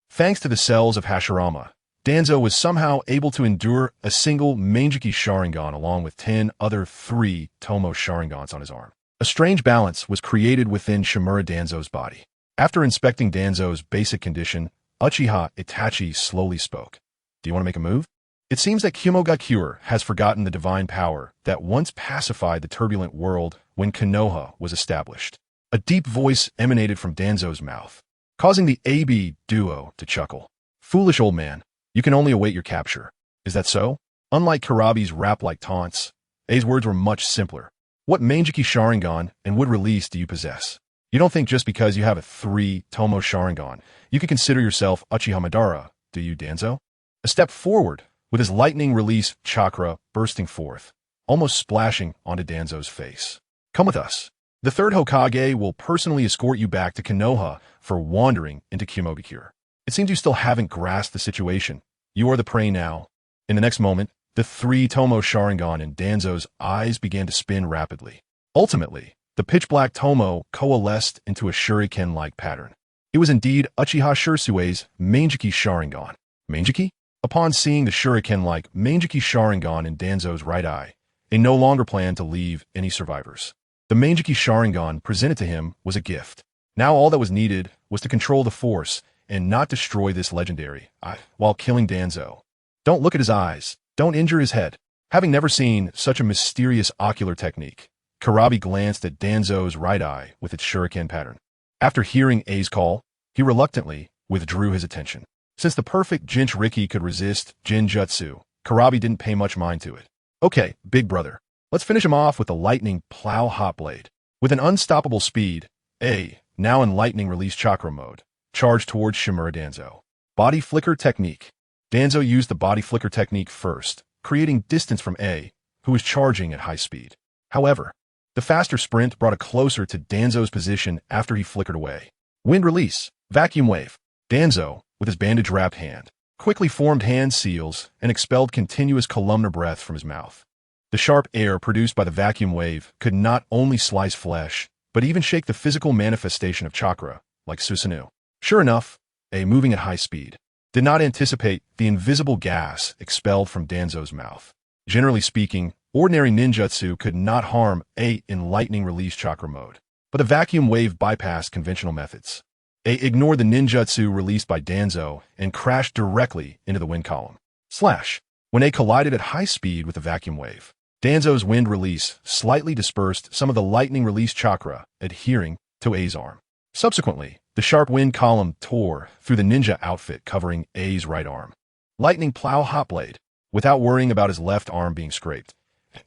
Thanks to the cells of Hashirama, Danzo was somehow able to endure a single Mangekyō Sharingan along with 10 other 3-tomoe Sharingans on his arm. A strange balance was created within Shimura Danzo's body. After inspecting Danzo's basic condition, Uchiha Itachi slowly spoke. Do you want to make a move? It seems that Kumogakure has forgotten the divine power that once pacified the turbulent world when Konoha was established. A deep voice emanated from Danzo's mouth, causing the AB duo to chuckle. Foolish old man, you can only await your capture. Is that so? Unlike Karabi's rap-like taunts, A's words were much simpler. What Mangekyō Sharingan and wood release do you possess? You don't think just because you have a 3-tomoe Sharingan, you can consider yourself Uchiha Madara, do you, Danzo? A step forward, with his lightning release chakra bursting forth, almost splashing onto Danzo's face. Come with us. The third Hokage will personally escort you back to Konoha for wandering into Kumogakure. It seems you still haven't grasped the situation. You are the prey now. In the next moment, the 3-tomoe Sharingan in Danzo's eyes began to spin rapidly. Ultimately, the pitch-black tomoe coalesced into a shuriken-like pattern. It was indeed Uchiha Shursue's Mangekyō Sharingan. Mangekyō? Upon seeing the shuriken-like Mangekyō Sharingan in Danzo's right eye, he no longer planned to leave any survivors. The Mangekyō Sharingan presented to him was a gift. Now all that was needed was to control the force and not destroy this legendary, while killing Danzo. Don't look at his eyes. Don't injure his head. Having never seen such a mysterious ocular technique, Karabi glanced at Danzo's right eye with its shuriken pattern. After hearing A's call, he reluctantly withdrew his attention. Since the perfect Jinchuriki could resist genjutsu, Karabi didn't pay much mind to it. Okay, big brother. Let's finish him off with the lightning plow hot blade. With an unstoppable speed, A, now in lightning release chakra mode, charged towards Shimura Danzo. Body flicker technique. Danzo used the body flicker technique first, creating distance from A, who was charging at high speed. However, the faster sprint brought it closer to Danzo's position after he flickered away. Wind release, vacuum wave. Danzo, with his bandage-wrapped hand, quickly formed hand seals and expelled continuous columnar breath from his mouth. The sharp air produced by the vacuum wave could not only slice flesh, but even shake the physical manifestation of chakra, like Susanoo. Sure enough, A, moving at high speed, did not anticipate the invisible gas expelled from Danzo's mouth. Generally speaking, ordinary ninjutsu could not harm A in lightning release chakra mode, but the vacuum wave bypassed conventional methods. A ignored the ninjutsu released by Danzo and crashed directly into the wind column. Slash. When A collided at high speed with the vacuum wave, Danzo's wind release slightly dispersed some of the lightning release chakra adhering to A's arm. Subsequently, the sharp wind column tore through the ninja outfit covering A's right arm. Lightning plow hot blade. Without worrying about his left arm being scraped,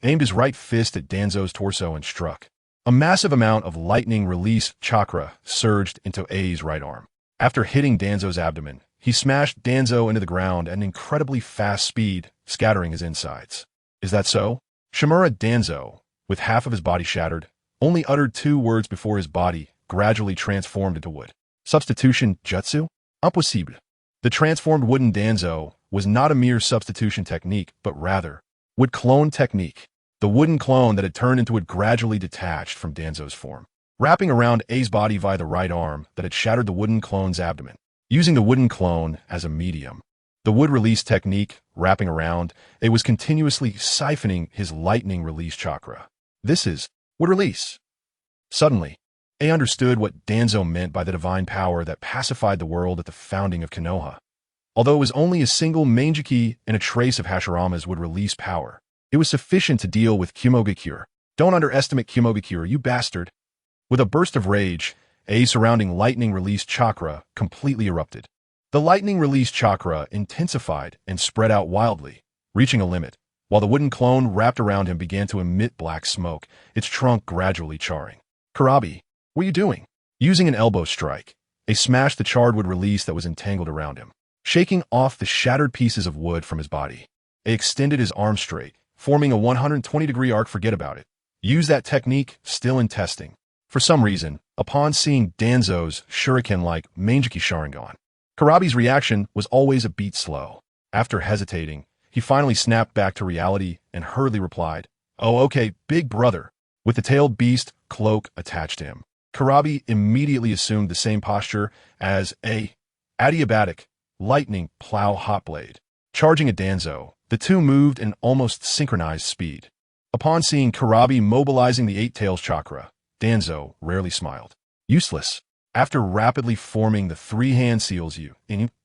aimed his right fist at Danzo's torso and struck. A massive amount of lightning release chakra surged into A's right arm. After hitting Danzo's abdomen, he smashed Danzo into the ground at an incredibly fast speed, scattering his insides. Is that so? Shimura Danzo, with half of his body shattered, only uttered 2 words before his body gradually transformed into wood. Substitution jutsu? Impossible. The transformed wooden Danzo was not a mere substitution technique, but rather wood clone technique. The wooden clone that had turned into wood gradually detached from Danzo's form, wrapping around A's body via the right arm that had shattered the wooden clone's abdomen. Using the wooden clone as a medium, the wood release technique, wrapping around, A was continuously siphoning his lightning release chakra. This is wood release. Suddenly, A understood what Danzo meant by the divine power that pacified the world at the founding of Konoha. Although it was only a single Mangekyō and a trace of Hashirama's would release power, it was sufficient to deal with Kumogakure. Don't underestimate Kumogakure, you bastard. With a burst of rage, A surrounding lightning release chakra completely erupted. The lightning release chakra intensified and spread out wildly, reaching a limit, while the wooden clone wrapped around him began to emit black smoke, its trunk gradually charring. Karabi, what are you doing? Using an elbow strike, A smashed the charred wood release that was entangled around him, shaking off the shattered pieces of wood from his body. A extended his arm straight, forming a 120-degree arc. Forget about it. Use that technique, still in testing. For some reason, upon seeing Danzo's shuriken-like Mangekyō Sharingan, Karabi's reaction was always a beat slow. After hesitating, he finally snapped back to reality and hurriedly replied, "Oh, okay, big brother." With the tailed beast cloak attached to him, Karabi immediately assumed the same posture as A. Adiabatic, lightning plow hot blade. Charging at Danzo, the two moved in almost synchronized speed. Upon seeing Karabi mobilizing the 8 tails chakra, Danzo rarely smiled. Useless. After rapidly forming the 3 hand seals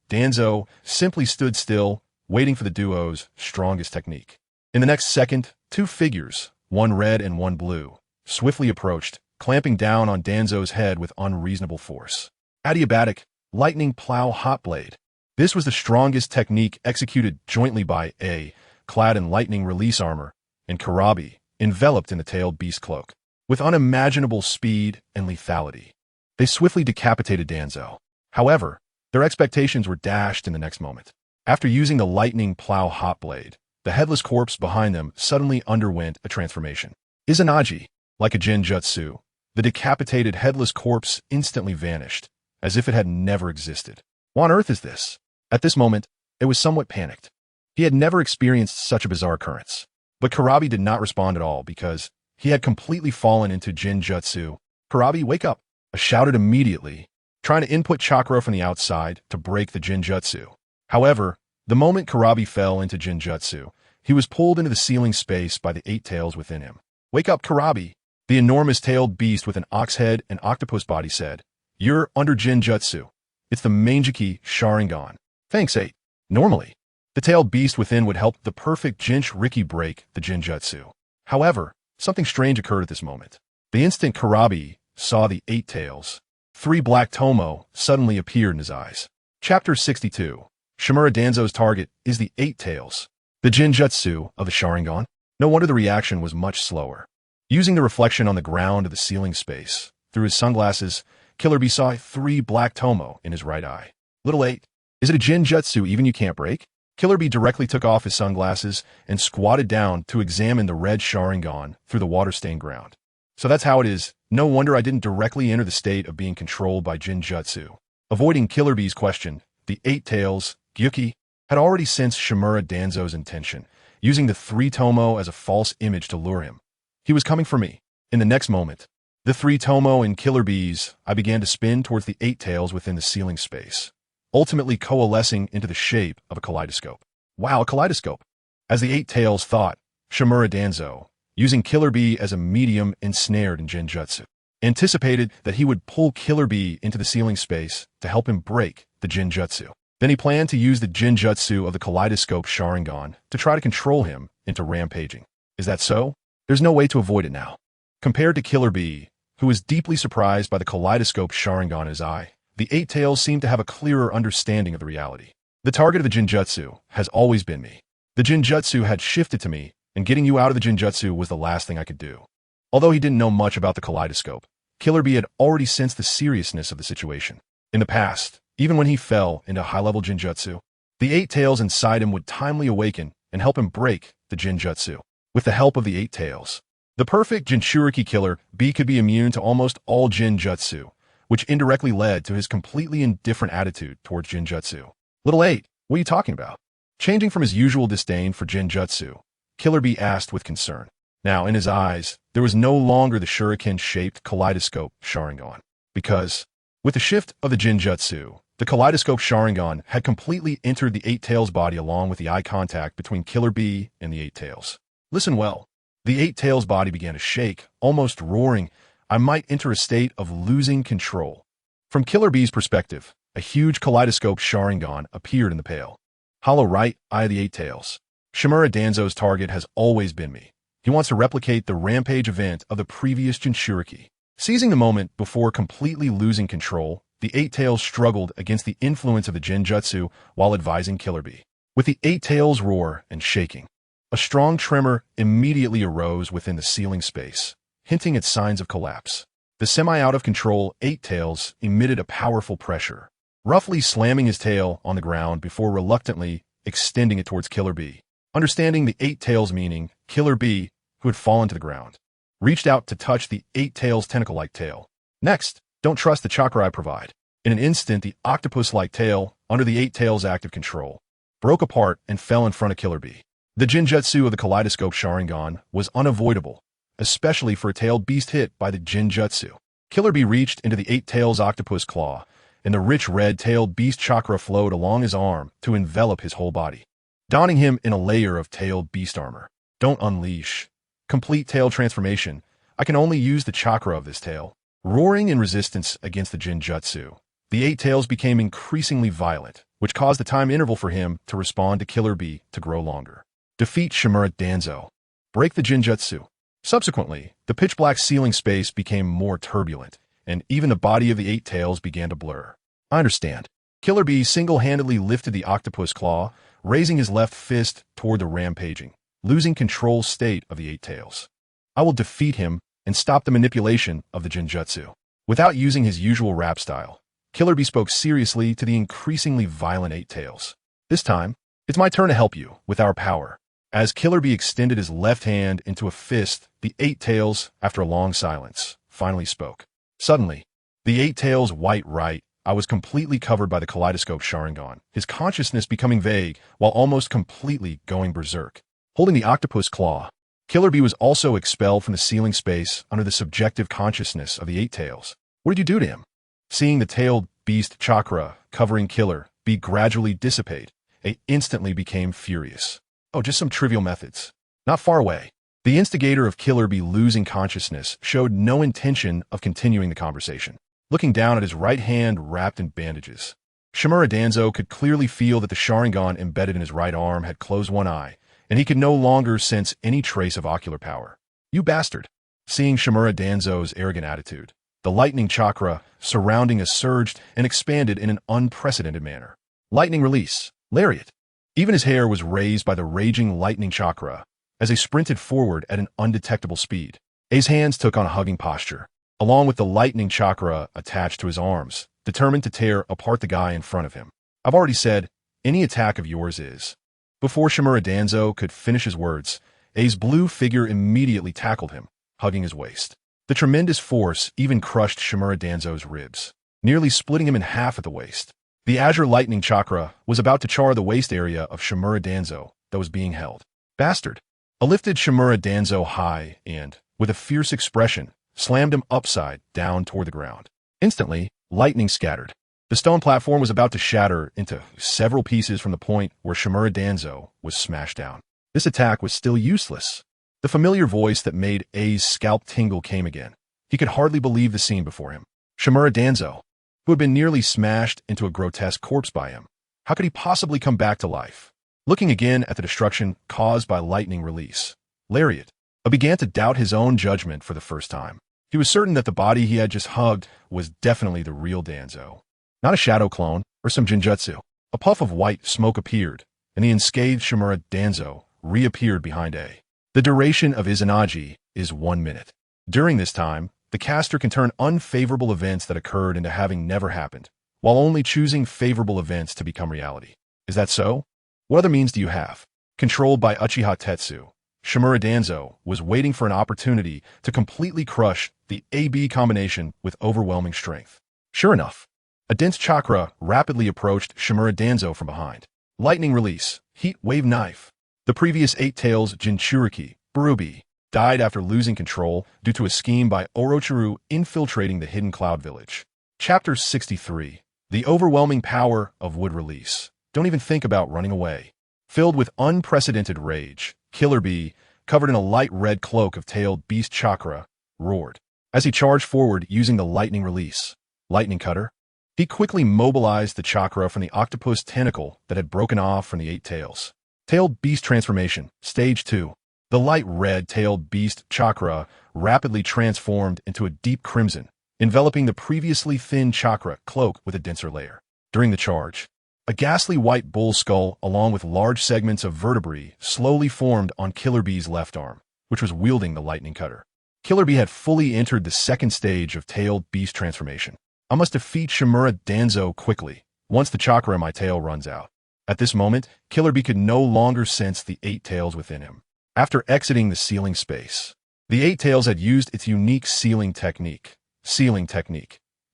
Danzo simply stood still, waiting for the duo's strongest technique. In the next second, 2 figures, one red and one blue, swiftly approached, clamping down on Danzo's head with unreasonable force. Adiabatic, lightning plow hot blade. This was the strongest technique executed jointly by A, clad in lightning release armor, and Karabi, enveloped in the tailed beast cloak. With unimaginable speed and lethality, they swiftly decapitated Danzo. However, their expectations were dashed in the next moment. After using the lightning plow hot blade, the headless corpse behind them suddenly underwent a transformation. Izanagi, like a genjutsu, the decapitated headless corpse instantly vanished, as if it had never existed. What on earth is this? At this moment, it was somewhat panicked. He had never experienced such a bizarre occurrence. But Karabi did not respond at all because he had completely fallen into genjutsu. Karabi, wake up! I shouted immediately, trying to input chakra from the outside to break the genjutsu. However, the moment Karabi fell into genjutsu, he was pulled into the ceiling space by the 8 tails within him. Wake up, Karabi! The enormous tailed beast with an ox head and octopus body said, "You're under genjutsu. It's the Mangekyō Sharingan." Thanks, 8. Normally, The tailed beast within would help the perfect Jinchuriki break the genjutsu. However, something strange occurred at this moment. The instant Kurabi saw the 8 tails, 3 black tomoe suddenly appeared in his eyes. Chapter 62. Shimura Danzo's target is the 8 tails, the genjutsu of the Sharingan. No wonder the reaction was much slower. Using the reflection on the ground of the ceiling space, through his sunglasses, Killer Bee saw 3 black tomoe in his right eye. Little 8. Is it a genjutsu even you can't break? Killer Bee directly took off his sunglasses and squatted down to examine the red Sharingan through the water-stained ground. So that's how it is. No wonder I didn't directly enter the state of being controlled by genjutsu. Avoiding Killer Bee's question, the 8 tails, Gyuki, had already sensed Shimura Danzo's intention, using the 3 tomoe as a false image to lure him. He was coming for me. In the next moment, the 3 tomoe and Killer Bees, I began to spin towards the 8 tails within the ceiling space, ultimately coalescing into the shape of a kaleidoscope. Wow, a kaleidoscope! As the 8 tails thought, Shimura Danzo, using Killer Bee as a medium ensnared in genjutsu, anticipated that he would pull Killer Bee into the ceiling space to help him break the genjutsu. Then he planned to use the genjutsu of the kaleidoscope Sharingan to try to control him into rampaging. Is that so? There's no way to avoid it now. Compared to Killer Bee, who was deeply surprised by the kaleidoscope Sharingan in his eye, the 8 tails seemed to have a clearer understanding of the reality. The target of the genjutsu has always been me. The genjutsu had shifted to me, and getting you out of the genjutsu was the last thing I could do. Although he didn't know much about the kaleidoscope, Killer Bee had already sensed the seriousness of the situation. In the past, even when he fell into high-level genjutsu, the 8 tails inside him would timely awaken and help him break the genjutsu. With the help of the 8 tails, the perfect Jinchuriki Killer Bee could be immune to almost all genjutsu, which indirectly led to his completely indifferent attitude towards genjutsu. Little 8, what are you talking about? Changing from his usual disdain for genjutsu, Killer Bee asked with concern. Now, in his eyes, there was no longer the shuriken-shaped kaleidoscope Sharingan, because, with the shift of the genjutsu, the kaleidoscope Sharingan had completely entered the 8 tails body along with the eye contact between Killer Bee and the 8 tails. Listen well. The 8 tails body began to shake, almost roaring. I might enter a state of losing control. From Killer Bee's perspective, a huge kaleidoscope Sharingan appeared in the pale, hollow right eye of the 8 tails. Shimura Danzo's target has always been me. He wants to replicate the rampage event of the previous Jinchuriki. Seizing the moment before completely losing control, the 8 tails struggled against the influence of the genjutsu while advising Killer Bee. With the 8 tails roar and shaking, a strong tremor immediately arose within the ceiling space, hinting at signs of collapse. The semi-out-of-control 8 tails emitted a powerful pressure, roughly slamming his tail on the ground before reluctantly extending it towards Killer Bee. Understanding the 8 tails' meaning, Killer Bee, who had fallen to the ground, reached out to touch the 8 tails' tentacle-like tail. Next, don't trust the chakra I provide. In an instant, the octopus-like tail, under the 8 tails' active control, broke apart and fell in front of Killer Bee. The genjutsu of the kaleidoscope Sharingan was unavoidable, especially for a tailed beast hit by the genjutsu. Killer Bee reached into the 8 tails' octopus claw, and the rich red-tailed beast chakra flowed along his arm to envelop his whole body, donning him in a layer of tailed beast armor. Don't unleash. Complete tail transformation. I can only use the chakra of this tail. Roaring in resistance against the genjutsu, the 8 tails became increasingly violent, which caused the time interval for him to respond to Killer Bee to grow longer. Defeat Shimura Danzo. Break the genjutsu. Subsequently, the pitch-black ceiling space became more turbulent, and even the body of the 8 tails began to blur. I understand. Killer Bee single-handedly lifted the octopus claw, raising his left fist toward the rampaging, losing control state of the 8 tails. I will defeat him and stop the manipulation of the genjutsu. Without using his usual rap style, Killer Bee spoke seriously to the increasingly violent 8 tails. This time, it's my turn to help you with our power. As Killer Bee extended his left hand into a fist, the 8 tails, after a long silence, finally spoke. Suddenly, the 8 tails' white right eye was completely covered by the kaleidoscope Sharingan, his consciousness becoming vague while almost completely going berserk. Holding the octopus claw, Killer Bee was also expelled from the ceiling space under the subjective consciousness of the 8 tails. What did you do to him? Seeing the tailed beast chakra covering Killer Bee gradually dissipate, they instantly became furious. Oh, just some trivial methods. Not far away, the instigator of Killer Bee losing consciousness showed no intention of continuing the conversation. Looking down at his right hand wrapped in bandages, Shimura Danzo could clearly feel that the Sharingan embedded in his right arm had closed one eye, and he could no longer sense any trace of ocular power. "You bastard!" Seeing Shimura Danzo's arrogant attitude, the lightning chakra surrounding us surged and expanded in an unprecedented manner. Lightning release. Lariat. Even his hair was raised by the raging lightning chakra as he sprinted forward at an undetectable speed. A's hands took on a hugging posture, along with the lightning chakra attached to his arms, determined to tear apart the guy in front of him. "I've already said, any attack of yours is." Before Shimura Danzo could finish his words, A's blue figure immediately tackled him, hugging his waist. The tremendous force even crushed Shimura Danzo's ribs, nearly splitting him in half at the waist. The azure lightning chakra was about to char the waist area of Shimura Danzo that was being held. "Bastard!" A lifted Shimura Danzo high and, with a fierce expression, slammed him upside down toward the ground. Instantly, lightning scattered. The stone platform was about to shatter into several pieces from the point where Shimura Danzo was smashed down. This attack was still useless. The familiar voice that made A's scalp tingle came again. He could hardly believe the scene before him. Shimura Danzo, who had been nearly smashed into a grotesque corpse by him. How could he possibly come back to life? Looking again at the destruction caused by lightning release, Lariat began to doubt his own judgment for the first time. He was certain that the body he had just hugged was definitely the real Danzo, not a shadow clone or some genjutsu. A puff of white smoke appeared, and the unscathed Shimura Danzo reappeared behind A. The duration of Izanagi is 1 minute. During this time, the caster can turn unfavorable events that occurred into having never happened, while only choosing favorable events to become reality. Is that so? What other means do you have? Controlled by Uchiha Tetsu, Shimura Danzo was waiting for an opportunity to completely crush the AB combination with overwhelming strength. Sure enough, a dense chakra rapidly approached Shimura Danzo from behind. Lightning release, heat wave knife. The previous 8 Tails Jinchuriki, Barubi, died after losing control due to a scheme by Orochimaru infiltrating the hidden cloud village. Chapter 63. The overwhelming power of wood release. Don't even think about running away. Filled with unprecedented rage, Killer Bee, covered in a light red cloak of tailed beast chakra, roared. As he charged forward using the lightning release, lightning cutter, he quickly mobilized the chakra from the octopus tentacle that had broken off from the 8 Tails. Tailed Beast Transformation, Stage 2. The light red tailed beast chakra rapidly transformed into a deep crimson, enveloping the previously thin chakra cloak with a denser layer. During the charge, a ghastly white bull skull along with large segments of vertebrae slowly formed on Killer Bee's left arm, which was wielding the lightning cutter. Killer Bee had fully entered the second stage of tailed beast transformation. I must defeat Shimura Danzo quickly, once the chakra in my tail runs out. At this moment, Killer Bee could no longer sense the 8 Tails within him. After exiting the sealing space, the 8 Tails had used its unique sealing technique.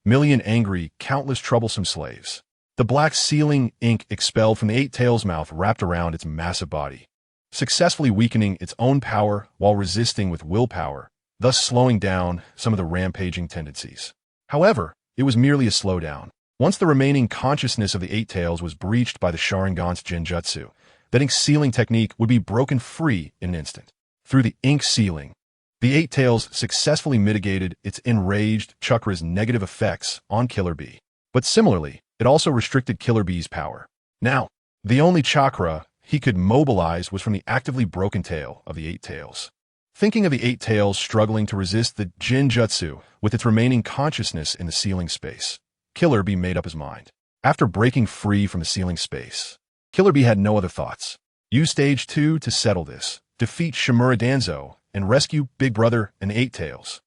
Million angry, countless troublesome slaves. The black sealing ink expelled from the 8 Tails' mouth wrapped around its massive body, successfully weakening its own power while resisting with willpower, thus slowing down some of the rampaging tendencies. However, it was merely a slowdown. Once the remaining consciousness of the 8 Tails was breached by the Sharingan's genjutsu, that ink sealing technique would be broken free in an instant. Through the ink sealing, the 8 Tails successfully mitigated its enraged chakra's negative effects on Killer Bee. But similarly, it also restricted Killer Bee's power. Now, the only chakra he could mobilize was from the actively broken tail of the 8 Tails. Thinking of the 8 Tails struggling to resist the genjutsu with its remaining consciousness in the sealing space, Killer Bee made up his mind. After breaking free from the sealing space, Killer Bee had no other thoughts. Use Stage 2 to settle this, defeat Shimura Danzo, and rescue Big Brother and 8 Tails.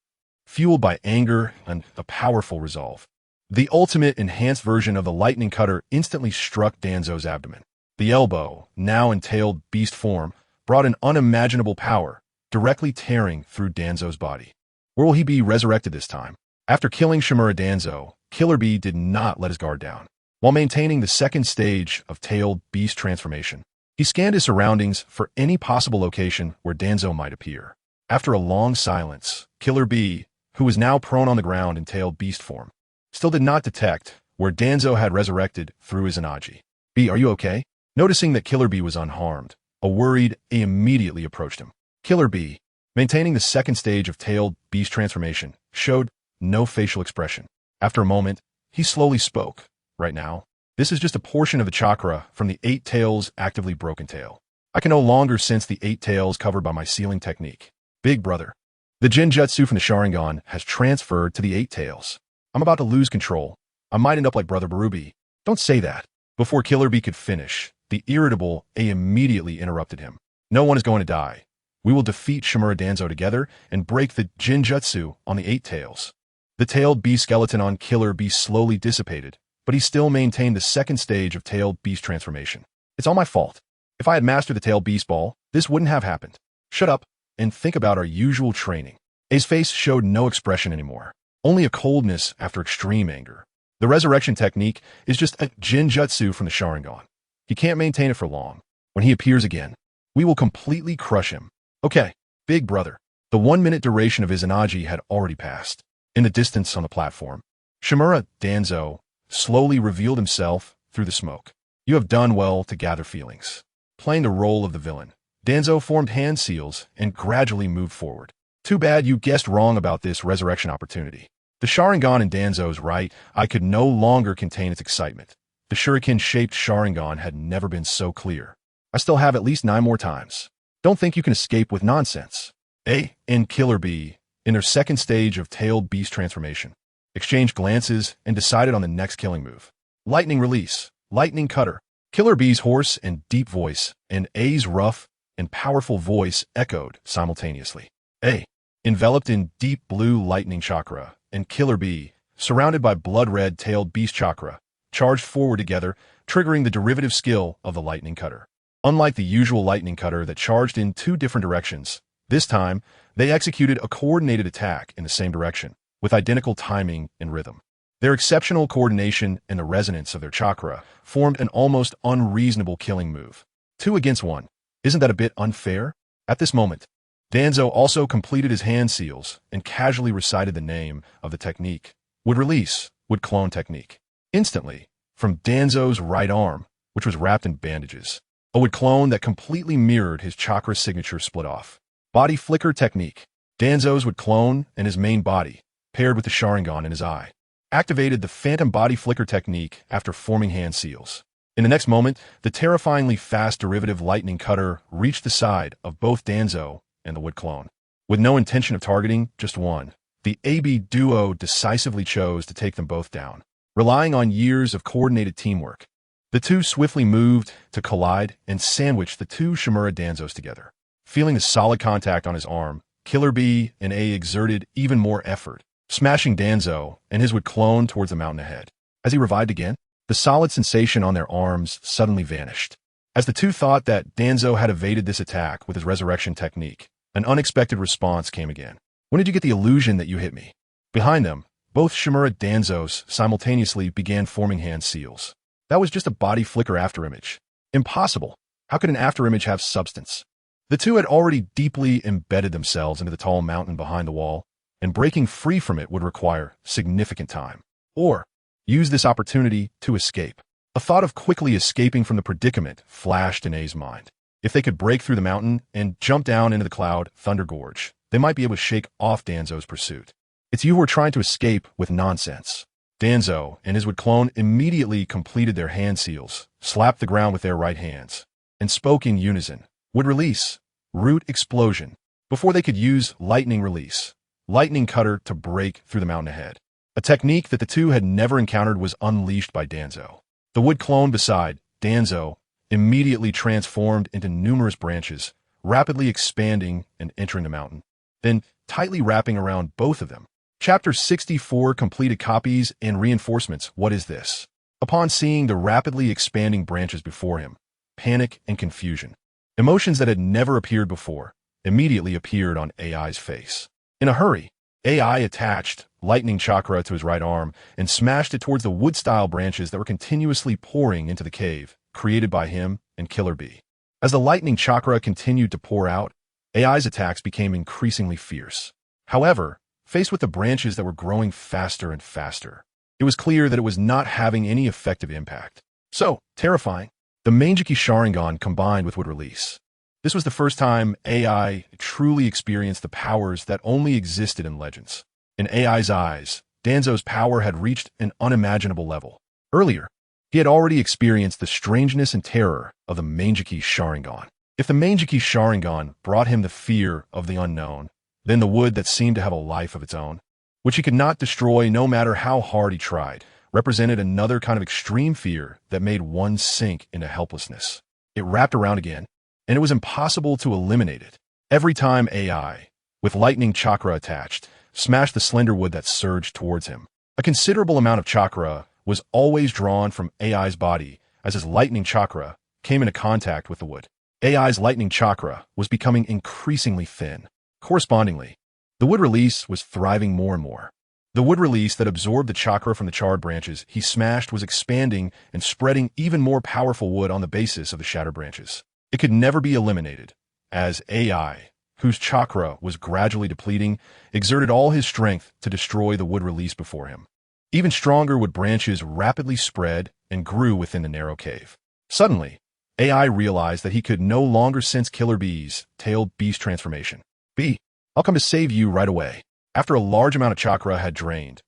Fueled by anger and a powerful resolve, the ultimate enhanced version of the lightning cutter instantly struck Danzo's abdomen. The elbow, now in tailed beast form, brought an unimaginable power, directly tearing through Danzo's body. Where will he be resurrected this time? After killing Shimura Danzo, Killer Bee did not let his guard down. While maintaining the second stage of tailed beast transformation, he scanned his surroundings for any possible location where Danzo might appear. After a long silence, Killer Bee, who was now prone on the ground in tailed beast form, still did not detect where Danzo had resurrected through his Izanagi. "Bee, are you okay?" Noticing that Killer Bee was unharmed, a worried A immediately approached him. Killer Bee, maintaining the second stage of tailed beast transformation, showed no facial expression. After a moment, he slowly spoke. "Right now, This is just a portion of the chakra from the 8 tails actively broken tail. I can no longer sense the 8 tails covered by my sealing technique. Big brother. The genjutsu from the Sharingan has transferred to the 8 tails. I'm about to lose control. I might end up like Brother Barubi. Don't say that. Before Killer Bee could finish, the irritable A immediately interrupted him. No one is going to die. We will defeat Shimura Danzo together and break the genjutsu on the 8 tails. The tailed beast skeleton on Killer Bee slowly dissipated, but he still maintained the second stage of tailed beast transformation. It's all my fault. If I had mastered the tailed beast ball, this wouldn't have happened. Shut up and think about our usual training. A's face showed no expression anymore, only a coldness after extreme anger. The resurrection technique is just a genjutsu from the Sharingan. He can't maintain it for long. When he appears again, we will completely crush him. Okay, big brother. The 1-minute duration of Izanagi had already passed. In the distance on the platform, Shimura Danzo slowly revealed himself through the smoke. You have done well to gather feelings. Playing the role of the villain, Danzo formed hand seals and gradually moved forward. Too bad you guessed wrong about this resurrection opportunity. The Sharingan in Danzo's right eye could no longer contain its excitement. The shuriken-shaped Sharingan had never been so clear. I still have at least 9 more times. Don't think you can escape with nonsense. A and Killer Bee, in their second stage of tailed beast transformation, exchanged glances and decided on the next killing move. Lightning release, lightning cutter. Killer Bee's hoarse and deep voice and A's rough and powerful voice echoed simultaneously. A, enveloped in deep blue lightning chakra, and Killer Bee, surrounded by blood-red tailed beast chakra, charged forward together, triggering the derivative skill of the lightning cutter. Unlike the usual lightning cutter that charged in 2 different directions, this time, they executed a coordinated attack in the same direction, with identical timing and rhythm. Their exceptional coordination and the resonance of their chakra formed an almost unreasonable killing move. 2 against 1. Isn't that a bit unfair? At this moment, Danzo also completed his hand seals and casually recited the name of the technique. Would release, would clone technique. Instantly, from Danzo's right arm, which was wrapped in bandages, a would clone that completely mirrored his chakra signature split off. Body flicker technique. Danzo's would clone and his main body, paired with the Sharingan in his eye, activated the phantom body flicker technique after forming hand seals. In the next moment, the terrifyingly fast derivative lightning cutter reached the side of both Danzo and the wood clone. With no intention of targeting just one, the AB duo decisively chose to take them both down. Relying on years of coordinated teamwork, the 2 swiftly moved to collide and sandwich the 2 Shimura Danzos together. Feeling the solid contact on his arm, Killer Bee and A exerted even more effort, smashing Danzo and his would clone towards the mountain ahead. As he revived again, the solid sensation on their arms suddenly vanished. As the 2 thought that Danzo had evaded this attack with his resurrection technique, an unexpected response came again. When did you get the illusion that you hit me? Behind them, both Shimura Danzos simultaneously began forming hand seals. That was just a body flicker afterimage. Impossible. How could an afterimage have substance? The 2 had already deeply embedded themselves into the tall mountain behind the wall, and breaking free from it would require significant time. Or use this opportunity to escape. A thought of quickly escaping from the predicament flashed in A's mind. If they could break through the mountain and jump down into the cloud Thunder Gorge, they might be able to shake off Danzo's pursuit. It's you who are trying to escape with nonsense. Danzo and his would clone immediately completed their hand seals, slapped the ground with their right hands, and spoke in unison. Would release, root explosion, before they could use lightning release, lightning cutter to break through the mountain ahead. A technique that the 2 had never encountered was unleashed by Danzo. The wood clone beside Danzo immediately transformed into numerous branches, rapidly expanding and entering the mountain, then tightly wrapping around both of them. Chapter 64 Completed Copies and Reinforcements. What is this? Upon seeing the rapidly expanding branches before him, panic and confusion, emotions that had never appeared before, immediately appeared on AI's face. In a hurry, AI attached lightning chakra to his right arm and smashed it towards the wood-style branches that were continuously pouring into the cave, created by him and Killer Bee. As the lightning chakra continued to pour out, AI's attacks became increasingly fierce. However, faced with the branches that were growing faster and faster, it was clear that it was not having any effective impact. So, terrifying. The Mangekyō Sharingan combined with would release. This was the first time AI truly experienced the powers that only existed in legends. In AI's eyes, Danzo's power had reached an unimaginable level. Earlier, He had already experienced the strangeness and terror of the Mangekyō Sharingan. If the Mangekyō Sharingan brought him the fear of the unknown, then the wood that seemed to have a life of its own, which he could not destroy no matter how hard he tried, represented another kind of extreme fear that made one sink into helplessness. It wrapped around again, and it was impossible to eliminate it. Every time AI, with lightning chakra attached, smashed the slender wood that surged towards him, a considerable amount of chakra was always drawn from AI's body as his lightning chakra came into contact with the wood. AI's lightning chakra was becoming increasingly thin. Correspondingly, the wood release was thriving more and more. The wood release that absorbed the chakra from the charred branches he smashed was expanding and spreading even more powerful wood on the basis of the shattered branches. It could never be eliminated, as AI, whose chakra was gradually depleting, exerted all his strength to destroy the wood release before him. Even stronger wood branches rapidly spread and grew within the narrow cave. Suddenly, AI realized that he could no longer sense Killer Bee's tailed beast transformation. "Bee, I'll come to save you right away." After a large amount of chakra had drained,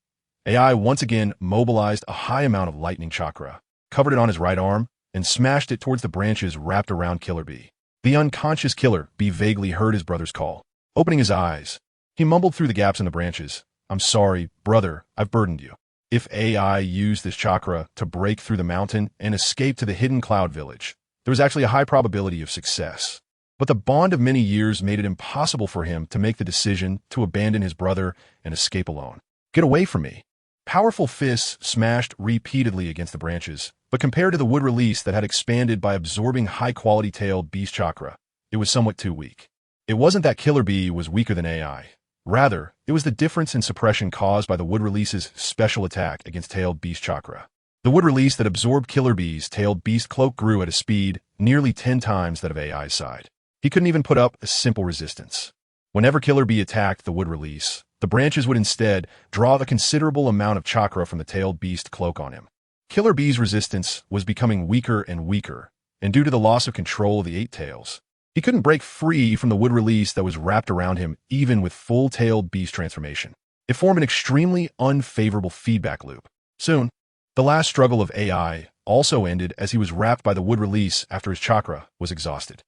AI once again mobilized a high amount of lightning chakra, covered it on his right arm, and smashed it towards the branches wrapped around Killer Bee. The unconscious Killer Bee vaguely heard his brother's call. Opening his eyes, he mumbled through the gaps in the branches, "I'm sorry, brother, I've burdened you." If AI used this chakra to break through the mountain and escape to the hidden cloud village, there was actually a high probability of success. But the bond of many years made it impossible for him to make the decision to abandon his brother and escape alone. "Get away from me." Powerful fists smashed repeatedly against the branches, but compared to the wood release that had expanded by absorbing high-quality tailed beast chakra, it was somewhat too weak. It wasn't that Killer Bee was weaker than AI. Rather, it was the difference in suppression caused by the wood release's special attack against tailed beast chakra. The wood release that absorbed Killer Bee's tailed beast cloak grew at a speed nearly 10 times that of AI's side. He couldn't even put up a simple resistance. Whenever Killer Bee attacked the wood release, the branches would instead draw the considerable amount of chakra from the tailed beast cloak on him. Killer Bee's resistance was becoming weaker and weaker, and due to the loss of control of the 8 tails, he couldn't break free from the wood release that was wrapped around him even with full-tailed beast transformation. It formed an extremely unfavorable feedback loop. Soon, the last struggle of AI also ended as he was wrapped by the wood release after his chakra was exhausted.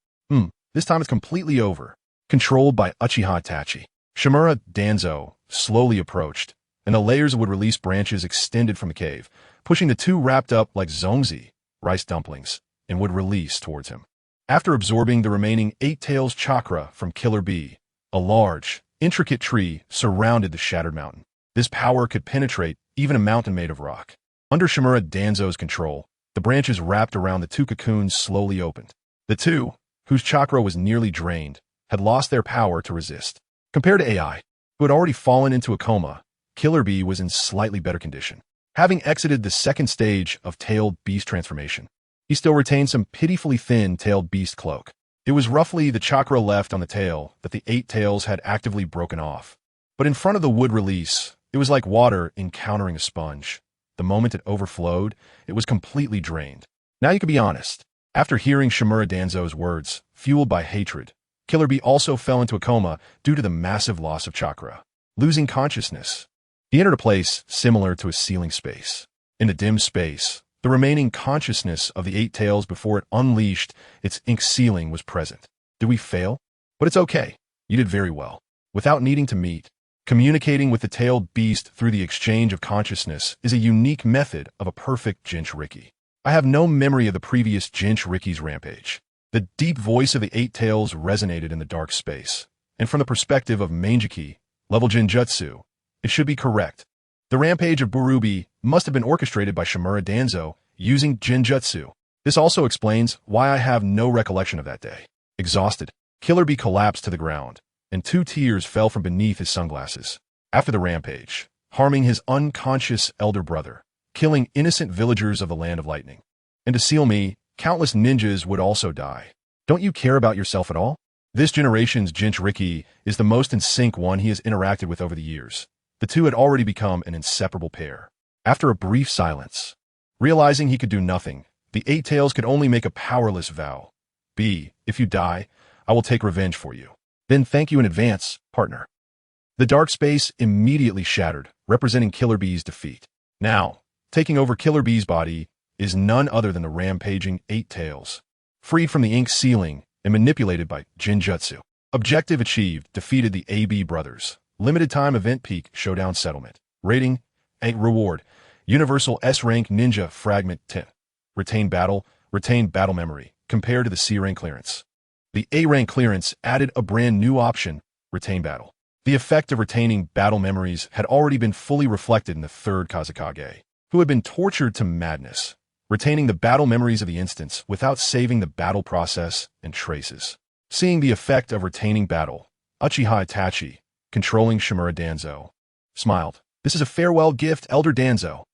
This time it's completely over. Controlled by Uchiha Itachi, Shimura Danzo slowly approached, and the layers of wood release branches extended from the cave, pushing the two wrapped up like zongzi, rice dumplings, and wood release towards him. After absorbing the remaining 8 tails chakra from Killer Bee, a large, intricate tree surrounded the shattered mountain. This power could penetrate even a mountain made of rock. Under Shimura Danzo's control, the branches wrapped around the 2 cocoons slowly opened. The 2, whose chakra was nearly drained, had lost their power to resist. Compared to AI, who had already fallen into a coma, Killer Bee was in slightly better condition. Having exited the second stage of tailed beast transformation, he still retained some pitifully thin tailed beast cloak. It was roughly the chakra left on the tail that the 8 tails had actively broken off. But in front of the wood release, it was like water encountering a sponge. The moment it overflowed, it was completely drained. Now you can be honest. After hearing Shimura Danzo's words, fueled by hatred, Killer Bee also fell into a coma due to the massive loss of chakra. Losing consciousness, he entered a place similar to a ceiling space. In the dim space, the remaining consciousness of the 8 tails before it unleashed its ink ceiling was present. Did we fail? But it's okay. You did very well. Without needing to meet, communicating with the tailed beast through the exchange of consciousness is a unique method of a perfect Jinchuriki. I have no memory of the previous Jinchuriki's rampage. The deep voice of the 8 tails resonated in the dark space, and from the perspective of Mangekyō, level genjutsu, it should be correct. The rampage of Burubi must have been orchestrated by Shimura Danzo using genjutsu. This also explains why I have no recollection of that day. Exhausted, Killer Bee collapsed to the ground, and 2 tears fell from beneath his sunglasses. After the rampage, harming his unconscious elder brother, killing innocent villagers of the Land of Lightning. And to seal me, countless ninjas would also die. Don't you care about yourself at all? This generation's Jinchuriki is the most in sync one he has interacted with over the years. The two had already become an inseparable pair. After a brief silence, realizing he could do nothing, the 8 tails could only make a powerless vow. "Bee, if you die, I will take revenge for you. Then thank you in advance, partner." The dark space immediately shattered, representing Killer Bee's defeat. Now, taking over Killer Bee's body, is none other than the rampaging Eight Tails. Freed from the ink ceiling and manipulated by genjutsu. Objective achieved, defeated the AB brothers. Limited time event peak showdown settlement. Rating, 8 reward. Universal S rank ninja fragment 10. Retained battle memory, compared to the C rank clearance. The A rank clearance added a brand new option, retain battle. The effect of retaining battle memories had already been fully reflected in the third Kazekage, who had been tortured to madness, retaining the battle memories of the instance without saving the battle process and traces. Seeing the effect of retaining battle, Uchiha Itachi, controlling Shimura Danzo, smiled. This is a farewell gift, Elder Danzo.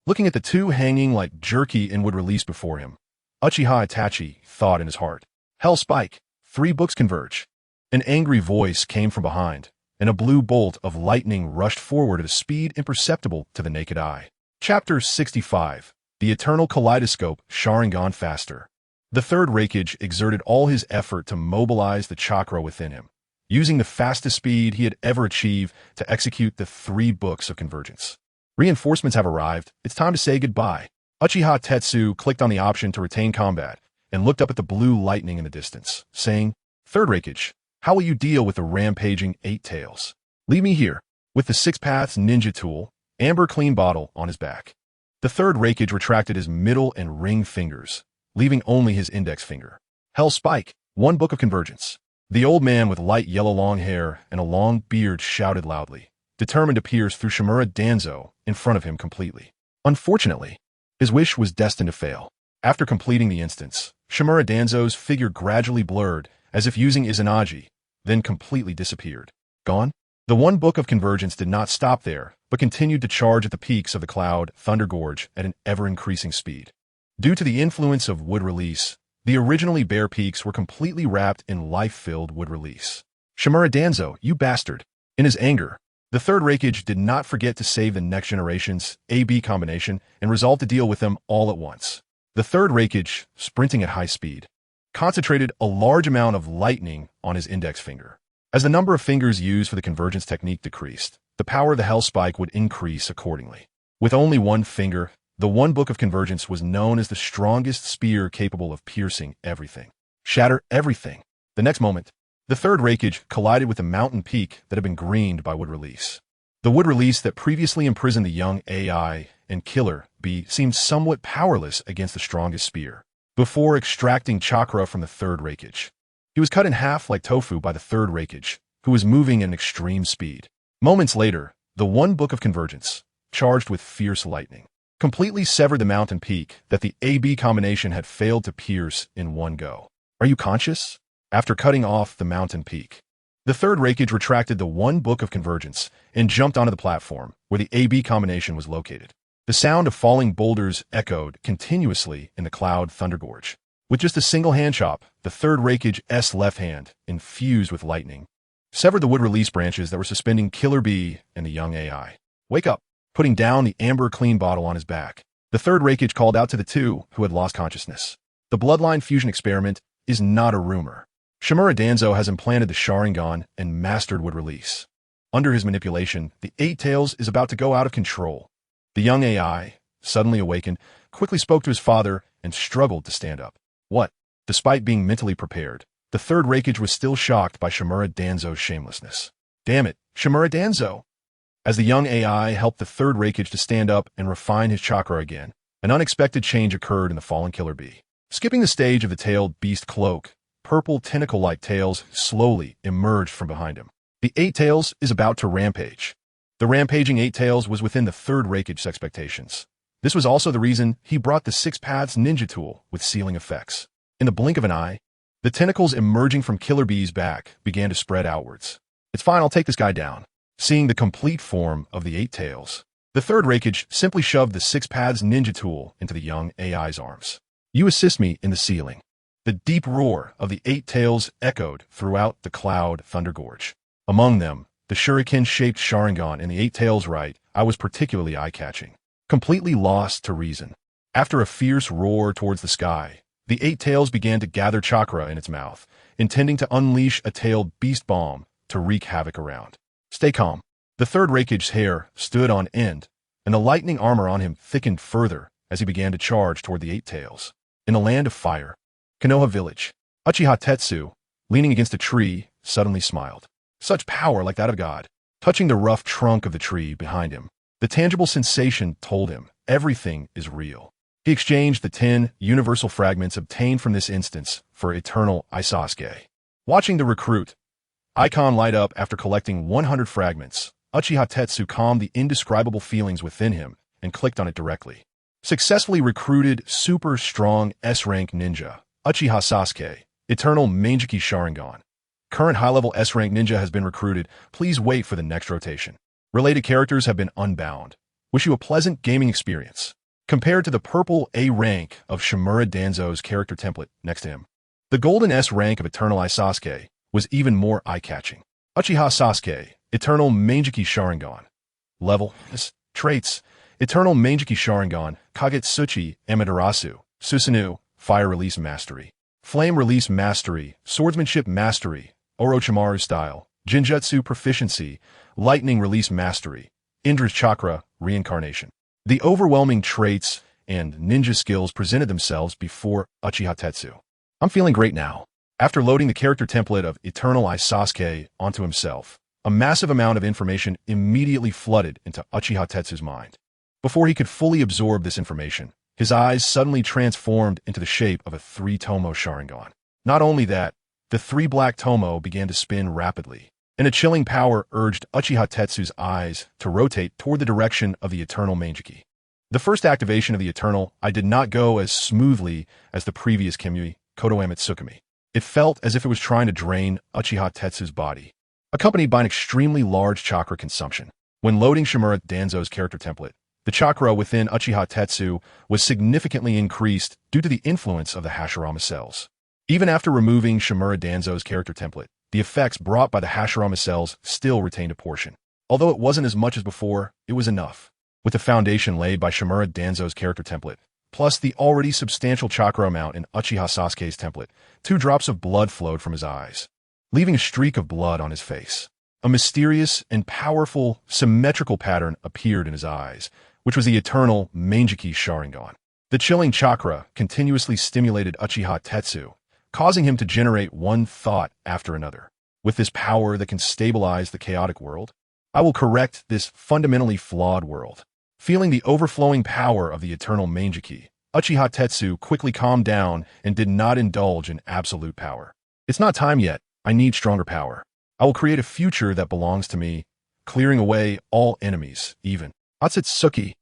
Looking at the two hanging like jerky and would release before him, Uchiha Itachi thought in his heart. Hell Spike, 3 books converge. An angry voice came from behind, and a blue bolt of lightning rushed forward at a speed imperceptible to the naked eye. Chapter 65. The Eternal Kaleidoscope Sharingan Faster. The third Raikage exerted all his effort to mobilize the chakra within him, using the fastest speed he had ever achieved to execute the 3 books of convergence. Reinforcements have arrived. It's time to say goodbye. Uchiha Tetsu clicked on the option to retain combat and looked up at the blue lightning in the distance, saying, Third Raikage, how will you deal with the rampaging Eight Tails? Leave me here, with the 6 Paths ninja tool, amber clean bottle on his back. The third Raikage retracted his middle and ring fingers, leaving only his index finger. Hell Spike, 1 book of convergence. The old man with light yellow long hair and a long beard shouted loudly, determined to pierce through Shimura Danzo in front of him completely. Unfortunately, his wish was destined to fail. After completing the instance, Shimura Danzo's figure gradually blurred, as if using Izanagi, then completely disappeared. Gone? The 1 book of convergence did not stop there, but continued to charge at the peaks of the cloud Thunder Gorge at an ever-increasing speed. Due to the influence of wood release, the originally bare peaks were completely wrapped in life-filled wood release. Shimura Danzo, you bastard! In his anger, the third Raikage did not forget to save the next generation's AB combination and resolved to deal with them all at once. The third Raikage, sprinting at high speed, concentrated a large amount of lightning on his index finger. As the number of fingers used for the convergence technique decreased, the power of the Hell Spike would increase accordingly. With only 1 finger, the 1 book of convergence was known as the strongest spear capable of piercing everything. Shatter everything. The next moment, the third Raikage collided with a mountain peak that had been greened by wood release. The wood release that previously imprisoned the young AI and Killer Bee seemed somewhat powerless against the strongest spear. Before extracting chakra from the third Raikage, he was cut in half like tofu by the third Raikage, who was moving at an extreme speed. Moments later, the 1 book of convergence, charged with fierce lightning, completely severed the mountain peak that the AB combination had failed to pierce in one go. Are you conscious? After cutting off the mountain peak, the third Raikage retracted the 1 book of convergence and jumped onto the platform where the AB combination was located. The sound of falling boulders echoed continuously in the cloud Thunder Gorge. With just a single hand chop, the third Raikage's left hand, infused with lightning, severed the wood release branches that were suspending Killer Bee and the young AI. Wake up! Putting down the amber clean bottle on his back, the third Raikage called out to the 2 who had lost consciousness. The bloodline fusion experiment is not a rumor. Shimura Danzo has implanted the Sharingan and mastered wood release. Under his manipulation, the Eight Tails is about to go out of control. The young AI, suddenly awakened, quickly spoke to his father and struggled to stand up. What? Despite being mentally prepared, the third Raikage was still shocked by Shimura Danzo's shamelessness. Damn it, Shimura Danzo! As the young AI helped the third Raikage to stand up and refine his chakra again, an unexpected change occurred in the fallen Killer Bee. Skipping the stage of the tailed beast cloak, purple tentacle-like tails slowly emerged from behind him. The Eight Tails is about to rampage. The rampaging Eight Tails was within the third Raikage's expectations. This was also the reason he brought the 6 Paths ninja tool with sealing effects. In the blink of an eye, the tentacles emerging from Killer Bee's back began to spread outwards. It's fine, I'll take this guy down. Seeing the complete form of the Eight Tails, the third Raikage simply shoved the 6 Paths ninja tool into the young AI's arms. You assist me in the sealing. The deep roar of the Eight Tails echoed throughout the cloud Thunder Gorge. Among them, the shuriken-shaped Sharingan in the Eight Tails right I was particularly eye-catching. Completely lost to reason. After a fierce roar towards the sky, the Eight Tails began to gather chakra in its mouth, intending to unleash a tailed beast bomb to wreak havoc around. Stay calm. The third Raikage's hair stood on end, and the lightning armor on him thickened further as he began to charge toward the Eight Tails. In the land of fire, Konoha village, Uchiha Tetsu, leaning against a tree, suddenly smiled. Such power like that of God. Touching the rough trunk of the tree behind him, the tangible sensation told him everything is real. He exchanged the 10 universal fragments obtained from this instance for eternal Sasuke. Watching the recruit icon light up after collecting 100 fragments, Uchiha Tetsu calmed the indescribable feelings within him and clicked on it directly. Successfully recruited super strong S-rank ninja, Uchiha Sasuke, eternal Mangekyō Sharingan. Current high-level S-rank ninja has been recruited. Please wait for the next rotation. Related characters have been unbound. Wish you a pleasant gaming experience. Compared to the purple A rank of Shimura Danzo's character template next to him, the golden S rank of Eternal Sasuke was even more eye-catching. Uchiha Sasuke, Eternal Mangekyō Sharingan. Level, traits, Eternal Mangekyō Sharingan, Kagetsuchi Amaterasu, Susanoo, Fire Release Mastery, Flame Release Mastery, Swordsmanship Mastery, Orochimaru Style, Genjutsu Proficiency, Lightning Release Mastery, Indra's Chakra, Reincarnation. The overwhelming traits and ninja skills presented themselves before Uchiha Tetsu. I'm feeling great now. After loading the character template of Eternal Sasuke onto himself, a massive amount of information immediately flooded into Uchiha Tetsu's mind. Before he could fully absorb this information, his eyes suddenly transformed into the shape of a 3-tomoe Sharingan. Not only that, the 3 black tomoe began to spin rapidly, and a chilling power urged Uchiha Tetsu's eyes to rotate toward the direction of the Eternal Mangekyō. The first activation of the Eternal Eye did not go as smoothly as the previous Kimui, Kodoame Tsukumi. It felt as if it was trying to drain Uchiha Tetsu's body, accompanied by an extremely large chakra consumption. When loading Shimura Danzo's character template, the chakra within Uchiha Tetsu was significantly increased due to the influence of the Hashirama cells. Even after removing Shimura Danzo's character template, the effects brought by the Hashirama cells still retained a portion. Although it wasn't as much as before, it was enough. With the foundation laid by Shimura Danzo's character template, plus the already substantial chakra amount in Uchiha Sasuke's template, 2 drops of blood flowed from his eyes, leaving a streak of blood on his face. A mysterious and powerful symmetrical pattern appeared in his eyes, which was the eternal Mangekyō Sharingan. The chilling chakra continuously stimulated Uchiha Tetsu, causing him to generate one thought after another. With this power that can stabilize the chaotic world, I will correct this fundamentally flawed world. Feeling the overflowing power of the eternal Mangekyō, Uchiha Tetsu quickly calmed down and did not indulge in absolute power. It's not time yet. I need stronger power. I will create a future that belongs to me, clearing away all enemies, even Otsutsuki.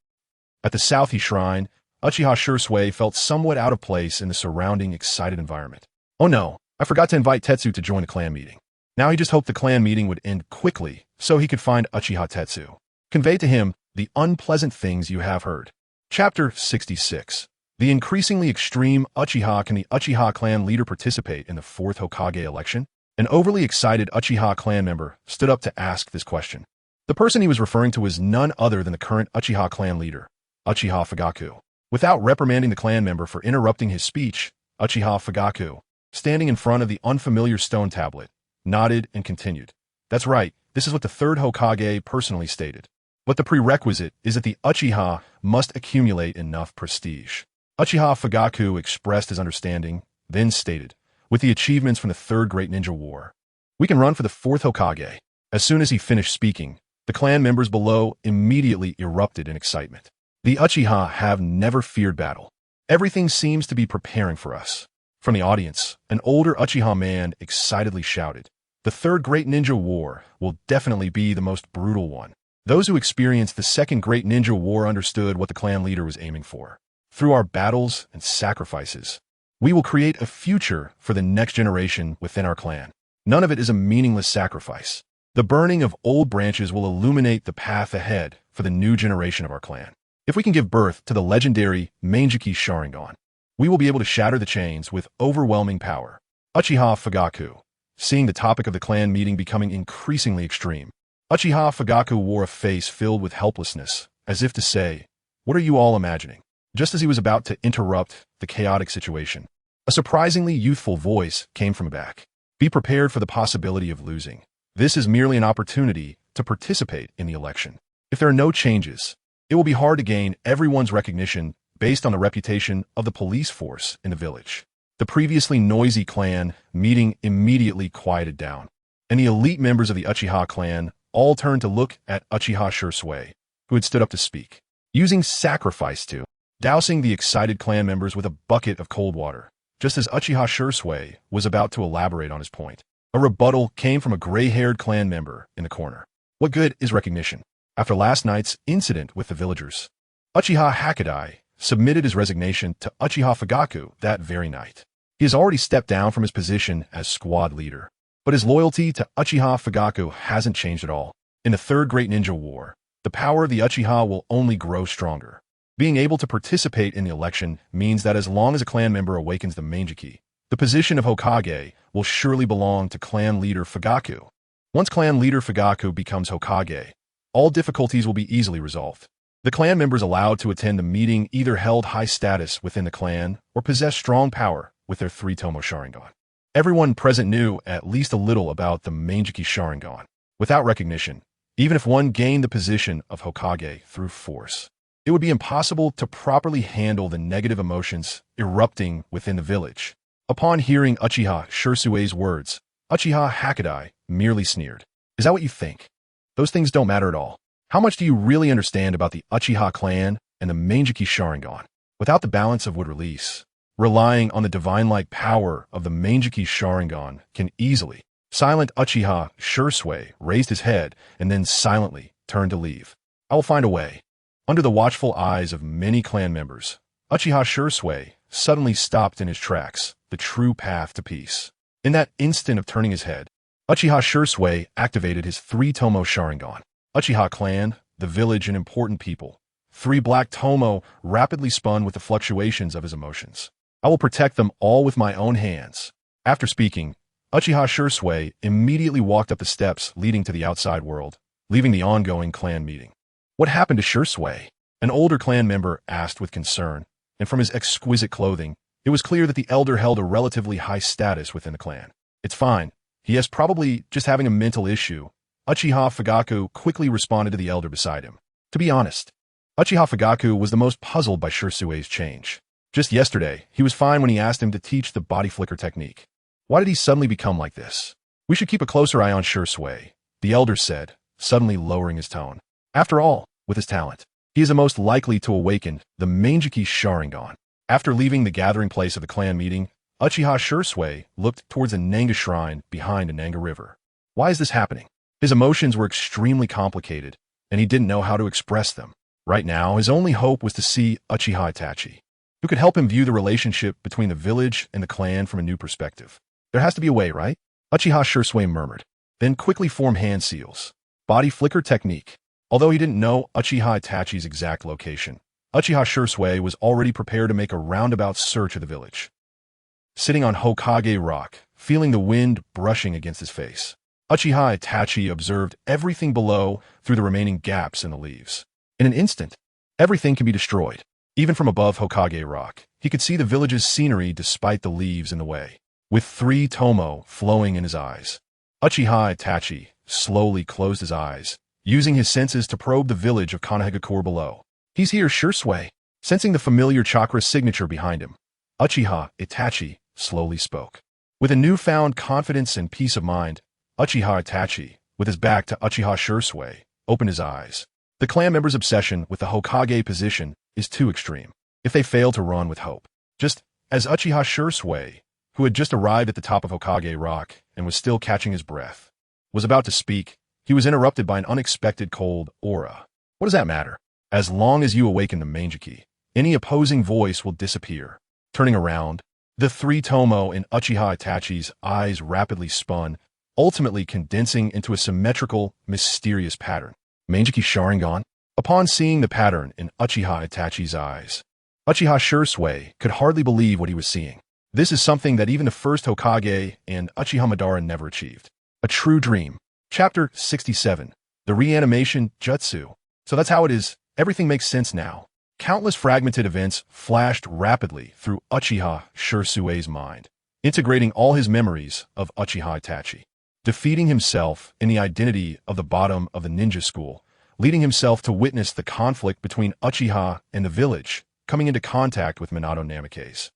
At the Southie Shrine, Uchiha Shursui felt somewhat out of place in the surrounding excited environment. Oh no, I forgot to invite Tetsu to join the clan meeting. Now he just hoped the clan meeting would end quickly so he could find Uchiha Tetsu. Convey to him the unpleasant things you have heard. Chapter 66. The increasingly extreme Uchiha. Can the Uchiha clan leader participate in the 4th Hokage election? An overly excited Uchiha clan member stood up to ask this question. The person he was referring to was none other than the current Uchiha clan leader, Uchiha Fugaku. Without reprimanding the clan member for interrupting his speech, Uchiha Fugaku, standing in front of the unfamiliar stone tablet, nodded and continued. That's right, this is what the 3rd Hokage personally stated. But the prerequisite is that the Uchiha must accumulate enough prestige. Uchiha Fugaku expressed his understanding, then stated, with the achievements from the 3rd Great Ninja War, we can run for the 4th Hokage. As soon as he finished speaking, the clan members below immediately erupted in excitement. The Uchiha have never feared battle. Everything seems to be preparing for us. From the audience, an older Uchiha man excitedly shouted, the 3rd Great Ninja War will definitely be the most brutal one. Those who experienced the 2nd Great Ninja War understood what the clan leader was aiming for. Through our battles and sacrifices, we will create a future for the next generation within our clan. None of it is a meaningless sacrifice. The burning of old branches will illuminate the path ahead for the new generation of our clan. If we can give birth to the legendary Mangekyō Sharingan, we will be able to shatter the chains with overwhelming power. Uchiha Fugaku, seeing the topic of the clan meeting becoming increasingly extreme, Uchiha Fugaku wore a face filled with helplessness, as if to say, what are you all imagining? Just as he was about to interrupt the chaotic situation, a surprisingly youthful voice came from back. Be prepared for the possibility of losing. This is merely an opportunity to participate in the election. If there are no changes, it will be hard to gain everyone's recognition based on the reputation of the police force in the village. The previously noisy clan meeting immediately quieted down, and the elite members of the Uchiha clan all turned to look at Uchiha Sasuke, who had stood up to speak. Using sacrifice to, dousing the excited clan members with a bucket of cold water, just as Uchiha Sasuke was about to elaborate on his point. A rebuttal came from a gray-haired clan member in the corner. What good is recognition? After last night's incident with the villagers, Uchiha Hokage submitted his resignation to Uchiha Fugaku that very night. He has already stepped down from his position as squad leader, but his loyalty to Uchiha Fugaku hasn't changed at all. In the Third Great Ninja War, the power of the Uchiha will only grow stronger. Being able to participate in the election means that as long as a clan member awakens the Mangekyō, the position of Hokage will surely belong to clan leader Fugaku. Once clan leader Fugaku becomes Hokage, all difficulties will be easily resolved. The clan members allowed to attend the meeting either held high status within the clan or possessed strong power with their 3 tomoe Sharingan. Everyone present knew at least a little about the Mangekyō Sharingan. Without recognition, even if one gained the position of Hokage through force, it would be impossible to properly handle the negative emotions erupting within the village. Upon hearing Uchiha Sasuke's words, Uchiha Hokage merely sneered. Is that what you think? Those things don't matter at all. How much do you really understand about the Uchiha clan and the Mangekyō Sharingan? Without the balance of wood release, relying on the divine-like power of the Mangekyō Sharingan can easily. Silent Uchiha Sasuke raised his head and then silently turned to leave. I will find a way. Under the watchful eyes of many clan members, Uchiha Sasuke suddenly stopped in his tracks, the true path to peace. In that instant of turning his head, Uchiha Sasuke activated his 3 tomoe Sharingan. Uchiha clan, the village and important people. 3 black tomoe rapidly spun with the fluctuations of his emotions. I will protect them all with my own hands. After speaking, Uchiha Sasuke immediately walked up the steps leading to the outside world, leaving the ongoing clan meeting. What happened to Sasuke? An older clan member asked with concern, and from his exquisite clothing, it was clear that the elder held a relatively high status within the clan. It's fine. He is probably just having a mental issue. Uchiha Fugaku quickly responded to the elder beside him. To be honest, Uchiha Fugaku was the most puzzled by Sasuke's change. Just yesterday, he was fine when he asked him to teach the body flicker technique. Why did he suddenly become like this? We should keep a closer eye on Sasuke, the elder said, suddenly lowering his tone. After all, with his talent, he is the most likely to awaken the Mangekyō Sharingan. After leaving the gathering place of the clan meeting, Uchiha Sasuke looked towards a Nanga shrine behind a Nanga river. Why is this happening? His emotions were extremely complicated, and he didn't know how to express them. Right now, his only hope was to see Uchiha Itachi, who could help him view the relationship between the village and the clan from a new perspective. There has to be a way, right? Uchiha Sasuke murmured, then quickly formed hand seals. Body flicker technique. Although he didn't know Uchiha Itachi's exact location, Uchiha Sasuke was already prepared to make a roundabout search of the village. Sitting on Hokage Rock, feeling the wind brushing against his face, Uchiha Itachi observed everything below through the remaining gaps in the leaves. In an instant, everything can be destroyed. Even from above Hokage Rock, he could see the village's scenery despite the leaves in the way. With 3 tomoe flowing in his eyes, Uchiha Itachi slowly closed his eyes, using his senses to probe the village of Konoha below. He's here, Sasuke. Sensing the familiar chakra signature behind him, Uchiha Itachi slowly spoke. With a newfound confidence and peace of mind, Uchiha Itachi, with his back to Uchiha Sasuke, opened his eyes. The clan member's obsession with the Hokage position is too extreme. If they fail to run with hope, just as Uchiha Sasuke, who had just arrived at the top of Hokage Rock and was still catching his breath, was about to speak, he was interrupted by an unexpected cold aura. What does that matter? As long as you awaken the Mangekyō, any opposing voice will disappear. Turning around, the 3 tomoe in Uchiha Itachi's eyes rapidly spun, ultimately condensing into a symmetrical, mysterious pattern. Mangekyō Sharingan? Upon seeing the pattern in Uchiha Itachi's eyes, Uchiha Sasuke could hardly believe what he was seeing. This is something that even the first Hokage and Uchiha Madara never achieved. A true dream. Chapter 67. The Reanimation Jutsu. So that's how it is. Everything makes sense now. Countless fragmented events flashed rapidly through Uchiha Sasuke's mind, integrating all his memories of Uchiha Itachi. Defeating himself in the identity of the bottom of the ninja school, leading himself to witness the conflict between Uchiha and the village, coming into contact with Minato Namikaze.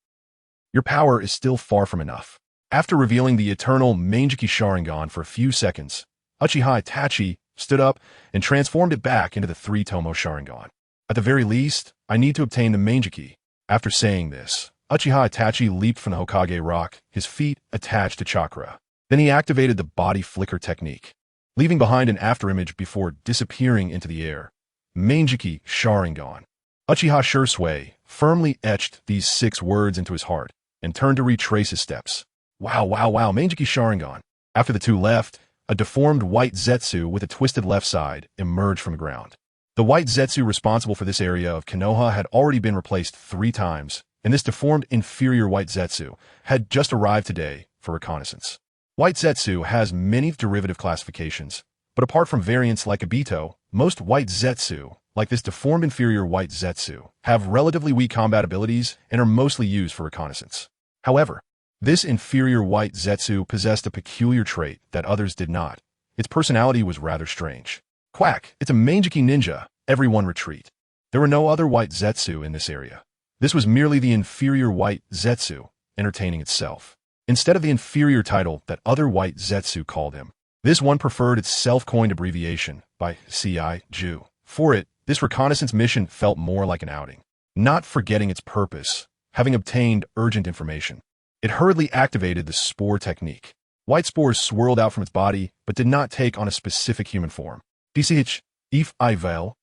Your power is still far from enough. After revealing the eternal Mangekyō Sharingan for a few seconds, Uchiha Itachi stood up and transformed it back into the three tomoe Sharingan. At the very least, I need to obtain the Mangekyō. After saying this, Uchiha Itachi leaped from the Hokage rock, his feet attached to Chakra. Then he activated the body flicker technique, leaving behind an afterimage before disappearing into the air. Mangekyō Sharingan. Uchiha Sasuke firmly etched these 6 words into his heart and turned to retrace his steps. Wow, Mangekyō Sharingan. After the two left, a deformed white Zetsu with a twisted left side emerged from the ground. The white Zetsu responsible for this area of Konoha had already been replaced 3 times, and this deformed inferior white Zetsu had just arrived today for reconnaissance. White Zetsu has many derivative classifications, but apart from variants like Obito, most white Zetsu, like this deformed inferior white Zetsu, have relatively weak combat abilities and are mostly used for reconnaissance. However, this inferior white Zetsu possessed a peculiar trait that others did not. Its personality was rather strange. Quack, it's a Mangekyō ninja. Everyone retreat. There were no other white Zetsu in this area. This was merely the inferior white Zetsu, entertaining itself. Instead of the inferior title that other white Zetsu called him, this one preferred its self-coined abbreviation by Ci-Ju. For it, this reconnaissance mission felt more like an outing. Not forgetting its purpose, having obtained urgent information, it hurriedly activated the spore technique. White spores swirled out from its body, but did not take on a specific human form. DCH, if Ivel.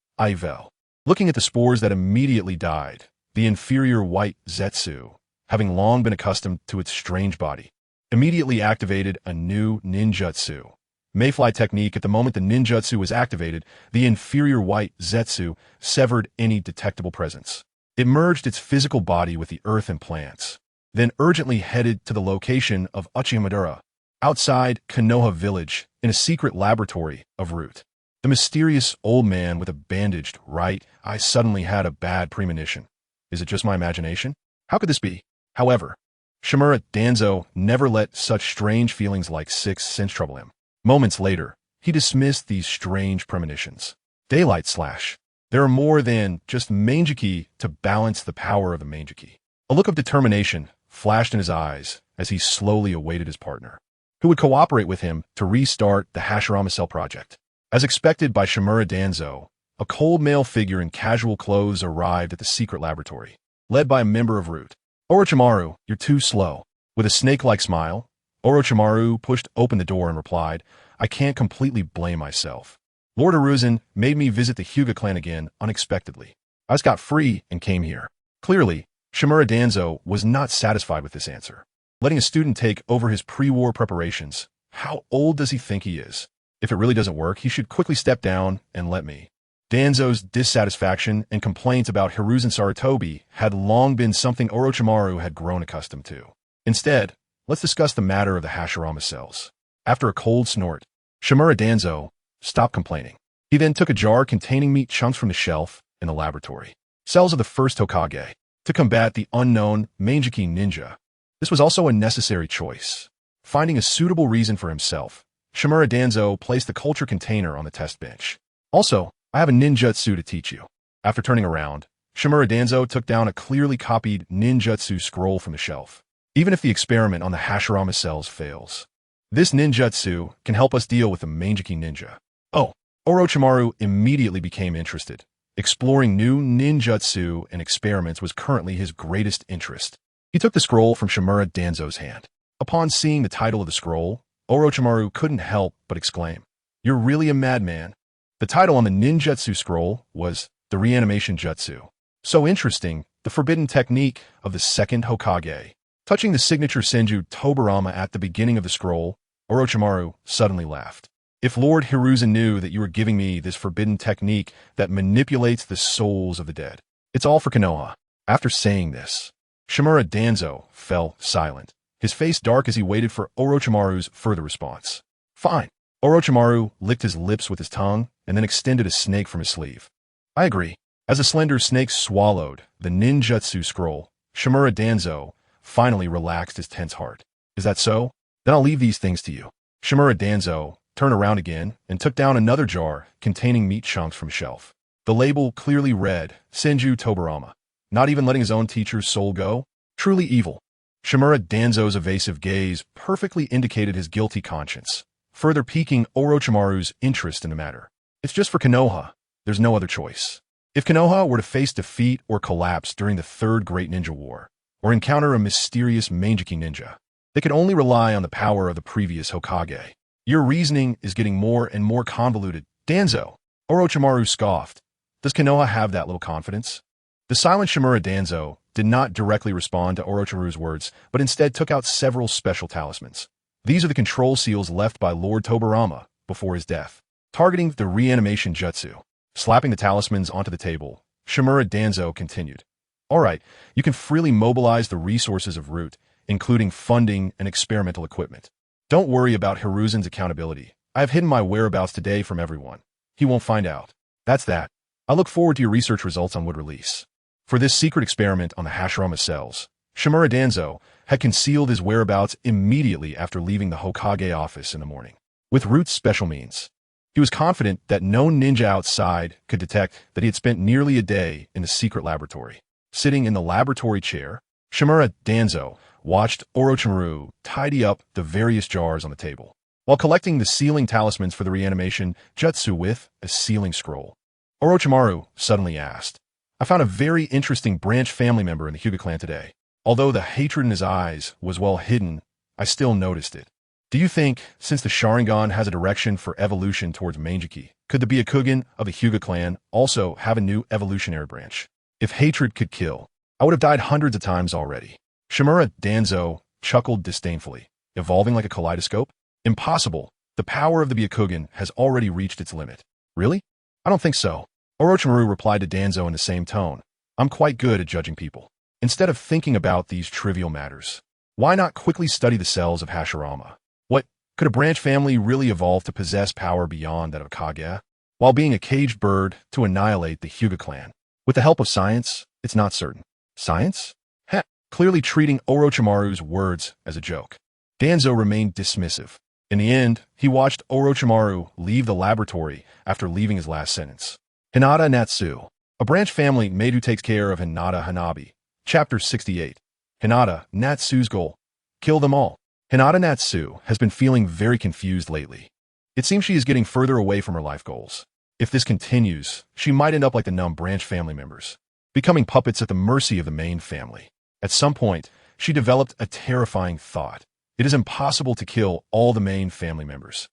Looking at the spores that immediately died, the inferior white Zetsu, having long been accustomed to its strange body, immediately activated a new ninjutsu. Mayfly technique. At the moment the ninjutsu was activated, the inferior white Zetsu severed any detectable presence. It merged its physical body with the earth and plants, then urgently headed to the location of Uchiha outside Konoha village in a secret laboratory of Root. The mysterious old man with a bandaged right eye suddenly had a bad premonition. Is it just my imagination? How could this be? However, Shimura Danzo never let such strange feelings like sixth sense trouble him. Moments later, he dismissed these strange premonitions. Daylight slash. There are more than just Mangekyō to balance the power of the Mangekyō. A look of determination flashed in his eyes as he slowly awaited his partner, who would cooperate with him to restart the Hashirama Cell project. As expected by Shimura Danzo, a cold male figure in casual clothes arrived at the secret laboratory, led by a member of Root. Orochimaru, you're too slow. With a snake-like smile, Orochimaru pushed open the door and replied, I can't completely blame myself. Lord Hiruzen made me visit the Hyuga clan again unexpectedly. I just got free and came here. Clearly, Shimura Danzo was not satisfied with this answer. Letting a student take over his pre-war preparations. How old does he think he is? If it really doesn't work, he should quickly step down and let me. Danzo's dissatisfaction and complaints about Hiruzen Sarutobi had long been something Orochimaru had grown accustomed to. Instead, let's discuss the matter of the Hashirama cells. After a cold snort, Shimura Danzo stopped complaining. He then took a jar containing meat chunks from the shelf in the laboratory. Cells of the first Hokage, to combat the unknown Mangekyō ninja. This was also a necessary choice. Finding a suitable reason for himself, Shimura Danzo placed the culture container on the test bench. Also, I have a ninjutsu to teach you. After turning around, Shimura Danzo took down a clearly copied ninjutsu scroll from the shelf. Even if the experiment on the Hashirama cells fails, this ninjutsu can help us deal with the Mangekyō ninja. Oh, Orochimaru immediately became interested. Exploring new ninjutsu and experiments was currently his greatest interest. He took the scroll from Shimura Danzo's hand. Upon seeing the title of the scroll, Orochimaru couldn't help but exclaim, You're really a madman. The title on the ninjutsu scroll was The Reanimation Jutsu. So interesting, the forbidden technique of the second Hokage. Touching the signature Senju Tobarama at the beginning of the scroll, Orochimaru suddenly laughed. If Lord Hiruzen knew that you were giving me this forbidden technique that manipulates the souls of the dead, it's all for Konoha. After saying this, Shimura Danzo fell silent, his face dark as he waited for Orochimaru's further response. Fine. Orochimaru licked his lips with his tongue and then extended a snake from his sleeve. I agree. As a slender snake swallowed the ninjutsu scroll, Shimura Danzo finally relaxed his tense heart. Is that so? Then I'll leave these things to you. Shimura Danzo turned around again and took down another jar containing meat chunks from a shelf. The label clearly read, Senju Tobarama. not even letting his own teacher's soul go? Truly evil. Shimura Danzo's evasive gaze perfectly indicated his guilty conscience, further piquing Orochimaru's interest in the matter. It's just for Konoha. There's no other choice. If Konoha were to face defeat or collapse during the Third Great Ninja War, or encounter a mysterious Mangekyō ninja, they could only rely on the power of the previous Hokage. Your reasoning is getting more and more convoluted, Danzo. Orochimaru scoffed. Does Konoha have that little confidence? The silent Shimura Danzo did not directly respond to Orochimaru's words, but instead took out several special talismans. These are the control seals left by Lord Tobirama before his death, targeting the reanimation jutsu. Slapping the talismans onto the table, Shimura Danzo continued. All right, you can freely mobilize the resources of Root, including funding and experimental equipment. Don't worry about Hiruzen's accountability. I have hidden my whereabouts today from everyone. He won't find out. That's that. I look forward to your research results on wood release. For this secret experiment on the Hashirama cells, Shimura Danzo had concealed his whereabouts immediately after leaving the Hokage office in the morning. With Root's special means, he was confident that no ninja outside could detect that he had spent nearly a day in the secret laboratory. Sitting in the laboratory chair, Shimura Danzo watched Orochimaru tidy up the various jars on the table, while collecting the sealing talismans for the reanimation jutsu with a sealing scroll. Orochimaru suddenly asked, I found a very interesting branch family member in the Hyuga clan today. Although the hatred in his eyes was well hidden, I still noticed it. Do you think, since the Sharingan has a direction for evolution towards Mangekyō, could the Byakugan of the Hyuga clan also have a new evolutionary branch? If hatred could kill, I would have died hundreds of times already. Shimura Danzo chuckled disdainfully. Evolving like a kaleidoscope? Impossible. The power of the Byakugan has already reached its limit. Really? I don't think so. Orochimaru replied to Danzo in the same tone. I'm quite good at judging people. Instead of thinking about these trivial matters, why not quickly study the cells of Hashirama? What, could a branch family really evolve to possess power beyond that of Kage, while being a caged bird to annihilate the Hyuga clan? With the help of science, it's not certain. Science? Heh, clearly treating Orochimaru's words as a joke. Danzo remained dismissive. In the end, he watched Orochimaru leave the laboratory after leaving his last sentence. Hinata Natsu, a branch family maid who takes care of Hinata Hanabi. Chapter 68. Hinata Natsu's goal. Kill them all. Hinata Natsu has been feeling very confused lately. It seems she is getting further away from her life goals. If this continues, she might end up like the numb branch family members, becoming puppets at the mercy of the main family. At some point, she developed a terrifying thought. It is impossible to kill all the main family members.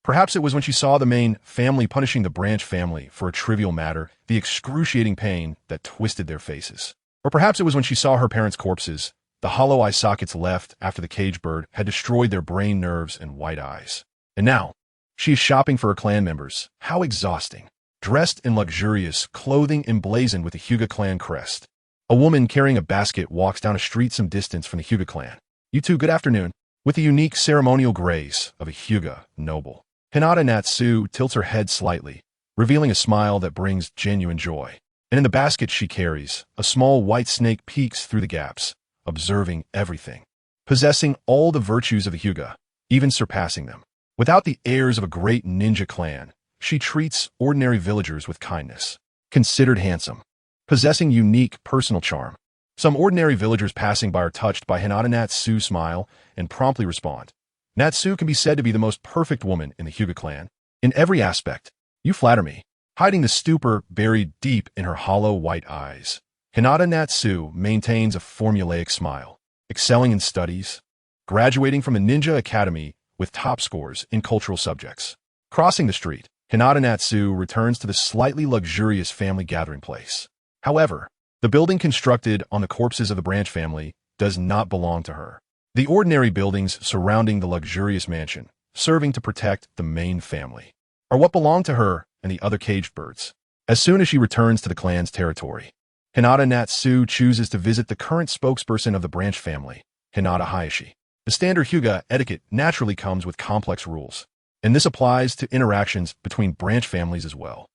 Perhaps it was when she saw the main family punishing the branch family for a trivial matter, the excruciating pain that twisted their faces. Or perhaps it was when she saw her parents' corpses, the hollow eye sockets left after the cage bird had destroyed their brain nerves and white eyes. And now, she is shopping for her clan members. How exhausting. Dressed in luxurious clothing emblazoned with the Hyuga clan crest, a woman carrying a basket walks down a street some distance from the Hyuga clan. You two, good afternoon. With the unique ceremonial grace of a Hyuga noble, Hinata Natsu tilts her head slightly, revealing a smile that brings genuine joy. And in the basket she carries, a small white snake peeks through the gaps, observing everything, possessing all the virtues of the Hyuga, even surpassing them. Without the airs of a great ninja clan, she treats ordinary villagers with kindness. Considered handsome, possessing unique personal charm. Some ordinary villagers passing by are touched by Hinata Natsu's smile and promptly respond. Natsu can be said to be the most perfect woman in the Hyuga clan. In every aspect, you flatter me. Hiding the stupor buried deep in her hollow white eyes, Hinata Natsu maintains a formulaic smile, excelling in studies, graduating from the Ninja Academy with top scores in cultural subjects. Crossing the street, Hinata Natsu returns to the slightly luxurious family gathering place. However, the building constructed on the corpses of the branch family does not belong to her. The ordinary buildings surrounding the luxurious mansion, serving to protect the main family, are what belong to her and the other caged birds. As soon as she returns to the clan's territory, Hinata Natsu chooses to visit the current spokesperson of the branch family, Hinata Hayashi. The standard Hyuga etiquette naturally comes with complex rules, and this applies to interactions between branch families as well.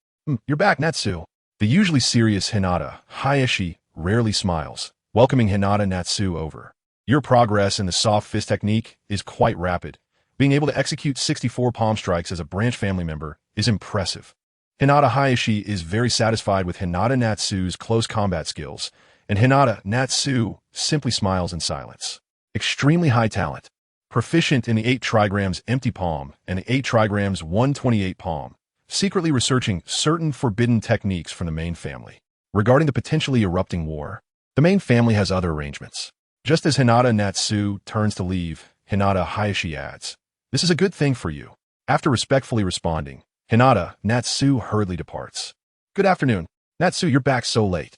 You're back, Natsu. The usually serious Hinata Hayashi rarely smiles, welcoming Hinata Natsu over. Your progress in the soft fist technique is quite rapid. Being able to execute 64 palm strikes as a branch family member is impressive. Hinata Hayashi is very satisfied with Hinata Natsu's close combat skills, and Hinata Natsu simply smiles in silence. Extremely high talent. Proficient in the 8 trigrams empty palm and the 8 trigrams 128 palm, secretly researching certain forbidden techniques from the main family. Regarding the potentially erupting war, the main family has other arrangements. Just as Hinata Natsu turns to leave, Hinata Hayashi adds, "This is a good thing for you." After respectfully responding, Hinata Natsu hurriedly departs. "Good afternoon. Natsu, you're back so late."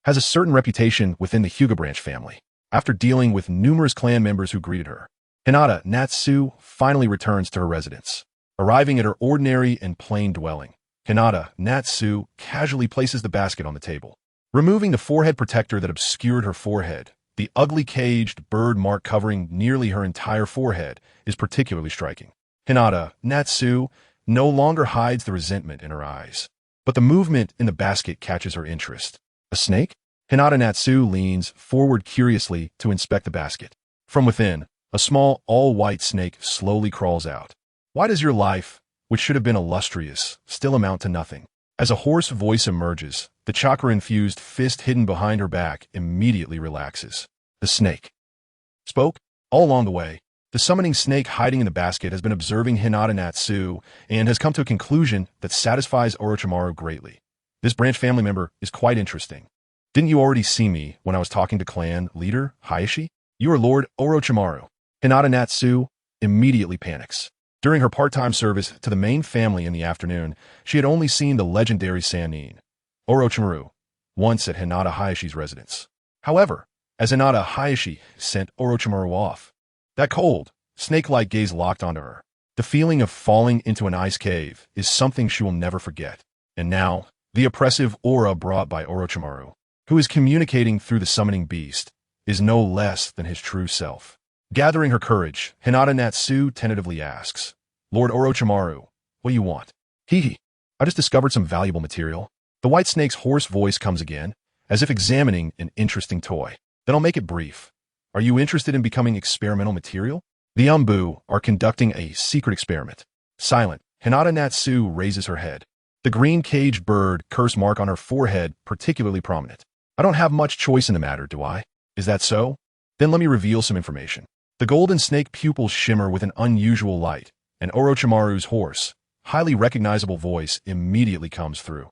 Has a certain reputation within the Hyuga branch family. After dealing with numerous clan members who greeted her, Hinata Natsu finally returns to her residence. Arriving at her ordinary and plain dwelling, Hinata Natsu casually places the basket on the table. Removing the forehead protector that obscured her forehead, the ugly caged bird mark covering nearly her entire forehead is particularly striking. Hinata Natsu no longer hides the resentment in her eyes. But the movement in the basket catches her interest. A snake? Hinata Natsu leans forward curiously to inspect the basket. From within, a small, all-white snake slowly crawls out. Why does your life, which should have been illustrious, still amount to nothing? As a hoarse voice emerges, the chakra-infused fist hidden behind her back immediately relaxes. The snake spoke. All along the way, the summoning snake hiding in the basket has been observing Hinata Natsu and has come to a conclusion that satisfies Orochimaru greatly. This branch family member is quite interesting. Didn't you already see me when I was talking to clan leader Hayashi? You are Lord Orochimaru. Hinata Natsu immediately panics. During her part-time service to the main family in the afternoon, she had only seen the legendary Sannin, Orochimaru, once at Hinata Hayashi's residence. However, as Hinata Hayashi sent Orochimaru off, that cold, snake-like gaze locked onto her. The feeling of falling into an ice cave is something she will never forget. And now, the oppressive aura brought by Orochimaru, who is communicating through the summoning beast, is no less than his true self. Gathering her courage, Hinata Natsu tentatively asks, "Lord Orochimaru, what do you want?" "Hee, I just discovered some valuable material." The white snake's hoarse voice comes again, as if examining an interesting toy. "Then I'll make it brief. Are you interested in becoming experimental material?" The Umbu are conducting a secret experiment. Silent, Hinata Natsu raises her head. The green caged bird curse mark on her forehead particularly prominent. "I don't have much choice in the matter, do I? Is that so? Then let me reveal some information." The golden snake pupils shimmer with an unusual light, and Orochimaru's hoarse, highly recognizable voice immediately comes through.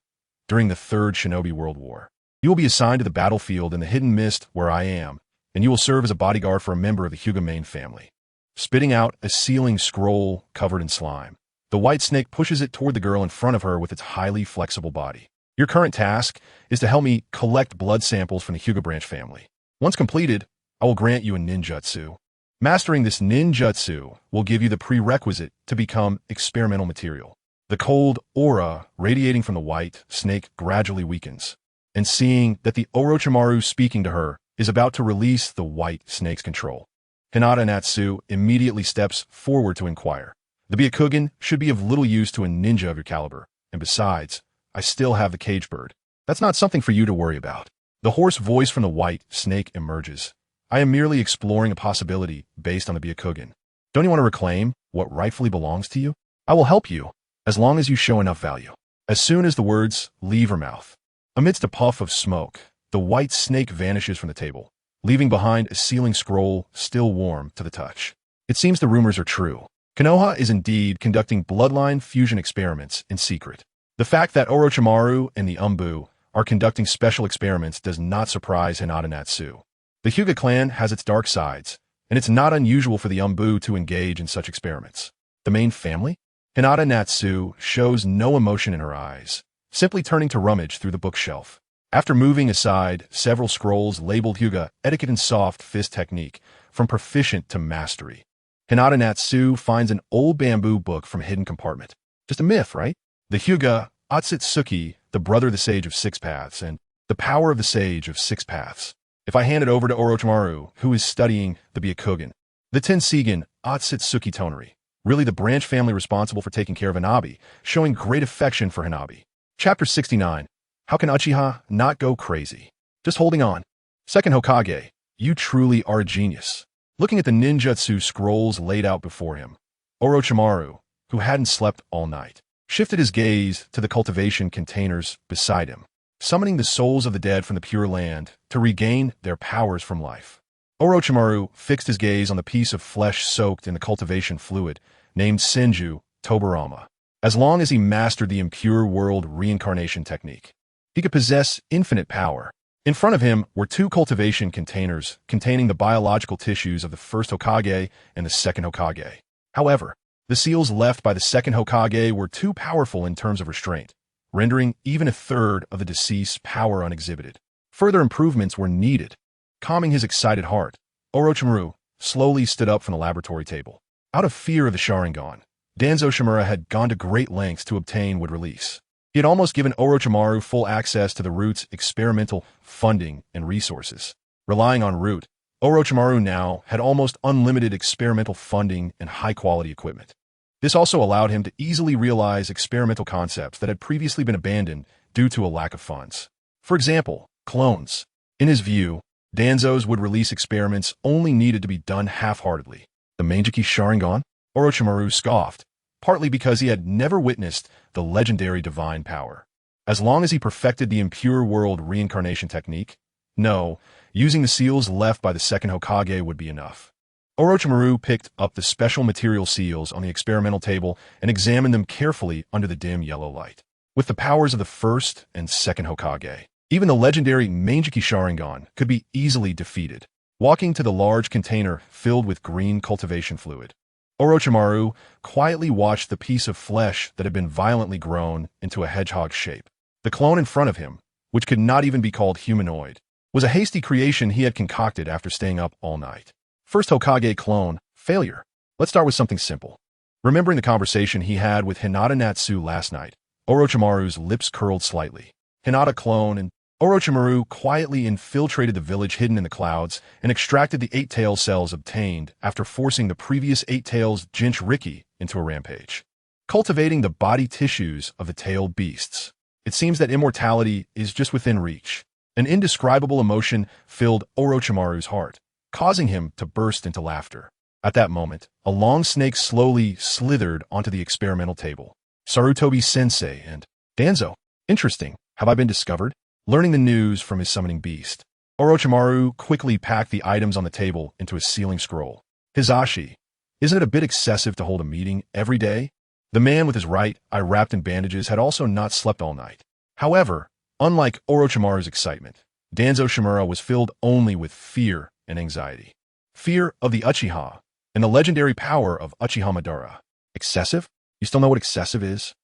"During the Third Shinobi World War, you will be assigned to the battlefield in the hidden mist where I am, and you will serve as a bodyguard for a member of the Hyuga main family." Spitting out a sealing scroll covered in slime, the white snake pushes it toward the girl in front of her with its highly flexible body. "Your current task is to help me collect blood samples from the Hyuga branch family. Once completed, I will grant you a ninjutsu. Mastering this ninjutsu will give you the prerequisite to become experimental material." The cold aura radiating from the white snake gradually weakens, and seeing that the Orochimaru speaking to her is about to release the white snake's control, Hinata Natsu immediately steps forward to inquire. "The Byakugan should be of little use to a ninja of your caliber, and besides, I still have the cage bird. That's not something for you to worry about." The hoarse voice from the white snake emerges. "I am merely exploring a possibility based on the Byakugan. Don't you want to reclaim what rightfully belongs to you? I will help you, as long as you show enough value." As soon as the words leave her mouth, amidst a puff of smoke, the white snake vanishes from the table, leaving behind a sealing scroll still warm to the touch. It seems the rumors are true. Konoha is indeed conducting bloodline fusion experiments in secret. The fact that Orochimaru and the Umbu are conducting special experiments does not surprise Hinata Natsu. The Hyuga clan has its dark sides, and it's not unusual for the Umbu to engage in such experiments. The main family? Hinata Natsu shows no emotion in her eyes, simply turning to rummage through the bookshelf. After moving aside several scrolls labeled Hyuga etiquette and soft fist technique, from proficient to mastery, Hinata Natsu finds an old bamboo book from a hidden compartment. Just a myth, right? The Hyuga Otsutsuki, the brother of the Sage of Six Paths, and the power of the Sage of Six Paths. If I hand it over to Orochimaru, who is studying the Byakugan, the Tensigen Otsutsuki Tonari, really the branch family responsible for taking care of Hanabi, showing great affection for Hanabi. Chapter 69. How can Uchiha not go crazy? Just holding on. Second Hokage, you truly are a genius. Looking at the ninjutsu scrolls laid out before him, Orochimaru, who hadn't slept all night, shifted his gaze to the cultivation containers beside him, summoning the souls of the dead from the Pure Land to regain their powers from life. Orochimaru fixed his gaze on the piece of flesh soaked in the cultivation fluid, named Senju Tobarama. As long as he mastered the impure world reincarnation technique, he could possess infinite power. In front of him were two cultivation containers containing the biological tissues of the first Hokage and the second Hokage. However, the seals left by the second Hokage were too powerful in terms of restraint, rendering even a third of the deceased's power unexhibited. Further improvements were needed. Calming his excited heart, Orochimaru slowly stood up from the laboratory table. Out of fear of the Sharingan, Danzo Shimura had gone to great lengths to obtain wood release. He had almost given Orochimaru full access to the Root's experimental funding and resources. Relying on Root, Orochimaru now had almost unlimited experimental funding and high-quality equipment. This also allowed him to easily realize experimental concepts that had previously been abandoned due to a lack of funds. For example, clones. In his view, Danzo's would release experiments only needed to be done half-heartedly. The Mangekyō Sharingan? Orochimaru scoffed, partly because he had never witnessed the legendary divine power. As long as he perfected the impure world reincarnation technique, no, using the seals left by the second Hokage would be enough. Orochimaru picked up the special material seals on the experimental table and examined them carefully under the dim yellow light. With the powers of the first and second Hokage, even the legendary Mangekyō Sharingan could be easily defeated. Walking to the large container filled with green cultivation fluid, Orochimaru quietly watched the piece of flesh that had been violently grown into a hedgehog shape. The clone in front of him, which could not even be called humanoid, was a hasty creation he had concocted after staying up all night. First Hokage clone, failure. Let's start with something simple. Remembering the conversation he had with Hinata Natsu last night, Orochimaru's lips curled slightly. Hinata clone and Orochimaru quietly infiltrated the village hidden in the clouds and extracted the 8-tail cells obtained after forcing the previous 8-tails Jinchuriki into a rampage, cultivating the body tissues of the tailed beasts. It seems that immortality is just within reach. An indescribable emotion filled Orochimaru's heart, causing him to burst into laughter. At that moment, a long snake slowly slithered onto the experimental table. Sarutobi-sensei and Danzo. Interesting. Have I been discovered? Learning the news from his summoning beast, Orochimaru quickly packed the items on the table into a sealing scroll. Hizashi, isn't it a bit excessive to hold a meeting every day? The man with his right eye wrapped in bandages had also not slept all night. However, unlike Orochimaru's excitement, Danzo Shimura was filled only with fear and anxiety. Fear of the Uchiha and the legendary power of Uchiha Madara. Excessive? You still know what excessive is?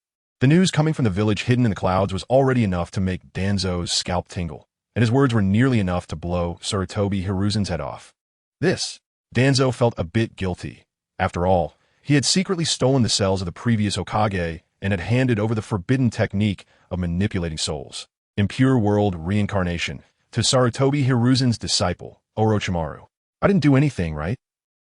The news coming from the village hidden in the clouds was already enough to make Danzo's scalp tingle, and his words were nearly enough to blow Sarutobi Hiruzen's head off. Danzo felt a bit guilty. After all, he had secretly stolen the cells of the previous Hokage and had handed over the forbidden technique of manipulating souls, impure world reincarnation, to Sarutobi Hiruzen's disciple, Orochimaru. I didn't do anything, right?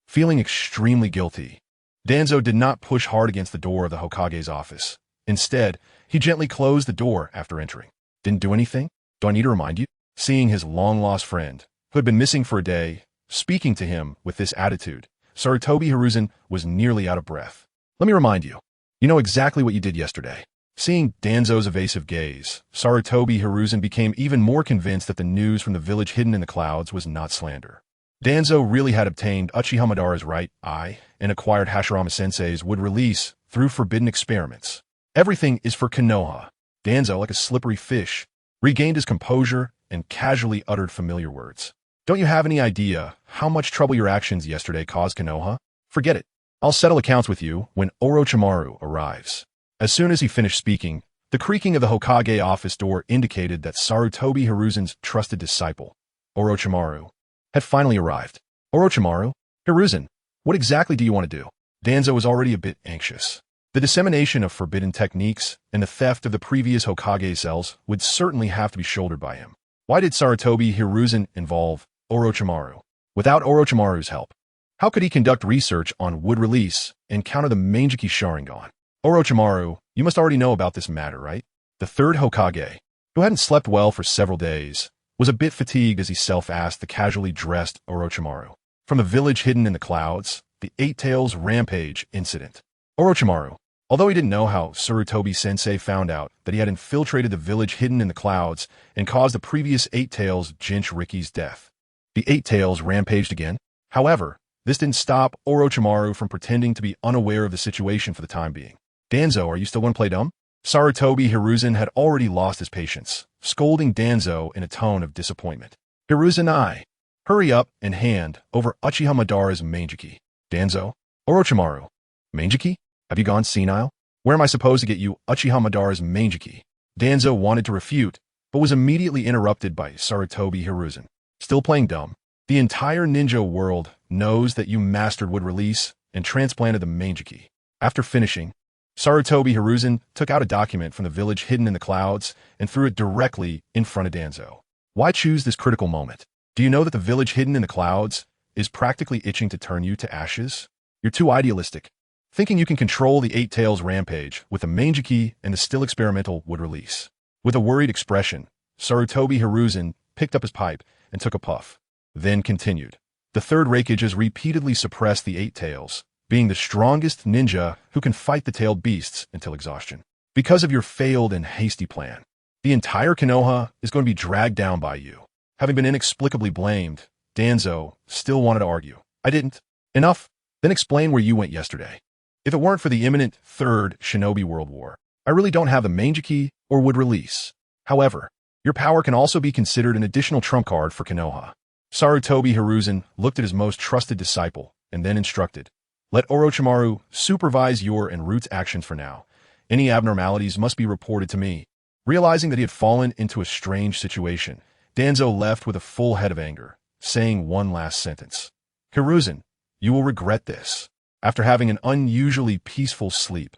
Feeling extremely guilty, Danzo did not push hard against the door of the Hokage's office. Instead, he gently closed the door after entering. Didn't do anything? Do I need to remind you? Seeing his long-lost friend, who had been missing for a day, speaking to him with this attitude, Sarutobi Hiruzen was nearly out of breath. Let me remind you. You know exactly what you did yesterday. Seeing Danzo's evasive gaze, Sarutobi Hiruzen became even more convinced that the news from the village hidden in the clouds was not slander. Danzo really had obtained Uchiha Madara's right eye and acquired Hashirama-sensei's would release through forbidden experiments. Everything is for Konoha. Danzo, like a slippery fish, regained his composure and casually uttered familiar words. Don't you have any idea how much trouble your actions yesterday caused Konoha? Forget it. I'll settle accounts with you when Orochimaru arrives. As soon as he finished speaking, the creaking of the Hokage office door indicated that Sarutobi Hiruzen's trusted disciple, Orochimaru, had finally arrived. Orochimaru? Hiruzen, what exactly do you want to do? Danzo was already a bit anxious. The dissemination of forbidden techniques and the theft of the previous Hokage cells would certainly have to be shouldered by him. Why did Sarutobi Hiruzen involve Orochimaru? Without Orochimaru's help, how could he conduct research on wood release and counter the Mangekyō Sharingan? Orochimaru, you must already know about this matter, right? The third Hokage, who hadn't slept well for several days, was a bit fatigued as he self-asked the casually dressed Orochimaru. From the village hidden in the clouds, the 8-Tails Rampage incident. Orochimaru, Although he didn't know how, Sarutobi-sensei found out that he had infiltrated the village hidden in the clouds and caused the previous Eight-Tails Jinchuriki's death. The Eight-Tails rampaged again. However, this didn't stop Orochimaru from pretending to be unaware of the situation for the time being. Danzo, are you still going to play dumb? Sarutobi Hiruzen had already lost his patience, scolding Danzo in a tone of disappointment. Hiruzen, hurry up and hand over Uchiha Madara's Mangekyō. Danzo, Orochimaru, Mangekyō? Have you gone senile? Where am I supposed to get you Uchiha Madara's Mangekyō? Danzo wanted to refute, but was immediately interrupted by Sarutobi Hiruzen. Still playing dumb? The entire ninja world knows that you mastered wood release and transplanted the Mangekyō. After finishing, Sarutobi Hiruzen took out a document from the village hidden in the clouds and threw it directly in front of Danzo. Why choose this critical moment? Do you know that the village hidden in the clouds is practically itching to turn you to ashes? You're too idealistic, thinking you can control the Eight-Tails rampage with the Mangekyō and the still experimental wood release. With a worried expression, Sarutobi Hiruzen picked up his pipe and took a puff, then continued. The third Raikage has repeatedly suppressed the Eight-Tails, being the strongest ninja who can fight the tailed beasts until exhaustion. Because of your failed and hasty plan, the entire Konoha is going to be dragged down by you. Having been inexplicably blamed, Danzo still wanted to argue. I didn't. Enough. Then explain where you went yesterday. If it weren't for the imminent Third Shinobi World War, I really don't have the Mangekyō or wood release. However, your power can also be considered an additional trump card for Konoha. Sarutobi Hiruzen looked at his most trusted disciple and then instructed, let Orochimaru supervise your and Root's actions for now. Any abnormalities must be reported to me. Realizing that he had fallen into a strange situation, Danzo left with a full head of anger, saying one last sentence. Hiruzen, you will regret this. After having an unusually peaceful sleep,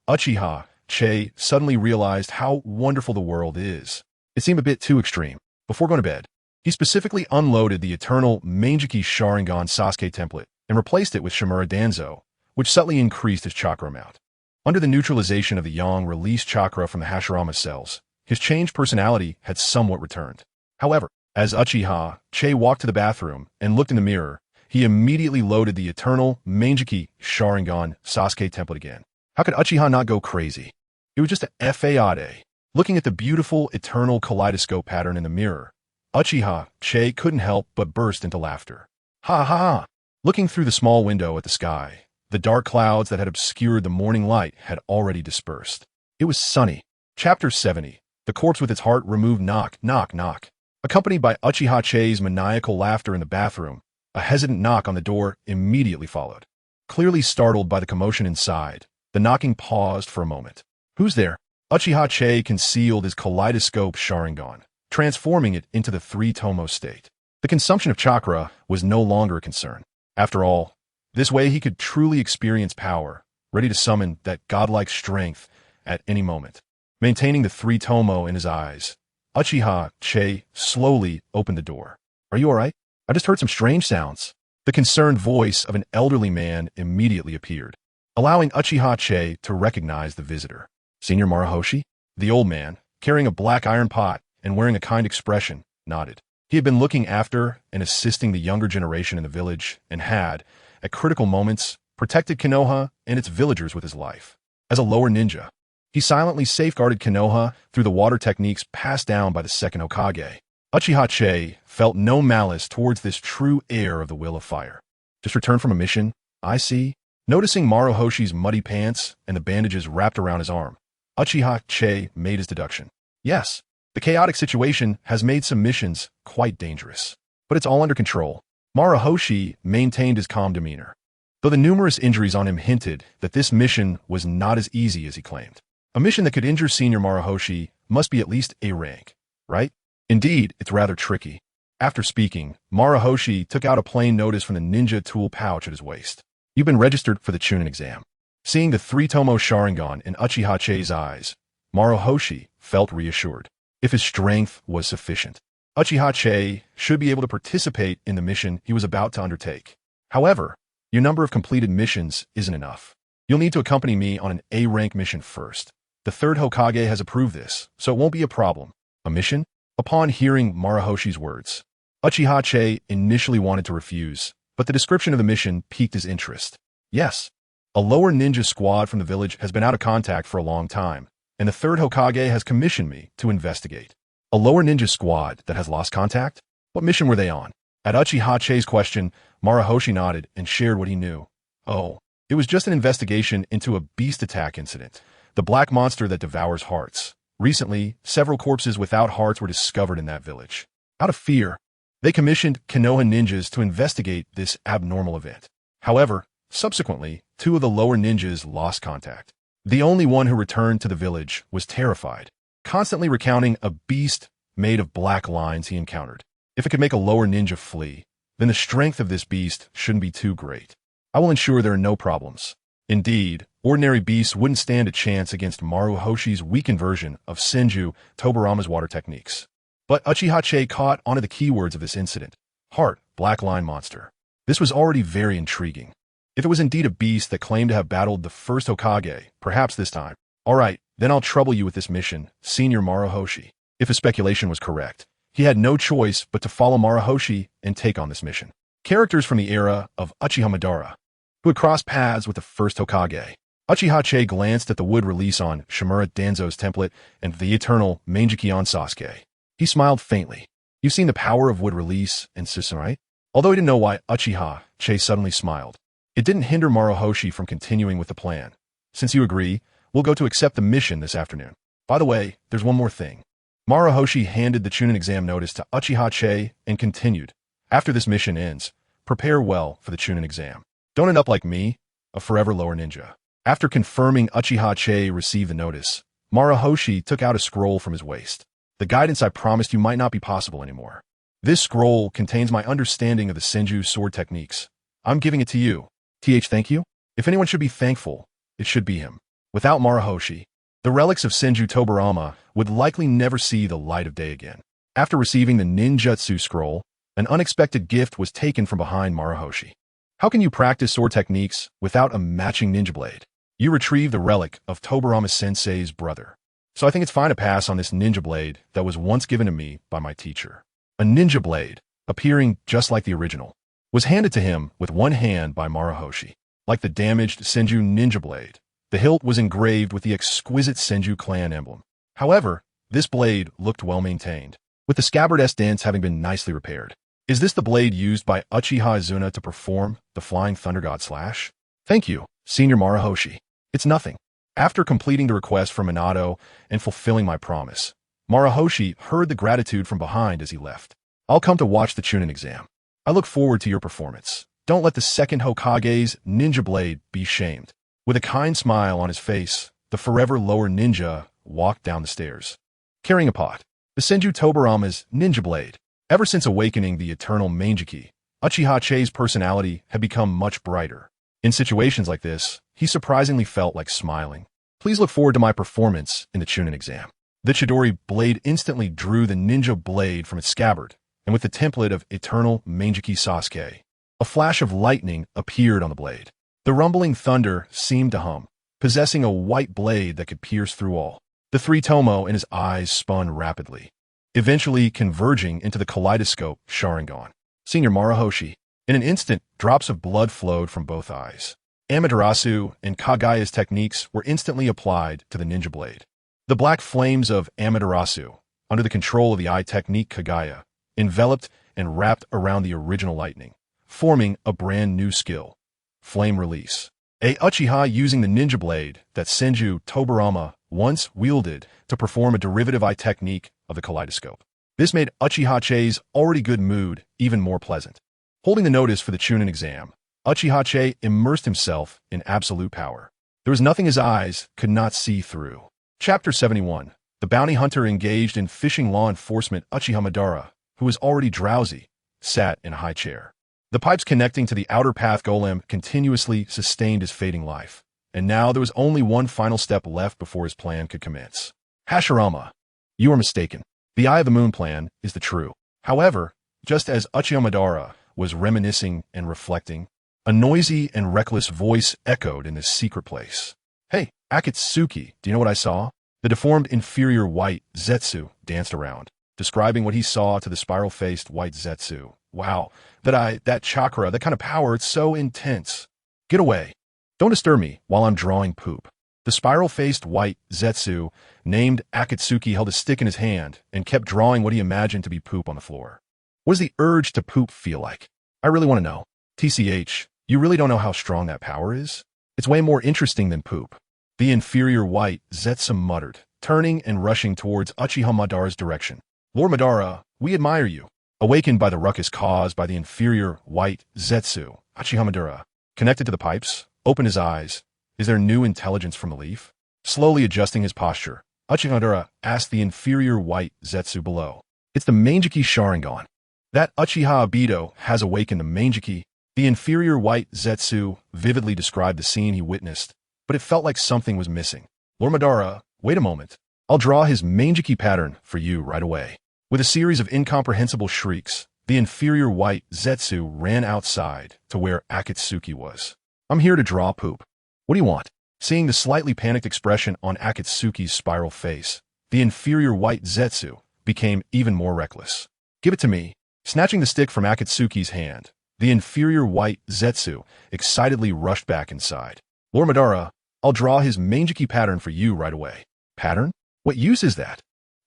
Uchiha Che suddenly realized how wonderful the world is. It seemed a bit too extreme. Before going to bed, he specifically unloaded the eternal Mangekyō Sharingan Sasuke template and replaced it with Shimura Danzo, which subtly increased his chakra amount. Under the neutralization of the yang released chakra from the Hashirama cells, his changed personality had somewhat returned. However, as Uchiha Che walked to the bathroom and looked in the mirror, he immediately loaded the eternal Mangekyō Sharingan Sasuke template again. How could Uchiha not go crazy? It was just a fade. Looking at the beautiful eternal kaleidoscope pattern in the mirror, Uchiha Che couldn't help but burst into laughter. Ha ha ha! Looking through the small window at the sky, the dark clouds that had obscured the morning light had already dispersed. It was sunny. Chapter 70. The corpse with its heart removed. Knock, knock, knock. Accompanied by Uchiha Che's maniacal laughter in the bathroom, a hesitant knock on the door immediately followed. Clearly startled by the commotion inside, the knocking paused for a moment. Who's there? Uchiha Che concealed his kaleidoscope Sharingan, transforming it into the three-tomoe state. The consumption of chakra was no longer a concern. After all, this way he could truly experience power, ready to summon that godlike strength at any moment. Maintaining the three-tomoe in his eyes, Uchiha Che slowly opened the door. Are you alright? I just heard some strange sounds. The concerned voice of an elderly man immediately appeared, allowing Uchiha Che to recognize the visitor. Senior Marahoshi? The old man, carrying a black iron pot and wearing a kind expression, nodded. He had been looking after and assisting the younger generation in the village and had, at critical moments, protected Konoha and its villagers with his life. As a lower ninja, he silently safeguarded Konoha through the water techniques passed down by the second Hokage. Uchiha Che felt no malice towards this true heir of the Will of Fire. Just returned from a mission, I see. Noticing Maruhoshi's muddy pants and the bandages wrapped around his arm, Uchiha Che made his deduction. Yes, the chaotic situation has made some missions quite dangerous, but it's all under control. Maruhoshi maintained his calm demeanor, though the numerous injuries on him hinted that this mission was not as easy as he claimed. A mission that could injure Senior Maruhoshi must be at least A rank, right? Indeed, it's rather tricky. After speaking, Maruhoshi took out a plain notice from the ninja tool pouch at his waist. You've been registered for the Chunin exam. Seeing the three-tomoe Sharingan in Uchiha Che's eyes, Maruhoshi felt reassured. If his strength was sufficient, Uchiha Che should be able to participate in the mission he was about to undertake. However, your number of completed missions isn't enough. You'll need to accompany me on an A-rank mission first. The third Hokage has approved this, so it won't be a problem. A mission? Upon hearing Maruhoshi's words, Uchiha Che initially wanted to refuse, but the description of the mission piqued his interest. Yes, A lower ninja squad from the village has been out of contact for a long time, and the third Hokage has commissioned me to investigate. A lower ninja squad that has lost contact? What mission were they on? At Uchiha Itachi's question, Marahoshi nodded and shared what he knew. Oh, it was just an investigation into a beast attack incident, the black monster that devours hearts. Recently, several corpses without hearts were discovered in that village. Out of fear, they commissioned Konoha ninjas to investigate this abnormal event. However, subsequently, 2 of the lower ninjas lost contact. The only one who returned to the village was terrified, constantly recounting a beast made of black lines he encountered. If it could make a lower ninja flee, then the strength of this beast shouldn't be too great. I will ensure there are no problems. Indeed, ordinary beasts wouldn't stand a chance against Maruhoshi's weakened version of Senju Tobarama's water techniques. But Uchiha Itachi caught onto the keywords of this incident. Heart, black line monster. This was already very intriguing. If it was indeed a beast that claimed to have battled the first Hokage, perhaps this time. Alright, then I'll trouble you with this mission, Senior Maruhoshi. If his speculation was correct, he had no choice but to follow Maruhoshi and take on this mission. Characters from the era of Uchiha Madara, who had crossed paths with the first Hokage. Uchiha Itachi glanced at the wood release on Shimura Danzo's template and the eternal Mangekyō Sasuke. He smiled faintly. You've seen the power of wood release and Susanoo, right? Although he didn't know why Uchiha Itachi suddenly smiled. It didn't hinder Maruhoshi from continuing with the plan. Since you agree, we'll go to accept the mission this afternoon. By the way, there's one more thing. Maruhoshi handed the Chunin exam notice to Uchiha Itachi and continued. After this mission ends, prepare well for the Chunin exam. Don't end up like me, a forever lower ninja. After confirming Uchiha Itachi received the notice, Maruhoshi took out a scroll from his waist. The guidance I promised you might not be possible anymore. This scroll contains my understanding of the Senju sword techniques. I'm giving it to you. Thank you? If anyone should be thankful, it should be him. Without Maruhoshi, the relics of Senju Tobarama would likely never see the light of day again. After receiving the ninjutsu scroll, an unexpected gift was taken from behind Maruhoshi. How can you practice sword techniques without a matching ninja blade? You retrieve the relic of Tobarama Sensei's brother. So I think it's fine to pass on this ninja blade that was once given to me by my teacher. A ninja blade, appearing just like the original, was handed to him with one hand by Maruhoshi. Like the damaged Senju ninja blade, the hilt was engraved with the exquisite Senju clan emblem. However, this blade looked well maintained, with the scabbard-esque dents having been nicely repaired. Is this the blade used by Uchiha Izuna to perform the Flying Thunder God Slash? Thank you, Senior Maruhoshi. It's nothing. After completing the request from Minato and fulfilling my promise, Maruhoshi heard the gratitude from behind as he left. I'll come to watch the Chunin exam. I look forward to your performance. Don't let the second Hokage's ninja blade be shamed. With a kind smile on his face, the forever lower ninja walked down the stairs, carrying a pot. The Senju Tobarama's ninja blade. Ever since awakening the eternal Mangekyō, Uchiha Itachi's personality had become much brighter. In situations like this, he surprisingly felt like smiling. Please look forward to my performance in the Chunin exam. The Chidori blade instantly drew the ninja blade from its scabbard, and with the template of eternal Mangekyō Sasuke, a flash of lightning appeared on the blade. The rumbling thunder seemed to hum, possessing a white blade that could pierce through all. The 3 tomoe in his eyes spun rapidly, eventually converging into the kaleidoscope Sharingan. Senior Maruhoshi. In an instant, drops of blood flowed from both eyes. Amaterasu and Kagaya's techniques were instantly applied to the ninja blade. The black flames of Amaterasu, under the control of the eye technique Kagaya, enveloped and wrapped around the original lightning, forming a brand new skill. Flame release. A Uchiha using the ninja blade that Senju Tobarama once wielded to perform a derivative eye technique of the kaleidoscope. This made Uchiha Itachi's already good mood even more pleasant. Holding the notice for the Chunin exam, Uchiha Itachi immersed himself in absolute power. There was nothing his eyes could not see through. Chapter 71. The bounty hunter engaged in fishing law enforcement Uchiha Madara, who was already drowsy, sat in a high chair. The pipes connecting to the outer path golem continuously sustained his fading life, and now there was only one final step left before his plan could commence. Hashirama, you are mistaken. The Eye of the Moon plan is the true. However, just as Uchiha Madara was reminiscing and reflecting, a noisy and reckless voice echoed in this secret place. Hey, Akatsuki, do you know what I saw? The deformed inferior white Zetsu danced around, describing what he saw to the spiral-faced white Zetsu. Wow, that Chakra, that kind of power, it's so intense. Get away. Don't disturb me while I'm drawing poop. The spiral-faced white Zetsu, named Akatsuki, held a stick in his hand and kept drawing what he imagined to be poop on the floor. What does the urge to poop feel like? I really want to know. TCH, you really don't know how strong that power is? It's way more interesting than poop. The inferior white Zetsu muttered, turning and rushing towards Uchiha Madara's direction. Lord Madara, we admire you. Awakened by the ruckus caused by the inferior white Zetsu, Uchiha Madara, connected to the pipes, opened his eyes. Is there new intelligence from the leaf? Slowly adjusting his posture, Uchiha Madara asked the inferior white Zetsu below. It's the Mangekyō Sharingan. That Uchiha Obito has awakened the Mangekyō. The inferior white Zetsu vividly described the scene he witnessed, but it felt like something was missing. Lord Madara, wait a moment. I'll draw his Mangekyō pattern for you right away. With a series of incomprehensible shrieks, the inferior white Zetsu ran outside to where Akatsuki was. I'm here to draw poop. What do you want? Seeing the slightly panicked expression on Akatsuki's spiral face, the inferior white Zetsu became even more reckless. Give it to me. Snatching the stick from Akatsuki's hand, the inferior white Zetsu excitedly rushed back inside. Lord Madara, I'll draw his Mangekyō pattern for you right away. Pattern? What use is that?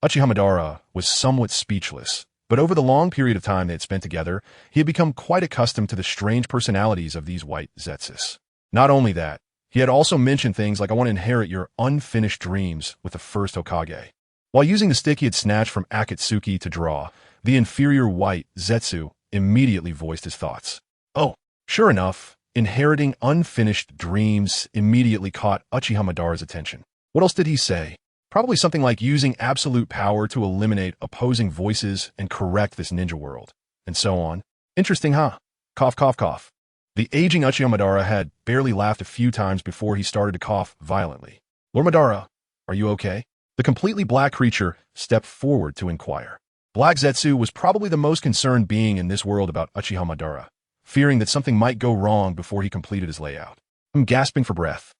Uchiha Madara was somewhat speechless, but over the long period of time they had spent together, he had become quite accustomed to the strange personalities of these white Zetsus. Not only that, he had also mentioned things like, I want to inherit your unfinished dreams with the first Hokage. While using the stick he had snatched from Akatsuki to draw, the inferior white Zetsu immediately voiced his thoughts. Oh, sure enough, inheriting unfinished dreams immediately caught Uchiha Madara's attention. What else did he say? Probably something like using absolute power to eliminate opposing voices and correct this ninja world, and so on. Interesting, huh? Cough, cough, cough. The aging Uchiha Madara had barely laughed a few times before he started to cough violently. Lord Madara, are you okay? The completely black creature stepped forward to inquire. Black Zetsu was probably the most concerned being in this world about Uchiha Madara, fearing that something might go wrong before he completed his layout. I'm gasping for breath.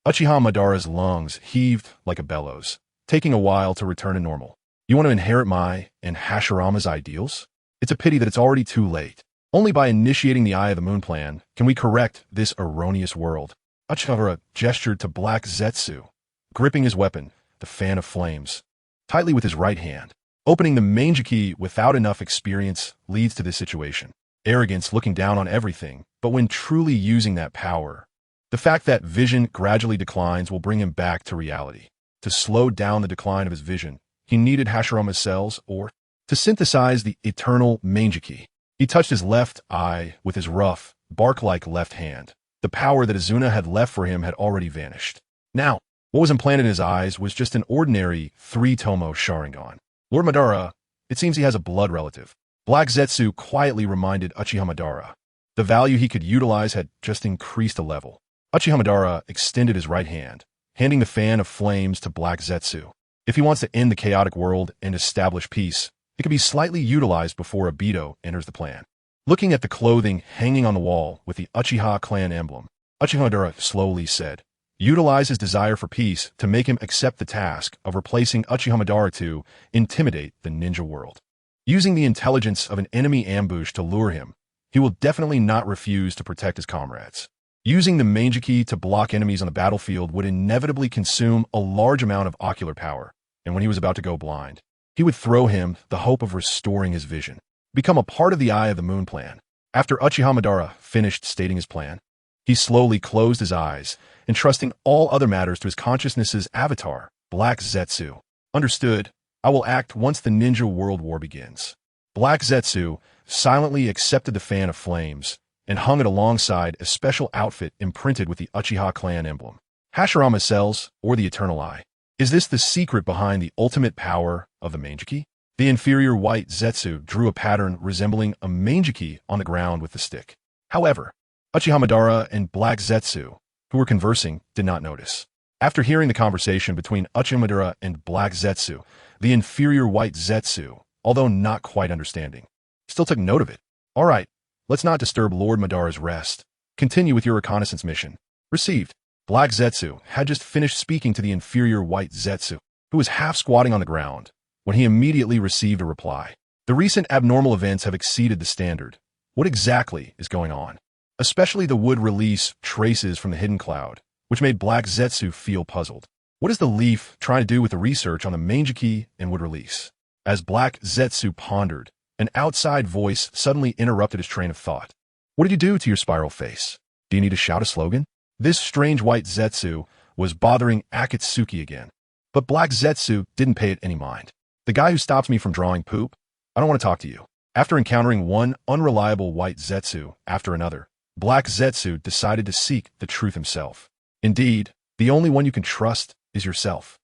Uchiha Madara's lungs heaved like a bellows, taking a while to return to normal. You want to inherit my and Hashirama's ideals? It's a pity that it's already too late. Only by initiating the Eye of the Moon plan can we correct this erroneous world. Uchiha Madara gestured to Black Zetsu, gripping his weapon, the fan of flames, tightly with his right hand. Opening the Mangekyō without enough experience leads to this situation. Arrogance, looking down on everything, but when truly using that power, the fact that vision gradually declines will bring him back to reality. To slow down the decline of his vision, he needed Hashirama's cells, or to synthesize the eternal Mangekyō. He touched his left eye with his rough, bark-like left hand. The power that Izuna had left for him had already vanished. Now, what was implanted in his eyes was just an ordinary 3-tomoe Sharingan. Lord Madara, it seems he has a blood relative. Black Zetsu quietly reminded Uchiha Madara. The value he could utilize had just increased a level. Uchiha Madara extended his right hand, handing the fan of flames to Black Zetsu. If he wants to end the chaotic world and establish peace, it could be slightly utilized before Obito enters the plan. Looking at the clothing hanging on the wall with the Uchiha clan emblem, Uchiha Madara slowly said, utilize his desire for peace to make him accept the task of replacing Uchiha Madara to intimidate the ninja world. Using the intelligence of an enemy ambush to lure him, he will definitely not refuse to protect his comrades. Using the Mangekyō to block enemies on the battlefield would inevitably consume a large amount of ocular power, and when he was about to go blind, he would throw him the hope of restoring his vision, become a part of the Eye of the Moon plan. After Uchiha Madara finished stating his plan, he slowly closed his eyes, entrusting all other matters to his consciousness's avatar, Black Zetsu. Understood. I will act once the ninja world war begins. Black Zetsu silently accepted the fan of flames and hung it alongside a special outfit imprinted with the Uchiha clan emblem. Hashirama's cells, or the Eternal Eye. Is this the secret behind the ultimate power of the Mangekyō? The inferior white Zetsu drew a pattern resembling a Mangekyō on the ground with the stick. However, Uchiha Madara and Black Zetsu, who were conversing, did not notice. After hearing the conversation between Uchiha Madara and Black Zetsu, the inferior white Zetsu, although not quite understanding, still took note of it. All right, let's not disturb Lord Madara's rest. Continue with your reconnaissance mission. Received. Black Zetsu had just finished speaking to the inferior white Zetsu, who was half squatting on the ground, when he immediately received a reply. The recent abnormal events have exceeded the standard. What exactly is going on? Especially the would release traces from the hidden cloud, which made Black Zetsu feel puzzled. What is the leaf trying to do with the research on the Mangekyō and would release? As Black Zetsu pondered, an outside voice suddenly interrupted his train of thought. What did you do to your spiral face? Do you need to shout a slogan? This strange white Zetsu was bothering Akatsuki again. But Black Zetsu didn't pay it any mind. The guy who stopped me from drawing poop? I don't want to talk to you. After encountering one unreliable white Zetsu after another, Black Zetsu decided to seek the truth himself. Indeed, the only one you can trust is yourself.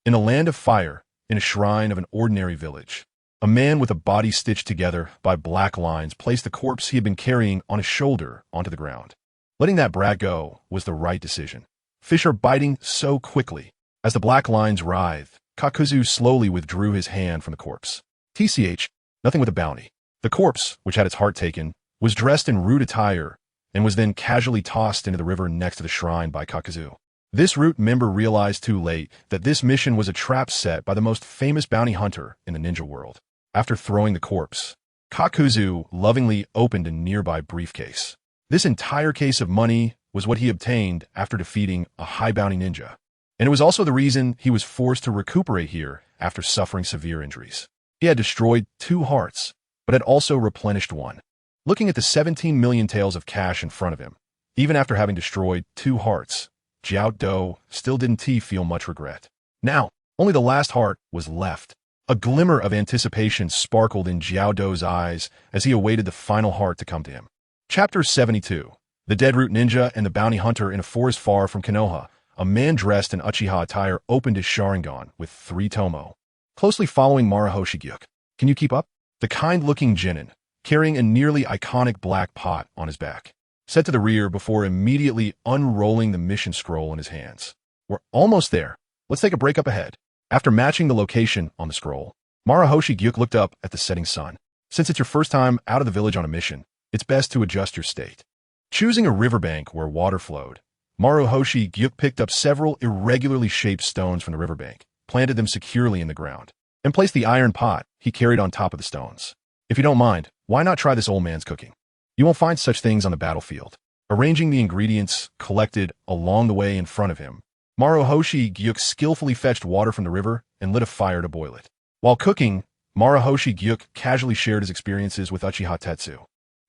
In a land of fire, in a shrine of an ordinary village, a man with a body stitched together by black lines placed the corpse he had been carrying on his shoulder onto the ground. Letting that brat go was the right decision. Fish are biting so quickly. As the black lines writhed, Kakuzu slowly withdrew his hand from the corpse. TCH, nothing with a bounty. The corpse, which had its heart taken, was dressed in rude attire and was then casually tossed into the river next to the shrine by Kakuzu. This root member realized too late that this mission was a trap set by the most famous bounty hunter in the ninja world. After throwing the corpse, Kakuzu lovingly opened a nearby briefcase. This entire case of money was what he obtained after defeating a high bounty ninja. And it was also the reason he was forced to recuperate here after suffering severe injuries. He had destroyed 2 hearts, but had also replenished 1. Looking at the 17 million taels of cash in front of him, even after having destroyed 2 hearts, Jiao Do still didn't feel much regret. Now, only the last heart was left. A glimmer of anticipation sparkled in Jiao Do's eyes as he awaited the final heart to come to him. Chapter 72. The Dead Root Ninja and the Bounty Hunter in a forest far from Konoha. A man dressed in Uchiha attire opened his Sharingan with 3 tomoe, closely following Marahoshi Gyuk. Can you keep up? The kind-looking genin, carrying a nearly iconic black pot on his back, set to the rear before immediately unrolling the mission scroll in his hands. We're almost there. Let's take a break up ahead. After matching the location on the scroll, Marahoshi Gyuk looked up at the setting sun. Since it's your first time out of the village on a mission, it's best to adjust your state. Choosing a riverbank where water flowed, Marahoshi Gyuk picked up several irregularly shaped stones from the riverbank, planted them securely in the ground, and placed the iron pot he carried on top of the stones. If you don't mind, why not try this old man's cooking? You won't find such things on the battlefield. Arranging the ingredients collected along the way in front of him, Marahoshi Gyuk skillfully fetched water from the river and lit a fire to boil it. While cooking, Marahoshi Gyuk casually shared his experiences with Uchiha Tetsu,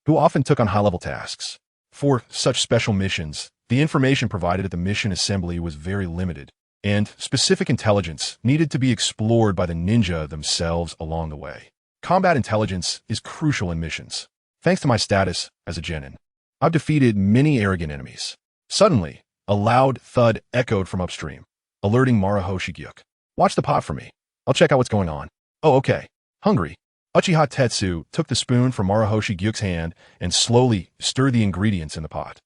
who often took on high-level tasks. For such special missions, the information provided at the mission assembly was very limited, and specific intelligence needed to be explored by the ninja themselves along the way. Combat intelligence is crucial in missions. Thanks to my status as a genin, I've defeated many arrogant enemies. Suddenly, a loud thud echoed from upstream, alerting Marahoshi Gyuk. Watch the pot for me. I'll check out what's going on. Oh, okay. Hungry. Uchiha Tetsu took the spoon from Marahoshi Gyuk's hand and slowly stirred the ingredients in the pot.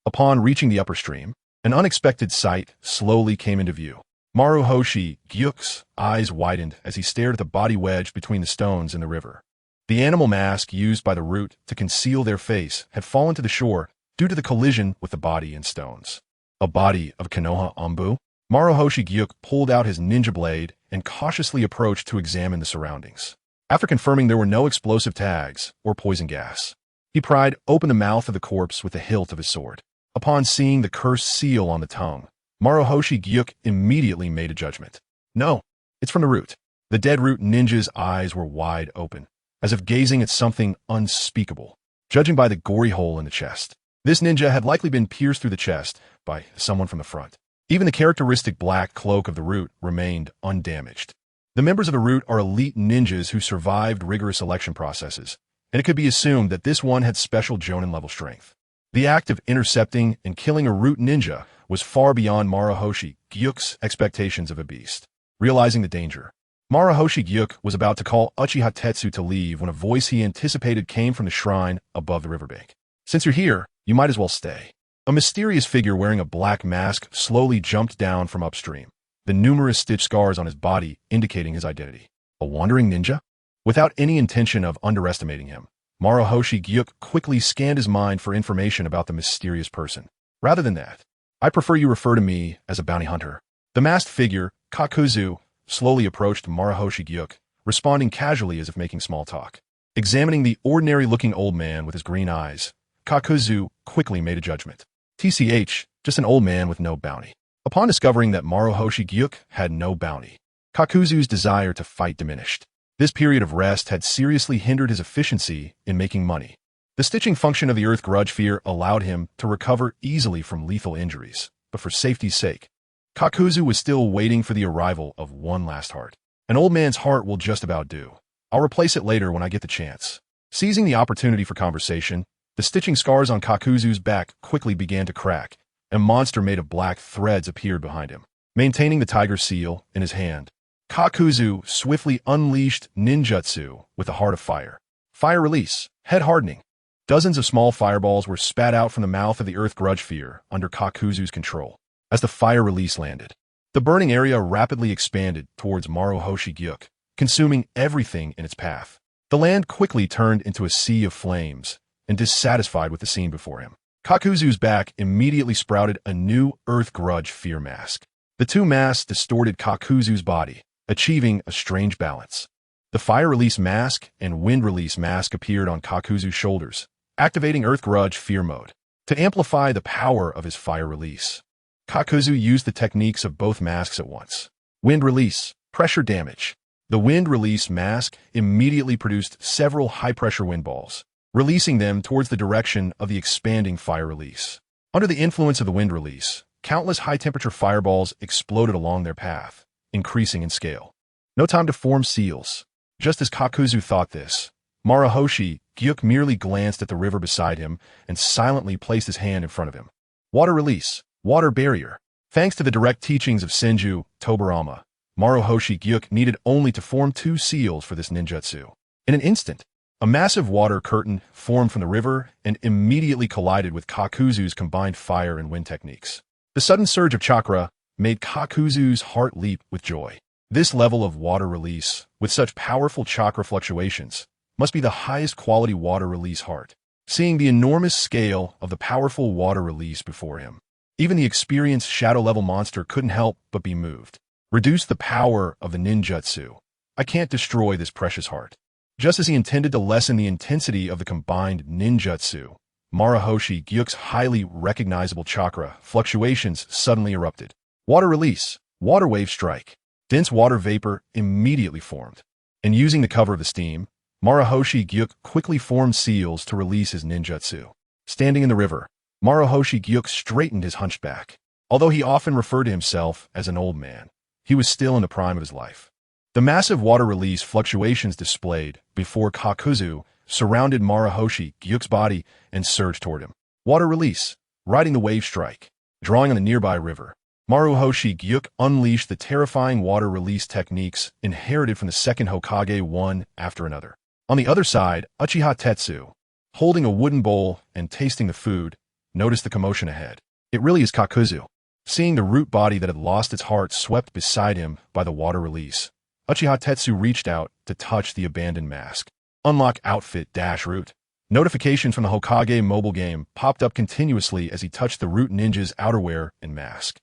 Upon reaching the upper stream, an unexpected sight slowly came into view. Marahoshi Gyuk's eyes widened as he stared at the body wedged between the stones in the river. The animal mask used by the root to conceal their face had fallen to the shore due to the collision with the body and stones. A body of Konoha Anbu? Marahoshi Gyuk pulled out his ninja blade and cautiously approached to examine the surroundings. After confirming there were no explosive tags or poison gas, he pried open the mouth of the corpse with the hilt of his sword. Upon seeing the cursed seal on the tongue, Marahoshi Gyuk immediately made a judgment. No, it's from the root. The dead root ninja's eyes were wide open, as if gazing at something unspeakable. Judging by the gory hole in the chest, this ninja had likely been pierced through the chest by someone from the front. Even the characteristic black cloak of the root remained undamaged. The members of the root are elite ninjas who survived rigorous election processes, and it could be assumed that this one had special Jonin-level strength. The act of intercepting and killing a root ninja was far beyond Marahoshi Gyuk's expectations of a beast. Realizing the danger, Marahoshi Gyuk was about to call Uchiha Tetsu to leave when a voice he anticipated came from the shrine above the riverbank. Since you're here, you might as well stay. A mysterious figure wearing a black mask slowly jumped down from upstream, the numerous stitch scars on his body indicating his identity. A wandering ninja? Without any intention of underestimating him, Marahoshi Gyuk quickly scanned his mind for information about the mysterious person. Rather than that, I prefer you refer to me as a bounty hunter. The masked figure, Kakuzu, slowly approached Marahoshi Gyuk, responding casually as if making small talk. Examining the ordinary-looking old man with his green eyes, Kakuzu quickly made a judgment. TCH, just an old man with no bounty. Upon discovering that Maruhoshi Gyuk had no bounty, Kakuzu's desire to fight diminished. This period of rest had seriously hindered his efficiency in making money. The stitching function of the Earth Grudge Fear allowed him to recover easily from lethal injuries, but for safety's sake, Kakuzu was still waiting for the arrival of one last heart. An old man's heart will just about do. I'll replace it later when I get the chance. Seizing the opportunity for conversation, the stitching scars on Kakuzu's back quickly began to crack. A monster made of black threads appeared behind him. Maintaining the tiger seal in his hand, Kakuzu swiftly unleashed ninjutsu with a heart of fire. Fire release, head hardening. Dozens of small fireballs were spat out from the mouth of the Earth Grudge Fear under Kakuzu's control. As the fire release landed, the burning area rapidly expanded towards Maruhoshi Gyuk, consuming everything in its path. The land quickly turned into a sea of flames, and dissatisfied with the scene before him, Kakuzu's back immediately sprouted a new Earth Grudge Fear mask. The two masks distorted Kakuzu's body, achieving a strange balance. The fire release mask and wind release mask appeared on Kakuzu's shoulders, activating Earth Grudge Fear mode. To amplify the power of his fire release, Kakuzu used the techniques of both masks at once. Wind release, pressure damage. The wind release mask immediately produced several high-pressure wind balls, releasing them towards the direction of the expanding fire release. Under the influence of the wind release, countless high-temperature fireballs exploded along their path, increasing in scale. No time to form seals. Just as Kakuzu thought this, Maruhoshi Gyuk merely glanced at the river beside him and silently placed his hand in front of him. Water release, water barrier. Thanks to the direct teachings of Senju Tobarama, Maruhoshi Gyuk needed only to form 2 seals for this ninjutsu. In an instant, a massive water curtain formed from the river and immediately collided with Kakuzu's combined fire and wind techniques. The sudden surge of chakra made Kakuzu's heart leap with joy. This level of water release, with such powerful chakra fluctuations, must be the highest quality water release heart. Seeing the enormous scale of the powerful water release before him, even the experienced shadow-level monster couldn't help but be moved. Reduce the power of the ninjutsu. I can't destroy this precious heart. Just as he intended to lessen the intensity of the combined ninjutsu, Maruhoshi Gyuk's highly recognizable chakra fluctuations suddenly erupted. Water release, water wave strike. Dense water vapor immediately formed. And using the cover of the steam, Maruhoshi Gyuk quickly formed seals to release his ninjutsu. Standing in the river, Maruhoshi Gyuk straightened his hunched back. Although he often referred to himself as an old man, he was still in the prime of his life. The massive water release fluctuations displayed before Kakuzu surrounded Maruhoshi Gyuk's body and surged toward him. Water release, riding the wave strike. Drawing on the nearby river, Maruhoshi Gyuk unleashed the terrifying water release techniques inherited from the second Hokage one after another. On the other side, Uchiha Tetsu, holding a wooden bowl and tasting the food, noticed the commotion ahead. It really is Kakuzu. Seeing the root body that had lost its heart swept beside him by the water release, Uchiha Tetsu reached out to touch the abandoned mask. Unlock outfit-root. Notifications from the Hokage mobile game popped up continuously as he touched the root ninja's outerwear and mask.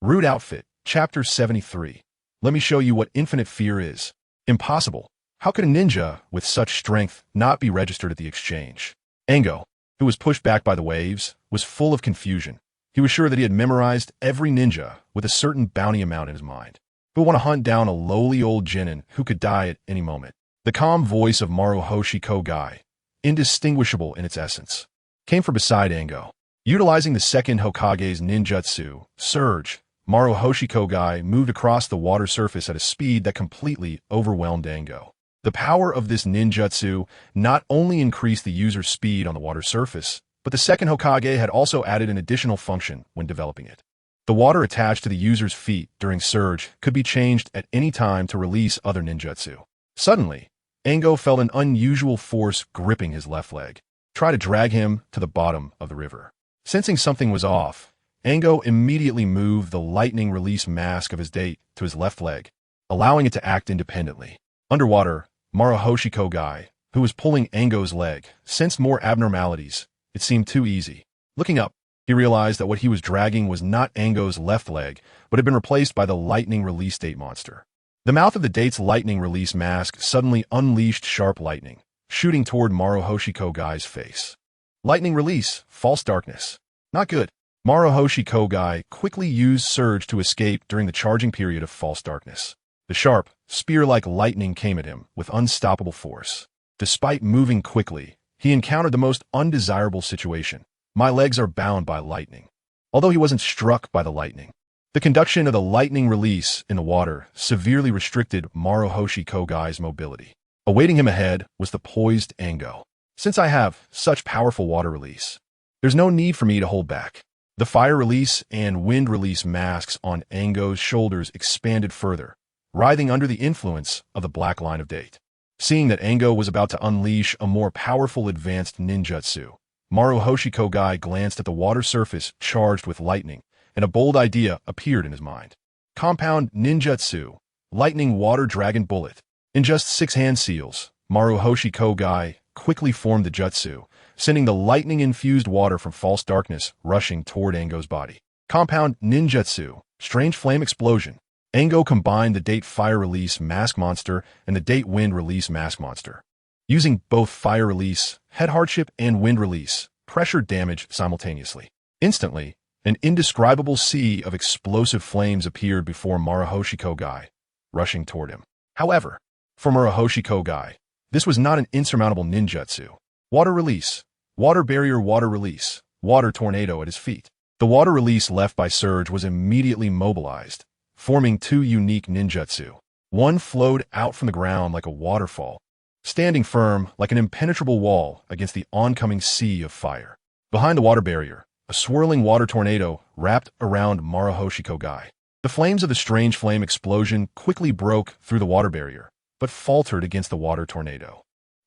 Root outfit, Chapter 73. Let me show you what infinite fear is. Impossible. How could a ninja with such strength not be registered at the exchange? Ango, who was pushed back by the waves, was full of confusion. He was sure that he had memorized every ninja with a certain bounty amount in his mind. He would want to hunt down a lowly old genin who could die at any moment. The calm voice of Maruhoshi Kogai, indistinguishable in its essence, came from beside Ango. Utilizing the second Hokage's ninjutsu, Surge, Maruhoshi Kogai moved across the water surface at a speed that completely overwhelmed Ango. The power of this ninjutsu not only increased the user's speed on the water surface, but the second Hokage had also added an additional function when developing it. The water attached to the user's feet during Surge could be changed at any time to release other ninjutsu. Suddenly, Ango felt an unusual force gripping his left leg. Try to drag him to the bottom of the river. Sensing something was off, Ango immediately moved the lightning release mask of his date to his left leg, allowing it to act independently. Underwater, Maruhoshi Kogai, who was pulling Ango's leg, sensed more abnormalities. It seemed too easy. Looking up, he realized that what he was dragging was not Ango's left leg, but had been replaced by the lightning release date monster. The mouth of the date's lightning release mask suddenly unleashed sharp lightning, shooting toward Maruhoshi Kogai's face. Lightning release, false darkness. Not good. Maruhoshi Kogai quickly used surge to escape during the charging period of false darkness. The sharp, spear-like lightning came at him with unstoppable force. Despite moving quickly, he encountered the most undesirable situation. My legs are bound by lightning. Although he wasn't struck by the lightning, the conduction of the lightning release in the water severely restricted Maruhoshi Kogai's mobility. Awaiting him ahead was the poised Ango. Since I have such powerful water release, there's no need for me to hold back. The fire release and wind release masks on Ango's shoulders expanded further, writhing under the influence of the black line of date. Seeing that Ango was about to unleash a more powerful advanced ninjutsu, Maruhoshi Kogai glanced at the water surface charged with lightning, and a bold idea appeared in his mind. Compound ninjutsu, lightning water dragon bullet. In just 6 hand seals, Maruhoshi Kogai quickly formed the jutsu, sending the lightning-infused water from false darkness rushing toward Ango's body. Compound ninjutsu, strange flame explosion. Ango combined the date fire release mask monster and the date wind release mask monster. Using both fire release, head hardship, and wind release, pressure damage simultaneously. Instantly, an indescribable sea of explosive flames appeared before Maruhoshi Kogai, rushing toward him. However, for Maruhoshi Kogai, this was not an insurmountable ninjutsu. Water release, water barrier, water release, water tornado at his feet. The water release left by Surge was immediately mobilized, forming 2 unique ninjutsu. One flowed out from the ground like a waterfall, standing firm like an impenetrable wall against the oncoming sea of fire. Behind the water barrier, a swirling water tornado wrapped around Maruhoshi Kogai. The flames of the strange flame explosion quickly broke through the water barrier, but faltered against the water tornado.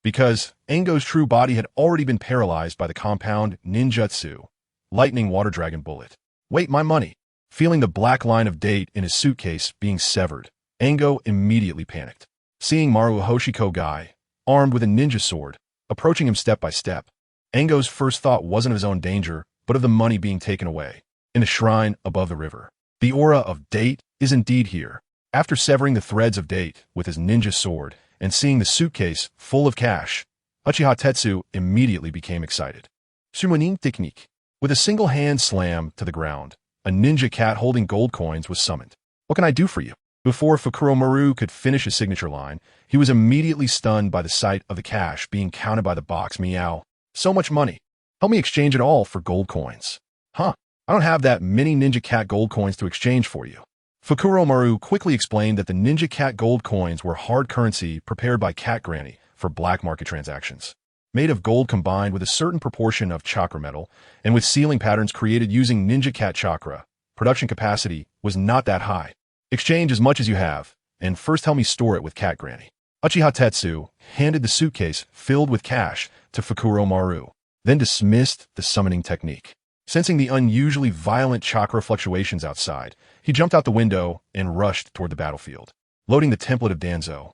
Because Ango's true body had already been paralyzed by the compound ninjutsu, lightning water dragon bullet. Wait, my money. Feeling the black line of date in his suitcase being severed, Ango immediately panicked. Seeing Maruhoshi Kogai, armed with a ninja sword, approaching him step by step, Ango's first thought wasn't of his own danger, but of the money being taken away. In the shrine above the river, the aura of date is indeed here. After severing the threads of date with his ninja sword and seeing the suitcase full of cash, Uchiha Tetsu immediately became excited. Summoning technique. With a single hand slam to the ground, a ninja cat holding gold coins was summoned. What can I do for you? Before Fukuromaru could finish his signature line, he was immediately stunned by the sight of the cash being counted by the box. Meow. So much money. Help me exchange it all for gold coins. Huh. I don't have that many ninja cat gold coins to exchange for you. Fukuromaru quickly explained that the ninja cat gold coins were hard currency prepared by Cat Granny for black market transactions. Made of gold combined with a certain proportion of chakra metal, and with sealing patterns created using ninja cat chakra, production capacity was not that high. Exchange as much as you have, and first help me store it with Cat Granny. Uchiha Tetsu handed the suitcase filled with cash to Fukuromaru, then dismissed the summoning technique. Sensing the unusually violent chakra fluctuations outside, he jumped out the window and rushed toward the battlefield. Loading the template of Danzo,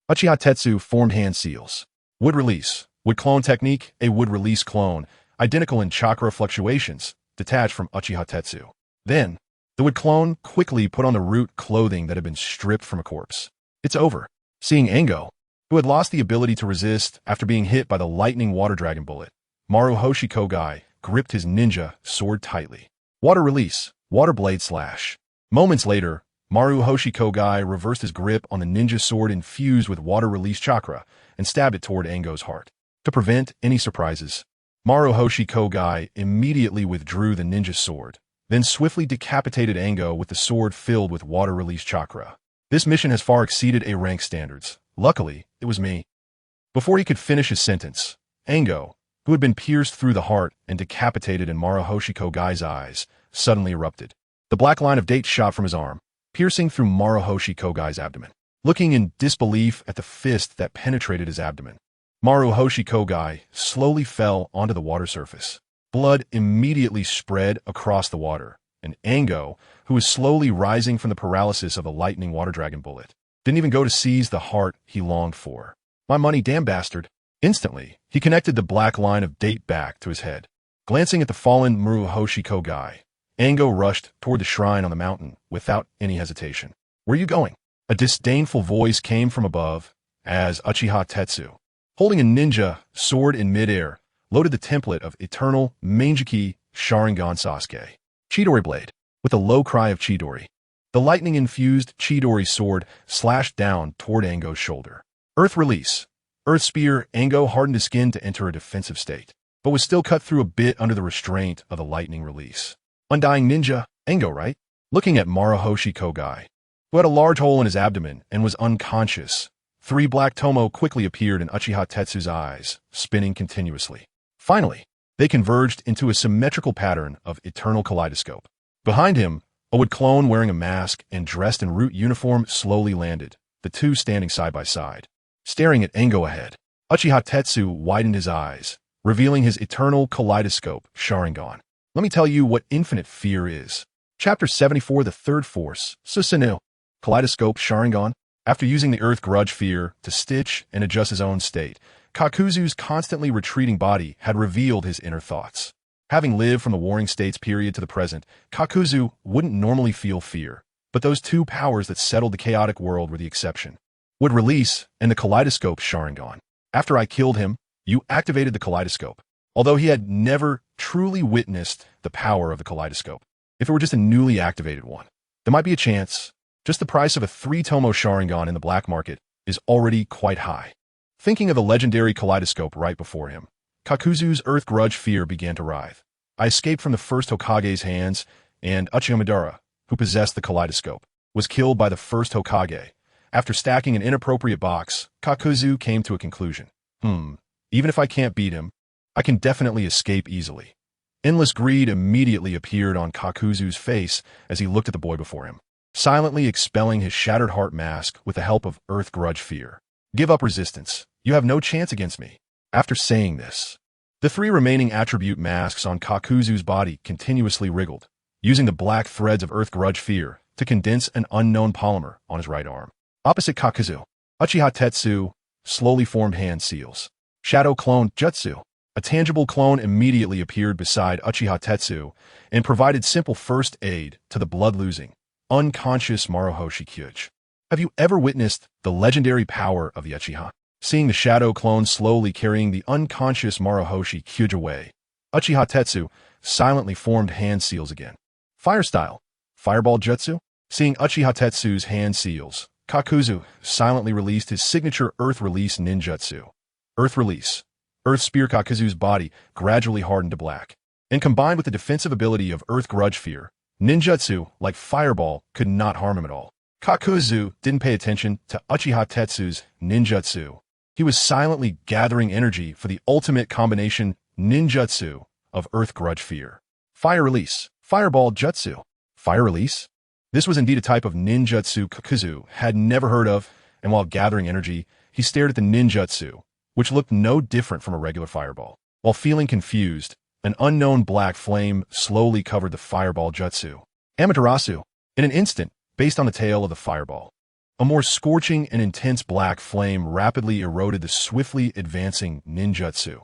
Uchiha Tetsu formed hand seals. Wood release. Wood clone technique, a wood release clone, identical in chakra fluctuations, detached from Uchiha Tetsu. Then, the wood clone quickly put on the root clothing that had been stripped from a corpse. It's over. Seeing Ango, who had lost the ability to resist after being hit by the lightning water dragon bullet, Maruhoshi Kogai gripped his ninja sword tightly. Water release, water blade slash. Moments later, Maruhoshi Kogai reversed his grip on the ninja sword infused with water release chakra and stabbed it toward Ango's heart. To prevent any surprises, Maruhoshi Kogai immediately withdrew the ninja sword, then swiftly decapitated Ango with the sword filled with water release chakra. This mission has far exceeded A rank standards. Luckily, it was me. Before he could finish his sentence, Ango, who had been pierced through the heart and decapitated in Maruhoshi Kogai's eyes, suddenly erupted. The black line of date shot from his arm, piercing through Maruhoshi Kogai's abdomen. Looking in disbelief at the fist that penetrated his abdomen, Maruhoshi Kogai slowly fell onto the water surface. Blood immediately spread across the water, and Ango, who was slowly rising from the paralysis of a lightning water dragon bullet, didn't even go to seize the heart he longed for. My money, damn bastard. Instantly, he connected the black line of date back to his head. Glancing at the fallen Maruhoshi Kogai, Ango rushed toward the shrine on the mountain without any hesitation. Where are you going? A disdainful voice came from above as Uchiha Tetsu, holding a ninja sword in midair, loaded the template of eternal Mangekyō Sharingan Sasuke. Chidori blade. With a low cry of Chidori, the lightning-infused Chidori sword slashed down toward Ango's shoulder. Earth release. Earth spear. Ango hardened his skin to enter a defensive state, but was still cut through a bit under the restraint of the lightning release. Undying ninja. Ango, right? Looking at Maruhoshi Kogai, who had a large hole in his abdomen and was unconscious, 3 black tomoe quickly appeared in Uchiha Tetsu's eyes, spinning continuously. Finally, they converged into a symmetrical pattern of eternal kaleidoscope. Behind him, a wood clone wearing a mask and dressed in root uniform slowly landed, the two standing side by side. Staring at Ango ahead, Uchiha Tetsu widened his eyes, revealing his eternal kaleidoscope Sharingan. Let me tell you what infinite fear is. Chapter 74, The Third Force, Susanoo. Kaleidoscope Sharingan. After using the Earth Grudge Fear to stitch and adjust his own state, Kakuzu's constantly retreating body had revealed his inner thoughts. Having lived from the Warring States period to the present, Kakuzu wouldn't normally feel fear, but those 2 powers that settled the chaotic world were the exception. Would release and the Kaleidoscope Sharingan. After I killed him, you activated the Kaleidoscope, although he had never truly witnessed the power of the Kaleidoscope. If it were just a newly activated one, there might be a chance. Just the price of a 3 tomoe Sharingan in the black market is already quite high. Thinking of the legendary Kaleidoscope right before him, Kakuzu's Earth Grudge Fear began to writhe. I escaped from the first Hokage's hands, and Uchiha Madara, who possessed the Kaleidoscope, was killed by the first Hokage. After stacking an inappropriate box, Kakuzu came to a conclusion. Even if I can't beat him, I can definitely escape easily. Endless greed immediately appeared on Kakuzu's face as he looked at the boy before him, silently expelling his shattered heart mask with the help of Earth Grudge Fear. Give up resistance. You have no chance against me. After saying this, the 3 remaining attribute masks on Kakuzu's body continuously wriggled, using the black threads of Earth Grudge Fear to condense an unknown polymer on his right arm. Opposite Kakuzu, Uchiha Tetsu slowly formed hand seals. Shadow Clone Jutsu. A tangible clone immediately appeared beside Uchiha Tetsu and provided simple first aid to the blood-losing, unconscious Maruhoshi Kyuji. Have you ever witnessed the legendary power of the Uchiha? Seeing the shadow clone slowly carrying the unconscious Maruhoshi Kyuji away, Uchiha Tetsu silently formed hand seals again. Fire style. Fireball Jutsu. Seeing Uchiha Tetsu's hand seals, Kakuzu silently released his signature Earth Release ninjutsu. Earth Release. Earth Spear. Kakuzu's body gradually hardened to black, and combined with the defensive ability of Earth Grudge Fear, ninjutsu, like Fireball, could not harm him at all. Kakuzu didn't pay attention to Uchiha Tetsu's ninjutsu. He was silently gathering energy for the ultimate combination ninjutsu of Earth Grudge Fear. Fire Release. Fireball Jutsu. Fire Release? This was indeed a type of ninjutsu Kakuzu had never heard of, and while gathering energy, he stared at the ninjutsu, which looked no different from a regular fireball. While feeling confused, an unknown black flame slowly covered the fireball jutsu. Amaterasu. In an instant, based on the tail of the fireball, a more scorching and intense black flame rapidly eroded the swiftly advancing ninjutsu.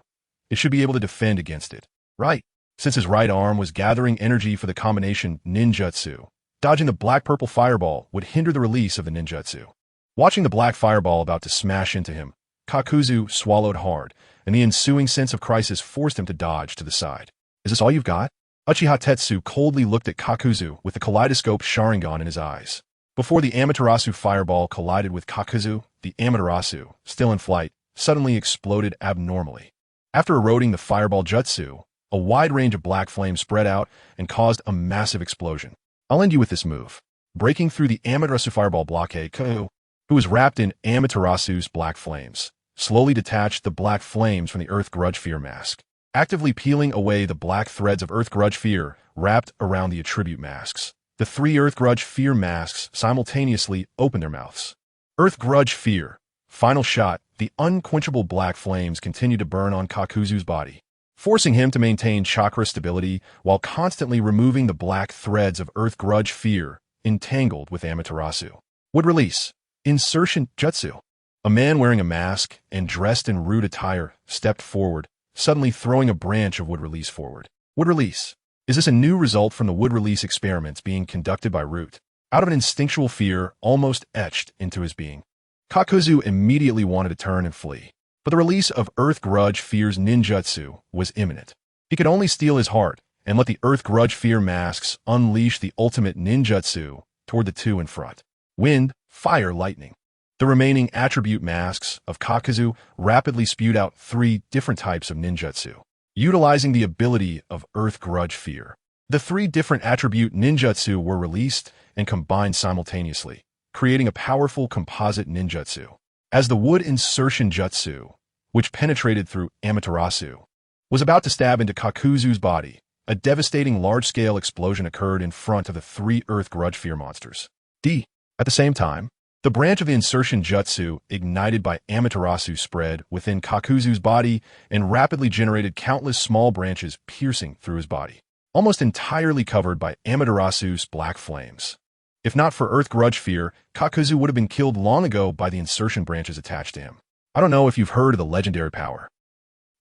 It should be able to defend against it, right? Since his right arm was gathering energy for the combination ninjutsu, dodging the black-purple fireball would hinder the release of the ninjutsu. Watching the black fireball about to smash into him, Kakuzu swallowed hard, and the ensuing sense of crisis forced him to dodge to the side. Is this all you've got? Uchiha Tetsu coldly looked at Kakuzu with the kaleidoscope Sharingan in his eyes. Before the Amaterasu fireball collided with Kakuzu, the Amaterasu, still in flight, suddenly exploded abnormally. After eroding the fireball jutsu, a wide range of black flames spread out and caused a massive explosion. I'll end you with this move. Breaking through the Amaterasu fireball blockade, Kaku, who was wrapped in Amaterasu's black flames, slowly detached the black flames from the Earth Grudge Fear mask, actively peeling away the black threads of Earth Grudge Fear wrapped around the attribute masks. The 3 Earth Grudge Fear masks simultaneously opened their mouths. Earth Grudge Fear. Final shot. The unquenchable black flames continued to burn on Kakuzu's body, forcing him to maintain chakra stability while constantly removing the black threads of Earth Grudge Fear entangled with Amaterasu. Would release. Insertion Jutsu. A man wearing a mask and dressed in rude attire stepped forward, suddenly throwing a branch of wood release forward. Wood release. Is this a new result from the wood release experiments being conducted by Root? Out of an instinctual fear almost etched into his being, Kakuzu immediately wanted to turn and flee. But the release of Earth Grudge Fear's ninjutsu was imminent. He could only steal his heart and let the Earth Grudge Fear masks unleash the ultimate ninjutsu toward the two in front. Wind, fire, lightning. The remaining attribute masks of Kakuzu rapidly spewed out 3 different types of ninjutsu, utilizing the ability of Earth Grudge Fear. The 3 different attribute ninjutsu were released and combined simultaneously, creating a powerful composite ninjutsu. As the wood insertion jutsu, which penetrated through Amaterasu, was about to stab into Kakuzu's body, a devastating large-scale explosion occurred in front of the 3 Earth Grudge Fear monsters. At the same time, the branch of the insertion jutsu ignited by Amaterasu spread within Kakuzu's body and rapidly generated countless small branches piercing through his body, almost entirely covered by Amaterasu's black flames. If not for Earth Grudge Fear, Kakuzu would have been killed long ago by the insertion branches attached to him. I don't know if you've heard of the legendary power.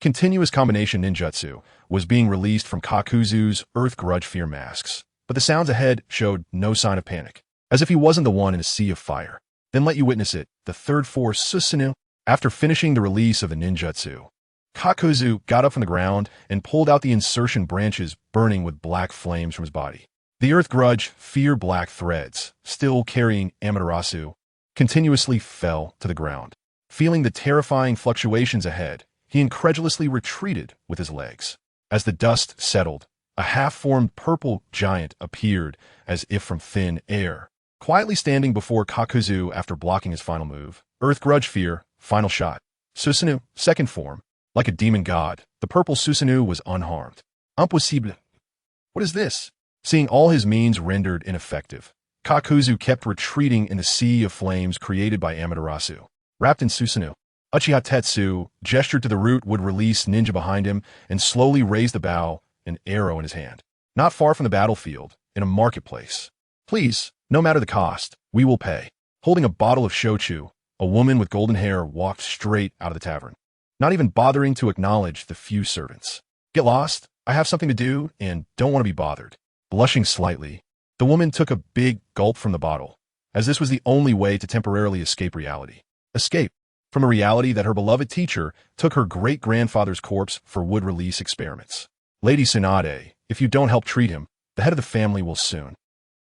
Continuous combination ninjutsu was being released from Kakuzu's Earth Grudge Fear masks, but the sounds ahead showed no sign of panic, as if he wasn't the one in a sea of fire. Then let you witness it, the third force Susanoo. After finishing the release of the ninjutsu, Kakuzu got up from the ground and pulled out the insertion branches burning with black flames from his body. The Earth Grudge Fear black threads, still carrying Amaterasu, continuously fell to the ground. Feeling the terrifying fluctuations ahead, he incredulously retreated with his legs. As the dust settled, a half-formed purple giant appeared as if from thin air, quietly standing before Kakuzu after blocking his final move. Earth Grudge Fear, final shot. Susanoo, second form. Like a demon god, the purple Susanoo was unharmed. Impossible. What is this? Seeing all his means rendered ineffective, Kakuzu kept retreating in the sea of flames created by Amaterasu. Wrapped in Susanoo, Uchiha Itachi gestured to the root would release ninja behind him and slowly raised the bow, an arrow in his hand. Not far from the battlefield, in a marketplace. Please, no matter the cost, we will pay. Holding a bottle of shochu, a woman with golden hair walked straight out of the tavern, not even bothering to acknowledge the few servants. Get lost, I have something to do and don't want to be bothered. Blushing slightly, the woman took a big gulp from the bottle, as this was the only way to temporarily escape reality. Escape from a reality that her beloved teacher took her great-grandfather's corpse for wood release experiments. Lady Tsunade, if you don't help treat him, the head of the family will soon.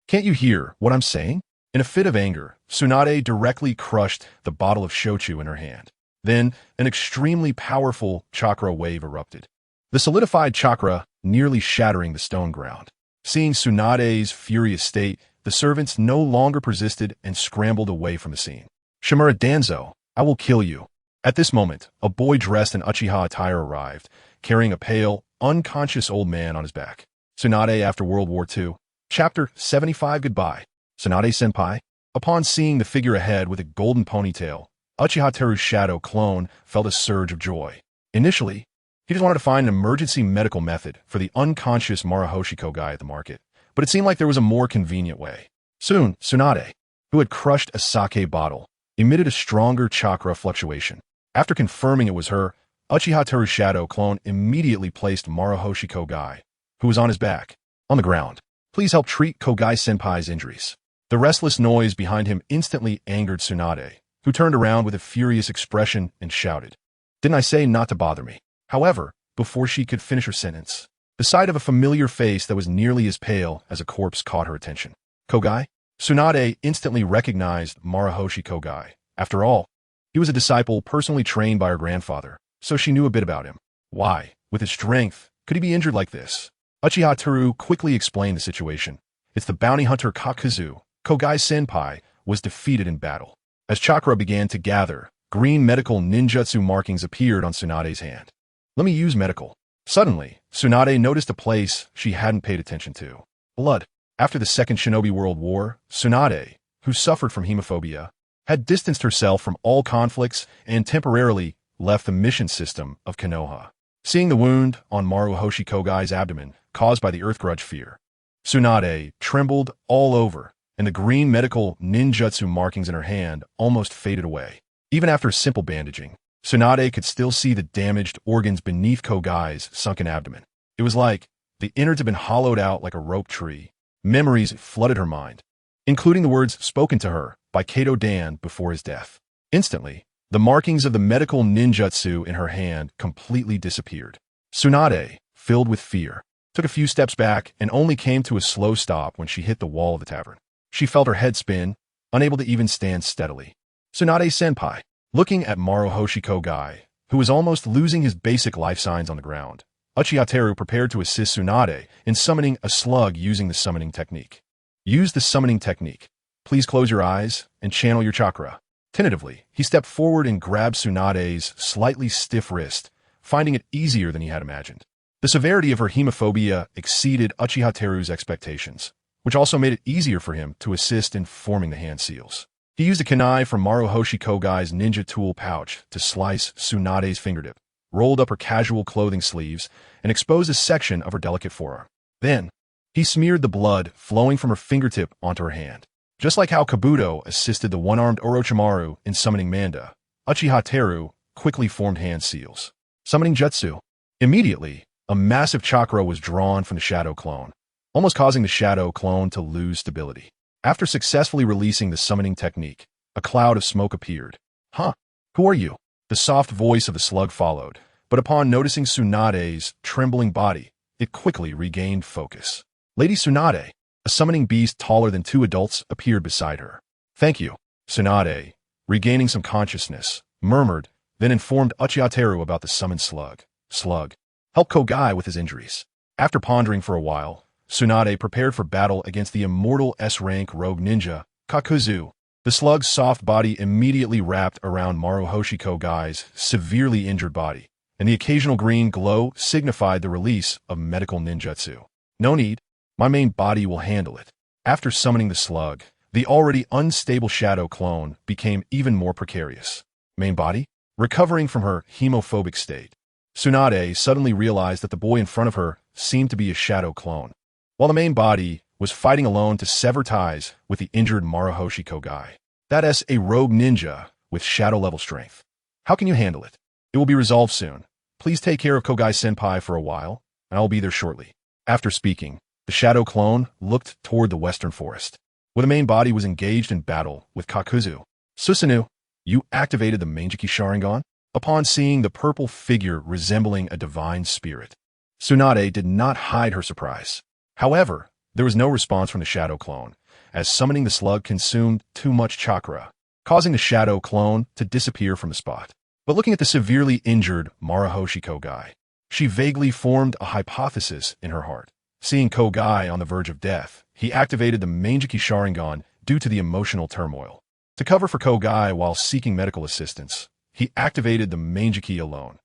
Can't you hear what I'm saying? In a fit of anger, Tsunade directly crushed the bottle of shochu in her hand. Then, an extremely powerful chakra wave erupted. The solidified chakra nearly shattering the stone ground. Seeing Tsunade's furious state, the servants no longer persisted and scrambled away from the scene. Shimura Danzo, I will kill you. At this moment, a boy dressed in Uchiha attire arrived, carrying a pale, unconscious old man on his back. Tsunade after World War II. Chapter 75 Goodbye. Tsunade-senpai. Upon seeing the figure ahead with a golden ponytail, Uchiha Teru's shadow clone felt a surge of joy. Initially, he just wanted to find an emergency medical method for the unconscious Maruhoshiko guy at the market, but it seemed like there was a more convenient way. Soon, Tsunade, who had crushed a sake bottle, emitted a stronger chakra fluctuation. After confirming it was her, Uchiha Teru's shadow clone immediately placed Maruhoshiko guy, who was on his back, on the ground. Please help treat Kogai-senpai's injuries. The restless noise behind him instantly angered Tsunade, who turned around with a furious expression and shouted, Didn't I say not to bother me? However, before she could finish her sentence, the sight of a familiar face that was nearly as pale as a corpse caught her attention. Kogai? Tsunade instantly recognized Maruhoshiko Kogai. After all, he was a disciple personally trained by her grandfather, so she knew a bit about him. Why, with his strength, could he be injured like this? Uchiha Teru quickly explained the situation. It's the bounty hunter Kakuzu. Kogai-senpai was defeated in battle. As chakra began to gather, green medical ninjutsu markings appeared on Tsunade's hand. Let me use medical. Suddenly, Tsunade noticed a place she hadn't paid attention to. Blood. After the Second Shinobi World War, Tsunade, who suffered from hemophobia, had distanced herself from all conflicts and temporarily left the mission system of Konoha. Seeing the wound on Maruhoshiko Kogai's abdomen caused by the Earth Grudge Fear, Tsunade trembled all over, and the green medical ninjutsu markings in her hand almost faded away. Even after simple bandaging, Tsunade could still see the damaged organs beneath Kogai's sunken abdomen. It was like the innards had been hollowed out like a rope tree. Memories flooded her mind, including the words spoken to her by Kato Dan before his death. Instantly, The markings of the medical ninjutsu in her hand completely disappeared. Tsunade, filled with fear, took a few steps back and only came to a slow stop when she hit the wall of the tavern. She felt her head spin, unable to even stand steadily. Tsunade-senpai, looking at Maruhoshi Kogai, who was almost losing his basic life signs on the ground. Uchiha Itachi prepared to assist Tsunade in summoning a slug using the summoning technique. Use the summoning technique. Please close your eyes and channel your chakra. Tentatively, he stepped forward and grabbed Tsunade's slightly stiff wrist, finding it easier than he had imagined. The severity of her hemophobia exceeded Uchiha Itachi's expectations, which also made it easier for him to assist in forming the hand seals. He used a kunai from Maruhoshi Kogai's ninja tool pouch to slice Tsunade's fingertip, rolled up her casual clothing sleeves, and exposed a section of her delicate forearm. Then, he smeared the blood flowing from her fingertip onto her hand. Just like how Kabuto assisted the one-armed Orochimaru in summoning Manda, Uchiha Itachi quickly formed hand seals. Summoning jutsu. Immediately, a massive chakra was drawn from the shadow clone, almost causing the shadow clone to lose stability. After successfully releasing the summoning technique, a cloud of smoke appeared. Huh? Who are you? The soft voice of the slug followed, but upon noticing Tsunade's trembling body, it quickly regained focus. Lady Tsunade, a summoning beast taller than two adults, appeared beside her. Thank you. Tsunade, regaining some consciousness, murmured, then informed Uchiha Itachi about the summoned slug. Slug, help Kogai with his injuries. After pondering for a while, Tsunade prepared for battle against the immortal S-rank rogue ninja, Kakuzu. The slug's soft body immediately wrapped around Maruhoshi Kogai's severely injured body, and the occasional green glow signified the release of medical ninjutsu. No need, my main body will handle it. After summoning the slug, the already unstable shadow clone became even more precarious. Main body? Recovering from her hemophobic state, Tsunade suddenly realized that the boy in front of her seemed to be a shadow clone, while the main body was fighting alone to sever ties with the injured Maruhoshi Kogai. That is a rogue ninja with shadow-level strength. How can you handle it? It will be resolved soon. Please take care of Kogai-senpai for a while, and I will be there shortly. After speaking, the shadow clone looked toward the western forest, where the main body was engaged in battle with Kakuzu. Susanoo, you activated the Mangekyō Sharingan? Upon seeing the purple figure resembling a divine spirit, Tsunade did not hide her surprise. However, there was no response from the shadow clone, as summoning the slug consumed too much chakra, causing the shadow clone to disappear from the spot. But looking at the severely injured Maruhoshi Kogai, she vaguely formed a hypothesis in her heart. Seeing Kogai on the verge of death, he activated the Mangekyō Sharingan due to the emotional turmoil. To cover for Kogai while seeking medical assistance, he activated the Mangekyō alone.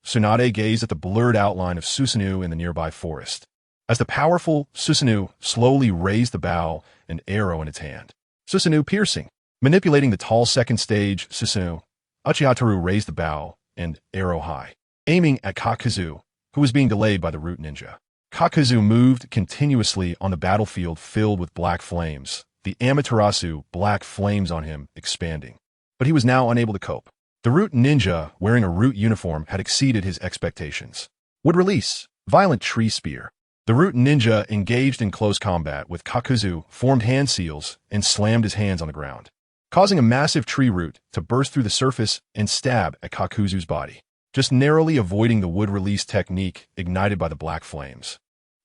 Tsunade gazed at the blurred outline of Susanoo in the nearby forest, as the powerful Susanoo slowly raised the bow, an arrow in its hand. Susanoo piercing. Manipulating the tall second stage Susanoo, Uchiha Itachi raised the bow and arrow high, aiming at Kakuzu, who was being delayed by the root ninja. Kakuzu moved continuously on the battlefield filled with black flames, the Amaterasu black flames on him expanding. But he was now unable to cope. The root ninja, wearing a root uniform, had exceeded his expectations. Would release. Violent tree spear. The root ninja engaged in close combat with Kakuzu, formed hand seals, and slammed his hands on the ground, causing a massive tree root to burst through the surface and stab at Kakuzu's body, just narrowly avoiding the wood release technique ignited by the black flames.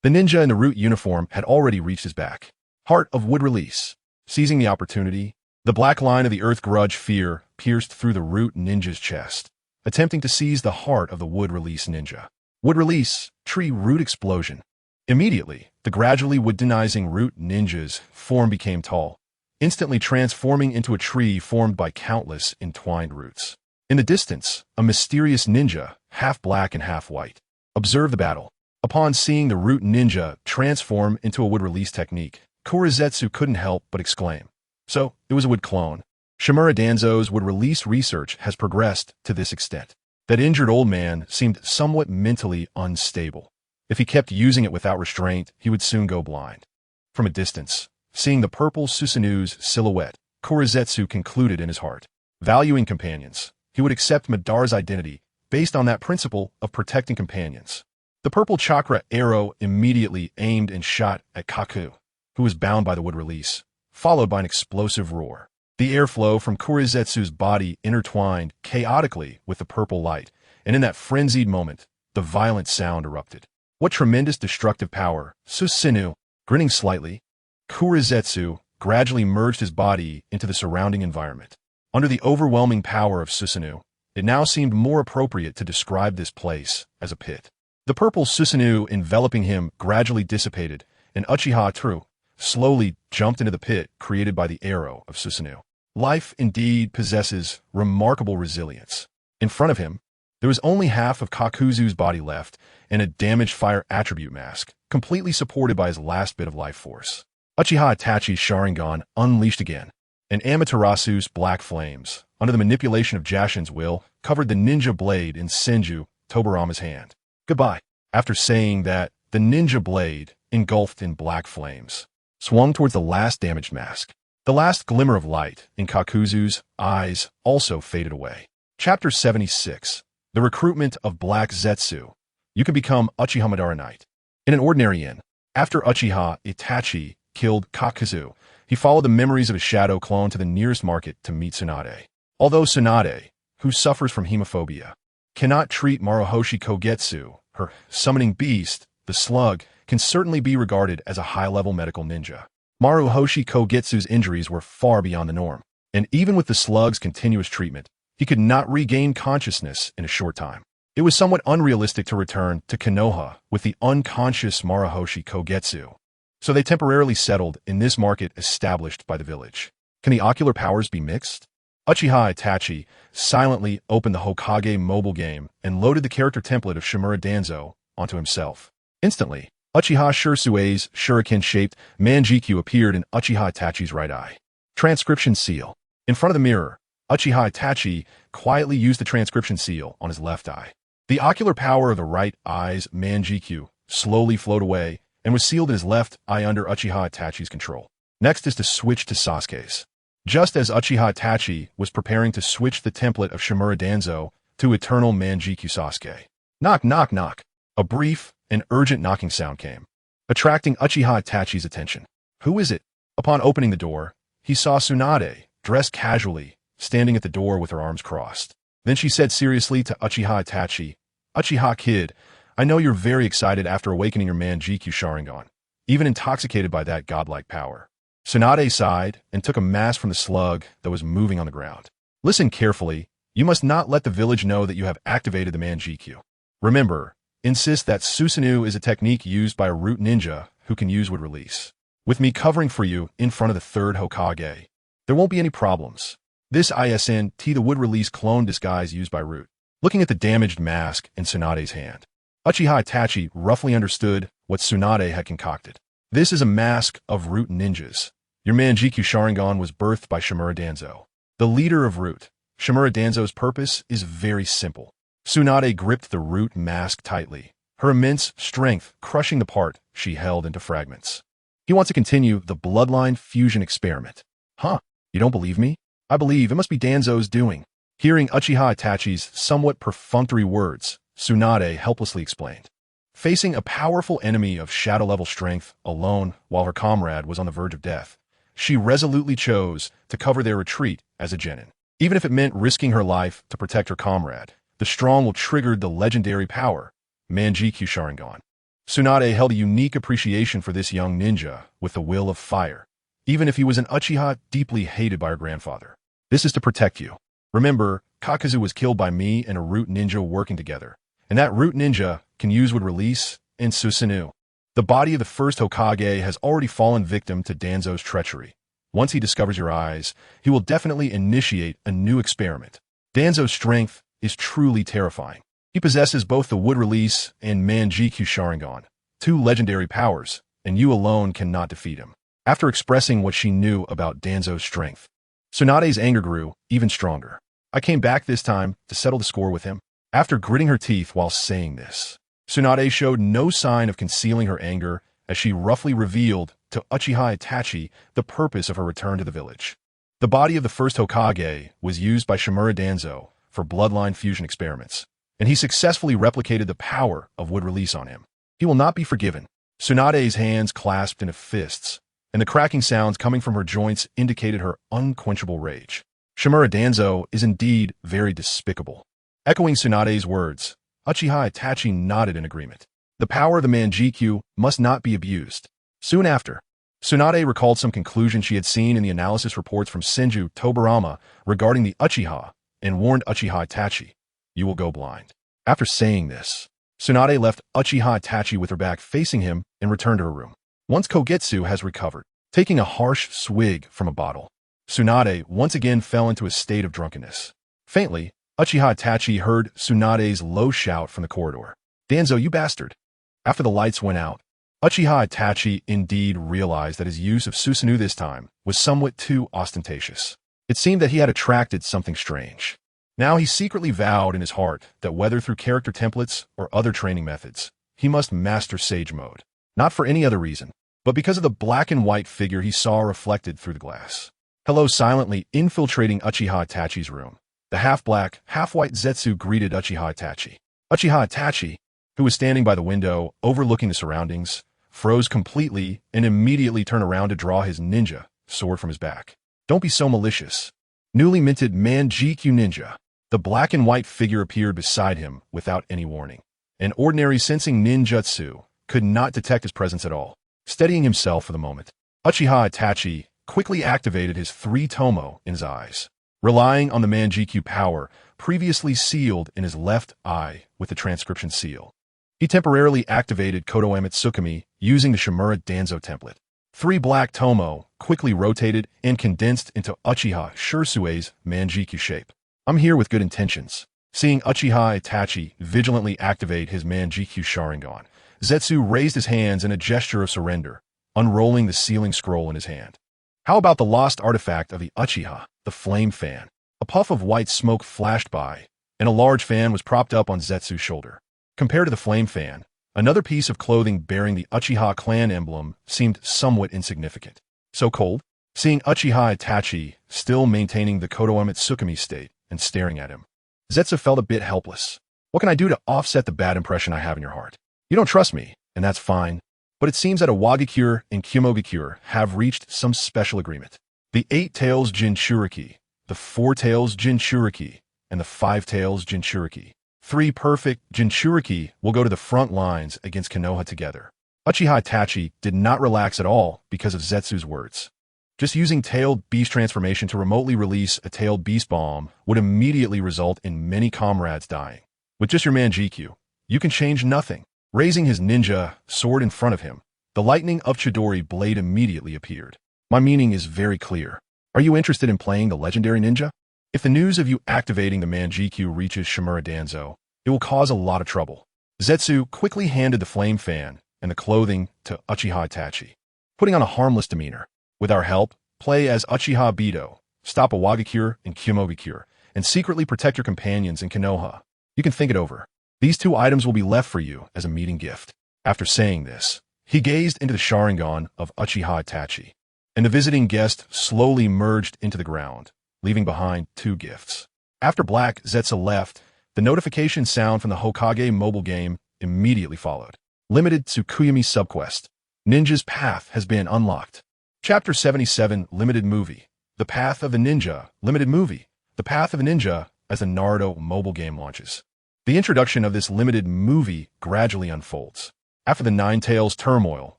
The ninja in the root uniform had already reached his back. Heart of wood release. Seizing the opportunity, the black line of the earth grudge fear pierced through the root ninja's chest, attempting to seize the heart of the wood release ninja. Wood release, tree root explosion. Immediately, the gradually woodinizing root ninja's form became tall, instantly transforming into a tree formed by countless entwined roots. In the distance, a mysterious ninja, half black and half white, observed the battle. Upon seeing the root ninja transform into a wood release technique, Zetsu couldn't help but exclaim. So, it was a wood clone. Shimura Danzo's wood release research has progressed to this extent. That injured old man seemed somewhat mentally unstable. If he kept using it without restraint, he would soon go blind. From a distance, seeing the purple Susanoo's silhouette, Zetsu concluded in his heart. Valuing companions, he would accept Madar's identity based on that principle of protecting companions. The purple chakra arrow immediately aimed and shot at Kaku, who was bound by the wood release, followed by an explosive roar. The airflow from Kurizetsu's body intertwined chaotically with the purple light, and in that frenzied moment, the violent sound erupted. What tremendous destructive power! Susanoo, grinning slightly, Kurizetsu gradually merged his body into the surrounding environment. Under the overwhelming power of Susanoo, it now seemed more appropriate to describe this place as a pit. The purple Susanoo enveloping him gradually dissipated, and Uchiha Itachi slowly jumped into the pit created by the arrow of Susanoo. Life indeed possesses remarkable resilience. In front of him, there was only half of Kakuzu's body left and a damaged fire attribute mask, completely supported by his last bit of life force. Uchiha Itachi's Sharingan unleashed again, and Amaterasu's black flames, under the manipulation of Jashin's will, covered the ninja blade in Senju Tobarama's hand. Goodbye. After saying that, the ninja blade, engulfed in black flames, swung towards the last damaged mask. The last glimmer of light in Kakuzu's eyes also faded away. Chapter 76. The Recruitment of Black Zetsu. You can become Uchiha Madara Knight. In an ordinary inn, after Uchiha Itachi killed Kakuzu, he followed the memories of his shadow clone to the nearest market to meet Tsunade. Although Tsunade, who suffers from hemophobia, cannot treat Maruhoshi Kogetsu, her summoning beast, the slug, can certainly be regarded as a high-level medical ninja. Maruhoshi Kogetsu's injuries were far beyond the norm, and even with the slug's continuous treatment, he could not regain consciousness in a short time. It was somewhat unrealistic to return to Konoha with the unconscious Maruhoshi Kogetsu, so they temporarily settled in this market established by the village. Can the ocular powers be mixed? Uchiha Itachi silently opened the Hokage mobile game and loaded the character template of Shimura Danzo onto himself. Instantly, Uchiha Shirsue's shuriken-shaped Mangekyō appeared in Uchiha Itachi's right eye. Transcription seal. In front of the mirror, Uchiha Itachi quietly used the transcription seal on his left eye. The ocular power of the right eye's Mangekyō slowly flowed away and was sealed in his left eye under Uchiha Itachi's control. Next is to switch to Sasuke's. Just as Uchiha Itachi was preparing to switch the template of Shimura Danzo to Eternal Mangekyō Sasuke. Knock, knock, knock. A brief and urgent knocking sound came, attracting Uchiha Itachi's attention. Who is it? Upon opening the door, he saw Tsunade, dressed casually, standing at the door with her arms crossed. Then she said seriously to Uchiha Itachi, "Uchiha kid, I know you're very excited after awakening your Mangekyō Sharingan, even intoxicated by that godlike power." Tsunade sighed and took a mask from the slug that was moving on the ground. "Listen carefully. You must not let the village know that you have activated the Mangekyō. Remember, insist that Susanoo is a technique used by a root ninja who can use wood release. With me covering for you in front of the third Hokage, there won't be any problems. This isn't the wood release clone disguise used by root." Looking at the damaged mask in Tsunade's hand, Uchiha Itachi roughly understood what Tsunade had concocted. This is a mask of root ninjas. Your Mangekyō Sharingan was birthed by Shimura Danzo, the leader of root. Shimura Danzo's purpose is very simple. Tsunade gripped the root mask tightly, her immense strength crushing the part she held into fragments. He wants to continue the bloodline fusion experiment. Huh? You don't believe me? I believe it must be Danzo's doing. Hearing Uchiha Itachi's somewhat perfunctory words, Tsunade helplessly explained. Facing a powerful enemy of shadow-level strength alone while her comrade was on the verge of death, she resolutely chose to cover their retreat as a genin. Even if it meant risking her life to protect her comrade, the strong will trigger the legendary power, Mangekyō Sharingan. Tsunade held a unique appreciation for this young ninja with the will of fire, even if he was an Uchiha deeply hated by her grandfather. This is to protect you. Remember, Kakuzu was killed by me and a root ninja working together, and that root ninja can use wood release in Susanoo. The body of the first Hokage has already fallen victim to Danzo's treachery. Once he discovers your eyes, he will definitely initiate a new experiment. Danzo's strength is truly terrifying. He possesses both the wood release and Mangekyō Sharingan, two legendary powers, and you alone cannot defeat him. After expressing what she knew about Danzo's strength, Tsunade's anger grew even stronger. I came back this time to settle the score with him. After gritting her teeth while saying this, Tsunade showed no sign of concealing her anger as she roughly revealed to Uchiha Itachi the purpose of her return to the village. The body of the first Hokage was used by Shimura Danzo for bloodline fusion experiments, and he successfully replicated the power of wood release on him. He will not be forgiven. Tsunade's hands clasped into fists, and the cracking sounds coming from her joints indicated her unquenchable rage. Shimura Danzo is indeed very despicable. Echoing Tsunade's words, Uchiha Itachi nodded in agreement. The power of the Mangekyō must not be abused. Soon after, Tsunade recalled some conclusions she had seen in the analysis reports from Senju Tobarama regarding the Uchiha and warned Uchiha Itachi, "You will go blind." After saying this, Tsunade left Uchiha Itachi with her back facing him and returned to her room. Once Kogetsu has recovered, taking a harsh swig from a bottle, Tsunade once again fell into a state of drunkenness. Faintly, Uchiha Itachi heard Tsunade's low shout from the corridor. "Danzo, you bastard." After the lights went out, Uchiha Itachi indeed realized that his use of Susanoo this time was somewhat too ostentatious. It seemed that he had attracted something strange. Now he secretly vowed in his heart that whether through character templates or other training methods, he must master Sage Mode. Not for any other reason, but because of the black and white figure he saw reflected through the glass. Hello silently infiltrating Uchiha Itachi's room. The half-black, half-white Zetsu greeted Uchiha Itachi. Uchiha Itachi, who was standing by the window overlooking the surroundings, froze completely and immediately turned around to draw his ninja sword from his back. "Don't be so malicious." Newly minted Mangekyō Ninja. The black and white figure appeared beside him without any warning. An ordinary sensing ninjutsu could not detect his presence at all. Steadying himself for the moment, Uchiha Itachi quickly activated his 3 tomoe in his eyes, relying on the Mangekyō power previously sealed in his left eye with the transcription seal. He temporarily activated Konoha Mitsukami using the Shimura Danzo template. 3 black tomoe quickly rotated and condensed into Uchiha Shirsue's Mangekyō shape. "I'm here with good intentions." Seeing Uchiha Itachi vigilantly activate his Mangekyō Sharingan, Zetsu raised his hands in a gesture of surrender, unrolling the sealing scroll in his hand. How about the lost artifact of the Uchiha, the flame fan? A puff of white smoke flashed by, and a large fan was propped up on Zetsu's shoulder. Compared to the flame fan, another piece of clothing bearing the Uchiha clan emblem seemed somewhat insignificant. So cold? Seeing Uchiha Itachi still maintaining the Konoha Mitsukami state and staring at him, Zetsu felt a bit helpless. "What can I do to offset the bad impression I have in your heart? You don't trust me, and that's fine. But it seems that a Wagakure and Kyomogakure have reached some special agreement. The 8 tails Jinchuriki, the 4 tails Jinchuriki, and the 5 tails Jinchuriki. 3 perfect Jinchuriki will go to the front lines against Konoha together." Uchiha Itachi did not relax at all because of Zetsu's words. Just using tailed beast transformation to remotely release a tailed beast bomb would immediately result in many comrades dying. With just your Mangekyō, you can change nothing. Raising his ninja sword in front of him, the lightning of Chidori blade immediately appeared. "My meaning is very clear. Are you interested in playing the legendary ninja? If the news of you activating the Mangekyō reaches Shimura Danzo, it will cause a lot of trouble." Zetsu quickly handed the flame fan and the clothing to Uchiha Itachi, putting on a harmless demeanor. "With our help, play as Uchiha Bido, stop a Wagakure and Kyomogakure, and secretly protect your companions in Konoha. You can think it over. These 2 items will be left for you as a meeting gift." After saying this, he gazed into the Sharingan of Uchiha Itachi, and the visiting guest slowly merged into the ground, leaving behind 2 gifts. After Black Zetsu left, the notification sound from the Hokage mobile game immediately followed. Limited Tsukuyami subquest. Ninja's Path has been unlocked. Chapter 77 Limited Movie. The Path of the Ninja Limited Movie. The Path of a Ninja as the Naruto mobile game launches. The introduction of this limited movie gradually unfolds. After the Nine Tails turmoil,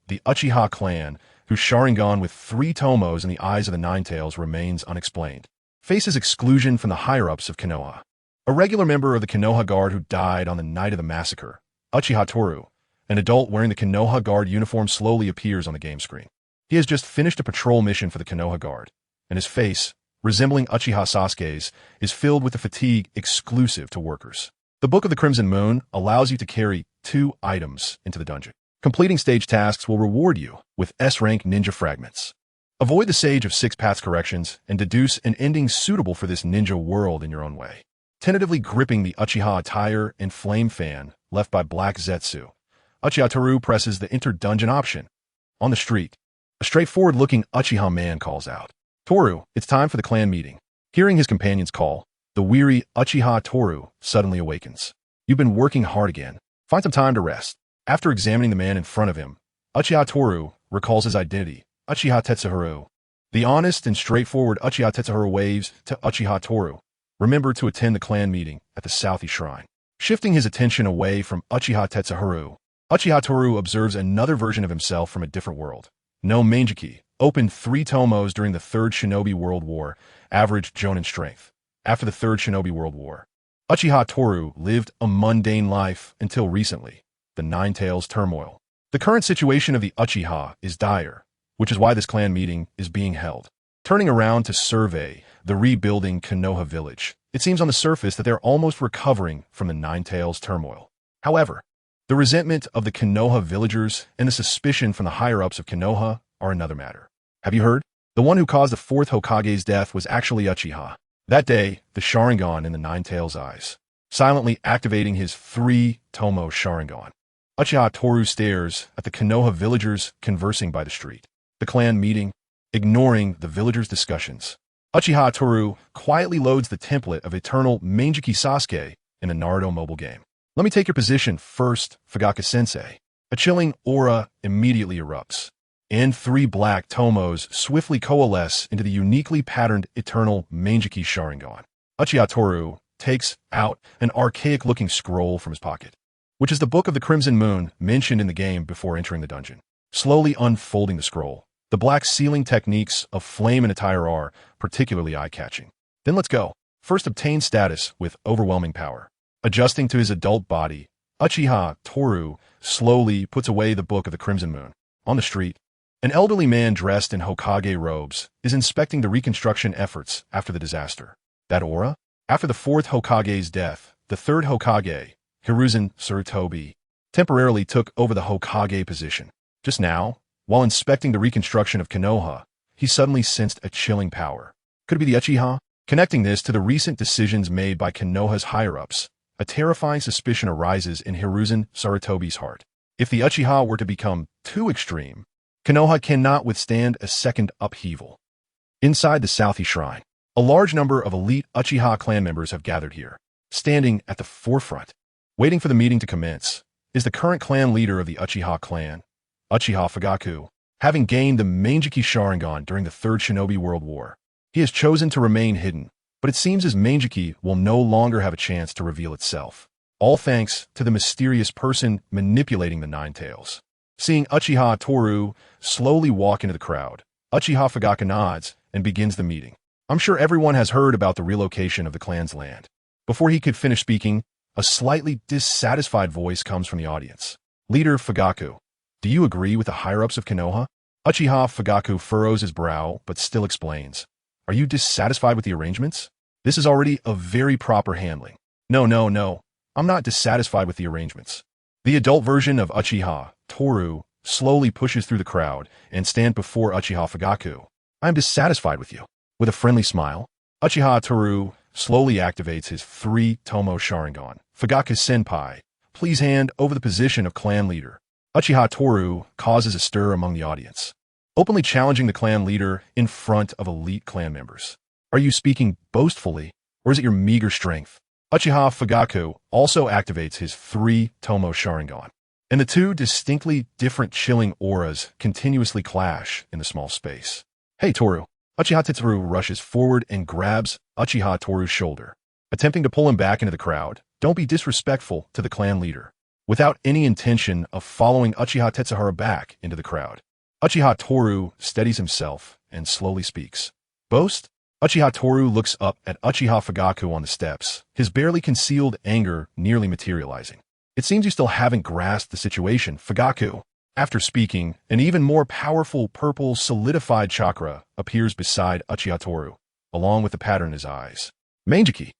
the Uchiha clan, whose Sharingan with 3 tomoes in the eyes of the Nine Tails remains unexplained, faces exclusion from the higher-ups of Konoha. A regular member of the Konoha Guard who died on the night of the massacre, Uchiha Toru, an adult wearing the Konoha Guard uniform, slowly appears on the game screen. He has just finished a patrol mission for the Konoha Guard, and his face, resembling Uchiha Sasuke's, is filled with the fatigue exclusive to workers. The Book of the Crimson Moon allows you to carry 2 items into the dungeon. Completing stage tasks will reward you with S-rank ninja fragments. Avoid the Sage of 6 Paths corrections and deduce an ending suitable for this ninja world in your own way. Tentatively gripping the Uchiha attire and flame fan left by Black Zetsu, Uchiha Toru presses the Enter Dungeon option. On the street, a straightforward-looking Uchiha man calls out, "Toru, it's time for the clan meeting." Hearing his companion's call, the weary Uchiha Toru suddenly awakens. "You've been working hard again. Find some time to rest." After examining the man in front of him, Uchiha Toru recalls his identity Uchiha Tetsuharu. The honest and straightforward Uchiha Tetsuharu waves to Uchiha Toru. Remember to attend the clan meeting at the Southie Shrine. Shifting his attention away from Uchiha Tetsuharu, Uchiha Toru observes another version of himself from a different world. No Mangekyō, opened 3 tomoes during the Third Shinobi World War, average jonin strength. After the Third Shinobi World War, Uchiha Toru lived a mundane life until recently, the Nine Tails turmoil. The current situation of the Uchiha is dire, which is why this clan meeting is being held. Turning around to survey the rebuilding Konoha village, it seems on the surface that they're almost recovering from the Nine Tails turmoil. However, the resentment of the Konoha villagers and the suspicion from the higher-ups of Konoha are another matter. Have you heard? The one who caused the 4th Hokage's death was actually Uchiha. That day, the Sharingan in the Nine Tails' eyes, silently activating his 3 tomoe Sharingan. Uchiha Toru stares at the Konoha villagers conversing by the street. The clan meeting, ignoring the villagers' discussions. Uchiha Toru quietly loads the template of eternal Mangekyō Sasuke in a Naruto mobile game. Let me take your position first, Fugaku-sensei. A chilling aura immediately erupts, and 3 black tomoes swiftly coalesce into the uniquely patterned eternal Mangekyō Sharingan. Uchiha Toru takes out an archaic-looking scroll from his pocket, which is the Book of the Crimson Moon mentioned in the game before entering the dungeon. Slowly unfolding the scroll, the black sealing techniques of flame and attire are particularly eye-catching. Then let's go. First, obtain status with overwhelming power. Adjusting to his adult body, Uchiha Toru slowly puts away the Book of the Crimson Moon. On the street, an elderly man dressed in Hokage robes is inspecting the reconstruction efforts after the disaster. That aura? After the 4th Hokage's death, the 3rd Hokage, Hiruzen Sarutobi, temporarily took over the Hokage position. Just now, while inspecting the reconstruction of Konoha, he suddenly sensed a chilling power. Could it be the Uchiha? Connecting this to the recent decisions made by Konoha's higher-ups, a terrifying suspicion arises in Hiruzen Sarutobi's heart. If the Uchiha were to become too extreme, Konoha cannot withstand a second upheaval. Inside the Southie Shrine, a large number of elite Uchiha clan members have gathered here. Standing at the forefront, waiting for the meeting to commence, is the current clan leader of the Uchiha clan, Uchiha Fugaku. Having gained the Mangekyō Sharingan during the Third Shinobi World War, he has chosen to remain hidden, but it seems his Mangekyō will no longer have a chance to reveal itself. All thanks to the mysterious person manipulating the Nine Tails. Seeing Uchiha Toru slowly walk into the crowd, Uchiha Fugaku nods and begins the meeting. I'm sure everyone has heard about the relocation of the clan's land. Before he could finish speaking, a slightly dissatisfied voice comes from the audience. Leader Fugaku, do you agree with the higher-ups of Konoha? Uchiha Fugaku furrows his brow but still explains. Are you dissatisfied with the arrangements? This is already a very proper handling. No. I'm not dissatisfied with the arrangements. The adult version of Uchiha, Toru, slowly pushes through the crowd and stands before Uchiha Fugaku. I am dissatisfied with you. With a friendly smile, Uchiha Toru slowly activates his 3 tomoe Sharingan. Fugaku-senpai, please hand over the position of clan leader. Uchiha Toru causes a stir among the audience, openly challenging the clan leader in front of elite clan members. Are you speaking boastfully, or is it your meager strength? Uchiha Fugaku also activates his 3 tomoe Sharingan, and the 2 distinctly different chilling auras continuously clash in the small space. Hey Toru! Uchiha Tetsuharu rushes forward and grabs Uchiha Toru's shoulder, attempting to pull him back into the crowd. Don't be disrespectful to the clan leader. Without any intention of following Uchiha Tetsuharu back into the crowd, Uchiha Toru steadies himself and slowly speaks. Boast? Uchiha Toru looks up at Uchiha Fugaku on the steps, his barely concealed anger nearly materializing. It seems you still haven't grasped the situation, Fugaku. After speaking, an even more powerful purple solidified chakra appears beside Uchiha Toru, along with the pattern in his eyes. Mangekyō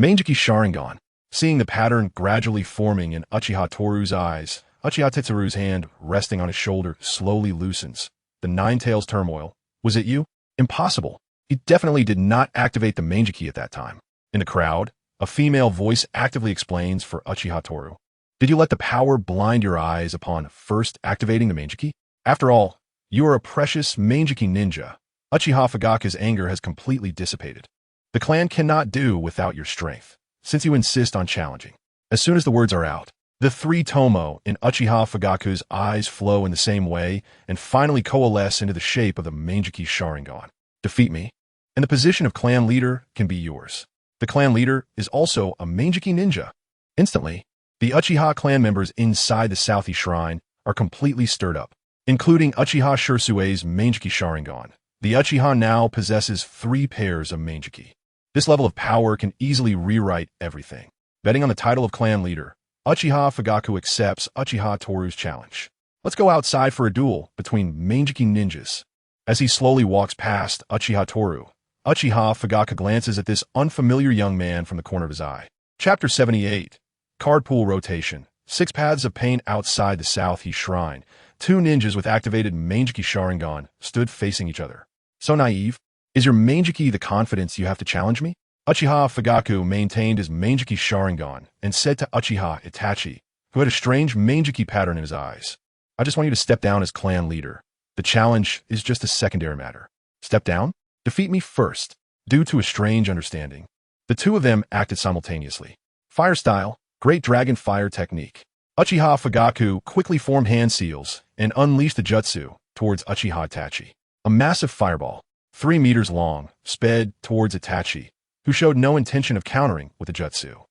Sharingan. Seeing the pattern gradually forming in Uchiha Toru's eyes, Uchiha Tetsuharu's hand resting on his shoulder slowly loosens. The Nine Tails turmoil. Was it you? Impossible. He definitely did not activate the Mangekyō at that time. In the crowd, a female voice actively explains for Uchiha Toru. Did you let the power blind your eyes upon first activating the Mangekyō? After all, you are a precious Mangekyō ninja. Uchiha Fugaku's anger has completely dissipated. The clan cannot do without your strength, since you insist on challenging. As soon as the words are out, The three tomoe in Uchiha Fugaku's eyes flow in the same way and finally coalesce into the shape of the Mangekyō Sharingan. Defeat me, and the position of clan leader can be yours. The clan leader is also a Mangekyō ninja. Instantly, the Uchiha clan members inside the Southeast Shrine are completely stirred up, including Uchiha Sasuke's Mangekyō Sharingan. The Uchiha now possesses 3 pairs of Mangekyō. This level of power can easily rewrite everything. Betting on the title of clan leader, Uchiha Fugaku accepts Uchiha Toru's challenge. Let's go outside for a duel between Mangekyō ninjas. As he slowly walks past Uchiha Toru, Uchiha Fugaku glances at this unfamiliar young man from the corner of his eye. Chapter 78. Card Pool Rotation. 6 paths of pain outside the Southeast Shrine. 2 ninjas with activated Mangekyō Sharingan stood facing each other. So naive? Is your Mangekyō the confidence you have to challenge me? Uchiha Fugaku maintained his Mangekyō Sharingan and said to Uchiha Itachi, who had a strange Mangekyō pattern in his eyes, I just want you to step down as clan leader. The challenge is just a secondary matter. Step down? Defeat me first. Due to a strange understanding, the two of them acted simultaneously. Fire style, Great Dragon Fire Technique. Uchiha Fugaku quickly formed hand seals and unleashed the jutsu towards Uchiha Itachi. A massive fireball, 3 meters long, sped towards Itachi, who showed no intention of countering with the jutsu.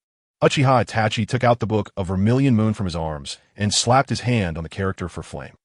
Uchiha Itachi took out the book of Vermilion Moon from his arms and slapped his hand on the character for flame.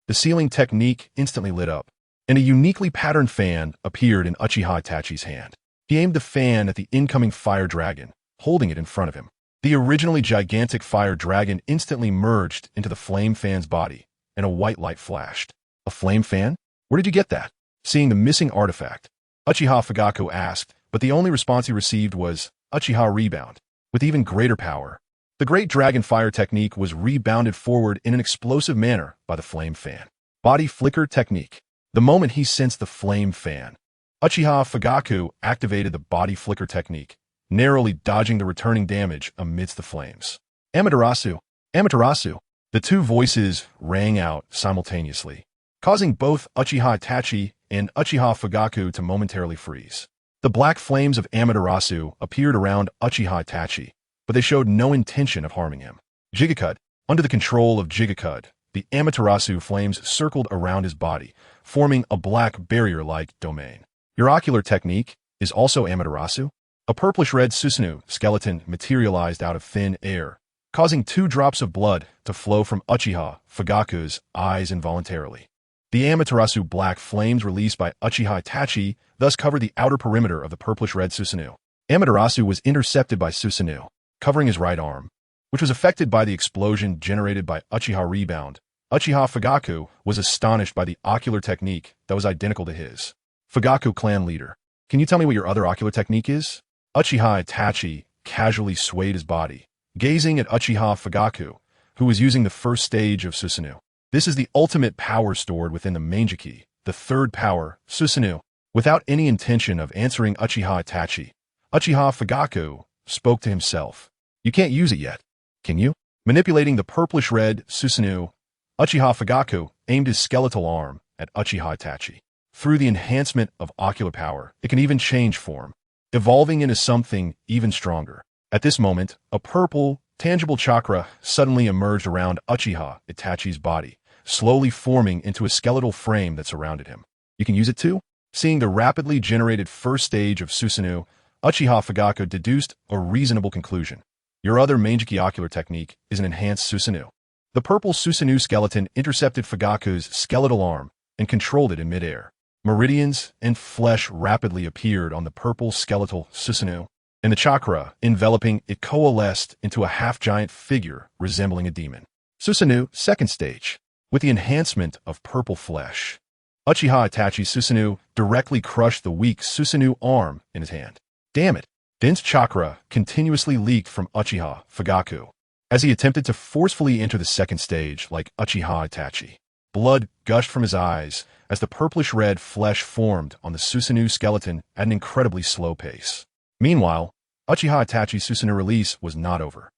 The sealing technique instantly lit up, and a uniquely patterned fan appeared in Uchiha Itachi's hand. He aimed the fan at the incoming fire dragon, holding it in front of him. The originally gigantic fire dragon instantly merged into the flame fan's body, and a white light flashed. A flame fan? Where did you get that? Seeing the missing artifact, Uchiha Fugaku asked, but the only response he received was, Uchiha Rebound. With even greater power, the Great Dragon Fire Technique was rebounded forward in an explosive manner by the flame fan. Body Flicker Technique. The moment he sensed the flame fan, Uchiha Fugaku activated the Body Flicker Technique, narrowly dodging the returning damage amidst the flames. Amaterasu! Amaterasu! The 2 voices rang out simultaneously, causing both Uchiha Itachi and Uchiha Fugaku to momentarily freeze. The black flames of Amaterasu appeared around Uchiha Itachi, but they showed no intention of harming him. Jigakud. Under the control of Jigakud, the Amaterasu flames circled around his body, forming a black barrier-like domain. Your ocular technique is also Amaterasu. A purplish-red Susanoo skeleton materialized out of thin air, causing 2 drops of blood to flow from Uchiha Fugaku's eyes involuntarily. The Amaterasu black flames released by Uchiha Itachi thus covered the outer perimeter of the purplish-red Susanoo. Amaterasu was intercepted by Susanoo, covering his right arm, which was affected by the explosion generated by Uchiha Rebound. Uchiha Fugaku was astonished by the ocular technique that was identical to his. Fugaku clan leader, can you tell me what your other ocular technique is? Uchiha Itachi casually swayed his body, gazing at Uchiha Fugaku, who was using the first stage of Susanoo. This is the ultimate power stored within the Mangekyō, the 3rd power, Susanoo. Without any intention of answering Uchiha Itachi, Uchiha Fugaku spoke to himself. You can't use it yet, can you? Manipulating the purplish-red Susanoo, Uchiha Fugaku aimed his skeletal arm at Uchiha Itachi. Through the enhancement of ocular power, it can even change form, evolving into something even stronger. At this moment, a purple, tangible chakra suddenly emerged around Uchiha Itachi's body, slowly forming into a skeletal frame that surrounded him. You can use it too? Seeing the rapidly generated first stage of Susanoo, Uchiha Fugaku deduced a reasonable conclusion. Your other Mangekyō ocular technique is an enhanced Susanoo. The purple Susanoo skeleton intercepted Fugaku's skeletal arm and controlled it in midair. Meridians and flesh rapidly appeared on the purple skeletal Susanoo, and the chakra enveloping it coalesced into a half-giant figure resembling a demon. Susanoo, 2nd stage. With the enhancement of purple flesh, Uchiha Itachi's Susanoo directly crushed the weak Susanoo arm in his hand. Damn it! Dense chakra continuously leaked from Uchiha Fugaku as he attempted to forcefully enter the 2nd stage like Uchiha Itachi. Blood gushed from his eyes as the purplish-red flesh formed on the Susanoo skeleton at an incredibly slow pace. Meanwhile, Uchiha Itachi's Susanoo release was not over.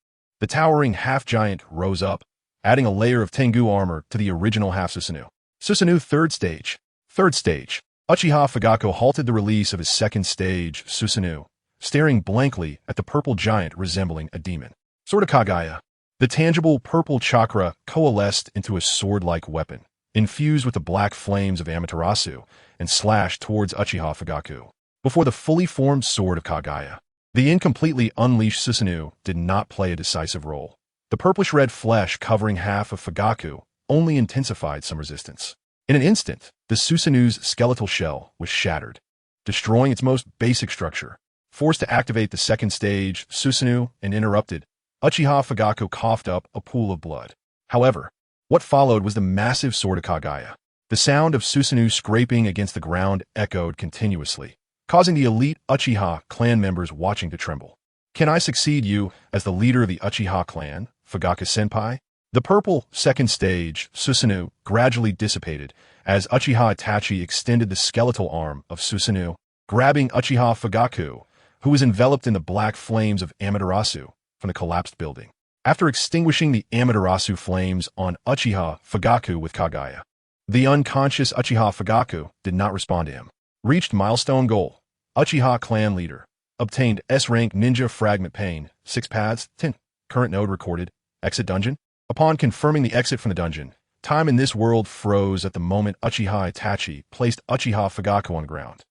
The towering half-giant rose up, adding a layer of Tengu armor to the original half-Susanoo. Susanoo 3rd stage. 3rd stage. Uchiha Fugaku halted the release of his 2nd stage, Susanoo, staring blankly at the purple giant resembling a demon. Sword of Kagaya. The tangible purple chakra coalesced into a sword-like weapon, infused with the black flames of Amaterasu, and slashed towards Uchiha Fugaku. Before the fully formed sword of Kaguya, the incompletely unleashed Susanoo did not play a decisive role. The purplish-red flesh covering half of Fugaku only intensified some resistance. In an instant, the Susanoo's skeletal shell was shattered, destroying its most basic structure. Forced to activate the second stage, Susanoo, and interrupted, Uchiha Fugaku coughed up a pool of blood. However, what followed was the massive sword of Kaguya. The sound of Susanoo scraping against the ground echoed continuously, causing the elite Uchiha clan members watching to tremble. "Can I succeed you as the leader of the Uchiha clan, Fugaku-senpai?" The purple second stage, Susanoo, gradually dissipated as Uchiha Itachi extended the skeletal arm of Susanoo, grabbing Uchiha Fugaku, who was enveloped in the black flames of Amaterasu, from the collapsed building. After extinguishing the Amaterasu flames on Uchiha Fugaku with Kaguya, the unconscious Uchiha Fugaku did not respond to him. Reached milestone goal. Uchiha clan leader. Obtained S-rank ninja fragment pain. 6 paths, 10. Current node recorded. Exit dungeon. Upon confirming the exit from the dungeon, time in this world froze at the moment Uchiha Itachi placed Uchiha Fugaku on the ground.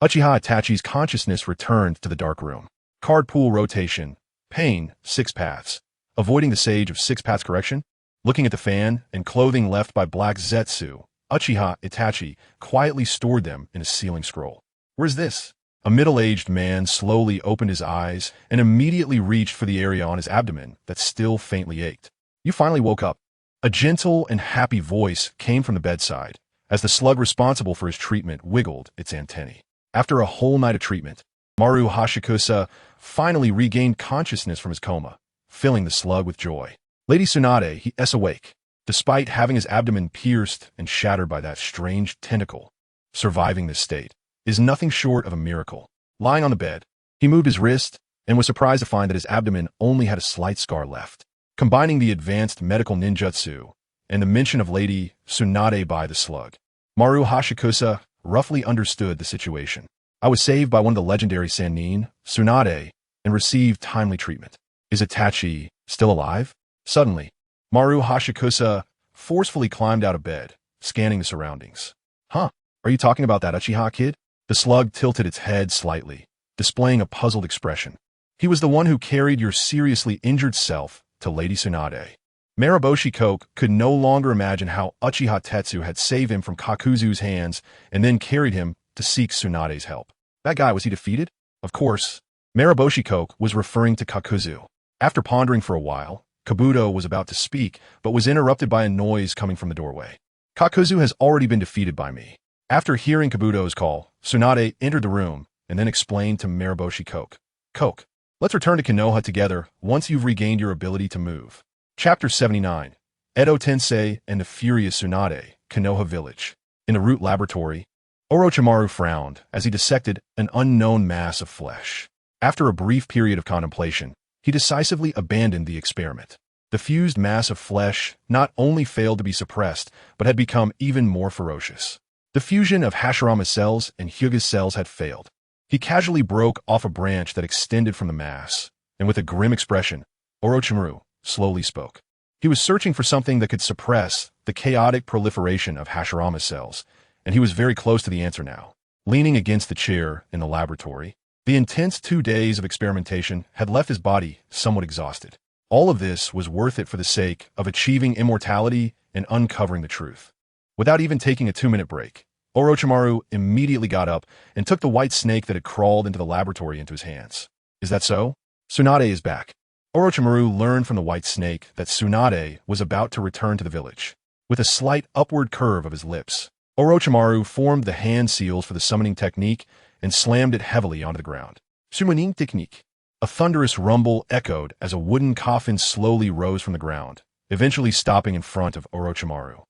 Uchiha Itachi's consciousness returned to the dark room. Card pool rotation. Pain, 6 paths. Avoiding the sage of 6 paths correction. Looking at the fan and clothing left by black Zetsu, Uchiha Itachi quietly stored them in a sealing scroll. "Where's this?" A middle-aged man slowly opened his eyes and immediately reached for the area on his abdomen that still faintly ached. "You finally woke up." A gentle and happy voice came from the bedside as the slug responsible for his treatment wiggled its antennae. After a whole night of treatment, Maru Hashikusa finally regained consciousness from his coma, filling the slug with joy. "Lady Tsunade, he is awake." Despite having his abdomen pierced and shattered by that strange tentacle, surviving this state is nothing short of a miracle. Lying on the bed, he moved his wrist and was surprised to find that his abdomen only had a slight scar left. Combining the advanced medical ninjutsu and the mention of Lady Tsunade by the slug, Maru Hashikusa roughly understood the situation. "I was saved by one of the legendary Sannin, Tsunade, and received timely treatment. Is Itachi still alive?" Suddenly, Maru Hashikusa forcefully climbed out of bed, scanning the surroundings. "Huh, are you talking about that Uchiha kid?" The slug tilted its head slightly, displaying a puzzled expression. "He was the one who carried your seriously injured self to Lady Tsunade." Maraboshi Koke could no longer imagine how Uchiha Tetsu had saved him from Kakuzu's hands and then carried him to seek Tsunade's help. That guy, was he defeated? Of course. Maraboshi Koke was referring to Kakuzu. After pondering for a while, Kabuto was about to speak, but was interrupted by a noise coming from the doorway. "Kakuzu has already been defeated by me." After hearing Kabuto's call, Tsunade entered the room and then explained to Maraboshi Koke, "Koke, let's return to Konoha together once you've regained your ability to move." Chapter 79. Edo Tensei and the Furious Tsunade, Konoha Village. In the root laboratory, Orochimaru frowned as he dissected an unknown mass of flesh. After a brief period of contemplation, he decisively abandoned the experiment. The fused mass of flesh not only failed to be suppressed, but had become even more ferocious. The fusion of Hashirama's cells and Hyuga's cells had failed. He casually broke off a branch that extended from the mass, and with a grim expression, Orochimaru slowly spoke. He was searching for something that could suppress the chaotic proliferation of Hashirama's cells, and he was very close to the answer now. Leaning against the chair in the laboratory, the intense 2 days of experimentation had left his body somewhat exhausted. All of this was worth it for the sake of achieving immortality and uncovering the truth. Without even taking a 2-minute break, Orochimaru immediately got up and took the white snake that had crawled into the laboratory into his hands. "Is that so? Tsunade is back." Orochimaru learned from the white snake that Tsunade was about to return to the village. With a slight upward curve of his lips, Orochimaru formed the hand seals for the summoning technique and slammed it heavily onto the ground. Summoning technique. A thunderous rumble echoed as a wooden coffin slowly rose from the ground, eventually stopping in front of Orochimaru.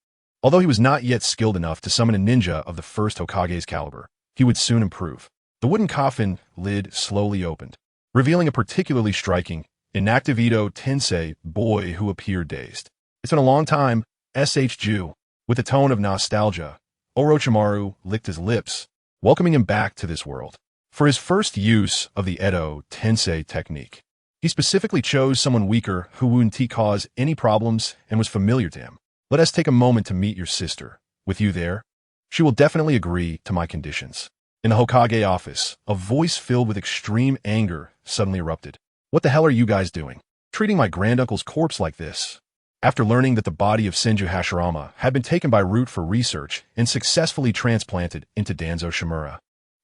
Although he was not yet skilled enough to summon a ninja of the first Hokage's caliber, he would soon improve. The wooden coffin lid slowly opened, revealing a particularly striking, inactive Edo Tensei boy who appeared dazed. "It's been a long time, S.H. Jew." With a tone of nostalgia, Orochimaru licked his lips, welcoming him back to this world. For his first use of the Edo Tensei technique, He specifically chose someone weaker who wouldn't cause any problems and was familiar to him. Let us take a moment to meet your sister. With you there? She will definitely agree to my conditions. In the Hokage office, a voice filled with extreme anger suddenly erupted. What the hell are you guys doing? Treating my granduncle's corpse like this? After learning that the body of Senju Hashirama had been taken by Root for research and successfully transplanted into Danzo Shimura,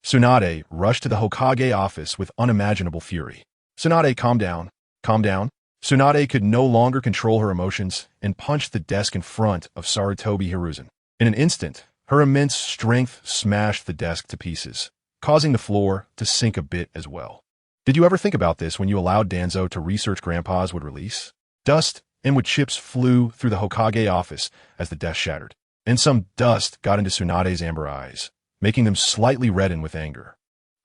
Tsunade rushed to the Hokage office with unimaginable fury. Tsunade, calm down. Calm down. Tsunade could no longer control her emotions and punched the desk in front of Sarutobi Hiruzen. In an instant, her immense strength smashed the desk to pieces, causing the floor to sink a bit as well. Did you ever think about this when you allowed Danzo to research Grandpa's would release? Dust and wood chips flew through the Hokage office as the desk shattered, and some dust got into Tsunade's amber eyes, making them slightly redden with anger.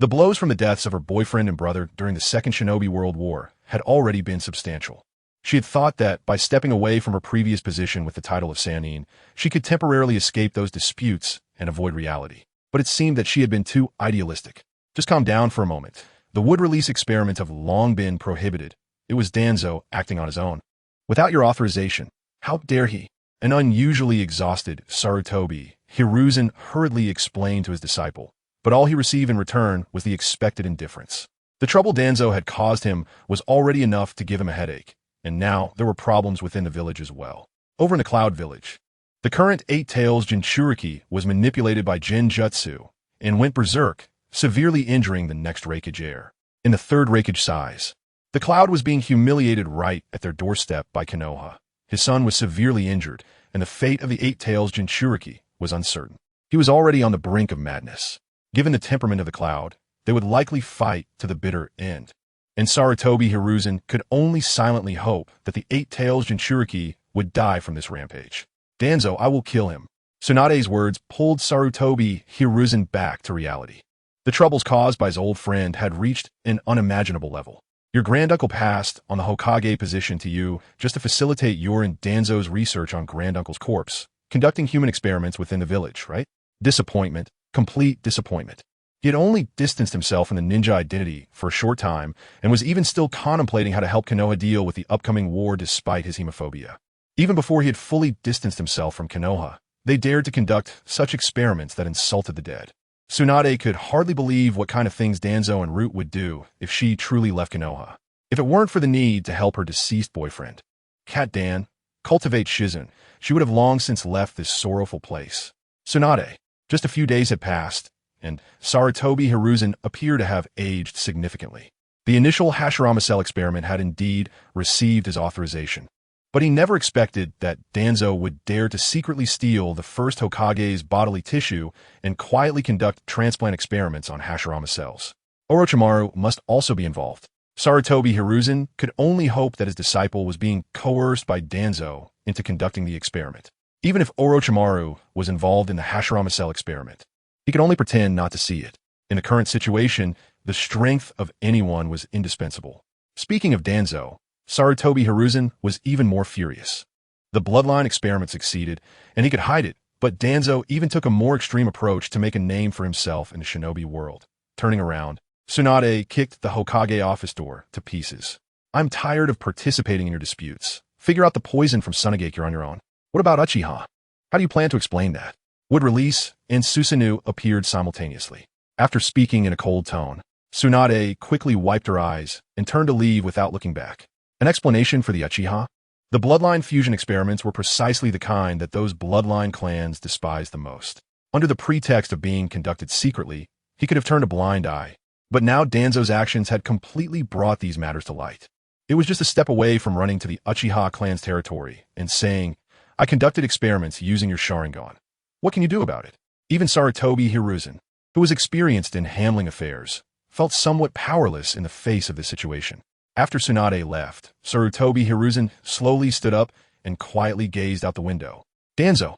The blows from the deaths of her boyfriend and brother during the Second Shinobi World War had already been substantial. She had thought that by stepping away from her previous position with the title of Sannin, she could temporarily escape those disputes and avoid reality. But it seemed that she had been too idealistic. Just calm down for a moment. The wood release experiments have long been prohibited. It was Danzo acting on his own. Without your authorization, how dare he? An unusually exhausted Sarutobi Hiruzen hurriedly explained to his disciple, but all he received in return was the expected indifference. The trouble Danzo had caused him was already enough to give him a headache, and now there were problems within the village as well. Over in the Cloud Village, the current Eight Tails Jinchuriki was manipulated by genjutsu and went berserk, severely injuring the next Reikage heir. In the third Reikage size, the Cloud was being humiliated right at their doorstep by Konoha. His son was severely injured, and the fate of the Eight Tails Jinchuriki was uncertain. He was already on the brink of madness. Given the temperament of the Cloud, they would likely fight to the bitter end. And Sarutobi Hiruzen could only silently hope that the Eight Tails Jinchuriki would die from this rampage. Danzo, I will kill him. Tsunade's words pulled Sarutobi Hiruzen back to reality. The troubles caused by his old friend had reached an unimaginable level. Your granduncle passed on the Hokage position to you just to facilitate your and Danzo's research on granduncle's corpse, conducting human experiments within the village, right? Disappointment, complete disappointment. He had only distanced himself from the ninja identity for a short time and was even still contemplating how to help Konoha deal with the upcoming war despite his hemophobia. Even before he had fully distanced himself from Konoha, they dared to conduct such experiments that insulted the dead. Tsunade could hardly believe what kind of things Danzo and Root would do if she truly left Konoha. If it weren't for the need to help her deceased boyfriend, Cat Dan, cultivate Shizun, she would have long since left this sorrowful place. Tsunade. Just a few days had passed, and Sarutobi Hiruzen appeared to have aged significantly. The initial Hashirama cell experiment had indeed received his authorization, but he never expected that Danzo would dare to secretly steal the first Hokage's bodily tissue and quietly conduct transplant experiments on Hashirama cells. Orochimaru must also be involved. Sarutobi Hiruzen could only hope that his disciple was being coerced by Danzo into conducting the experiment. Even if Orochimaru was involved in the Hashirama cell experiment, he could only pretend not to see it. In the current situation, the strength of anyone was indispensable. Speaking of Danzo, Sarutobi Hiruzen was even more furious. The bloodline experiment succeeded, and he could hide it, but Danzo even took a more extreme approach to make a name for himself in the shinobi world. Turning around, Tsunade kicked the Hokage office door to pieces. I'm tired of participating in your disputes. Figure out the poison from Sunagake on your own. What about Uchiha? How do you plan to explain that? Would release and Susanoo appeared simultaneously. After speaking in a cold tone, Tsunade quickly wiped her eyes and turned to leave without looking back. An explanation for the Uchiha? The bloodline fusion experiments were precisely the kind that those bloodline clans despised the most. Under the pretext of being conducted secretly, he could have turned a blind eye. But now Danzo's actions had completely brought these matters to light. It was just a step away from running to the Uchiha clan's territory and saying, I conducted experiments using your Sharingan. What can you do about it? Even Sarutobi Hiruzen, who was experienced in handling affairs, felt somewhat powerless in the face of this situation. After Tsunade left, Sarutobi Hiruzen slowly stood up and quietly gazed out the window. Danzo!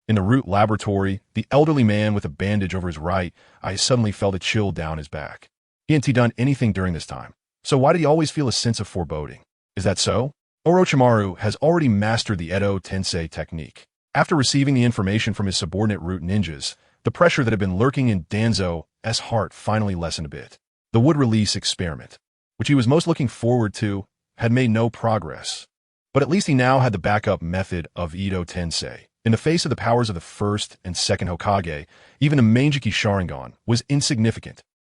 In the Root laboratory, the elderly man with a bandage over his right eye suddenly felt a chill down his back. He hadn't done anything during this time, so why did he always feel a sense of foreboding? Is that so? Orochimaru has already mastered the Edo Tensei technique. After receiving the information from his subordinate Root ninjas, the pressure that had been lurking in Danzo's heart finally lessened a bit. The wood release experiment. which he was most looking forward to, had made no progress. But at least he now had the backup method of Ito Tensei. In the face of the powers of the first and second Hokage, even a Mangekyō Sharingan was insignificant.